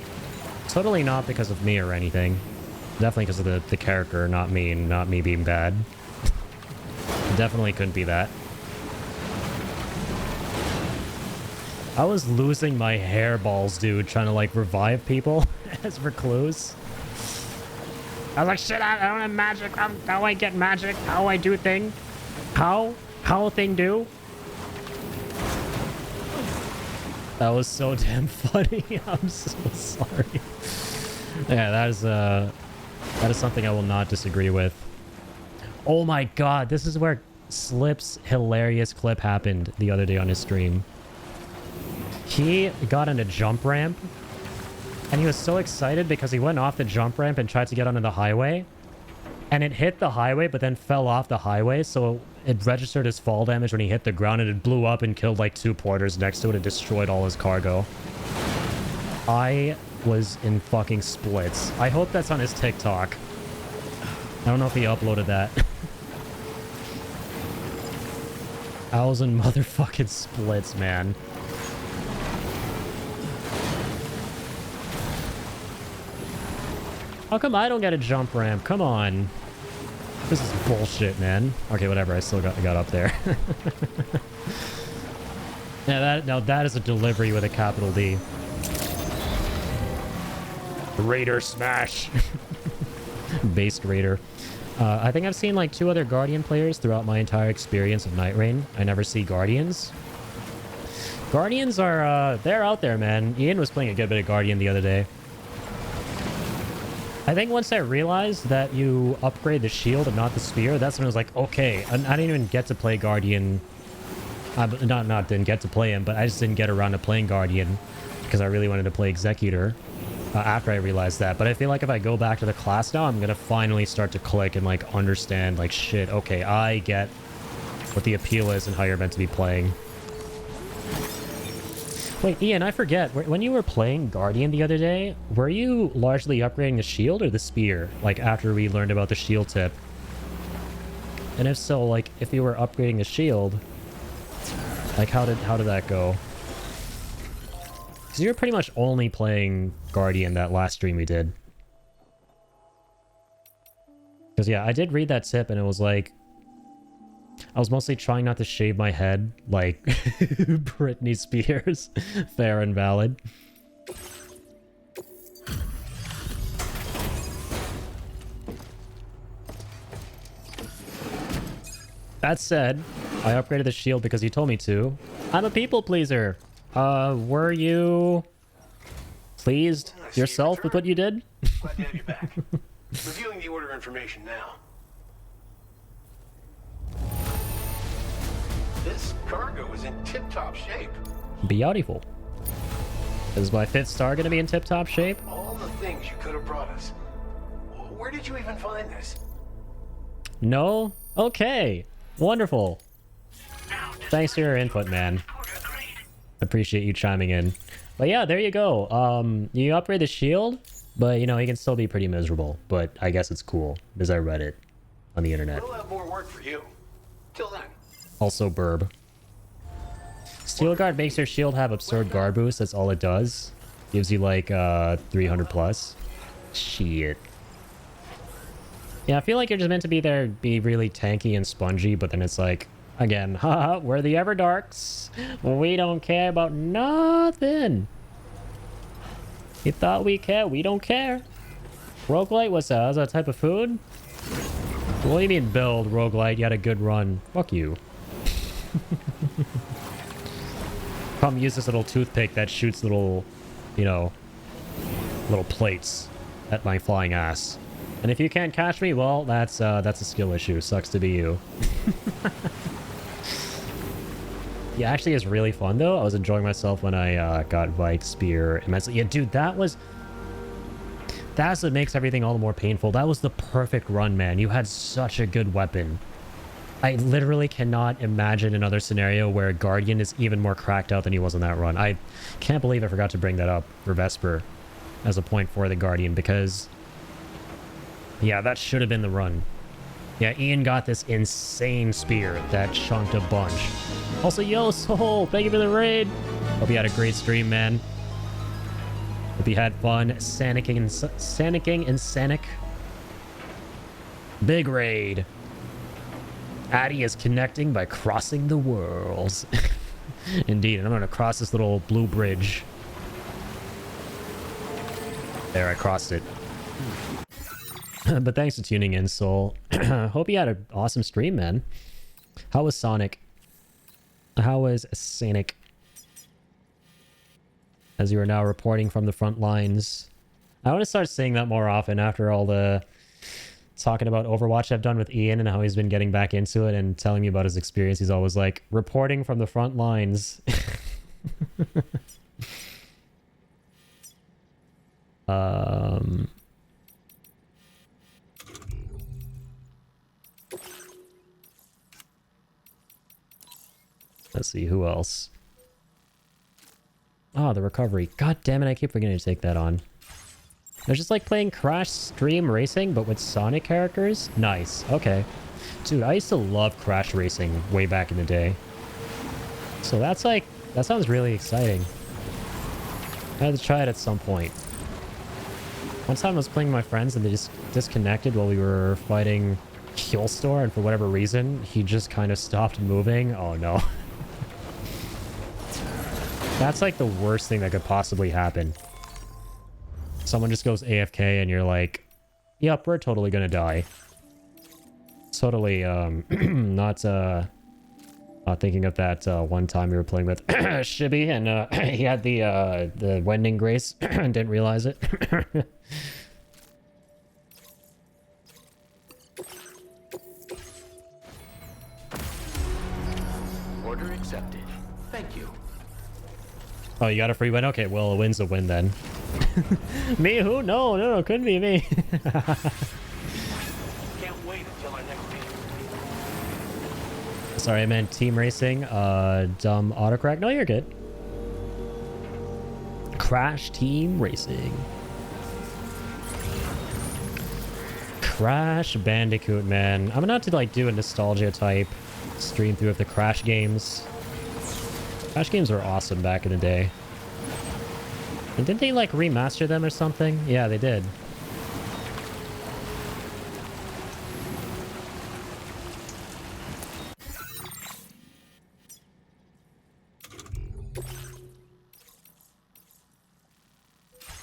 Totally not because of me or anything. Definitely because of the character, not me, and not me being bad. Definitely couldn't be that. I was losing my hairballs, dude, trying to, like, revive people as Recluse. I was like, shit, I don't have magic. How I get magic? How I do thing? How thing do? That was so damn funny. I'm so sorry. Yeah, that is something I will not disagree with. Oh my god, this is where Slip's hilarious clip happened the other day on his stream. He got on a jump ramp, and he was so excited because he went off the jump ramp and tried to get onto the highway, and it hit the highway but then fell off the highway, so it registered as fall damage when he hit the ground, and it blew up and killed like 2 porters next to it and destroyed all his cargo. I was in fucking splits. I hope that's on his TikTok. I don't know if he uploaded that. I was in motherfucking splits, man. How come I don't get a jump ramp? Come on. This is bullshit, man. Okay, whatever. I still got up there. Yeah, now that is a delivery with a capital D. Raider smash. Based Raider. I think I've seen like 2 other Guardian players throughout my entire experience of Night Rain. I never see Guardians. Guardians are, they're out there, man. Ian was playing a good bit of Guardian the other day. I think once I realized that you upgrade the shield and not the spear, that's when I was like, okay, I didn't even get to play Guardian. Didn't get to play him, but I just didn't get around to playing Guardian because I really wanted to play Executor after I realized that. But I feel like if I go back to the class now, I'm going to finally start to click and like understand like, shit, okay, I get what the appeal is and how you're meant to be playing. Wait, Ian, I forget. When you were playing Guardian the other day, were you largely upgrading the shield or the spear? Like, after we learned about the shield tip? And if so, like, if you were upgrading the shield, like, how did that go? Because you were pretty much only playing Guardian that last stream we did. Because, yeah, I did read that tip, and it was like... I was mostly trying not to shave my head like Britney Spears. Fair and valid. That said, I upgraded the shield because you told me to. I'm a people pleaser. Were you pleased yourself with what you did? Glad to have you back. Reviewing the order information now. This cargo is in tip-top shape. Beautiful. Is my 5th star going to be in tip-top shape? All the things you could have brought us. Where did you even find this? No? Okay. Wonderful. Thanks for your input, man. Appreciate you chiming in. But yeah, there you go. You upgrade the shield, but you know, you can still be pretty miserable. But I guess it's cool, because I read it on the internet. We'll have more work for you. Till then. Also burb. Steel Guard makes your shield have absurd guard boost. That's all it does. Gives you like 300 plus. Shit. Yeah, I feel like you're just meant to be really tanky and spongy, but then it's like, again, haha, we're the Everdarks. We don't care about nothing. You thought we care? We don't care. Roguelite? What's that? Is that a type of food? What do you mean build, roguelite? You had a good run. Fuck you. Come use this little toothpick that shoots little, you know, little plates at my flying ass. And if you can't catch me, well, that's a skill issue. Sucks to be you. Yeah, actually, it's really fun though. I was enjoying myself when I got Vike Spear immensely. Yeah, dude, that's what makes everything all the more painful. That was the perfect run, man. You had such a good weapon. I literally cannot imagine another scenario where Guardian is even more cracked out than he was in that run. I can't believe I forgot to bring that up for Vesper as a point for the Guardian, because yeah, that should have been the run. Yeah, Ian got this insane spear that chunked a bunch. Also, yo, Soul, thank you for the raid. Hope you had a great stream, man. Hope you had fun Sanicking and Sanic. Big raid. Addy is connecting by crossing the worlds. Indeed, and I'm gonna cross this little blue bridge. There, I crossed it. But thanks for tuning in, Soul. Hope you had an awesome stream, man. How was Sonic? How was Sanic? As you are now reporting from the front lines. I want to start saying that more often after all the talking about Overwatch I've done with Ian and how he's been getting back into it and telling me about his experience. He's always like, reporting from the front lines. Let's see, who else? Oh, the recovery. God damn it, I keep forgetting to take that on. It's just like playing Crash Stream Racing, but with Sonic characters? Nice, okay. Dude, I used to love Crash Racing way back in the day. So that's like, that sounds really exciting. I had to try it at some point. One time I was playing with my friends and they just disconnected while we were fighting Killstore, and for whatever reason, he just kind of stopped moving. Oh no. That's like the worst thing that could possibly happen. Someone just goes AFK and you're like, yep, we're totally gonna die. Totally, not thinking of that one time we were playing with Shibby and he had the Wending Grace and didn't realize it. Order accepted. Thank you. Oh, you got a free win? Okay, well, a win's a win then. Me? Who? No, couldn't be me. Can't wait until our next meeting. Sorry, I meant team racing. Dumb autocorrect. No, you're good. Crash Team Racing. Crash Bandicoot, man. I'm gonna have to like do a nostalgia type stream through of the Crash games. Crash games were awesome back in the day. And didn't they like remaster them or something? Yeah, they did.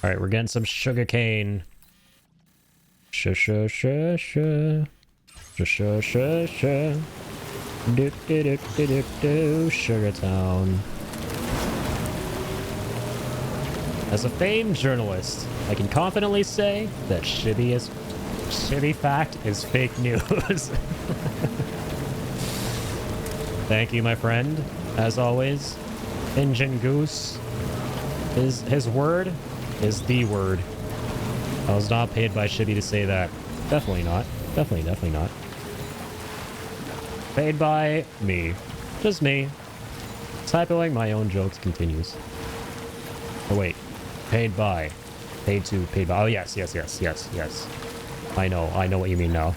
All right, we're getting some sugar cane. Sugar Town. As a famed journalist, I can confidently say that Shibby fact is fake news. Thank you, my friend. As always, Engine Goose. His word is the word. I was not paid by Shibby to say that. Definitely not. Definitely not. Paid by me. Just me. Typoing my own jokes continues. Oh wait. Paid by. Paid to. Paid by. Oh yes. I know what you mean now.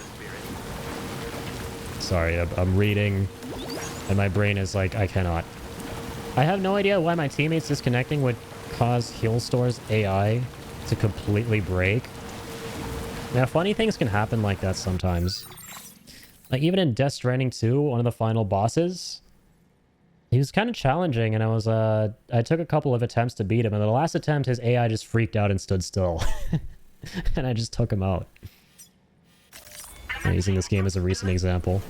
Sorry, I'm reading and my brain is like, I cannot. I have no idea why my teammates disconnecting would cause Healstore's AI to completely break. Now, funny things can happen like that sometimes. Like, even in Death Stranding 2, one of the final bosses, he was kind of challenging, and I took a couple of attempts to beat him, and the last attempt, his AI just freaked out and stood still. And I just took him out. I'm using this game as a recent example.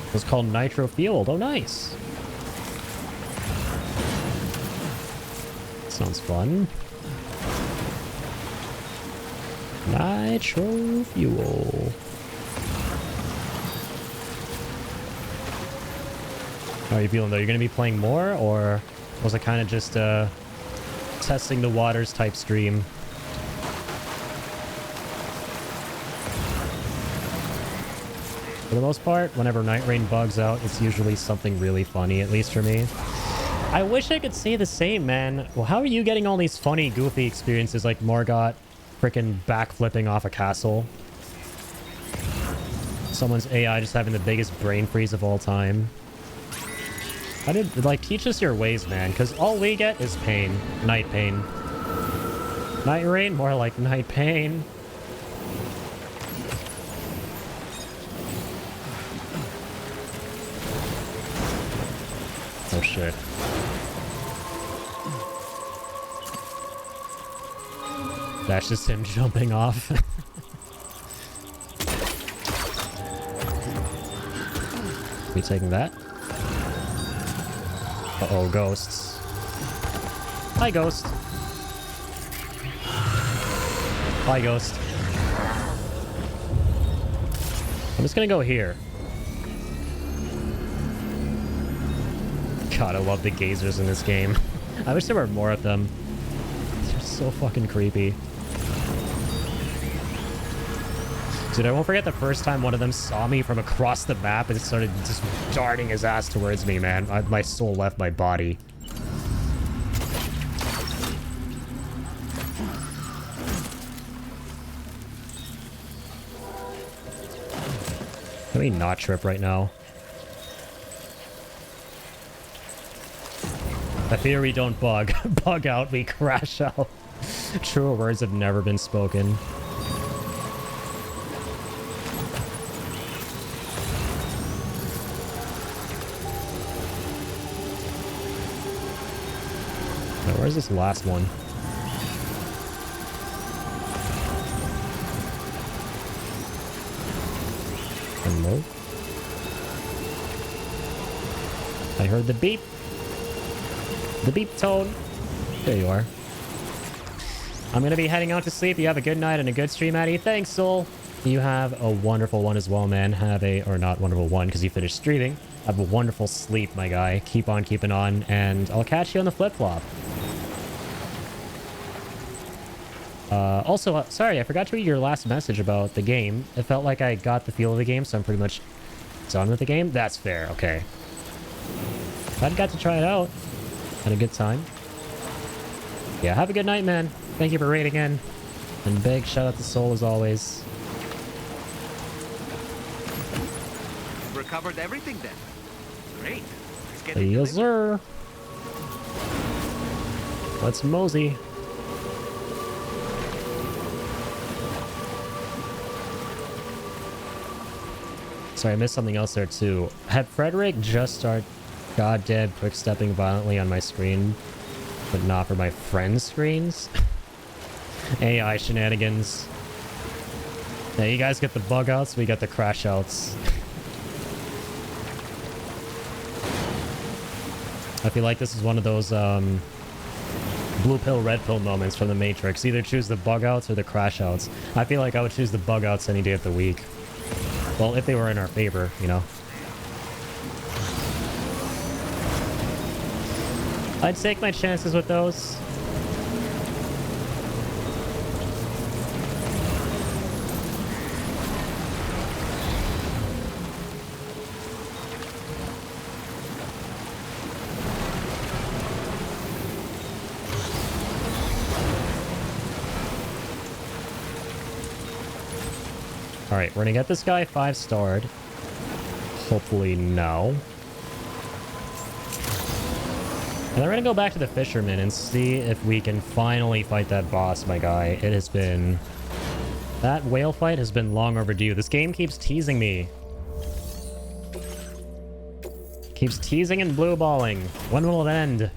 It was called Nitro Field. Oh, nice. Sounds fun. Nitro Fuel. How are you feeling though? You're going to be playing more, or was it kind of just testing the waters type stream? For the most part, whenever Night Rain bugs out, it's usually something really funny, at least for me. I wish I could say the same, man. Well, how are you getting all these funny, goofy experiences like Morgott freaking backflipping off a castle? Someone's AI just having the biggest brain freeze of all time. I did, like, teach us your ways, man, because all we get is pain. Night pain. Night rain? More like night pain. Oh, shit. That's just him jumping off. We taking that? Uh-oh, ghosts. Hi, ghost. Hi, ghost. I'm just gonna go here. God, I love the gazers in this game. I wish there were more of them. They're so fucking creepy. Dude, I won't forget the first time one of them saw me from across the map and started just darting his ass towards me, man. My soul left my body. Let me not trip right now. I fear we don't bug. Bug out, we crash out. Truer words have never been spoken. Now, where's this last one? Hello? I heard the beep. The beep tone. There you are. I'm gonna be heading out to sleep. You have a good night and a good stream, Addy. Thanks, Soul. You have a wonderful one as well, man. Have a, or not wonderful one, because you finished streaming. Have a wonderful sleep, my guy. Keep on keeping on, and I'll catch you on the flip-flop. Also, sorry, I forgot to read your last message about the game. It felt like I got the feel of the game, so I'm pretty much done with the game. That's fair, okay. I'd got to try it out. Had a good time. Yeah, have a good night, man. Thank you for raiding in. And big shout out to Soul as always. Recovered everything then. Great. Let's get Yes, sir. Let's mosey. Sorry, I missed something else there too. Had Frederick just start goddamn quick stepping violently on my screen, but not for my friends' screens? AI shenanigans. Yeah, you guys get the bug outs, we get the crash outs. I feel like this is one of those blue pill, red pill moments from the Matrix. Either choose the bug outs or the crash outs. I feel like I would choose the bug outs any day of the week. Well, if they were in our favor, you know. I'd take my chances with those. Alright, we're gonna get this guy 5-starred. Hopefully now. And then we're gonna go back to the fisherman and see if we can finally fight that boss, my guy. It has been... That whale fight has been long overdue. This game keeps teasing me. Keeps teasing and blue balling. When will it end?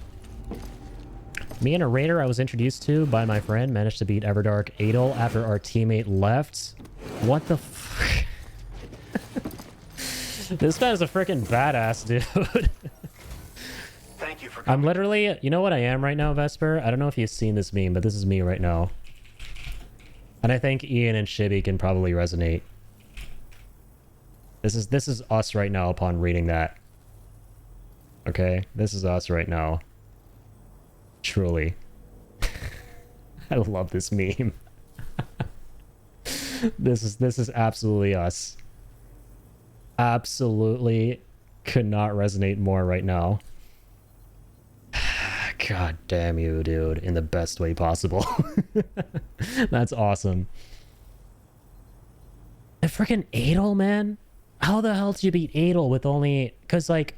Me and a raider I was introduced to by my friend managed to beat Everdark Adel after our teammate left. What the f... This guy's a freaking badass, dude. Thank you for I'm literally... You know what I am right now, Vesper? I don't know if you've seen this meme, but this is me right now. And I think Ian and Shibby can probably resonate. This is us right now upon reading that. Okay? This is us right now. Truly. I love this meme. This is absolutely us. Absolutely could not resonate more right now. God damn you, dude, in the best way possible. That's awesome. And freaking Adel, man. How the hell did you beat Adel with only... Because, like,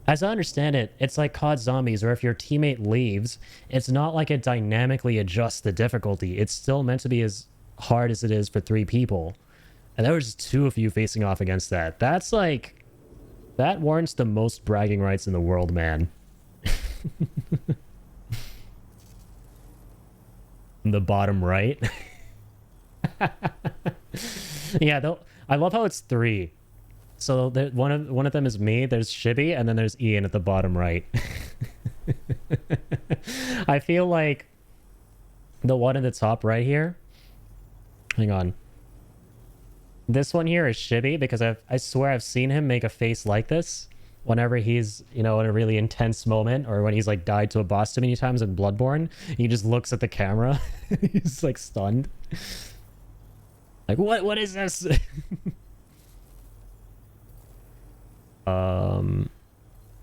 as I understand it, it's like COD Zombies, where if your teammate leaves, it's not like it dynamically adjusts the difficulty. It's still meant to be as hard as it is for 3 people. And there was just 2 of you facing off against that. That's like... That warrants the most bragging rights in the world, man. In the bottom right. Yeah, though, I love how it's 3. So there, one of them is me, there's Shibby, and then there's Ian at the bottom right. I feel like the one at the top right here... Hang on. This one here is Shibby, because I swear I've seen him make a face like this whenever he's, you know, in a really intense moment, or when he's like died to a boss too many times in Bloodborne. He just looks at the camera. He's like stunned. Like, what is this?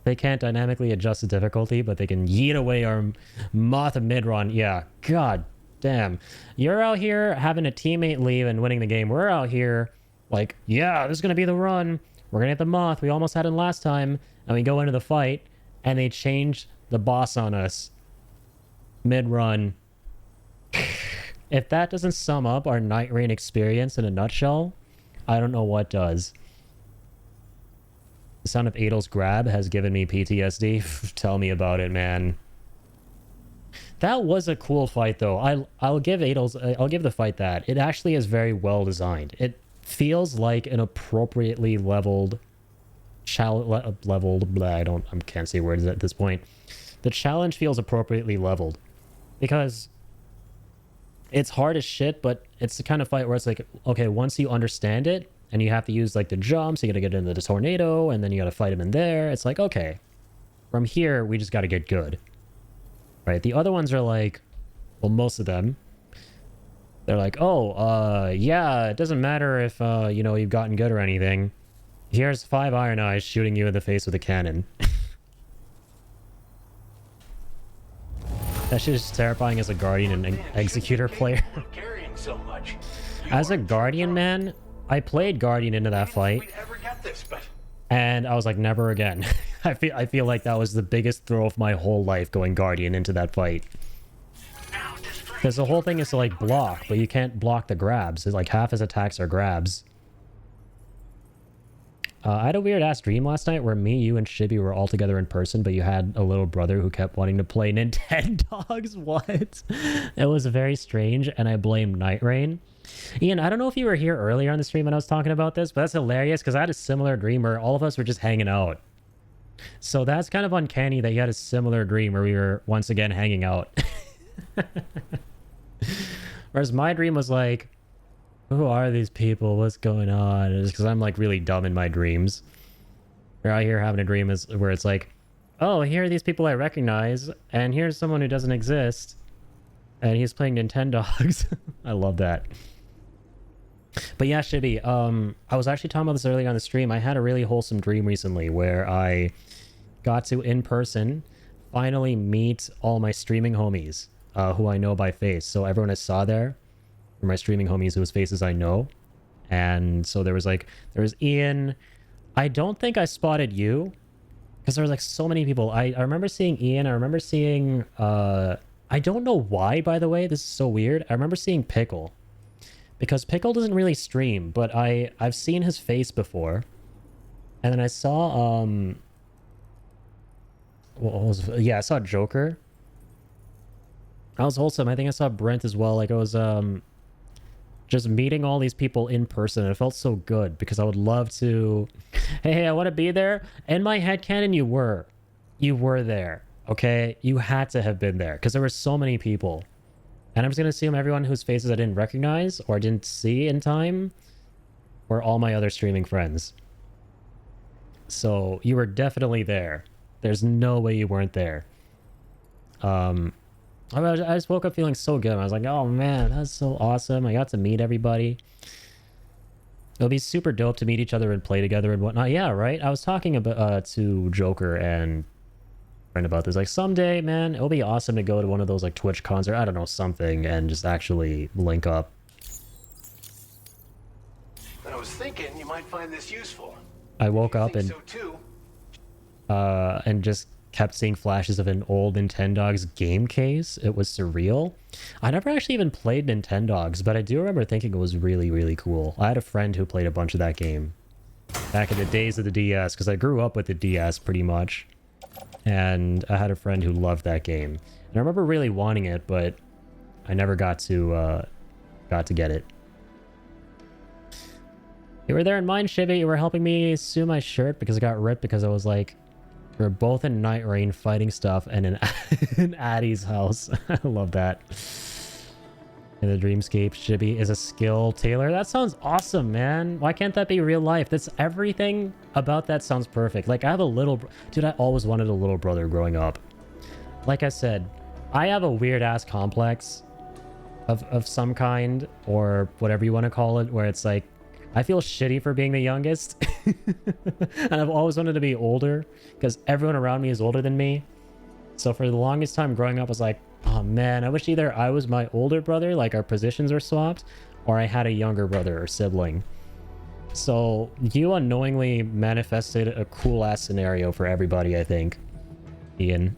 They can't dynamically adjust the difficulty, but they can yeet away our Moth mid-run. Yeah, god damn. You're out here having a teammate leave and winning the game. We're out here like, yeah, this is gonna be the run. We're gonna get the Moth. We almost had him last time. And we go into the fight, and they change the boss on us mid-run. If that doesn't sum up our Night Rain experience in a nutshell, I don't know what does. The sound of Adel's grab has given me PTSD. Tell me about it, man. That was a cool fight, though. I'll give the fight that. It actually is very well designed. It feels like an appropriately leveled I can't say words at this point. The challenge feels appropriately leveled because it's hard as shit, but it's the kind of fight where it's like, okay, once you understand it and you have to use like the jumps, you gotta get into the tornado and then you gotta fight him in there. It's like, okay, from here we just gotta get good, right? The other ones are like, well, most of them, they're like, oh, yeah, it doesn't matter if you know, you've gotten good or anything. Here's 5 Iron Eyes shooting you in the face with a cannon. That shit is terrifying as a Guardian and Executor player. As a Guardian, man, I played Guardian into that fight, and I was like, never again. I feel like that was the biggest throw of my whole life, going Guardian into that fight. Because the whole thing is to like block, but you can't block the grabs. It's like half his attacks are grabs. I had a weird-ass dream last night where me, you, and Shibby were all together in person, but you had a little brother who kept wanting to play Nintendogs. What? It was very strange, and I blame Night Rain. Ian, I don't know if you were here earlier on the stream when I was talking about this, but that's hilarious, because I had a similar dream where all of us were just hanging out. So that's kind of uncanny that you had a similar dream where we were once again hanging out. Whereas my dream was like, who are these people? What's going on? It's because I'm like really dumb in my dreams. We're out here having a dream where it's like, oh, here are these people I recognize, and here's someone who doesn't exist, and he's playing Nintendogs. I love that. But yeah, Shibby, I was actually talking about this earlier on the stream. I had a really wholesome dream recently where I got to, in person, finally meet all my streaming homies, who I know by face. So everyone I saw there, my streaming homies whose faces I know. And so there was Ian. I don't think I spotted you because there was like so many people. I remember seeing Ian. I remember seeing I don't know why, by the way, this is so weird. I remember seeing Pickle because Pickle doesn't really stream, but I've seen his face before. And then I saw I saw Joker. I was wholesome. I think I saw Brent as well. Like I was just meeting all these people in person. It felt so good because I would love to, hey, I want to be there. In my headcanon, you were there. Okay, you had to have been there because there were so many people, and I'm just gonna assume everyone whose faces I didn't recognize or didn't see in time were all my other streaming friends. So you were definitely there. There's no way you weren't there. I just woke up feeling so good. I was like, oh man, that's so awesome. I got to meet everybody. It'll be super dope to meet each other and play together and whatnot. Yeah, right? I was talking about to Joker and friend about this. Like, someday, man, it'll be awesome to go to one of those like Twitch cons or I don't know, something, and just actually link up. was thinking you might find this useful. I woke up and So too. And just kept seeing flashes of an old Nintendogs game case. It was surreal. I never actually even played Nintendogs, but I do remember thinking it was really, really cool. I had a friend who played a bunch of that game back in the days of the DS, because I grew up with the DS pretty much. And I had a friend who loved that game. And I remember really wanting it, but I never got to get it. You were there in mine, Shibby. You were helping me sew my shirt because I got ripped because I was like, we're both in Night Rain fighting stuff and in Addie's house. I love that. In the Dreamscape, Shibby is a skill tailor. That sounds awesome, man. Why can't that be real life? That's everything about that sounds perfect. Like, I have a little... Dude, I always wanted a little brother growing up. Like I said, I have a weird-ass complex of some kind, or whatever you want to call it, where it's like, I feel shitty for being the youngest. And I've always wanted to be older because everyone around me is older than me. So for the longest time growing up, I was like, oh man, I wish either I was my older brother, like our positions were swapped, or I had a younger brother or sibling. So you unknowingly manifested a cool ass scenario for everybody, I think, Ian,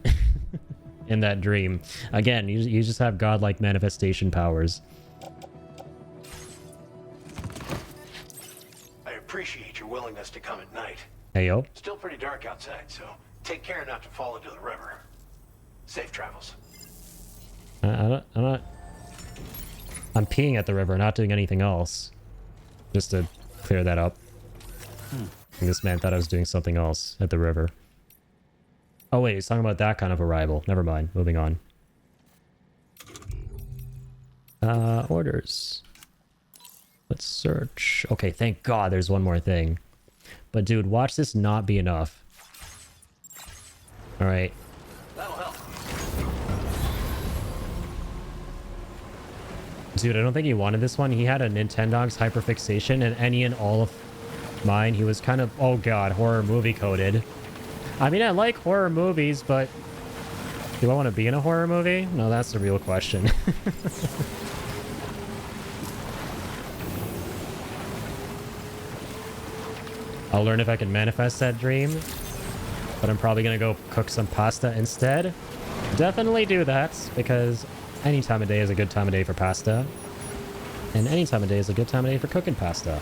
in that dream. Again, you just have godlike manifestation powers. Appreciate your willingness to come at night. Hey, yo. Still pretty dark outside, so take care not to fall into the river. Safe travels. I'm peeing at the river, not doing anything else. Just to clear that up. And this man thought I was doing something else at the river. Oh wait, he's talking about that kind of arrival. Never mind. Moving on. Orders. Let's search. Okay, thank God there's one more thing. But dude, watch this not be enough. Alright. That'll help. Dude, I don't think he wanted this one. He had a Nintendogs hyperfixation, and any and all of mine, he was kind of, oh god, horror movie coded. I mean, I like horror movies, but do I want to be in a horror movie? No, that's the real question. I'll learn if I can manifest that dream, but I'm probably gonna go cook some pasta instead. Definitely do that, because any time of day is a good time of day for pasta. And any time of day is a good time of day for cooking pasta.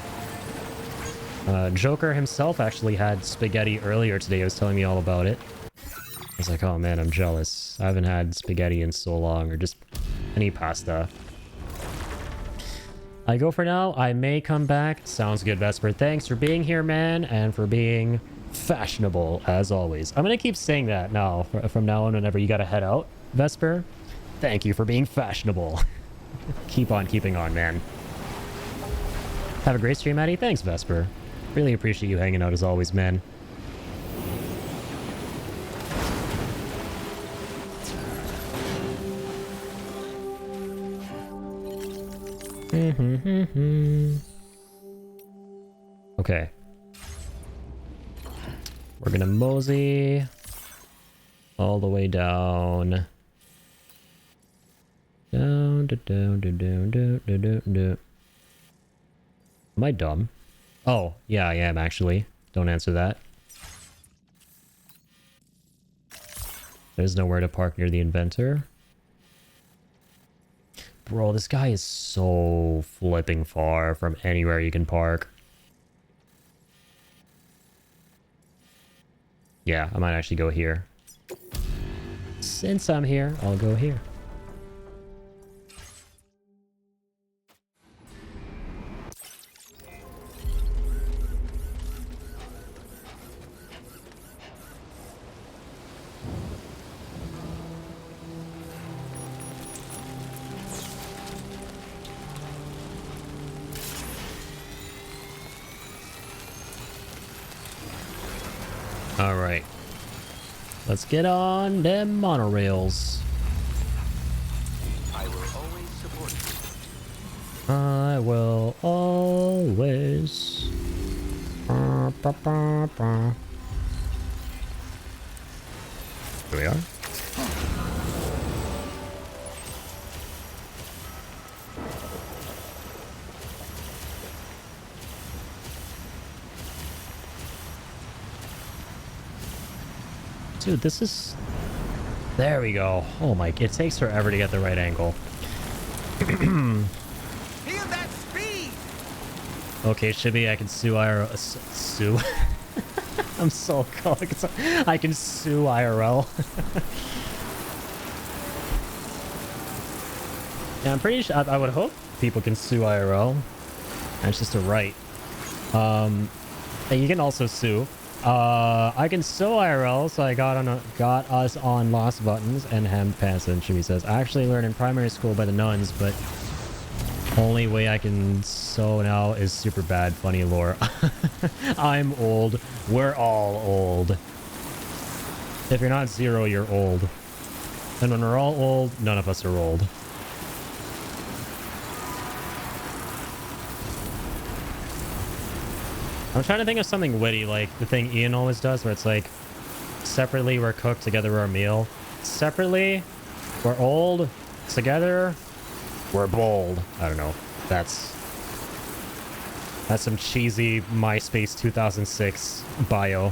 Joker himself actually had spaghetti earlier today. He was telling me all about it. I was like, oh man, I'm jealous. I haven't had spaghetti in so long, or just any pasta. I go for now. I may come back. Sounds good, Vesper. Thanks for being here, man, and for being fashionable, as always. I'm going to keep saying that now, from now on, whenever you got to head out, Vesper. Thank you for being fashionable. Keep on keeping on, man. Have a great stream, Maddie. Thanks, Vesper. Really appreciate you hanging out, as always, man. Okay. We're gonna mosey all the way down. Down. Am I dumb? Oh, yeah, I am actually. Don't answer that. There's nowhere to park near the inventor. Bro, this guy is so flipping far from anywhere you can park. Yeah, I might actually go here. Since I'm here, I'll go here. Alright. Let's get on them monorails. I will always support you. I will always. Here we are. Dude, this is... There we go. Oh my... It takes forever to get the right angle. Feel that speed! Okay, Shibby, I can sue IRL... Sue? I'm so alcoholic. I can sue IRL. Yeah, I'm pretty sure... I would hope people can sue IRL. That's just a right. And you can also sue. I can sue IRL, so I got us on Lost Buttons and Hemmed Pants. And Shibby says, I actually learned in primary school by the nuns, but only way I can sew now is super bad. Funny lore. I'm old. We're all old. If you're not 0, you're old. And when we're all old, none of us are old. I'm trying to think of something witty, like the thing Ian always does, where it's like, separately we're cooked, together we're a meal. Separately, we're old. Together, we're bold. I don't know. That's some cheesy MySpace 2006 bio.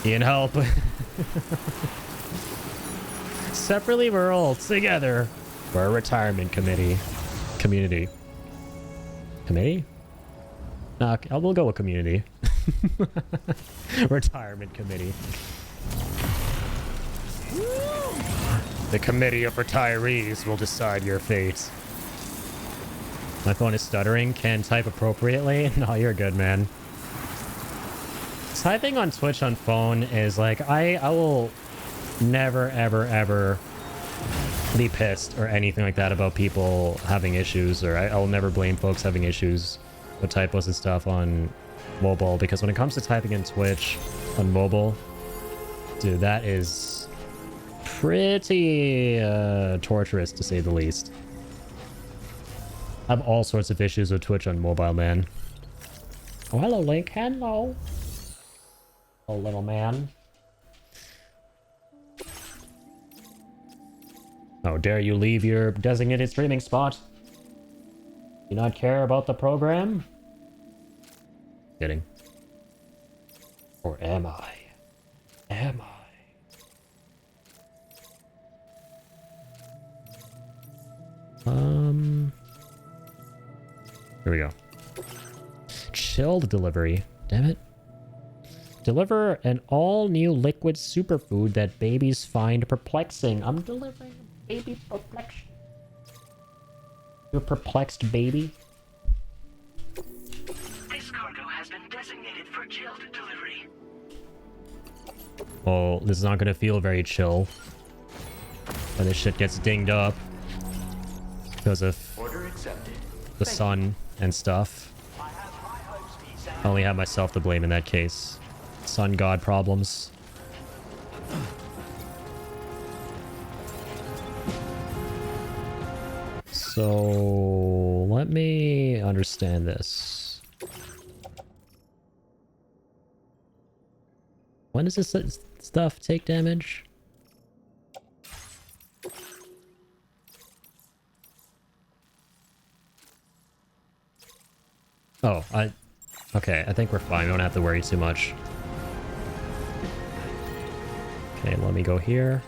Ian, help. Separately, we're old. Together, we're a retirement community. Committee? Nah, we'll go with community. Retirement committee. The committee of retirees will decide your fate. My phone is stuttering. Can't type appropriately. No, you're good, man. Typing on Twitch on phone is like, I will never, ever, ever be pissed or anything like that about people having issues, or I will never blame folks having issues with typos and stuff on mobile, because when it comes to typing in Twitch on mobile, dude, that is pretty torturous to say the least. I have all sorts of issues with Twitch on mobile, man. Oh, hello, Link. Hello. Oh, little man. How dare you leave your designated streaming spot? You not care about the program? Kidding. Or am I? Am I? Here we go. Chilled delivery. Damn it. Deliver an all-new liquid superfood that babies find perplexing. I'm delivering a baby perplexion. You perplexed baby? This cargo has been designated for chilled delivery. Well, this is not gonna feel very chill when this shit gets dinged up because of the sun and stuff. I only have myself to blame in that case. Sun god problems. So let me understand this. When does this stuff take damage? Oh, okay, I think we're fine. We don't have to worry too much. Okay, let me go here.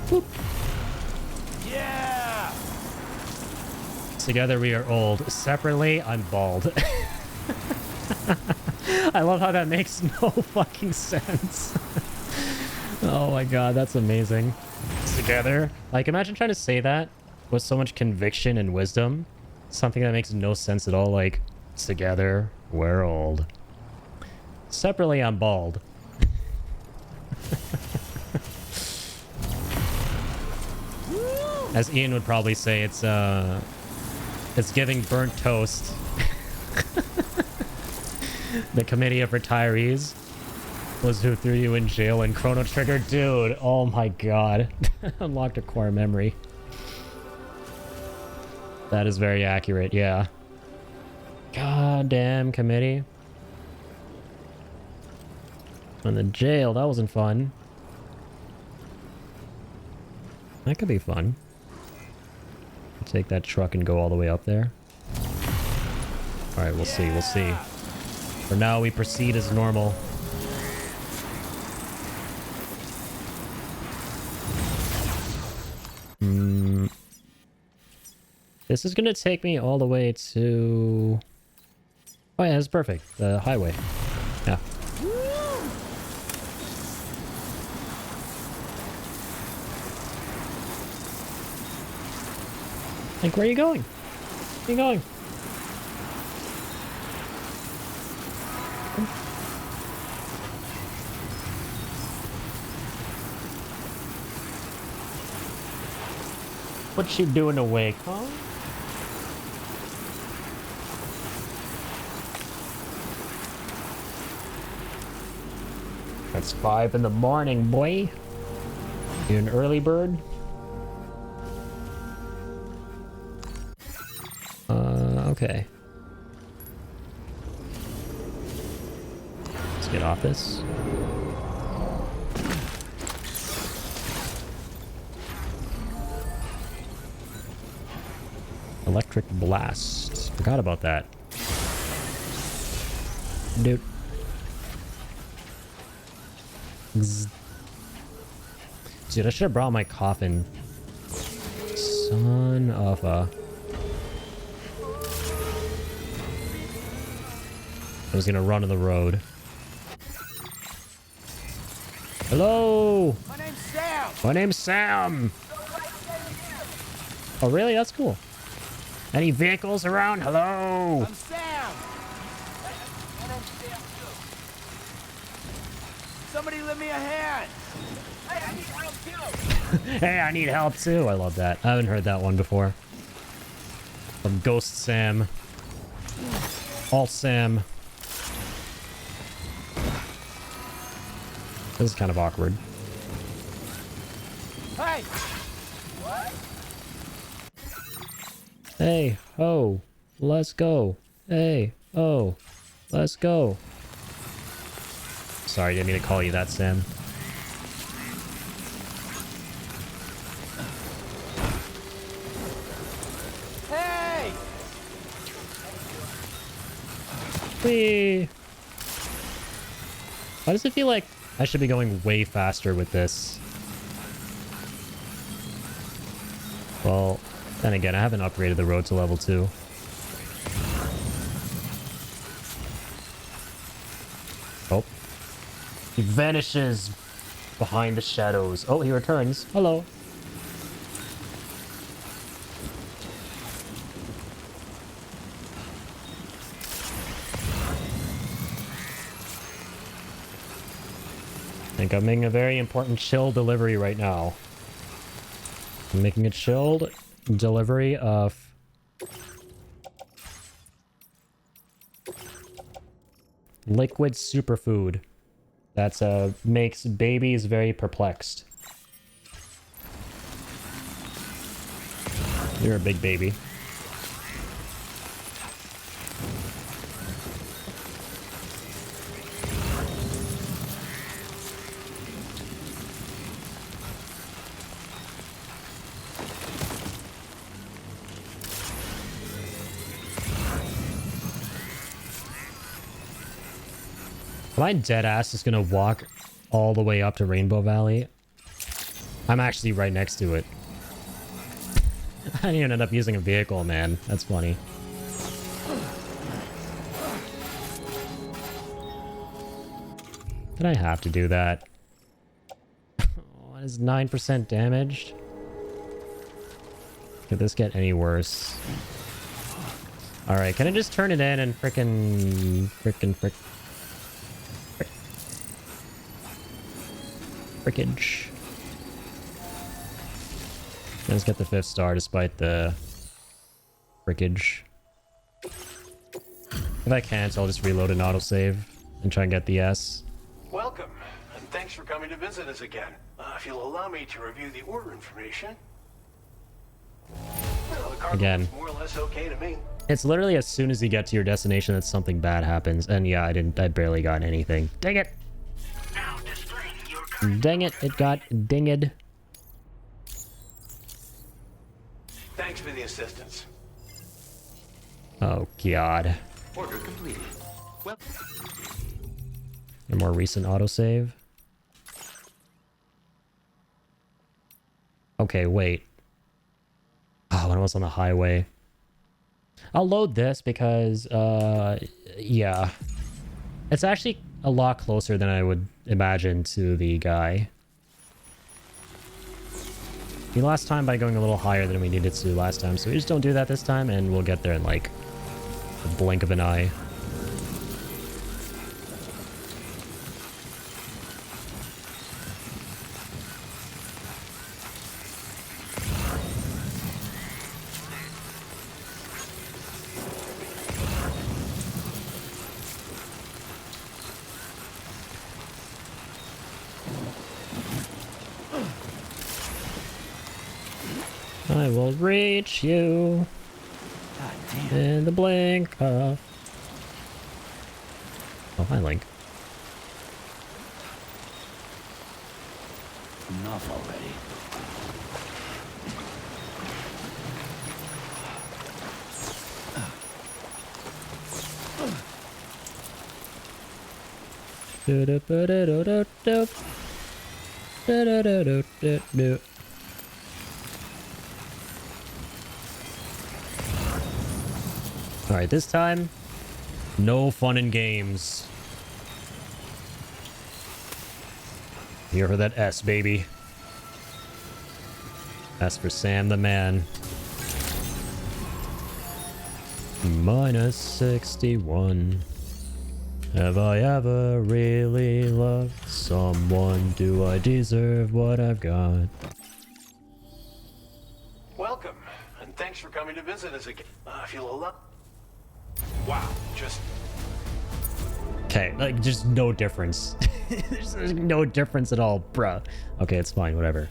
Boop. Yeah! Together we are old. Separately, I'm bald. I love how that makes no fucking sense. Oh my god, that's amazing. Together. Like, imagine trying to say that with so much conviction and wisdom. Something that makes no sense at all, like, together, we're old. Separately, I'm bald. As Ian would probably say, it's giving burnt toast. The committee of retirees was who threw you in jail and Chrono Trigger. Dude, oh my god. Unlocked a core memory. That is very accurate, yeah. God damn committee. And the jail, that wasn't fun. That could be fun. Take that truck and go all the way up there. Alright, we'll see, we'll see. For now, we proceed as normal. This is gonna take me all the way to... Oh yeah, that's perfect. The highway. Yeah. Like, where are you going? Where are you going? What you doing awake, huh? It's 5 in the morning, boy. You an early bird? Okay. Let's get off this. Electric blast. Forgot about that. Dude. Dude, I should have brought my coffin. Son of a... I was gonna run on the road. Hello! My name's Sam! My name's Sam! Oh, really? That's cool. Any vehicles around? Hello! I'm Sam! My name's Sam too. Somebody lend me a hand! Hey, I need help too! Hey, I need help too! I love that. I haven't heard that one before. From Ghost Sam. Alt Sam. This is kind of awkward. Hey! What? Hey, ho, let's go. Hey, oh, let's go. Sorry, didn't mean to call you that, Sam. Hey! Whee! Why does it feel like I should be going way faster with this? Well, then again, I haven't upgraded the road to level 2. Oh. He vanishes behind the shadows. Oh, he returns. Hello. I think I'm making a very important chill delivery right now. I'm making a chilled delivery of liquid superfood that makes babies very perplexed. You're a big baby. Am I dead ass just gonna walk all the way up to Rainbow Valley? I'm actually right next to it. I didn't even end up using a vehicle, man. That's funny. Did I have to do that? Oh, it is 9% damaged. Could this get any worse? Alright, can I just turn it in and frickin' frickage. Let's get the 5th star despite the frickage. If I can't, I'll just reload an autosave and try and get the S. Welcome, and thanks for coming to visit us again. If you'll allow me to review the order information. Well, the cargo Again. looks more or less okay to me. It's literally as soon as you get to your destination that something bad happens. And yeah, I barely got anything. Dang it! Dang it, it got dinged. Thank Thanks for the assistance. Oh, God. Order completed. Well, A more recent autosave. Okay, wait. Oh, when I was on the highway. I'll load this because, yeah. It's actually a lot closer than I would imagine to the guy. We lost time by going a little higher than we needed to last time, so we just don't do that this time, and we'll get there in, like, a blink of an eye. I will reach you in the blink of... Oh, hi, Link. Enough already. Alright, this time, no fun and games. Here for that S, baby. S for Sam the man. Minus 61. Have I ever really loved someone? Do I deserve what I've got? Welcome, and thanks for coming to visit us again. I feel a lot. Wow, just... Okay, like, just no difference. there's no difference at all, bruh. Okay, it's fine, whatever.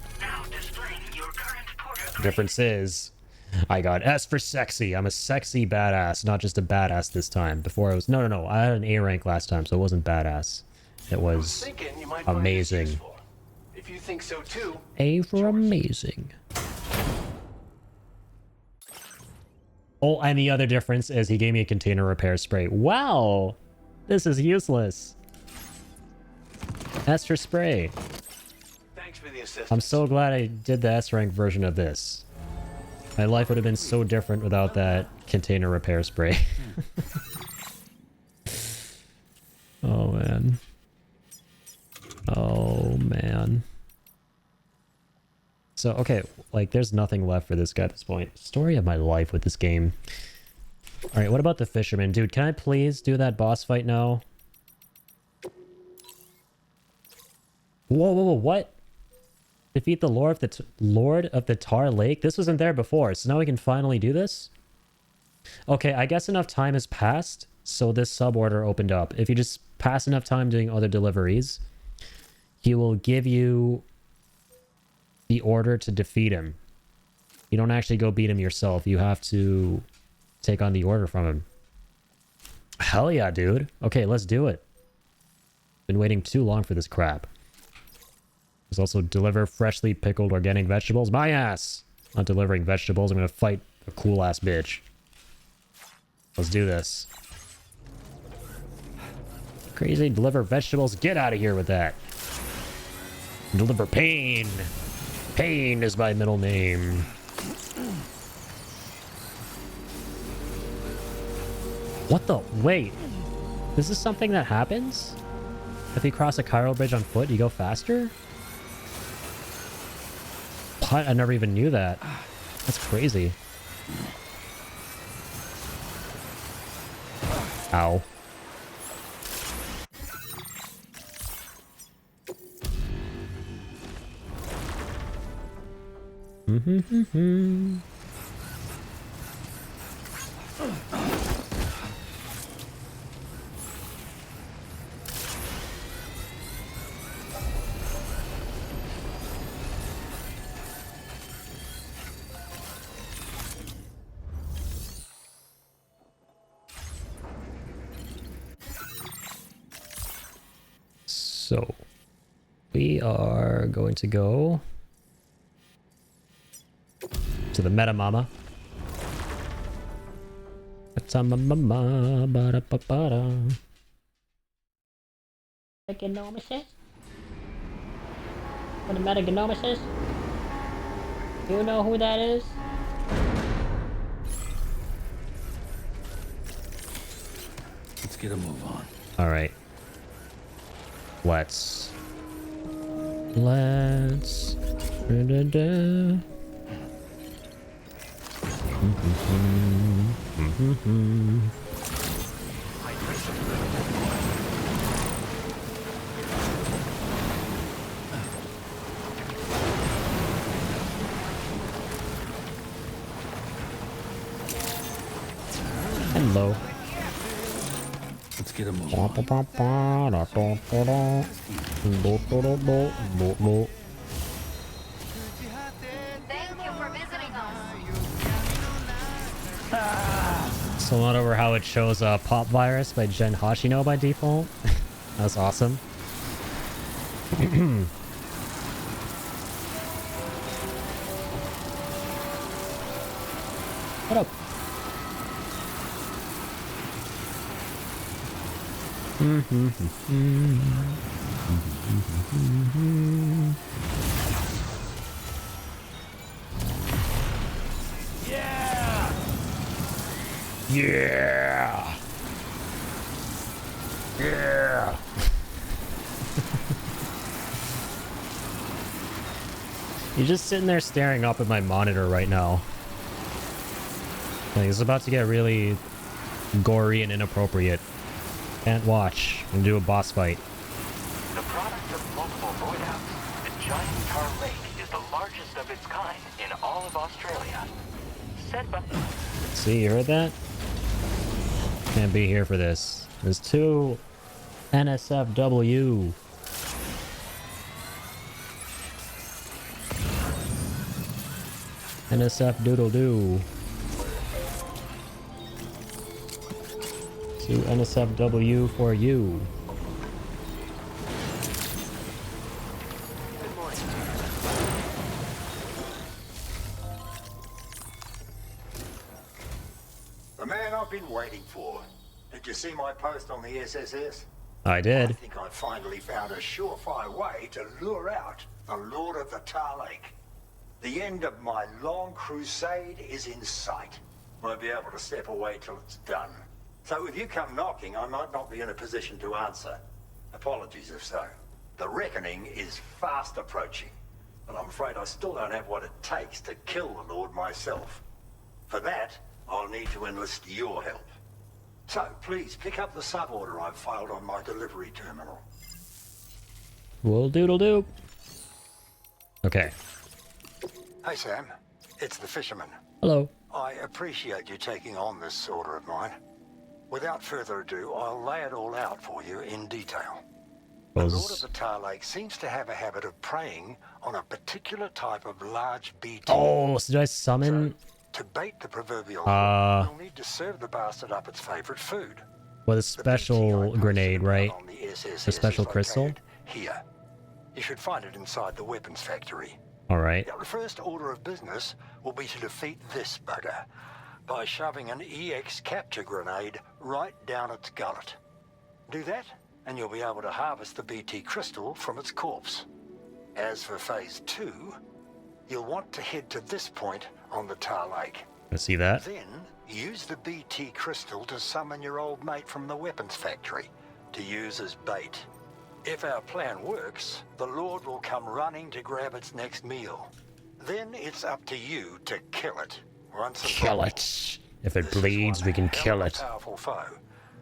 The difference is, I got S for sexy. I'm a sexy badass, not just a badass this time. Before I was... No. I had an A rank last time, so it wasn't badass. It was amazing. If you think so too. A for amazing. Oh, and the other difference is he gave me a container repair spray. Wow! This is useless. S for spray. Thanks for the assistance. I'm so glad I did the S rank version of this. My life would have been so different without that container repair spray. Oh, man. Oh, man. So, okay, like, there's nothing left for this guy at this point. Story of my life with this game. Alright, what about the fisherman? Dude, can I please do that boss fight now? Whoa, what? Defeat the Lord of the Tar Lake? This wasn't there before, so now we can finally do this? Okay, I guess enough time has passed, so this sub-order opened up. If you just pass enough time doing other deliveries, he will give you the order to defeat him. You don't actually go beat him yourself. You have to take on the order from him. Hell yeah, dude. Okay, let's do it. Been waiting too long for this crap. There's also deliver freshly pickled organic vegetables. My ass! Not delivering vegetables. I'm gonna fight a cool ass bitch. Let's do this. Crazy, deliver vegetables. Get out of here with that. Deliver pain. Pain is my middle name. What the? Wait. This is something that happens? If you cross a Cairo bridge on foot, you go faster? What? I never even knew that. That's crazy. Ow. So, we are going to go to the Meta Mama. Metagenomicis? What a metagenomicis? You know who that is? Let's get a move on. All right. Let's. Hello. Let's get a move on. So not over how it shows Pop Virus by Jen Hashino by default. That's awesome. What up? Yeah! Yeah! Yeah! You're just sitting there staring up at my monitor right now. Like, it's about to get really gory and inappropriate. Can't watch and do a boss fight. The product of multiple void-outs, the giant tar lake is the largest of its kind in all of Australia. Set by... See, you heard that? Can't be here for this. There's 2 NSFW. NSF doodle doo. 2 NSFW for you. The man I've been waiting for. Did you see my post on the SSS? I did. I think I finally found a surefire way to lure out the Lord of the Tar Lake. The end of my long crusade is in sight. Won't be able to step away till it's done. So if you come knocking, I might not be in a position to answer. Apologies if so. The reckoning is fast approaching, but I'm afraid I still don't have what it takes to kill the Lord myself. For that, I'll need to enlist your help. So please pick up the sub-order I've filed on my delivery terminal. Will doodle doo. Okay. Hey Sam, it's the fisherman. Hello. I appreciate you taking on this order of mine. Without further ado, I'll lay it all out for you in detail. The Lord of the Tar Lake seems to have a habit of preying on a particular type of large BT. Oh, so do I summon? So, to bait the proverbial hook, you'll need to serve the bastard up its favorite food. With a special grenade, right? A special crystal? Here. You should find it inside the weapons factory. Alright. The first order of business will be to defeat this bugger by shoving an EX capture grenade right down its gullet. Do that, and you'll be able to harvest the BT crystal from its corpse. As for phase 2, you'll want to head to this point on the Tar Lake. I see that. Then, use the BT crystal to summon your old mate from the weapons factory to use as bait. If our plan works, the Lord will come running to grab its next meal. Then it's up to you to kill it. Once and kill it. If it bleeds, we can kill it. Powerful foe.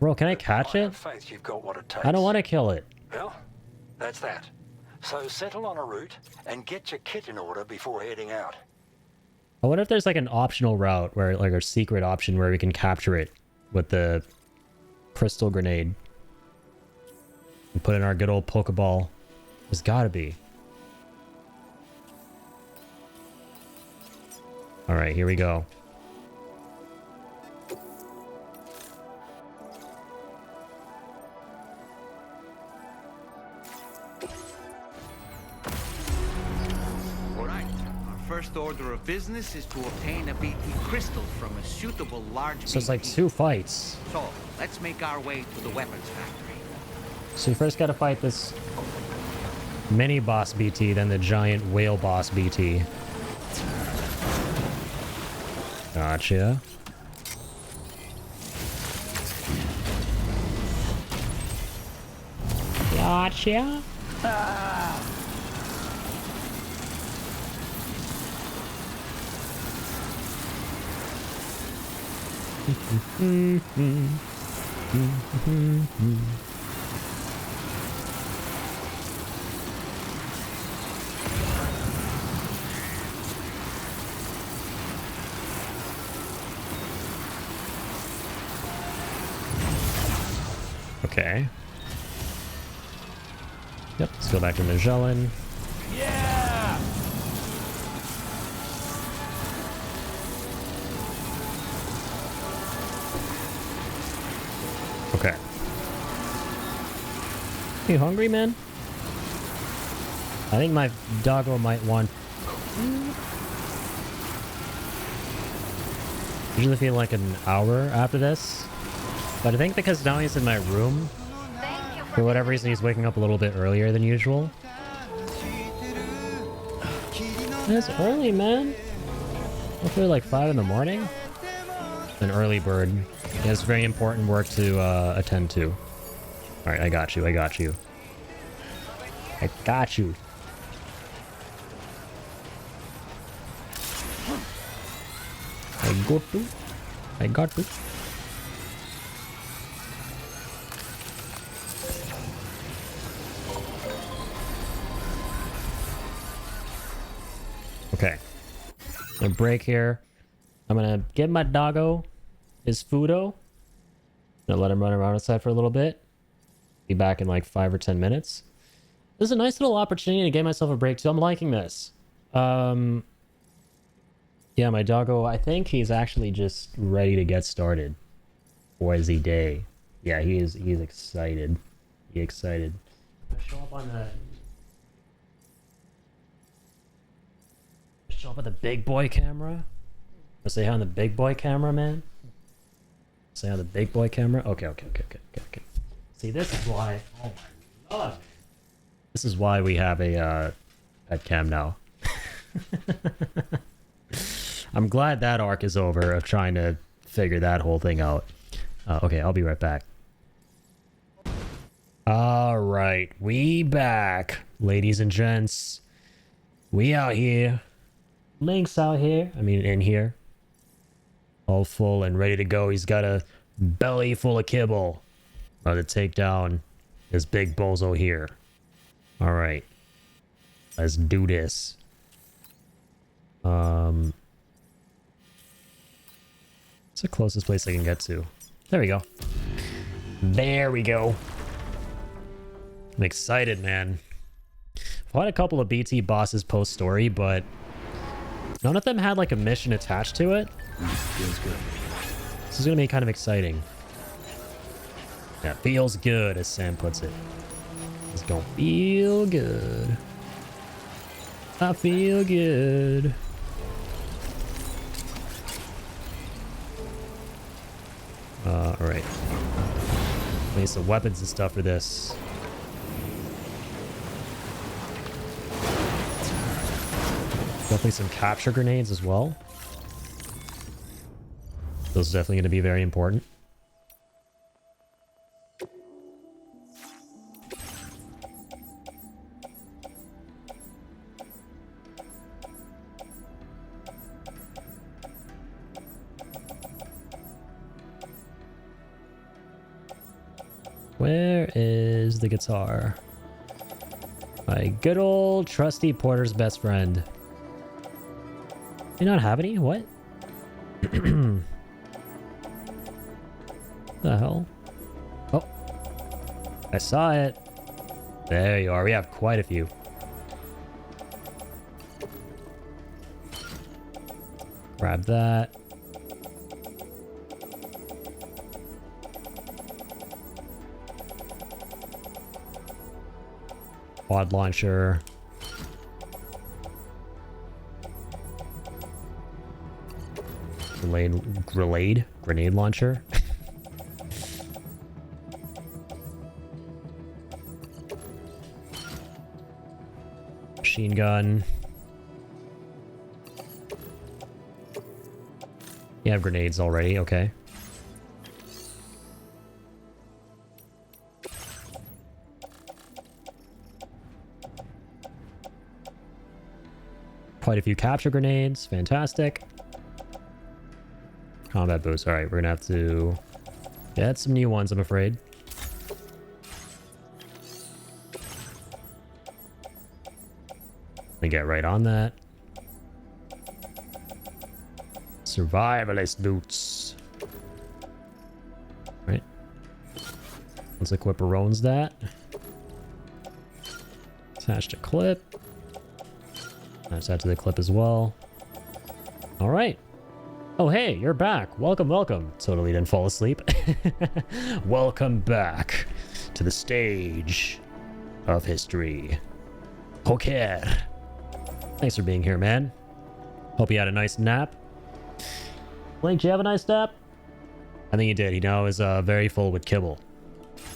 Bro, can I catch it? Faith you've got what it takes. I don't want to kill it. Well, that's that. So settle on a route and get your kit in order before heading out. I wonder if there's like an optional route where, like, a secret option where we can capture it with the crystal grenade and put in our good old Pokeball. There's gotta be. Alright, here we go. Alright, our first order of business is to obtain a BT crystal from a suitable large So it's like 2 fights. So, let's make our way to the weapons factory. So you first gotta fight this mini boss BT, then the giant whale boss BT. Gotcha. Gotcha. Okay. Yep, let's go back to Magellan. Yeah! Okay. You hungry, man? I think my doggo might want... Usually feel like an hour after this. But I think because now he's in my room, for whatever reason he's waking up a little bit earlier than usual. It's early, man. Hopefully like 5 in the morning. An early bird. He has very important work to attend to. Alright, I got you, I got you. I got you. I got to. Okay. I'm gonna break here. I'm gonna give my doggo his foodo. Gonna let him run around outside for a little bit. Be back in like 5 or 10 minutes. This is a nice little opportunity to give myself a break too. I'm liking this. Yeah, my doggo, I think he's actually just ready to get started. Boise day. Yeah, he's excited. He's excited. Show up on the... Show up at the big boy camera? Or say hi on the big boy camera, man? Say hi on the big boy camera? Okay. See, this is why... Oh my god. This is why we have a pet cam now. I'm glad that arc is over of trying to figure that whole thing out. Okay, I'll be right back. Alright, we back. Ladies and gents. We out here. Link's out here. I mean, in here. All full and ready to go. He's got a belly full of kibble. About to take down this big bozo here. Alright. Let's do this. It's the closest place I can get to. There we go. There we go. I'm excited, man. I've had a couple of BT bosses post-story, but none of them had like a mission attached to it. Feels good. This is gonna be kind of exciting. Yeah, feels good, as Sam puts it. It's gonna feel good. I feel good. Alright. Need some weapons and stuff for this. Definitely some capture grenades as well. Those are definitely going to be very important. Where is the guitar? My good old trusty Porter's best friend. Do you not have any? What? The hell? Oh. I saw it. There you are. We have quite a few. Grab that. Quad launcher. Grenade launcher. Machine gun. You have grenades already, okay. Quite a few capture grenades, fantastic. Combat boost, alright, we're gonna have to get some new ones, I'm afraid. Let me get right on that. Survivalist boots. Right. Let's equip Arone's that. Attach to clip. Attach that to the clip as well. Alright. Oh, hey, you're back. Welcome, welcome. Totally didn't fall asleep. Welcome back to the stage of history. Okay. Thanks for being here, man. Hope you had a nice nap. Link, did you have a nice nap? I think he did. He now is very full with kibble.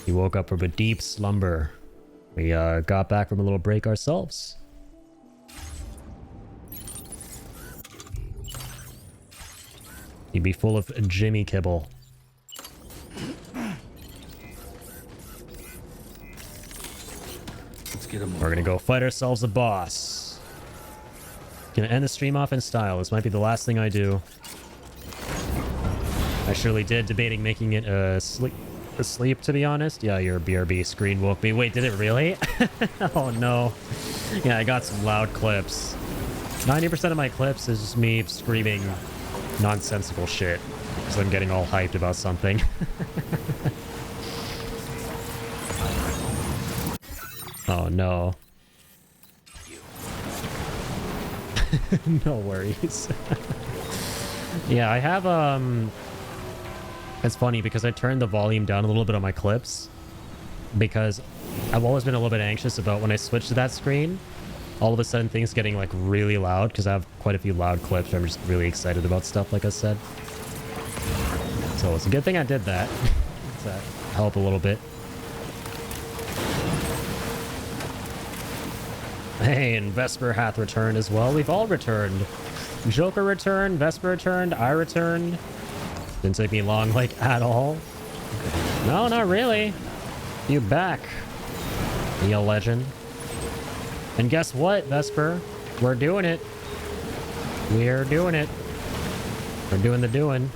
He woke up from a deep slumber. We got back from a little break ourselves. He'd be full of Jimmy kibble. Let's get him. We're gonna go fight ourselves a boss. Gonna end the stream off in style. This might be the last thing I do. I surely did, debating making it asleep, to be honest. Yeah, your BRB screen woke me. Wait, did it really? Oh no. Yeah, I got some loud clips. 90% of my clips is just me screaming nonsensical shit because I'm getting all hyped about something. Oh no. No worries. Yeah, I have it's funny because I turned the volume down a little bit on my clips because I've always been a little bit anxious about when I switch to that screen, all of a sudden things getting like really loud because I have quite a few loud clips. I'm just really excited about stuff, like I said. So it's a good thing I did that. Does that help a little bit? Hey, and Vesper hath returned as well. We've all returned. Joker returned, Vesper returned, I returned. Didn't take me long, like, at all. No, not really. You back, you legend. And guess what, Vesper? We're doing it. We're doing it. We're doing the doing.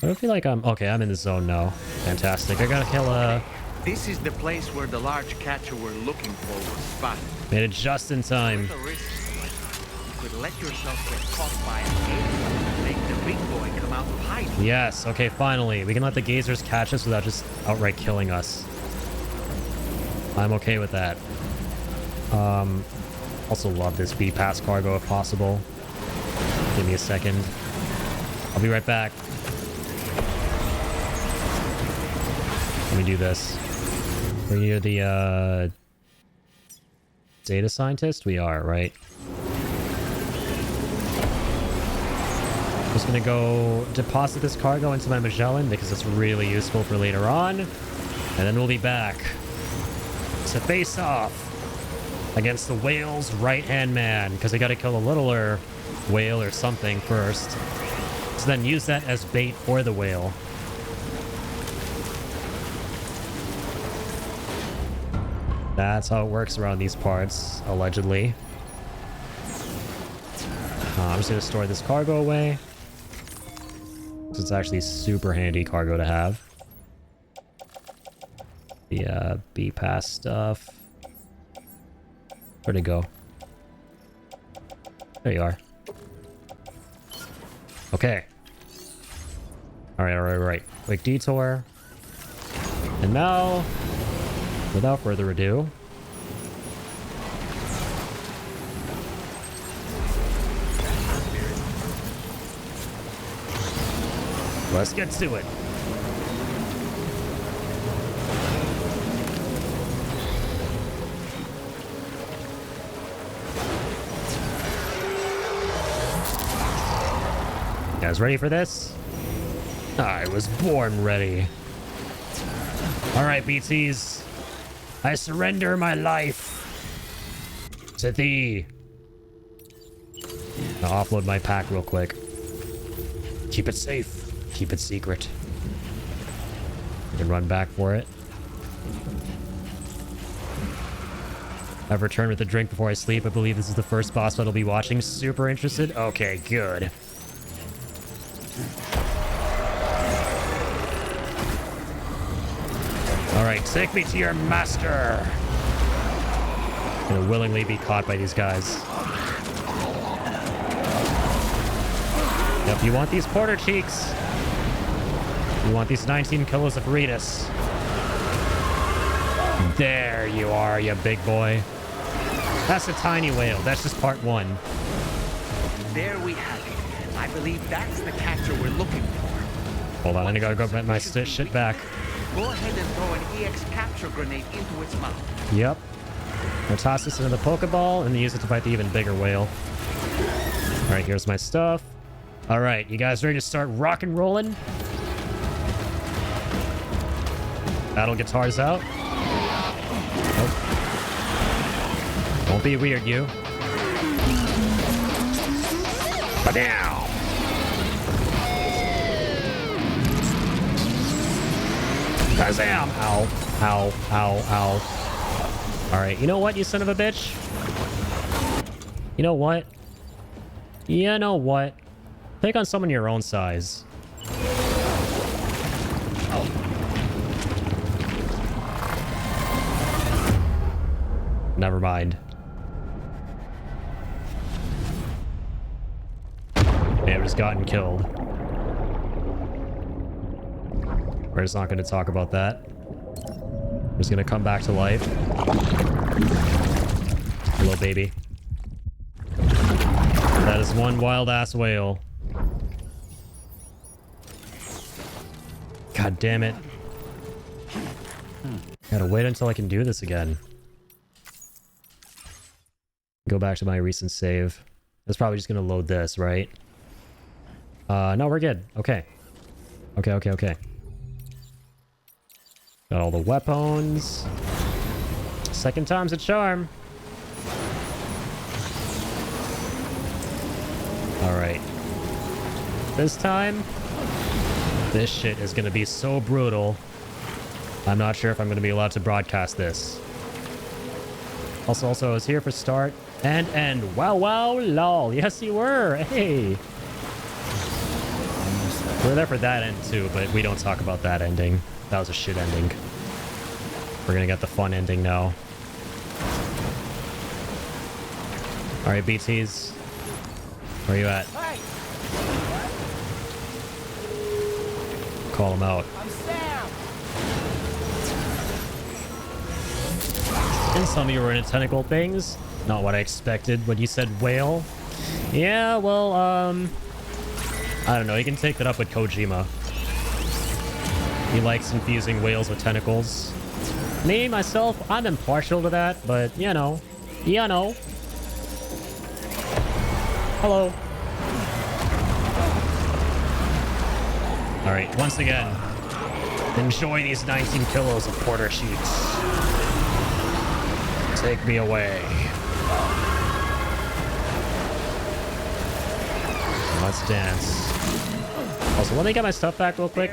I don't feel like I'm... Okay, I'm in the zone now. Fantastic. I gotta kill a... This is the place where the large catcher we're looking for was spotted. Made it just in time. You could let yourself get caught by an alien and make the big boy come out of hiding. Yes, okay, finally. We can let the gazers catch us without just outright killing us. I'm okay with that. Also love this B-Pass cargo if possible. Give me a second. I'll be right back. Let me do this. We're near the, data scientist? We are, right? Just gonna go deposit this cargo into my Magellan because it's really useful for later on. And then we'll be back to face off against the whale's right-hand man, because I gotta kill a littler whale or something first. So then use that as bait for the whale. That's how it works around these parts, allegedly. I'm just gonna store this cargo away. Because it's actually super handy cargo to have. The B-Pass stuff. Where'd it go? There you are. Okay. Alright. Quick detour. And now, without further ado, let's get to it. You guys ready for this? I was born ready. Alright, BTs. I surrender my life to thee. I'll offload my pack real quick. Keep it safe. Keep it secret. You can run back for it. I've returned with a drink before I sleep. I believe this is the first boss fight I'll be watching. Super interested? Okay, good. Alright, take me to your master. I'm gonna willingly be caught by these guys. Yep, you want these porter cheeks. You want these 19 kilos of Rhetus. There you are, you big boy. That's a tiny whale. That's just part one. There we have it. I believe that's the catcher we're looking for. Hold on, I gotta go get my shit back. Go ahead and throw an EX capture grenade into its mouth. Yep. I'll toss this into the Pokeball and use it to fight the even bigger whale. Alright, here's my stuff. Alright, you guys ready to start rock and rolling? Battle guitars out. Nope. Don't be weird, you. Ba-dow! Kazam! Ow. Ow. Ow. Ow. Alright, you know what, you son of a bitch? You know what? You know what? Take on someone your own size. Never mind. It was gotten killed. We're just not going to talk about that. I'm just going to come back to life. Hello, baby. That is one wild-ass whale. God damn it. Gotta wait until I can do this again. Go back to my recent save. It's probably just gonna load this, right? No, we're good. Okay. Okay. Got all the weapons. Second time's a charm. Alright. This time, this shit is gonna be so brutal. I'm not sure if I'm gonna be allowed to broadcast this. Also, I was here for start and end. Wow, lol. Yes, you were. Hey. We're there for that end too, but we don't talk about that ending. That was a shit ending. We're gonna get the fun ending now. Alright, BTs. Where you at? Hey. Call him out. I'm Sam. And some of you were into tentacle things. Not what I expected when you said whale. Yeah, well, I don't know. You can take that up with Kojima. He likes infusing whales with tentacles. Me, myself, I'm impartial to that, but, you know. Hello. Alright, once again, enjoy these 19 kilos of porter sheets. Take me away. Let's dance. Also, let me get my stuff back real quick,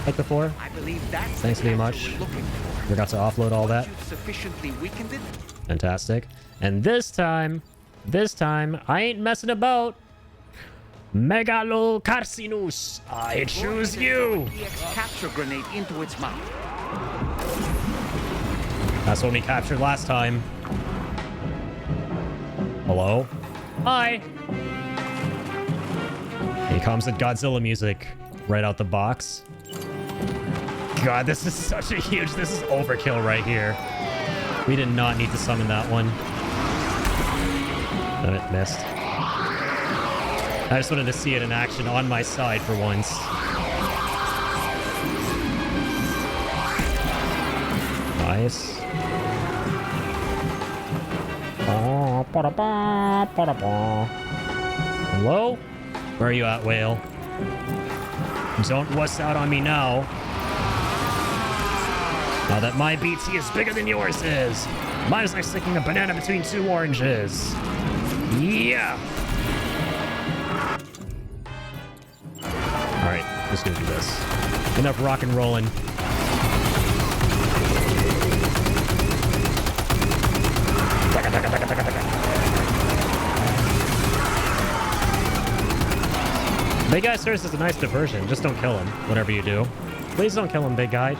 like before. Thanks very much. Forgot to offload all that. Fantastic. And this time, I ain't messing about. Megalocarcinus, I choose you. Capture grenade into its mouth. That's what we captured last time. Hello? Hi. Here comes the Godzilla music right out the box. God, this is such a huge... This is overkill right here. We did not need to summon that one. Oh, it missed. I just wanted to see it in action on my side for once. Nice. Hello? Where are you at, whale? Don't wuss out on me now. Now that my BT is bigger than yours is. Mine is like sticking a banana between two oranges. Yeah. Alright, just gonna do this. Enough rock and rolling. Big guy serves as a nice diversion. Just don't kill him, whatever you do. Please don't kill him, big guy.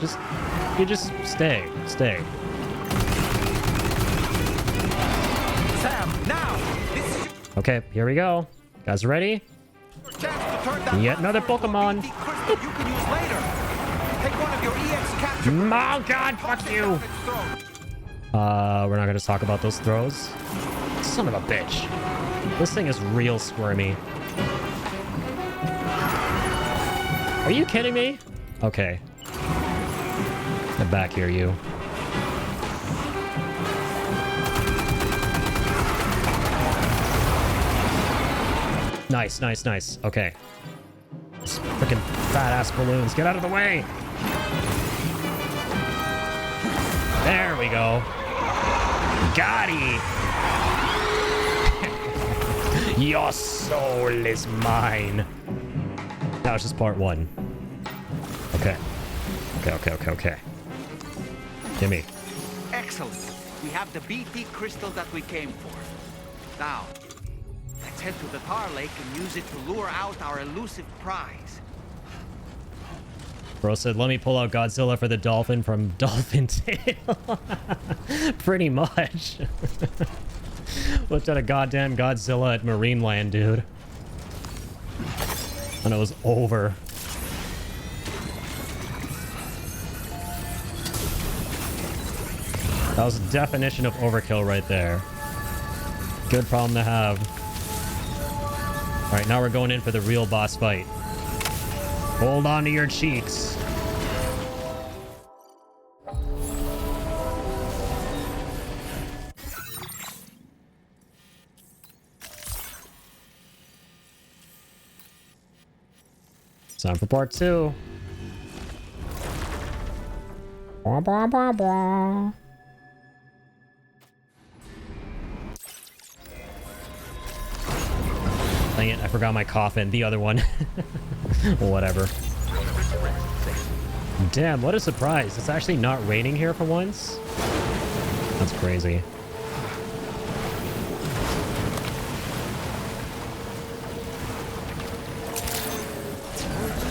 You just stay. Stay. Sam, now! This is Okay, here we go. Guys ready? your chance to turn that Yet another Pokemon. crystal you can use later. Take one of your EX capture. Oh god, fuck you! We're not gonna talk about those throws. Son of a bitch. This thing is real squirmy. Are you kidding me? Okay. Get back here, you. Nice, nice, nice. Okay. These freaking fat-ass balloons. Get out of the way! There we go. Got it! Your soul is mine. That was just part one. Okay. Okay. Gimme. Excellent. We have the BT crystal that we came for. Now, let's head to the Tar Lake and use it to lure out our elusive prize. Bro said, let me pull out Godzilla for the dolphin from Dolphin Tale. Pretty much. Looked at a goddamn Godzilla at Marineland, dude. And it was over. That was the definition of overkill right there. Good problem to have. Alright, now we're going in for the real boss fight. Hold on to your cheeks. Time for part 2. Blah, blah, blah, blah. Dang it, I forgot my coffin. The other one. Whatever. Damn, what a surprise. It's actually not raining here for once. That's crazy.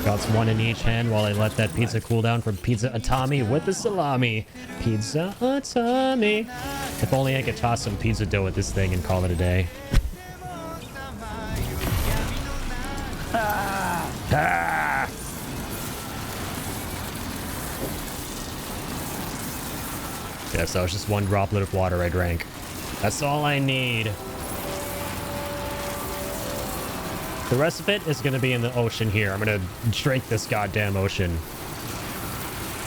Got one in each hand while I let that pizza cool down from Pizza Atami with the salami. Pizza Atami. If only I could toss some pizza dough at this thing and call it a day. Ah! Yes, that was just one droplet of water I drank. That's all I need. The rest of it is going to be in the ocean here. I'm going to drink this goddamn ocean.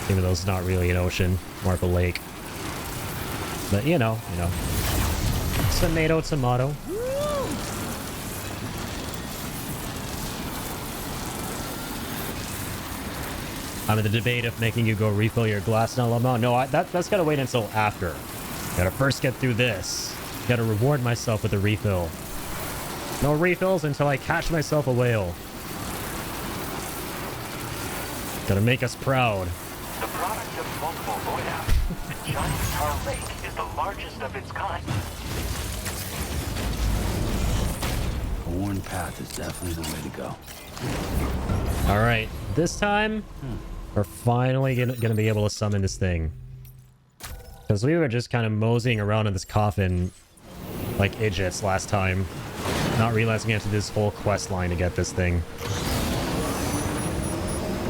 Even though it's not really an ocean, more of a lake. But, you know. Tomato, tomato. I'm in the debate of making you go refill your glass now, Lamont. No, that's got to wait until after. Gotta first get through this. Gotta reward myself with a refill. No refills until I catch myself a whale. Gotta make us proud. The product of multiple void apps, the giant Tar Lake is the largest of its kind. A worn path is definitely the way to go. Alright, this time, we're finally gonna be able to summon this thing. Because we were just kind of moseying around in this coffin like idiots last time. Not realizing we have to do this whole quest line to get this thing.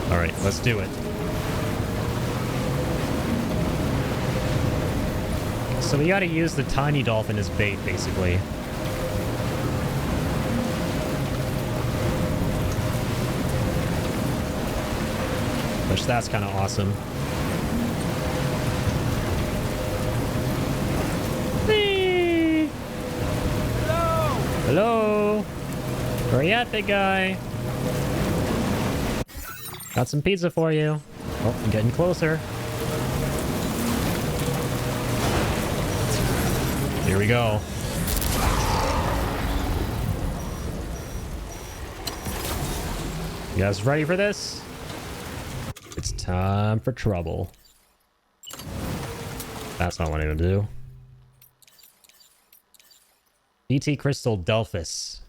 Alright, let's do it. So we gotta use the tiny dolphin as bait, basically. Which, that's kind of awesome. Whee! Hello! Hello! Where you at, big guy? Got some pizza for you. Oh, I'm getting closer. Here we go. You guys ready for this? It's time for trouble. That's not what I'm gonna do. BT Crystal Delphus.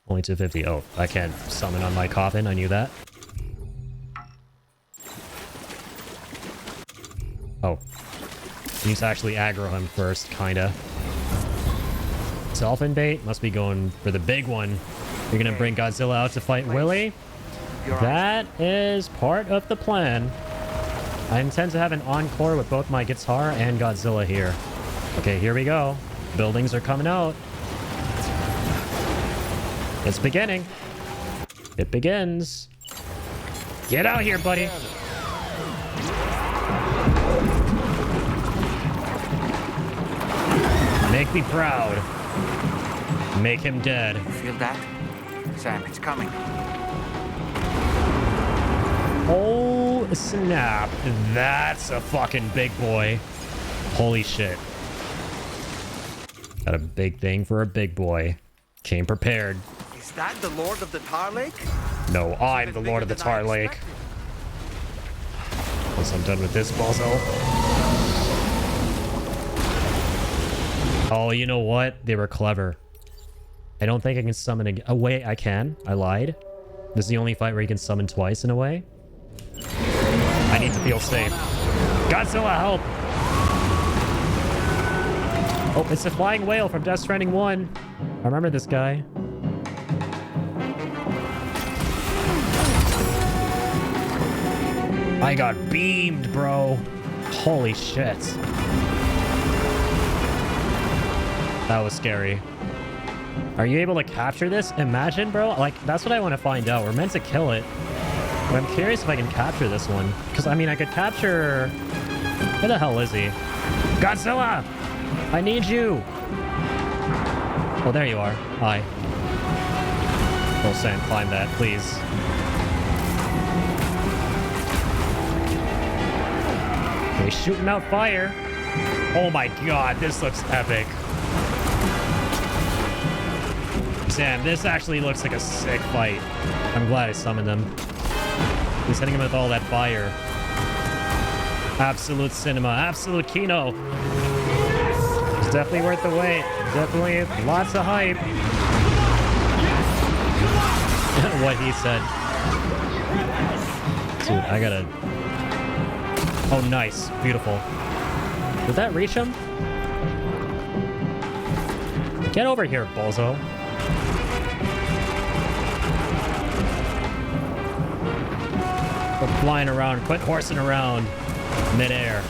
Only 250. Oh, I can't summon on my coffin. I knew that. Oh. You need to actually aggro him first, kinda. Dolphin bait must be going for the big one. You're gonna bring Godzilla out to fight Willy? That is part of the plan. I intend to have an encore with both my guitar and Godzilla here. Okay, here we go. Buildings are coming out. It's beginning. It begins. Get out here, buddy. Make me proud. Make him dead. Feel that? Sam, it's coming. Oh, snap. That's a fucking big boy. Holy shit. Got a big thing for a big boy. Came prepared. Is that the Lord of the Tar Lake? No, I'm the Lord of the Tar Lake. Once I'm done with this bozo. Oh, you know what? They were clever. I don't think I can summon again. Oh, wait, I can. I lied. This is the only fight where you can summon twice in a way. I need to feel safe. Godzilla, help! Oh, it's a flying whale from Death Stranding 1. I remember this guy. I got beamed, bro. Holy shit. That was scary. Are you able to capture this? Imagine, bro. Like, that's what I want to find out. We're meant to kill it. But I'm curious if I can capture this one. Because, I mean, I could capture... Where the hell is he? Godzilla! I need you! Oh, there you are. Hi. Oh, Sam, climb that, please. He's shooting out fire. Oh my god, this looks epic. Sam, this actually looks like a sick fight. I'm glad I summoned him. He's hitting him with all that fire. Absolute cinema. Absolute kino. It's definitely worth the wait. Definitely lots of hype. What he said. Dude, I gotta... Oh, nice. Beautiful. Did that reach him? Get over here, bozo. Quit flying around. Quit horsing around mid-air.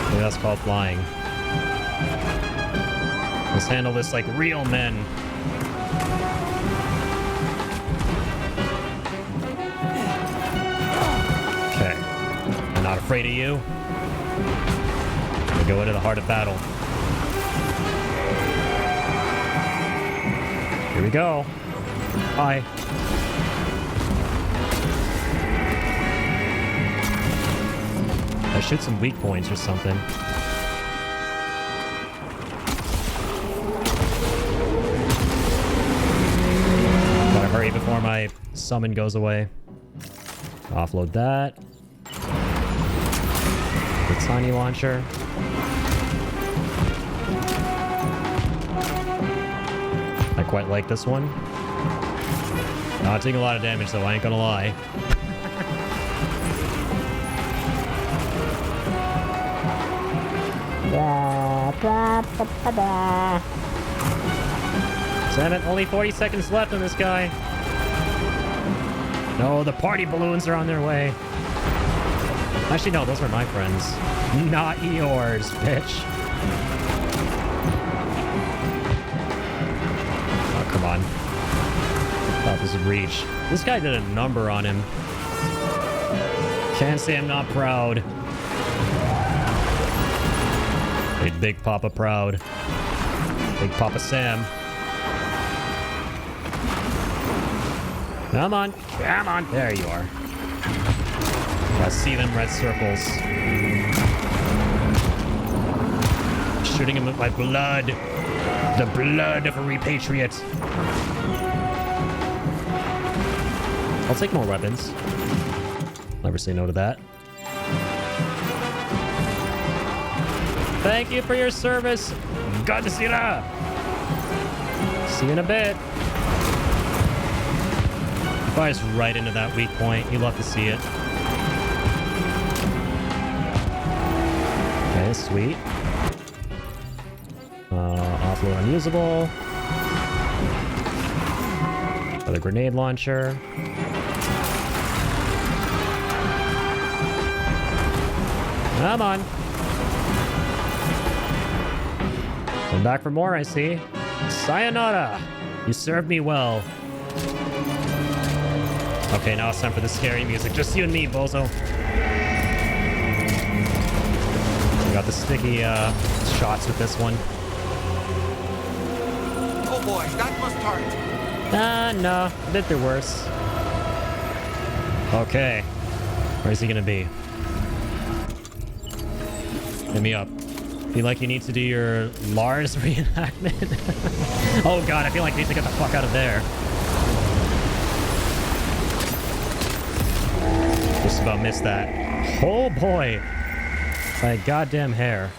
Maybe that's called flying. Let's handle this like real men. Okay. I'm not afraid of you. We go into the heart of battle. Here we go. Hi. I shoot some weak points or something. Gotta hurry before my summon goes away. Offload that. The tiny launcher. I quite like this one. Not taking a lot of damage though, I ain't gonna lie. Damn it, only 40 seconds left on this guy. No, the party balloons are on their way. Actually, no, those were my friends. Not yours, bitch. Oh, come on. Thought this would reach. This guy did a number on him. Can't say I'm not proud. Made Big Papa proud. Big Papa Sam. Come on. Come on. There you are. I see them red circles. Shooting him with my blood. The blood of a repatriate. I'll take more weapons. Never say no to that. Thank you for your service, Godzilla. See you in a bit. Fires right into that weak point. You'll love to see it. Okay, sweet. Offload unusable. Another grenade launcher. Come on. Come back for more, I see. Sayonara. You served me well. Okay, now it's time for the scary music. Just you and me, bozo. We got the sticky shots with this one. Oh boy, that must hurt. No. A bit worse. Okay. Where's he gonna be? Hit me up. Feel like you need to do your Lars reenactment? Oh god, I feel like I need to get the fuck out of there. Just about missed that. Oh boy! My goddamn hair.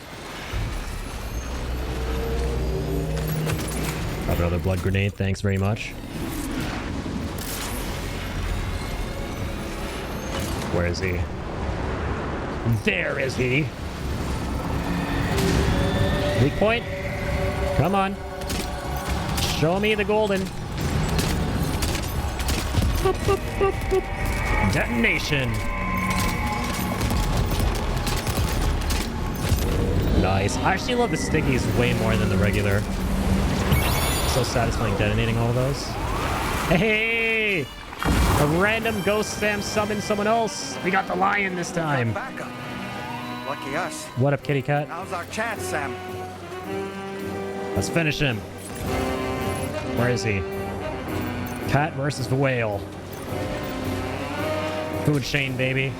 Got another blood grenade, thanks very much. Where is he? There is he! Weak point? Come on. Show me the golden. Boop, boop, boop, boop. Detonation. Nice. I actually love the stickies way more than the regular. So satisfying detonating all of those. Hey! A random ghost Sam summoned someone else. We got the lion this time. Lucky us. What up, kitty cat? Now's our chance, Sam. Let's finish him. Where is he? Cat versus the whale. Food chain, baby.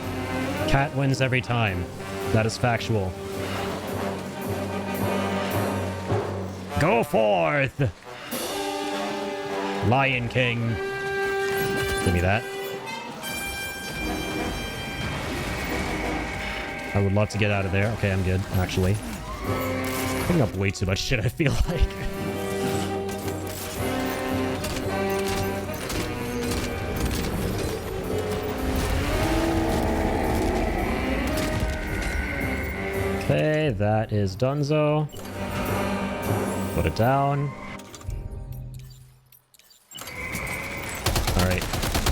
Cat wins every time. That is factual. Go forth! Lion King. Give me that. I would love to get out of there. Okay, I'm good, actually. Putting up way too much shit, I feel like. Okay, that is donezo. Put it down. Alright.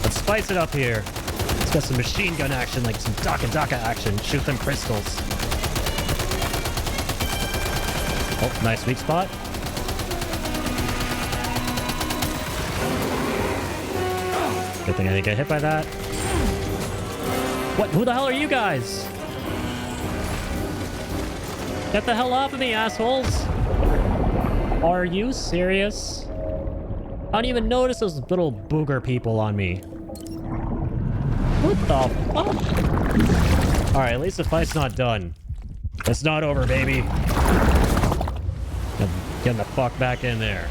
Let's spice it up here. Let's get some machine gun action, like some Daka action. Shoot them crystals. Oh, nice weak spot. Good thing I didn't get hit by that. What? Who the hell are you guys? Get the hell off of me, assholes! Are you serious? I don't even notice those little booger people on me. What the fuck? Alright, at least the fight's not done. It's not over, baby. Getting the fuck back in there.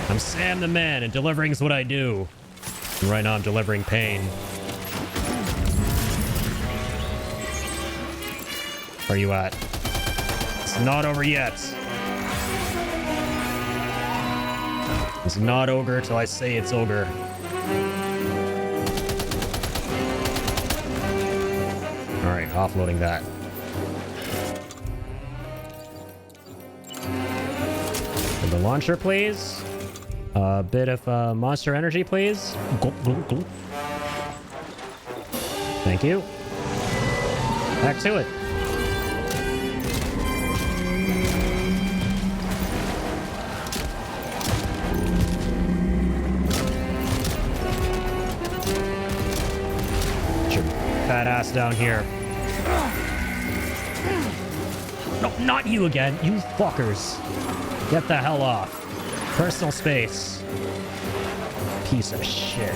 I'm Sam the Man, and delivering is what I do. And right now I'm delivering pain. Where are you at? It's not over yet. It's not ogre till I say it's ogre. Alright, offloading that. And the launcher, please. A bit of monster energy, please. Thank you. Back to it. Fat ass down here. No, not you again. You fuckers. Get the hell off. Personal space. Piece of shit.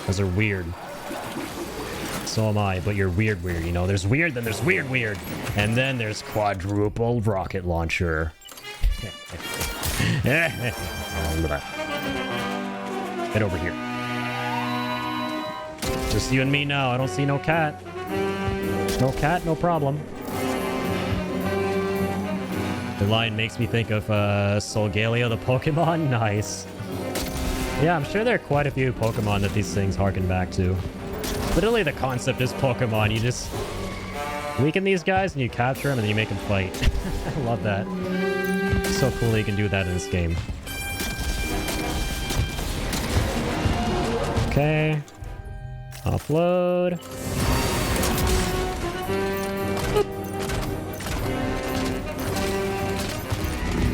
Those are weird. So am I, but you're weird, you know? There's weird, then there's weird. And then there's quadruple rocket launcher. Get over here. Just you and me now. I don't see no cat. No cat, no problem. The line makes me think of Solgaleo, the Pokemon. Nice. Yeah, I'm sure there are quite a few Pokemon that these things harken back to. Literally, the concept is Pokemon. You just weaken these guys and you capture them and then you make them fight. I love that. So cool you can do that in this game. Okay. Offload.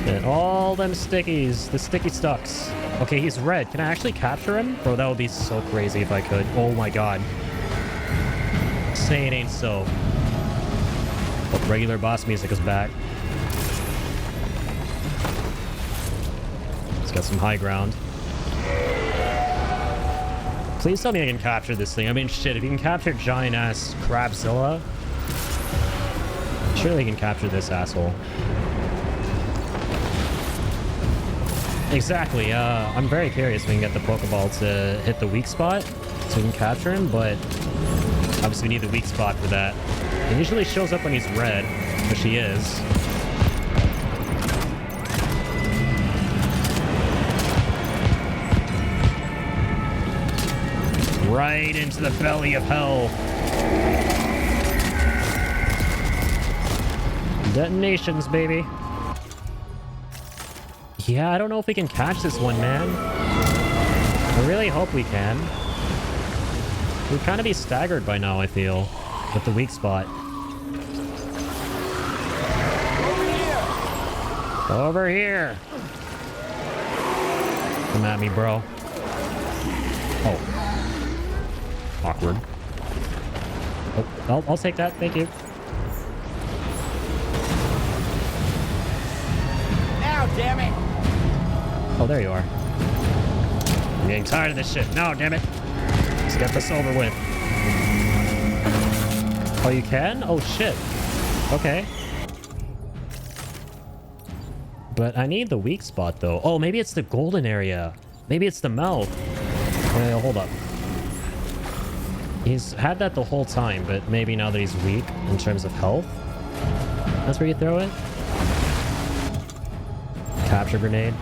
And all them stickies. The sticky stucks. Okay, he's red. Can I actually capture him? Bro, that would be so crazy if I could. Oh my god. Say it ain't so. Oh, regular boss music is back. Let's get some high ground. Please tell me I can capture this thing. I mean, shit, if you can capture giant-ass Crabzilla, surely you can capture this asshole. Exactly. I'm very curious if we can get the Pokeball to hit the weak spot so we can capture him, but obviously we need the weak spot for that. It usually shows up when he's red, which he is. Right into the belly of hell. Detonations, baby. Yeah, I don't know if we can catch this one, man. I really hope we can. We'd kind of be staggered by now, I feel, with the weak spot. Over here. Come at me, bro. Oh. Awkward. Oh, I'll take that. Thank you. Now, damn it! Oh, there you are. I'm getting tired of this shit. No, damn it. Let's get this over with. Oh, you can? Oh, shit. Okay. But I need the weak spot, though. Oh, maybe it's the golden area. Maybe it's the mouth. Hold up. He's had that the whole time, but maybe now that he's weak in terms of health. That's where you throw it. Capture grenade.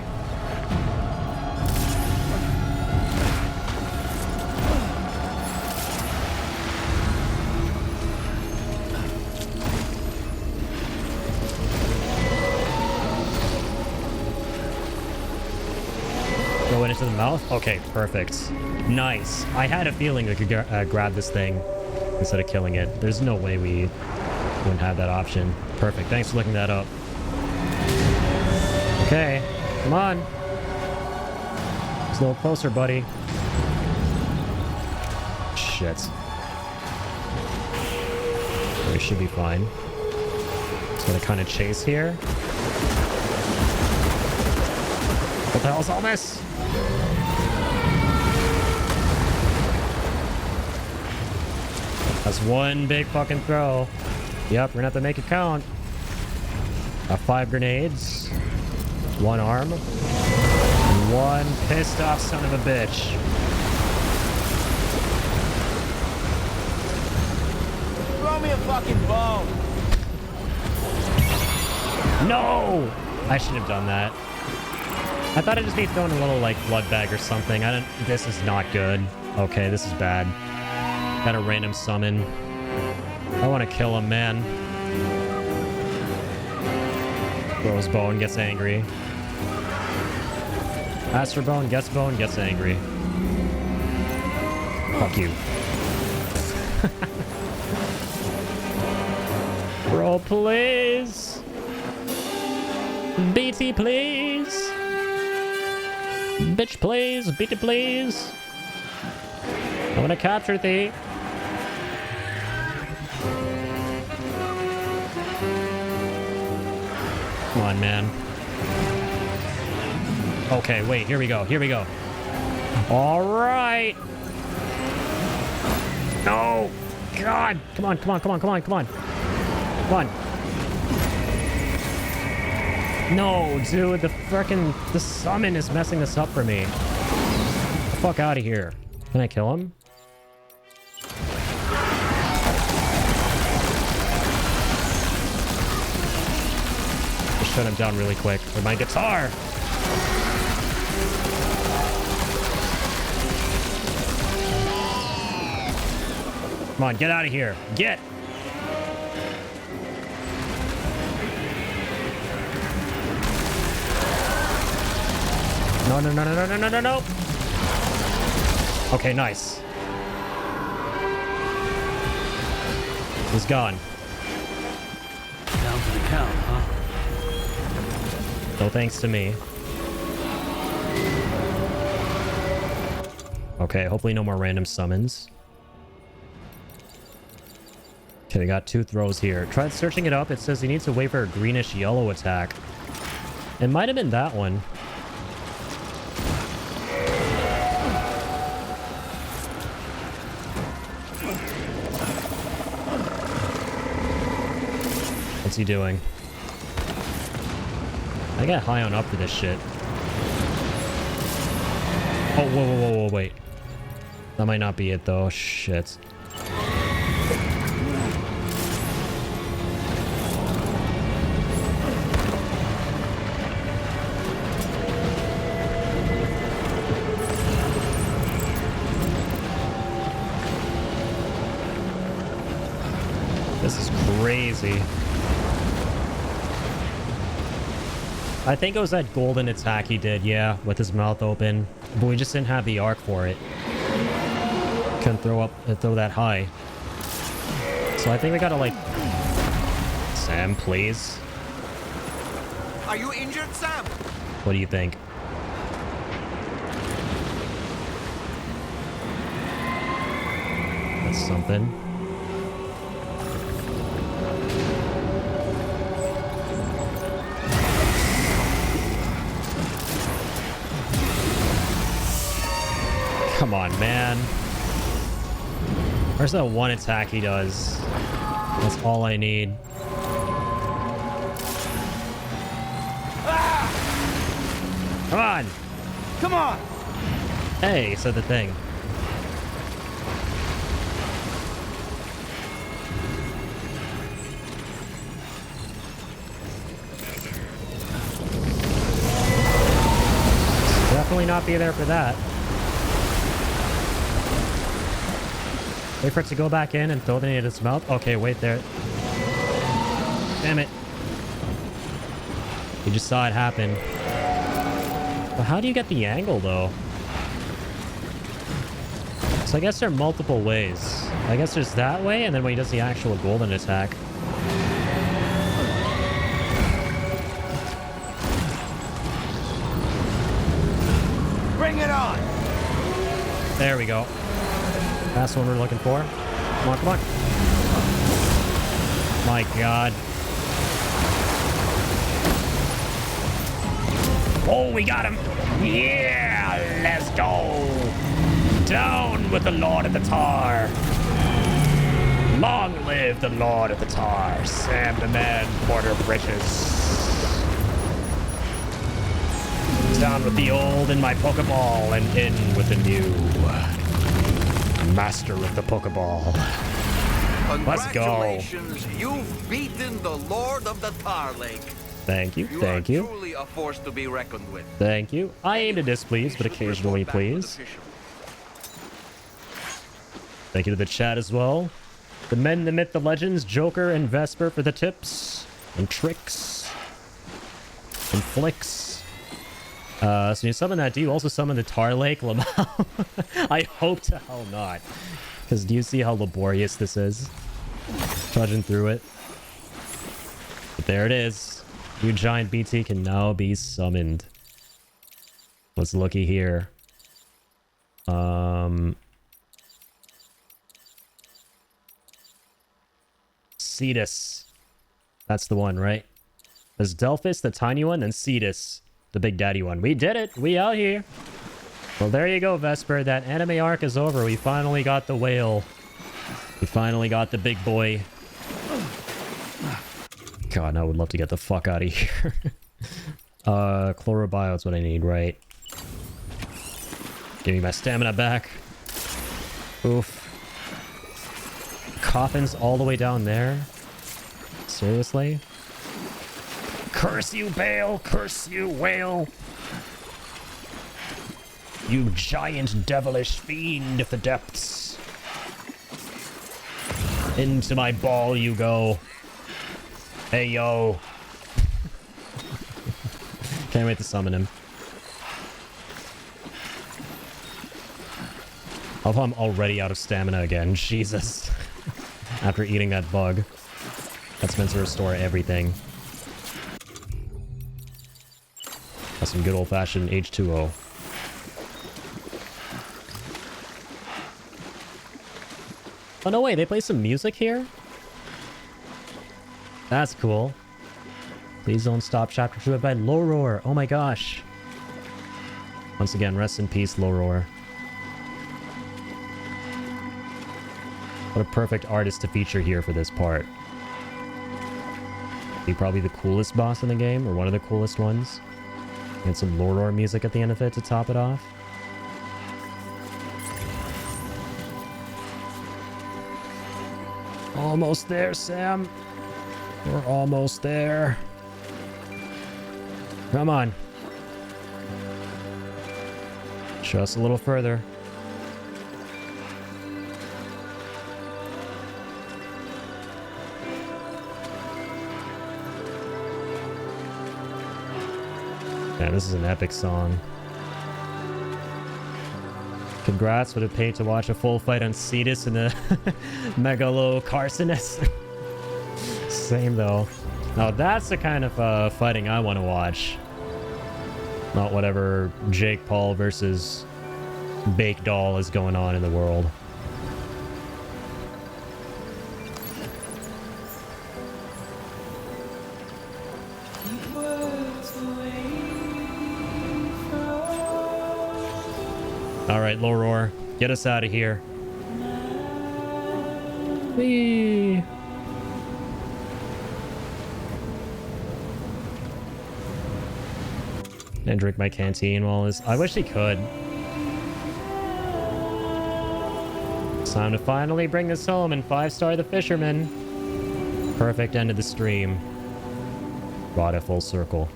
Go into the mouth? Okay, perfect. Nice. I had a feeling we could grab this thing instead of killing it. There's no way we wouldn't have that option. Perfect. Thanks for looking that up. Okay. Come on. It's a little closer, buddy. Shit. We should be fine. Just gonna kind of chase here. What the hell is all this? That's one big fucking throw. Yep, we're gonna have to make it count. 5 grenades. 1 arm. And 1 pissed off son of a bitch. Throw me a fucking bone. No! I should have done that. I thought I'd just be throwing a little, like, blood bag or something. This is not good. Okay, this is bad. Got a random summon. I want to kill him, man. Throws bone, gets angry. Asks for bone, gets angry. Fuck you. Bro, please. BT, please. Bitch, please. BT, please. I want to capture thee. Come on, man. Okay, wait, here we go, here we go. All right. No. God. Come on, come on, come on, come on, come on. Come on. No, dude, the summon is messing this up for me. Get the fuck out of here. Can I kill him? Just shut him down really quick with my guitar. Come on, get out of here. Get! No, no, no, no, no, no, no, no, no. Okay, nice. He's gone. Down to the count, huh? No thanks to me. Okay, hopefully no more random summons. Okay, we got 2 throws here. Tried searching it up. It says he needs to wait for a greenish yellow attack. It might have been that one. What's he doing? I got high on up for this shit. Oh, whoa, whoa, whoa, whoa, wait. That might not be it, though. Shit. This is crazy. I think it was that golden attack he did, yeah, with his mouth open. But we just didn't have the arc for it. Couldn't throw that high. So I think we gotta, like... Sam, please. Are you injured, Sam? What do you think? That's something. Come on, man. Where's that one attack he does? That's all I need. Ah! Come on! Come on! Hey, said the thing. Definitely not be there for that. Wait for it to go back in and throw the in its mouth. Okay, wait there. Damn it. You just saw it happen. But how do you get the angle, though? So I guess there are multiple ways. I guess there's that way, and then when he does the actual golden attack. Bring it on! There we go. That's the one we're looking for. Come on, come on. My God. Oh, we got him. Yeah, let's go. Down with the Lord of the Tar. Long live the Lord of the Tar. Sam the Man, Porter Bridges. Down with the old in my Pokeball and in with the new. Master of the Pokeball. Let's go. Congratulations, you've beaten the Lord of the Tar Lake. Thank you, You thank are you. truly a force to be reckoned with. Thank you. I aim to displease, but occasionally please. Thank you to the chat as well. The men, the myth, the legends, Joker and Vesper for the tips and tricks and flicks. So you summon that. Do you also summon the Tar Lake, Lamau? I hope to hell not. Because do you see how laborious this is? Trudging through it. But there it is. New giant BT can now be summoned. Let's looky here. Cetus. That's the one, right? There's Delphus, the tiny one, and Cetus, the Big Daddy one. We did it. We out here. Well, there you go, Vesper. That anime arc is over. We finally got the whale. We finally got the big boy. God, I would love to get the fuck out of here. Chlorobiote's what I need, right? Give me my stamina back. Oof. Coffins all the way down there? Seriously? Curse you, Bale! Curse you, whale! You giant devilish fiend of the depths. Into my ball you go. Hey, yo. Can't wait to summon him. I love how I'm already out of stamina again. Jesus. After eating that bug. That's meant to restore everything. That's some good old-fashioned H2O. Oh, no way. They play some music here? That's cool. Please don't stop chapter 2 by Loror. Oh my gosh. Once again, rest in peace, Loror. What a perfect artist to feature here for this part. Be probably the coolest boss in the game, or one of the coolest ones. And some Loror music at the end of it to top it off. Almost there, Sam. We're almost there. Come on. Just a little further. Man, this is an epic song. Congrats, would have paid to watch a full fight on Cetus and the Megalocarcinus. Same though. Now that's the kind of fighting I want to watch. Not whatever Jake Paul versus Bake Doll is going on in the world. Alright, Loror, get us out of here. Whee! And drink my canteen while this. I wish he could. It's time to finally bring this home and 5-star the fisherman. Perfect end of the stream. Brought it full circle.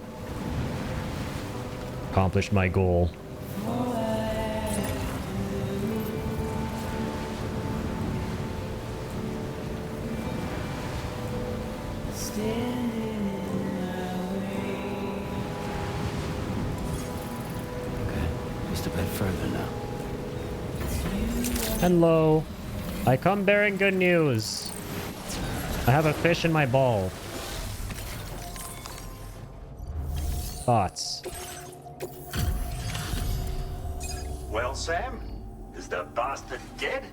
Accomplished my goal. Hello. I come bearing good news. I have a fish in my ball. Thoughts? Well, Sam? Is the bastard dead?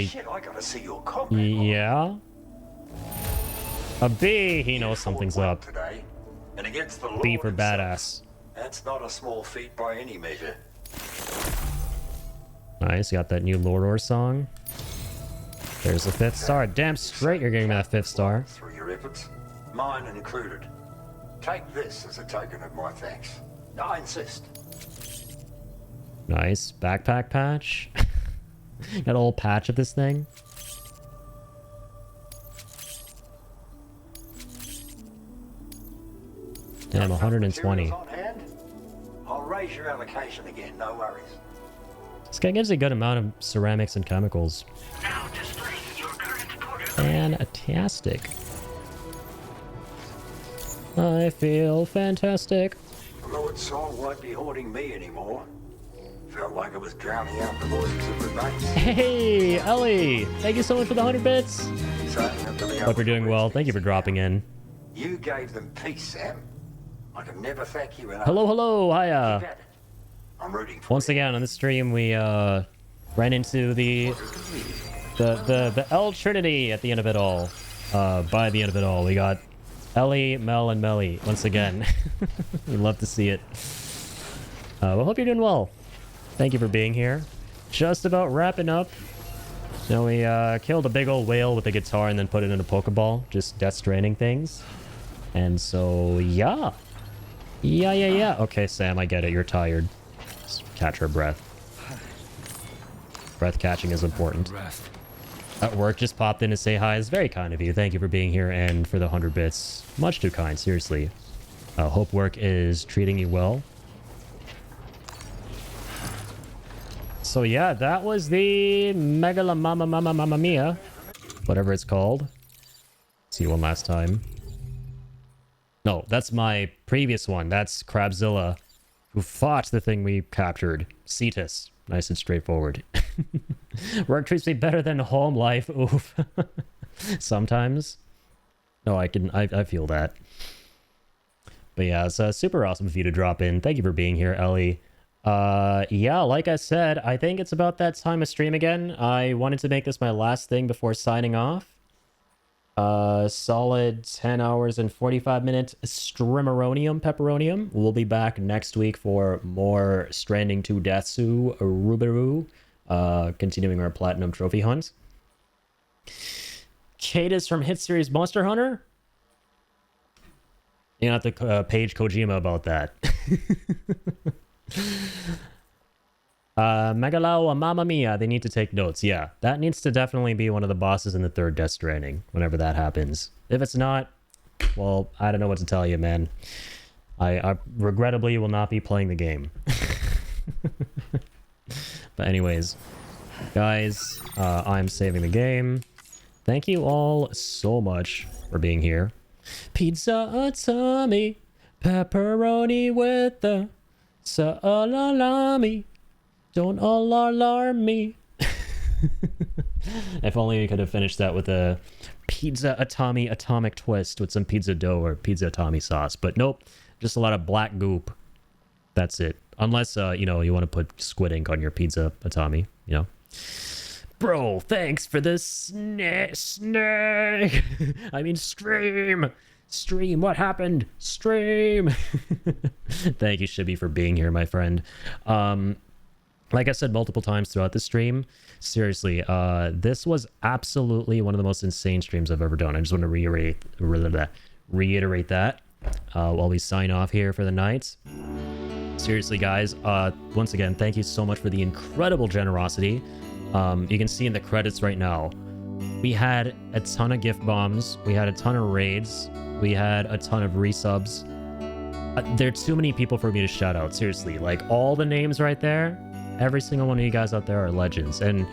Shit, I gotta see your comment. Yeah? A B, he knows something's up. Today, and against the law B for himself. badass. That's not a small feat by any measure. Nice, got that new Loror song. There's the 5th star. Damn straight you're getting that 5th star. Through your efforts, mine included. Take this as a token of my thanks. I insist. Nice. Backpack patch. Got a whole patch of this thing. Damn, 120. On hand? I'll raise your allocation again, no worries. This guy gives a good amount of ceramics and chemicals. Fantastic. I feel fantastic. Lord's song won't be haunting me anymore. Felt like it was drowning out the voices of the mates. Hey, Ellie! Thank you so much for the 100 bits. Hope you're doing well. Thank you for dropping in. You gave them peace, Sam. I can never thank you enough. Hello, hello, hiya. Keep at it. I'm rooting for Once again on this stream, we ran into the L Trinity at the end of it all. By the end of it all, we got Ellie, Mel, and Melly, once again. We love to see it. Well, hope you're doing well. Thank you for being here. Just about wrapping up. Now we killed a big old whale with a guitar and then put it in a Pokeball. Just Death Stranding things. And so, yeah. Yeah. Okay, Sam, I get it. You're tired. Just catch her breath. Breath catching is important. At work, just popped in to say hi. It's very kind of you. Thank you for being here and for the 100 bits. Much too kind, seriously. Hope work is treating you well. So yeah, that was the Megala Mamma Mia. Whatever it's called. See one last time. No, that's my previous one. That's Crabzilla, who fought the thing we captured. Cetus. Nice and straightforward. Work treats me better than home life. Oof. Sometimes. No, I feel that. But yeah, it's super awesome of you to drop in. Thank you for being here, Ellie. Yeah, like I said, I think it's about that time of stream again. I wanted to make this my last thing before signing off. Solid 10 hours and 45 minutes Strimmeronium Pepperonium. We'll be back next week for more Stranding to Deatsu Rubiru. Continuing our Platinum Trophy hunt. Kate is from hit series Monster Hunter. You have to page Kojima about that. Megalao Mamma Mia, they need to take notes. Yeah, that needs to definitely be one of the bosses in the third Death Stranding, whenever that happens. If it's not, well, I don't know what to tell you, man. I regrettably will not be playing the game. But anyways, guys, I'm saving the game. Thank you all so much for being here. Pizza Tommy, pepperoni with the salami. Don't all alarm me. If only we could have finished that with a Pizza Atami atomic twist with some pizza dough or Pizza Atami sauce. But nope, just a lot of black goop. That's it. Unless, you know, you want to put squid ink on your Pizza Atami, you know. Bro, thanks for the snake. I mean, stream. Stream, what happened? Stream. Thank you, Shibby, for being here, my friend. Like I said multiple times throughout the stream, seriously, this was absolutely one of the most insane streams I've ever done. I just want to reiterate that while we sign off here for the night. Seriously, guys, once again, thank you so much for the incredible generosity. You can see in the credits right now, we had a ton of gift bombs, we had a ton of raids, we had a ton of resubs. There are too many people for me to shout out, seriously. Like, all the names right there, every single one of you guys out there are legends. And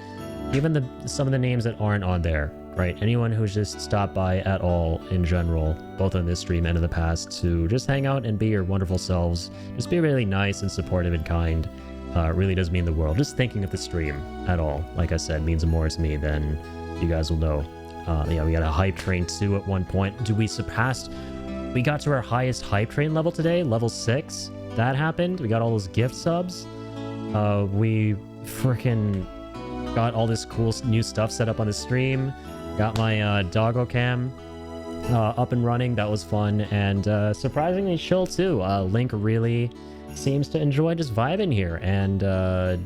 even some of the names that aren't on there, right? Anyone who's just stopped by at all in general, both on this stream and in the past, to just hang out and be your wonderful selves. Just be really nice and supportive and kind. Really does mean the world. Just thinking of the stream at all, like I said, means more to me than you guys will know. Yeah, we got a hype train 2 at one point. We got to our highest hype train level today, level 6. That happened. We got all those gift subs. We freaking got all this cool new stuff set up on the stream. Got my doggo cam up and running. That was fun and surprisingly chill too. Link really seems to enjoy just vibing here and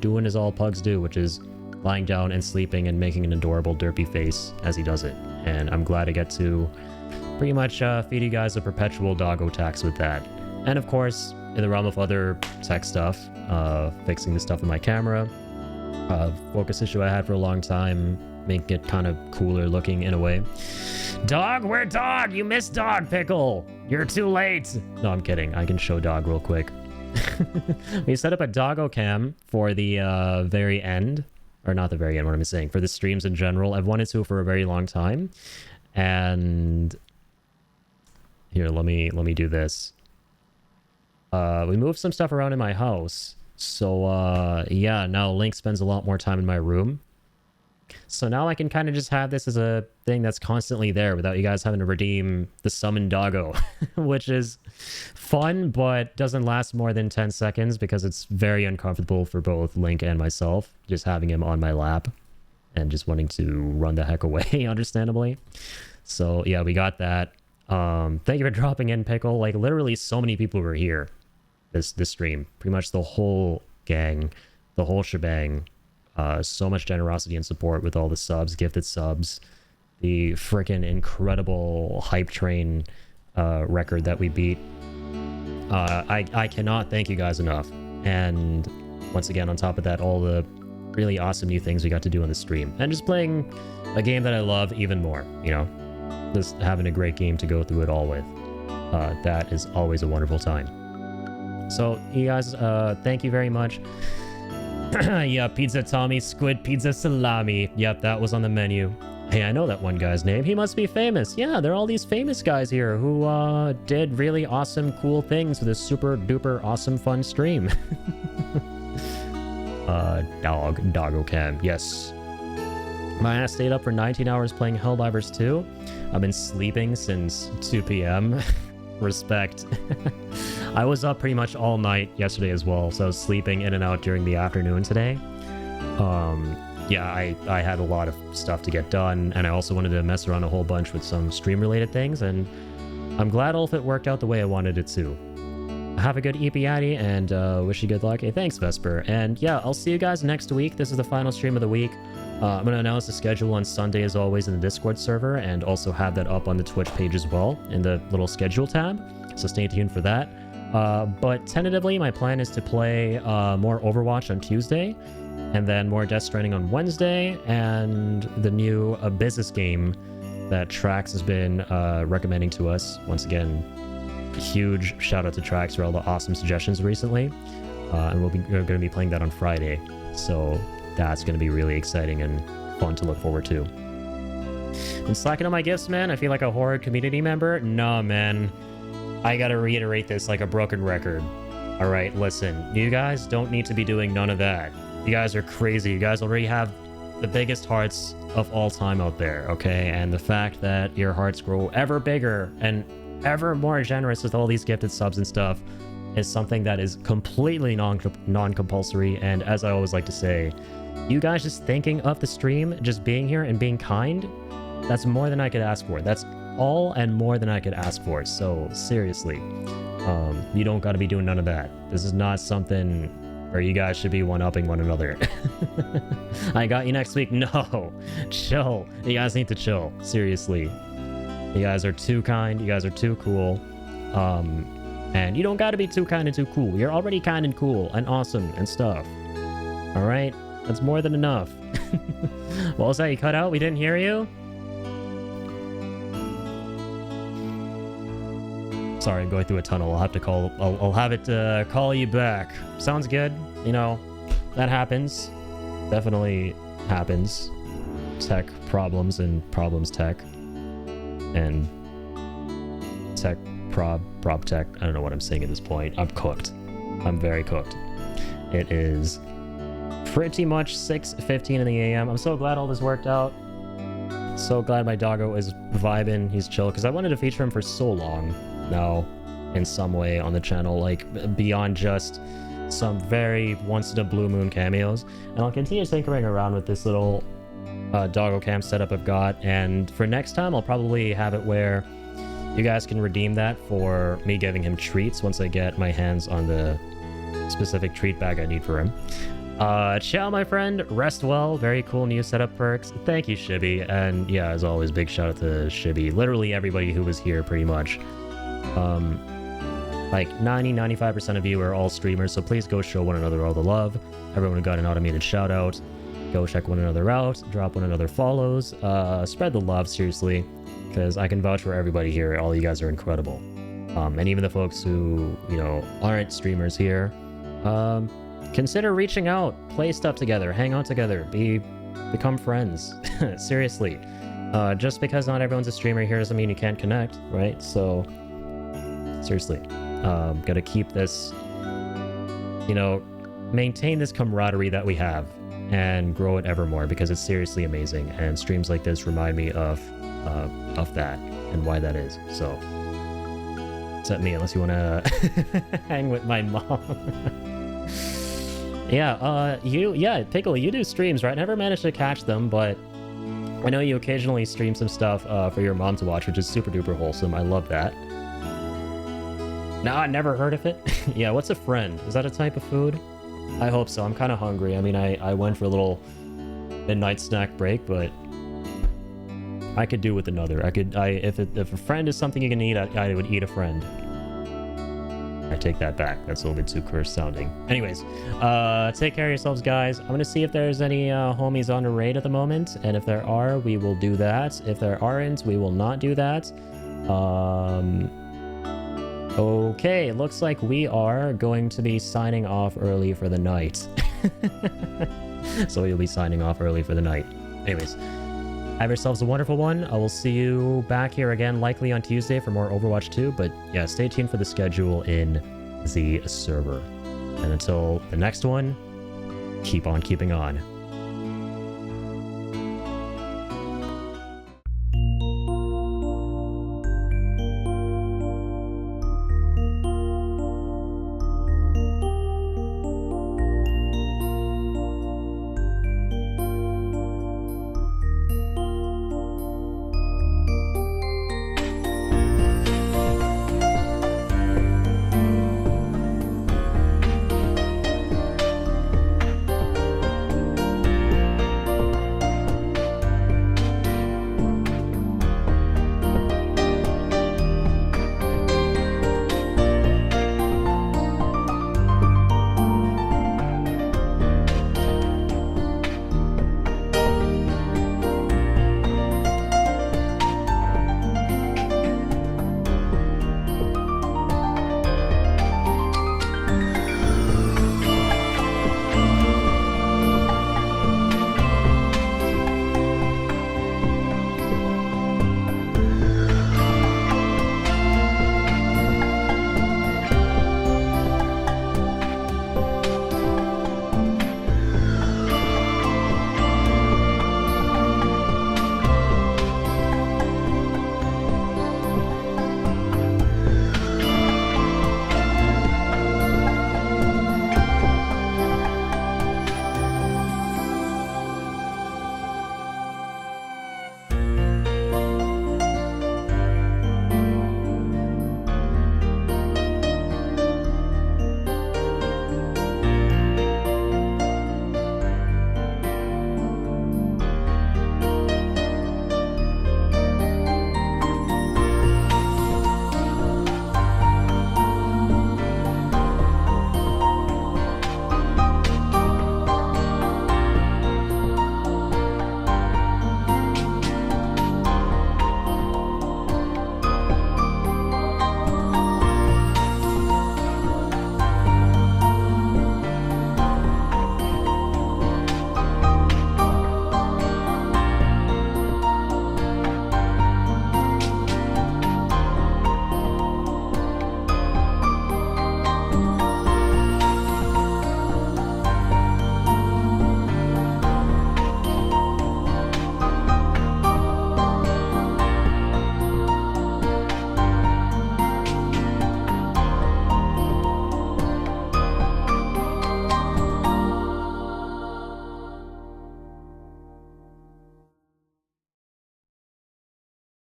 doing as all pugs do, which is lying down and sleeping and making an adorable derpy face as he does it. And I'm glad I get to pretty much feed you guys a perpetual doggo tax with that. And of course, in the realm of other tech stuff, fixing the stuff in my camera, focus issue I had for a long time, making it kind of cooler looking in a way. Dog, where dog? You missed dog, Pickle. You're too late. No, I'm kidding. I can show dog real quick. We set up a doggo cam for the very end, or not the very end, what I'm saying, for the streams in general. I've wanted to for a very long time. And here, let me do this. We moved some stuff around in my house. So, yeah, now Link spends a lot more time in my room. So now I can kind of just have this as a thing that's constantly there without you guys having to redeem the summon doggo, which is fun, but doesn't last more than 10 seconds because it's very uncomfortable for both Link and myself, just having him on my lap and just wanting to run the heck away, understandably. So, yeah, we got that. Thank you for dropping in, Pickle. Like, literally so many people were here this stream. Pretty much the whole gang, the whole shebang. So much generosity and support with all the subs, gifted subs, the freaking incredible hype train record that we beat. I cannot thank you guys enough. And once again, on top of that, all the really awesome new things we got to do on the stream. And just playing a game that I love even more, you know? Just having a great game to go through it all with. That is always a wonderful time. So, you guys, thank you very much. Yeah, Pizza Tommy, Squid Pizza Salami. Yep, that was on the menu. Hey, I know that one guy's name. He must be famous. Yeah, there are all these famous guys here who did really awesome, cool things with a super duper awesome fun stream. Doggo Cam. Yes. My ass stayed up for 19 hours playing Helldivers 2. I've been sleeping since 2 p.m. Respect. I was up pretty much all night yesterday as well, so I was sleeping in and out during the afternoon today. Yeah, I had a lot of stuff to get done, and I also wanted to mess around a whole bunch with some stream-related things, and I'm glad all of it worked out the way I wanted it to. Have a good EP Addy, and wish you good luck. Hey, thanks, Vesper. And yeah, I'll see you guys next week. This is the final stream of the week. I'm going to announce the schedule on Sunday as always in the Discord server, and also have that up on the Twitch page as well in the little schedule tab, so stay tuned for that. But tentatively, my plan is to play more Overwatch on Tuesday, and then more Death Stranding on Wednesday, and the new business game that Trax has been recommending to us. Once again, huge shout out to Trax for all the awesome suggestions recently. And we're going to be playing that on Friday. So that's going to be really exciting and fun to look forward to. And slacking on my gifts, man. I feel like a horror community member. Nah, man. I got to reiterate this like a broken record. All right, listen. You guys don't need to be doing none of that. You guys are crazy. You guys already have the biggest hearts of all time out there, okay? And the fact that your hearts grow ever bigger and ever more generous with all these gifted subs and stuff is something that is completely non-compulsory. And as I always like to say, you guys just thinking of the stream, just being here and being kind, that's more than I could ask for. That's all and more than I could ask for. So seriously, you don't got to be doing none of that. This is not something where you guys should be one-upping one another. I got you next week. No, chill. You guys need to chill. Seriously. You guys are too kind. You guys are too cool. And you don't got to be too kind and too cool. You're already kind and cool and awesome and stuff. All right? That's more than enough. What was that? You cut out? We didn't hear you? Sorry, I'm going through a tunnel. I'll have to call. I'll have it call you back. Sounds good. You know, that happens. Definitely happens. Tech problems and problems tech. And tech prob tech. I don't know what I'm saying at this point. I'm cooked. I'm very cooked. It is pretty much 6:15 in the AM. I'm so glad all this worked out. So glad my doggo is vibing. He's chill because I wanted to feature him for so long now in some way on the channel, like beyond just some very once in a blue moon cameos. And I'll continue tinkering around with this little doggo cam setup I've got, and for next time I'll probably have it where you guys can redeem that for me giving him treats once I get my hands on the specific treat bag I need for him. Ciao, my friend. Rest well. Very cool new setup perks. Thank you, Shibby. And yeah, as always, big shout out to Shibby. Literally everybody who was here, pretty much. Like 90-95% of you are all streamers, so please go show one another all the love. Everyone who got an automated shout out, go check one another out, drop one another follows, spread the love, seriously, because I can vouch for everybody here. All you guys are incredible. And even the folks who, you know, aren't streamers here, consider reaching out, play stuff together, hang out together, become friends. Seriously. Just because not everyone's a streamer here doesn't mean you can't connect, right? So, seriously, gotta keep this, you know, maintain this camaraderie that we have and grow it ever more, because it's seriously amazing. And streams like this remind me of that and why that is. So, except me, unless you want to hang with my mom. Yeah, Pickle, you do streams, right? Never managed to catch them, but I know you occasionally stream some stuff for your mom to watch, which is super duper wholesome. I love that. No, I never heard of it. Yeah, what's a friend? Is that a type of food? I hope so. I'm kind of hungry. I mean, I went for a little midnight snack break, but I could do with another. If a friend is something you can eat, I would eat a friend. I take that back. That's a little bit too cursed sounding. Anyways, take care of yourselves, guys. I'm gonna see if there's any homies on the raid at the moment, and if there are, we will do that. If there aren't, we will not do that. Okay, looks like we are going to be signing off early for the night. So you'll be signing off early for the night. Anyways, have yourselves a wonderful one. I will see you back here again, likely on Tuesday for more Overwatch 2. But yeah, stay tuned for the schedule in the server. And until the next one, keep on keeping on.